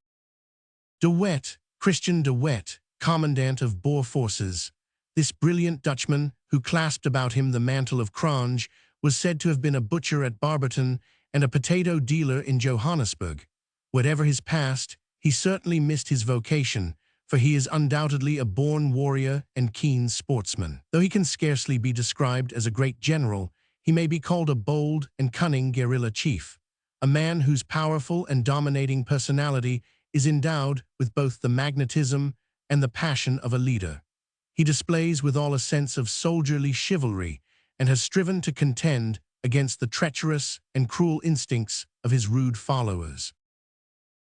De Wet, Christian de Wet, Commandant of Boer forces. This brilliant Dutchman, who clasped about him the mantle of Cronje, was said to have been a butcher at Barberton and a potato dealer in Johannesburg. Whatever his past, he certainly missed his vocation, for he is undoubtedly a born warrior and keen sportsman. Though he can scarcely be described as a great general, he may be called a bold and cunning guerrilla chief, a man whose powerful and dominating personality is endowed with both the magnetism and the passion of a leader. He displays withal a sense of soldierly chivalry and has striven to contend against the treacherous and cruel instincts of his rude followers.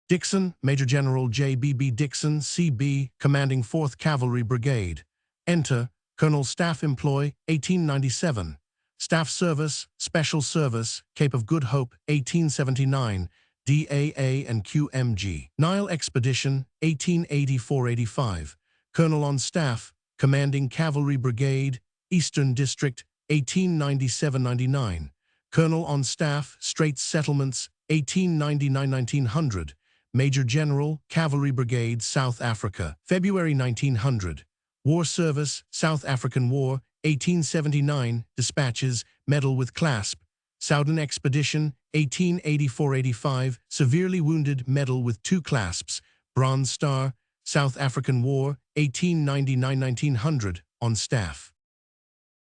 Dixon, Major General J.B.B. Dixon, C.B., commanding 4th Cavalry Brigade. Enter, Colonel Staff Employ, 1897. Staff Service, Special Service, Cape of Good Hope, 1879. DAA and QMG. Nile Expedition, 1884-85. Colonel on Staff, Commanding Cavalry Brigade, Eastern District, 1897-99. Colonel on Staff, Straits Settlements, 1899-1900. Major General, Cavalry Brigade, South Africa, February 1900. War Service, South African War, 1879, Dispatches, Medal with Clasp. Soudan Expedition, 1884-85, Severely Wounded, Medal with 2 clasps. Bronze Star, South African War, 1899-1900, on staff.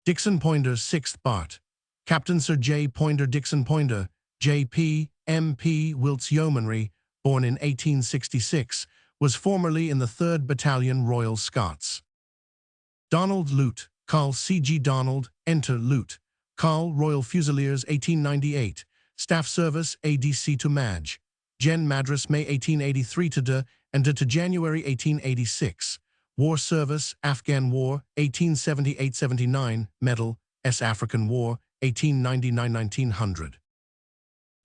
Dixon Pointer, 6th Bart. Captain Sir J. Pointer Dixon Pointer, J.P., M.P., Wilts Yeomanry, born in 1866, was formerly in the 3rd Battalion Royal Scots. Donald Lute, Carl C.G. Donald, Enter Lute. Carl, Royal Fusiliers, 1898. Staff Service, ADC to Madge. Gen Madras May 1883 to January 1886. War Service, Afghan War, 1878-79, Medal, African War, 1899-1900.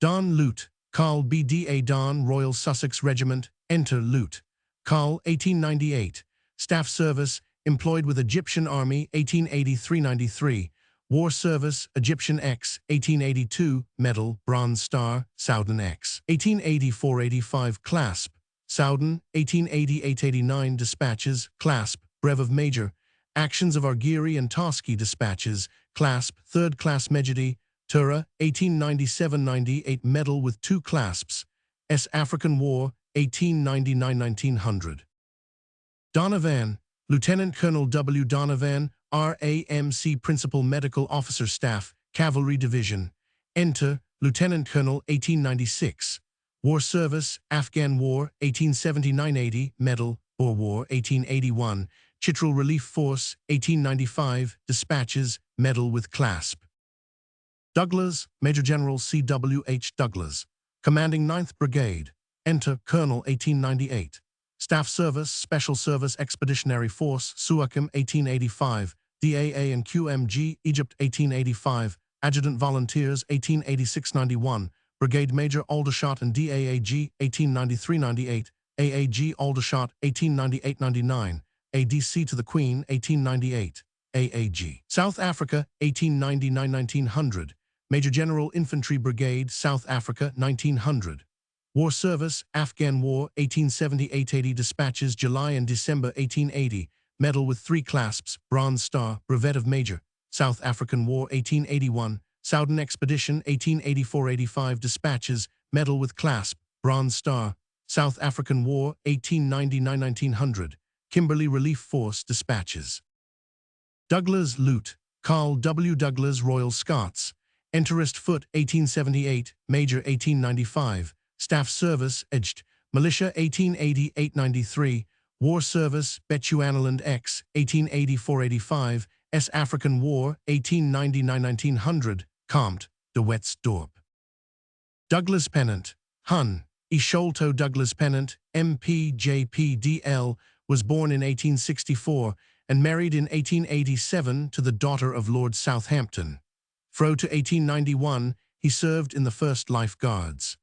Don Lute, Carl B.D.A. Don, Royal Sussex Regiment, Enter Lute. Carl, 1898. Staff Service, employed with Egyptian Army, 1883-93. War Service, Egyptian X, 1882, Medal, Bronze Star, Soudan X. 1884-85, Clasp. Soudan, 1888-89, Dispatches, Clasp, Brev of Major. Actions of Argyri and Tosky Dispatches, Clasp, 3rd Class Mejidi, Tura, 1897-98, Medal with 2 clasps. African War, 1899-1900. Donovan, Lieutenant Colonel W. Donovan, RAMC Principal Medical Officer Staff, Cavalry Division. Enter, Lieutenant Colonel, 1896. War Service, Afghan War, 1879-80, Medal, Boer War, 1881. Chitral Relief Force, 1895, Dispatches, Medal with Clasp. Douglas, Major General C.W.H. Douglas, commanding 9th Brigade. Enter, Colonel, 1898. Staff Service, Special Service Expeditionary Force, Suakim, 1885. DAA and QMG, Egypt, 1885. Adjutant Volunteers, 1886-91. Brigade Major Aldershot and DAAG, 1893-98. AAG Aldershot, 1898-99. ADC to the Queen, 1898. AAG. South Africa, 1899-1900. Major General Infantry Brigade, South Africa, 1900. War Service, Afghan War, 1878-80, Dispatches, July and December 1880. Medal with 3 clasps, Bronze Star, Brevet of Major. South African War, 1881. Soudan Expedition, 1884-85, Dispatches, Medal with clasp, Bronze Star. South African War, 1899-1900. Kimberley Relief Force Dispatches. Douglas Lute, Carl W. Douglas, Royal Scots. Enterist Foot, 1878, Major, 1895. Staff Service, Edged. Militia, 1880-893. War Service, Bechuanaland X, 1884-85. African War, 1899-1900. Comte, de Wetsdorp. Douglas Pennant, Hun. Isholto Douglas Pennant, MP JPDL, was born in 1864 and married in 1887 to the daughter of Lord Southampton. Fro to 1891, he served in the 1st Life Guards.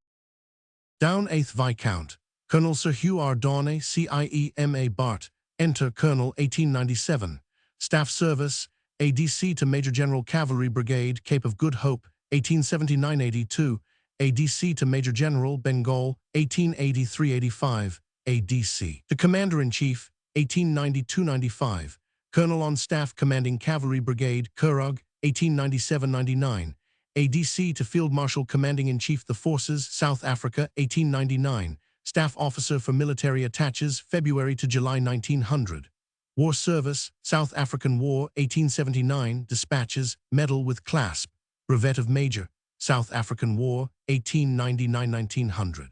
Down 8th Viscount, Colonel Sir Hugh R. Dawnay, CIEMA Bart, Enter Colonel, 1897. Staff Service, ADC to Major General Cavalry Brigade, Cape of Good Hope, 1879-82. ADC to Major General Bengal, 1883-85. ADC to Commander-in-Chief, 1892-95. Colonel on Staff Commanding Cavalry Brigade, Kurog, 1897-99. ADC to Field Marshal Commanding-in-Chief the Forces, South Africa, 1899. Staff Officer for Military Attaches, February to July 1900. War Service, South African War, 1879, Dispatches, Medal with Clasp, Brevet of Major. South African War, 1899-1900.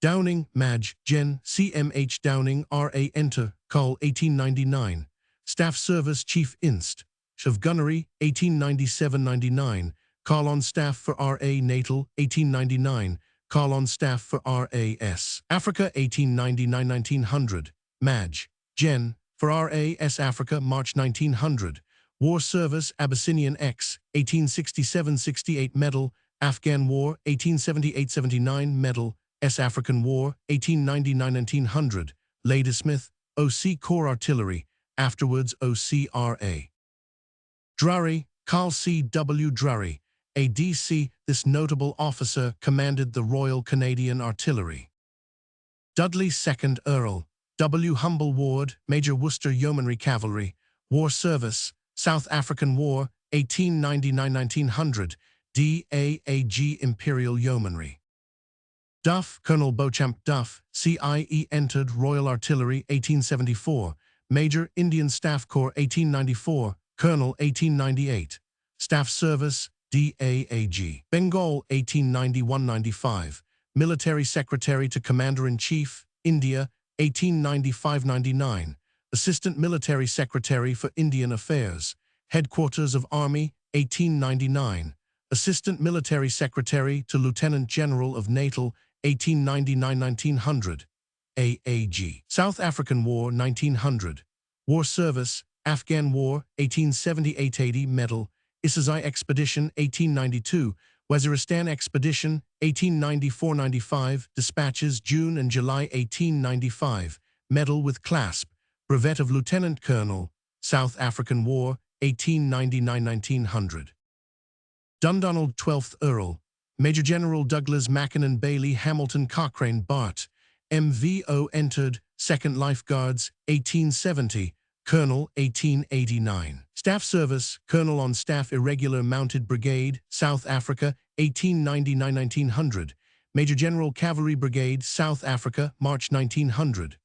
Downing, Maj. Gen. CMH Downing, R.A. Enter, Col. 1899. Staff Service Chief Inst. of Gunnery, 1897-99. Call on Staff for R.A. Natal, 1899. Call on Staff for R.A.S. Africa, 1899-1900. Maj. Gen. for R.A.S. Africa, March 1900. War Service Abyssinian X, 1867-68 Medal. Afghan War, 1878-79 Medal. African War, 1899-1900. Ladysmith, O.C. Corps Artillery, afterwards O.C.R.A. Drury, Carl C. W. Drury, A.D.C. This notable officer commanded the Royal Canadian Artillery. Dudley 2nd Earl, W. Humble Ward, Major Worcester Yeomanry Cavalry, War Service, South African War, 1899-1900, D.A.A.G. Imperial Yeomanry. Duff, Colonel Beauchamp Duff, C.I.E. entered Royal Artillery, 1874, Major Indian Staff Corps, 1894, Colonel, 1898. Staff Service, D.A.A.G. Bengal, 1891-95, Military Secretary to Commander-in-Chief, India, 1895-99, Assistant Military Secretary for Indian Affairs, Headquarters of Army, 1899, Assistant Military Secretary to Lieutenant General of Natal, 1899–1900. AAG. South African War 1900. War Service, Afghan War 1878–80 Medal, Isazai Expedition 1892, Waziristan Expedition 1894–95, Dispatches June and July 1895, Medal with Clasp, Brevet of Lieutenant Colonel, South African War 1899–1900. Dundonald 12th Earl, Major General Douglas Mackinnon Bailey Hamilton Cochrane Bart, MVO entered, 2nd Life Guards, 1870, Colonel, 1889. Staff Service, Colonel on Staff Irregular Mounted Brigade, South Africa, 1899–1900, Major General Cavalry Brigade, South Africa, March 1900.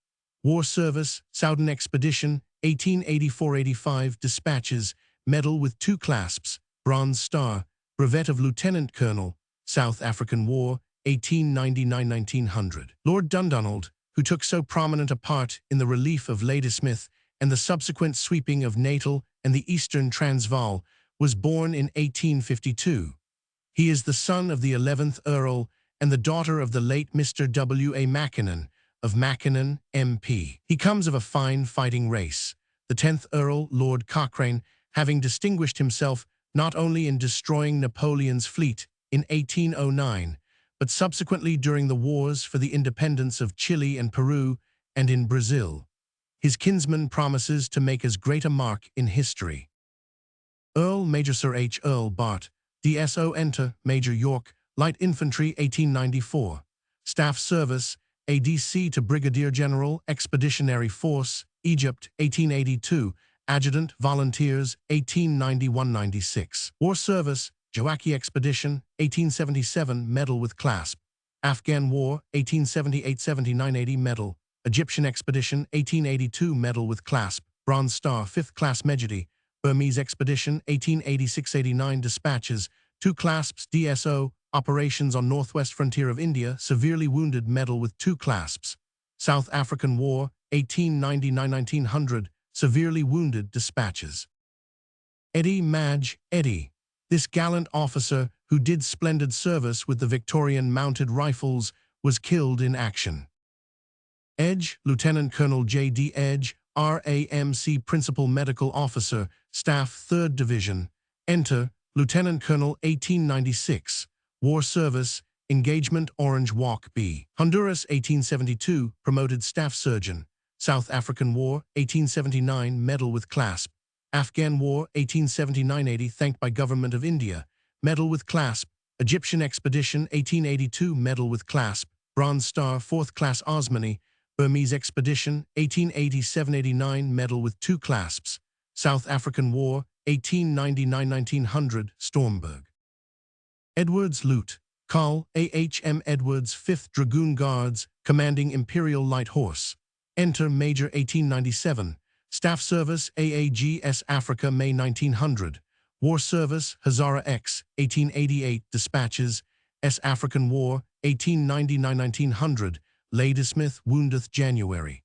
War Service, Southern Expedition, 1884–85, Dispatches, Medal with 2 clasps, Bronze Star, Brevet of Lieutenant Colonel, South African War, 1899–1900. Lord Dundonald, who took so prominent a part in the relief of Ladysmith and the subsequent sweeping of Natal and the eastern Transvaal, was born in 1852. He is the son of the 11th Earl and the daughter of the late Mr. W.A. Mackinnon, of Mackinnon, MP. He comes of a fine fighting race, the 10th Earl, Lord Cochrane, having distinguished himself not only in destroying Napoleon's fleet in 1809, but subsequently during the wars for the independence of Chile and Peru and in Brazil. His kinsman promises to make as great a mark in history. Earl Major Sir H. Earl Bart, DSO enter, Major York, Light Infantry 1894. Staff Service, ADC to Brigadier General, Expeditionary Force, Egypt 1882, Adjutant, Volunteers 1891–96. War Service, Joachim Expedition 1877, Medal with Clasp. Afghan War 1878–79–80 Medal. Egyptian Expedition 1882, Medal with Clasp, Bronze Star 5th Class Medjedi. Burmese Expedition 1886–89 Dispatches, 2 clasps DSO, Operations on Northwest Frontier of India, Severely Wounded Medal with 2 clasps. South African War 1899–1900, Severely Wounded Dispatches. Eddie Madge, Eddie. This gallant officer, who did splendid service with the Victorian Mounted Rifles, was killed in action. Edge, Lieutenant Colonel J.D. Edge, RAMC Principal Medical Officer, Staff 3rd Division. Enter, Lieutenant Colonel 1896. War Service, Engagement Orange Walk B. Honduras 1872, Promoted Staff Surgeon. South African War 1879, Medal with Clasp. Afghan War 1879–80, thanked by Government of India, Medal with Clasp. Egyptian Expedition 1882, Medal with Clasp, Bronze Star 4th Class Osmani. Burmese Expedition 1887–89, Medal with 2 clasps. South African War 1899–1900, Stormberg. Edwards Lute, Col. A.H.M. Edwards 5th Dragoon Guards, commanding Imperial Light Horse. Enter Major 1897. Staff Service AAGS Africa May 1900. War Service Hazara X 1888 Dispatches S African War 1899–1900. Ladysmith woundeth January.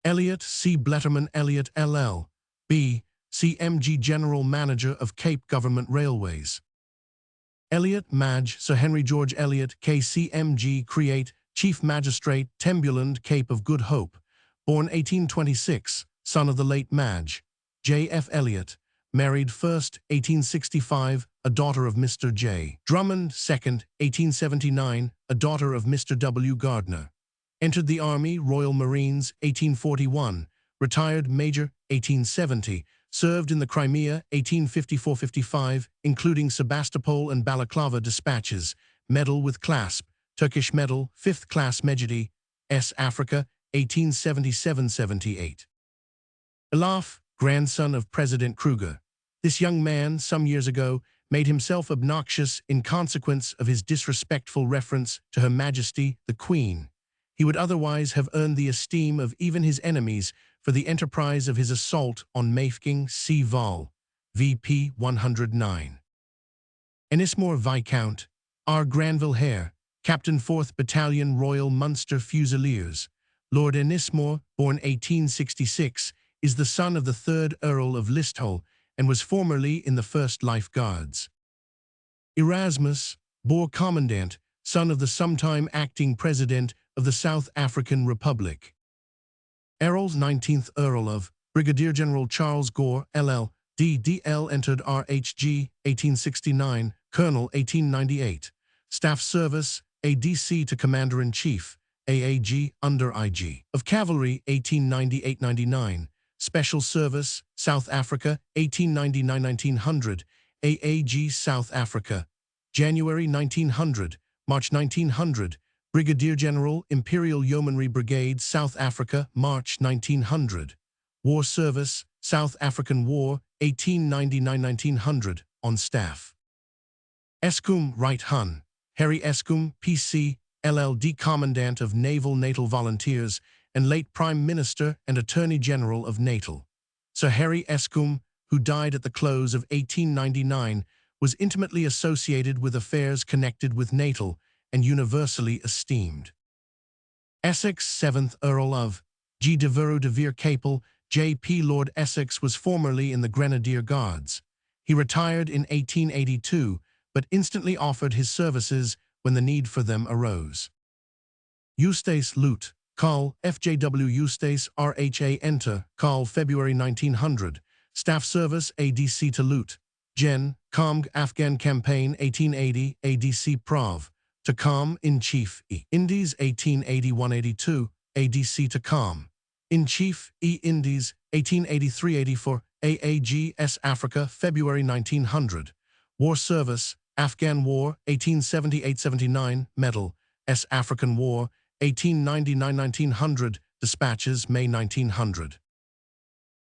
Elliot C. Bletterman Elliot LL.B. CMG General Manager of Cape Government Railways. Elliot Madge Sir Henry George Elliot KCMG Create Chief Magistrate Tembuland Cape of Good Hope. Born 1826, son of the late Madge. J.F. Elliot. Married 1st, 1865, a daughter of Mr. J. Drummond, 2nd, 1879, a daughter of Mr. W. Gardner. Entered the Army, Royal Marines, 1841, retired Major, 1870, served in the Crimea, 1854–55, including Sebastopol and Balaclava dispatches, Medal with Clasp, Turkish Medal, 5th Class Medjedi, S. Africa, 1877–78. Elaf, grandson of President Kruger. This young man, some years ago, made himself obnoxious in consequence of his disrespectful reference to Her Majesty, the Queen. He would otherwise have earned the esteem of even his enemies for the enterprise of his assault on Mafeking C. Val, VP 109. Ennismore Viscount, R. Granville Hare, Captain 4th Battalion Royal Munster Fusiliers. Lord Ennismore, born 1866, is the son of the 3rd Earl of Listowel and was formerly in the 1st Life Guards. Erasmus, Boer Commandant, son of the sometime acting president of the South African Republic. Errol's 19th Earl of Brigadier General Charles Gore, LL.D. DL entered RHG, 1869, Colonel, 1898. Staff Service, ADC to Commander-in-Chief, AAG, under IG. Of Cavalry, 1898-99. Special Service, South Africa, 1899-1900. AAG, South Africa. January 1900, March 1900. Brigadier General, Imperial Yeomanry Brigade, South Africa, March 1900. War Service, South African War, 1899-1900, on staff. Eskom Right Hun, Harry Eskom, PC, LLD Commandant of Naval Volunteers, and late Prime Minister and Attorney General of Natal. Sir Harry Eskom, who died at the close of 1899, was intimately associated with affairs connected with Natal and universally esteemed. Essex 7th Earl of G. Devereux de Vere Capel, J.P. Lord Essex was formerly in the Grenadier Guards. He retired in 1882, but instantly offered his services when the need for them arose. Eustace Lute, Col. FJW Eustace, RHA Enter, Col. February 1900. Staff Service, ADC to Lute. Gen. Comg. Afghan Campaign 1880, ADC Prov. To Com. In-Chief, E. Indies 1881-82, ADC to Com. In-Chief, E. Indies 1883-84, AAG S. Africa, February 1900. War Service, Afghan War 1878-79, Medal, S. African War 1899-1900, Dispatches, May 1900.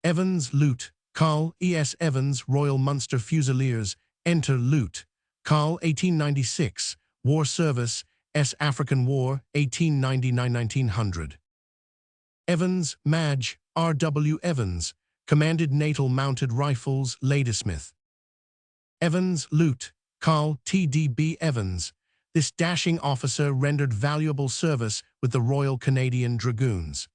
Evans Lute, Carl E. S. Evans, Royal Munster Fusiliers, Enter Lute. Carl 1896, War Service, S. African War 1899-1900. Evans, Madge, R. W. Evans, commanded Natal Mounted Rifles, Ladysmith. Evans Lute, Carl T.D.B. Evans. This dashing officer rendered valuable service with the Royal Canadian Dragoons.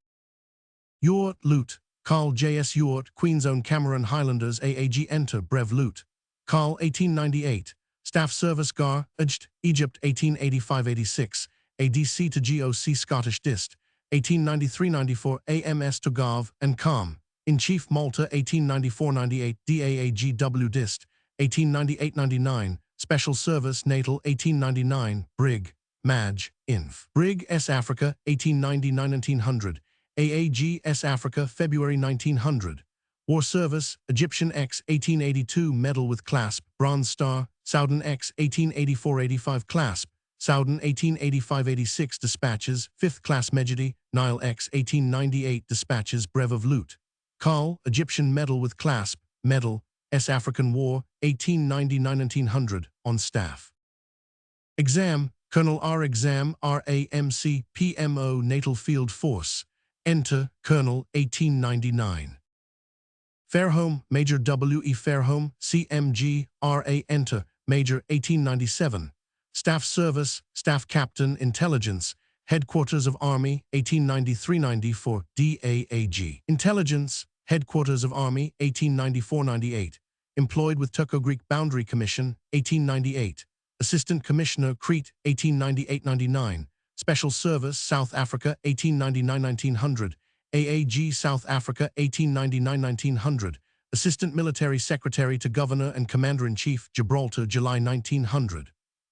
Ewart Lute, Carl J.S. Ewart, Queen's Own Cameron Highlanders, AAG Enter, Brev Lute. Carl 1898, Staff Service Gar, Egypt 1885-86, ADC to GOC Scottish Dist, 1893-94, AMS to Gov and Com. In-Chief Malta 1894-98, DAAGW Dist, 1898-99, Special Service Natal 1899, Brig. Madge, Inf. Brig S. Africa 1899-1900, AAG S. Africa, February 1900. War Service, Egyptian X 1882 Medal with Clasp, Bronze Star, Soudan X 1884-85 Clasp, Soudan 1885-86 Dispatches, 5th Class Mejidi, Nile X 1898 Dispatches, Brev of Lute. Carl, Egyptian Medal with Clasp, Medal, S. African War, 1899-1900, on staff. Exam, Colonel R. Exam, RAMC, PMO Natal Field Force. Enter, Colonel, 1899. Fairholme, Major W. E. Fairholme, CMG, R.A. Enter, Major, 1897. Staff Service, Staff Captain, Intelligence, Headquarters of Army, 1893-94, DAAG. Intelligence, Headquarters of Army, 1894-98. Employed with Turco-Greek Boundary Commission, 1898. Assistant Commissioner, Crete, 1898-99. Special Service, South Africa, 1899-1900. AAG South Africa, 1899-1900. Assistant Military Secretary to Governor and Commander-in-Chief, Gibraltar, July 1900.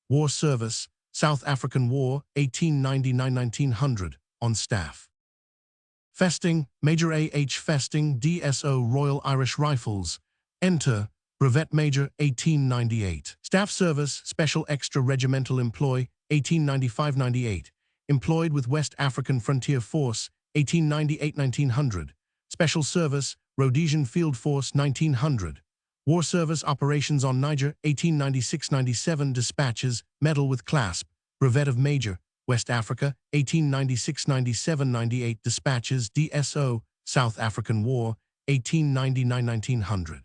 War Service, South African War, 1899-1900, on staff. Festing, Major A.H. Festing, DSO Royal Irish Rifles. Enter, Brevet Major, 1898. Staff Service, Special Extra Regimental Employ, 1895-98. Employed with West African Frontier Force, 1898-1900. Special Service, Rhodesian Field Force, 1900. War Service Operations on Niger, 1896-97. Dispatches, Medal with Clasp, Brevet of Major, West Africa, 1896-97-98. Dispatches, DSO, South African War, 1899-1900.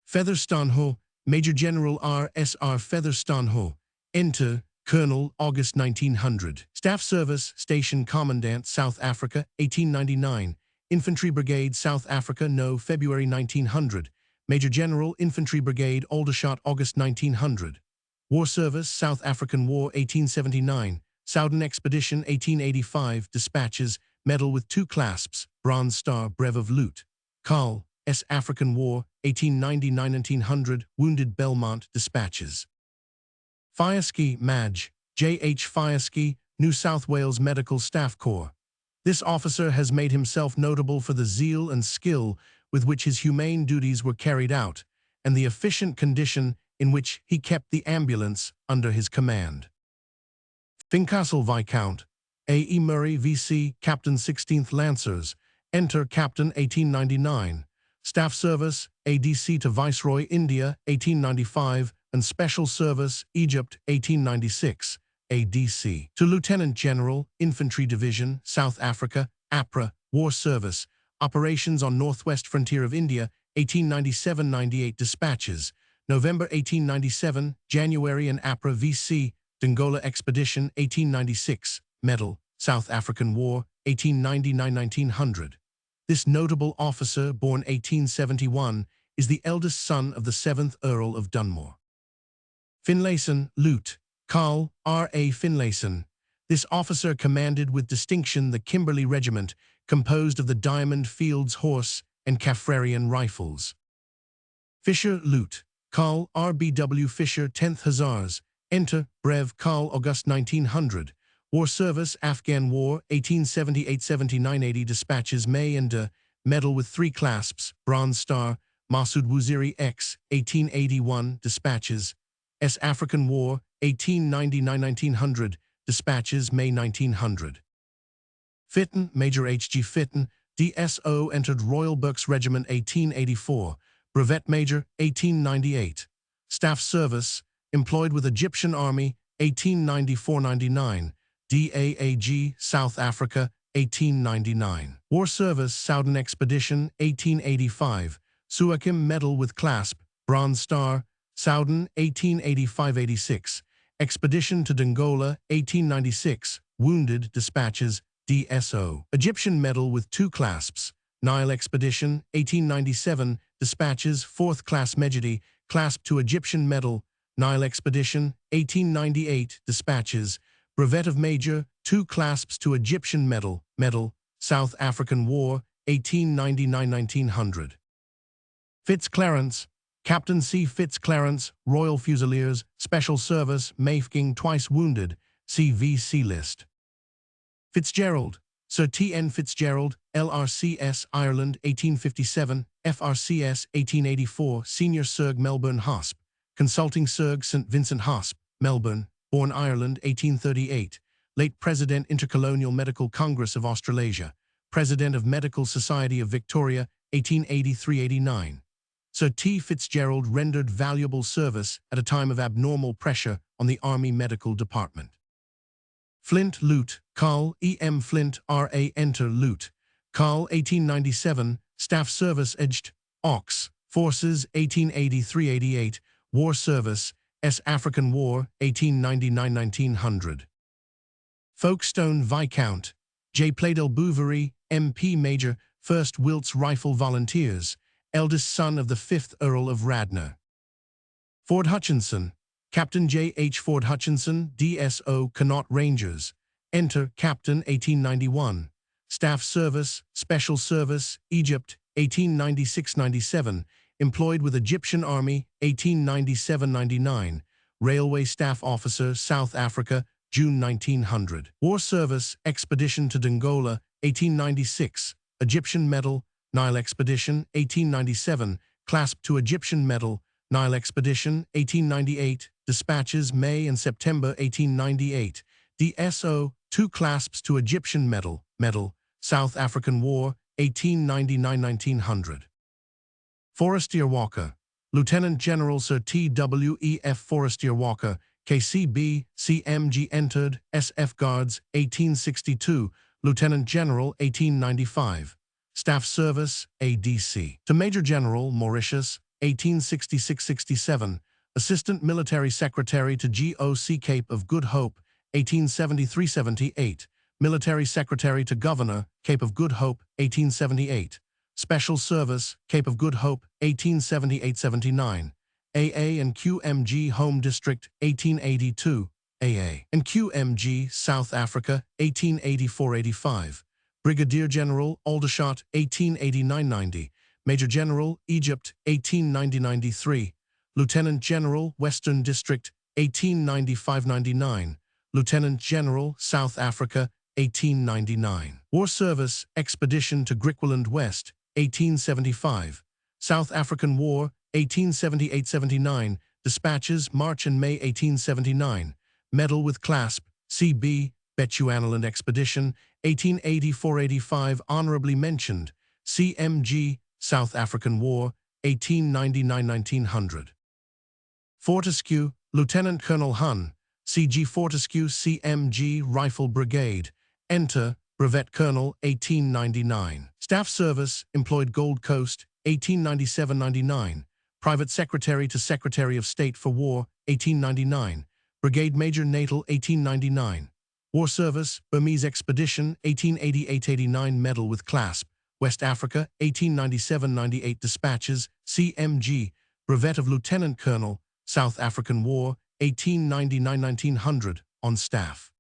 Featherstone, Major General R.S.R. Featherstone. Enter, Colonel, August 1900. Staff Service, Station Commandant, South Africa, 1899. Infantry Brigade, South Africa, No, February 1900. Major General, Infantry Brigade, Aldershot, August 1900. War Service, South African War, 1879. Soudan Expedition, 1885. Dispatches, Medal with 2 clasps, Bronze Star, Brev of Loot. Carl, S. African War, 1899–1900. Wounded Belmont. Dispatches. Fireski, Madge, J. H. Fireski, New South Wales Medical Staff Corps. This officer has made himself notable for the zeal and skill with which his humane duties were carried out, and the efficient condition in which he kept the ambulance under his command. Fincastle Viscount, A. E. Murray, V.C., Captain 16th Lancers. Enter Captain, 1899. Staff Service, ADC to Viceroy, India, 1895, and Special Service, Egypt, 1896. ADC to Lieutenant General, Infantry Division, South Africa, APRA, War Service, Operations on Northwest Frontier of India, 1897–98. Dispatches, November 1897, January, and APRA VC, Dongola Expedition, 1896, Medal, South African War, 1899–1900. This notable officer, born 1871, is the eldest son of the 7th Earl of Dunmore. Finlayson, Lieut. Carl R. A. Finlayson. This officer commanded with distinction the Kimberley Regiment, composed of the Diamond Fields Horse and Kaffrarian Rifles. Fisher, Lieut. Carl R. B. W. Fisher, 10th Hussars. Enter, Brev. Carl August 1900. War Service, Afghan War, 1878–79. Dispatches, May and Medal with 3 clasps, Bronze Star, Masood Waziri X, 1881. Dispatches, S. African War, 1899–1900. Dispatches, May 1900. Fitton, Major H. G. Fitton, D.S.O. entered Royal Berks Regiment, 1884. Brevet Major, 1898. Staff Service, employed with Egyptian Army, 1894–99. DAAG, South Africa, 1899. War Service, Soudan Expedition, 1885. Suakim Medal with Clasp, Bronze Star, Soudan, 1885–86. Expedition to Dongola, 1896. Wounded. Dispatches, DSO. Egyptian Medal with 2 clasps. Nile Expedition, 1897. Dispatches, 4th Class Mejidi, Clasp to Egyptian Medal. Nile Expedition, 1898. Dispatches, Brevet of Major, 2 clasps to Egyptian Medal. Medal, South African War, 1899–1900. Fitzclarence, Captain C. Fitzclarence, Royal Fusiliers, Special Service, Mafeking, twice wounded. CVC list. Fitzgerald, Sir T. N. Fitzgerald, LRCS, Ireland, 1857, FRCS, 1884, Senior Surg, Melbourne Hosp, Consulting Surg, St. Vincent Hosp, Melbourne, born Ireland, 1838, late President, Intercolonial Medical Congress of Australasia, President of Medical Society of Victoria, 1883–89. Sir T. Fitzgerald rendered valuable service at a time of abnormal pressure on the Army Medical Department. Flint, Lieut. Carl E. M. Flint, R.A. Enter, Lieut. Carl, 1897, Staff Service, Edged, Ox, Forces, 1883–88, War Service, S. African War, 1899–1900. Folkestone, Viscount, J. Playdell Bouverie, M.P. Major, 1st Wilts Rifle Volunteers, eldest son of the 5th Earl of Radnor. Ford Hutchinson, Captain J. H. Ford Hutchinson, D.S.O. Connaught Rangers. Enter, Captain, 1891. Staff Service, Special Service, Egypt, 1896–97. Employed with Egyptian Army, 1897–99. Railway Staff Officer, South Africa, June 1900. War Service, Expedition to Dongola, 1896. Egyptian Medal, Nile Expedition, 1897. Clasp to Egyptian Medal, Nile Expedition, 1898. Dispatches, May and September, 1898. DSO, 2 clasps to Egyptian Medal, Medal, South African War, 1899–1900. Forestier Walker, Lieutenant General Sir T. W. E. F. Forestier Walker, KCB, CMG entered, SF Guards, 1862, Lieutenant General, 1895. Staff Service, ADC. To Major General Mauritius, 1866–67, Assistant Military Secretary to GOC Cape of Good Hope, 1873–78, Military Secretary to Governor, Cape of Good Hope, 1878. Special Service, Cape of Good Hope, 1878–79. AA and QMG Home District, 1882, AA and QMG South Africa, 1884-85. Brigadier General Aldershot, 1889-90. Major General Egypt, 1890-93. Lieutenant General Western District, 1895-99. Lieutenant General South Africa, 1899. War Service Expedition to Griqualand West, 1875. South African War, 1878-79. Dispatches March and May 1879. Medal with Clasp, C.B. Bechuanaland Expedition, 1884-85. Honorably mentioned, C.M.G. South African War, 1899-1900. Fortescue, Lieutenant Colonel Hun, C.G. Fortescue, C.M.G. Rifle Brigade. Enter, Brevet Colonel, 1899. Staff Service, employed Gold Coast, 1897-99. Private Secretary to Secretary of State for War, 1899. Brigade Major Natal, 1899. War Service, Burmese Expedition, 1888-89. Medal with Clasp. West Africa, 1897-98. Dispatches, C.M.G. Brevet of Lieutenant Colonel. South African War, 1899-1900. On staff.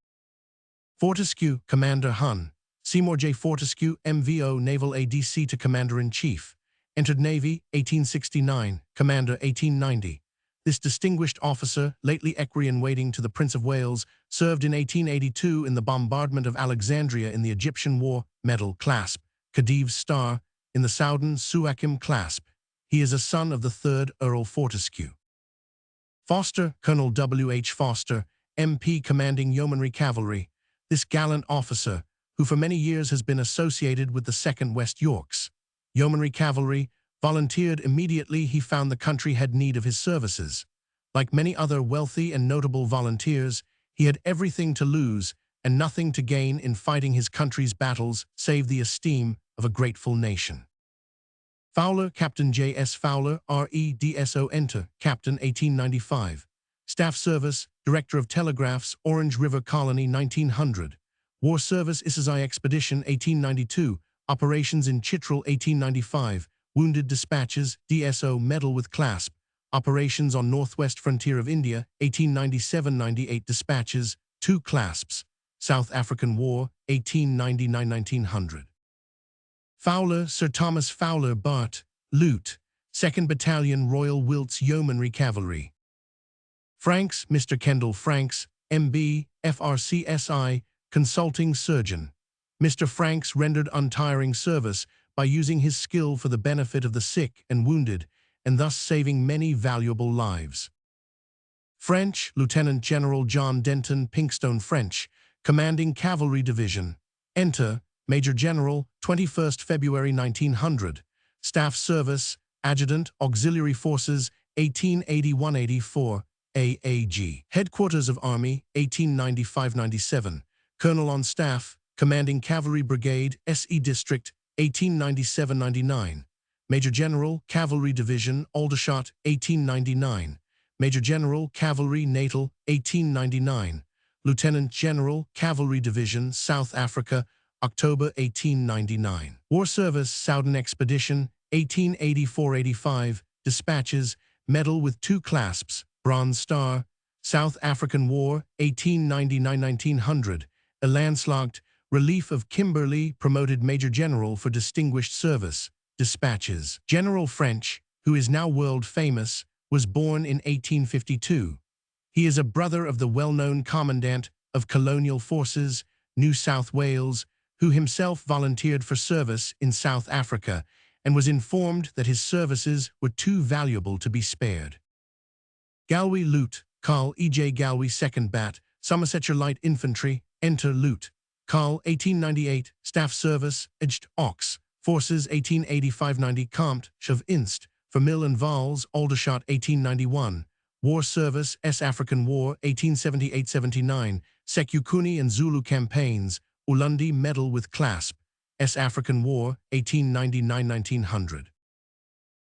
Fortescue, Commander Hun. Seymour J. Fortescue, MVO, Naval ADC to Commander-in-Chief. Entered Navy, 1869. Commander, 1890. This distinguished officer, lately equerry-in-waiting to the Prince of Wales, served in 1882 in the bombardment of Alexandria in the Egyptian War. Medal, Clasp. Khedive Star, in the Soudan Suakim Clasp. He is a son of the 3rd Earl Fortescue. Foster, Colonel W. H. Foster, MP commanding Yeomanry Cavalry. This gallant officer, who for many years has been associated with the 2nd West Yorks Yeomanry Cavalry, volunteered immediately he found the country had need of his services. Like many other wealthy and notable volunteers, he had everything to lose and nothing to gain in fighting his country's battles save the esteem of a grateful nation. Fowler, Captain J. S. Fowler, REDSO. Enter, Captain, 1895. Staff Service, Director of Telegraphs, Orange River Colony, 1900. War Service, Isizai Expedition, 1892. Operations in Chitral, 1895. Wounded Dispatches, DSO. Medal with Clasp. Operations on Northwest Frontier of India, 1897-98. Dispatches, 2 Clasps. South African War, 1899-1900. Fowler, Sir Thomas Fowler, Bart, Lute, 2nd Battalion Royal Wilts Yeomanry Cavalry. Franks, Mr. Kendall Franks, MB, FRCSI, Consulting Surgeon. Mr. Franks rendered untiring service by using his skill for the benefit of the sick and wounded, and thus saving many valuable lives. French, Lieutenant General John Denton Pinkstone French, Commanding Cavalry Division. Enter, Major General, 21st February 1900. Staff Service, Adjutant, Auxiliary Forces, 1881-84, AAG. Headquarters of Army, 1895-97. Colonel on Staff, Commanding Cavalry Brigade, SE District, 1897-99. Major General, Cavalry Division, Aldershot, 1899. Major General, Cavalry Natal, 1899. Lieutenant General, Cavalry Division, South Africa, October 1899. War Service, Soudan Expedition, 1884-85. Dispatches, Medal with 2 Clasps, Bronze Star. South African War, 1899-1900. A landslide, Relief of Kimberley, promoted Major General for distinguished service. Dispatches. General French, who is now world famous, was born in 1852. He is a brother of the well-known Commandant of Colonial Forces, New South Wales, who himself volunteered for service in South Africa and was informed that his services were too valuable to be spared. Galway Lute, Carl E.J. Galway 2nd Bat, Somersetshire Light Infantry. Enter Lute. Carl, 1898. Staff Service, Edged Ox. Forces, 1885-90. Compt, Shove Inst. For Mill and Vals, Aldershot, 1891. War Service, S. African War, 1878-79. Sekukuni and Zulu Campaigns. Ulundi Medal with Clasp. S. African War, 1899-1900.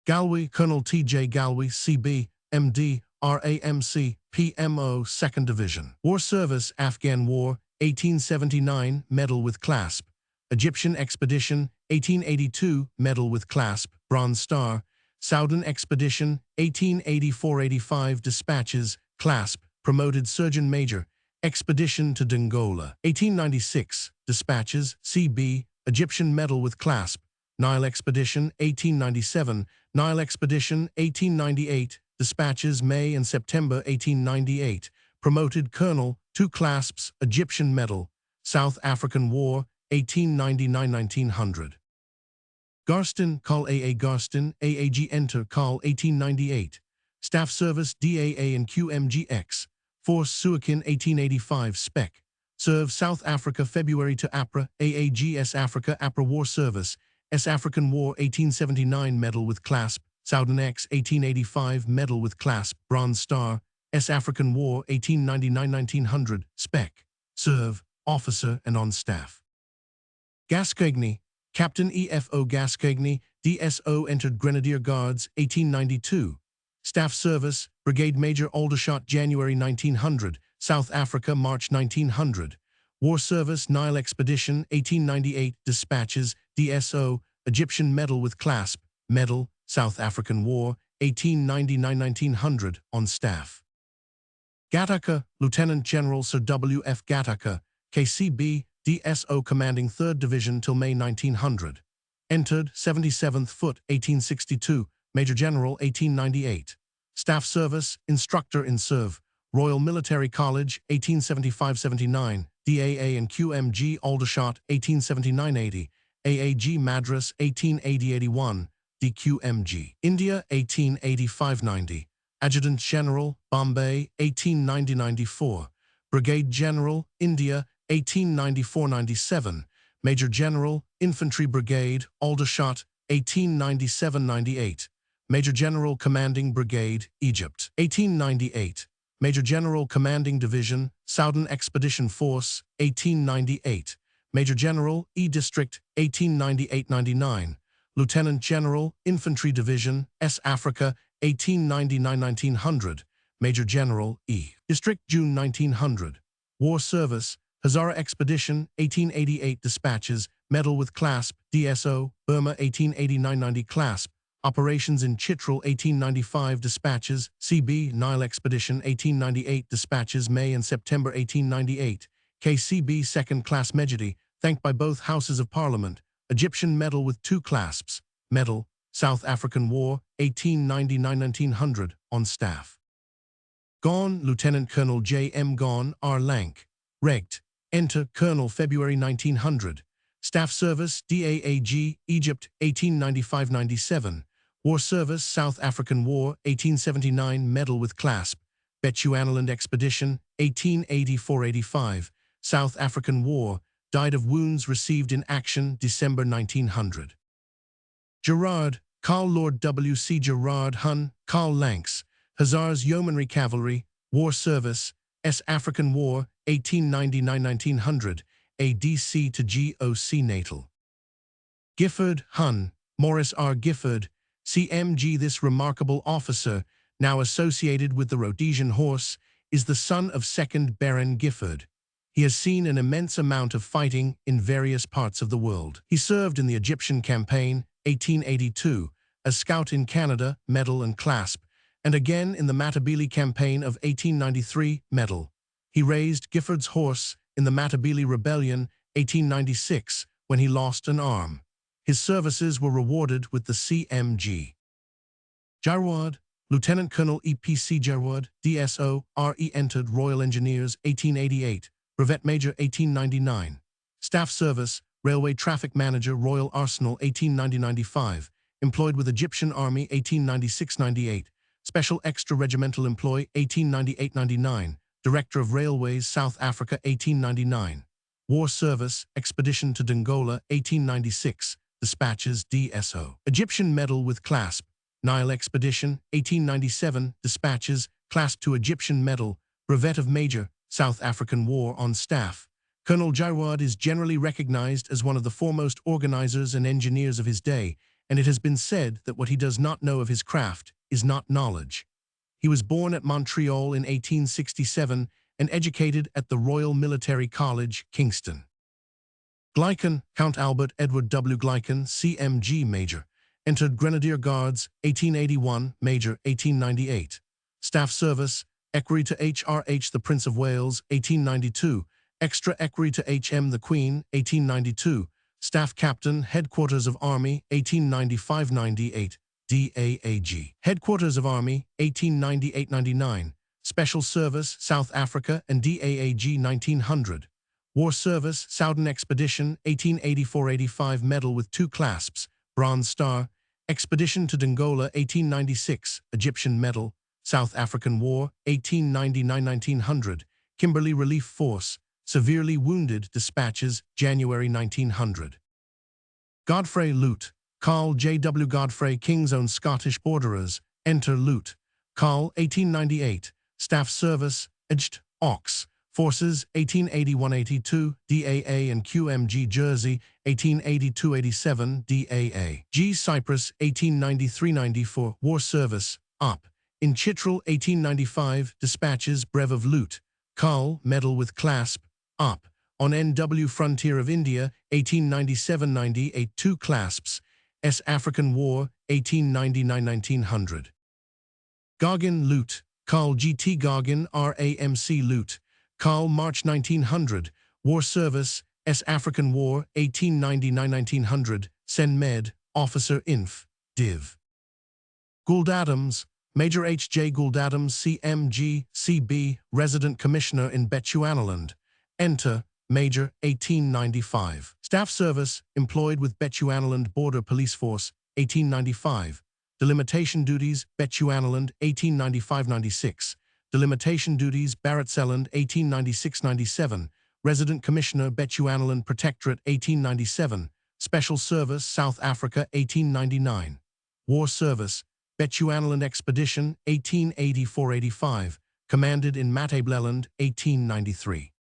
Galway, Colonel T.J. Galway, C.B., M.D., RAMC, PMO, 2nd Division. War Service, Afghan War, 1879, Medal with Clasp. Egyptian Expedition, 1882, Medal with Clasp, Bronze Star. Southern Expedition, 1884-85 Dispatches, clasp, promoted Surgeon Major, Expedition to Dongola, 1896, Dispatches, CB, Egyptian Medal with clasp, Nile Expedition, 1897, Nile Expedition, 1898, Dispatches, May and September 1898, promoted Colonel, 2 clasps, Egyptian Medal, South African War, 1899-1900. Garstin, Col AA Garstin, AAG Enter, Col 1898. Staff Service, DAA and QMGX. Force Suakin, 1885, Spec. Serve South Africa February to APRA, AAGS Africa APRA War Service, S African War 1879 Medal with clasp, Southern X 1885 Medal with clasp, Bronze Star, S African War 1899-1900, Spec. Serve, Officer and on staff. Gascoigne, Captain EFO Gascoigne, DSO entered Grenadier Guards, 1892. Staff Service, Brigade Major Aldershot January 1900, South Africa March 1900. War Service, Nile Expedition, 1898, Dispatches, DSO, Egyptian Medal with clasp, Medal, South African War, 1899-1900, on staff. Gattaca, Lieutenant General Sir W. F. Gattaca, KCB, DSO commanding 3rd Division till May 1900. Entered 77th Foot, 1862, Major General 1898. Staff Service, Instructor in Serve, Royal Military College 1875-79, DAA and QMG Aldershot 1879-80, AAG Madras 1880-81, DQMG India 1885-90, Adjutant General, Bombay 1890-94, Brigade General, India 1894-97, Major General, Infantry Brigade, Aldershot 1897-98, Major General Commanding Brigade, Egypt 1898, Major General Commanding Division, Southern Expedition Force 1898, Major General, E District 1898-99, Lieutenant General, Infantry Division, S Africa 1899-1900, Major General, E District June 1900. War Service, Hazara Expedition 1888 Dispatches, Medal with clasp, DSO, Burma 1889-90 clasp, Operations in Chitral 1895 Dispatches, CB, Nile Expedition 1898 Dispatches, May and September 1898, KCB 2nd Class Medjedi, thanked by both Houses of Parliament, Egyptian Medal with 2 clasps, Medal, South African War 1899-1900, on staff. Gone, Lieutenant Colonel J. M. Gone, R. Lank, Regt, Enter, Colonel February 1900. Staff Service, DAAG, Egypt 1895-97. War Service, South African War 1879 Medal with clasp, Bechuanaland Expedition 1884-85, South African War, died of wounds received in action December 1900. Gerard, Carl Lord W. C. Gerard Hun, Carl Lanks, Hussars Yeomanry Cavalry, War Service, S. African War 1899-1900, ADC to GOC Natal. Gifford, Hun, Morris R. Gifford, CMG. This remarkable officer, now associated with the Rhodesian Horse, is the son of 2nd Baron Gifford. He has seen an immense amount of fighting in various parts of the world. He served in the Egyptian Campaign, 1882, as scout in Canada, Medal and Clasp, and again in the Matabele Campaign of 1893, Medal. He raised Gifford's horse in the Matabele Rebellion, 1896, when he lost an arm. His services were rewarded with the CMG. Jarwad, Lieutenant Colonel EPC Jarwad, DSO, RE entered Royal Engineers, 1888, Brevet Major, 1899. Staff Service, Railway Traffic Manager, Royal Arsenal, 1890-95, employed with Egyptian Army, 1896-98, Special Extra Regimental Employee, 1898-99, Director of Railways, South Africa, 1899. War Service, Expedition to Dongola, 1896, Dispatches, DSO. Egyptian Medal with Clasp, Nile Expedition, 1897, Dispatches, Clasp to Egyptian Medal, Brevet of Major, South African War on staff. Colonel Jarwad is generally recognized as one of the foremost organizers and engineers of his day, and it has been said that what he does not know of his craft is not knowledge. He was born at Montreal in 1867 and educated at the Royal Military College, Kingston. Glycon, Count Albert Edward W. Glycon, CMG Major, Entered Grenadier Guards, 1881, Major, 1898. Staff Service, Equerry to HRH the Prince of Wales, 1892. Extra Equerry to HM the Queen, 1892. Staff Captain, Headquarters of Army, 1895-98. DAAG. Headquarters of Army, 1898-99. Special Service, South Africa and DAAG 1900. War Service, Southern Expedition, 1884-85 Medal with 2 clasps, Bronze Star. Expedition to Dongola, 1896, Egyptian Medal. South African War, 1899-1900. Kimberley Relief Force, Severely Wounded Dispatches, January 1900. Godfrey Lute, Carl J.W. Godfrey, King's Own Scottish Borderers, Enter Lute. Carl, 1898. Staff Service, Edged, Ox. Forces, 1881-82, DAA and QMG Jersey, 1882-87, DAA. G. Cyprus, 1893-94, War Service, Up. In Chitral, 1895, Dispatches, Brev of Lute. Carl, Medal with Clasp, Up. On NW Frontier of India, 1897-98, 2 clasps. S. African War, 1899-1900. Gargan Lute, Carl G.T. Gargan, RAMC Lute. Carl, March 1900, War Service, S. African War, 1899-1900, Sen Med, Officer Inf. Div. Gould Adams, Major H.J. Gould Adams, CMG, CB, Resident Commissioner in Bechuanaland. Enter, Major, 1895. Staff Service, employed with Bechuanaland Border Police Force, 1895. Delimitation Duties, Bechuanaland, 1895-96. Delimitation Duties, Barrettseland, 1896-97. Resident Commissioner, Bechuanaland Protectorate, 1897. Special Service, South Africa, 1899. War Service, Bechuanaland Expedition, 1884-85. Commanded in Matabeleland, 1893.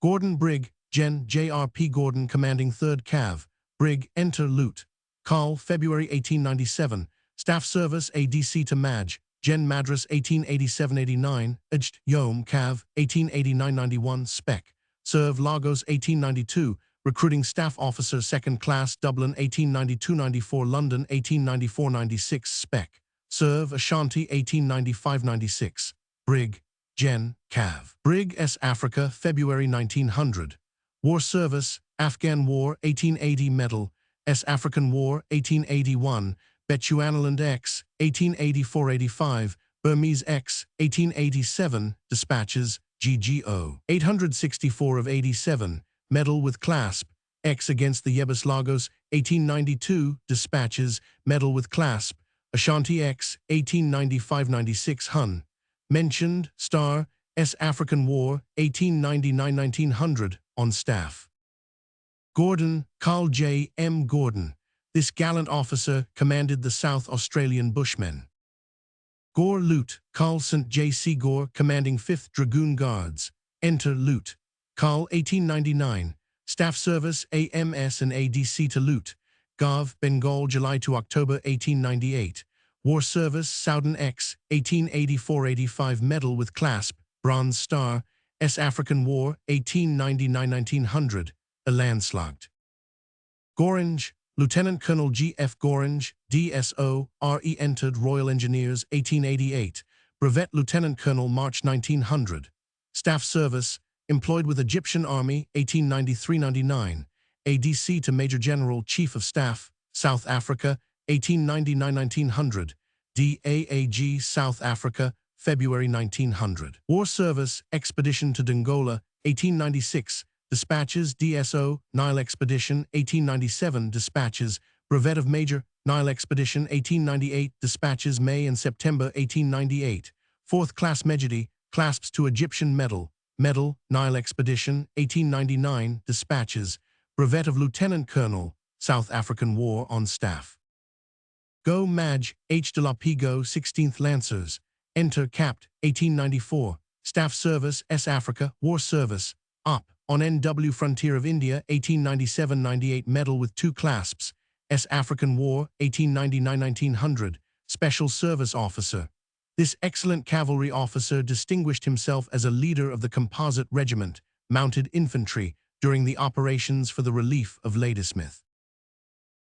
Gordon Brig, Gen. J.R.P. Gordon, commanding 3rd Cav. Brig, Enter Lute. Carl, February 1897. Staff Service, ADC to Maj. Gen. Madras, 1887-89. Edged, Yom Cav, 1889-91. Spec. Serve Lagos, 1892. Recruiting Staff Officer 2nd Class, Dublin, 1892-94. London, 1894-96. Spec. Serve Ashanti, 1895-96. Brig. Gen. Cav. Brig. S. Africa, February 1900. War Service, Afghan War, 1880. Medal. S. African War, 1881. Bechuanaland X, 1884-85. Burmese X, 1887. Dispatches, GGO. 864 of 87. Medal with Clasp. X against the Yebus Lagos, 1892. Dispatches, Medal with Clasp. Ashanti X, 1895-96. Hun. Mentioned, Star, S. African War, 1899-1900. On staff. Gordon, Carl J. M. Gordon. This gallant officer commanded the South Australian Bushmen. Gore Lute, Carl St. J. C. Gore, commanding 5th Dragoon Guards. Enter Lute. Carl, 1899. Staff Service, AMS and ADC to Lute. Gav, Bengal, July to October 1898. War Service, Southern X, 1884-85. Medal with Clasp, Bronze Star. S. African War, 1899-1900. A landslide. Gorringe, Lieutenant Colonel G. F. Gorringe, DSO, RE. Entered Royal Engineers, 1888. Brevet Lieutenant Colonel, March 1900. Staff Service, employed with Egyptian Army, 1893-99. ADC to Major General Chief of Staff, South Africa, 1899-1900. DAAG, South Africa, February 1900. War Service, Expedition to Dongola, 1896. Dispatches, DSO, Nile Expedition, 1897. Dispatches, Brevet of Major, Nile Expedition, 1898. Dispatches, May and September, 1898. 4th Class Mejidi, Clasps to Egyptian Medal. Medal, Nile Expedition, 1899. Dispatches, Brevet of Lieutenant Colonel, South African War on staff. Go Maj, H. de la Pigo, 16th Lancers. Enter Capt, 1894. Staff Service, S. Africa, War Service. Up. On NW Frontier of India, 1897-98. Medal with 2 clasps. S. African War, 1899-1900. Special Service Officer. This excellent cavalry officer distinguished himself as a leader of the Composite Regiment, Mounted Infantry, during the operations for the relief of Ladysmith.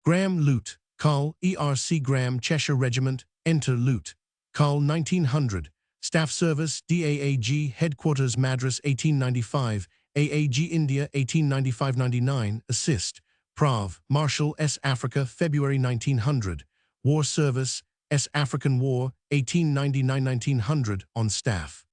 Graham Lute, Col. ERC Graham Cheshire Regiment, enter Lute. Col. 1900. Staff Service DAAG Headquarters Madras 1895, AAG India 1895-99, Assist. Prav. Marshal S. Africa February 1900. War Service S. African War 1899-1900 on staff.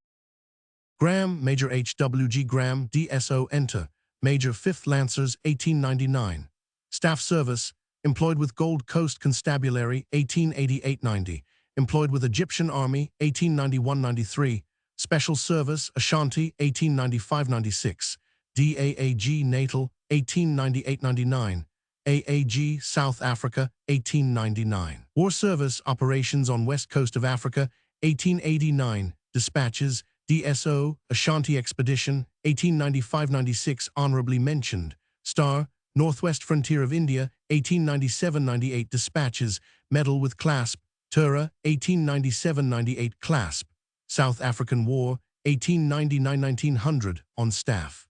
Graham, Major H.W.G. Graham, DSO, enter. Major 5th Lancers 1899. Staff Service, employed with Gold Coast Constabulary 1888-90. Employed with Egyptian Army 1891-93. Special Service Ashanti 1895-96. DAAG Natal 1898-99. AAG South Africa 1899. War Service Operations on West Coast of Africa 1889. Dispatches DSO Ashanti Expedition 1895-96 honorably mentioned. Star Northwest Frontier of India 1897-98 dispatches. Medal with clasp. Tura 1897-98 clasp. South African War 1899-1900 on staff.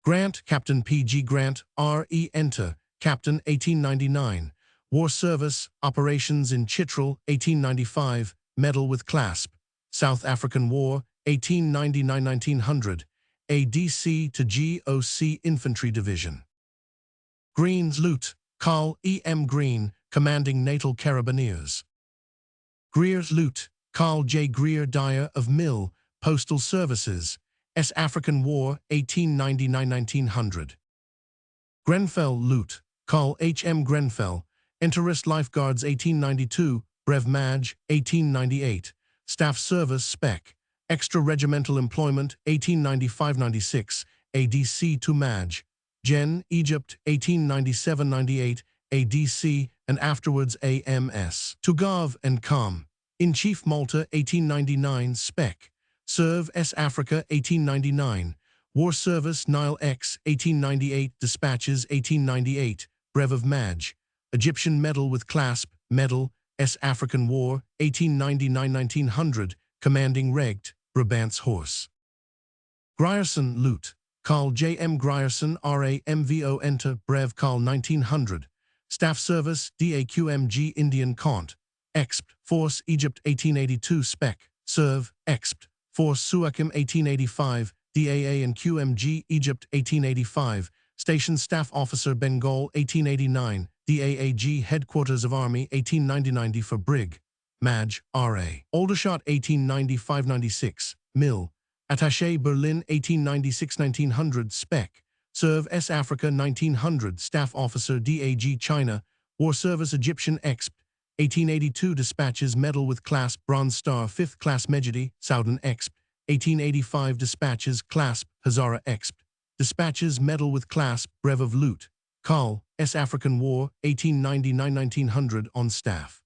Grant, Captain P.G. Grant, R.E. enter. Captain 1899. War Service Operations in Chitral 1895. Medal with clasp. South African War 1899-1900. ADC to GOC Infantry Division. Green's Lute. Col. E. M. Green, commanding Natal Carabineers. Greer's Lute. Carl J. Greer Dyer of Mill, Postal Services. S. African War 1899-1900. Grenfell Lute. Col. H. M. Grenfell, Interest Lifeguards 1892, Brev Maj 1898. Staff Service Spec. Extra Regimental Employment 1895-96, ADC to Maj. Gen. Egypt 1897-98, ADC, and afterwards AMS. To Gov and Com. In Chief Malta 1899 Spec. Serve S. Africa 1899. War Service Nile X 1898 Dispatches 1898. Brev of Maj. Egyptian Medal with Clasp. Medal S. African War 1899-1900. Commanding Regt. Brabant's Horse. Grierson Lute. Carl J. M. Grierson R.A. MVO enter. Brev Carl 1900. Staff Service DAQMG Indian Cont. Exp. Force Egypt 1882 Spec. Serve. Exp. Force Suakim 1885. DAA and QMG Egypt 1885. Station Staff Officer Bengal 1889. DAAG Headquarters of Army 1890 for Brig. Maj. R.A. Aldershot 1895-96. Mill. Attaché Berlin 1896-1900 Spec. Serve S. Africa 1900 Staff Officer DAG China. War Service Egyptian Exp. 1882 Dispatches Medal with Clasp Bronze Star 5th Class Mejidi, Soudan Exp. 1885 Dispatches Clasp Hazara Exp. Dispatches Medal with Clasp Brev of Lute. Col. S. African War 1899-1900 on staff.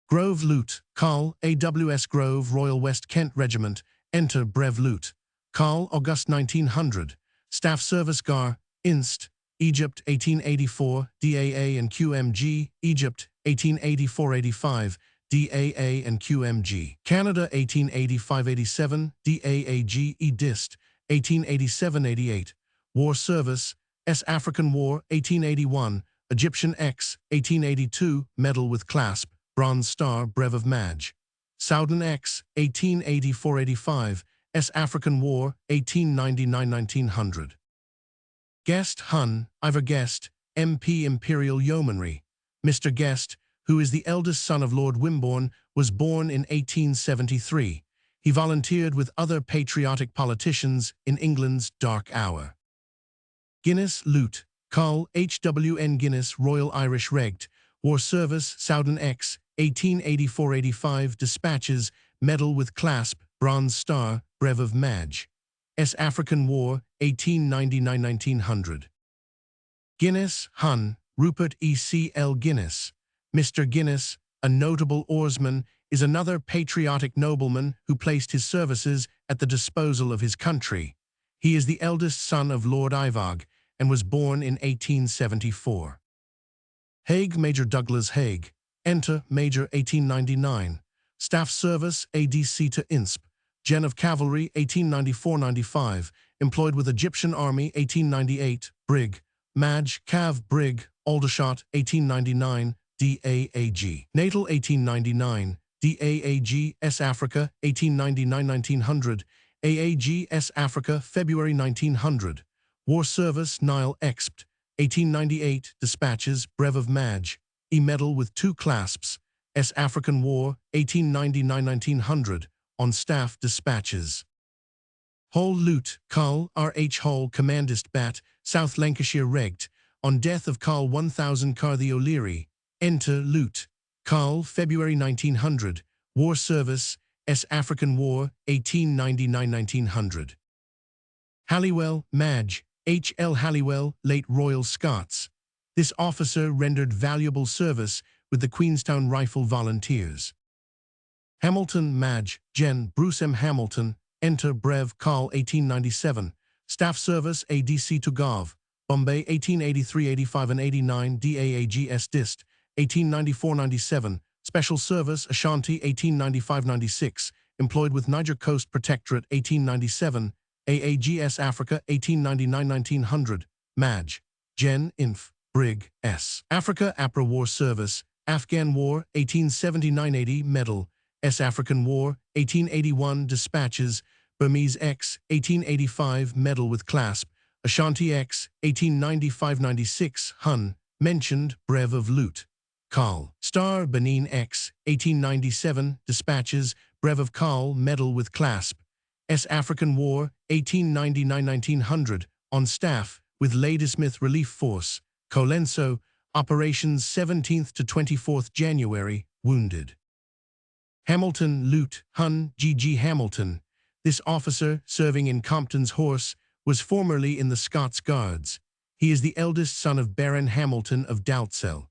Grove Lute. Col. AWS Grove Royal West Kent Regiment. Enter Brev Lute. Col. August 1900. Staff Service Gar. Inst. Egypt 1884. DAA and QMG. Egypt 1884-85. DAA and QMG. Canada 1885-87. DAAG EDIST 1887-88. War Service S. African War 1881. Egyptian X 1882. Medal with Clasp Bronze Star Brev of Maj. Soudan X 1884-85. S. African War 1899-1900. Guest Hun, Ivor Guest, MP Imperial Yeomanry. Mr. Guest, who is the eldest son of Lord Wimborne, was born in 1873. He volunteered with other patriotic politicians in England's dark hour. Guinness Lute. Col. H.W.N. Guinness Royal Irish Regt. War Service Soudan X 1884-85 Dispatches Medal with Clasp Bronze Star Brev of Maj. S. African War 1899-1900. Guinness Hun, Rupert E. C. L. Guinness. Mr. Guinness, a notable oarsman, is another patriotic nobleman who placed his services at the disposal of his country. He is the eldest son of Lord Ivog and was born in 1874. Haig Major Douglas Haig. Enter Major 1899. Staff Service ADC to INSP. Gen of Cavalry 1894-95. Employed with Egyptian Army 1898. Brig. Maj, Cav, Brig, Aldershot, 1899, DAAG. Natal, 1899, DAAG, S. Africa, 1899-1900, AAG, S. Africa, February 1900. War Service, Nile Expt, 1898, Dispatches, Brev of Maj, E. Medal with 2 clasps, S. African War, 1899-1900, on staff dispatches. Hull Lute, Carl, R.H. Hull, Commandist Bat, South Lancashire Regt, on death of Carl 1000 Carthy O'Leary. Enter Lute, Carl, February 1900, War Service, S. African War, 1899-1900. Halliwell, Maj, H. L. Halliwell, late Royal Scots. This officer rendered valuable service with the Queenstown Rifle Volunteers. Hamilton, Maj, Gen. Bruce M. Hamilton, enter Brev. Carl, 1897. Staff Service, ADC to Gov. Bombay, 1883, 85 and 89, DAAGS Dist, 1894-97. Special Service, Ashanti, 1895-96. Employed with Niger Coast Protectorate, 1897. AAGS Africa, 1899-1900. Maj. Gen. Inf. Brig. S. Africa APRA War Service, Afghan War, 1879-80. Medal, S. African War, 1881. Dispatches, Burmese X, 1885. Medal with clasp, Ashanti X, 1895-96. Hun, mentioned, Brev of Lute. Carl. Star, Benin X, 1897. Dispatches, Brev of Carl. Medal with clasp, S. African War, 1899-1900. On staff, with Ladysmith Relief Force, Colenso, Operations 17th to 24th January, wounded. Hamilton, Lute, Hun, G.G. Hamilton. This officer, serving in Compton's Horse, was formerly in the Scots Guards. He is the eldest son of Baron Hamilton of Doutsell.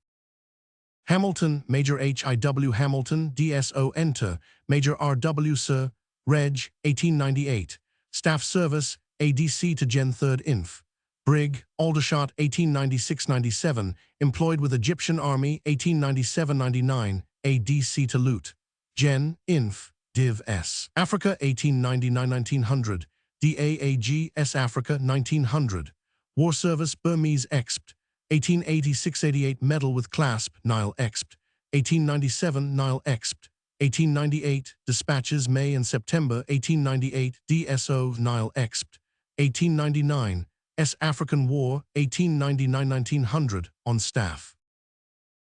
Hamilton, Major H.I.W. Hamilton, D.S.O. Enter, Major R.W. Sir, Reg. 1898. Staff Service, ADC to Gen. 3rd Inf. Brig. Aldershot, 1896-97. Employed with Egyptian Army, 1897-99. ADC to Lute. Gen. Inf. Div. S. Africa, 1899-1900. DAAG S. Africa, 1900. War Service, Burmese Expt. 1886-88. Medal with clasp, Nile Expt. 1897, Nile Expt. 1898, Dispatches, May and September, 1898, DSO, Nile Expt. 1899, S. African War, 1899-1900, on staff.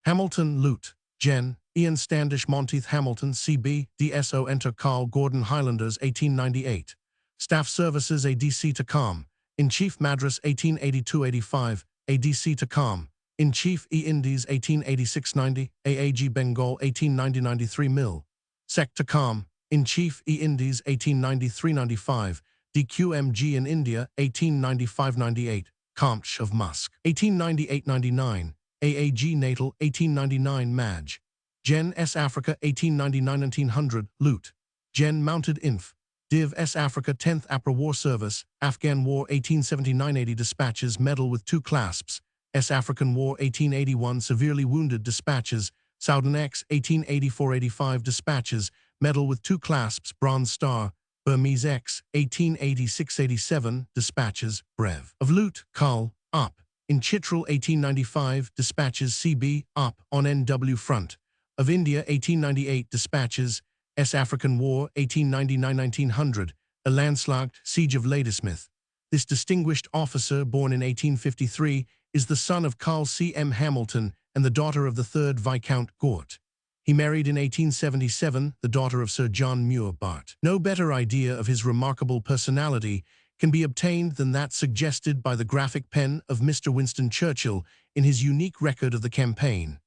Hamilton, Lute, Gen. Ian Standish Monteith Hamilton, CB, DSO. Enter Carl Gordon Highlanders, 1898. Staff Services, ADC to Com. In-Chief Madras, 1882-85, ADC to Com. In-Chief E-Indies, 1886-90, AAG Bengal, 1890-93 Mil. Sec to Com. In-Chief E-Indies, 1893-95, DQMG in India, 1895-98, Compch of Musk, 1898-99, AAG Natal, 1899 Maj. Gen. S. Africa, 1899-1900, Lute. Gen. Mounted Inf. Div. S. Africa 10th APRA War Service, Afghan War 1879-80 Dispatches, Medal with 2 clasps, S. African War 1881 Severely Wounded Dispatches, Soudan X 1884-85 Dispatches, Medal with 2 clasps, Bronze Star, Burmese X 1886-87 Dispatches, Brev. Of Lute, Carl, Up. In Chitral 1895 Dispatches CB, Up, on NW Front. Of India 1898 Dispatches, S. African War, 1899-1900, a landslagged Siege of Ladysmith. This distinguished officer, born in 1853, is the son of Carl C. M. Hamilton and the daughter of the 3rd Viscount Gort. He married in 1877 the daughter of Sir John Muir Bart. No better idea of his remarkable personality can be obtained than that suggested by the graphic pen of Mr. Winston Churchill in his unique record of the campaign.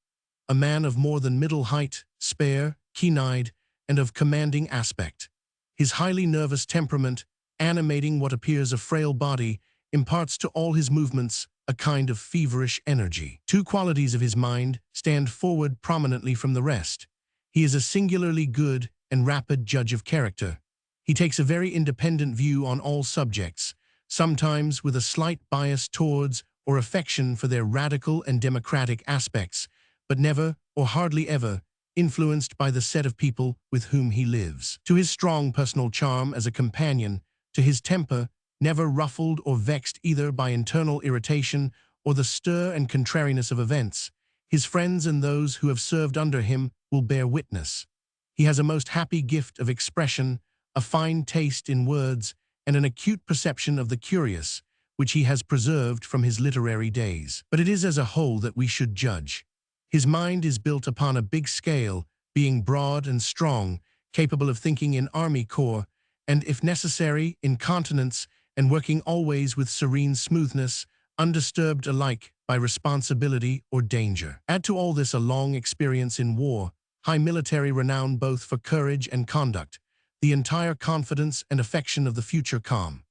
A man of more than middle height, spare, keen-eyed, and of commanding aspect. His highly nervous temperament, animating what appears a frail body, imparts to all his movements a kind of feverish energy. 2 qualities of his mind stand forward prominently from the rest. He is a singularly good and rapid judge of character. He takes a very independent view on all subjects, sometimes with a slight bias towards or affection for their radical and democratic aspects, but never, or hardly ever, influenced by the set of people with whom he lives. To his strong personal charm as a companion, to his temper, never ruffled or vexed either by internal irritation or the stir and contrariness of events, his friends and those who have served under him will bear witness. He has a most happy gift of expression, a fine taste in words, and an acute perception of the curious, which he has preserved from his literary days. But it is as a whole that we should judge. His mind is built upon a big scale, being broad and strong, capable of thinking in army corps, and, if necessary, in continents, and working always with serene smoothness, undisturbed alike by responsibility or danger. Add to all this a long experience in war, high military renown both for courage and conduct, the entire confidence and affection of the future calm.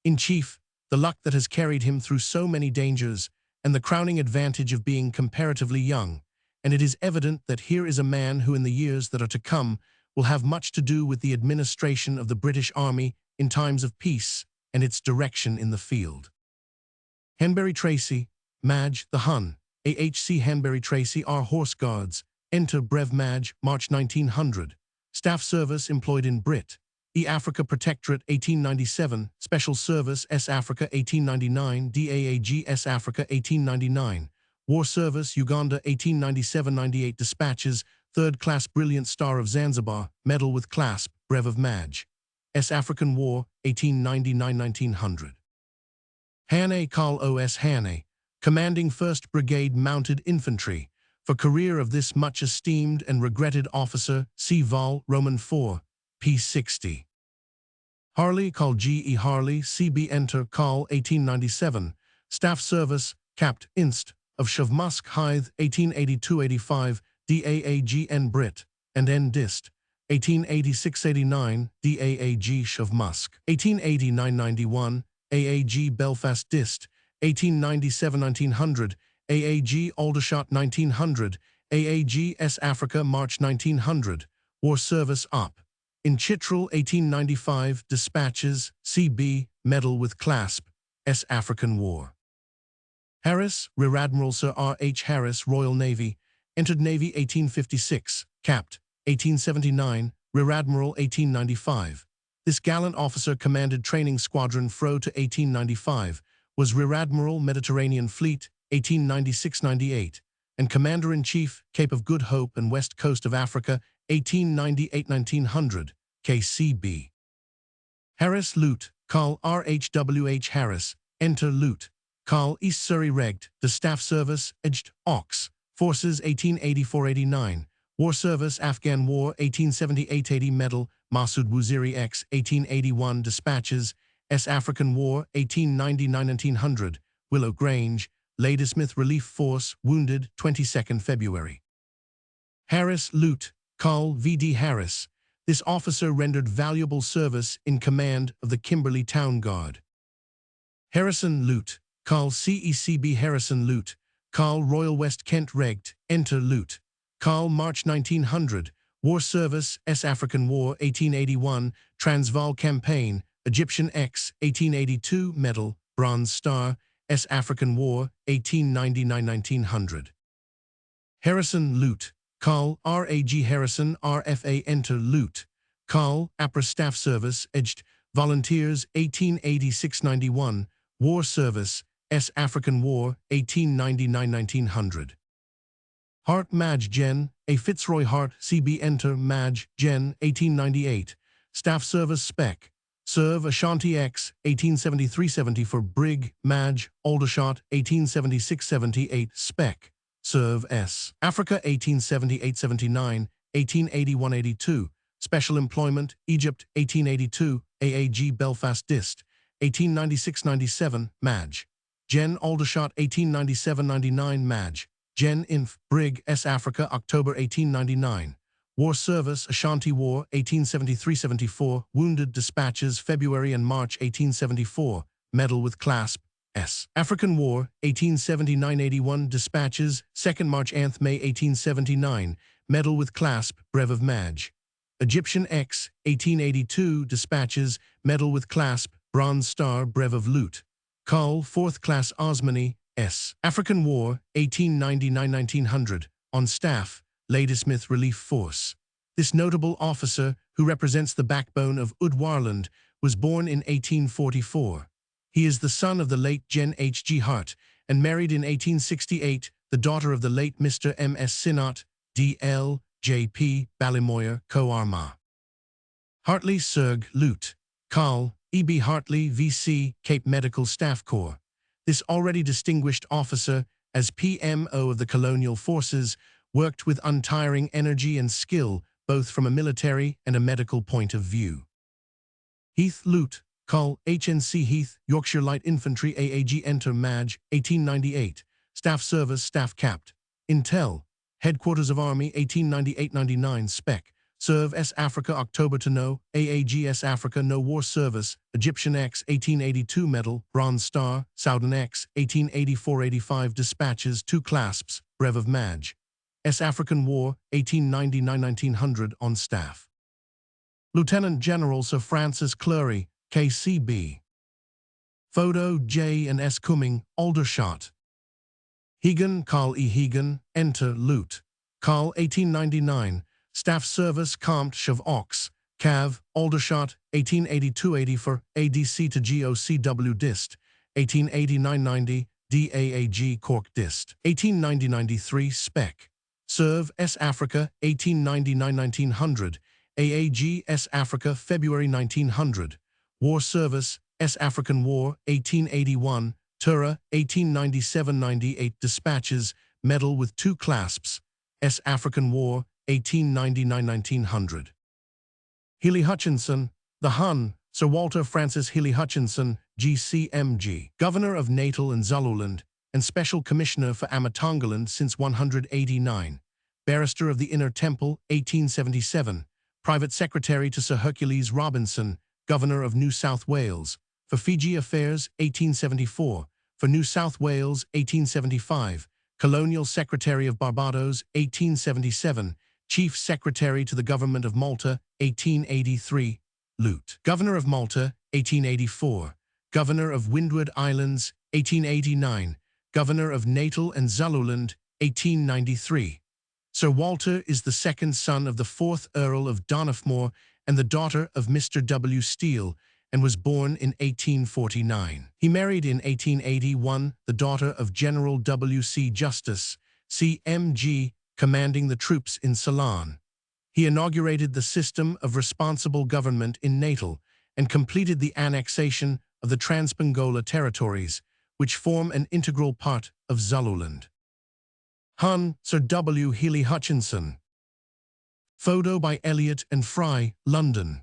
In chief, the luck that has carried him through so many dangers, and the crowning advantage of being comparatively young, and it is evident that here is a man who in the years that are to come will have much to do with the administration of the British Army in times of peace and its direction in the field. Hanbury Tracy, Madge, the Hun, AHC Hanbury Tracy, R. Horse Guards, enter Brev Madge, March 1900. Staff service employed in Brit. E. Africa Protectorate 1897, Special Service S. Africa 1899, DAAG S. Africa 1899, War Service Uganda 1897-98 Dispatches, 3rd Class Brilliant Star of Zanzibar, Medal with Clasp, Brev of Madge. S. African War 1899-1900. Hannay Carl O.S. Hannay, commanding 1st Brigade Mounted Infantry, for career of this much esteemed and regretted officer, C. Vol. Roman 4, p. 60. Harley Carl G. E. Harley, C.B. Enter Carl 1897, Staff Service, Capt. Inst. of Shavmusk Hythe 1882-85, DAAG N. Brit, and N. Dist, 1886-89, DAAG Shavmusk, 1889-91, AAG Belfast Dist, 1897-1900, AAG Aldershot 1900, AAG S. Africa March 1900, War Service Op. In Chitral 1895, Dispatches, C.B., Medal with Clasp, S. African War. Harris, Rear Admiral Sir R. H. Harris, Royal Navy, entered Navy 1856, Capt. 1879, Rear Admiral 1895. This gallant officer commanded Training Squadron Fro to 1895, was Rear Admiral Mediterranean Fleet 1896-98, and Commander-in-Chief Cape of Good Hope and West Coast of Africa 1898-1900, KCB. Harris Lute, Carl R. H. W. H. Harris, enter Lute. Carl East Surrey Regt, the Staff Service, Edged, Ox, Forces 1884-89, War Service Afghan War 1878-80 Medal, Masood Waziri X 1881 Dispatches, S. African War 1899-1900, Willow Grange, Ladysmith Relief Force, wounded 22nd February. Harris Lute, Carl V. D. Harris. This officer rendered valuable service in command of the Kimberley Town Guard. Harrison Lute, Carl CECB Harrison Lute, Carl Royal West Kent Regt, enter Lute. Carl March 1900, War Service, S. African War 1881, Transvaal Campaign, Egyptian X 1882 Medal, Bronze Star, S. African War 1899-1900. Harrison Lute, Carl R. A. G. Harrison RFA enter Lute. Carl, APRA Staff Service, Edged, Volunteers 1886-91, War Service, S. African War 1899-1900. Hart Madge Gen, A. Fitzroy Hart, CB enter Madge Gen 1898, Staff Service Spec, Serve Ashanti X 1873-70 for Brig Madge Aldershot 1876-78 Spec, Serve S. Africa 1878-79, 1881-82, Special Employment Egypt 1882, AAG Belfast Dist 1896-97 Madge. Gen Aldershot 1897-99 Madge. Gen Inf. Brig S. Africa October 1899. War Service Ashanti War 1873-74. Wounded Dispatches February and March 1874. Medal with Clasp S. African War 1879-81. Dispatches 2nd March Anth May 1879. Medal with Clasp Brev of Madge. Egyptian X 1882. Dispatches Medal with Clasp Bronze Star Brev of Lute. Carl 4th Class Osmany S. African War 1899-1900. On staff, Ladysmith Relief Force. This notable officer, who represents the backbone of Oudwarland, was born in 1844. He is the son of the late Gen H. G. Hart and married in 1868, the daughter of the late Mr. M.S. Sinnott, D.L., J.P. Ballimoyer, Co-Arma. Hartley Serg Lute, Carl E.B. Hartley, V.C., Cape Medical Staff Corps. This already distinguished officer, as PMO of the colonial forces, worked with untiring energy and skill, both from a military and a medical point of view. Heath Lute, Col. HNC Heath, Yorkshire Light Infantry AAG Enter Maj, 1898, Staff Service Staff Capt. Intel, Headquarters of Army 1898-99 Spec. Serve S. Africa October to No, AAGS Africa No War Service, Egyptian X 1882 Medal, Bronze Star, Soudan X 1884-85 Dispatches, 2 clasps, Brev of Maj. S. African War 1899-1900 on staff. Lieutenant General Sir Francis Clery, KCB. Photo J. and S. Cumming, Aldershot. Hegan, Carl E. Hegan, Enter Lute. Carl 1899, Staff Service Compt Chev Ox, Cav, Aldershot, 1882-84, ADC to GOCW Dist, 1889-90, DAAG Cork Dist, 1890-93 Spec. Serve S. Africa, 1899-1900, AAG S. Africa, February 1900. War Service, S. African War, 1881, Tura, 1897-98 Dispatches, Medal with 2 clasps, S. African War, 1899-1900. Healy Hutchinson, the Hun, Sir Walter Francis Healy Hutchinson, GCMG, Governor of Natal and Zululand, and Special Commissioner for Amatongaland since 189, Barrister of the Inner Temple, 1877, Private Secretary to Sir Hercules Robinson, Governor of New South Wales, for Fiji Affairs, 1874, for New South Wales, 1875, Colonial Secretary of Barbados, 1877, Chief Secretary to the Government of Malta, 1883, Lute. Governor of Malta, 1884, Governor of Windward Islands, 1889, Governor of Natal and Zululand, 1893. Sir Walter is the second son of the 4th Earl of Donaghmore and the daughter of Mr. W. Steele, and was born in 1849. He married in 1881 the daughter of General W. C. Justice, CMG, commanding the troops in Ceylon. He inaugurated the system of responsible government in Natal and completed the annexation of the Transbengola territories, which form an integral part of Zululand. Hun, Sir W. Healy Hutchinson. Photo by Elliott and Fry, London.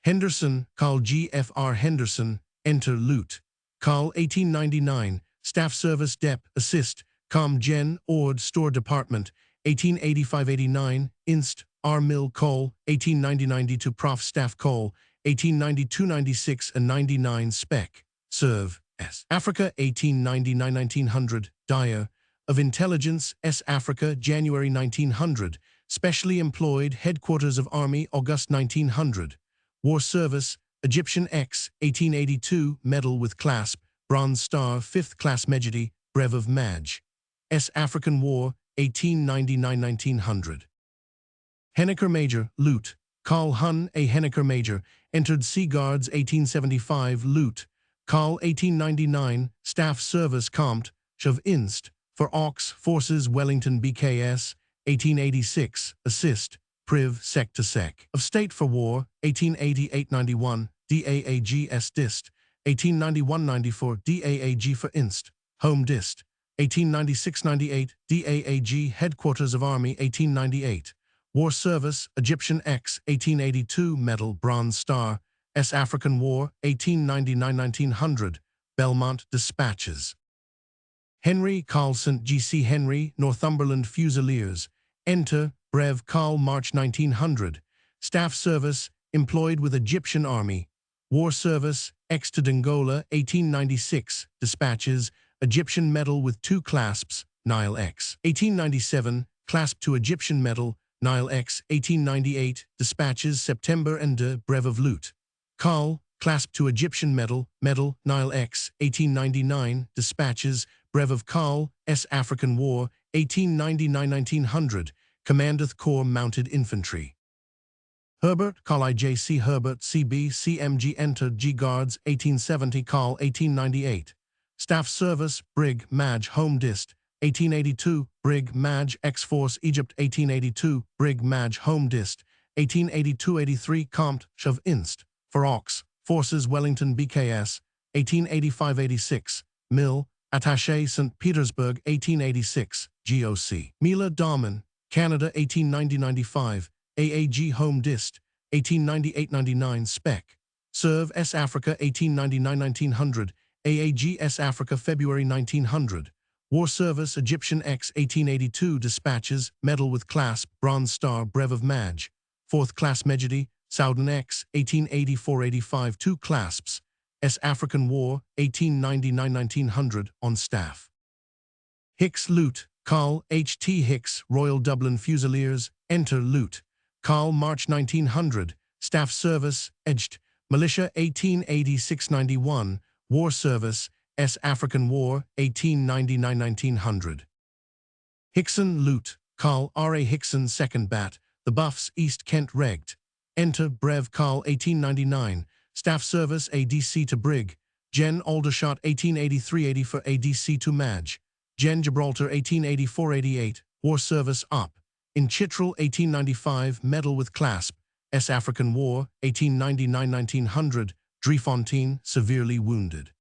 Henderson, Carl G.F.R. Henderson, Enter Lute. Carl 1899, Staff Service Dep. Assist, Com Gen. Ord Store Department, 1885-89, Inst. R. Mill Cole, 1890-92 Prof. Staff Cole, 1892-96 and 99 Spec. Serve S. Africa 1899-1900, Dyer. Of Intelligence, S. Africa, January 1900, Specially Employed, Headquarters of Army, August 1900. War Service, Egyptian X, 1882, Medal with Clasp, Bronze Star, 5th Class Medjedi, Brev of Maj. S. African War, 1899-1900. Henniker Major, Lute. Carl Hun, a Henniker Major, entered Sea Guards 1875, Lute. Carl 1899, Staff Service Compt, Chev Inst. For Ox Forces Wellington BKS, 1886, Assist, Priv Sec to Sec. Of State for War, 1888-91, DAAG Dist, 1891-94, DAAG for Inst. Home Dist, 1896-98, DAAG Headquarters of Army, 1898. War Service, Egyptian X, 1882, Medal, Bronze Star, S. African War, 1899-1900, Belmont Dispatches. Henry Carlson, G.C. Henry, Northumberland Fusiliers, Enter, Brev. Carl, March 1900. Staff Service, employed with Egyptian Army. War Service, X to Dongola, 1896. Dispatches, Egyptian Medal with 2 clasps, Nile X. 1897, clasp to Egyptian Medal, Nile X. 1898, Dispatches, September and de Brev of Lute. Carl, clasp to Egyptian Medal, Nile X. 1899, Dispatches, Brev of Carl, S. African War, 1899-1900, Commandeth Corps Mounted Infantry. Herbert, Carl I.J.C. Herbert, C.B. CMG entered G Guards, 1870, Carl, 1898. Staff Service, Brig Maj Home Dist, 1882, Brig Maj X-Force Egypt 1882, Brig Maj Home Dist, 1882-83 Compt, Shov Inst, for Ox, Forces Wellington BKS, 1885-86, Mill, Attaché St. Petersburg 1886, GOC. Mila Darman, Canada 1890-95, AAG Home Dist, 1898-99 Spec. Serve S. Africa 1899-1900, AAG S. Africa February 1900. War Service Egyptian X 1882 Dispatches, Medal with Clasp, Bronze Star, Brev of Maj. 4th Class Mejidi, Soudan X 1884-85 2 Clasps, S. African War 1899-1900 on staff. Hicks Lute, Carl H. T. Hicks, Royal Dublin Fusiliers, Enter Lute. Carl March 1900, Staff Service, Edged, Militia 1886-91, War Service, S. African War 1899-1900. Hickson Lute, Carl R. A. Hickson 2nd Bat, The Buffs East Kent Regt. Enter Brev Carl 1899, Staff Service ADC to Brig, Gen Aldershot 1883-80 for ADC to Maj, Gen Gibraltar 1884-88, War Service Op. In Chitral 1895, Medal with Clasp, S. African War 1899-1900, Driefontein, severely wounded.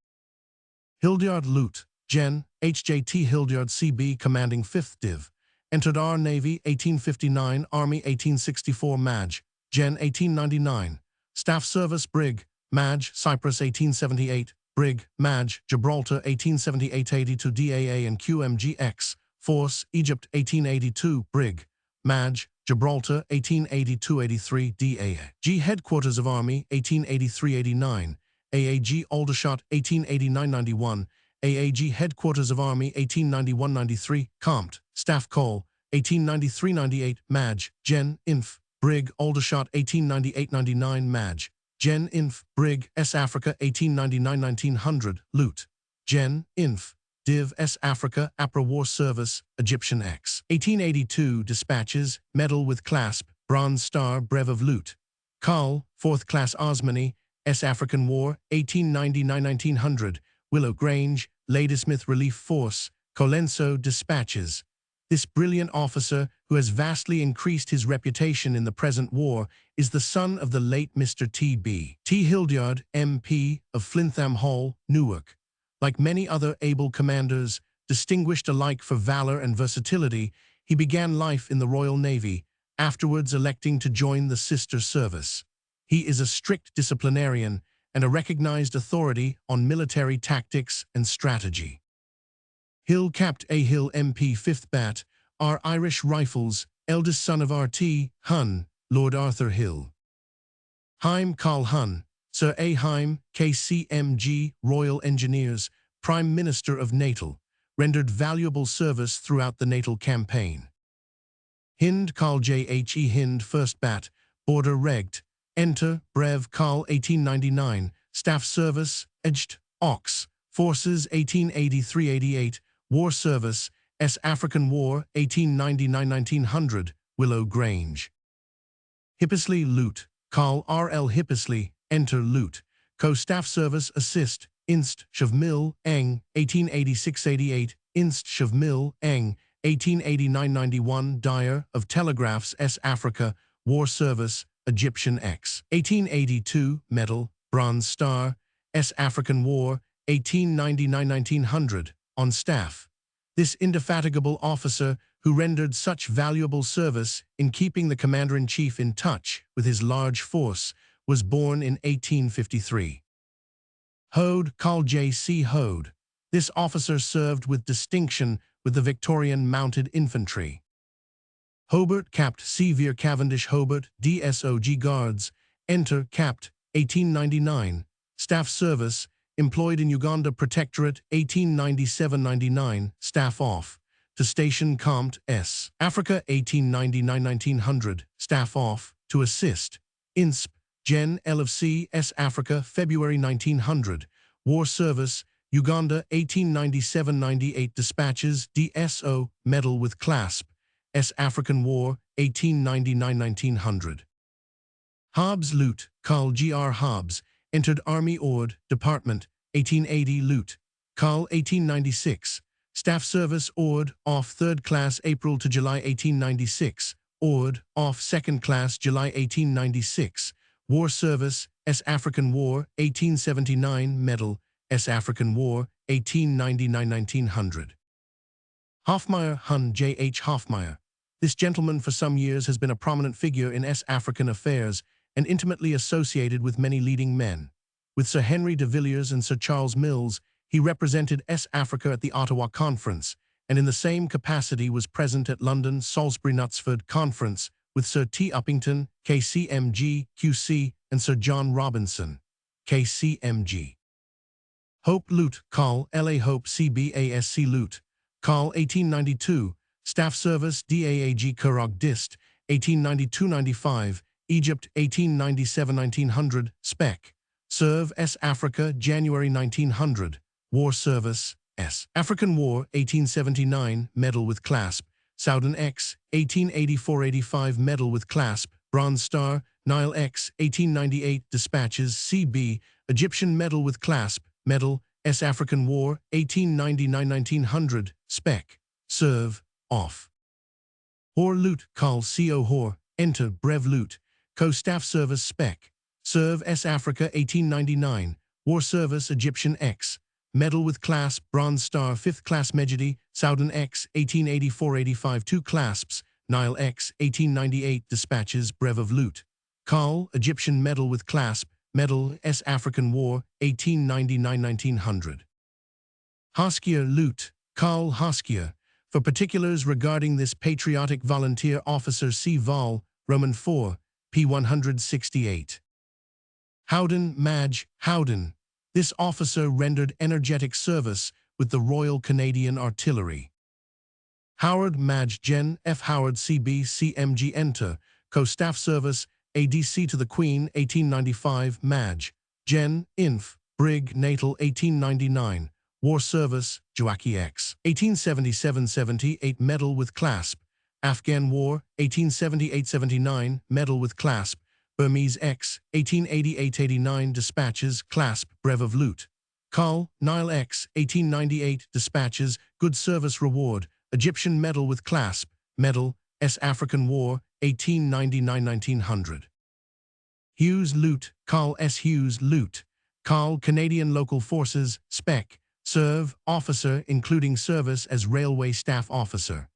Hildyard Lute, Gen. HJT Hildyard CB commanding 5th Div. Entered our Navy 1859, Army 1864 Maj, Gen 1899. Staff Service Brig, Maj, Cyprus 1878, Brig, Maj, Gibraltar 1878-80 to DAA and QMGX, Force, Egypt 1882, Brig, Maj, Gibraltar 1882-83 DAA. G Headquarters of Army 1883-89, AAG Aldershot 1889-91, AAG Headquarters of Army 1891-93, Compt, Staff Call 1893-98 Maj, Gen. Inf. Brig Aldershot 1898-99 Maj, Gen. Inf. Brig S. Africa 1899-1900 Lute, Gen. Inf. Div S. Africa APRA War Service, Egyptian X. 1882 Dispatches, Medal with Clasp, Bronze Star, Brev of Lute. Carl, 4th Class Osmany, S. African War, 1899-1900, Willow Grange, Ladysmith Relief Force, Colenso Dispatches. This brilliant officer, who has vastly increased his reputation in the present war, is the son of the late Mr. T.B. T. Hildyard, MP, of Flintham Hall, Newark. Like many other able commanders, distinguished alike for valor and versatility, he began life in the Royal Navy, afterwards electing to join the sister service. He is a strict disciplinarian and a recognized authority on military tactics and strategy. Hill Capt. A. Hill MP 5th Bat, R. Irish Rifles, eldest son of R.T. Hunn, Lord Arthur Hill. Heim Carl Hunn, Sir A. Heim, KCMG, Royal Engineers, Prime Minister of Natal, rendered valuable service throughout the Natal campaign. Hind Carl J. H. E. Hind 1st Bat, Border Regt. Enter, Brev Carl 1899, Staff Service, Edged, Ox, Forces 1883-88, War Service, S. African War 1899-1900, Willow Grange. Hippisley Lute, Carl R. L. Hippisley, Enter Lute, Co-Staff Service Assist, Inst. Shavmil, Eng, 1886-88, Inst. Shavmil, Eng, 1889-91 Dyer of Telegraphs S. Africa, War Service, Egyptian X. 1882, Medal, Bronze Star, S. African War, 1899-1900, on staff. This indefatigable officer, who rendered such valuable service in keeping the Commander-in-Chief in touch with his large force, was born in 1853. Hode, Carl J. C. Hode. This officer served with distinction with the Victorian Mounted Infantry. Hobart Capt. C. Veer Cavendish Hobart, DSOG Guards, Enter Capt. 1899, Staff Service, employed in Uganda Protectorate 1897-99, Staff Off, to Station Compt. S. Africa 1899-1900, Staff Off, to assist. Insp. Gen. L of C. S. Africa, February 1900, War Service, Uganda 1897-98 Dispatches, DSO, Medal with Clasp, S. African War, 1899-1900. Hobbs Lute, Carl G. R. Hobbs, entered Army Ord, Department, 1880 Lute, Carl 1896. Staff service Ord, off 3rd class April to July 1896. Ord, off 2nd class July 1896. War service S. African War 1879 Medal S. African War 1899-1900. Hoffmeyer, Hun J. H. Hoffmeyer. This gentleman for some years has been a prominent figure in S. African affairs and intimately associated with many leading men. With Sir Henry de Villiers and Sir Charles Mills, he represented S. Africa at the Ottawa Conference, and in the same capacity was present at London Salisbury-Knutsford Conference with Sir T. Uppington, KCMG, QC, and Sir John Robinson, KCMG. Hope Lute, Col. L.A. Hope CBASC Lute, Col. 1892, Staff Service DAAG Kurog Dist, 1892-95, Egypt 1897-1900, Spec. Serve S. Africa, January 1900, War Service, S. African War, 1879, Medal with Clasp, Soudan X, 1884-85 Medal with Clasp, Bronze Star, Nile X, 1898 Dispatches, CB, Egyptian Medal with Clasp, Medal, S. African War, 1899-1900, Spec. Serve, Off. Hor Lute, Col. Co. Hor, Enter, Brev Lute, Co-Staff Service Spec. Serve S. Africa 1899, War Service Egyptian X, Medal with Clasp, Bronze Star 5th Class Mejidi, Soudan X 1884-85 2 clasps, Nile X 1898 Dispatches, Brev of Lute. Col. Egyptian Medal with Clasp, Medal S. African War 1899-1900. Hoskier Lute, Col. Hoskier. For particulars regarding this patriotic volunteer officer see Vol, Roman 4, p. 168. Howden Madge Howden. This officer rendered energetic service with the Royal Canadian Artillery. Howard Madge Gen. F. Howard CB CMG Enter, Co-Staff Service, ADC to the Queen 1895 Madge. Gen. Inf. Brig. Natal 1899. War Service, Joachim X. 1877-78 Medal with Clasp. Afghan War, 1878-79 Medal with Clasp. Burmese X, 1888-89 Dispatches, Clasp, Brev of Lute. Col. Nile X, 1898 Dispatches, Good Service Reward, Egyptian Medal with Clasp, Medal, S. African War, 1899-1900. Hughes Lute, Col. S. Hughes Lute. Col. Canadian Local Forces, Spec. Serve, Officer, including service as Railway Staff Officer.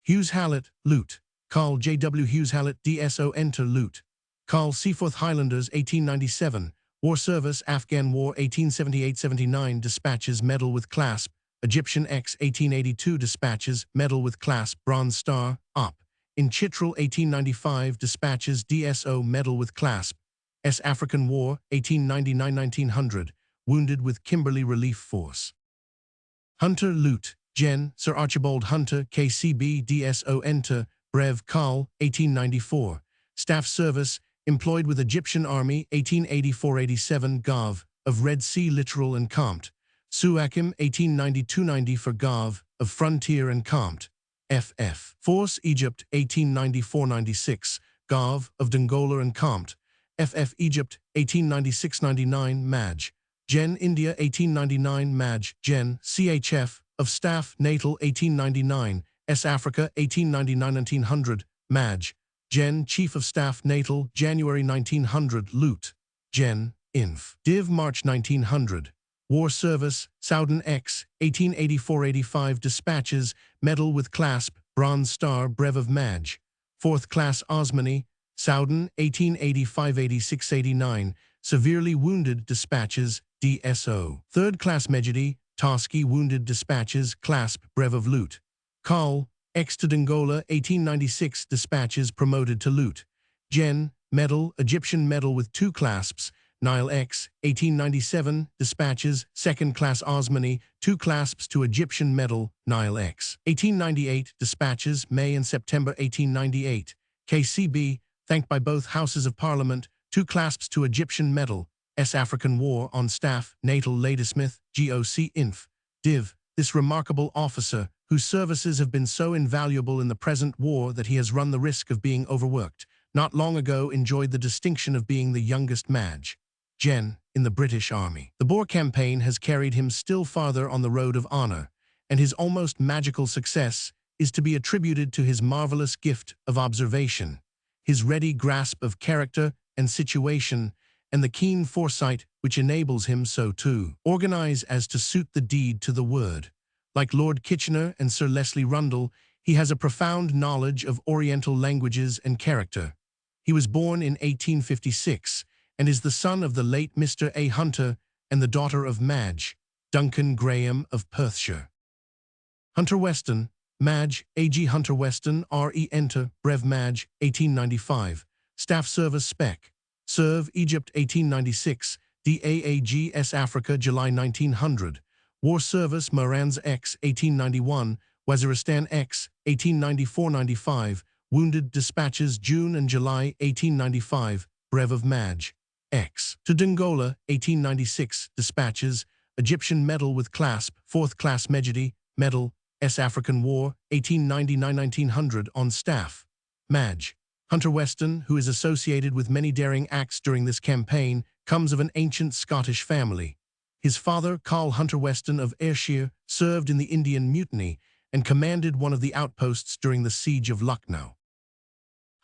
Hughes Hallett, Lute. Col. J.W. Hughes Hallett, DSO Enter Lute. Col. Seaforth Highlanders 1897, War Service Afghan War 1878-79 Dispatches Medal with Clasp, Egyptian X 1882 Dispatches Medal with Clasp Bronze Star, Up. In Chitral 1895 Dispatches DSO Medal with Clasp, S. African War 1899-1900, Wounded with Kimberley Relief Force. Hunter Lute, Gen. Sir Archibald Hunter KCB DSO Enter, Brev Col. 1894, Staff Service, employed with Egyptian Army 1884-87 Gov. Of Red Sea Littoral and Compt. Suakim 1892-90 for Gov. Of Frontier and Compt. FF. Force Egypt 1894-96 Gov. Of Dongola and Compt. FF Egypt 1896-99 Madge. Gen. India 1899 Madge. Gen. CHF. Of Staff Natal 1899 S. Africa 1899-1900 Madge. Gen. Chief of Staff Natal, January 1900 Lute. Gen. Inf. Div. March 1900. War Service, Soudan X, 1884-85 Dispatches, Medal with Clasp, Bronze Star, Brev of Madge. 4th Class Osmani, Soudan, 1885-86-89, Severely Wounded Dispatches, DSO. 3rd Class Mejidi, Toski Wounded Dispatches, Clasp, Brev of Lute. Col. X to Dongola 1896 Dispatches promoted to Lute. Gen. Medal, Egyptian Medal with 2 clasps, Nile X 1897 Dispatches, 2nd Class Osmani, 2 clasps to Egyptian Medal, Nile X. 1898 Dispatches, May and September 1898. KCB, thanked by both Houses of Parliament, 2 clasps to Egyptian Medal, S. African War on Staff, Natal Ladysmith, GOC Inf. Div. This remarkable officer, whose services have been so invaluable in the present war that he has run the risk of being overworked, not long ago enjoyed the distinction of being the youngest Madge. Gen. in the British Army. The Boer campaign has carried him still farther on the road of honor, and his almost magical success is to be attributed to his marvelous gift of observation, his ready grasp of character and situation, and the keen foresight which enables him so to organize as to suit the deed to the word. Like Lord Kitchener and Sir Leslie Rundle, he has a profound knowledge of Oriental languages and character. He was born in 1856 and is the son of the late Mr. A. Hunter and the daughter of Madge, Duncan Graham of Perthshire. Hunter Weston, Madge, A.G. Hunter Weston, R.E. Enter, Brev Madge, 1895, Staff Service Spec. Serve Egypt 1896, DAAG S Africa July 1900, War Service Marans X 1891, Waziristan X 1894-95, Wounded Dispatches June and July 1895, Brev of Madge X. To Dongola 1896, Dispatches, Egyptian Medal with Clasp, 4th Class Mejidi, Medal, S African War 1899-1900 on staff. Madge. Hunter Weston, who is associated with many daring acts during this campaign, comes of an ancient Scottish family. His father, Carl Hunter Weston of Ayrshire, served in the Indian Mutiny and commanded one of the outposts during the Siege of Lucknow.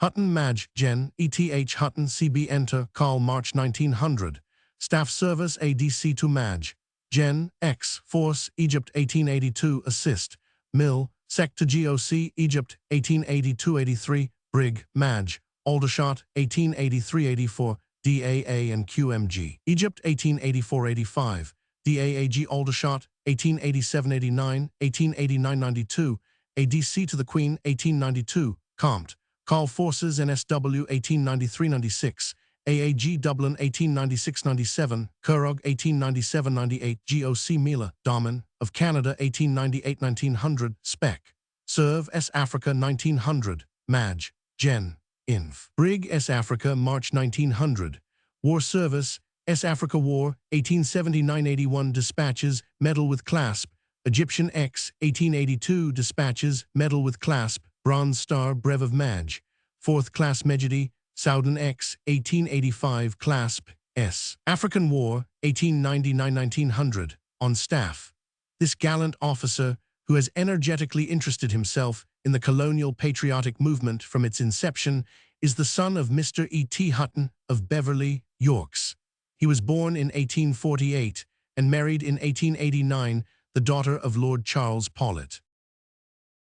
Hutton Madge, Gen. ETH Hutton CB Enter, Carl March 1900, Staff Service ADC to Madge, Gen. X, Force, Egypt 1882, Assist, Mill, Sec to GOC, Egypt 1882-83, Brig, Madge, Aldershot, 1883-84, DAA and QMG. Egypt, 1884-85, DAAG Aldershot, 1887-89, 1889-92, ADC to the Queen, 1892, Compt, Carl Forces NSW, 1893-96, AAG Dublin, 1896-97, Curragh, 1897-98, GOC Mila, Daman, of Canada, 1898-1900, Spec. Serve S Africa, 1900, Madge, Gen. Inv. Brig S Africa, March 1900. War Service, S Africa War, 1879-81 Dispatches, Medal with Clasp, Egyptian X, 1882 Dispatches, Medal with Clasp, Bronze Star, Brev of Madge, 4th Class Mejidi, Soudan X, 1885 Clasp, S. African War, 1899-1900, on staff. This gallant officer, who has energetically interested himself in the colonial patriotic movement from its inception, is the son of Mr. E.T. Hutton of Beverly, Yorks. He was born in 1848 and married in 1889, the daughter of Lord Charles Paulet.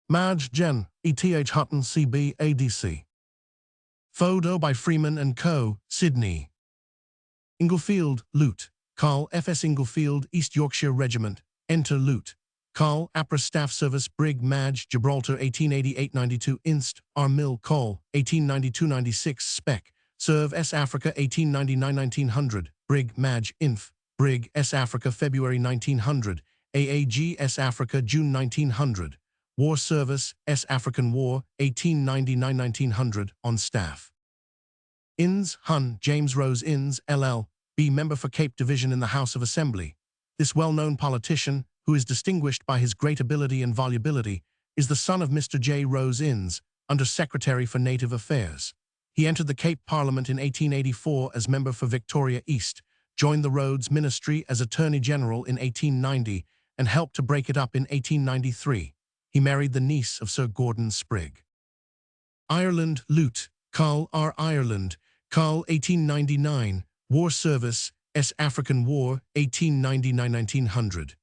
Madge, Gen. E.T.H. Hutton CB ADC. Photo by Freeman and Co., Sydney. Inglefield, Lute. Carl F.S. Inglefield, East Yorkshire Regiment. Enter Lute. Carl, APRA Staff Service, Brig Madge, Gibraltar, 1888-92, Inst. R. Mill, Col, 1892-96, Spec. Serve S. Africa, 1899-1900, Brig Madge, Inf. Brig S. Africa, February 1900, AAG S. Africa, June 1900. War Service, S. African War, 1899-1900, on staff. Inns, Hun, James Rose Inns, LL.B. Member for Cape Division in the House of Assembly. This well-known politician, who is distinguished by his great ability and volubility, is the son of Mr. J. Rose Innes, Under Secretary for Native Affairs. He entered the Cape Parliament in 1884 as member for Victoria East, joined the Rhodes Ministry as Attorney General in 1890, and helped to break it up in 1893. He married the niece of Sir Gordon Sprigg. Ireland, Lute, Carl R. Ireland, Carl 1899, War Service, S. African War, 1899-1900.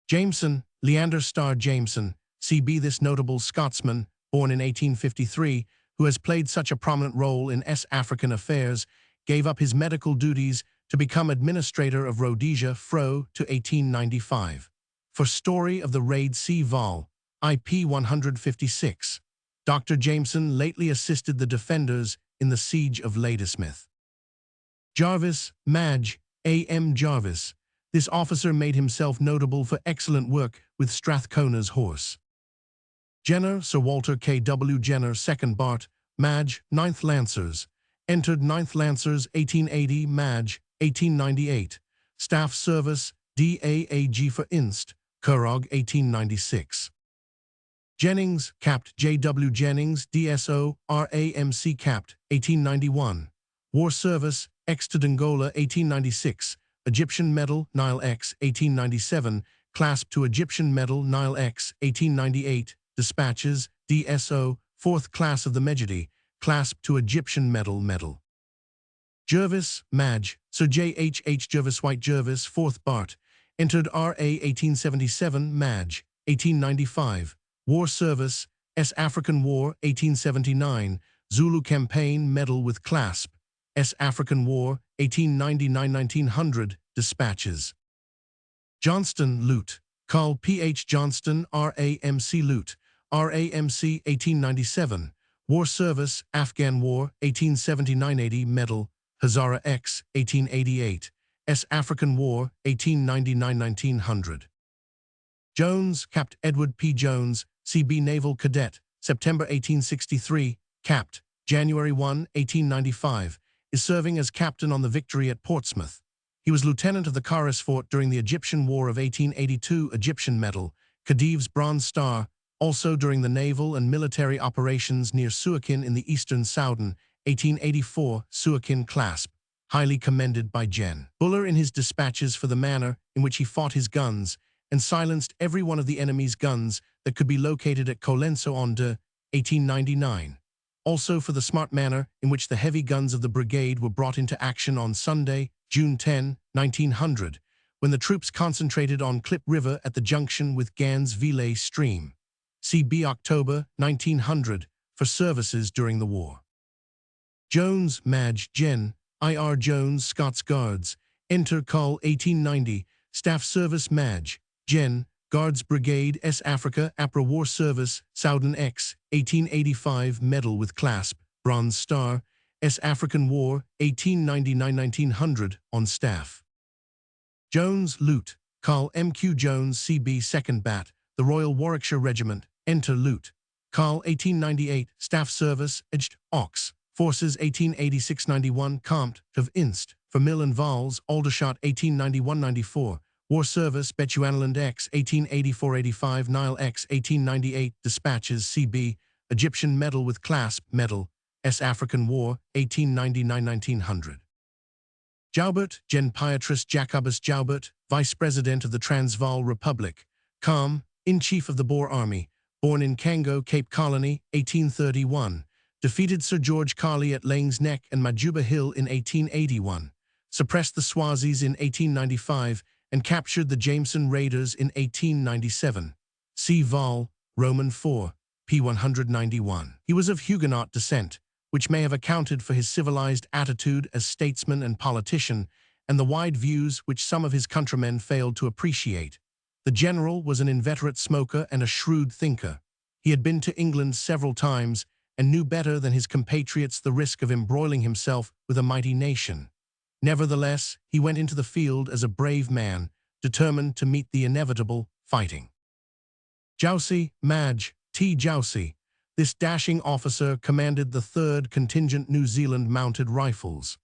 Jameson, Leander Starr Jameson, CB. This notable Scotsman, born in 1853, who has played such a prominent role in S. African affairs, gave up his medical duties to become administrator of Rhodesia fro to 1895. For Story of the Raid C. Vol. IP 156. Dr. Jameson lately assisted the defenders in the Siege of Ladysmith. Jarvis, Madge, A.M. Jarvis. This officer made himself notable for excellent work with Strathcona's Horse. Jenner, Sir Walter K. W. Jenner, 2nd Bart, Madge, 9th Lancers. Entered 9th Lancers, 1880, Madge, 1898. Staff Service, DAAG for Inst. Curragh, 1896. Jennings, Capt. J.W. Jennings, DSO, RAMC Capt. 1891. War Service, X to Dongola 1896, Egyptian Medal Nile X 1897, clasp to Egyptian Medal Nile X 1898, dispatches DSO, 4th class of the Mejidi, clasp to Egyptian Medal. Jervis, Madge, Sir J. H. Jervis White Jervis, 4th Bart, entered R.A. 1877, Madge, 1895, War Service, S. African War, 1879, Zulu Campaign Medal with clasp, S. African War, 1899-1900, dispatches. Johnston, Lute, Carl P. H. Johnston, R.A.M.C. Lute, R.A.M.C. 1897, War Service, Afghan War, 1879-80, Medal, Hazara X, 1888, S. African War, 1899-1900. Jones, Capt. Edward P. Jones, C.B. Naval Cadet, September 1863, Capt. January 1, 1895, is serving as captain on the Victory at Portsmouth. He was lieutenant of the Karis Fort during the Egyptian War of 1882, Egyptian Medal, Khedive's Bronze Star, also during the naval and military operations near Suakin in the eastern Soudan, 1884, Suakin clasp, highly commended by Gen. Buller in his dispatches for the manner in which he fought his guns and silenced every one of the enemy's guns that could be located at Colenso on de 1899. Also for the smart manner in which the heavy guns of the brigade were brought into action on Sunday, June 10, 1900, when the troops concentrated on Klip River at the junction with Gans Ville Stream. CB October 1900 for services during the war. Jones, Madge, Gen. I.R. Jones, Scots Guards, enter Call 1890, Staff Service Madge, Gen. Guards Brigade S. Africa, APRA War Service, Soudan X, 1885, Medal with clasp, Bronze Star, S. African War, 1899-1900, on staff. Jones, Lute, Carl M.Q. Jones, C.B. 2nd Bat, the Royal Warwickshire Regiment, enter Lute. Carl 1898, Staff Service, Edged, Ox, Forces 1886-91, Compt. of Inst, for Mill and Vals, Aldershot 1891-94, War Service, Bechuanaland X, 1884-85, Nile X, 1898, Dispatches, CB, Egyptian Medal with clasp, Medal, S. African War, 1899-1900. Joubert, Gen. Pietrus Jacobus Joubert, Vice President of the Transvaal Republic, in-chief of the Boer Army, born in Kango, Cape Colony, 1831, defeated Sir George Carley at Laing's Neck and Majuba Hill in 1881, suppressed the Swazis in 1895, and captured the Jameson Raiders in 1897. See Vol, Roman 4, p. 191. He was of Huguenot descent, which may have accounted for his civilized attitude as statesman and politician, and the wide views which some of his countrymen failed to appreciate. The general was an inveterate smoker and a shrewd thinker. He had been to England several times and knew better than his compatriots the risk of embroiling himself with a mighty nation. Nevertheless, he went into the field as a brave man, determined to meet the inevitable, fighting. Jousey, Madge, T. Jousey. This dashing officer commanded the 3rd Contingent New Zealand Mounted Rifles.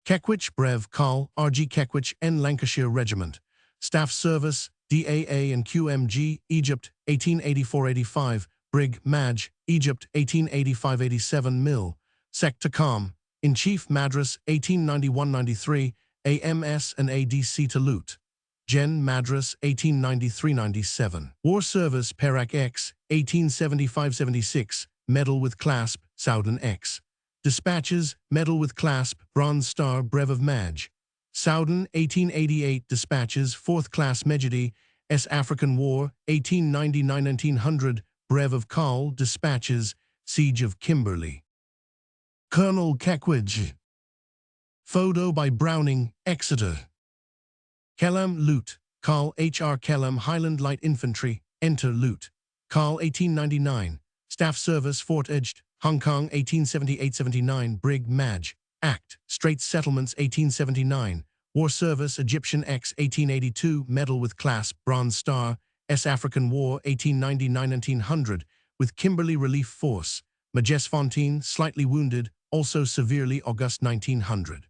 Kekwich, Brev. Col. R.G. Kekwich, N. Lancashire Regiment. Staff Service, DAA and QMG, Egypt, 1884-85, Brig. Madge, Egypt, 1885-87 Mill, Sector Com, In-Chief Madras, 1891-93, AMS and ADC to Lute. Gen. Madras, 1893-97. War Service, Perak X, 1875-76, Medal with clasp, Soudan X. Dispatches, Medal with clasp, Bronze Star, Brev of Madge. Soudan, 1888, Dispatches, 4th Class Mejidi, S. African War, 1899-1900, Brev of Col, Dispatches, Siege of Kimberley. Colonel Kekwich. Photo by Browning, Exeter. Kellam, Lute, Col. H.R. Kellam, Highland Light Infantry, enter Lute. Col. 1899, Staff Service, Fort Edged, Hong Kong, 1878-79, Brig. Madge, Act, Straits Settlements, 1879, War Service, Egyptian X, 1882, Medal with clasp, Bronze Star, S. African War, 1899-1900, with Kimberley Relief Force, Majesfontein, slightly wounded, also severely August 1900.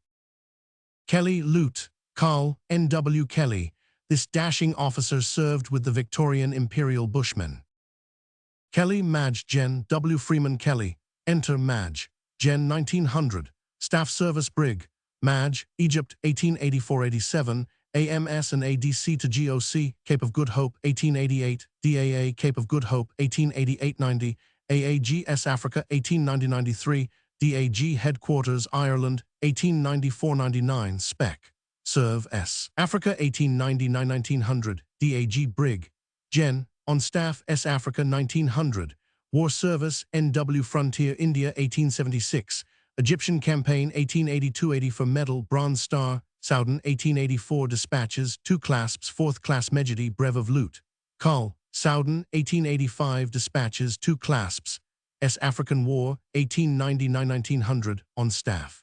Kelly, Lute, Col. N.W. Kelly. This dashing officer served with the Victorian Imperial Bushmen. Kelly, Madge, Gen. W. Freeman Kelly, enter Madge, Gen. 1900, Staff Service Brig, Maj, Egypt, 1884-87, AMS and ADC to GOC, Cape of Good Hope, 1888, DAA, Cape of Good Hope, 1888-90, AAGS Africa, 1890-93, DAG Headquarters, Ireland, 1894-99, Spec. Serve S. Africa, 1899-1900, DAG Brig. Gen. On Staff, S. Africa, 1900, War Service, NW Frontier, India, 1876, Egyptian Campaign, 1882-80 for Medal, Bronze Star, Soudan, 1884 Dispatches, 2 clasps, 4th Class Mejidi, Brev of Loot. Col. Soudan, 1885 Dispatches, 2 clasps, S. African War, 1899-1900, On Staff.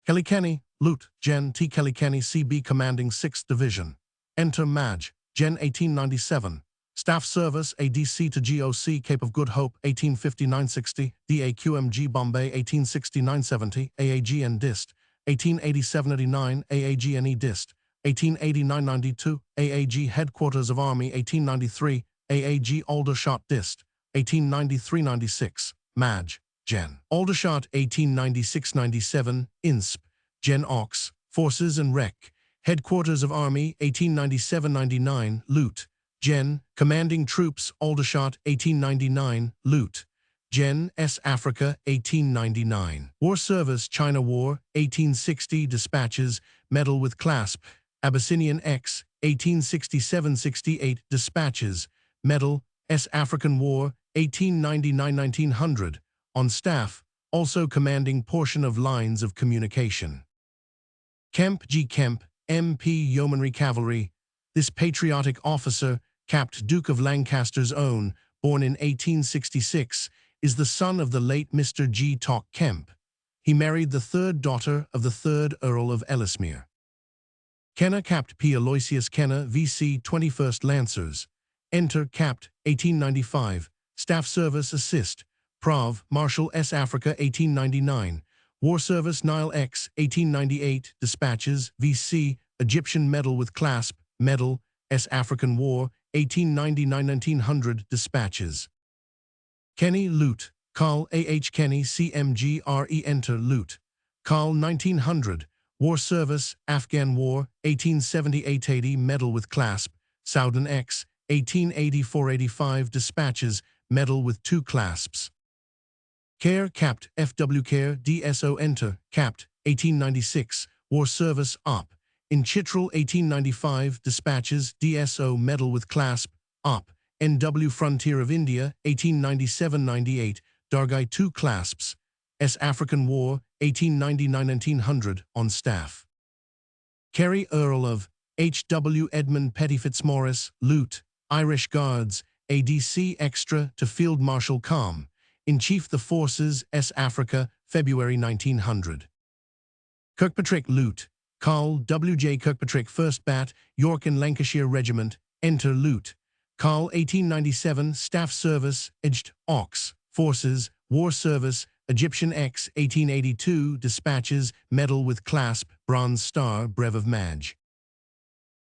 Kelly-Kenny, Loot, Gen. T. Kelly-Kenny, CB Commanding 6th Division. Enter Maj, Gen. 1897. Staff Service, ADC to GOC, Cape of Good Hope, 1859-60, DAQMG Bombay, 1869-70, AAGN Dist, 1887-89, AAGNE Dist, 1889-92, AAG Headquarters of Army, 1893, AAG Aldershot Dist, 1893-96, Maj, Gen. Aldershot, 1896-97, INSP, Gen. Ox, Forces and Rec, Headquarters of Army, 1897-99, Loot, Gen. Commanding Troops, Aldershot, 1899, Loot. Gen. S. Africa, 1899. War Service, China War, 1860, Dispatches, Medal with Clasp, Abyssinian X, 1867-68, Dispatches, Medal, S. African War, 1899-1900, On Staff, also commanding portion of lines of communication. Kemp G. Kemp, MP Yeomanry Cavalry. This patriotic officer, Capt. Duke of Lancaster's Own, born in 1866, is the son of the late Mr. G. Tok Kemp. He married the 3rd daughter of the 3rd Earl of Ellesmere. Kenner Capt. P. Aloysius Kenner, VC 21st Lancers. Enter Capt. 1895. Staff Service Assist. Prov. Marshal S. Africa, 1899. War Service Nile X, 1898. Dispatches. VC. Egyptian Medal with Clasp. Medal. S. African War, 1899-1900, Dispatches. Kenny Loot. Col. A.H. Kenny, CMG-RE Enter Loot. Col. 1900. War Service, Afghan War, 1878-80 Medal with Clasp. Soudan X, 1884-85 Dispatches, Medal with 2 clasps. Care Capt. F.W. Care, DSO Enter, Capt. 1896, War Service Op. In Chitral 1895, Dispatches, DSO Medal with Clasp, Op. NW Frontier of India, 1897-98, Dargai 2 clasps, S. African War, 1899-1900, On Staff. Kerry Earl of H.W. Edmund Petty Fitzmaurice, Loot, Irish Guards, ADC Extra to Field Marshal Com. In Chief the Forces, S. Africa, February 1900. Kirkpatrick Loot. Carl W.J. Kirkpatrick 1st Bat, York and Lancashire Regiment, Enter Loot. Carl 1897, Staff Service, Edged, Ox, Forces, War Service, Egyptian X 1882, Dispatches, Medal with Clasp, Bronze Star, Brev of Maj.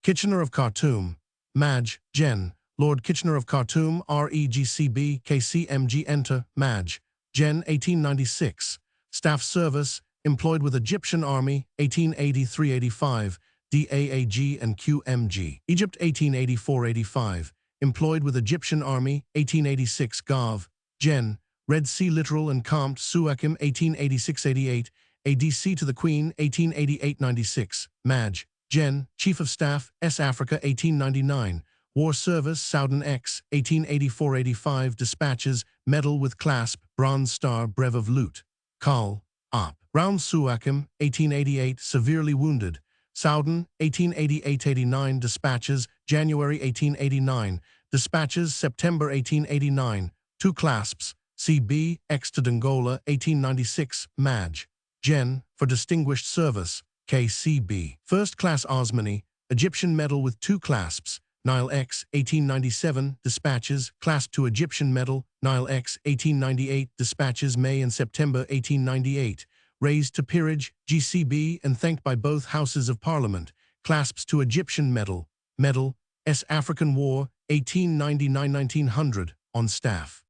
Kitchener of Khartoum, Maj, Gen. Lord Kitchener of Khartoum, REGCB, KCMG Enter, Maj, Gen. 1896, Staff Service, employed with Egyptian Army, 1883-85, DAAG and QMG. Egypt 1884-85, employed with Egyptian Army, 1886 Gov. Gen. Red Sea Littoral and Compt Suakim 1886-88, ADC to the Queen 1888-96, Maj. Gen. Chief of Staff, S. Africa 1899, War Service Soudan X 1884-85 Dispatches, Medal with Clasp, Bronze Star, Brev of Loot. Col. Op. Round Suakim 1888, severely wounded. Soudan 1888-89 Dispatches, January 1889, Dispatches September 1889, 2 clasps, CB, X to Dongola 1896, Maj. Gen. For Distinguished Service, KCB. First Class Osmani, Egyptian Medal with 2 clasps, Nile X 1897, Dispatches, Clasp to Egyptian Medal, Nile X 1898, Dispatches May and September 1898, raised to peerage, GCB and thanked by both Houses of Parliament, clasps to Egyptian Medal, Medal, S. African War, 1899-1900, On Staff.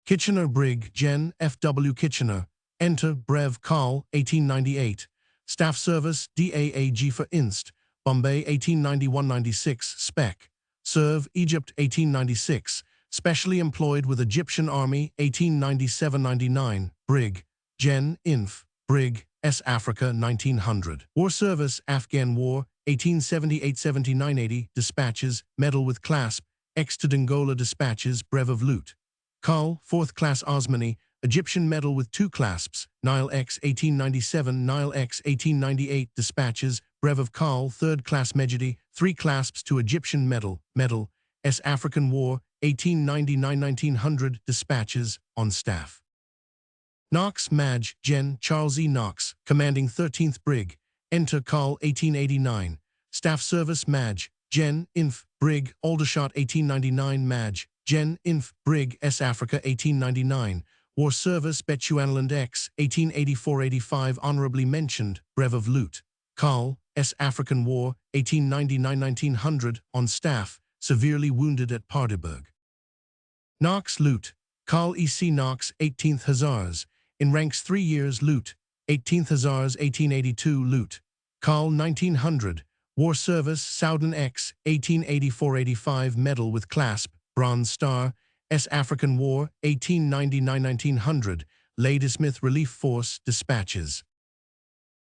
Kitchener Brig. Gen. F.W. Kitchener, Enter, Brev. Col. 1898, Staff Service DAAG for Inst. Bombay 1891-96 Spec. Serve Egypt 1896. Specially employed with Egyptian Army 1897-99 Brig. Gen. Inf. Brig. S. Africa 1900. War Service Afghan War 1878-79 Dispatches Medal with Clasp. Ex to Dongola Dispatches Brev of Loot. Carl 4th Class Osmani Egyptian Medal with 2 clasps, Nile X 1897, Nile X 1898 Dispatches, Brev of Carl 3rd Class Mejidi, 3 clasps to Egyptian Medal, S. African War 1899-1900 Dispatches, on staff. Knox Maj. Gen. Charles E. Knox, commanding 13th Brig, enter Carl 1889, Staff Service Maj. Gen. Inf. Brig. Aldershot 1899 Maj. Gen. Inf. Brig. S. Africa 1899, War Service Bechuanaland X 1884-85 honorably mentioned, Brev of Loot. Carl, S. African War 1899-1900 on staff, severely wounded at Paardeberg. Knox Loot. Carl E. C. Knox 18th Hussars, in ranks 3 years Loot, 18th Hussars 1882 Loot. Carl 1900, War Service Soudan X 1884-85 Medal with Clasp, Bronze Star, S. African War 1899-1900 Ladysmith Relief Force Dispatches.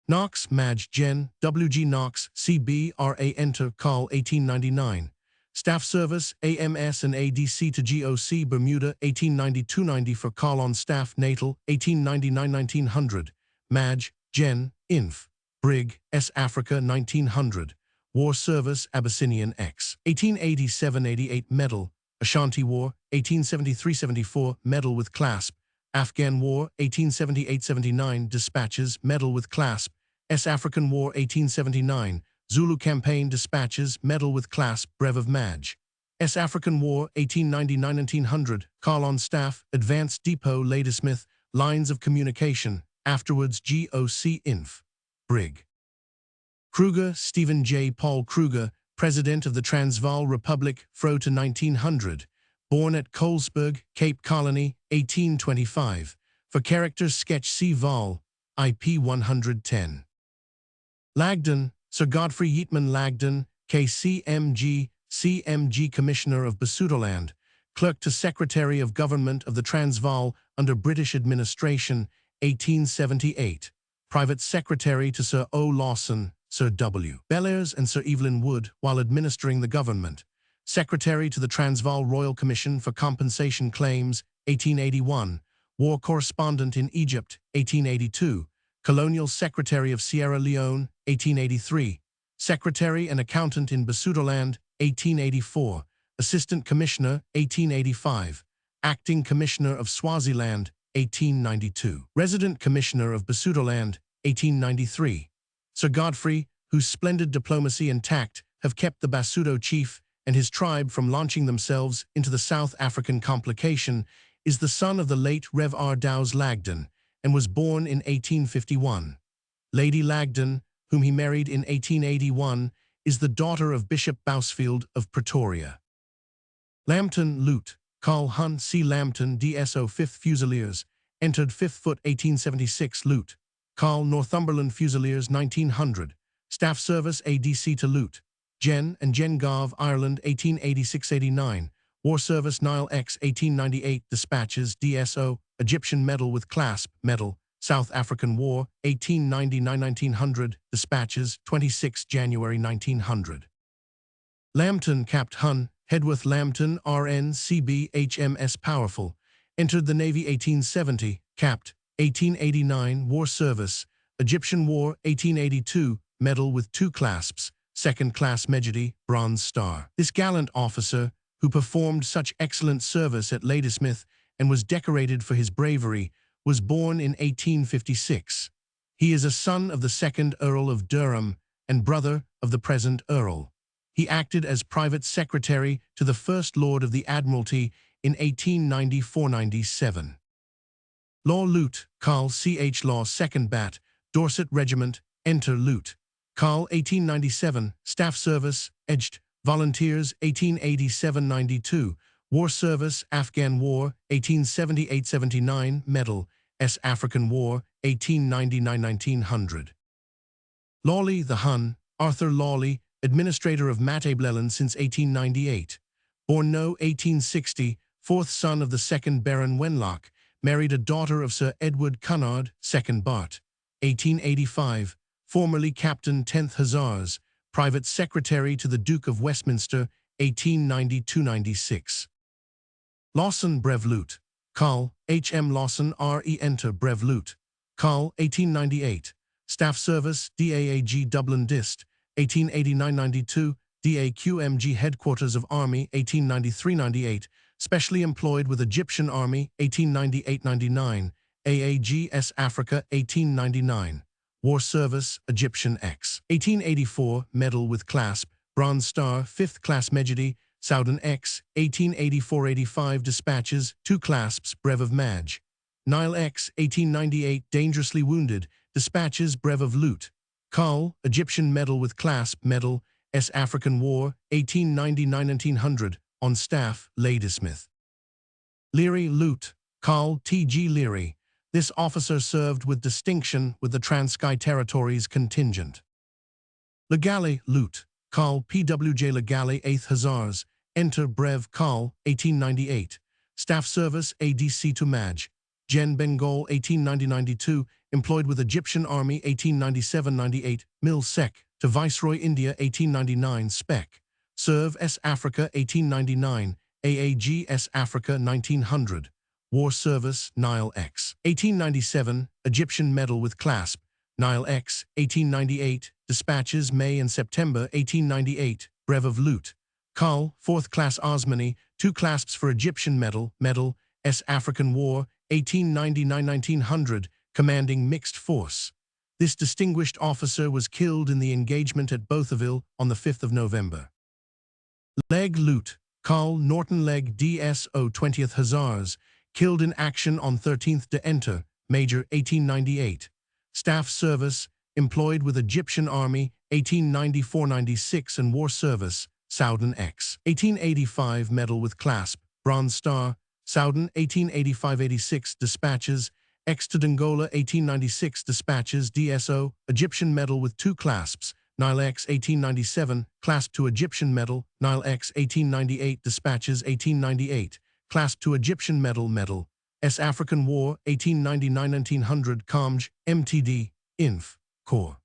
Knox Maj. Gen. W.G. Knox CBRA enter Carl 1899. Staff Service AMS and ADC to GOC Bermuda 1892-90 for Carl on staff Natal 1899-1900. Maj. Gen. Inf. Brig. S. Africa 1900. War Service Abyssinian X 1887-88 Medal. Ashanti War 1873-74 Medal with Clasp. Afghan War 1878-79 Dispatches Medal with Clasp. S. African War 1879 Zulu Campaign Dispatches Medal with Clasp Brev of Maj. S. African War 1899-1900 Carl on staff Advanced Depot Ladysmith Lines of Communication afterwards GOC Inf. Brig. Kruger Stephen J. Paul Kruger, President of the Transvaal Republic, Fro to 1900, born at Colesberg, Cape Colony, 1825, for character sketch C. Vol. IP 110. Lagden, Sir Godfrey Yeatman Lagden, KCMG, CMG Commissioner of Basutoland, Clerk to Secretary of Government of the Transvaal under British administration, 1878, Private Secretary to Sir O. Lawson, Sir W. Bellairs and Sir Evelyn Wood while administering the government, Secretary to the Transvaal Royal Commission for Compensation Claims, 1881, War Correspondent in Egypt, 1882, Colonial Secretary of Sierra Leone, 1883, Secretary and Accountant in Basutoland, 1884, Assistant Commissioner, 1885, Acting Commissioner of Swaziland, 1892, Resident Commissioner of Basutoland, 1893. Sir Godfrey, whose splendid diplomacy and tact have kept the Basuto chief and his tribe from launching themselves into the South African complication, is the son of the late Rev. R. Dowes Lagden and was born in 1851. Lady Lagden, whom he married in 1881, is the daughter of Bishop Bousfield of Pretoria. Lambton Loot. Carl Hunt C. Lambton DSO 5th Fusiliers, entered 5th Foot 1876 Loot. Carl Northumberland Fusiliers 1900, Staff Service ADC to Loot. Gen and Gen Gov Ireland 1886-89, War Service Nile X 1898 Dispatches DSO, Egyptian Medal with Clasp Medal, South African War 1899-1900 Dispatches 26 January 1900. Lambton Capt. Hun, Hedworth Lambton RN CB HMS Powerful, entered the Navy 1870, Capt. 1889 War Service, Egyptian War 1882, Medal with 2 clasps, 2nd Class Mejidi, Bronze Star. This gallant officer, who performed such excellent service at Ladysmith and was decorated for his bravery, was born in 1856. He is a son of the 2nd Earl of Durham and brother of the present Earl. He acted as private secretary to the First Lord of the Admiralty in 1894-97. Law Loot. Carl C.H. Law 2nd Bat, Dorset Regiment, enter Loot. Carl 1897, Staff Service, Edged, Volunteers 1887-92, War Service, Afghan War 1878-79, Medal, S. African War 1899-1900. Lawley the Hun, Arthur Lawley, administrator of Matabeleland since 1898. Born no 1860, fourth son of the second Baron Wenlock, married a daughter of Sir Edward Cunard, 2nd Bart. 1885, formerly Captain 10th Hussars, private secretary to the Duke of Westminster, 1890–96. Lawson Brevloot, Carl, H. M. Lawson R.E. Enter Brevloot, Carl, 1898. Staff Service, DAAG Dublin Dist, 1889–92, DAQMG Headquarters of Army, 1893–98, specially employed with Egyptian Army, 1898–99, AAGS Africa, 1899. War Service, Egyptian X. 1884, Medal with Clasp, Bronze Star, 5th Class Medjedi, Soudan X, 1884–85 Dispatches, 2 clasps, Brev of Maj. Nile X, 1898, Dangerously Wounded, Dispatches, Brev of Loot. Carl, Egyptian Medal with Clasp, Medal, S. African War, 1899–1900, on staff, Ladysmith. Leary Loot, Carl T. G. Leary. This officer served with distinction with the Transkei Territories contingent. Legale Loot, Carl P. W. J. Legale, 8th Hussars, Enter Brev Carl, 1898. Staff Service, ADC to Maj. Gen Bengal, 1890–92, employed with Egyptian Army, 1897–98, Mil Sec, to Viceroy India, 1899, Spec. Serve S. Africa, 1899, AAG S. Africa, 1900. War Service, Nile X. 1897, Egyptian Medal with Clasp, Nile X, 1898, Dispatches, May and September, 1898, Brev of Loot. Carl, 4th Class Osmani, 2 clasps for Egyptian Medal, Medal, S. African War, 1899–1900, commanding mixed force. This distinguished officer was killed in the engagement at Bothaville on the 5th of November. Leg Loot, Carl Norton Leg DSO 20th Hussars, killed in action on 13th de Enter, Major, 1898. Staff Service, employed with Egyptian Army, 1894–96 and War Service, Soudan X. 1885 Medal with Clasp, Bronze Star, Soudan, 1885–86 Dispatches, X to Dongola, 1896 Dispatches, DSO, Egyptian Medal with 2 clasps, Nile X, 1897, clasp to Egyptian Medal, Nile X, 1898 Dispatches, 1898, clasp to Egyptian Medal, Medal, S. African War, 1899–1900, Comj, MTD, Inf. Corps.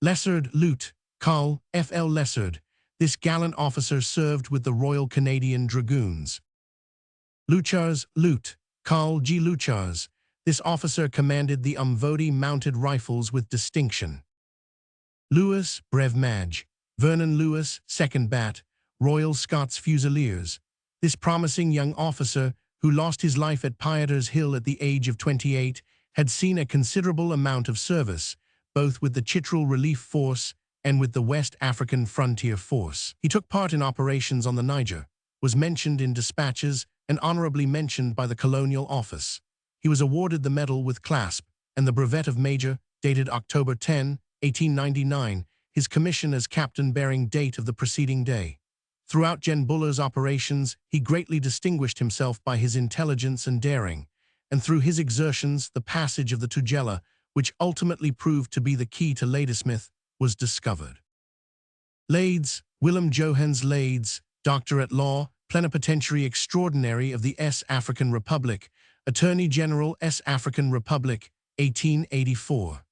Lessard Loot, Carl F. L. Lessard. This gallant officer served with the Royal Canadian Dragoons. Luchars Loot, Carl G. Luchars. This officer commanded the Umvoti mounted rifles with distinction. Lewis, Brev Maj. Vernon Lewis, 2nd Bat, Royal Scots Fusiliers. This promising young officer, who lost his life at Pieter's Hill at the age of 28, had seen a considerable amount of service, both with the Chitral Relief Force and with the West African Frontier Force. He took part in operations on the Niger, was mentioned in dispatches, and honorably mentioned by the Colonial Office. He was awarded the Medal with Clasp and the Brevet of Major, dated October 10, 1899, his commission as captain bearing date of the preceding day. Throughout Gen Buller's operations, he greatly distinguished himself by his intelligence and daring, and through his exertions, the passage of the Tugela, which ultimately proved to be the key to Ladysmith, was discovered. Lades, Willem Johans Lades, Doctor at Law, Plenipotentiary Extraordinary of the S. African Republic, Attorney General S. African Republic, 1884.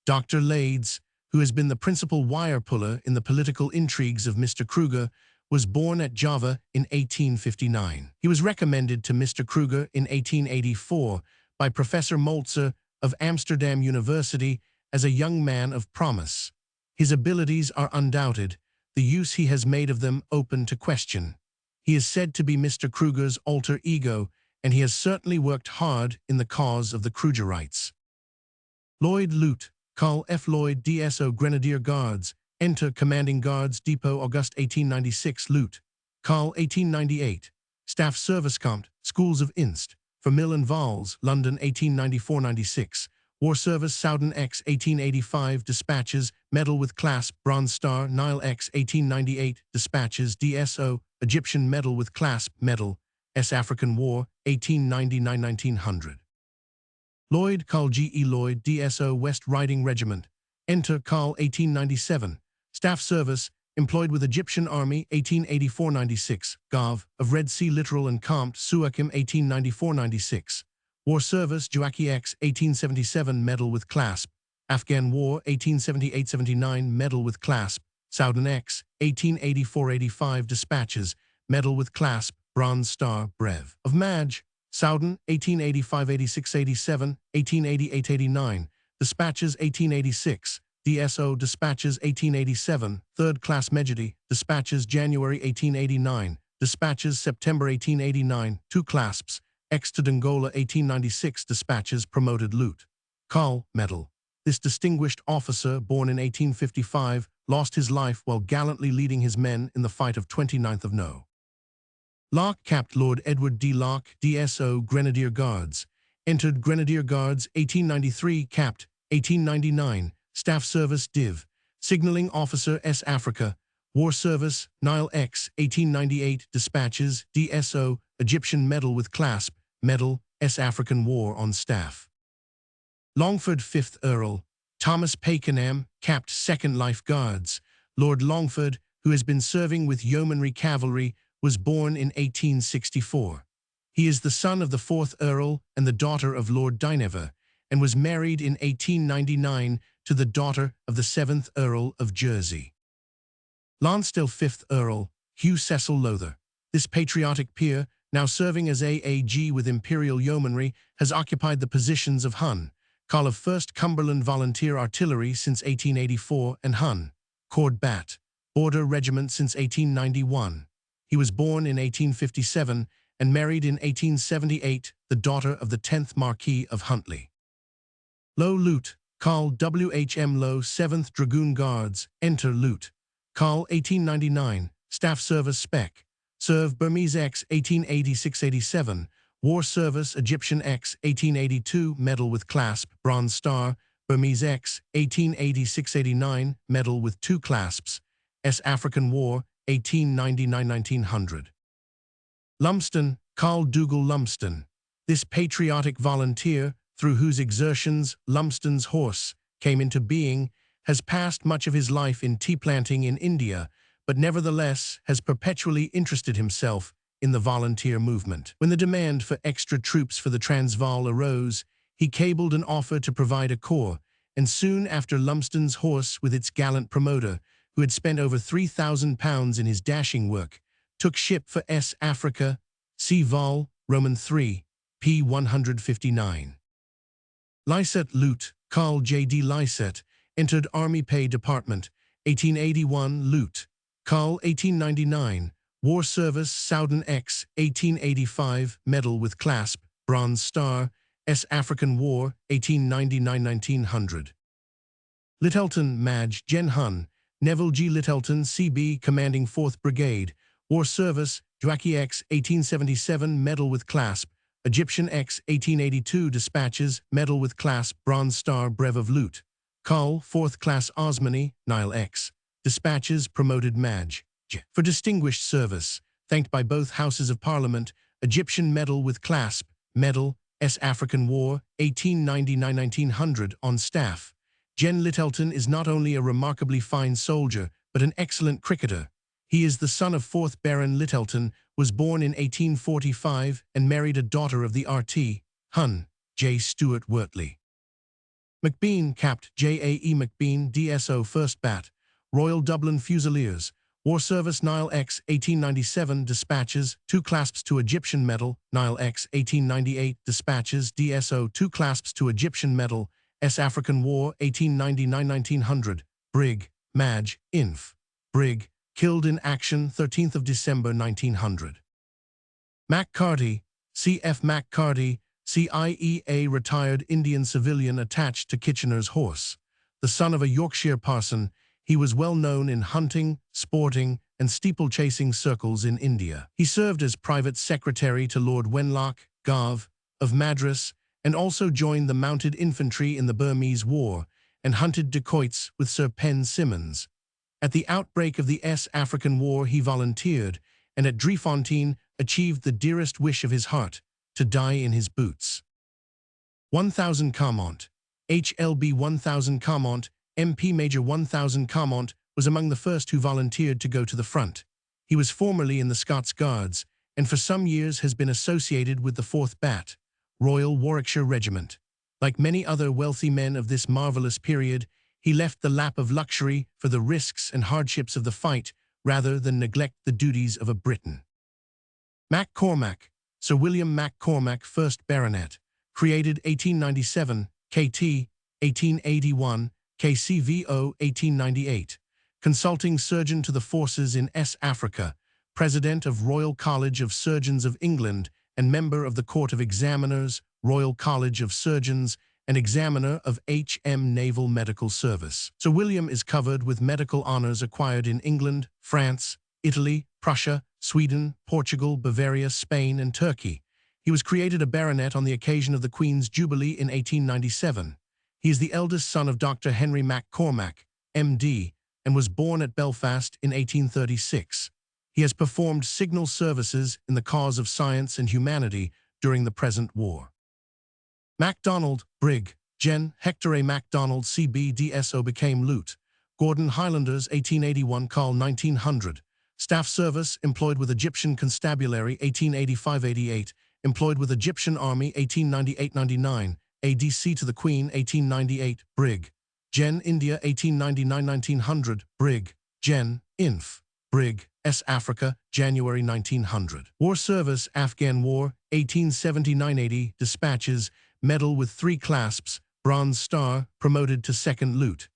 Dr. Lades, who has been the principal wire-puller in the political intrigues of Mr. Kruger, was born at Java in 1859. He was recommended to Mr. Kruger in 1884 by Professor Moltzer of Amsterdam University as a young man of promise. His abilities are undoubted, the use he has made of them open to question. He is said to be Mr. Kruger's alter ego, and he has certainly worked hard in the cause of the Krugerites. Lloyd Lute, Carl F. Lloyd DSO Grenadier Guards, Enter Commanding Guards Depot August 1896 Lute, Carl 1898, Staff Service Compt, Schools of Inst, for Mill and Vals, London 1894–96, War Service Soudan X 1885 Dispatches, Medal with Clasp, Bronze Star, Nile X 1898 Dispatches, DSO, Egyptian Medal with Clasp, Medal, S. African War, 1899–1900. Lloyd, Carl G. E. Lloyd, DSO West Riding Regiment, Enter Carl 1897. Staff service, employed with Egyptian Army 1884-96, Gov. of Red Sea Littoral and Compt Suakim 1894-96. War service Juaki X 1877 Medal with Clasp. Afghan War 1878-79 Medal with Clasp. Soudan X 1884-85 Dispatches, Medal with Clasp, Bronze Star, Brev. Of Maj, Soudan 1885-86-87, 1888-89, Dispatches 1886, DSO Dispatches 1887, 3rd Class Mejidi, Dispatches January 1889, Dispatches September 1889, 2 Clasps, X to Dongola 1896 Dispatches Promoted Loot. Carl Medal. This distinguished officer, born in 1855, lost his life while gallantly leading his men in the fight of 29th of No. Locke capped Lord Edward D. Locke, DSO Grenadier Guards. Entered Grenadier Guards 1893, capped 1899, Staff Service Div. Signaling Officer S. Africa. War Service Nile X 1898 Dispatches DSO Egyptian Medal with Clasp, Medal S. African War on Staff. Longford 5th Earl. Thomas Pakenham, capped 2nd Life Guards. Lord Longford, who has been serving with Yeomanry Cavalry, was born in 1864. He is the son of the 4th Earl and the daughter of Lord Dynever, and was married in 1899 to the daughter of the 7th Earl of Jersey. Lonsdale 5th Earl, Hugh Cecil Lowther. This patriotic peer, now serving as AAG with Imperial Yeomanry, has occupied the positions of Hun, Col of 1st Cumberland Volunteer Artillery since 1884 and Hun, Cord Bat, Border Regiment since 1891. He was born in 1857 and married in 1878, the daughter of the 10th Marquis of Huntley. Low Lute, Carl W.H.M. Low 7th Dragoon Guards, Enter Lute. Carl 1899, Staff Service Spec. Serve Burmese X 1886-87, War Service Egyptian X 1882 Medal with Clasp, Bronze Star, Burmese X 1886-89 Medal with 2 clasps, S. African War 1899-1900. Lumsden, Carl Dougal Lumsden. This patriotic volunteer, through whose exertions Lumsden's horse came into being, has passed much of his life in tea planting in India, but nevertheless has perpetually interested himself in the volunteer movement. When the demand for extra troops for the Transvaal arose, he cabled an offer to provide a corps, and soon after Lumsden's horse with its gallant promoter, who had spent over £3,000 in his dashing work, took ship for S. Africa, C. Vol, Roman 3, p. 159. Lycett Lute, Carl J. D. Lycett, entered Army Pay Department, 1881 Lute. Carl 1899, War Service Soudan X 1885 Medal with Clasp, Bronze Star, S. African War 1899-1900. Littleton Maj. Gen Hun, Neville G. Littleton CB commanding 4th Brigade, War Service Juaki X 1877 Medal with Clasp, Egyptian X 1882 Dispatches Medal with Clasp, Bronze Star, Brev of Lute. Carl 4th Class Osmany, Nile X. Dispatches Promoted Maj. For distinguished service, thanked by both Houses of Parliament, Egyptian Medal with Clasp, Medal, S. African War, 1899-1900 on staff. Gen Littleton is not only a remarkably fine soldier, but an excellent cricketer. He is the son of 4th Baron Littleton, was born in 1845 and married a daughter of the RT, Hun, J. Stuart Wortley. McBean capped J.A.E. McBean DSO 1st Bat, Royal Dublin Fusiliers, War Service Nile X 1897 Dispatches, 2 clasps to Egyptian Medal, Nile X 1898 Dispatches DSO 2 clasps to Egyptian Medal, S. African War 1899-1900, Brig, Maj. Inf. Brig, killed in action 13th of December 1900. McCarty, C.F. McCarty, CIEA retired Indian civilian attached to Kitchener's Horse. The son of a Yorkshire parson, he was well known in hunting, sporting, and steeplechasing circles in India. He served as private secretary to Lord Wenlock, Gov. of Madras, and also joined the mounted infantry in the Burmese War, and hunted dacoits with Sir Penn Simmons. At the outbreak of the S. African War he volunteered, and at Driefontein achieved the dearest wish of his heart, to die in his boots. 1000 Caumont, HLB 1000 Caumont, MP Major 1000 Carmont was among the first who volunteered to go to the front. He was formerly in the Scots Guards, and for some years has been associated with the 4th Bat, Royal Warwickshire Regiment. Like many other wealthy men of this marvellous period, he left the lap of luxury for the risks and hardships of the fight rather than neglect the duties of a Briton. Mac Cormac, Sir William Mac Cormac, 1st Baronet, created 1897, KT, 1881, KCVO 1898, consulting surgeon to the forces in S. Africa, President of Royal College of Surgeons of England and member of the Court of Examiners, Royal College of Surgeons, and examiner of H.M. Naval Medical Service. Sir William is covered with medical honours acquired in England, France, Italy, Prussia, Sweden, Portugal, Bavaria, Spain, and Turkey. He was created a baronet on the occasion of the Queen's Jubilee in 1897. He is the eldest son of Dr. Henry Mac Cormac, M.D., and was born at Belfast in 1836. He has performed signal services in the cause of science and humanity during the present war. MacDonald, Brig. Gen. Hector A. MacDonald, C.B. DSO, became Lieut. Gordon Highlanders, 1881, Col. 1900. Staff service, employed with Egyptian Constabulary, 1885-88, employed with Egyptian Army, 1898-99, ADC to the Queen, 1898, Brig. Gen. India, 1899-1900, Brig. Gen. Inf. Brig. S. Africa, January 1900. War service, Afghan War, 1879-80, dispatches, medal with 3 clasps, Bronze Star, promoted to 2nd Lieut.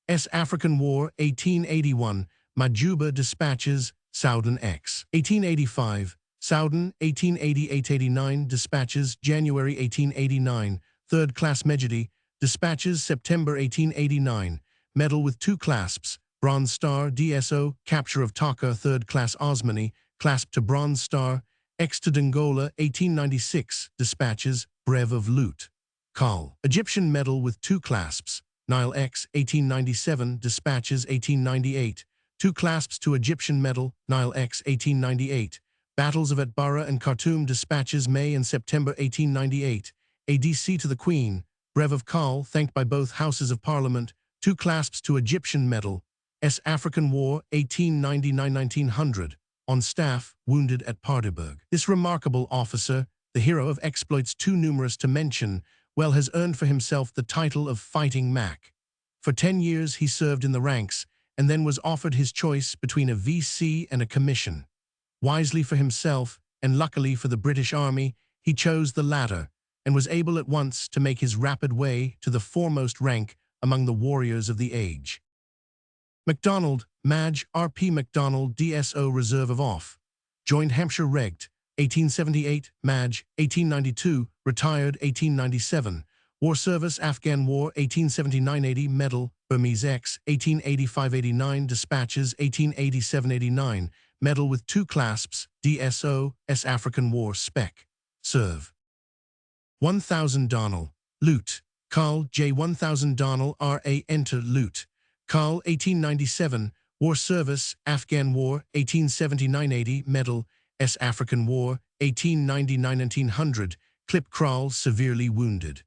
S. African War, 1881, Majuba dispatches, Soudan X. 1885, Soudan, 1888-89, dispatches, January 1889, 3rd class Mejidi, dispatches, September 1889, medal with 2 clasps, Bronze Star, DSO, capture of Taka, 3rd class Osmani, clasp to Bronze Star, X to Dongola, 1896, dispatches, Brev of Lieut. Col. Egyptian medal with 2 clasps, Nile X, 1897, dispatches, 1898, 2 clasps to Egyptian medal, Nile X, 1898, battles of Atbara and Khartoum, dispatches, May and September 1898, ADC to the Queen, Brev of Col, thanked by both Houses of Parliament, 2 clasps to Egyptian medal, S. African War, 1899-1900, on staff, wounded at Paardeberg. This remarkable officer, the hero of exploits too numerous to mention, well has earned for himself the title of Fighting Mac. For 10 years he served in the ranks, and then was offered his choice between a VC and a commission. Wisely for himself, and luckily for the British Army, he chose the latter, and was able at once to make his rapid way to the foremost rank among the warriors of the age. MacDonald, Madge, R.P. MacDonald, DSO, Reserve of Off. Joined Hampshire Regt, 1878, Madge, 1892, retired 1897. War service, Afghan War, 1879-80, medal, Burmese X, 1885-89, dispatches, 1887-89, medal with 2 clasps, DSO, S. African War, Spec. Serve. 1000 Darnell, Lieut. Col. J. 1000 Darnell, R.A. Enter Lieut. Col. 1897, War service, Afghan War, 1879-80, medal, S. African War, 1899-1900, clip crawl, severely wounded.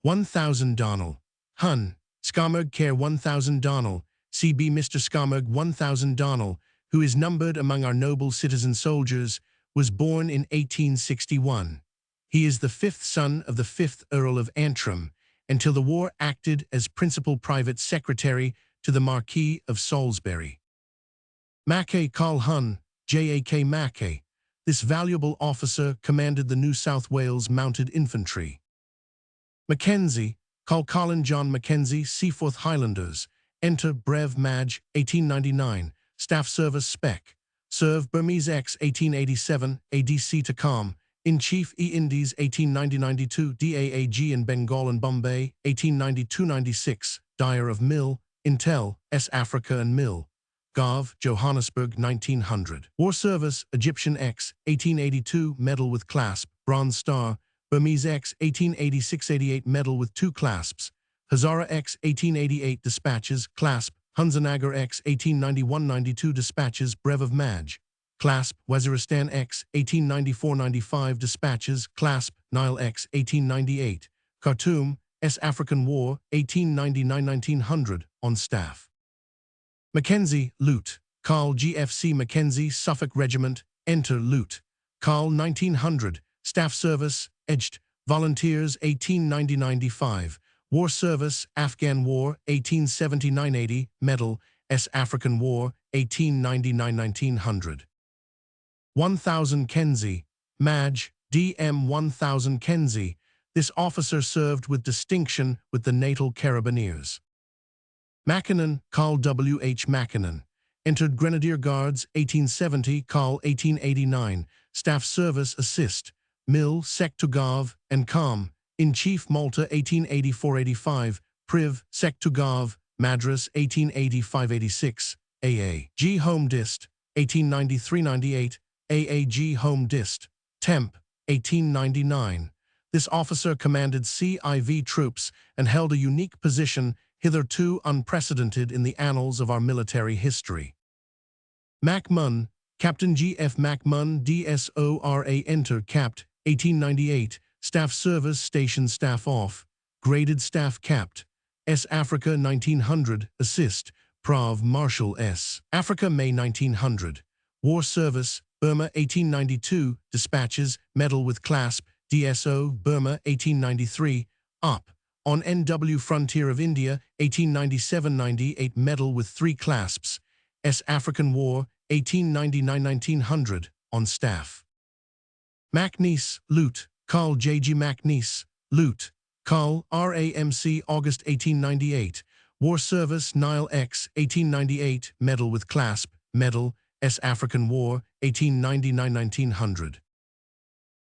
1000 Darnell, Hun, Skarmerg Care 1000 Darnell, C.B. Mr. Skarmerg 1000 Darnell, who is numbered among our noble citizen soldiers, was born in 1861. He is the 5th son of the 5th Earl of Antrim, until the war acted as principal private secretary to the Marquis of Salisbury. Mackay Col Hun, J.A.K. Mackay. This valuable officer commanded the New South Wales Mounted Infantry. Mackenzie, Col Colin John Mackenzie, Seaforth Highlanders. Enter Brev Madge, 1899, Staff Service Spec. Serve Burmese X, 1887, ADC to Com. In-Chief E-Indies, 1890-92, DAAG in Bengal and Bombay, 1892-96, Dyer of Mill, Intel, S. Africa and Mill. Gov. Johannesburg, 1900. War Service, Egyptian X, 1882, Medal with Clasp, Bronze Star. Burmese X, 1886-88, Medal with 2 clasps. Hazara X, 1888, Dispatches, Clasp. Hunzanagar X, 1891-92, Dispatches, Brev of Madge. Clasp. Waziristan X, 1894-95, Dispatches, Clasp. Nile X, 1898. Khartoum, S. African War, 1899–1900, on staff. Mackenzie, Lieut. Carl GFC Mackenzie, Suffolk Regiment, enter Lieut. Carl 1900, Staff Service, Edged, Volunteers 1890–95, War Service, Afghan War 1879–80, Medal, S. African War 1899–1900. 1000 Kenzie, Maj. DM 1000 Kenzie. This officer served with distinction with the Natal Carabineers. Mackinnon, Carl W. H. Mackinnon. Entered Grenadier Guards 1870, Carl 1889. Staff Service Assist, Mil. Sec to Gov. and Com. In Chief Malta 1884–85, Priv. Sec to Gov. Madras 1885–86, AAG Home Dist 1893–98, AAG Home Dist, Temp. 1899. This officer commanded CIV troops and held a unique position hitherto unprecedented in the annals of our military history. MacMunn, Captain G.F. MacMunn, DSORA, enter Capt. 1898, Staff Service Station Staff Off, Graded Staff Capt. S. Africa 1900, Assist, Prov. Marshal S. Africa May 1900. War Service, Burma 1892, Dispatches, Medal with Clasp, DSO, Burma 1893, Up. On NW Frontier of India 1897–98, Medal with 3 clasps, S. African War 1899–1900, on staff. MacNeice, Lieut. Carl J.G. MacNeice, Lieut. Carl RAMC, August 1898, War Service, Nile X 1898, Medal with Clasp, Medal, S. African War 1899–1900.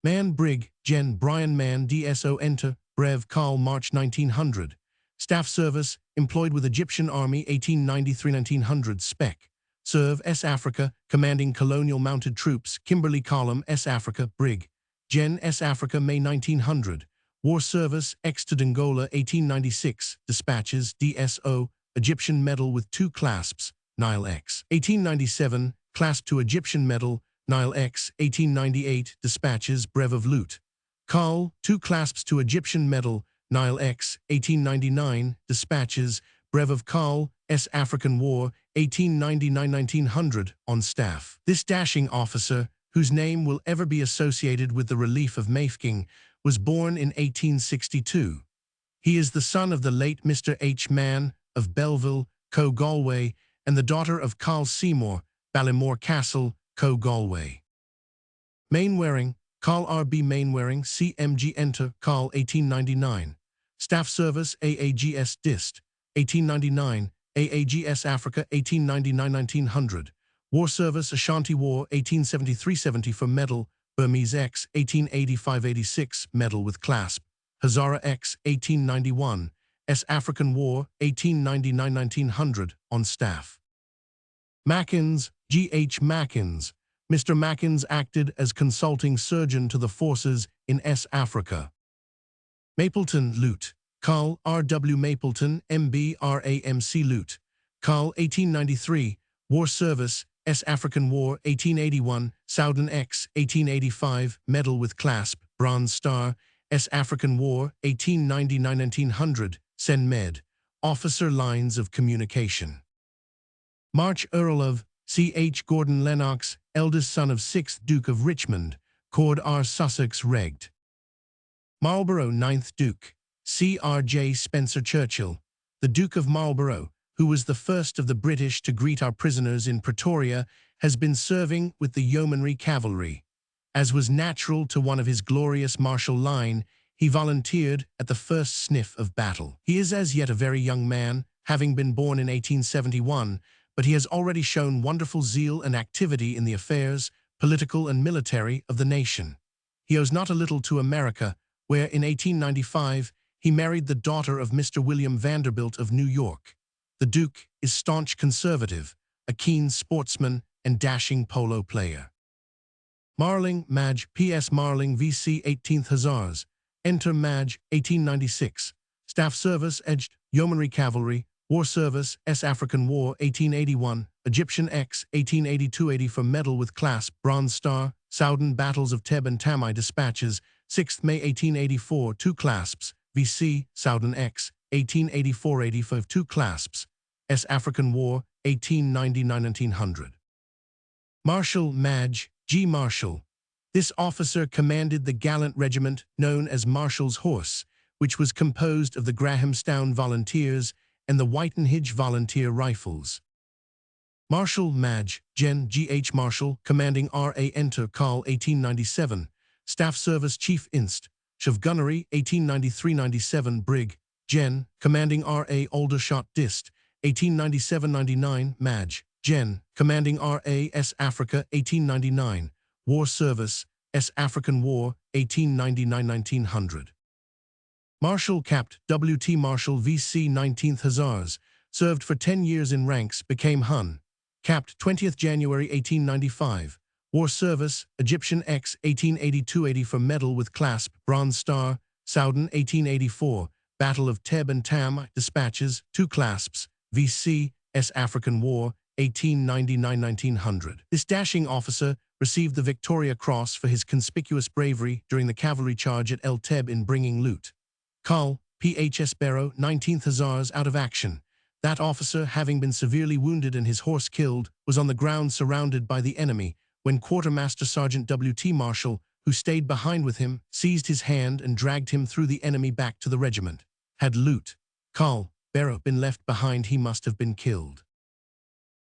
Mann Brig. Gen. Brian Mann, DSO, enter, Brev. Carl, March 1900. Staff Service, employed with Egyptian Army 1893–1900, Spec. Serve, S. Africa, commanding colonial mounted troops, Kimberley Column, S. Africa, Brig. Gen. S. Africa, May 1900. War Service, X to Dongola 1896, Dispatches, DSO, Egyptian Medal with 2 clasps, Nile X. 1897, Clasp to Egyptian Medal, Nile X. 1898, Dispatches, Brev of Lieut. Carl, 2 clasps to Egyptian Medal, Nile X. 1899, Dispatches, Brev of Carl, S. African War, 1899–1900, on staff. This dashing officer, whose name will ever be associated with the relief of Mafeking, was born in 1862. He is the son of the late Mr. H. Mann of Belleville, Co. Galway, and the daughter of Carl Seymour, Ballymore Castle, Co. Galway. Mainwaring, Carl R.B. Mainwaring, CMG, enter, Carl 1899. Staff Service, AAGS Dist, 1899, AAGS Africa 1899–1900. War Service, Ashanti War 1873–70 for Medal, Burmese X 1885–86, Medal with Clasp, Hazara X 1891, S. African War 1899–1900, on staff. Mackins, G.H. Mackins. Mr. Mackins acted as consulting surgeon to the forces in S. Africa. Mapleton, Lieut. Carl R.W. Mapleton, M.B. R.A.M.C. Lieut. Carl 1893, War Service, S. African War 1881, Soudan X 1885, Medal with Clasp, Bronze Star, S. African War 1899–1900, Sen Med, Officer Lines of Communication. March Earl of C.H. Gordon Lennox, eldest son of 6th Duke of Richmond, Cord R. Sussex Regged. Marlborough, 9th Duke, C.R.J. Spencer Churchill, the Duke of Marlborough, who was the first of the British to greet our prisoners in Pretoria, has been serving with the Yeomanry Cavalry. As was natural to one of his glorious martial line, he volunteered at the first sniff of battle. He is as yet a very young man, having been born in 1871, but he has already shown wonderful zeal and activity in the affairs, political and military, of the nation. He owes not a little to America, where in 1895 he married the daughter of Mr. William Vanderbilt of New York. The Duke is staunch conservative, a keen sportsman and dashing polo player. Marling, Maj. P.S. Marling, V.C. 18th Hussars. Enter Maj. 1896. Staff Service, Edged, Yeomanry Cavalry, War Service, S. African War 1881, Egyptian X 1882–80 for Medal with Clasp, Bronze Star, Soudan Battles of Teb and Tamai Dispatches, 6th May 1884, 2 clasps, VC, Southern X, 1884-85, 2 clasps, S. African War, 1899-1900. Marshal Madge G. Marshall. This officer commanded the gallant regiment known as Marshall's Horse, which was composed of the Grahamstown Volunteers and the Whitenhedge Volunteer Rifles. Marshal Madge Gen. G. H. Marshall, commanding R.A. Enter Call 1897, Staff Service Chief Inst. of Gunnery 1893-97 Brig. Gen. Commanding R.A. Aldershot Dist 1897-99 Madge Gen. Commanding R.A. S. Africa 1899 War Service S. African War 1899-1900. Marshal Capt. W. T. Marshall VC 19th Hussars, served for 10 years in ranks, became Hun. Capt. 20th January 1895. War Service, Egyptian X 1882-80 for Medal with Clasp, Bronze Star, Soudan 1884, Battle of Teb and Tam, Dispatches, 2 clasps, VC, S. African War, 1899-1900. This dashing officer received the Victoria Cross for his conspicuous bravery during the cavalry charge at El Teb in bringing loot. Col. P.H.S. Barrow, 19th Hussars, out of action. That officer, having been severely wounded and his horse killed, was on the ground surrounded by the enemy, when Quartermaster Sergeant W. T. Marshall, who stayed behind with him, seized his hand and dragged him through the enemy back to the regiment. Had Loot, Col. Barrow, been left behind, he must have been killed.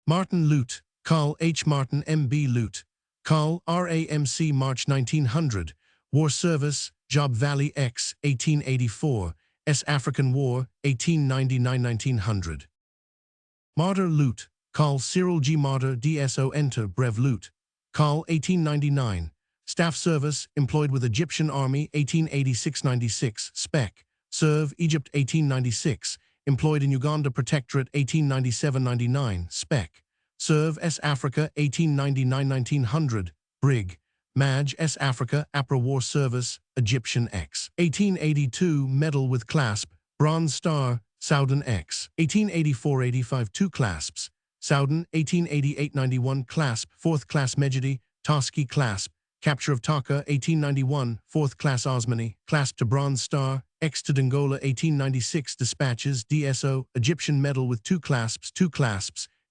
Martin Loot, Col. H. Martin M.B. Loot, Col. R.A.M.C. March 1900, War Service, Job Valley X, 1884, S. African War, 1899-1900. Martyr Loot, Col. Cyril G. Martyr DSO Enter Brev Loot, Col. 1899, Staff Service, employed with Egyptian Army 1886-96, Spec, Serve Egypt 1896, employed in Uganda Protectorate 1897-99, Spec, Serve S. Africa 1899-1900, Brig. Madge S. Africa, APRA War Service, Egyptian X. 1882, Medal with Clasp, Bronze Star, Soudan X. 1884-85, 2 clasps, Soudan, 1888-91, Clasp, 4th Class Mejidi, Toski Clasp, Capture of Taka, 1891, 4th Class Osmani, Clasp to Bronze Star, X to Dongola, 1896, Dispatches, DSO, Egyptian Medal with 2 clasps,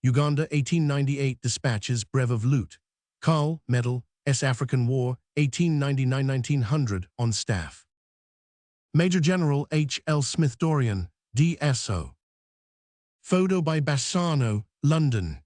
Uganda, 1898, Dispatches, Brev of Loot, Col. Medal, S. African War, 1899-1900, on staff. Major General H. L. Smith Dorian, DSO. Photo by Bassano, London.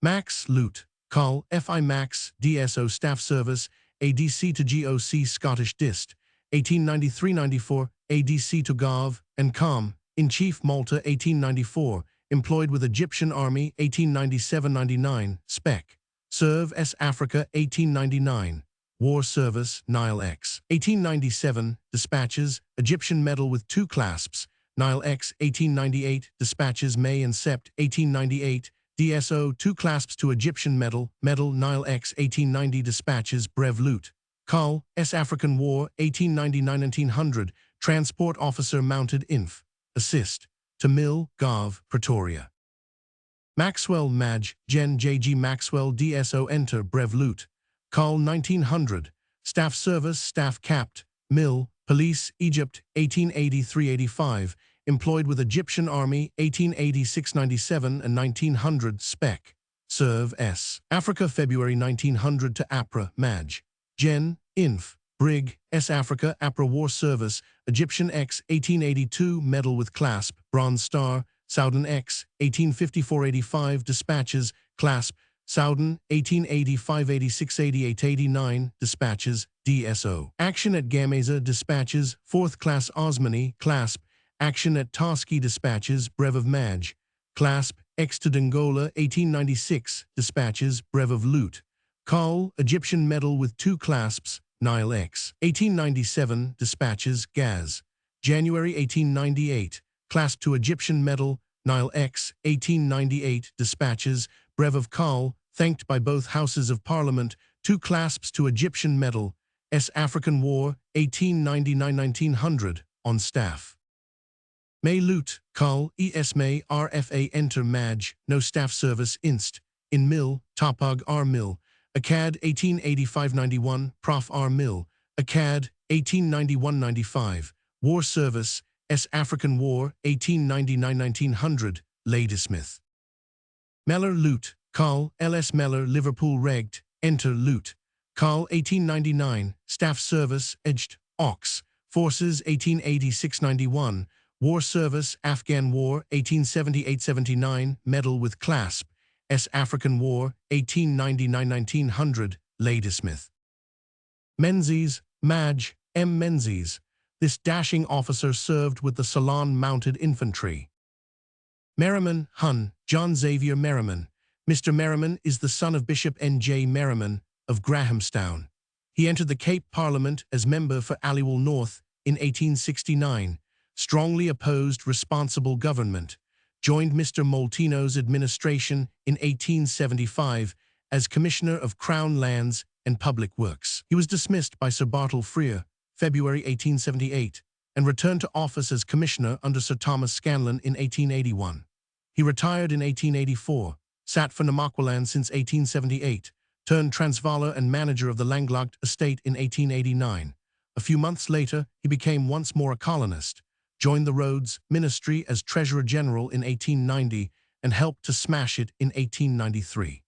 Max Loot, Col. F.I. Max, DSO Staff Service, ADC to GOC Scottish Dist, 1893-94, ADC to Gov. and Com. in Chief Malta, 1894, employed with Egyptian Army, 1897-99, Spec. Serve S. Africa, 1899. War Service, Nile X. 1897, Dispatches, Egyptian Medal with 2 clasps, Nile X. 1898, Dispatches May and Sept. 1898, DSO 2 clasps to Egyptian Medal, Nile X. 1890, Dispatches Brev Loot, Col. S. African War, 1899-1900, Transport Officer Mounted Inf. Assist. To Mill, Gov. Pretoria. Maxwell Madge, Gen. J.G. Maxwell DSO Enter Brev Loot, Col. 1900, Staff Service Staff Capt. Mill, Police, Egypt, 1883-85, employed with Egyptian Army, 1886-97 and 1900, Spec. Serve S. Africa February 1900 to APRA, Madge. Gen. Inf. Brig. S. Africa, APRA War Service, Egyptian X, 1882, Medal with Clasp, Bronze Star, Soudan X, 1854-85, Dispatches, Clasp, Soudan, 1885-86-88-89, Dispatches, DSO. Action at Gameza, Dispatches, 4th Class Osmani, Clasp, Action at Toski, Dispatches, Brev of Madge, Clasp, X to Dongola, 1896, Dispatches, Brev of Loot, Col. Egyptian Medal with 2 clasps, Nile X, 1897, Dispatches, Gaz, January 1898, Clasp to Egyptian Medal, Nile X, 1898, Dispatches, Brev of Col, thanked by both Houses of Parliament, 2 clasps to Egyptian Medal, S. African War, 1899-1900, on staff. May Loot, Col. E.S. May, RFA Enter Madge, no staff service Inst. In Mill, Topog R. Mill, ACAD 1885-91, Prof. R. Mill, ACAD 1891-95, War Service, S. African War, 1899–1900, Ladysmith. Mellor Lute, Carl, L.S. Mellor, Liverpool Regged, Enter Lute. Carl, 1899, Staff Service, Edged, Ox, Forces, 1886–91, War Service, Afghan War, 1878–79, Medal with Clasp, S. African War, 1899–1900, Ladysmith. Menzies, Madge, M. Menzies. This dashing officer served with the Ceylon Mounted Infantry. Merriman, Hun, John Xavier Merriman. Mr. Merriman is the son of Bishop N. J. Merriman of Grahamstown. He entered the Cape Parliament as member for Aliwal North in 1869, strongly opposed responsible government, joined Mr. Molteno's administration in 1875 as Commissioner of Crown Lands and Public Works. He was dismissed by Sir Bartle Frere, February 1878, and returned to office as Commissioner under Sir Thomas Scanlon in 1881. He retired in 1884, sat for Namaqualand since 1878, turned Transvaaler and manager of the Langlaagte estate in 1889. A few months later, he became once more a colonist, joined the Rhodes Ministry as Treasurer General in 1890, and helped to smash it in 1893.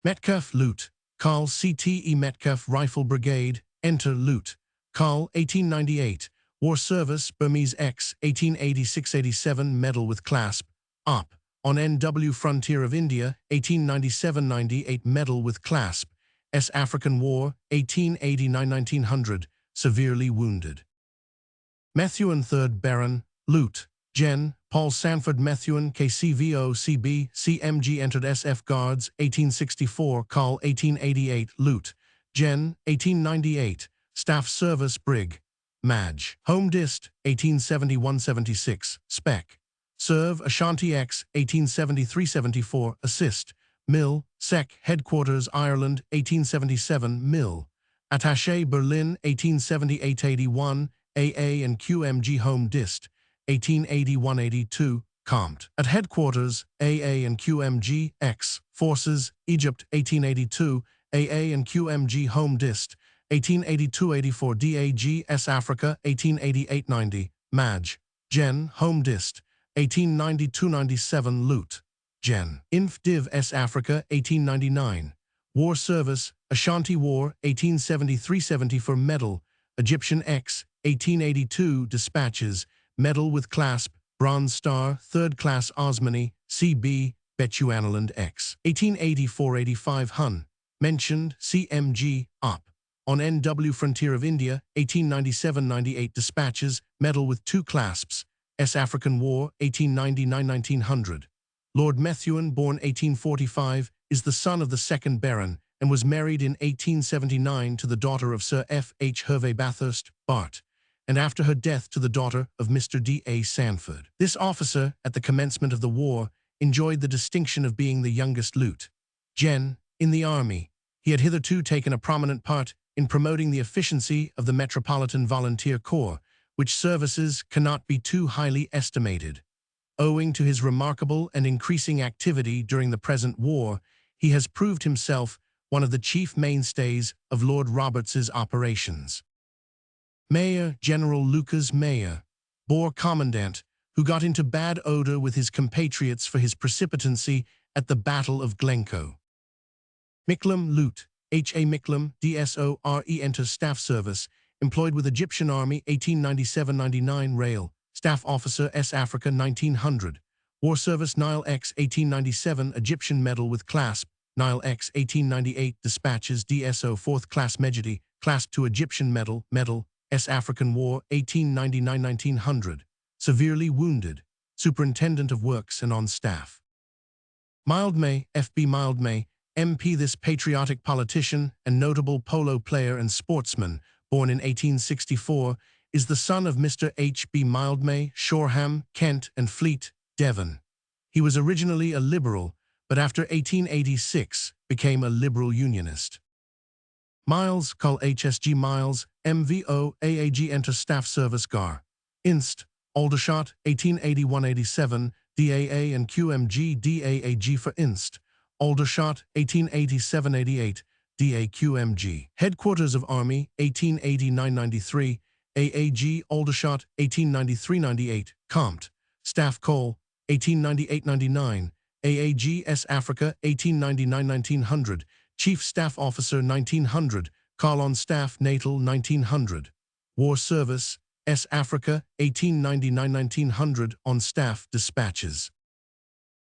Metcalfe Lute, Carl C.T.E. Metcalfe Rifle Brigade, Enter Lute. Carl, 1898, War Service, Burmese X, 1886–87, Medal with Clasp, Op. On N.W. Frontier of India, 1897–98, Medal with Clasp, S. African War, 1889–1900, severely wounded. Methuen 3rd Baron, Lute, Gen. Paul Sanford Methuen, KCVO CB, CMG entered SF Guards, 1864, Carl, 1888, Lute, Gen. 1898, Staff Service Brig. Madge. Home Dist, 1871–76, Spec. Serve Ashanti X, 1873–74, Assist. Mill, Sec. Headquarters Ireland, 1877, Mill. Attaché Berlin, 1878–81, AA and QMG Home Dist, 1881–82, Compt. At Headquarters, AA and QMG, X. Forces, Egypt, 1882, AA and QMG Home Dist, 1882–84, DAG, S. Africa, 1888–90, Madge. Gen. Home Dist, 1892–97, Lute. Gen. Inf. Div. S. Africa, 1899. War Service, Ashanti War, 1873–74, Medal. Egyptian X, 1882, Dispatches, Medal with Clasp, Bronze Star, 3rd Class Osmani, CB, Bechuanaland X. 1884–85, Hun. Mentioned, CMG, Op. On N.W. Frontier of India, 1897–98, Dispatches, Medal with 2 Clasps, S. African War, 1899–1900. Lord Methuen, born 1845, is the son of the 2nd Baron, and was married in 1879 to the daughter of Sir F. H. Hervey Bathurst, Bart, and after her death to the daughter of Mr. D. A. Sanford. This officer, at the commencement of the war, enjoyed the distinction of being the youngest Lute. Gen. In the army, he had hitherto taken a prominent part in promoting the efficiency of the Metropolitan Volunteer Corps, which services cannot be too highly estimated. Owing to his remarkable and increasing activity during the present war, he has proved himself one of the chief mainstays of Lord Roberts's operations. Mayor General Lucas Mayer, Boer commandant, who got into bad odor with his compatriots for his precipitancy at the Battle of Glencoe. Micklem Lute, H.A. Micklem, DSORE enters Staff Service, employed with Egyptian Army 1897–99, Rail, Staff Officer S. Africa 1900, War Service Nile X 1897, Egyptian Medal with Clasp, Nile X 1898, Dispatches DSO 4th Class Mejidi, Clasp to Egyptian Medal, Medal, S. African War 1899–1900, severely wounded, Superintendent of Works and on staff. Mildmay, F.B. Mildmay, MP. This patriotic politician and notable polo player and sportsman, born in 1864, is the son of Mr. H.B. Mildmay, Shoreham, Kent and Fleet, Devon. He was originally a Liberal, but after 1886 became a Liberal Unionist. Miles, Col HSG Miles, MVO, AAG enter Staff Service Gar. Inst. Aldershot, 1881–87, DAA and QMG DAAG for Inst. Aldershot, 1887–88, DAQMG. Headquarters of Army, 1889–93, AAG Aldershot 1893-98, Compt. Staff Col. 1898-99, AAG S Africa 1899-1900, Chief Staff Officer 1900, Call on Staff Natal 1900, War Service S Africa 1899-1900 on Staff Dispatches.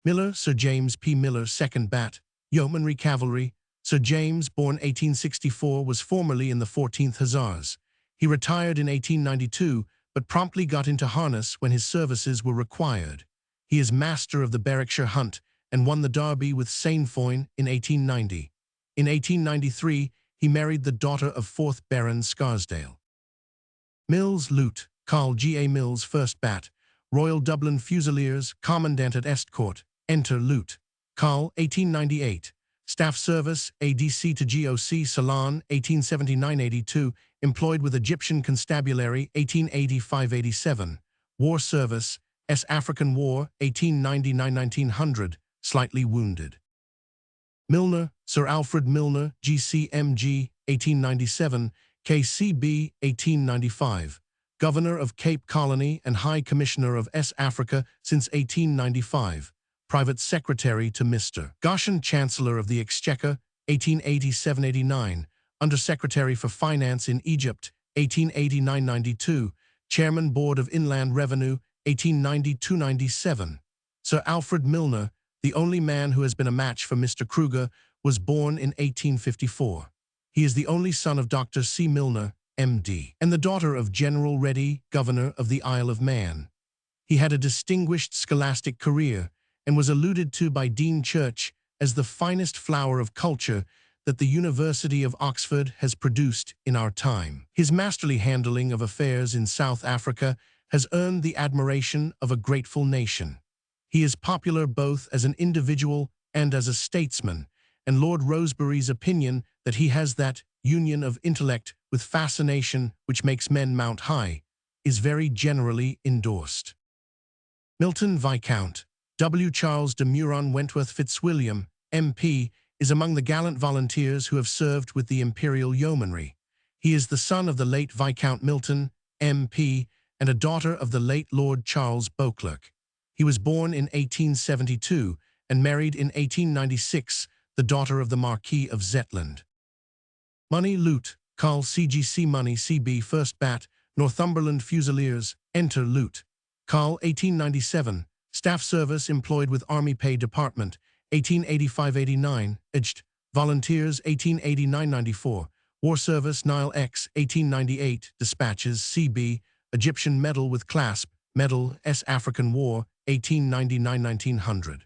Miller, Sir James P. Miller, 2nd Bat, Yeomanry Cavalry. Sir James, born 1864, was formerly in the 14th Hussars. He retired in 1892, but promptly got into harness when his services were required. He is master of the Berwickshire Hunt and won the Derby with Sainfoin in 1890. In 1893, he married the daughter of 4th Baron Scarsdale. Mills, Lute, Carl G. A. Mills, 1st Bat, Royal Dublin Fusiliers, Commandant at Estcourt, enter Lute. Carl, 1898. Staff Service, ADC to GOC, Ceylon, 1879-82, employed with Egyptian Constabulary, 1885-87. War Service, S African War, 1899-1900, slightly wounded. Milner, Sir Alfred Milner, GCMG, 1897, KCB, 1895. Governor of Cape Colony and High Commissioner of S Africa since 1895. Private Secretary to Mr. Goshen, Chancellor of the Exchequer, 1887-89. Under-Secretary for Finance in Egypt, 1889-92. Chairman Board of Inland Revenue, 1892-97. Sir Alfred Milner, the only man who has been a match for Mr. Kruger, was born in 1854. He is the only son of Dr. C. Milner, M.D., and the daughter of General Reddy, Governor of the Isle of Man. He had a distinguished scholastic career and was alluded to by Dean Church as the finest flower of culture that the University of Oxford has produced in our time. His masterly handling of affairs in South Africa has earned the admiration of a grateful nation. He is popular both as an individual and as a statesman, and Lord Rosebery's opinion that he has that union of intellect with fascination which makes men mount high is very generally endorsed. Milton Viscount W. Charles de Meuron Wentworth Fitzwilliam, MP, is among the gallant volunteers who have served with the Imperial Yeomanry. He is the son of the late Viscount Milton, MP, and a daughter of the late Lord Charles Beauclerk. He was born in 1872 and married in 1896, the daughter of the Marquis of Zetland. Money Lute, Carl CGC Money CB 1st Bat, Northumberland Fusiliers, enter Lute. Carl 1897, Staff Service employed with Army Pay Department, 1885-89, Aged, Volunteers 1889-94, War Service Nile X 1898, Dispatches CB, Egyptian Medal with Clasp, Medal S African War 1899-1900.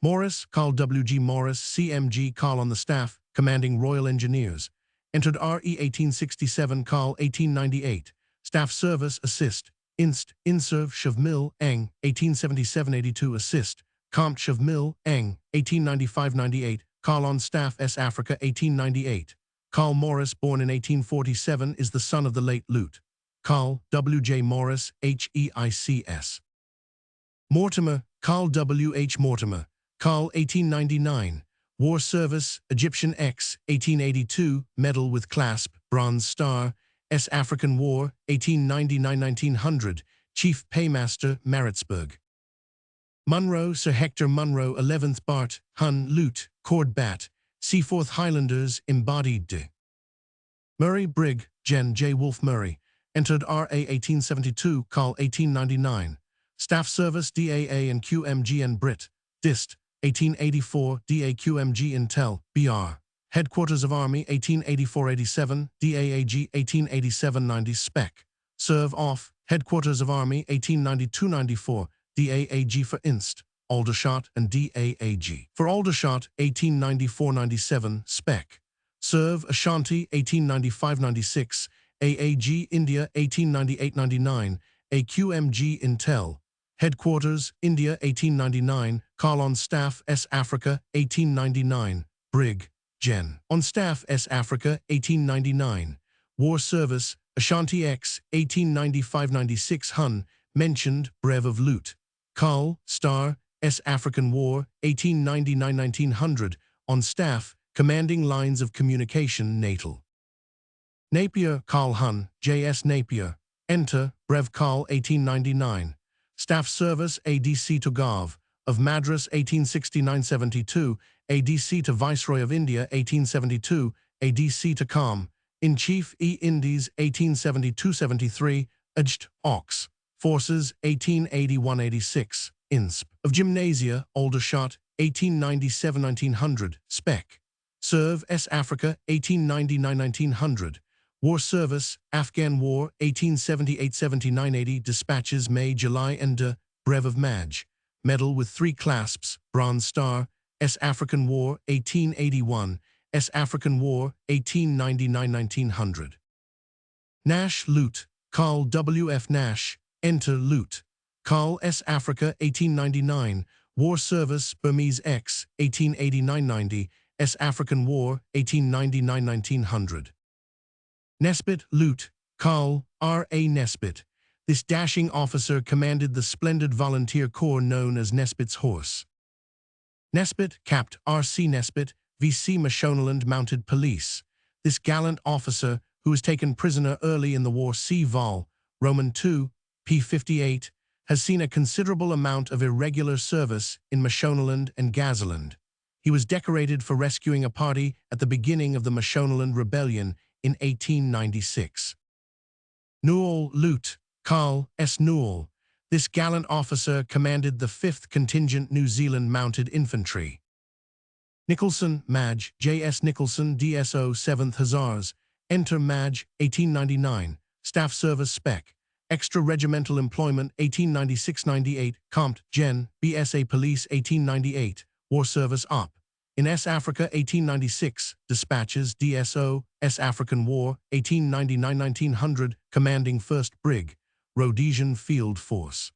Morris, Carl W.G. Morris, CMG, Carl on the Staff, Commanding Royal Engineers, entered RE 1867, Carl 1898, Staff Service Assist, Inst, Inserv Shavmil, Eng, 1877-82 Assist, Compt Shavmil, Eng, 1895-98, Carl on Staff S Africa 1898. Carl Morris, born in 1847, is the son of the late Lute. Carl W.J. Morris, HEICS. Mortimer, Carl W.H. Mortimer, Carl 1899, War Service, Egyptian X, 1882, Medal with Clasp, Bronze Star, S African War, 1899-1900, Chief Paymaster, Maritzburg. Munro, Sir Hector Munro, 11th Bart, Hun, Lute, Cord Bat, Seaforth Highlanders, embodied de. Murray, Brig, Gen. J. Wolfe Murray, entered RA 1872, Col 1899, Staff Service DAA and QMGN Brit, Dist, 1884, DAQMG Intel, BR. Headquarters of Army 1884-87, DAAG 1887-90 Spec. Serve Off, Headquarters of Army 1892-94, DAAG for Inst, Aldershot and DAAG. For Aldershot 1894-97 Spec. Serve Ashanti 1895-96, AAG India 1898-99, AQMG Intel. Headquarters India 1899, Carl on Staff S Africa 1899, Brig. Gen. On Staff S Africa 1899. War Service Ashanti X 1895-96 Hun, mentioned Brev of Lute. Carl, Star, S African War 1899-1900, on Staff, Commanding Lines of Communication Natal. Napier, Carl Hun, J.S. Napier. Enter, Brev Carl 1899. Staff Service ADC to Gav, of Madras 1869-72, ADC to Viceroy of India 1872, ADC to Kham, In-Chief E-Indies 1872-73, Ajt, Ox, Forces 1881-86, Insp. Of Gymnasia, Aldershot 1897-1900, Spec. Serve S. Africa 1899-1900. War Service, Afghan War, 1878-79-80, Dispatches May-July and De, Brev of Maj. Medal with 3 clasps, Bronze Star, S. African War, 1881, S. African War, 1899-1900. Nash, Lute, Carl W. F. Nash, Enter Lute. Carl S. Africa, 1899, War Service, Burmese X, 1889-90, S. African War, 1899-1900. Nesbitt, Lute, Carl, R. A. Nesbitt. This dashing officer commanded the splendid volunteer corps known as Nesbitt's Horse. Nesbitt, Capt. R. C. Nesbitt, V.C. Mashonaland Mounted Police. This gallant officer, who was taken prisoner early in the war C. Vol. Roman II, p. 58, has seen a considerable amount of irregular service in Mashonaland and Gazaland. He was decorated for rescuing a party at the beginning of the Mashonaland Rebellion in 1896. Newell, Lute, Carl S. Newell. This gallant officer commanded the 5th Contingent New Zealand Mounted Infantry. Nicholson, Maj. J. S. Nicholson, DSO 7th Hussars. Enter Maj. 1899. Staff Service Spec. Extra Regimental Employment 1896-98. Compt. Gen. BSA Police 1898. War Service Op. In S. Africa 1896, Dispatches DSO, S. African War, 1899-1900, Commanding 1st Brig, Rhodesian Field Force.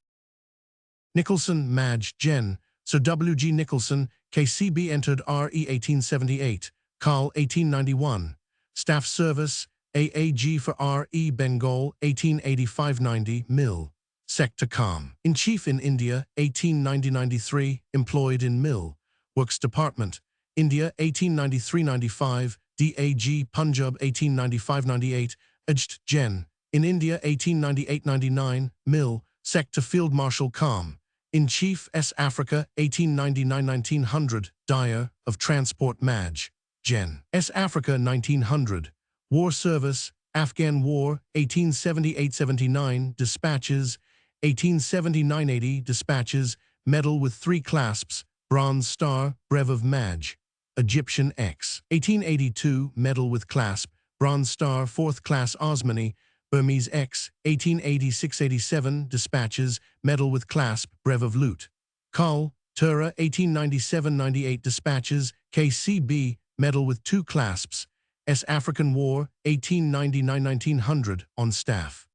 Nicholson, Maj. Gen. Sir W. G. Nicholson, KCB entered RE 1878, Carl 1891. Staff Service, AAG for RE Bengal 1885-90, Mill, Sector Kham. In-Chief in India 1890-93, employed in Mill, Works Department, India 1893-95, DAG Punjab 1895-98, Ajt Gen. In India 1898-99, Mill, Sector Field Marshal Kham. In-Chief S. Africa 1899-1900, Dyer of Transport Maj. Gen. S. Africa 1900. War Service, Afghan War 1878-79, Dispatches 1879-80, Dispatches, Medal with 3 clasps, Bronze Star, Brev of Maj. Egyptian X. 1882, Medal with clasp, Bronze Star, 4th Class Osmani, Burmese X. 1886-87, Dispatches, Medal with clasp, Brev of Lute. Carl, Tura, 1897-98, Dispatches, KCB, Medal with 2 clasps, S. African War, 1899-1900, on staff.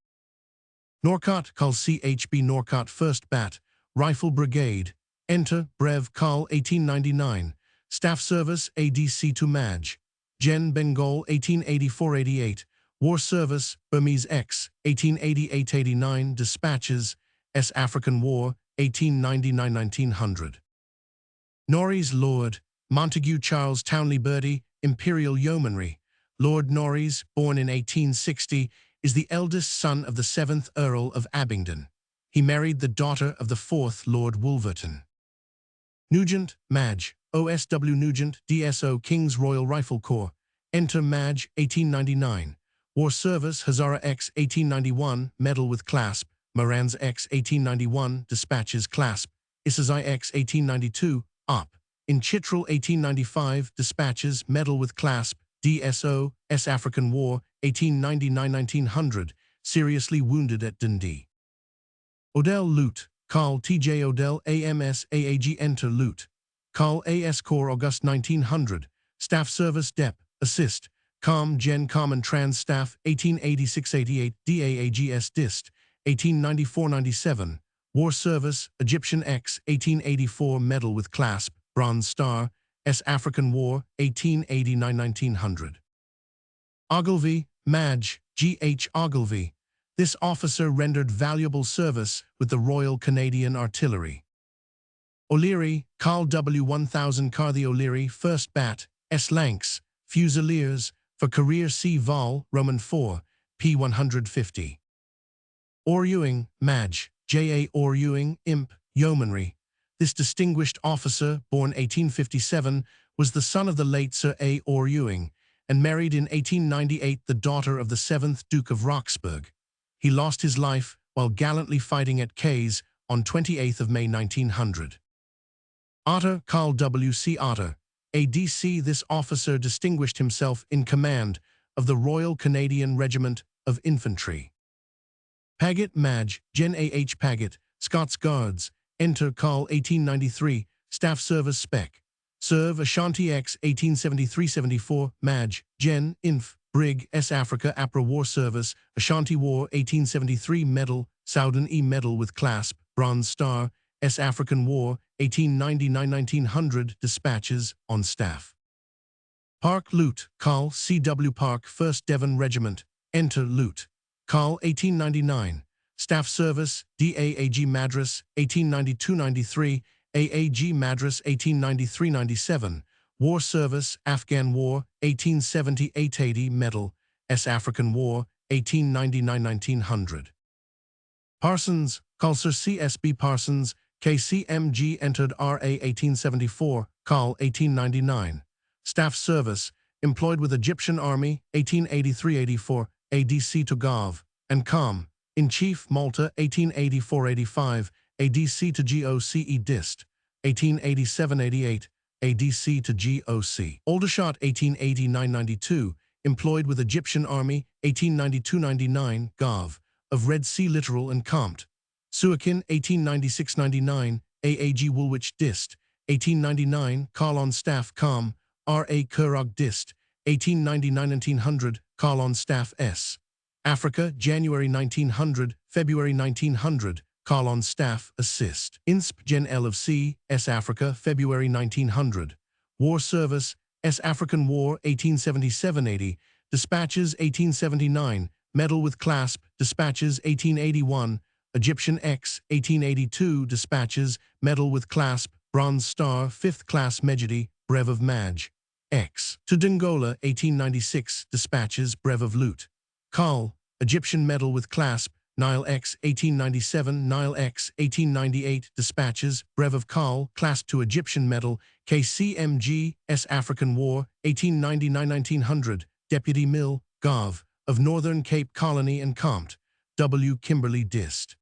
Norcott, Carl CHB Norcott 1st Bat, Rifle Brigade. Enter, Brev Carl 1899. Staff Service ADC to Maj. Gen. Bengal 1884-88. War Service Burmese X 1888-89. Dispatches S. African War 1899-1900. Norreys Lord Montague Charles Townley Bertie, Imperial Yeomanry. Lord Norreys, born in 1860, is the eldest son of the 7th Earl of Abingdon. He married the daughter of the 4th Lord Wolverton. Nugent, Maj. OSW Nugent, DSO King's Royal Rifle Corps. Enter Maj. 1899. War Service Hazara X 1891, Medal with clasp. Marans X 1891, Dispatches clasp. Isazai X 1892, Op. In Chitral 1895, Dispatches, Medal with clasp. DSO, S. African War, 1899-1900, seriously wounded at Dundee. Odell Lute, Carl T.J. Odell AMS AAG Enter Lute. Carl A.S. Corps August 1900, Staff Service Dep. Assist. Com Gen Common Trans Staff 1886-88 DAAGS Dist 1894-97. War Service Egyptian X 1884 Medal with clasp. Bronze Star S. African War 1889-1900. Ogilvy, Maj. G.H. Ogilvy. This officer rendered valuable service with the Royal Canadian Artillery. O'Leary, Carl W. 1000 Carthy O'Leary, 1st Bat, S. Lanks, Fusiliers, For career see Vol, Roman 4, p. 150. Orr-Ewing, Madge, J. A. Orr-Ewing, Imp, Yeomanry. This distinguished officer, born 1857, was the son of the late Sir A. Orr-Ewing, and married in 1898 the daughter of the 7th Duke of Roxburgh. He lost his life while gallantly fighting at Cays on 28 May 1900. Otter, Carl W. C. Otter, ADC. This officer distinguished himself in command of the Royal Canadian Regiment of Infantry. Paget, Madge, Gen. A. H. Paget, Scots Guards. Enter Carl 1893, Staff Service Spec. Serve Ashanti X 1873-74, Madge, Gen. Inf. Brig. S. Africa APRA War Service, Ashanti War 1873 Medal, Soudan E. Medal with Clasp, Bronze Star, S. African War 1899-1900 Dispatches, on staff. Park, Lute, Carl C. W. Park 1st Devon Regiment. Enter Lute. Carl 1899. Staff Service, DAAG Madras, 1892-93, AAG Madras, 1893-97, War Service, Afghan War, 1870-880 Medal, S. African War, 1899-1900. Parsons, Carl Sir C. S. B. Parsons, KCMG. Entered RA 1874, Carl 1899. Staff Service, employed with Egyptian Army, 1883-84, ADC to Gov, and Com. In Chief, Malta, 1884-85, ADC to GOCE Dist, 1887-88, ADC to GOC. Aldershot, 1889-92, employed with Egyptian Army, 1892-99, Gov, of Red Sea Littoral and Compt. Suakin, 1896-99, AAG Woolwich Dist, 1899, Carl on Staff Com, R.A. Kurog Dist, 1899-1900, Carl on Staff S. Africa, January 1900, February 1900, Carl on Staff Assist. INSP Gen L of C, S. Africa, February 1900. War Service, S. African War, 1877-80, Dispatches, 1879, Medal with Clasp, Dispatches, 1881, Egyptian X, 1882, Dispatches, Medal with Clasp, Bronze Star, 5th Class Mejidi, Brev of Madge. X. To Dongola, 1896, Dispatches, Brev of Lute. Carl, Egyptian Medal with Clasp, Nile X, 1897, Nile X, 1898, Dispatches, Brev of Carl, Clasp to Egyptian Medal, KCMG, S. African War, 1899-1900, Deputy Mill, Gov, of Northern Cape Colony and Compt, W. Kimberley Dist.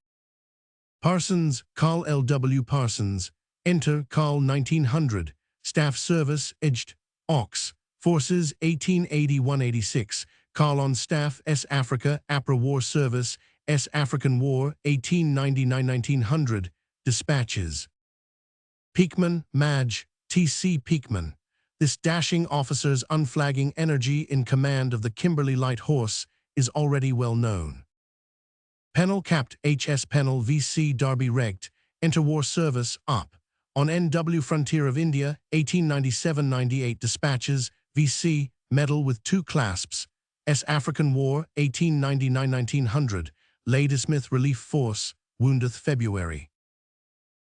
Parsons, Carl L. W. Parsons. Enter Carl 1900, Staff Service, Edged, Ox, Forces, 1881-86, Carl on Staff, S. Africa, APRA War Service, S. African War, 1899-1900, Dispatches. Peakman, Madge, T.C. Peakman. This dashing officer's unflagging energy in command of the Kimberley Light Horse is already well known. Pennell, Capt. H.S. Pennell, V.C. Derby Regt, Enter War Service, Up. On N.W. Frontier of India, 1897-98 Dispatches, V.C. Medal with 2 Clasps, S. African War, 1899-1900, Ladysmith Relief Force, woundeth February.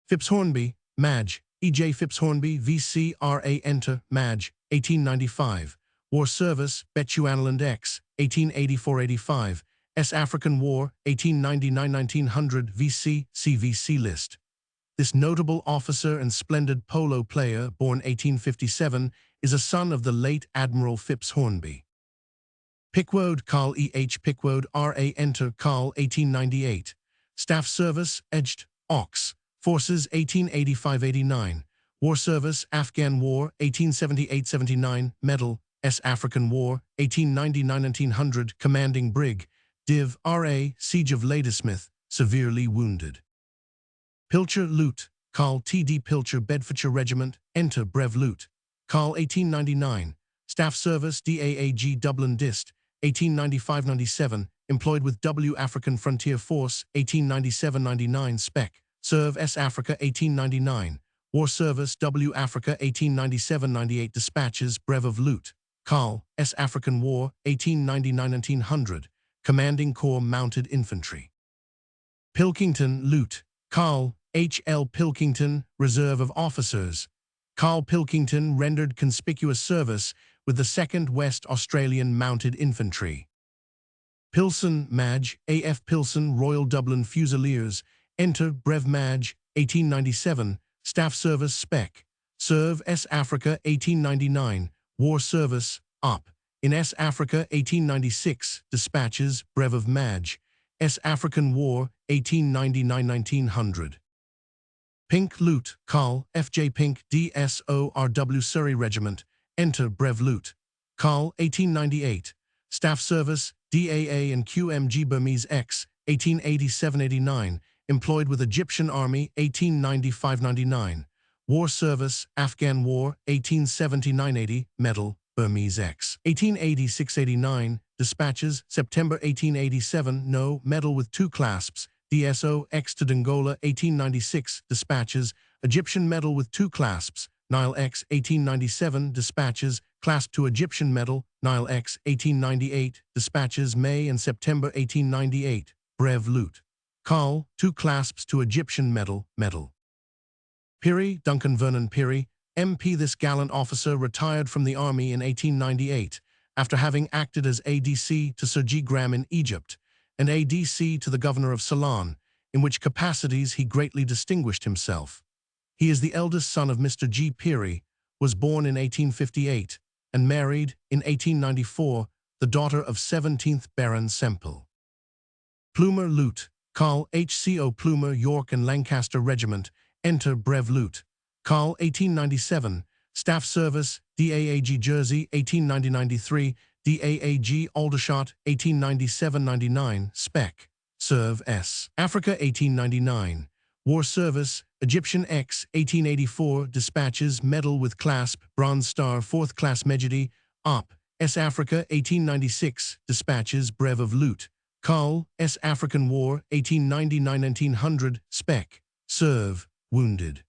Phipps Hornby, Madge, E.J. Phipps Hornby, V.C. R.A. Enter, Madge, 1895, War Service, Bechuanaland X, 1884-85, S. African War, 1899-1900, V.C. CVC List. This notable officer and splendid polo player, born 1857, is a son of the late Admiral Phipps Hornby. Pickwoad, Carl E. H. Pickwoad, R.A. Enter, Carl, 1898. Staff Service, Edged, Ox, Forces, 1885-89. War Service, Afghan War, 1878-79, Medal, S. African War, 1899-1900, Commanding Brig, Div. R.A., Siege of Ladysmith, severely wounded. Pilcher, Lute, Carl T. D. Pilcher, Bedfordshire Regiment, Enter, Brev Lute. Carl, 1899. Staff Service, DAAG Dublin Dist, 1895-97, employed with W. African Frontier Force, 1897-99 Spec. Serve S. Africa, 1899. War Service, W. Africa, 1897-98 Dispatches, Brev of Lute. Carl, S. African War, 1899-1900. Commanding Corps Mounted Infantry. Pilkington, Lute. Carl, H. L. Pilkington, Reserve of Officers. Carl Pilkington rendered conspicuous service with the 2nd West Australian Mounted Infantry. Pilson, Maj. A.F. Pilson, Royal Dublin Fusiliers, enter Brev Maj. 1897, Staff Service Spec. Serve S. Africa 1899, War Service, Op. In S. Africa 1896, Dispatches, Brev of Maj. S. African War, 1899-1900. Pink Lute, Carl, F.J. Pink, D.S.O.R.W. Surrey Regiment, enter Brev Lute. Carl, 1898. Staff Service, DAA and QMG Burmese X, 1887-89, employed with Egyptian Army, 1895-99. War Service, Afghan War, 1879-80, Medal, Burmese X. 1886-89, Dispatches, September 1887, No, Medal with 2 clasps, DSO, X to Dongola, 1896, Dispatches, Egyptian Medal with 2 clasps, Nile X, 1897, Dispatches, clasp to Egyptian Medal, Nile X, 1898, Dispatches, May and September 1898, Brev Lute. Carl, 2 clasps to Egyptian Medal, Medal. Peary, Duncan Vernon Peary, MP. This gallant officer retired from the army in 1898, after having acted as ADC to Sir G. Graham in Egypt, and ADC to the Governor of Ceylon, in which capacities he greatly distinguished himself. He is the eldest son of Mr. G. Peary, was born in 1858, and married, in 1894, the daughter of 17th Baron Semple. Plumer Lute, Carl H.C.O. Plumer, York and Lancaster Regiment, enter Brev Lute. Carl, 1897, Staff Service, DAAG Jersey, 1890-93, DAAG Aldershot, 1897-99, Spec. Serve S. Africa, 1899. War Service, Egyptian X, 1884, Dispatches, Medal with Clasp, Bronze Star, 4th Class Medjedi, Op. S. Africa, 1896, Dispatches, Brev of Lute. Carl, S. African War, 1899-1900, Spec. Serve. Wounded.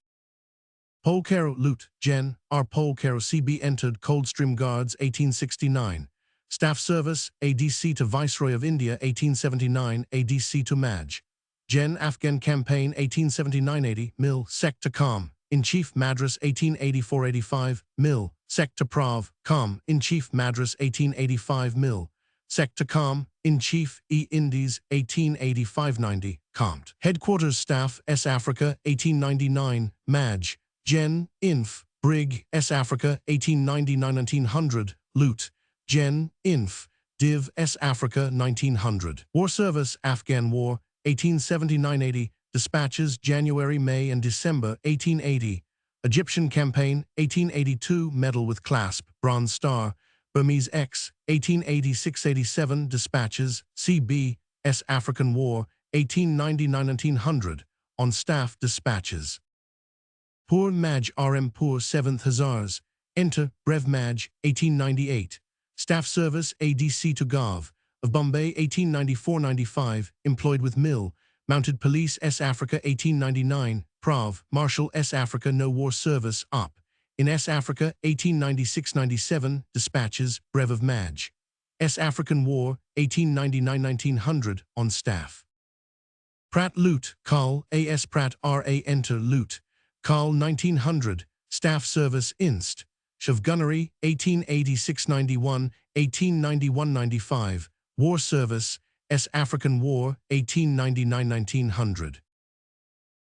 Polkero Lute, Gen. R. Polkero CB entered Coldstream Guards, 1869. Staff Service, ADC to Viceroy of India, 1879, ADC to Maj. Gen. Afghan Campaign, 1879-80, Mil. Sec to Com. In-Chief Madras, 1884-85, Mil. Sec to Prav. Com. In-Chief Madras, 1885, Mil. Sec to Com. In-Chief E. Indies, 1885-90, Compt. Headquarters Staff, S. Africa, 1899, Maj. Gen. Inf. Brig. S. Africa, 1899-1900, Lute. Gen. Inf. Div. S. Africa, 1900. War Service, Afghan War, 1879-80, Dispatches, January, May, and December, 1880. Egyptian Campaign, 1882, Medal with Clasp, Bronze Star, Burmese X, 1886-87, Dispatches, CB, S. African War, 1899-1900, on Staff Dispatches. Pur Maj RM Pur 7th Hussars, enter Brev Maj, 1898. Staff Service ADC to Gav, of Bombay 1894-95, employed with Mill, Mounted Police S. Africa 1899, Prav, Marshal S. Africa No War Service, Op. In S. Africa 1896-97, Dispatches, Brev of Maj. S. African War, 1899-1900, on Staff. Pratt Lute, Carl, A.S. Pratt R.A. Enter Lute. Carl 1900, Staff Service Inst. Shav Gunnery, 1886-91, 1891-95, War Service, S. African War, 1899-1900.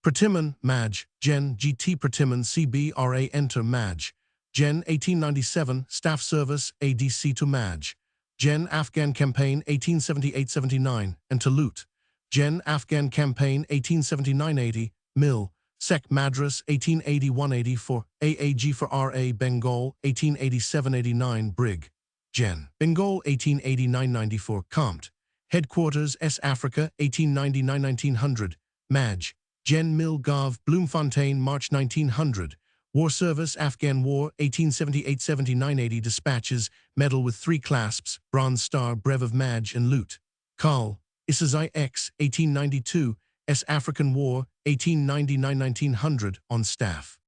Pratimon, Maj. Gen. G.T. Pratimon C.B.R.A. Enter Maj. Gen. 1897, Staff Service, ADC to Maj. Gen. Afghan Campaign, 1878-79, Enter Lute. Gen. Afghan Campaign, 1879-80, Mil. Sec. Madras, 1881-84, AAG for R.A. Bengal, 1887-89, Brig. Gen. Bengal, 1889-94, Compt. Headquarters, S. Africa, 1899-1900, Maj. Gen. Mil. Gav. Bloemfontein, March 1900. War Service, Afghan War, 1878-79-80, Dispatches, Medal with 3 clasps, Bronze Star, Brev of Maj and Lute. Carl. Isazai X, 1892, S. African War, 1899-1900, on Staff.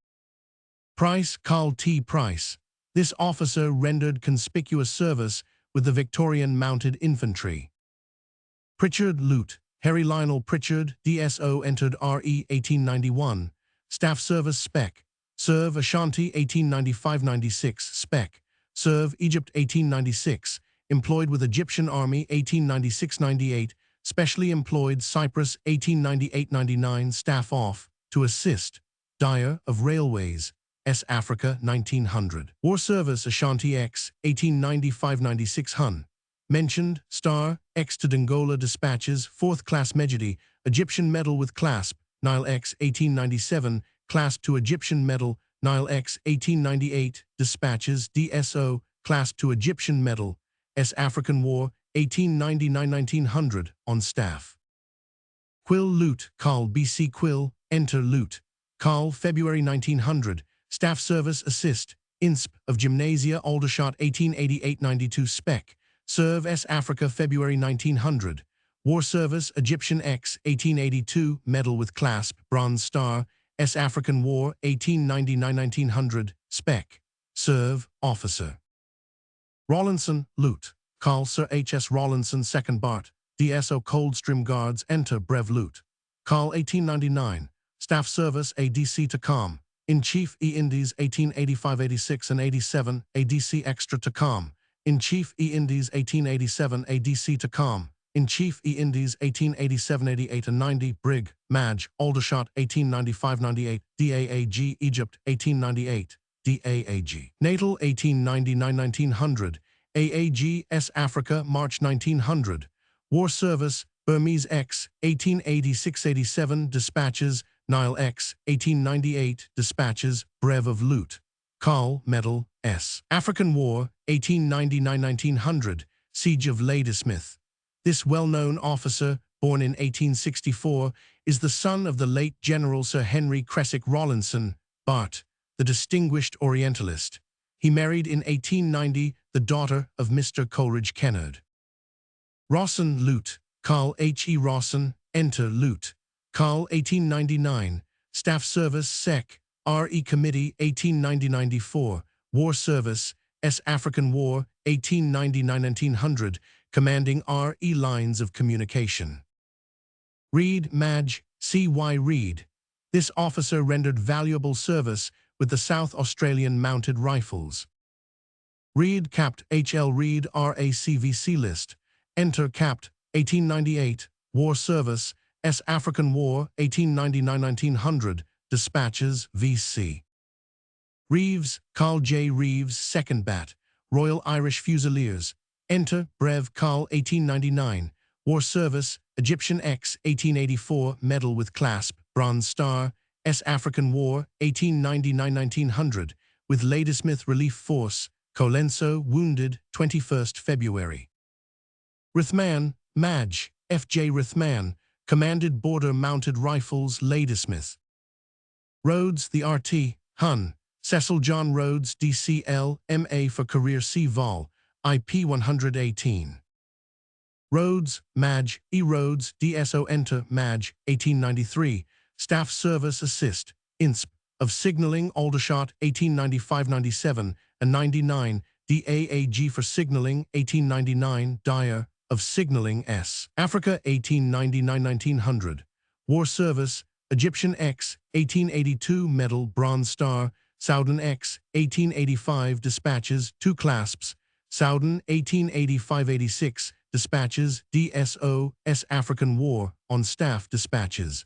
Price, Carl T. Price. This officer rendered conspicuous service with the Victorian Mounted Infantry. Pritchard Lute, Harry Lionel Pritchard, DSO entered RE 1891, Staff Service Spec. Serve Ashanti 1895-96, Spec. Serve Egypt 1896, employed with Egyptian Army 1896-98, specially employed Cyprus 1898-99, staff off, to assist, Dyer of Railways, S. Africa 1900. War Service Ashanti X 1895-96 Hun. Mentioned, Star, X to Dongola Dispatches, 4th Class Mejidi, Egyptian Medal with Clasp, Nile X 1897, Clasp to Egyptian Medal, Nile X 1898, Dispatches, DSO, Clasp to Egyptian Medal, S. African War, 1899-1900, on staff. Quill Lute, Carl B.C. Quill, Enter Lute. Carl, February 1900, Staff Service Assist, INSP of Gymnasia Aldershot 1888-92 Spec. Serve S. Africa, February 1900. War Service Egyptian X 1882, Medal with Clasp, Bronze Star, S. African War 1899-1900, Spec. Serve, Officer. Rawlinson, Lute. Carl Sir H.S. Rawlinson, 2nd Bart, DSO Coldstream Guards, Enter Brev Lute. Carl 1899, Staff Service ADC to Com. In-Chief E-Indies 1885-86 and 87, ADC Extra to Com. In-Chief E-Indies 1887, ADC to Com. In-Chief E-Indies 1887-88 and 90, Brig, Maj, Aldershot 1895-98, DAAG Egypt 1898, DAAG. Natal 1899-1900, AAG S. Africa March 1900. War Service Burmese X 1886-87 Dispatches, Nile X 1898 Dispatches, Brev of Lute. Carl Medal S. African War 1899-1900, Siege of Ladysmith. This well-known officer, born in 1864, is the son of the late General Sir Henry Creswicke Rawlinson, Bart, the distinguished Orientalist. He married in 1890 the daughter of Mr. Coleridge Kennard. Rawson Lute, Carl H. E. Rawson, Enter Lute. Carl 1899, Staff Service Sec. R.E. Committee 1890-94, War Service, S. African War 1899-1900, commanding R.E. lines of communication. Reed Madge, C.Y. Reed. This officer rendered valuable service with the South Australian Mounted Rifles. Reed Capt. H.L. Reed RACVC List. Enter Capt. 1898, War Service, S. African War 1899-1900, Dispatches, V.C. Reeves, Carl J. Reeves, 2nd Bat, Royal Irish Fusiliers. Enter, Brev. Carl 1899, War Service, Egyptian X 1884, Medal with Clasp, Bronze Star, S. African War 1899-1900, with Ladysmith Relief Force, Colenso, wounded, 21st February. Rithman, Madge, F.J. Rithman, commanded Border Mounted Rifles, Ladysmith. Rhodes, the R.T., Hun, Cecil John Rhodes, D.C.L., M.A. for Career C. Vol, IP 118. Rhodes, Madge, E. Rhodes, D.S.O. Enter, Madge, 1893, Staff Service Assist, INSP, of Signaling, Aldershot, 1895-97 and 99, DAAG for Signaling, 1899, Dyer, of Signaling S. Africa, 1899-1900. War Service, Egyptian X, 1882, Medal, Bronze Star, Soudan X, 1885, Dispatches, 2 Clasps, Soudan, 1885-86, Dispatches, DSO, S. African War, on Staff Dispatches.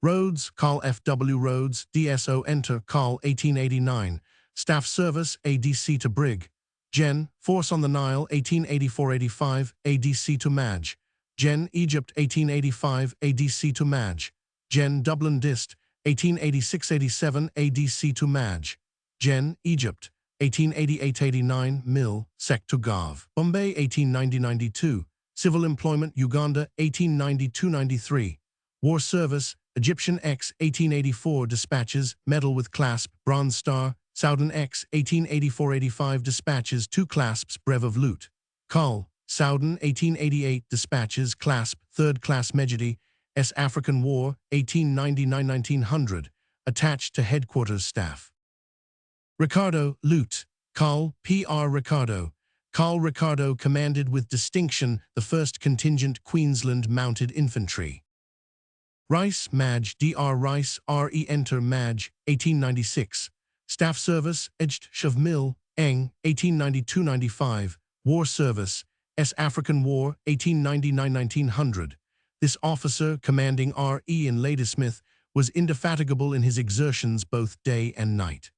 Rhodes, Carl F. W. Rhodes, DSO Enter, Carl 1889, Staff Service, ADC to Brig. Gen, Force on the Nile, 1884-85, ADC to Madge. Gen, Egypt, 1885, ADC to Madge. Gen, Dublin Dist, 1886-87, ADC to Madge. Gen, Egypt, 1888-89, Mill, Sec to Gav. Bombay, 1890-92, Civil Employment, Uganda, 1892-93. War Service, Egyptian X, 1884, Dispatches, Medal with Clasp, Bronze Star, Soudan X, 1884-85, Dispatches, 2 Clasps, Brev of Lute. Carl, Soudan, 1888, Dispatches, Clasp, 3rd Class Mejidi, S. African War, 1899-1900, attached to Headquarters Staff. Ricardo, Lute, Carl, P.R. Ricardo. Carl Ricardo commanded with distinction the 1st Contingent Queensland Mounted Infantry. Rice, Madge, D.R. Rice, R.E. Enter, Madge, 1896. Staff Service, Edged, Shav Mill, Eng, 1892-95, War Service, S. African War, 1899-1900. This officer, commanding R.E. in Ladysmith, was indefatigable in his exertions both day and night.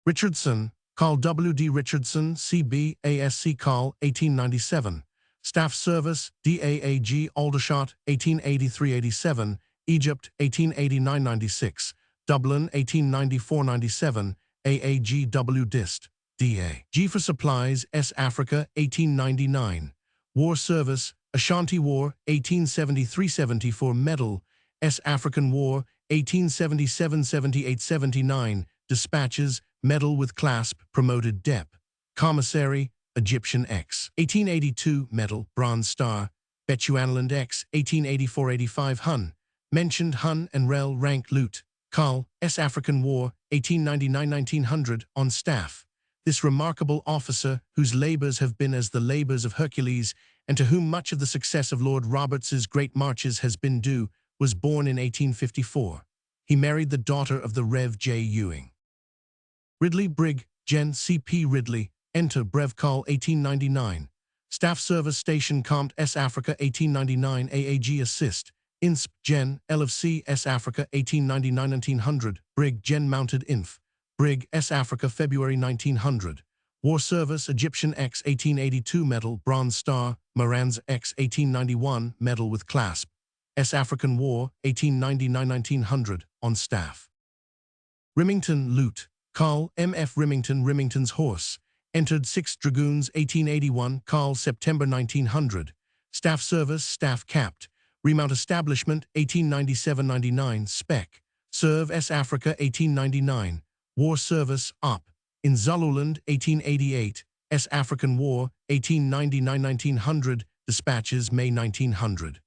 Richardson, Carl W. D. Richardson, C.B., A.S.C. Carl, 1897. Staff Service, D.A.A.G. Aldershot, 1883-87, Egypt, 1889-96, Dublin, 1894-97, A.A.G.W. Dist, D.A. G. for Supplies, S. Africa, 1899. War Service, Ashanti War, 1873-74, Medal, S. African War, 1877-78-79, Dispatches, Medal with Clasp, Promoted Dep. Commissary, Egyptian X. 1882, Medal, Bronze Star, Bechuanaland X. 1884-85, Hun. Mentioned Hun and Rel rank Loot. Carl, S. African War, 1899-1900, on staff. This remarkable officer, whose labors have been as the labors of Hercules, and to whom much of the success of Lord Roberts's great marches has been due, was born in 1854. He married the daughter of the Rev. J. Ewing. Ridley Brig, Gen. C.P. Ridley, Enter Brev Col 1899. Staff Service Station Compt S. Africa 1899 AAG Assist. Insp. Gen. L of C. S. Africa 1899-1900. Brig. Gen. Mounted Inf. Brig. S. Africa February 1900. War Service Egyptian X 1882 Medal, Bronze Star, Marans X 1891 Medal with Clasp. S. African War 1899-1900, on staff. Rimington Loot, Carl M. F. Rimington, Rimington's Horse. Entered 6th Dragoons 1881, Carl September 1900. Staff Service, Staff Capt. Remount Establishment 1897-99, Spec. Serve S. Africa 1899. War Service, Op. In Zululand 1888, S. African War 1899-1900, Dispatches May 1900.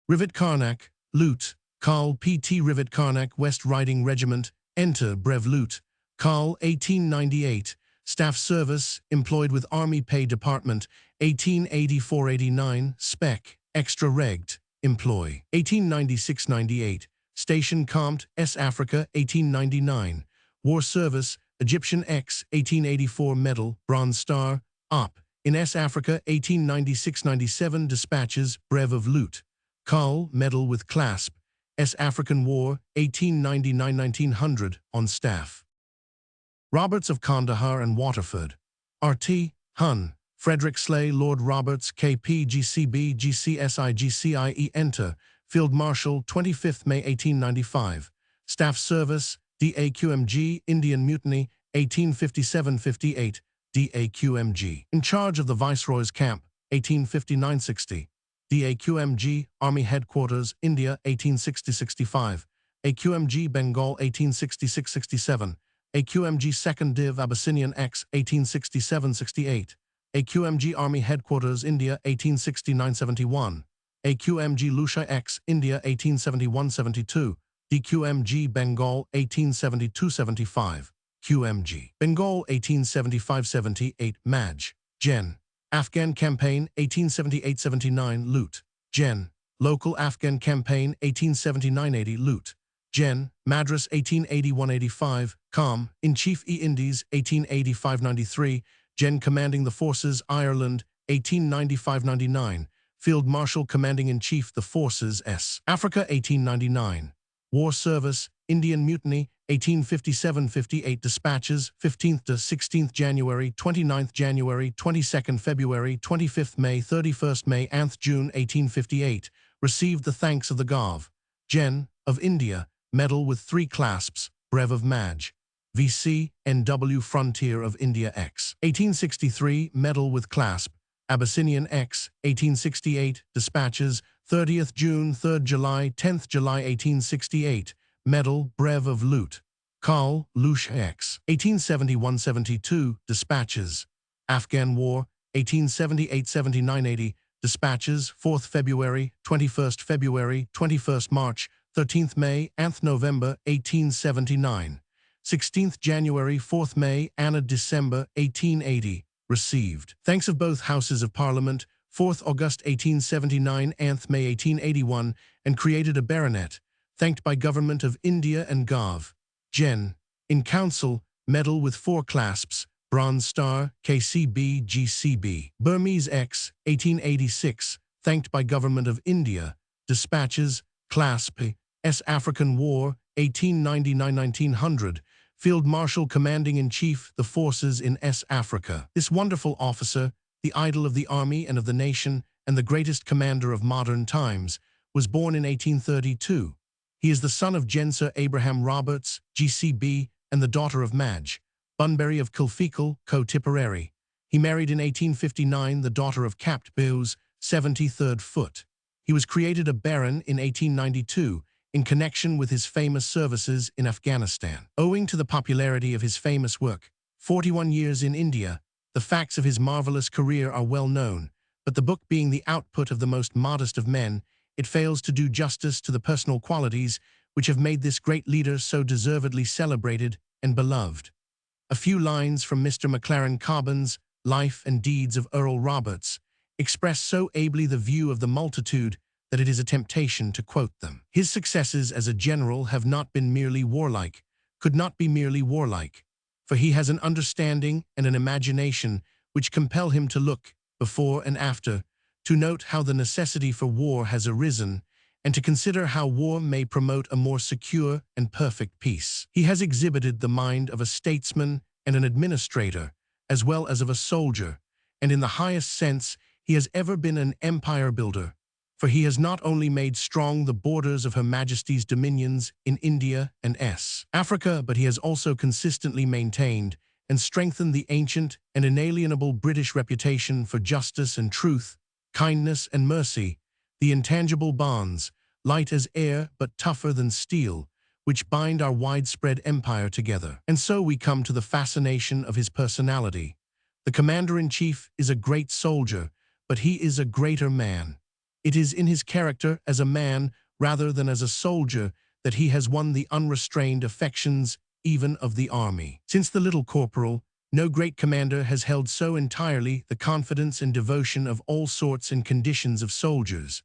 Rivet Karnak, Loot, Carl P. T. Rivet Karnak, West Riding Regiment, Enter Brev Loot, Carl 1898, Staff Service, employed with Army Pay Department, 1884-89, Spec, Extra Regged, Employ, 1896-98, Station Compt, S. Africa, 1899, War Service, Egyptian X, 1884 Medal, Bronze Star, Op. In S. Africa, 1896-97, Dispatches, Brev of Loot, Carl, Medal with Clasp, S. African War, 1899-1900, on staff. Roberts of Kandahar and Waterford. R.T. Hun. Frederick Slay, Lord Roberts, K.P. G.C.B. G.C.S.I. G.C.I.E. Enter. Field Marshal, 25th May 1895. Staff Service, D.A.Q.M.G. Indian Mutiny, 1857-58, D.A.Q.M.G. In charge of the Viceroy's Camp, 1859-60. D.A.Q.M.G. Army Headquarters, India, 1860-65. A.Q.M.G. Bengal, 1866-67. A.Q.M.G. 2nd Div. Abyssinian X, 1867-68. A.Q.M.G. Army Headquarters, India, 1869-71. A.Q.M.G. Lucia X, India, 1871-72. D.Q.M.G. Bengal, 1872-75. Q.M.G. Bengal, 1875-78. Maj. Gen. Afghan Campaign, 1878-79. Loot. Gen. Local Afghan Campaign, 1879-80. Loot. Gen. Madras, 1881-85. Com. In Chief E. Indies, 1885-93. Gen. Commanding the Forces, Ireland, 1895-99. Field Marshal Commanding in Chief the Forces, S. Africa, 1899. War Service, Indian Mutiny, 1857-58. Dispatches, 15th to 16th January, 29th January, 22nd February, 25th May, 31st May, 9th June, 1858. Received the thanks of the Gov. Gen. of India, Medal with 3 clasps, Brev of Maj. V.C. N.W. Frontier of India X. 1863, Medal with clasp, Abyssinian X. 1868, Dispatches, 30th June, 3rd July, 10th July 1868, Medal, Brev of Loot. Carl, Lucia X. 1871-72, Dispatches. Afghan War, 1878-79-80, Dispatches, 4th February, 21st February, 21st March, 13th May, 9th November, 1879. 16th January, 4th May, and December, 1880. Received. Thanks of both Houses of Parliament, 4th August 1879, 9th May 1881, and created a baronet, thanked by Government of India and Gov. Gen. In Council, medal with 4 clasps, Bronze Star, KCB, GCB. Burmese X, 1886, thanked by Government of India, dispatches, clasp, S. African War, 1899-1900, Field Marshal Commanding-in-Chief, the forces in S. Africa. This wonderful officer, the idol of the army and of the nation, and the greatest commander of modern times, was born in 1832. He is the son of Jenser Abraham Roberts, GCB, and the daughter of Madge Bunbury of Kilfeacle, Co-Tipperary. He married in 1859 the daughter of Capt. Bowes, 73rd Foot. He was created a baron in 1892 in connection with his famous services in Afghanistan. Owing to the popularity of his famous work, 41 Years in India, the facts of his marvelous career are well known, but the book being the output of the most modest of men, it fails to do justice to the personal qualities which have made this great leader so deservedly celebrated and beloved. A few lines from Mr. Maclaren Cobham's Life and Deeds of Earl Roberts express so ably the view of the multitude that it is a temptation to quote them. His successes as a general have not been merely warlike, could not be merely warlike, for he has an understanding and an imagination which compel him to look, before and after, to note how the necessity for war has arisen, and to consider how war may promote a more secure and perfect peace. He has exhibited the mind of a statesman and an administrator, as well as of a soldier, and in the highest sense he has ever been an empire builder, for he has not only made strong the borders of Her Majesty's dominions in India and Africa, but he has also consistently maintained and strengthened the ancient and inalienable British reputation for justice and truth, kindness and mercy, the intangible bonds, light as air but tougher than steel, which bind our widespread empire together. And so we come to the fascination of his personality. The commander-in-chief is a great soldier, but he is a greater man. It is in his character as a man rather than as a soldier that he has won the unrestrained affections even of the army. Since the little corporal, no great commander has held so entirely the confidence and devotion of all sorts and conditions of soldiers.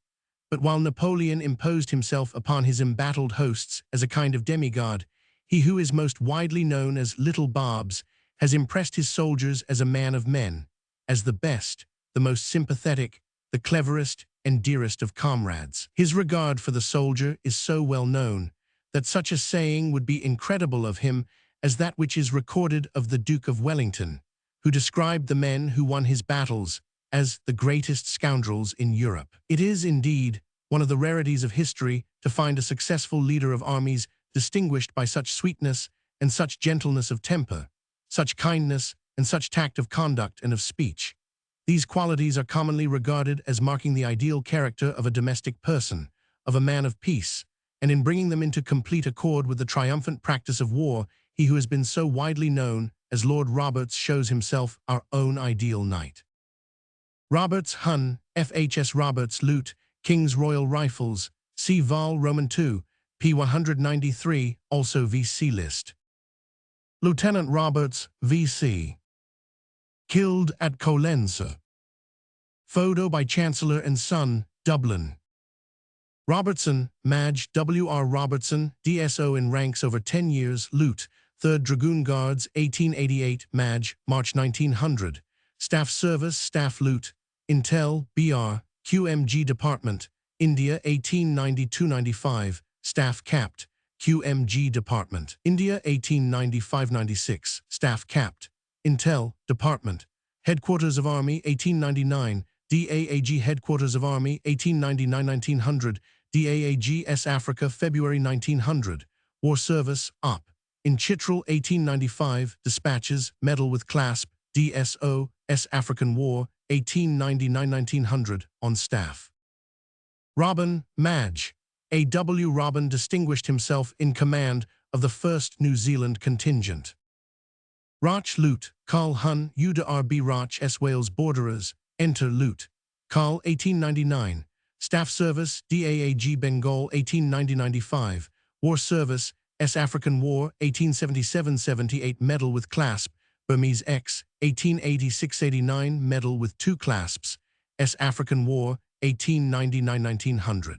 But while Napoleon imposed himself upon his embattled hosts as a kind of demigod, he who is most widely known as Little Bobs has impressed his soldiers as a man of men, as the best, the most sympathetic, the cleverest, and dearest of comrades. His regard for the soldier is so well known that such a saying would be incredible of him as that which is recorded of the Duke of Wellington, who described the men who won his battles as the greatest scoundrels in Europe. It is, indeed, one of the rarities of history to find a successful leader of armies distinguished by such sweetness and such gentleness of temper, such kindness and such tact of conduct and of speech. These qualities are commonly regarded as marking the ideal character of a domestic person, of a man of peace, and in bringing them into complete accord with the triumphant practice of war, he who has been so widely known as Lord Roberts shows himself our own ideal knight. Roberts Hun, FHS Roberts Lute, King's Royal Rifles, C. Vol. Roman II, p. 193, also VC list. Lieutenant Roberts, VC. Killed at Colenso. Photo by Chancellor and Son, Dublin. Robertson, Madge W. R. Robertson, DSO in ranks over 10 years, Lute, 3rd Dragoon Guards, 1888, Madge, March 1900. Staff Service, Staff Lute, Intel, BR, QMG Department, India 1892-95, Staff Capt, QMG Department, India 1895-96, Staff Capt, Intel, Department, Headquarters of Army 1899, DAAG Headquarters of Army 1899-1900, DAAG S Africa February 1900, War Service, OP, in Chitral 1895, Dispatches, Medal with Clasp, DSO, S African War 1899-1900, on staff. Robin, Madge. A.W. Robin distinguished himself in command of the 1st New Zealand contingent. Roch Lute, Carl Hun, Uda R.B. Roch S. Wales Borderers, Enter Lute. Carl 1899, Staff Service, DAAG Bengal 1890-95, War Service, S. African War 1877-78, Medal with Clasp, Burmese X 1886-89, Medal with 2 clasps, S. African War 1899-1900.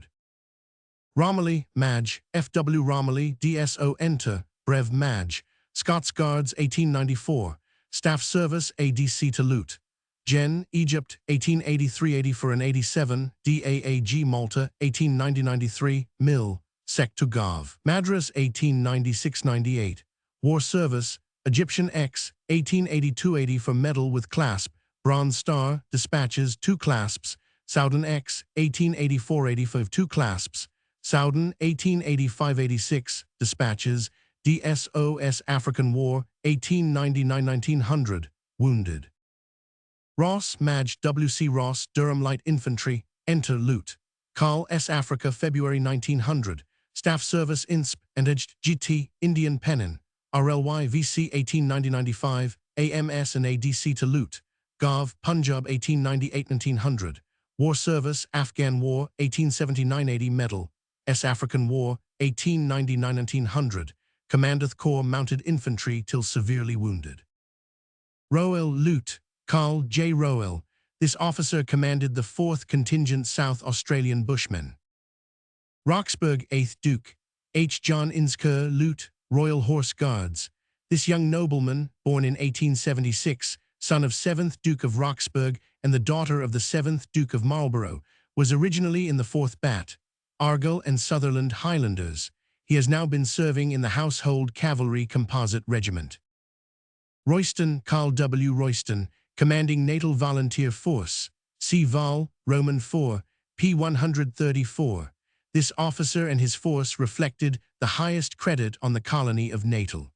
Romilly, Madge, F.W. Romilly, DSO Enter, Brev Madge, Scots Guards 1894, Staff Service ADC to Loot. Gen, Egypt 1883-84 and 87, DAAG Malta 1890-93, Mil, Sec to Gav. Madras 1896-98, War Service, Egyptian X 1882-80 for Medal with Clasp, Bronze Star, Dispatches 2 clasps, Soudan X 1884-80 for 2 clasps, Soudan 1885-86, Dispatches, DSOS African War 1899-1900, Wounded. Ross, Madge W.C. Ross, Durham Light Infantry, Enter Loot. Carl S. Africa, February 1900, Staff Service INSP and Edged GT, Indian Pennin, RLY VC 1890-95, AMS and ADC to Loot. Gav, Punjab 1898-1900, War Service, Afghan War 1879-80 Medal, S. African War 1899-1900, Commandeth Corps Mounted Infantry till severely wounded. Rowell Loot, Carl J. Rowell. This officer commanded the 4th Contingent South Australian Bushmen. Roxburgh 8th Duke, H. John Insker Loot, Royal Horse Guards. This young nobleman, born in 1876, son of 7th Duke of Roxburgh and the daughter of the 7th Duke of Marlborough, was originally in the 4th Bat, Argyll and Sutherland Highlanders. He has now been serving in the Household Cavalry Composite Regiment. Royston, Carl W. Royston, commanding Natal Volunteer Force, C. Vol, Roman 4, P. 134. This officer and his force reflected the highest credit on the colony of Natal.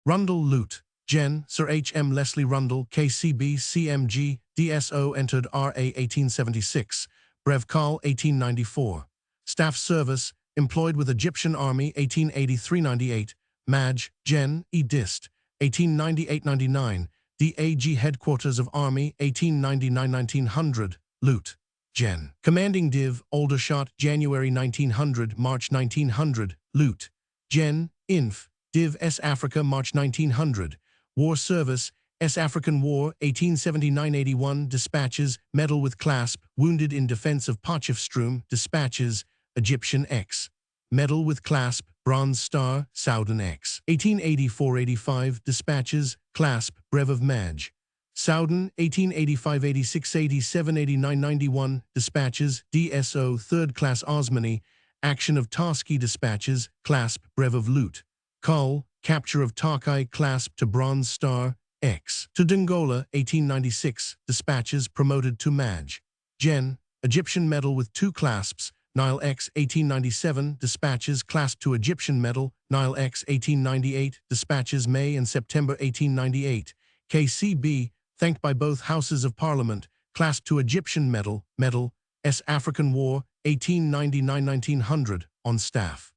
Rundle Loot, Gen. Sir H. M. Leslie Rundle, KCB, CMG, DSO entered RA 1876, Brev Col 1894. Staff Service, employed with Egyptian Army 1883-98, Madge, Gen. E. Dist, 1898-99, DAG Headquarters of Army 1899-1900, Loot. Gen. Commanding Div. Aldershot, January 1900, March 1900, Loot. Gen. Inf. Div. S. Africa, March 1900. War Service, S. African War, 1879-81, Dispatches, Medal with Clasp, Wounded in Defense of Potchefstroom, Dispatches, Egyptian X. Medal with Clasp, Bronze Star, Soudan X. 1884-85, Dispatches, Clasp, Brev of Madge. Soudan, 1885-86-87-89-91, Dispatches, DSO, 3rd Class Osmany, Action of Tosky Dispatches, Clasp, Brev of Loot. Col, Capture of Tokai, Clasp to Bronze Star, X. To Dongola, 1896, Dispatches, promoted to Madge. Gen. Egyptian Medal with 2 clasps, Nile X 1897, Dispatches, Clasp to Egyptian Medal, Nile X 1898, Dispatches May and September 1898, KCB, thanked by both Houses of Parliament, Clasp to Egyptian Medal, Medal, S. African War, 1899-1900, on staff.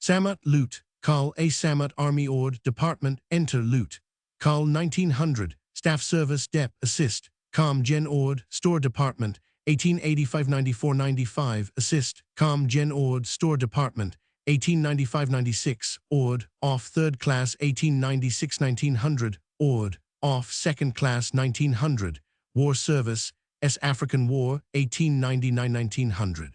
Samut Loot, Carl A. Samut Army Ord, Department, Enter Loot. Carl 1900, Staff Service Dep. Assist, Com Gen Ord, Store Department, 1885-94-95, Assist, Com Gen Ord, Store Department, 1895-96, Ord, Off 3rd Class 1896-1900, Ord, Off 2nd Class 1900, War Service, S. African War, 1899-1900.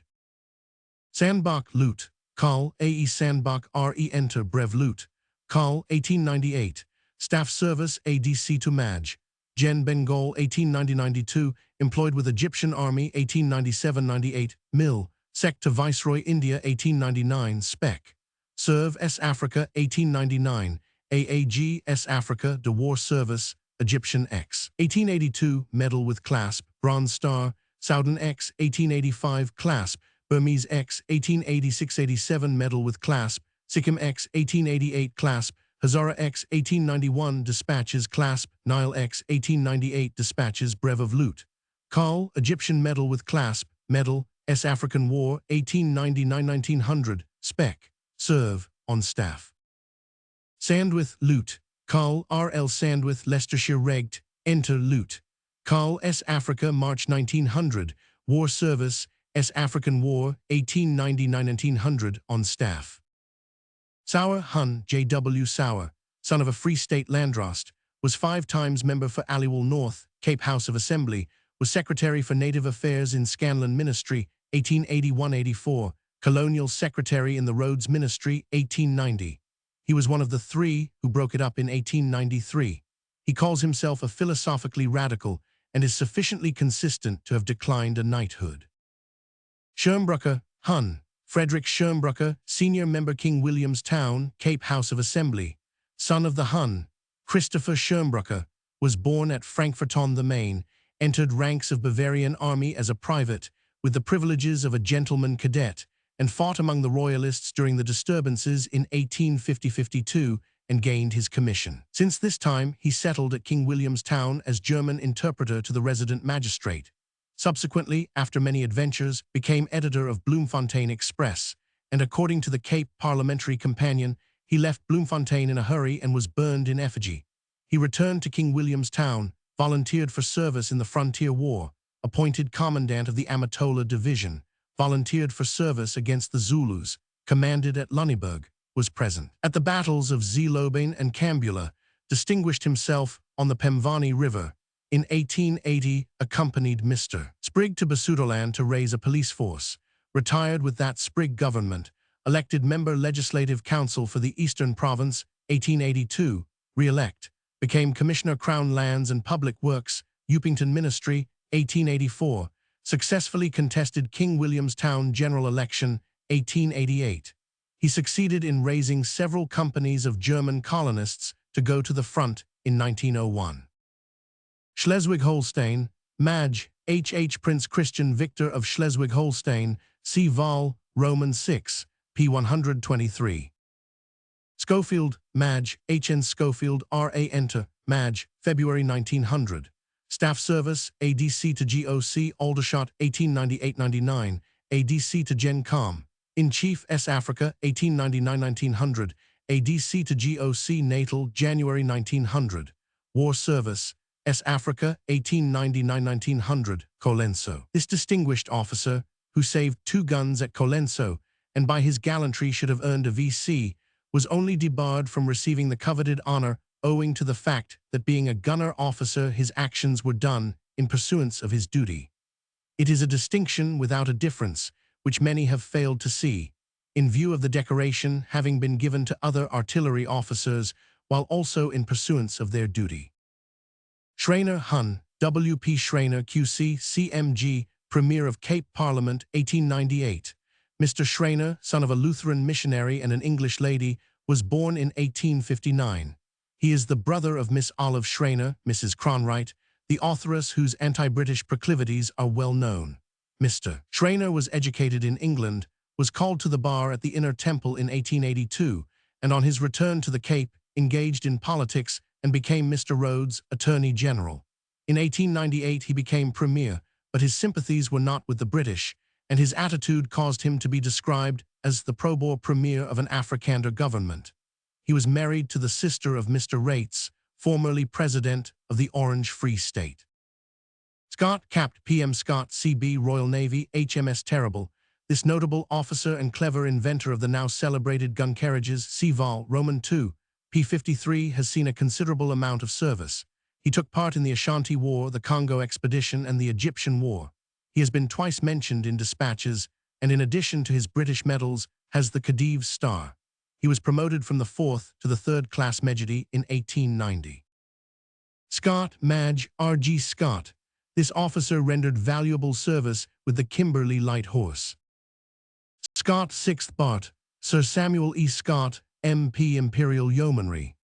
Sandbach Loot, Carl A. E. Sandbach R.E. Enter Brev Loot, Carl 1898, Staff Service ADC to Madge. Gen. Bengal 1890-92, employed with Egyptian Army 1897-98, Mil, Sec to Viceroy India 1899, Spec. Serve S. Africa 1899, AAG S. Africa de War Service, Egyptian X. 1882, Medal with Clasp, Bronze Star, Soudan X 1885, Clasp, Burmese X 1886-87, Medal with Clasp, Sikkim X 1888, Clasp, Hazara X 1891, Dispatches, Clasp, Nile X 1898, Dispatches, Brev of Loot. Carl, Egyptian Medal with Clasp, Medal, S. African War, 1899-1900, Spec. Serve, on staff. Sandwith Loot, Carl R. L. Sandwith, Leicestershire Regt, Enter Loot. Carl S. Africa, March 1900, War Service, S. African War, 1899-1900, on staff. Sauer Hun, J.W. Sauer, son of a Free State Landdrost, was 5 times member for Aliwal North, Cape House of Assembly, was Secretary for Native Affairs in Scanlan Ministry, 1881-84, Colonial Secretary in the Rhodes Ministry, 1890. He was one of the three who broke it up in 1893. He calls himself a philosophically radical and is sufficiently consistent to have declined a knighthood. Schirmbrucker, Hun. Frederick Schirmbrucker, senior member King William's Town, Cape House of Assembly, son of the Hun. Christopher Schirmbrucker was born at Frankfurt-on-the-Main, entered ranks of Bavarian army as a private, with the privileges of a gentleman cadet, and fought among the royalists during the disturbances in 1850–52 and gained his commission. Since this time, he settled at King William's Town as German interpreter to the resident magistrate. Subsequently, after many adventures, became editor of Bloemfontein Express, and according to the Cape Parliamentary Companion, he left Bloemfontein in a hurry and was burned in effigy. He returned to King William's Town, volunteered for service in the Frontier War, appointed commandant of the Amatola Division, volunteered for service against the Zulus, commanded at Lunenburg, was present at the battles of Zeeloben and Cambula, distinguished himself on the Pemvani River. In 1880, accompanied Mr. Sprigg to Basutoland to raise a police force, retired with that Sprigg government, elected member Legislative Council for the Eastern Province, 1882, re-elect, became Commissioner Crown Lands and Public Works, Upington Ministry, 1884, successfully contested King William's Town general election, 1888. He succeeded in raising several companies of German colonists to go to the front in 1901. Schleswig-Holstein, Maj. H. Prince Christian Victor of Schleswig-Holstein, C. Vol. Roman 6, p. 123. Schofield, Maj. H.N. Schofield, R.A. Enter, Maj. February 1900. Staff Service, ADC to GOC, Aldershot, 1898–99, ADC to Gen Com. In-Chief, S. Africa, 1899–1900, ADC to GOC Natal, January 1900. War Service, S. Africa, 1899–1900, Colenso. This distinguished officer, who saved 2 guns at Colenso, and by his gallantry should have earned a V.C., was only debarred from receiving the coveted honor owing to the fact that being a gunner officer his actions were done in pursuance of his duty. It is a distinction without a difference, which many have failed to see, in view of the decoration having been given to other artillery officers while also in pursuance of their duty. Schreiner, Hun. W. P. Schreiner, Q.C., C.M.G., Premier of Cape Parliament, 1898. Mr. Schreiner, son of a Lutheran missionary and an English lady, was born in 1859. He is the brother of Miss Olive Schreiner, Mrs. Cronwright, the authoress whose anti-British proclivities are well known. Mr. Schreiner was educated in England, was called to the bar at the Inner Temple in 1882, and on his return to the Cape, engaged in politics and became Mr. Rhodes, Attorney General. In 1898 he became Premier, but his sympathies were not with the British, and his attitude caused him to be described as the pro-Boer Premier of an Afrikaner government. He was married to the sister of Mr. Rates, formerly President of the Orange Free State. Scott, Capt. P.M. Scott, C.B., Royal Navy, HMS Terrible. This notable officer and clever inventor of the now celebrated gun carriages, C. Vol. Roman 2, P.53, has seen a considerable amount of service. He took part in the Ashanti War, the Congo Expedition, and the Egyptian War. He has been twice mentioned in dispatches, and in addition to his British medals, has the Khedive's Star. He was promoted from the 4th to the 3rd class Medjedi in 1890. Scott, Maj. R.G. Scott. This officer rendered valuable service with the Kimberley Light Horse. Scott, 6th Bart. Sir Samuel E. Scott, M.P. Imperial Yeomanry.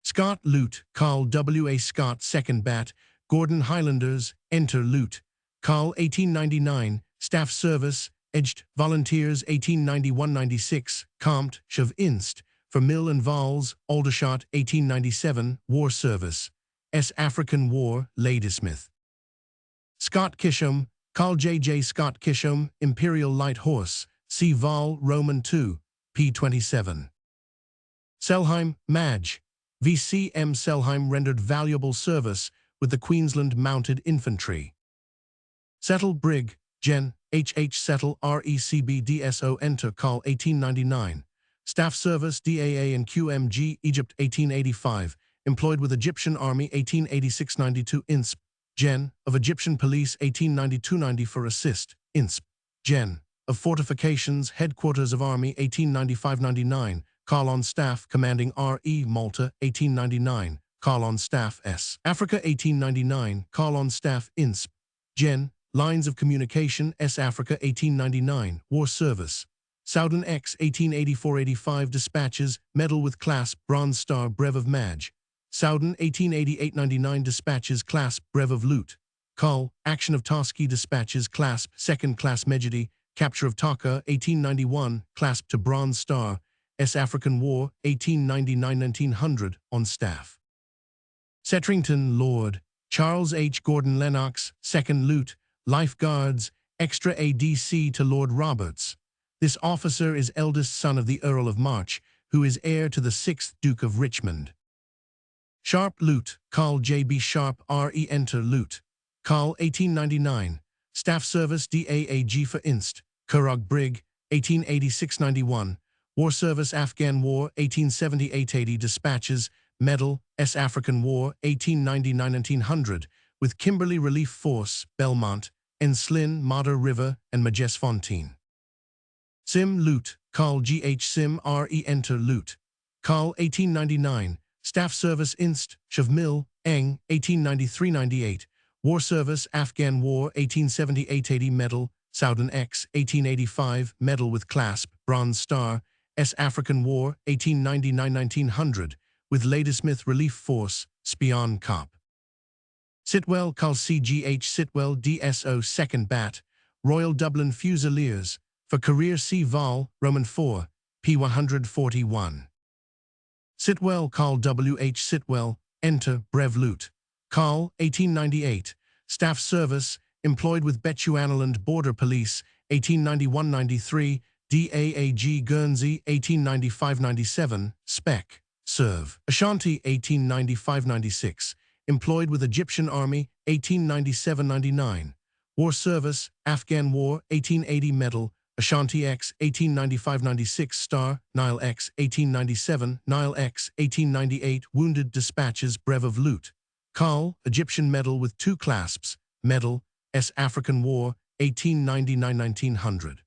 Scott, Lute. Carl W. A. Scott, 2nd Bat. Gordon Highlanders, Enter Lute. Carl, 1899, Staff Service, Edged, Volunteers, 1891–96, Compt, Chev Inst, for Mill and Vals, Aldershot, 1897, War Service, S. African War, Ladysmith. Scott Kisham, Carl J. Scott Kisham, Imperial Light Horse, C. Vol. Roman 2, p. 27. Selheim, Maj. V.C. M. Selheim rendered valuable service with the Queensland Mounted Infantry. Settle Brig, Gen. H. Settle, RECB DSO Enter Call 1899. Staff Service DAA and QMG Egypt 1885. Employed with Egyptian Army 1886–92 INSP. Gen. Of Egyptian Police 1892–90 for Assist. INSP. Gen. Of Fortifications Headquarters of Army 1895–99. Carl on Staff, Commanding R.E. Malta, 1899. Carl on Staff S. Africa, 1899. Carl on Staff INSP. Gen. Lines of Communication S. Africa, 1899. War Service. Soudan X, 1884-85. Dispatches, Medal with Clasp, Bronze Star, Brev of Maj. Soudan, 1888-99. Dispatches, Clasp, Brev of Loot. Carl, Action of Toski. Dispatches, Clasp, Second Class Mejidi. Capture of Taka, 1891. Clasp to Bronze Star. S. African War, 1899-1900. On Staff. Setrington, Lord. Charles H. Gordon Lennox, 2nd Loot. Life Guards, Extra ADC to Lord Roberts. This officer is eldest son of the Earl of March, who is heir to the 6th Duke of Richmond. Sharp Loot, Carl J.B. Sharp, R.E. Enter Loot. Carl, 1899. Staff Service DAAG for Inst. Kurog Brig, 1886-91. War Service Afghan War, 1878-80. Dispatches, Medal, S. African War, 1899-1900, with Kimberley Relief Force, Belmont, Enslin, Mater River, and Majesfontein. Sim Loot, Carl G. H. Sim, R.E. Enter Loot. Carl, 1899. Staff Service Inst. Shavmil, Eng, 1893-98. War Service Afghan War, 1878-80. Medal, Soudan X, 1885. Medal with Clasp, Bronze Star, S. African War, 1899-1900, with Ladysmith Relief Force, Spion Cop. Sitwell, Carl C. G. H. Sitwell, DSO 2nd Bat, Royal Dublin Fusiliers, for Career C. Val, Roman 4, P. 141. Sitwell, Carl W. H. Sitwell, Enter, Brev Loot. Carl, 1898. Staff Service, employed with Bechuanaland Border Police, 1891-93, DAAG Guernsey, 1895-97, Spec. Serve. Ashanti, 1895-96. Employed with Egyptian Army, 1897-99. War Service, Afghan War, 1880. Medal, Ashanti X, 1895-96. Star, Nile X, 1897. Nile X, 1898. Wounded Dispatches, Brev of Loot. Carl, Egyptian Medal with 2 clasps. Medal, S. African War, 1899-1900.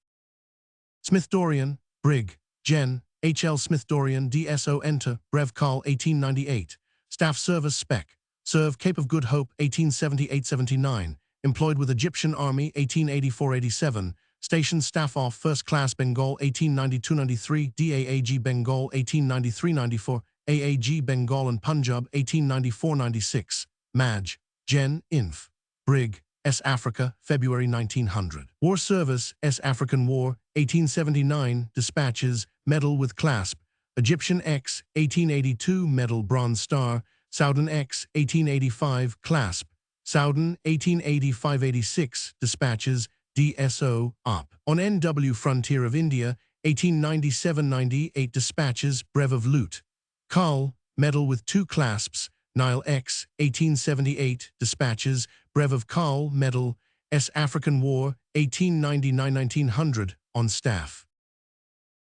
Smith Dorian, Brig. Gen. H.L. Smith Dorian, DSO Enter, Brev Carl, 1898. Staff Service Spec. Serve Cape of Good Hope, 1878-79. Employed with Egyptian Army, 1884-87. Station Staff Off, 1st Class Bengal, 1892-93. DAAG Bengal, 1893-94. AAG Bengal and Punjab, 1894-96. Maj. Gen. Inf. Brig. S. Africa, February 1900. War Service, S. African War, 1879. Dispatches, Medal with Clasp. Egyptian X, 1882. Medal Bronze Star. Soudan X, 1885. Clasp. Soudan, 1885-86. Dispatches, DSO, Op. On NW Frontier of India, 1897-98. Dispatches, Brev of Loot. Carl, Medal with 2 clasps. Nile X, 1878. Dispatches, Brev of Carl, Medal, S. African War, 1899-1900, on Staff.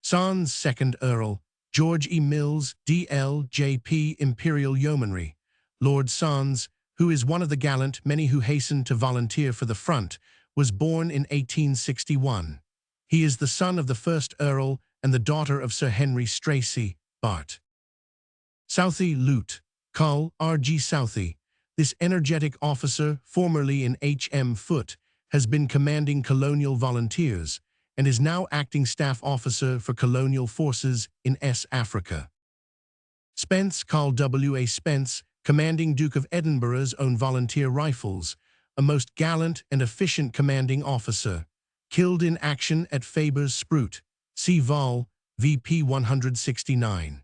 Sands, 2nd Earl, George E. Mills, D.L. J.P. Imperial Yeomanry. Lord Sands, who is one of the gallant many who hastened to volunteer for the front, was born in 1861. He is the son of the 1st Earl and the daughter of Sir Henry Stracey, Bart. Southey Loot, Carl R.G. Southey. This energetic officer, formerly in H.M. Foote, has been commanding colonial volunteers and is now acting staff officer for colonial forces in S. Africa. Spence, Carl W. A. Spence, commanding Duke of Edinburgh's own volunteer rifles, a most gallant and efficient commanding officer, killed in action at Faber's Sprout, C. Vol, VP 169.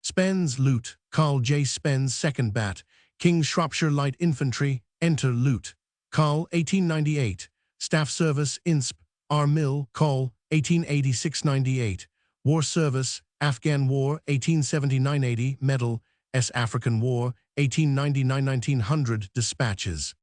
Spens Loot, Carl J. Spens 2nd Bat, King's Shropshire Light Infantry, Enter Loot. Carl, 1898. Staff Service, INSP, R. Mill, Col, 1886-98. War Service, Afghan War, 1879-80. Medal, S. African War, 1899-1900. Dispatches.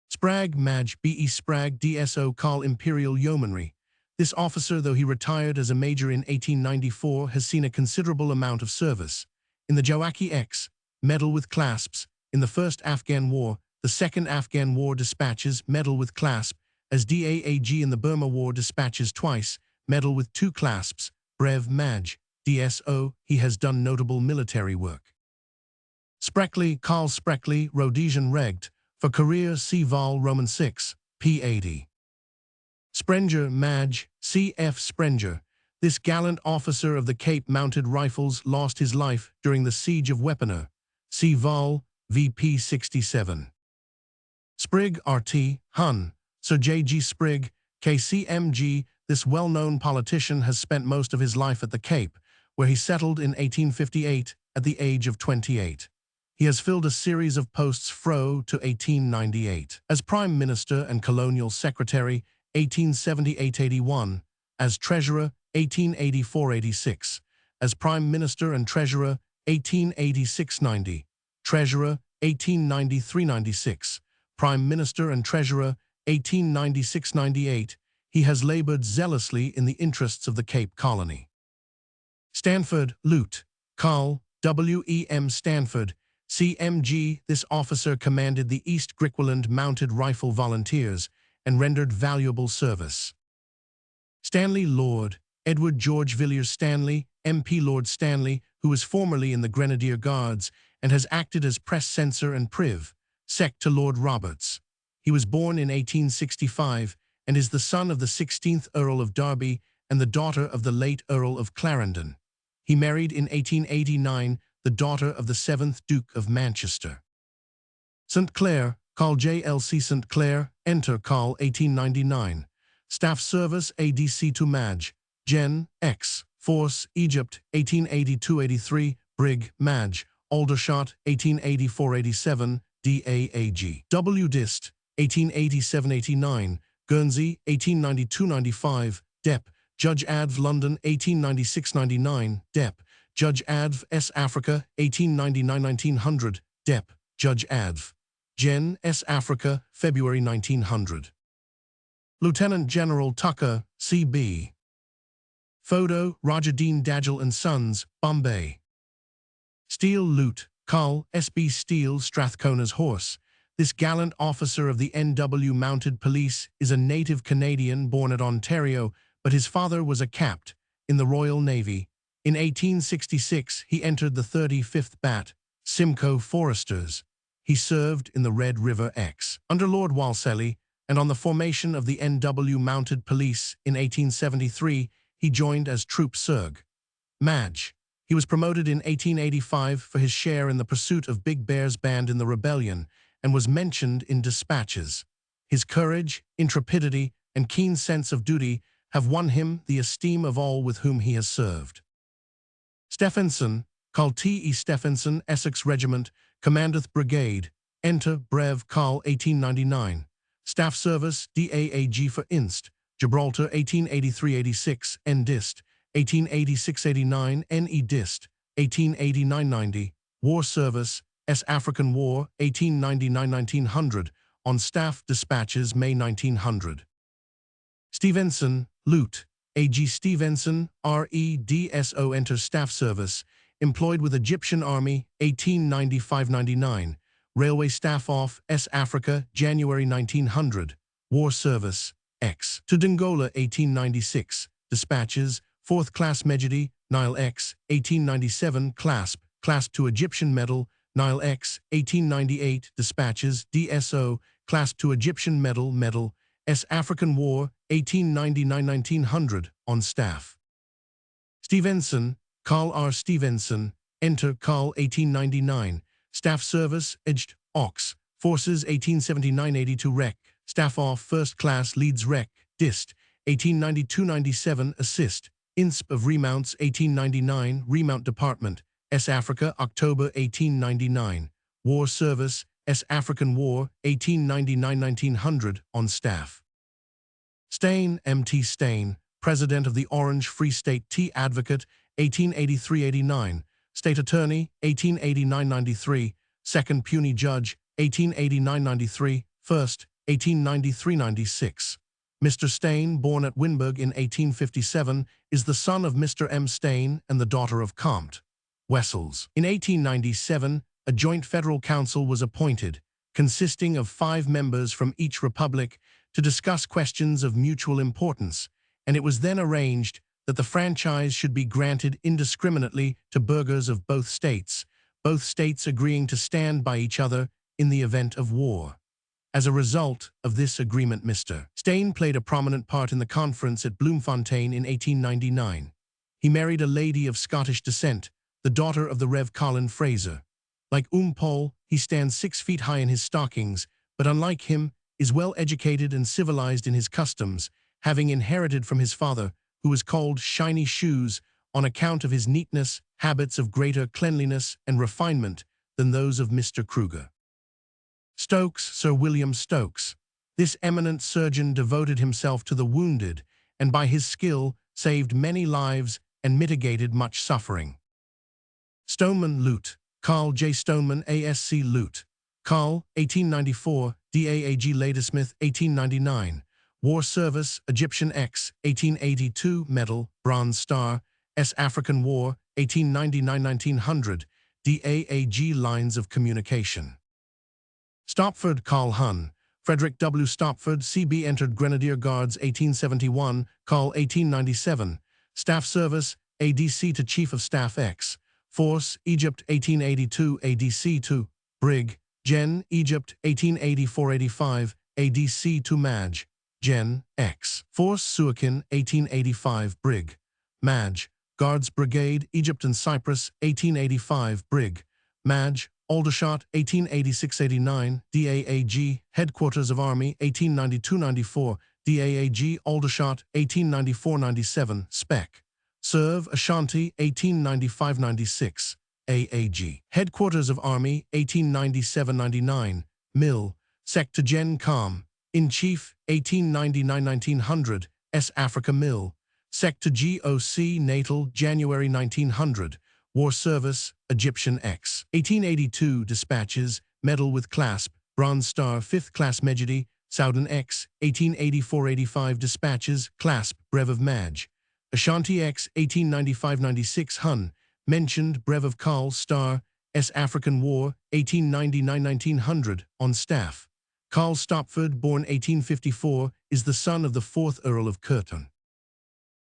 Spragg, Maj. B.E. Spragg, DSO, Carl Imperial Yeomanry. This officer, though he retired as a major in 1894, has seen a considerable amount of service. In the Jawaki X, Medal with Clasps. In the 1st Afghan War, the 2nd Afghan War dispatches, Medal with Clasp. As DAAG in the Burma War dispatches twice, Medal with 2 clasps, Brev Maj. DSO, he has done notable military work. Spreckley, Carl Spreckley, Rhodesian Regt, for career C. Vol. Roman 6, p. 80. Sprenger, Madge, C.F. Sprenger. This gallant officer of the Cape Mounted Rifles lost his life during the siege of Weaponer. C. Vol. VP 67. Sprigg, R.T., Hun. Sir J.G. Sprigg, KCMG. This well-known politician has spent most of his life at the Cape, where he settled in 1858 at the age of 28. He has filled a series of posts fro to 1898. As Prime Minister and Colonial Secretary, 1878-81, as Treasurer, 1884-86, as Prime Minister and Treasurer, 1886-90, Treasurer, 1893-96, Prime Minister and Treasurer, 1896-98, he has labored zealously in the interests of the Cape Colony. Stanford, Lieut. Carl W. E. M. Stanford, CMG. This officer commanded the East Griqualand Mounted Rifle Volunteers and rendered valuable service. Stanley Lord, Edward George Villiers Stanley, MP Lord Stanley, who was formerly in the Grenadier Guards and has acted as press censor and priv. Sec to Lord Roberts. He was born in 1865 and is the son of the 16th Earl of Derby and the daughter of the late Earl of Clarendon. He married in 1889 the daughter of the 7th Duke of Manchester. St. Clair, Carl J.L.C. St. Clair, enter Carl 1899. Staff Service ADC to Madge, Gen. X, Force, Egypt, 1882-83, Brig. Madge, Aldershot, 1884-87, DAAG. W. Dist, 1887-89, Guernsey, 1892-95, Dep. Judge Adv. London, 1896-99, Dep. Judge Adv. S. Africa, 1899-1900, Dep. Judge Adv. Gen. S. Africa, February 1900. Lieutenant General Tucker, C.B. Photo, Roger Dean Dagel and Sons, Bombay. Steele Lute, Carl S.B. Steele, Strathcona's Horse. This gallant officer of the N.W. Mounted Police is a native Canadian born at Ontario, but his father was a capt in the Royal Navy. In 1866, he entered the 35th Bat, Simcoe Foresters. He served in the Red River X under Lord Wolseley, and on the formation of the N.W. Mounted Police in 1873, he joined as Troop Serg. Madge. He was promoted in 1885 for his share in the pursuit of Big Bear's band in the rebellion and was mentioned in dispatches. His courage, intrepidity, and keen sense of duty have won him the esteem of all with whom he has served. Stephenson, Carl T. E. Stephenson, Essex Regiment, Commandeth Brigade, enter Brev. Carl 1899. Staff Service, DAAG for Inst, Gibraltar 1883-86, N. Dist, 1886-89, N.E. Dist, 1889-90, War Service, S. African War, 1899-1900, on Staff Dispatches, May 1900. Stevenson, Lieut. A.G. Stevenson, R.E.D.S.O. enters Staff Service, employed with Egyptian Army, 1895-99, Railway Staff Off, S. Africa, January 1900, War Service, X. To Dongola, 1896, Dispatches, 4th Class Mejidi, Nile X, 1897, Clasp to Egyptian Medal, Nile X, 1898, Dispatches, DSO, Clasp to Egyptian Medal, S. African War, 1899-1900, on Staff. Stevenson, Carl R. Stevenson, enter Carl 1899, Staff Service, Edged, Ox, Forces 1879-82 Rec, Staff Off 1st Class Leads Rec, Dist, 1892-97 Assist, Insp of Remounts 1899 Remount Department, S. Africa, October 1899, War Service, S. African War, 1899-1900, on Staff. Stain, M.T. Stain, President of the Orange Free State T. Advocate, 1883-89, State Attorney, 1889-93, Second Puny Judge, 1889-93, First, 1893-96. Mr. Stain, born at Winburg in 1857, is the son of Mr. M. Stain and the daughter of Comte Wessels. In 1897, a joint federal council was appointed, consisting of 5 members from each republic, to discuss questions of mutual importance, and it was then arranged that the franchise should be granted indiscriminately to burghers of both states agreeing to stand by each other in the event of war. As a result of this agreement, Mr. Steyn played a prominent part in the conference at Bloemfontein in 1899. He married a lady of Scottish descent, the daughter of the Rev. Colin Fraser. Like Paul, he stands 6 feet high in his stockings, but unlike him, is well educated and civilized in his customs, having inherited from his father, who was called Shiny Shoes on account of his neatness, habits of greater cleanliness and refinement than those of Mr. Kruger. Stokes, Sir William Stokes. This eminent surgeon devoted himself to the wounded, and by his skill saved many lives and mitigated much suffering. Stoneman Lute. Carl J. Stoneman, A.S.C. Lute. Carl, 1894, D.A.A.G. Ladysmith, 1899. War Service, Egyptian X, 1882, Medal, Bronze Star, S. African War, 1899-1900, D.A.A.G. Lines of Communication. Stopford, Carl Hunn. Frederick W. Stopford, C.B. entered Grenadier Guards, 1871, Carl, 1897. Staff Service, ADC to Chief of Staff X. Force, Egypt, 1882, ADC to Brig. Gen, Egypt, 1884-85, ADC to Maj. Gen. X. Force, Suakin, 1885, Brig. Maj. Guards Brigade, Egypt and Cyprus, 1885, Brig. Maj. Aldershot, 1886-89, DAAG. Headquarters of Army, 1892-94, DAAG. Aldershot, 1894-97, Spec. Serve, Ashanti, 1895-96, AAG. Headquarters of Army, 1897-99, Mill. Sector Gen Com. In-Chief, 1899-1900, S. Africa Mill. Sector GOC Natal, January 1900. War Service, Egyptian X. 1882 Dispatches, Medal with Clasp, Bronze Star 5th Class Mejidi, Soudan X. 1884-85 Dispatches, Clasp, Brev of Maj. Ashanti X. 1895-96 Hun. Mentioned, Brev of Carl Star, S. African War, 1899-1900, on staff. Carl Stopford, born 1854, is the son of the 4th Earl of Curtin.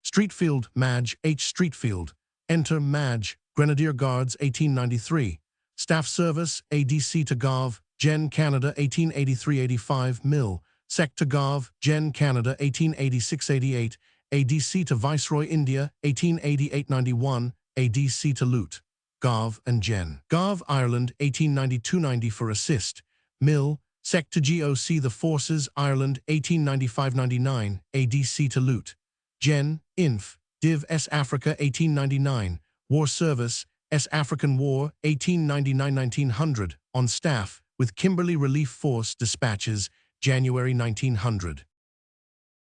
Streetfield, Maj. H. Streetfield. Enter Maj. Grenadier Guards, 1893. Staff Service, ADC to Gov. Gen Canada, 1883-85, Mill. Sector Gov. Gen Canada, 1886-88. ADC to Viceroy India, 1888-91. ADC to Lute. Gov and Gen. Gov Ireland, 1892-90 for assist. Mill. Sector GOC The Forces, Ireland, 1895-99. ADC to Lute. Gen. Inf. Div. S. Africa, 1899. War Service, S. African War, 1899-1900, on staff, with Kimberley Relief Force dispatches, January 1900.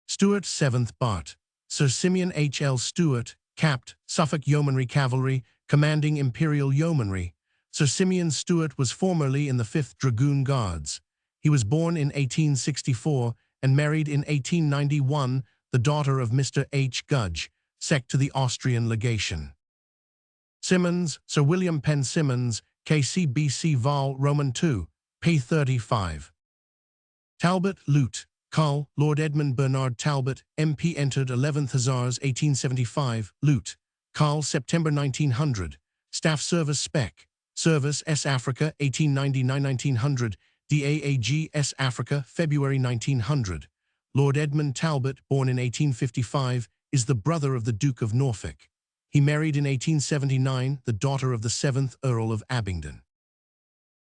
Stewart, 7th Bart. Sir Simeon H. L. Stewart, Capt. Suffolk Yeomanry Cavalry, commanding Imperial Yeomanry. Sir Simeon Stewart was formerly in the 5th Dragoon Guards. He was born in 1864 and married in 1891, the daughter of Mr. H. Gudge, sec to the Austrian legation. Simmons, Sir William Penn Simmons, KCBC Vol. Roman II, p. 35. Talbot, Lute. Carl, Lord Edmund Bernard Talbot, MP entered 11th Hussars 1875, Lute. Carl, September 1900. Staff Service Spec. Service S. Africa, 1899-1900, DAAG S. Africa, February 1900. Lord Edmund Talbot, born in 1855, is the brother of the Duke of Norfolk. He married in 1879 the daughter of the 7th Earl of Abingdon.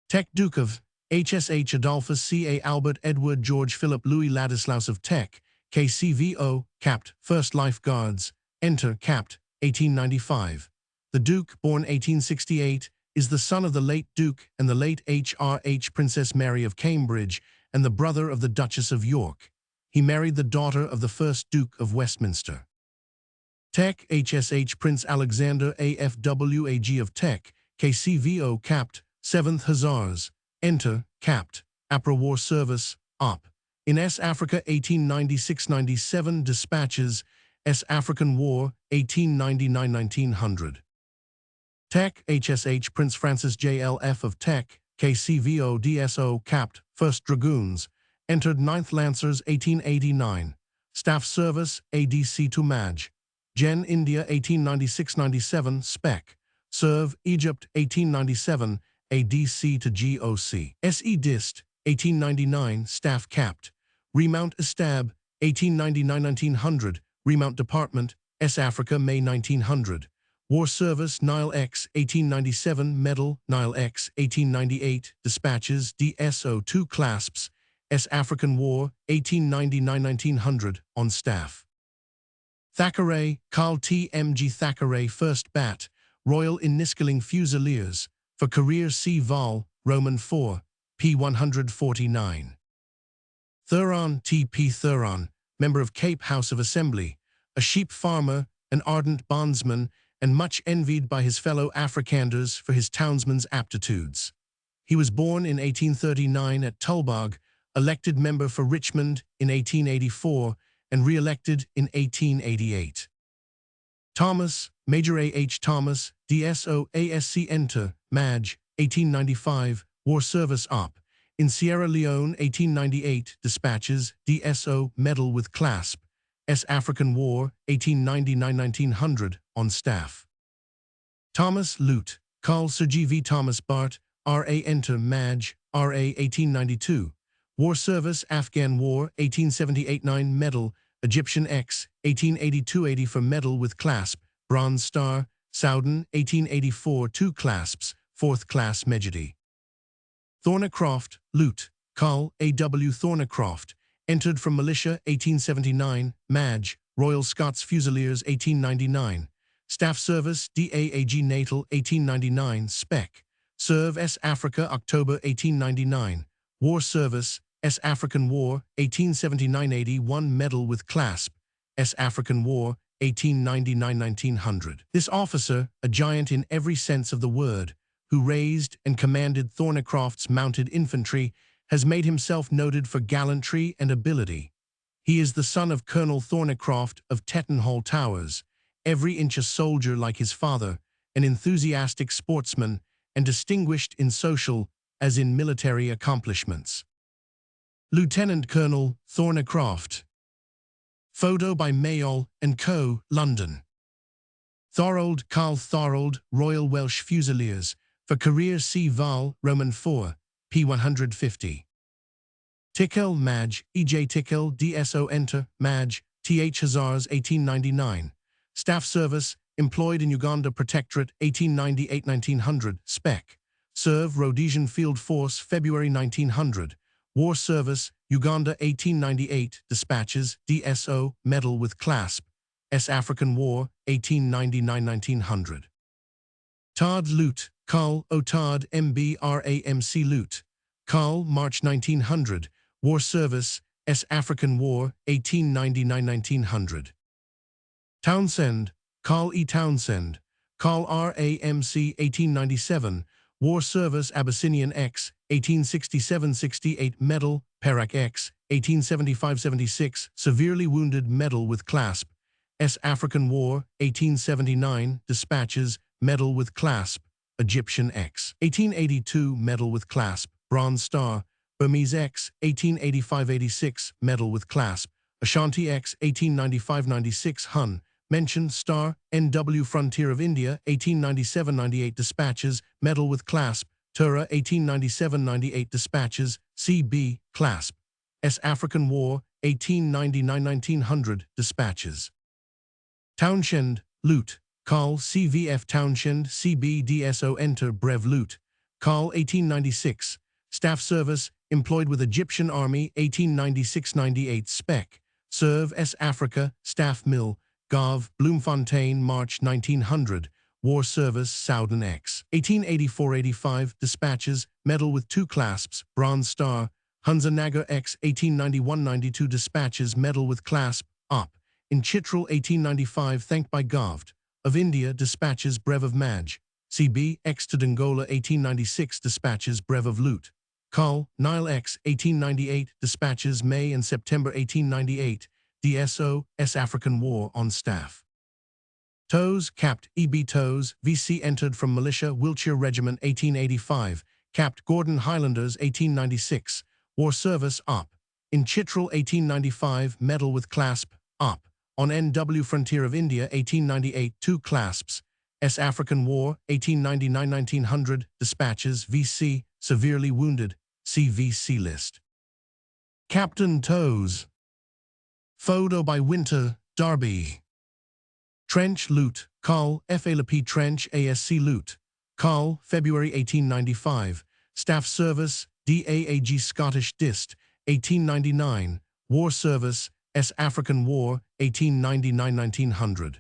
Tech Duke of HSH Adolphus C.A. Albert Edward George Philip Louis Ladislaus of Tech, KCVO, Capt. 1st Life Guards, Enter Capt. 1895. The Duke, born 1868, is the son of the late Duke and the late H.R.H. Princess Mary of Cambridge and the brother of the Duchess of York. He married the daughter of the 1st Duke of Westminster. Tech HSH Prince Alexander AFW AG of Tech, KCVO Capt. 7th Hussars, Enter Capt. APRA War Service, Op. In S. Africa 1896-97 Dispatches, S. African War, 1899-1900. Tech HSH Prince Francis JLF of Tech, KCVO DSO Capt. 1st Dragoons, entered 9th Lancers 1889. Staff Service, ADC to Maj. Gen India 1896-97 Spec. Serve Egypt 1897 ADC to GOC. SE Dist 1899 Staff Capt. Remount Estab 1899-1900 Remount Department S Africa May 1900. War Service Nile X 1897 Medal Nile X 1898 Dispatches DSO 2 Clasps S African War 1899-1900 on staff. Thackeray, Carl T. M. G. Thackeray 1st Bat, Royal Inniskilling Fusiliers, for career C. Val, Roman 4, p. 149. Thuron T. P. Thuron, member of Cape House of Assembly, a sheep farmer, an ardent bondsman, and much envied by his fellow Afrikanders for his townsman's aptitudes. He was born in 1839 at Tulbagh, elected member for Richmond in 1884, and re-elected in 1888. Thomas, Major A. H. Thomas, DSO ASC Enter, Maj. 1895, War Service Op. In Sierra Leone 1898, Dispatches, DSO Medal with Clasp, S African War 1899-1900, on staff. Thomas Lute, Carl Sir G. V. Thomas Bart, R.A. Enter, Maj. R.A. 1892, War Service Afghan War 1878-9 Medal, Egyptian X, 1882-80 for Medal with Clasp, Bronze Star, Soudan, 1884 2 clasps, 4th class Mejidi. Thornycroft, Lute, Carl A. W. Thornycroft, entered from militia 1879, Maj. Royal Scots Fusiliers 1899, Staff Service DAAG Natal 1899, Spec. Serve S. Africa October 1899, War Service S. African War 1879-81 Medal with Clasp, S. African War 1899-1900. This officer, a giant in every sense of the word, who raised and commanded Thornycroft's mounted infantry, has made himself noted for gallantry and ability. He is the son of Colonel Thornycroft of Tettenhall Towers, every inch a soldier like his father, an enthusiastic sportsman, and distinguished in social as in military accomplishments. Lieutenant Colonel Thornycroft. Photo by Mayall & Co., London. Thorold Carl Thorold, Royal Welsh Fusiliers, for career C. Val, Roman 4, p. 150. Tickell Maj. E. J. Tickell, DSO Enter, Maj. T. H. Hussars 1899. Staff Service, employed in Uganda Protectorate 1898-1900, Spec. Serve Rhodesian Field Force February 1900. War Service, Uganda 1898, Dispatches, DSO, Medal with Clasp, S. African War 1899-1900. Todd Lute, Carl O. Todd MBRAMC Lute, Carl March 1900, War Service, S. African War 1899-1900. Townsend, Carl E. Townsend, Carl RAMC 1897, War Service Abyssinian X 1867-68 Medal, Perak X 1875-76, Severely Wounded Medal with Clasp, S. African War 1879, Dispatches, Medal with Clasp, Egyptian X 1882 Medal with Clasp, Bronze Star, Burmese X 1885-86 Medal with Clasp, Ashanti X 1895-96 Hun, Mention Star, NW Frontier of India 1897-98 Dispatches, Medal with Clasp, Tura 1897-98 Dispatches, CB, Clasp, S. African War 1899-1900 Dispatches. Townshend, Lute, Carl CVF Townshend CB DSO Enter Brev Lute, Carl 1896, Staff Service, employed with Egyptian Army 1896-98 Spec, Serve S. Africa, Staff Mill, Gov. Bloemfontein March 1900, War Service Soudan X 1884-85 Dispatches, Medal with 2 clasps, Bronze Star, Hunza Nagar X 1891-92 Dispatches, Medal with Clasp, Op. In Chitral 1895 Thanked by Gov. of India Dispatches Brev of Maj. CB X to Dongola 1896 Dispatches Brev of Lute, Carl, Nile X 1898 Dispatches May and September 1898, DSO, S. African War on staff. Toes, Capt. E.B. Toes, VC entered from Militia Wiltshire Regiment 1885, Capt. Gordon Highlanders 1896, War Service Op. In Chitral 1895 Medal with Clasp, Op. On N.W. Frontier of India, 1898, 2 clasps. S. African War, 1899-1900, dispatches, V.C., severely wounded, see V.C. list. Captain Toes. Photo by Winter, Derby. Trench Loot, Col, FALP Trench ASC Loot. Col, February 1895. Staff Service, DAAG Scottish Dist, 1899. War Service, S. African War, 1899-1900.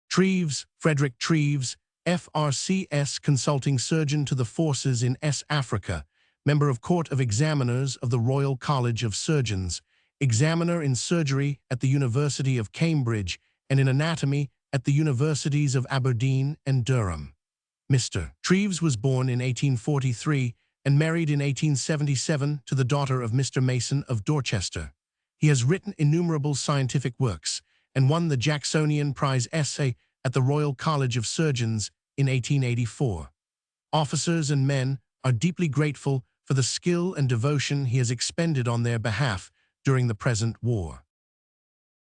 Treves, Frederick Treves, FRCS Consulting Surgeon to the Forces in S. Africa, Member of Court of Examiners of the Royal College of Surgeons, Examiner in Surgery at the University of Cambridge and in Anatomy at the Universities of Aberdeen and Durham. Mr. Treves was born in 1843 and married in 1877 to the daughter of Mr. Mason of Dorchester. He has written innumerable scientific works and won the Jacksonian Prize Essay at the Royal College of Surgeons in 1884. Officers and men are deeply grateful for the skill and devotion he has expended on their behalf during the present war.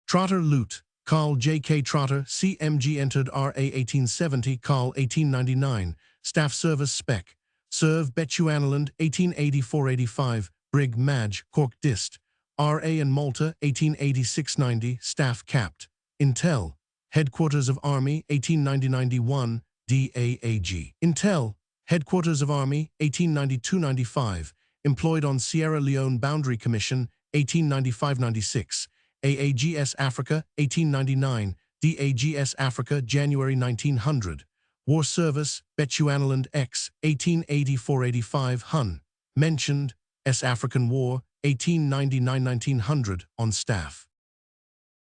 Trotter Loot, Col. J.K. Trotter, CMG entered R.A. 1870, Col. 1899, Staff Service Spec. Serve Bechuanaland, 1884-85, Brig Madge, Cork Dist. R.A. and Malta, 1886-90, Staff Capt. Intel, Headquarters of Army, 1890-91, DAAG. Intel, Headquarters of Army, 1892-95, employed on Sierra Leone Boundary Commission, 1895-96, AAGS Africa, 1899, DAGS Africa, January 1900. War Service, Bechuanaland X, 1884-85, Hun. Mentioned, S. African War, 1899-1900, on staff.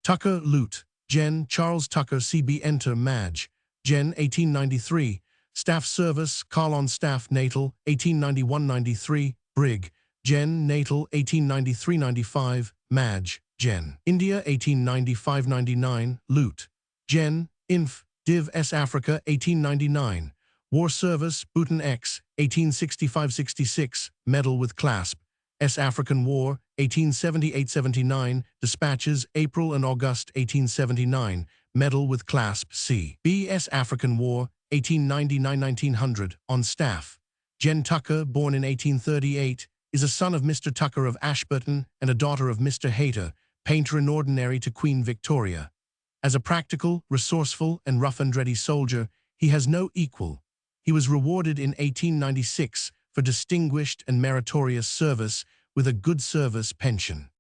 Tucker Loot, Gen. Charles Tucker, CB Enter Madge, Gen. 1893, Staff Service, Col on Staff Natal, 1891-93, Brig, Gen. Natal, 1893-95, Madge, Gen. India, 1895-99, Loot, Gen. Inf. Div. S. Africa, 1899, War Service, Bhutan X, 1865-66, Medal with Clasp, S. African War, 1878-79, Dispatches, April and August 1879, Medal with Clasp C. B. S. African War, 1899-1900, on staff. Gen. Tucker, born in 1838, is a son of Mr. Tucker of Ashburton and a daughter of Mr. Hayter, painter in ordinary to Queen Victoria. As a practical, resourceful, and rough-and-ready soldier, he has no equal. He was rewarded in 1896 for distinguished and meritorious service with a good service pension.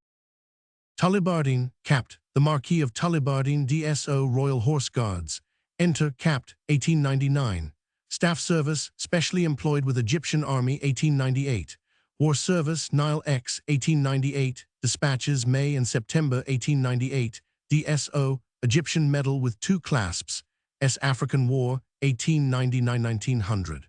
Tullibardine, Capt. The Marquis of Tullibardine, DSO Royal Horse Guards. Enter, Capt. 1899. Staff Service, specially employed with Egyptian Army, 1898. War Service, Nile X, 1898. Dispatches, May and September 1898. DSO, Egyptian Medal with 2 clasps. S. African War, 1899-1900.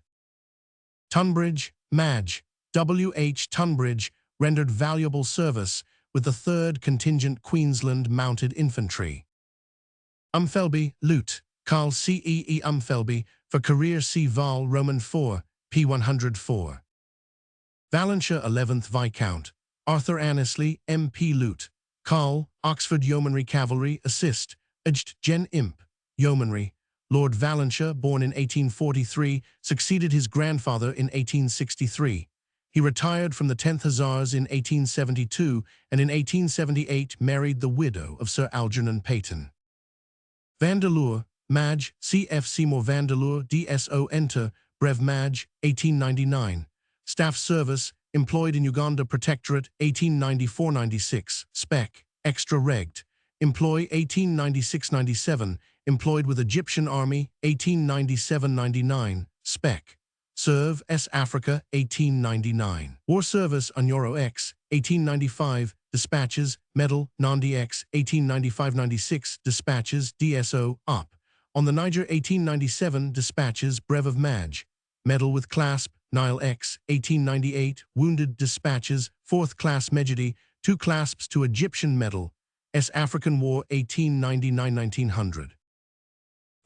Tunbridge, Madge. W. H. Tunbridge rendered valuable service with the 3rd Contingent Queensland Mounted Infantry. Umfelby, Lute, Carl C. E. Umfelby, for career C. Val Roman 4, P. 104. Valentia 11th Viscount, Arthur Annesley, M.P. Lute, Carl, Oxford Yeomanry Cavalry, Assist, Aged Gen. Imp, Yeomanry. Lord Valentia, born in 1843, succeeded his grandfather in 1863. He retired from the 10th Hussars in 1872 and in 1878 married the widow of Sir Algernon Peyton. Vandeleur, Madge, C.F. Seymour Vandeleur, DSO Enter, Brev Madge, 1899. Staff Service, employed in Uganda Protectorate, 1894-96, Spec, Extra Regged. Employ 1896-97, employed with Egyptian Army, 1897-99, Spec. Serve S. Africa, 1899. War Service, Unyoro X, 1895, Dispatches, Medal, Nandi X, 1895-96, Dispatches, DSO, Up. On the Niger, 1897, Dispatches, Brev of Madge. Medal with Clasp, Nile X, 1898, Wounded Dispatches, 4th Class Mejidi, 2 clasps to Egyptian Medal, S. African War, 1899-1900.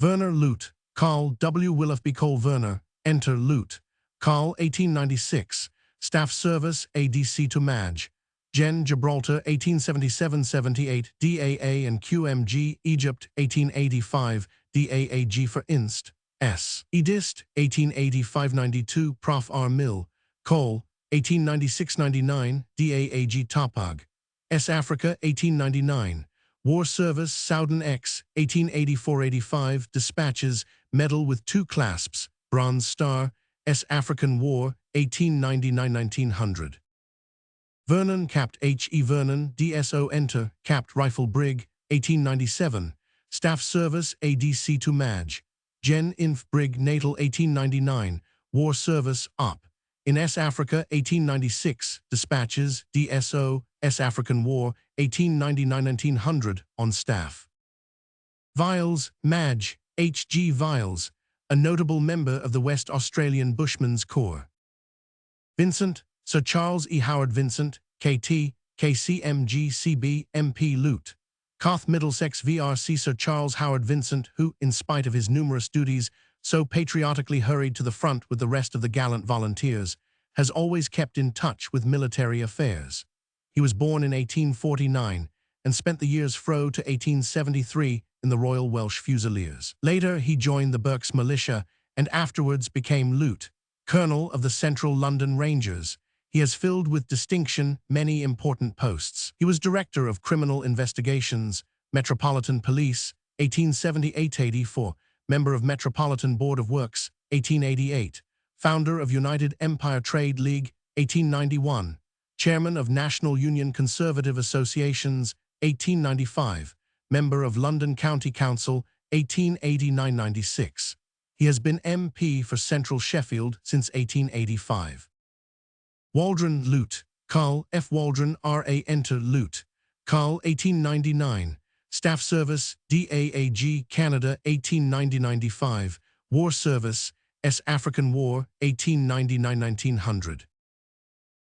Werner Lute, Carl W. Willoughby Cole Werner, Enter Lute, Carl, 1896, Staff Service, ADC to Madge, Gen. Gibraltar 1877-78, DAA and QMG, Egypt 1885, DAAG for Inst. S. Edist 1885-92, Prof. R. Mill, Cole 1896-99, DAAG Tapag. S. Africa 1899. War Service Soudan X 1884-85, Dispatches, Medal with 2 clasps, Bronze Star, S. African War 1899-1900. Vernon Capt. H. E. Vernon, DSO Enter, Capt. Rifle Brig, 1897, Staff Service ADC to Maj. Gen. Inf. Brig Natal 1899, War Service Op. In S. Africa 1896, Dispatches, DSO, S. African War, 1899-1900, on staff. Viles, Maj. H. G. Viles, a notable member of the West Australian Bushmen's Corps. Vincent, Sir Charles E. Howard Vincent, KT, KCMG CB, MP Lute. Carth Middlesex VRC Sir Charles Howard Vincent, who, in spite of his numerous duties, so patriotically hurried to the front with the rest of the gallant volunteers, has always kept in touch with military affairs. He was born in 1849 and spent the years fro to 1873 in the Royal Welsh Fusiliers. Later, he joined the Berks Militia and afterwards became Lute, Colonel of the Central London Rangers. He has filled with distinction many important posts. He was Director of Criminal Investigations, Metropolitan Police, 1878-84, Member of Metropolitan Board of Works, 1888, Founder of United Empire Trade League, 1891, Chairman of National Union Conservative Associations, 1895, Member of London County Council, 1889-96. He has been MP for Central Sheffield since 1885. Waldron Lute, Carl F. Waldron R.A. Enter Lute, Carl 1899, Staff Service, DAAG Canada 1890-95, War Service, S. African War 1899-1900.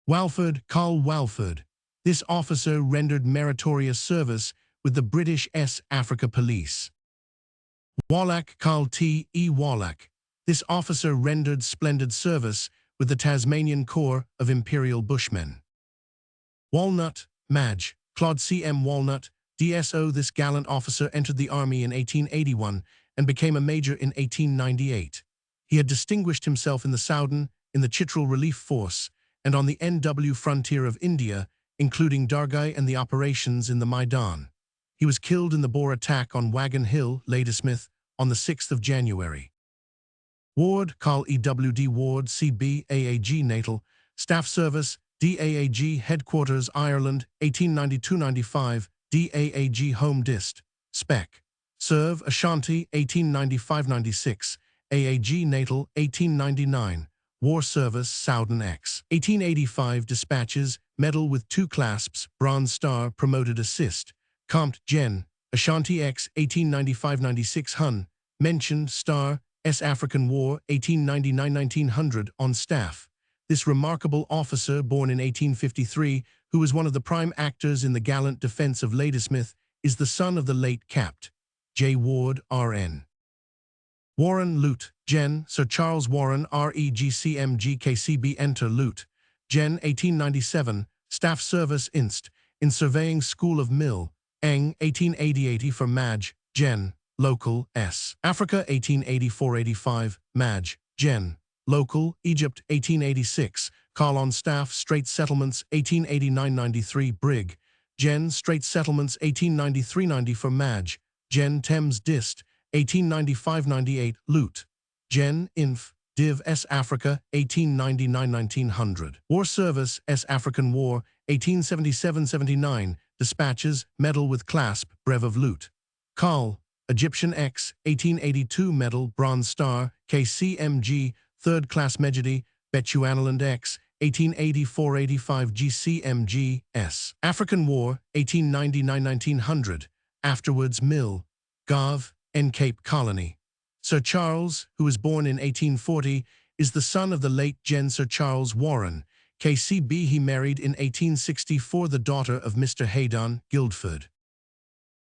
Walford, Carl Walford. This officer rendered meritorious service with the British S. Africa Police. Wallach, Carl T. E. Wallach. This officer rendered splendid service with the Tasmanian Corps of Imperial Bushmen. Walnut, Maj. Claude C. M. Walnut, DSO. This gallant officer entered the Army in 1881 and became a major in 1898. He had distinguished himself in the Soudan, in the Chitral Relief Force, and on the NW frontier of India, including Dargai and the operations in the Maidan. He was killed in the Boer attack on Wagon Hill, Ladysmith, on the 6th of January. Ward, Carl E. W. D. Ward, CB, AAG Natal, Staff Service, DAAG Headquarters, Ireland, 1892-95, DAAG Home Dist, Spec. Serve, Ashanti, 1895-96, AAG Natal, 1899, War Service, Soudan X. 1885 Dispatches, Medal with 2 clasps, Bronze Star, Promoted Assist, Compt. Gen. Ashanti X, 1895-96 Hun, mentioned, Star, S. African War, 1899-1900, on staff. This remarkable officer, born in 1853, who was one of the prime actors in the gallant defense of Ladysmith, is the son of the late Capt. J. Ward, R.N. Warren Lute, Gen. Sir Charles Warren, REGCMGKCB Enter Lute, Gen. 1897, Staff Service Inst. in Surveying School of Mill, Eng. 1880-80 for Maj. Gen. Local, S. Africa 1884-85, Maj. Gen. Local, Egypt 1886, Call on Staff Straits Settlements 1889-93 Brig. Gen. Straits Settlements 1893-90 for Maj. Gen. Thames Dist 1895-98 Lute. Gen. Inf. Div. S. Africa 1899-1900. War Service, S. African War 1877-79, Dispatches, Medal with Clasp, Brev of Lute. Call, Egyptian X, 1882 Medal, Bronze Star, KCMG, 3rd Class Mejidi, Bechuanaland X, 1884-85 GCMG, S. African War, 1899-1900, afterwards Mill, Gov, N. Cape Colony. Sir Charles, who was born in 1840, is the son of the late Gen. Sir Charles Warren, KCB. He married in 1864 the daughter of Mr. Haydon, Guildford.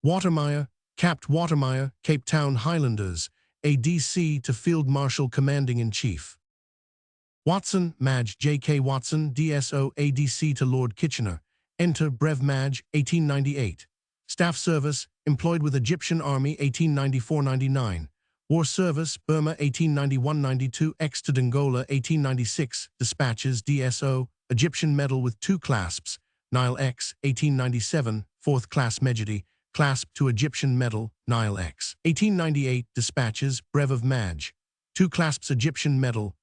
Watermeyer, Capt. Watermeyer, Cape Town Highlanders, ADC to Field Marshal Commanding-in-Chief. Watson, Maj. J.K. Watson, DSO, ADC to Lord Kitchener, Enter Brev Maj, 1898. Staff service, employed with Egyptian Army, 1894-99. War service, Burma, 1891-92. Ex to Dongola, 1896. Dispatches, DSO, Egyptian medal with 2 clasps. Nile X, 1897. 4th class Mejidi, clasp to Egyptian medal, Nile X. 1898. Dispatches, Brev of Maj. 2 clasps Egyptian medal,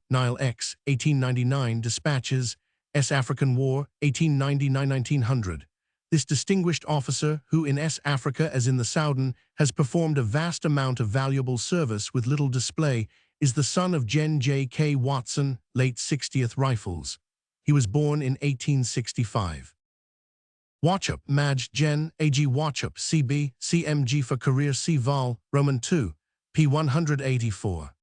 Nile X. 1899. Dispatches, S. African War, 1899-1900. This distinguished officer, who in S. Africa as in the Soudan has performed a vast amount of valuable service with little display, is the son of Gen J. K. Watson, late 60th Rifles. He was born in 1865. Watchup, Maj. Gen. A.G. Watchup, C.B., C.M.G. for career C. Vol, Roman II, p. 184.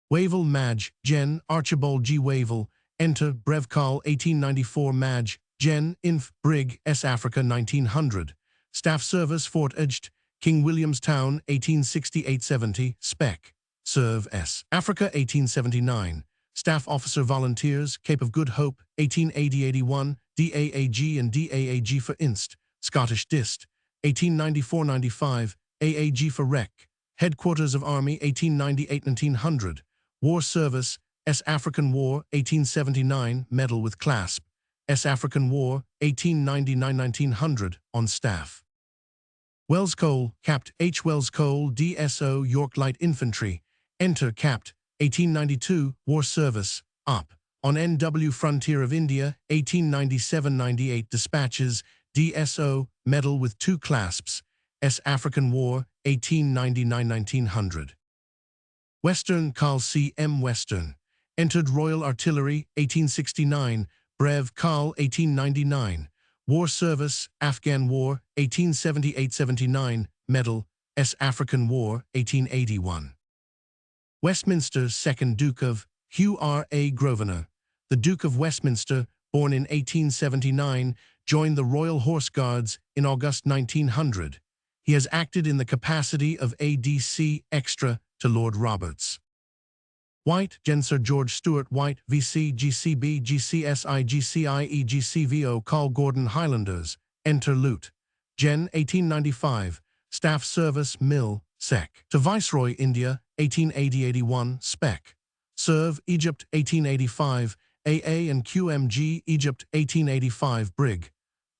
Wavell, Maj. Gen. Archibald G. Wavell, enter Brev Col, 1894. Maj. Gen. Inf. Brig. S. Africa, 1900. Staff service, Fort Edged, King Williamstown, 1868-70. Spec. Serve S. Africa, 1879. Staff officer volunteers, Cape of Good Hope, 1880-81. DAAG and DAAG for Inst. Scottish Dist, 1894-95. AAG for Rec. Headquarters of Army, 1898-1900. War service, S. African War, 1879. Medal with clasp. S. African War, 1899-1900, on staff. Wells Cole, Capt. H. Wells Cole, DSO, York Light Infantry. Enter Capt. 1892, War Service, up. On NW Frontier of India, 1897-98. Dispatches, DSO, Medal with 2 clasps. S. African War, 1899-1900. Western, Carl C. M. Western. Entered Royal Artillery, 1869. Brev Col, 1899. War Service, Afghan War, 1878-79. Medal, S. African War, 1881. Westminster, 2nd Duke of Hugh R. A. Grosvenor. The Duke of Westminster, born in 1879, joined the Royal Horse Guards in August 1900. He has acted in the capacity of ADC Extra to Lord Roberts. White, Gen. Sir George Stuart White, VC, GCB, GCSI, GCIE, GCVO, Col Gordon Highlanders, enter Lute. Gen. 1895, Staff Service, Mill, Sec. To Viceroy, India, 1880-81, Spec. Serve, Egypt, 1885, AA and QMG, Egypt, 1885, Brig.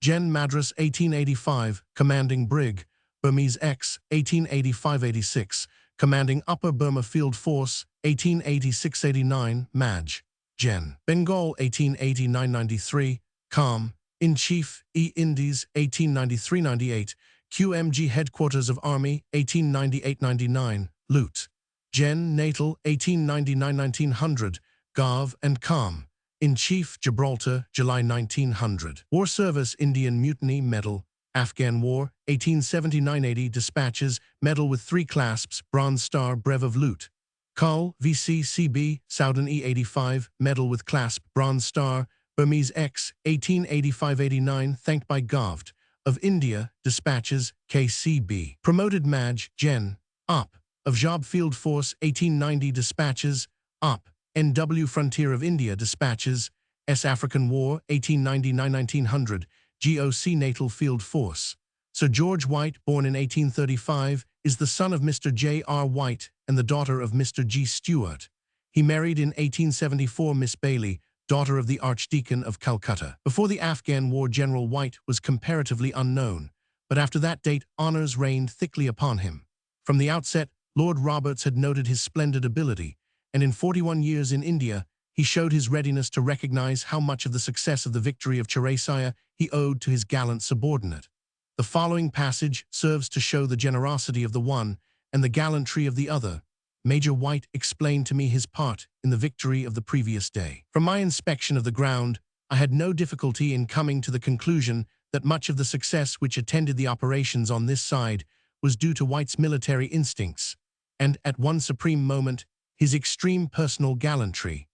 Gen. Madras, 1885, Commanding Brig. Burmese X, 1885-86, Commanding Upper Burma Field Force, 1886-89, Maj. Gen. Bengal, 1889-93, Com. In Chief, E. Indies, 1893-98, QMG Headquarters of Army, 1898-99, Lute. Gen. Natal, 1899-1900, Gav and Com. In Chief, Gibraltar, July 1900. War Service, Indian Mutiny Medal, Afghan War, 1879-80. Dispatches, Medal with 3 clasps, Bronze Star, Brev of Lute. Col, VCCB, Soudan E-85, Medal with clasp, Bronze Star, Burmese X, 1885-89, thanked by Govt. Of India, Dispatches, KCB. Promoted Maj. Gen. Up. Of Job Field Force, 1890. Dispatches, Up. NW Frontier of India. Dispatches, S. African War, 1899-1900, GOC Natal Field Force. Sir George White, born in 1835, is the son of Mr. J. R. White and the daughter of Mr. G. Stewart. He married in 1874 Miss Bailey, daughter of the Archdeacon of Calcutta. Before the Afghan War, General White was comparatively unknown, but after that date, honors rained thickly upon him. From the outset, Lord Roberts had noted his splendid ability, and in 41 years in India, he showed his readiness to recognize how much of the success of the victory of Cherasaya he owed to his gallant subordinate. The following passage serves to show the generosity of the one and the gallantry of the other. Major White explained to me his part in the victory of the previous day. From my inspection of the ground, I had no difficulty in coming to the conclusion that much of the success which attended the operations on this side was due to White's military instincts, and, at one supreme moment, his extreme personal gallantry.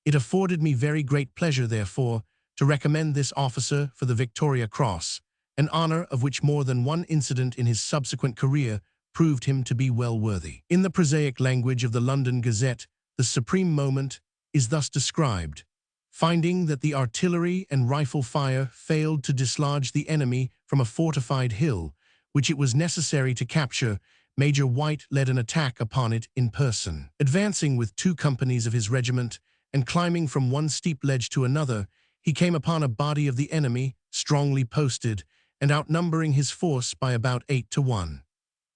It afforded me very great pleasure, therefore, to recommend this officer for the Victoria Cross, an honor of which more than one incident in his subsequent career proved him to be well worthy. In the prosaic language of the London Gazette, the supreme moment is thus described: Finding that the artillery and rifle fire failed to dislodge the enemy from a fortified hill, which it was necessary to capture, Major White led an attack upon it in person. Advancing with 2 companies of his regiment and climbing from one steep ledge to another, he came upon a body of the enemy, strongly posted, and outnumbering his force by about 8 to 1.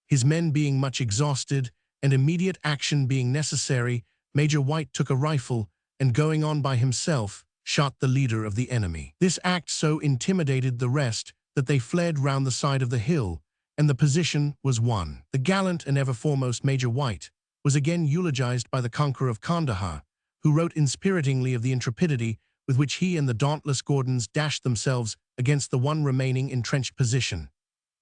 His men being much exhausted and immediate action being necessary, Major White took a rifle and, going on by himself, shot the leader of the enemy. This act so intimidated the rest that they fled round the side of the hill, and the position was won. The gallant and ever foremost Major White was again eulogized by the conqueror of Kandahar, who wrote inspiritingly of the intrepidity with which he and the dauntless Gordons dashed themselves against the one remaining entrenched position.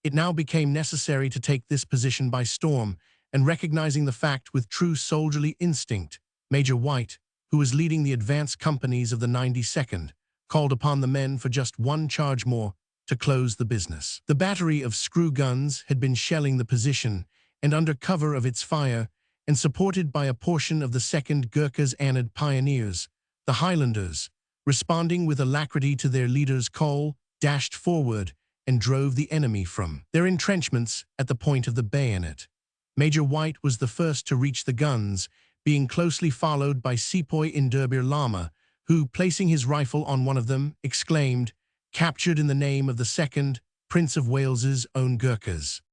It now became necessary to take this position by storm, and recognizing the fact with true soldierly instinct, Major White, who was leading the advance companies of the 92nd, called upon the men for just 1 charge more to close the business. The battery of screw guns had been shelling the position, and under cover of its fire, and supported by a portion of the 2nd Gurkhas Anad Pioneers, the Highlanders, responding with alacrity to their leader's call, dashed forward and drove the enemy from their entrenchments at the point of the bayonet. Major White was the first to reach the guns, being closely followed by Sepoy Indurbir Lama, who, placing his rifle on one of them, exclaimed, "Captured in the name of the 2nd, Prince of Wales's own Gurkhas."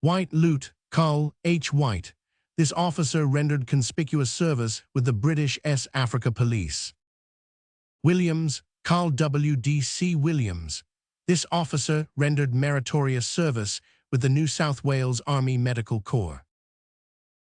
White Lieutenant Col. H. White. This officer rendered conspicuous service with the British S. Africa Police. Williams, Col. W. D. C. Williams. This officer rendered meritorious service with the New South Wales Army Medical Corps.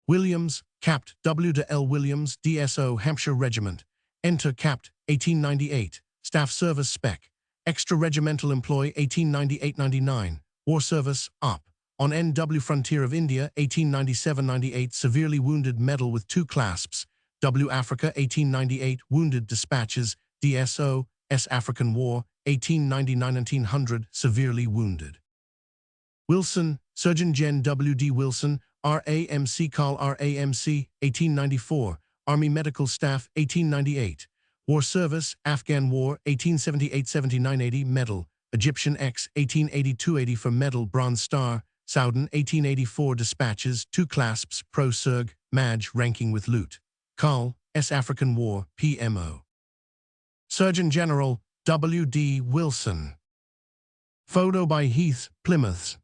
Williams, Capt. W. de L. Williams, DSO, Hampshire Regiment. Enter Capt. 1898, Staff Service Spec. Extra Regimental Employee 1898-99, War Service, Op. On NW Frontier of India 1897-98, Severely Wounded Medal with 2 clasps. W. Africa 1898, Wounded Dispatches, DSO, S. African War 1899-1900, Severely Wounded. Wilson, Surgeon Gen. W. D. Wilson, RAMC Col. RAMC, 1894, Army Medical Staff 1898. War Service, Afghan War 1878-79-80, Medal, Egyptian X 1882-80 for Medal, Bronze Star, Soudan 1884, Dispatches, 2 clasps, Pro Surg, Maj, ranking with Lieut. Col. S. African War, PMO. Surgeon General, W. D. Wilson. Photo by Heath, Plymouth.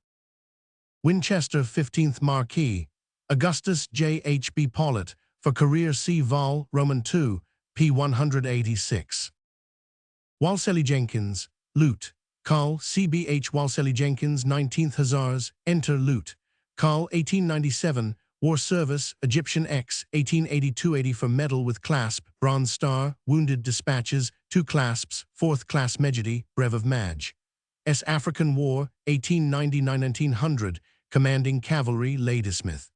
Winchester 15th Marquis, Augustus J. H. B. Pollitt, for Career C. Vol, Roman II, p. 186. Walsely Jenkins, Lieut. Col. C. B. H. Walsely Jenkins, 19th Hussars, enter Lieut. Col. 1897, War Service, Egyptian X, 1882-80 for Medal with clasp, Bronze Star, Wounded Dispatches, 2 clasps, 4th Class Mejidi, Brev of Maj. S. African War, 1899-1900, Commanding Cavalry, Ladysmith.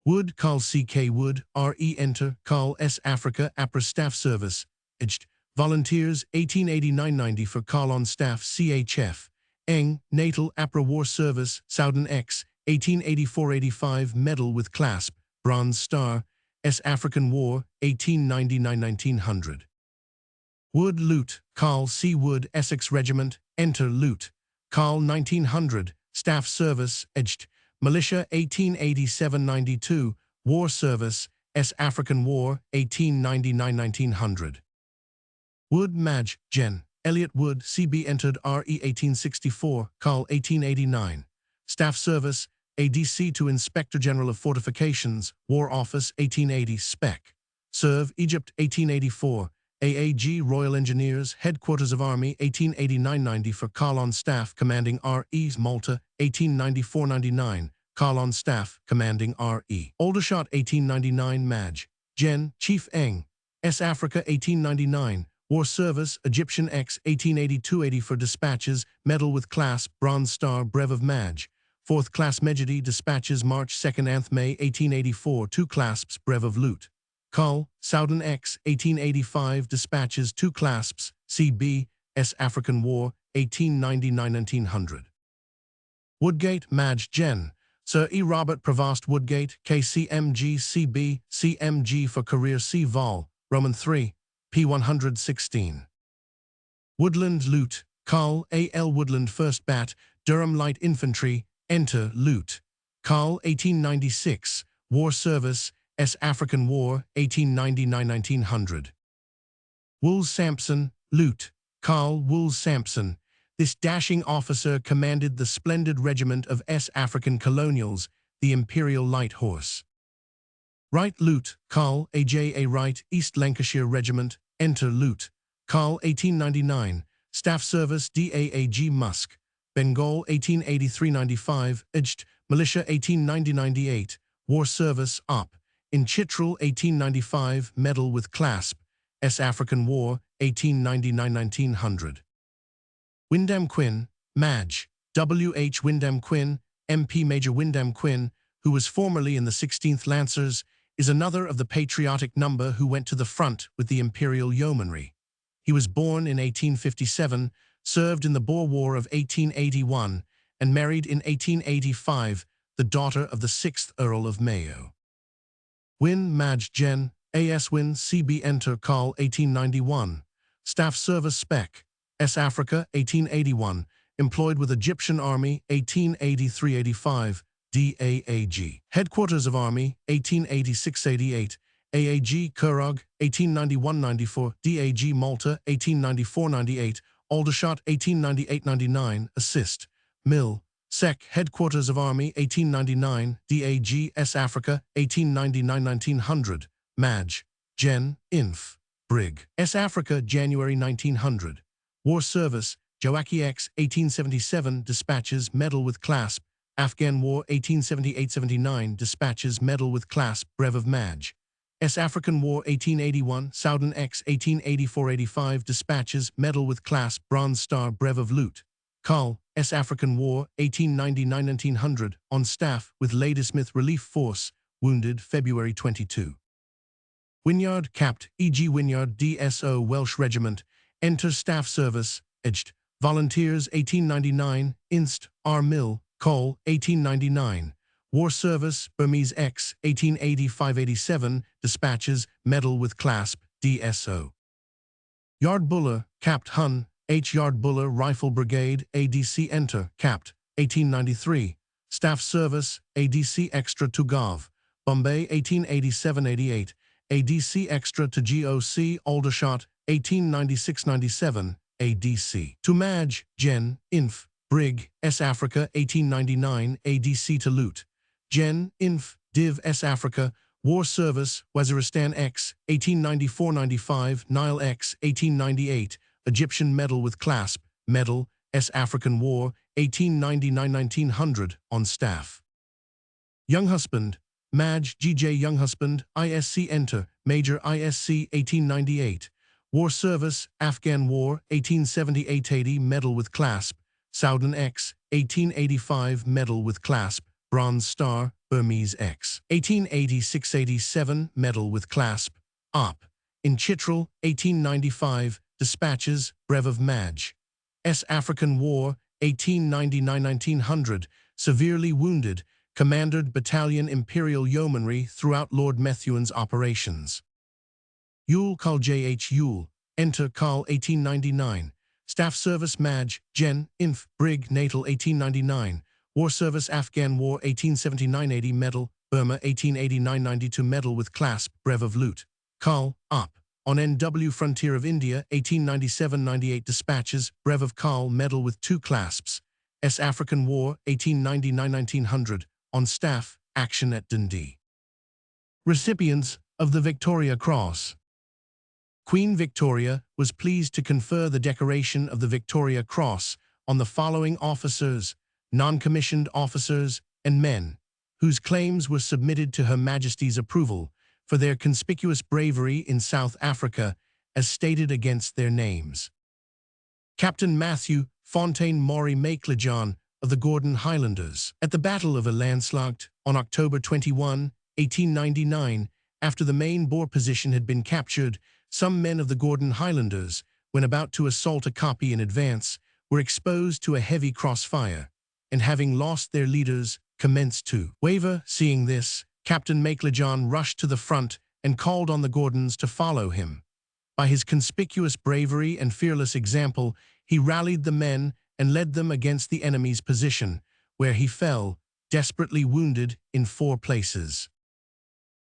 Wood, Col. C. K. Wood, R.E. Enter, Col. S. Africa, APRA Staff Service, Aged. Volunteers, 1889-90 for Col. on Staff, CHF. Eng, Natal, APRA War Service, Soudan X, 1884-85, Medal with clasp, Bronze Star, S. African War, 1899-1900. Wood, Lieut. Col. C. Wood, Essex Regiment, enter Lieut. Col. 1900, Staff Service, Aged. Militia 1887-92, War Service, S. African War, 1899-1900. Wood, Maj. Gen. Elliot Wood, C.B. entered R.E. 1864, Col. 1889. Staff Service, ADC to Inspector General of Fortifications, War Office 1880, Spec. Serve, Egypt 1884, AAG Royal Engineers, Headquarters of Army 1889-90 for Col. on Staff, Commanding R.E. Malta 1894-99, Col. on Staff, Commanding R.E. Aldershot 1899, Maj. Gen. Chief Eng. S. Africa 1899, War Service, Egyptian X 1882-80 for Dispatches, Medal with Clasp, Bronze Star, Brev of Maj. 4th Class Mejidi, Dispatches, March 2nd Anth May 1884, 2 clasps, Brev of Lieut. Col. Soudan X 1885, Dispatches, 2 clasps, C.B. S. African War, 1899-1900. Woodgate, Maj. Gen. Sir E. Robert Prevost Woodgate, KCMG CB, CMG for Career C. Vol, Roman III, P116. Woodland Lute, Carl A. L. Woodland 1st Bat, Durham Light Infantry, Enter Lute. Carl 1896, War Service, S. African War, 1899–1900. Wools Sampson, Lute, Carl Wools Sampson. This dashing officer commanded the splendid regiment of S. African colonials, the Imperial Light Horse. Wright Lute, Carl A. J. A. Wright, East Lancashire Regiment, Enter Lute. Carl 1899, Staff Service D. A. G. Musk, Bengal 1883–95, Aged, Militia 1890–98, War Service Op. In Chitral 1895, Medal with Clasp, S. African War 1899–1900. Wyndham Quinn, Madge, W. H. Wyndham Quinn, MP Major Wyndham Quinn, who was formerly in the 16th Lancers, is another of the patriotic number who went to the front with the Imperial Yeomanry. He was born in 1857, served in the Boer War of 1881, and married in 1885, the daughter of the 6th Earl of Mayo. Wynne Madge Gen, A.S. Wynne C.B. Enter Carl 1891, Staff Service Spec, S. Africa 1881, employed with Egyptian Army 1883–85, DAAG. Headquarters of Army 1886–88, AAG Kurog 1891–94, DAG Malta 1894–98, Aldershot 1898–99, Assist. Mill, Sec. Headquarters of Army 1899, DAG S. Africa 1899–1900, Madge, Gen. Inf. Brig. S. Africa January 1900. War Service, Joachim X 1877, Dispatches Medal with Clasp, Afghan War 1878–79, Dispatches Medal with Clasp, Brev of Madge. S. African War 1881, Souden X 1884–85, Dispatches Medal with Clasp, Bronze Star, Brev of Lute. Carl, S. African War 1899–1900, on staff with Ladysmith Relief Force, wounded February 22. Wynyard Capt. E.G. Wynyard DSO Welsh Regiment, Enter Staff Service, Aged, Volunteers 1899, Inst. R. Mill, Col. 1899. War Service, Burmese X 1885–87, Dispatches Medal with Clasp, DSO. Yard Buller, Capt. Hun, H. Yard Buller Rifle Brigade, ADC Enter, Capt. 1893. Staff Service, ADC Extra to Gov. Bombay 1887–88, ADC Extra to GOC Aldershot 1896–97, ADC. To Madge, Gen. Inf. Brig. S. Africa 1899, ADC to Lute. Gen. Inf. Div. S. Africa, War Service, Waziristan X 1894–95, Nile X 1898, Egyptian Medal with Clasp, Medal, S. African War 1899–1900, on staff. Younghusband, Madge G.J. Younghusband, ISC Enter, Major ISC 1898. War Service, Afghan War 1878–80, Medal with Clasp, Souden X 1885, Medal with Clasp, Bronze Star, Burmese X 1886–87, Medal with Clasp, Op. In Chitral 1895, Dispatches, Brev of Madge. S. African War 1899–1900, severely wounded, commanded Battalion Imperial Yeomanry throughout Lord Methuen's operations. Yule Carl J.H. Yule, Enter Carl 1899, Staff Service Madge, Gen. Inf. Brig. Natal 1899, War Service Afghan War 1879–80, Medal, Burma 1889–92, Medal with Clasp, Brev of Lute. Carl, Op. On NW Frontier of India 1897–98, Dispatches, Brev of Carl, Medal with 2 clasps. S. African War 1899–1900, on staff, action at Dundee. Recipients of the Victoria Cross. Queen Victoria was pleased to confer the decoration of the Victoria Cross on the following officers, non-commissioned officers and men, whose claims were submitted to Her Majesty's approval for their conspicuous bravery in South Africa as stated against their names. Captain Matthew Fontaine Maury Maeklejan of the Gordon Highlanders. At the Battle of Elandslaagte on October 21, 1899, after the main Boer position had been captured, some men of the Gordon Highlanders, when about to assault a kopje in advance, were exposed to a heavy crossfire, and having lost their leaders, commenced to waver. Seeing this, Captain Maeklejan rushed to the front and called on the Gordons to follow him. By his conspicuous bravery and fearless example, he rallied the men and led them against the enemy's position, where he fell, desperately wounded in 4 places.